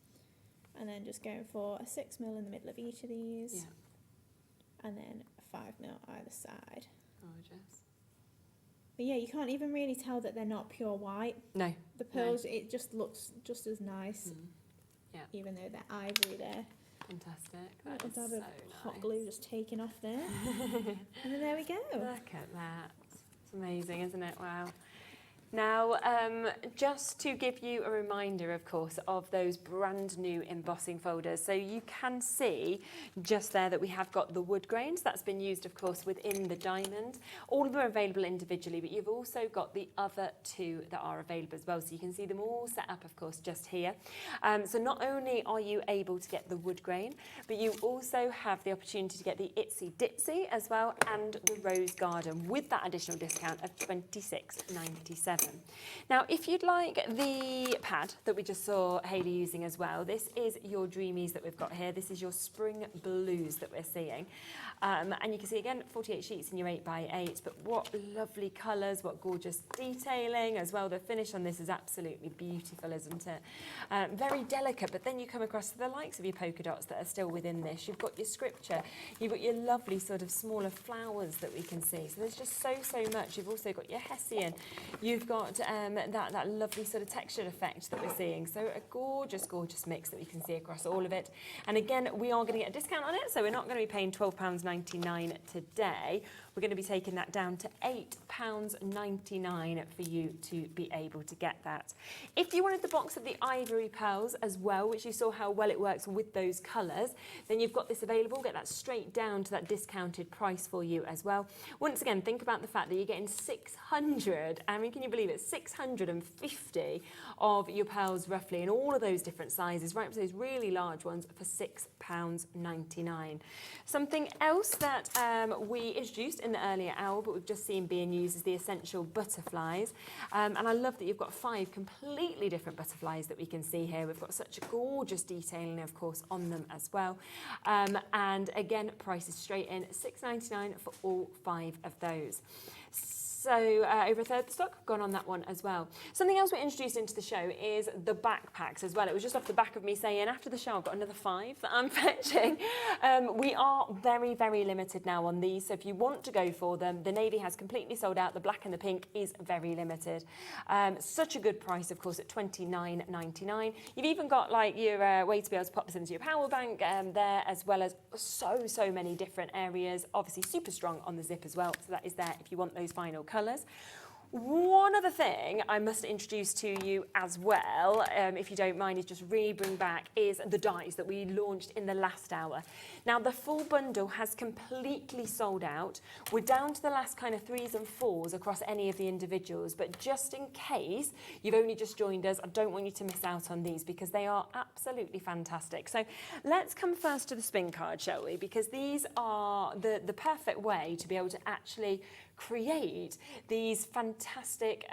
and then just going for a 6mm in the middle of each of these, and then a 5mm either side. Gorgeous. But yeah, you can't even really tell that they're not pure white. No. The pearls, it just looks just as nice. Yeah. Even though they're ivory there. Fantastic. That is so so hot nice. glue just taking off there. And then there we go. Look at that. It's amazing, isn't it? Wow. Now, just to give you a reminder, of course, of those brand new embossing folders. So you can see just there that we have got the wood grains. That's been used, of course, within the diamond. All of them are available individually, but you've also got the other two that are available as well. So you can see them all set up, of course, just here. So not only are you able to get the wood grain, but you also have the opportunity to get the Itsy Ditsy as well, and the Rose Garden with that additional discount of £26.97. Now, if you'd like the pad that we just saw Hayley using as well, this is your Dreamees that we've got here. This is your spring blues that we're seeing. And you can see, again, 48 sheets in your 8x8, but what lovely colours, what gorgeous detailing as well. The finish on this is absolutely beautiful, isn't it? Very delicate, but then you come across the likes of your polka dots that are still within this. You've got your scripture, you've got your lovely sort of smaller flowers that we can see. So there's just so much. You've also got your Hessian. You've got that lovely sort of textured effect that we're seeing. So a gorgeous, gorgeous mix that we can see across all of it. And again, we are going to get a discount on it, so we're not going to be paying £12.99 today. We're going to be taking that down to £8.99 for you to be able to get that. If you wanted the box of the ivory pearls as well, which you saw how well it works with those colours, then you've got this available. Get that straight down to that discounted price for you as well. Once again, think about the fact that you're getting 600, I mean, can you believe it, 650 of your pearls roughly in all of those different sizes, right up to those really large ones for £6.99. Something else that we introduced in the earlier hour, but we've just seen being used, is the essential butterflies. And I love that you've got 5 completely different butterflies that we can see here. We've got such a gorgeous detailing, of course, on them as well. And again, price is straight in, £6.99 for all 5 of those. So over a third of the stock gone on that one as well. Something else we introduced into the show is the backpacks as well. It was just off the back of me saying, after the show, I've got another 5 that I'm fetching. We are very, very limited now on these. So if you want to go for them, the navy has completely sold out. The black and the pink is very limited. Such a good price, of course, at £29.99. You've even got like your way to be able to pop this into your power bank there, as well as so many different areas. Obviously super strong on the zip as well. So that is there if you want those final colours. One other thing I must introduce to you as well, if you don't mind, is just really bring back is the dies that we launched in the last hour. Now, the full bundle has completely sold out. We're down to the last kind of 3s and 4s across any of the individuals, but just in case you've only just joined us, I don't want you to miss out on these because they are absolutely fantastic. So let's come first to the spin card, shall we? Because these are the perfect way to be able to actually create these fantastic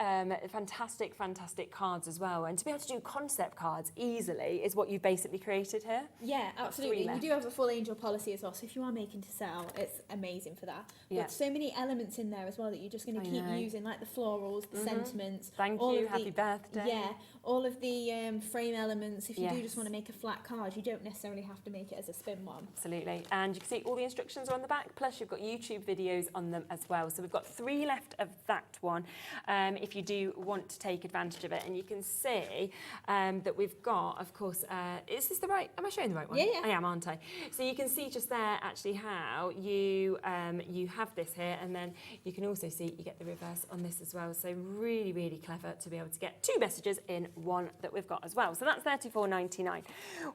cards as well, and to be able to do concept cards easily is what you've basically created here. Yeah, absolutely. We do have a full angel policy as well, so if you are making to sell, it's amazing for that. Yeah. But so many elements in there as well that you're just going to keep using, like the florals, the sentiments. Thank you, happy birthday. Yeah, all of the frame elements. If you do Yes. just want to make a flat card, you don't necessarily have to make it as a spin one. Absolutely, and you can see all the instructions are on the back, plus you've got YouTube videos on them as well. So we've got 3 left of that one, if you do want to take advantage of it. And you can see that we've got, of course, is this the right, am I showing the right one? Yeah. I am, aren't I? So you can see just there actually how you you have this here, and then you can also see you get the reverse on this as well. So really, really clever to be able to get 2 messages in one that we've got as well. So that's £34.99.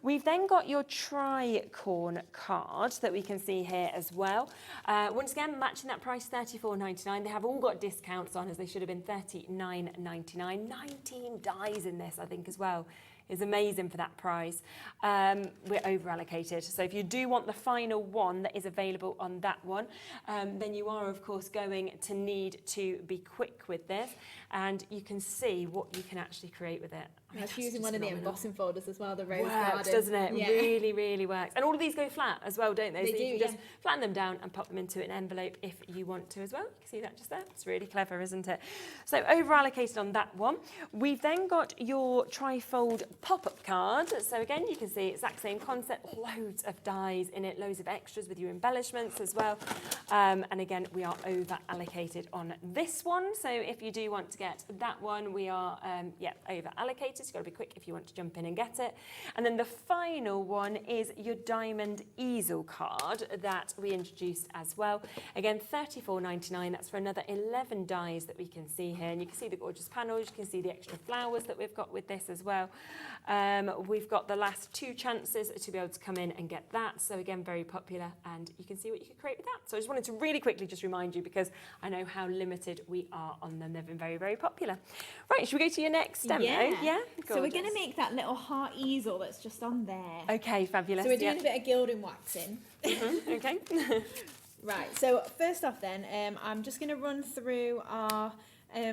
We've then got your tricorn card that we can see here as well. Once again, matching that price, £34.99. They have all got discounts on, as they should have been £39.99. 19 dies in this, I think, as well. Is amazing for that price. We're over allocated, so if you do want the final one that is available on that one, then you are of course going to need to be quick with this, and you can see what you can actually create with it. I was using one of the embossing folders as well, the Rose Works, Garden. doesn't it? Yeah. Really, really works. And all of these go flat as well, don't they? They so do, you can just yeah. flatten them down and pop them into an envelope if you want to as well. You can see that just there. It's really clever, isn't it? So over allocated on that one. We've then got your tri-fold pop-up card. So again, you can see exact same concept, loads of dies in it, loads of extras with your embellishments as well. And again, we are over allocated on this one. So if you do want to get that one, we are over allocated. So you've got to be quick if you want to jump in and get it. And then the final one is your diamond easel card that we introduced as well. Again, $34.99. That's for another 11 dies that we can see here. And you can see the gorgeous panels. You can see the extra flowers that we've got with this as well. We've got the last 2 chances to be able to come in and get that. So again, very popular, and you can see what you can create with that. So I just wanted to really quickly just remind you, because I know how limited we are on them. They've been very, very popular. Right, should we go to your next demo? Yeah. So we're Gorgeous. going to make that little heart easel that's just on there. Okay, fabulous. So we're doing a bit of gilding waxing. Okay. Right, so first off then, I'm just going to run through our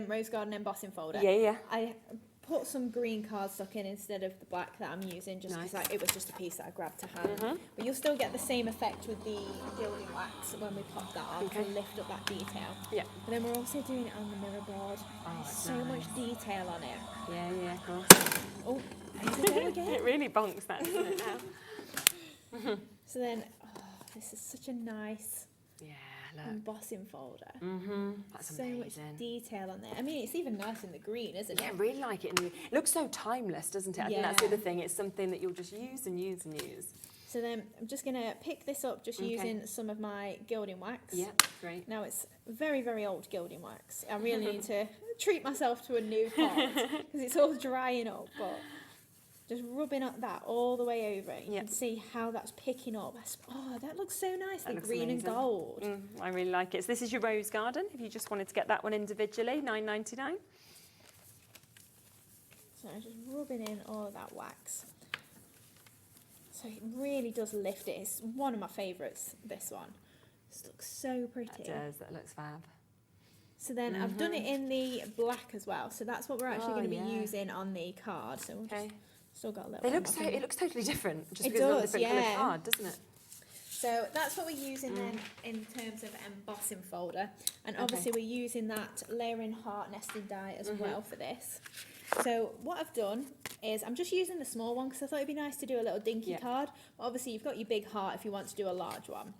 Rose Garden embossing folder. Yeah. I put some green cardstock in instead of the black that I'm using, just because it was just a piece that I grabbed to hand. But you'll still get the same effect with the gilding wax when we pop that on to lift up that detail. Yeah. And then we're also doing it on the mirror board. There's so much detail on it. Yeah, of course. Oh, there's it there again. It really bonks that, doesn't it, now? So then, this is such a nice embossing folder. That's so amazing. much detail on there. I mean, it's even nice in the green, isn't it? Yeah, I really like it. It looks so timeless, doesn't it? I think that's the other thing. It's something that you'll just use and use and use. So then I'm just going to pick this up just using some of my gilding wax. Yeah, great. Now it's very, very old gilding wax. I really need to treat myself to a new pot because it's all drying up, but just rubbing up that all the way over it. You can see how that's picking up. Oh, that looks so nicely, green and gold. I really like it. So this is your Rose Garden, if you just wanted to get that one individually, $9.99. So I'm just rubbing in all of that wax. So it really does lift it. It's one of my favourites, this one. This looks so pretty. It does, that looks fab. So then I've done it in the black as well. So that's what we're actually going to be using on the card. So we'll just still got a little. It looks totally different, just it because does, it's on a different coloured card, doesn't it? So that's what we're using then in terms of embossing folder. And obviously we're using that layering heart nesting die as well for this. So what I've done is I'm just using the small one because I thought it'd be nice to do a little dinky card. But obviously you've got your big heart if you want to do a large one.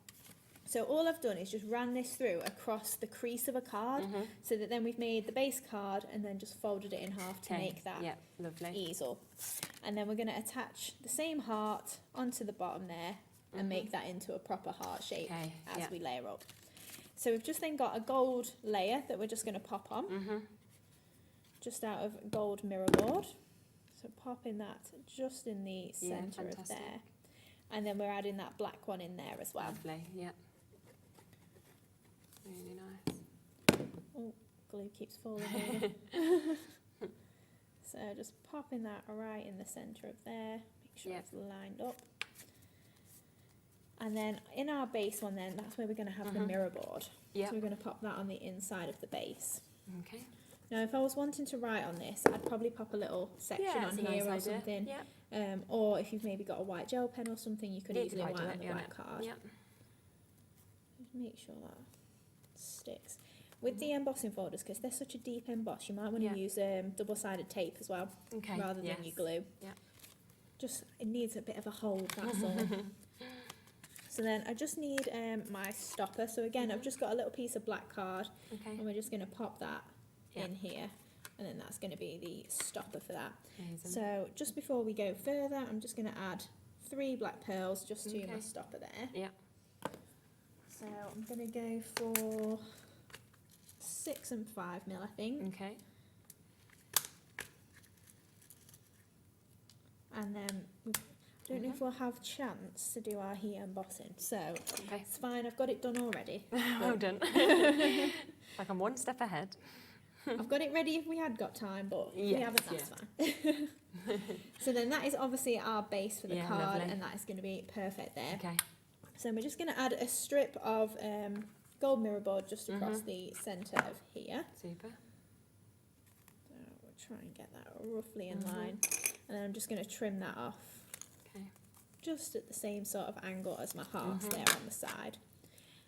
So all I've done is just ran this through across the crease of a card so that then we've made the base card and then just folded it in half to make that easel. And then we're going to attach the same heart onto the bottom there and make that into a proper heart shape as we layer up. So we've just then got a gold layer that we're just going to pop on, just out of gold mirror board. So popping that just in the centre of there. And then we're adding that black one in there as well. Lovely, yeah. Really nice. Oh, glue keeps falling over. So just popping that right in the centre of there. Make sure it's lined up. And then in our base one then, that's where we're going to have the mirror board. So we're going to pop that on the inside of the base. Okay. Now if I was wanting to write on this, I'd probably pop a little section on here or something. Or if you've maybe got a white gel pen or something, you could easily write on the white card. Just make sure that sticks. With the embossing folders, because they're such a deep emboss, you might want to use double-sided tape as well, rather than your glue. Just, it needs a bit of a hold, that's all. So then I just need my stopper. So again, I've just got a little piece of black card, and we're just going to pop that in here, and then that's going to be the stopper for that. Amazing. So just before we go further, I'm just going to add 3 black pearls just to my stopper there. So I'm going to go for 6 and 5 mil, I think. Okay. And then I don't know if we'll have chance to do our heat embossing, so it's fine. I've got it done already. Well done. Like I'm one step ahead. I've got it ready if we had got time, but we haven't, that's fine. So then that is obviously our base for the card, and that is going to be perfect there. So we're just going to add a strip of gold mirror board just across the centre of here. Super. So we'll try and get that roughly in line. And then I'm just going to trim that off. Okay. Just at the same sort of angle as my hearts there on the side.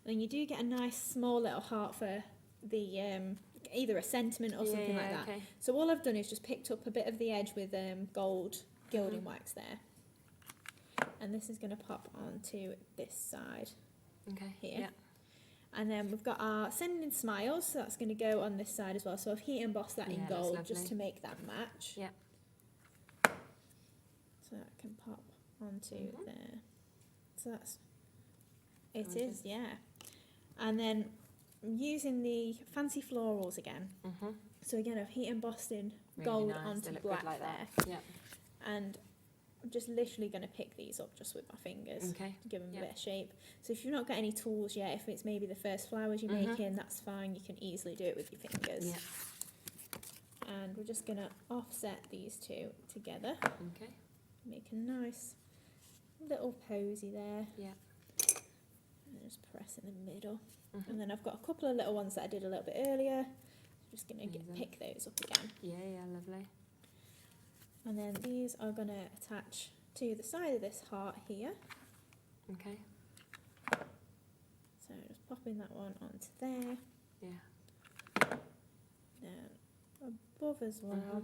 And then you do get a nice small little heart for the either a sentiment or something like that. Okay. So all I've done is just picked up a bit of the edge with gold gilding wax there. And this is going to pop onto this side here. Yeah. And then we've got our Sending Smiles, so that's going to go on this side as well. So I've heat embossed that in gold just to make that match. Yeah. So that can pop onto there. So that's, it is, yeah. And then I'm using the fancy florals again. So again, I've heat embossed in gold onto black like there. Yeah. And I'm just literally going to pick these up just with my fingers to give them a bit of shape. So if you've not got any tools yet, if it's maybe the first flowers you're making, that's fine. You can easily do it with your fingers. Yeah. And we're just going to offset these two together. Okay. Make a nice little posy there. Yeah. And just press in the middle. And then I've got a couple of little ones that I did a little bit earlier. Just going to pick those up again. Yeah, lovely. And then these are going to attach to the side of this heart here. Okay. So just popping that one onto there. Yeah. Then above as well.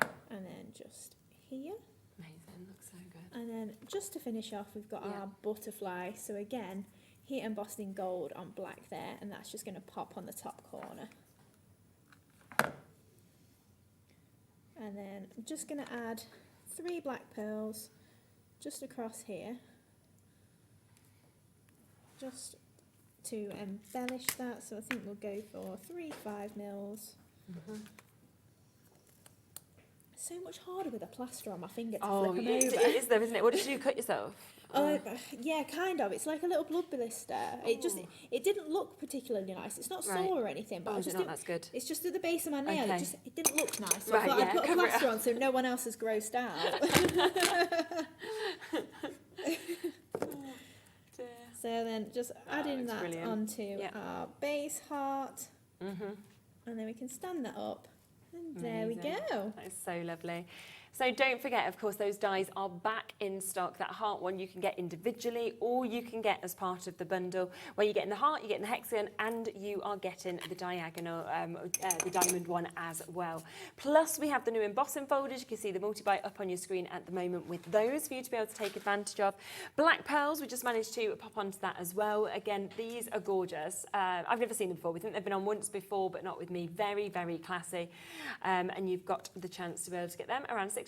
And then just here. Amazing, looks so good. And then just to finish off, we've got our butterfly. So again, heat embossed in gold on black there, and that's just going to pop on the top corner. And then I'm just going to add 3 black pearls just across here, just to embellish that. So I think we'll go for 3 5mm. So much harder with a plaster on my finger to flip them over. It is though, isn't it? What did you cut yourself? Yeah, kind of. It's like a little blood blister. It didn't look particularly nice. It's not sore or anything, but that's good. It's just at the base of my nail. Okay. It didn't look nice. So I thought I'd put a plaster on so no one else is grossed out. So then just adding that onto our base heart, and then we can stand that up. And there we go. That is so lovely. So don't forget, of course, those dies are back in stock. That heart one you can get individually, or you can get as part of the bundle, where you get in the heart, you get in the hexagon, and you are getting the diagonal, the diamond one as well. Plus, we have the new embossing folders. You can see the multi-buy up on your screen at the moment with those for you to be able to take advantage of. Black pearls, we just managed to pop onto that as well. Again, these are gorgeous. I've never seen them before. We think they've been on once before, but not with me. Very, very classy. And you've got the chance to be able to get them around £650,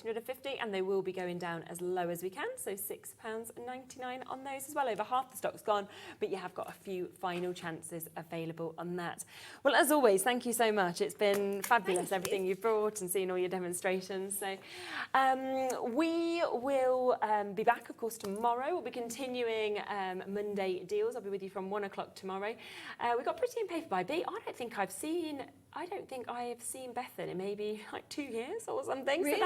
and they will be going down as low as we can, so £6.99 on those as well. Over half the stock's gone, but you have got a few final chances available on that. Well, as always, thank you so much. It's been fabulous, everything you've brought and seeing all your demonstrations. So we will be back, of course, tomorrow. We'll be continuing Monday deals. I'll be with you from 1 o'clock tomorrow. We've got Pretty in Paper by B. I don't think I've seen Bethan in maybe like 2 years or something. Really? So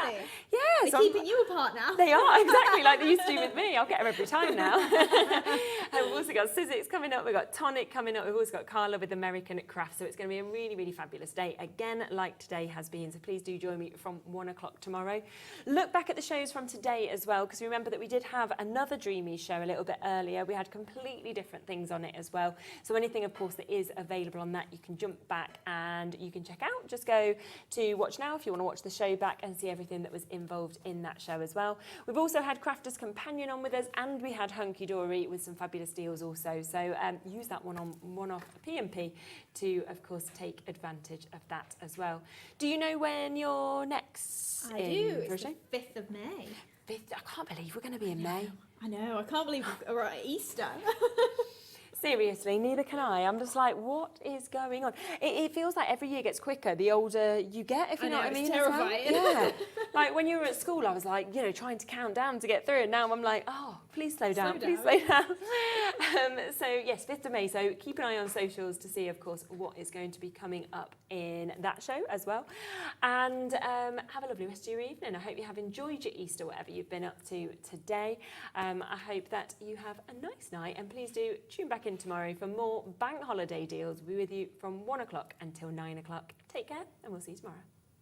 yeah. They're keeping you apart now. They are, exactly, like they used to do with me. I'll get her every time now. And we've also got Sizzix coming up. We've got Tonic coming up. We've also got Carla with American Craft. So it's going to be a really, really fabulous day. Again, like today has been. So please do join me from 1 o'clock tomorrow. Look back at the shows from today as well, because remember that we did have another Dreamees show a little bit earlier. We had completely different things on it as well. So anything, of course, that is available on that, you can jump back and you can check out. Just go to Watch Now if you want to watch the show back and see everything that was involved in that show as well. We've also had Crafters Companion on with us, and we had Hunkydory with some fabulous deals also. So use that one-off PMP to, of course, take advantage of that as well. Do you know when you're next? I do. It's the 5th of May. 5th? I can't believe we're going to be in May. I know. I can't believe we're at Easter. Seriously, neither can I. I'm just like, what is going on? It feels like every year gets quicker the older you get, if you know what I mean. It's terrifying. Yeah. Like when you were at school, I was like, trying to count down to get through, and now I'm like, oh, please slow down, please slow down. So yes, 5th of May. So keep an eye on socials to see, of course, what is going to be coming up in that show as well. And have a lovely rest of your evening. I hope you have enjoyed your Easter, whatever you've been up to today. I hope that you have a nice night, and please do tune back in in tomorrow for more bank holiday deals. We'll be with you from 1 o'clock until 9 o'clock. Take care, and we'll see you tomorrow.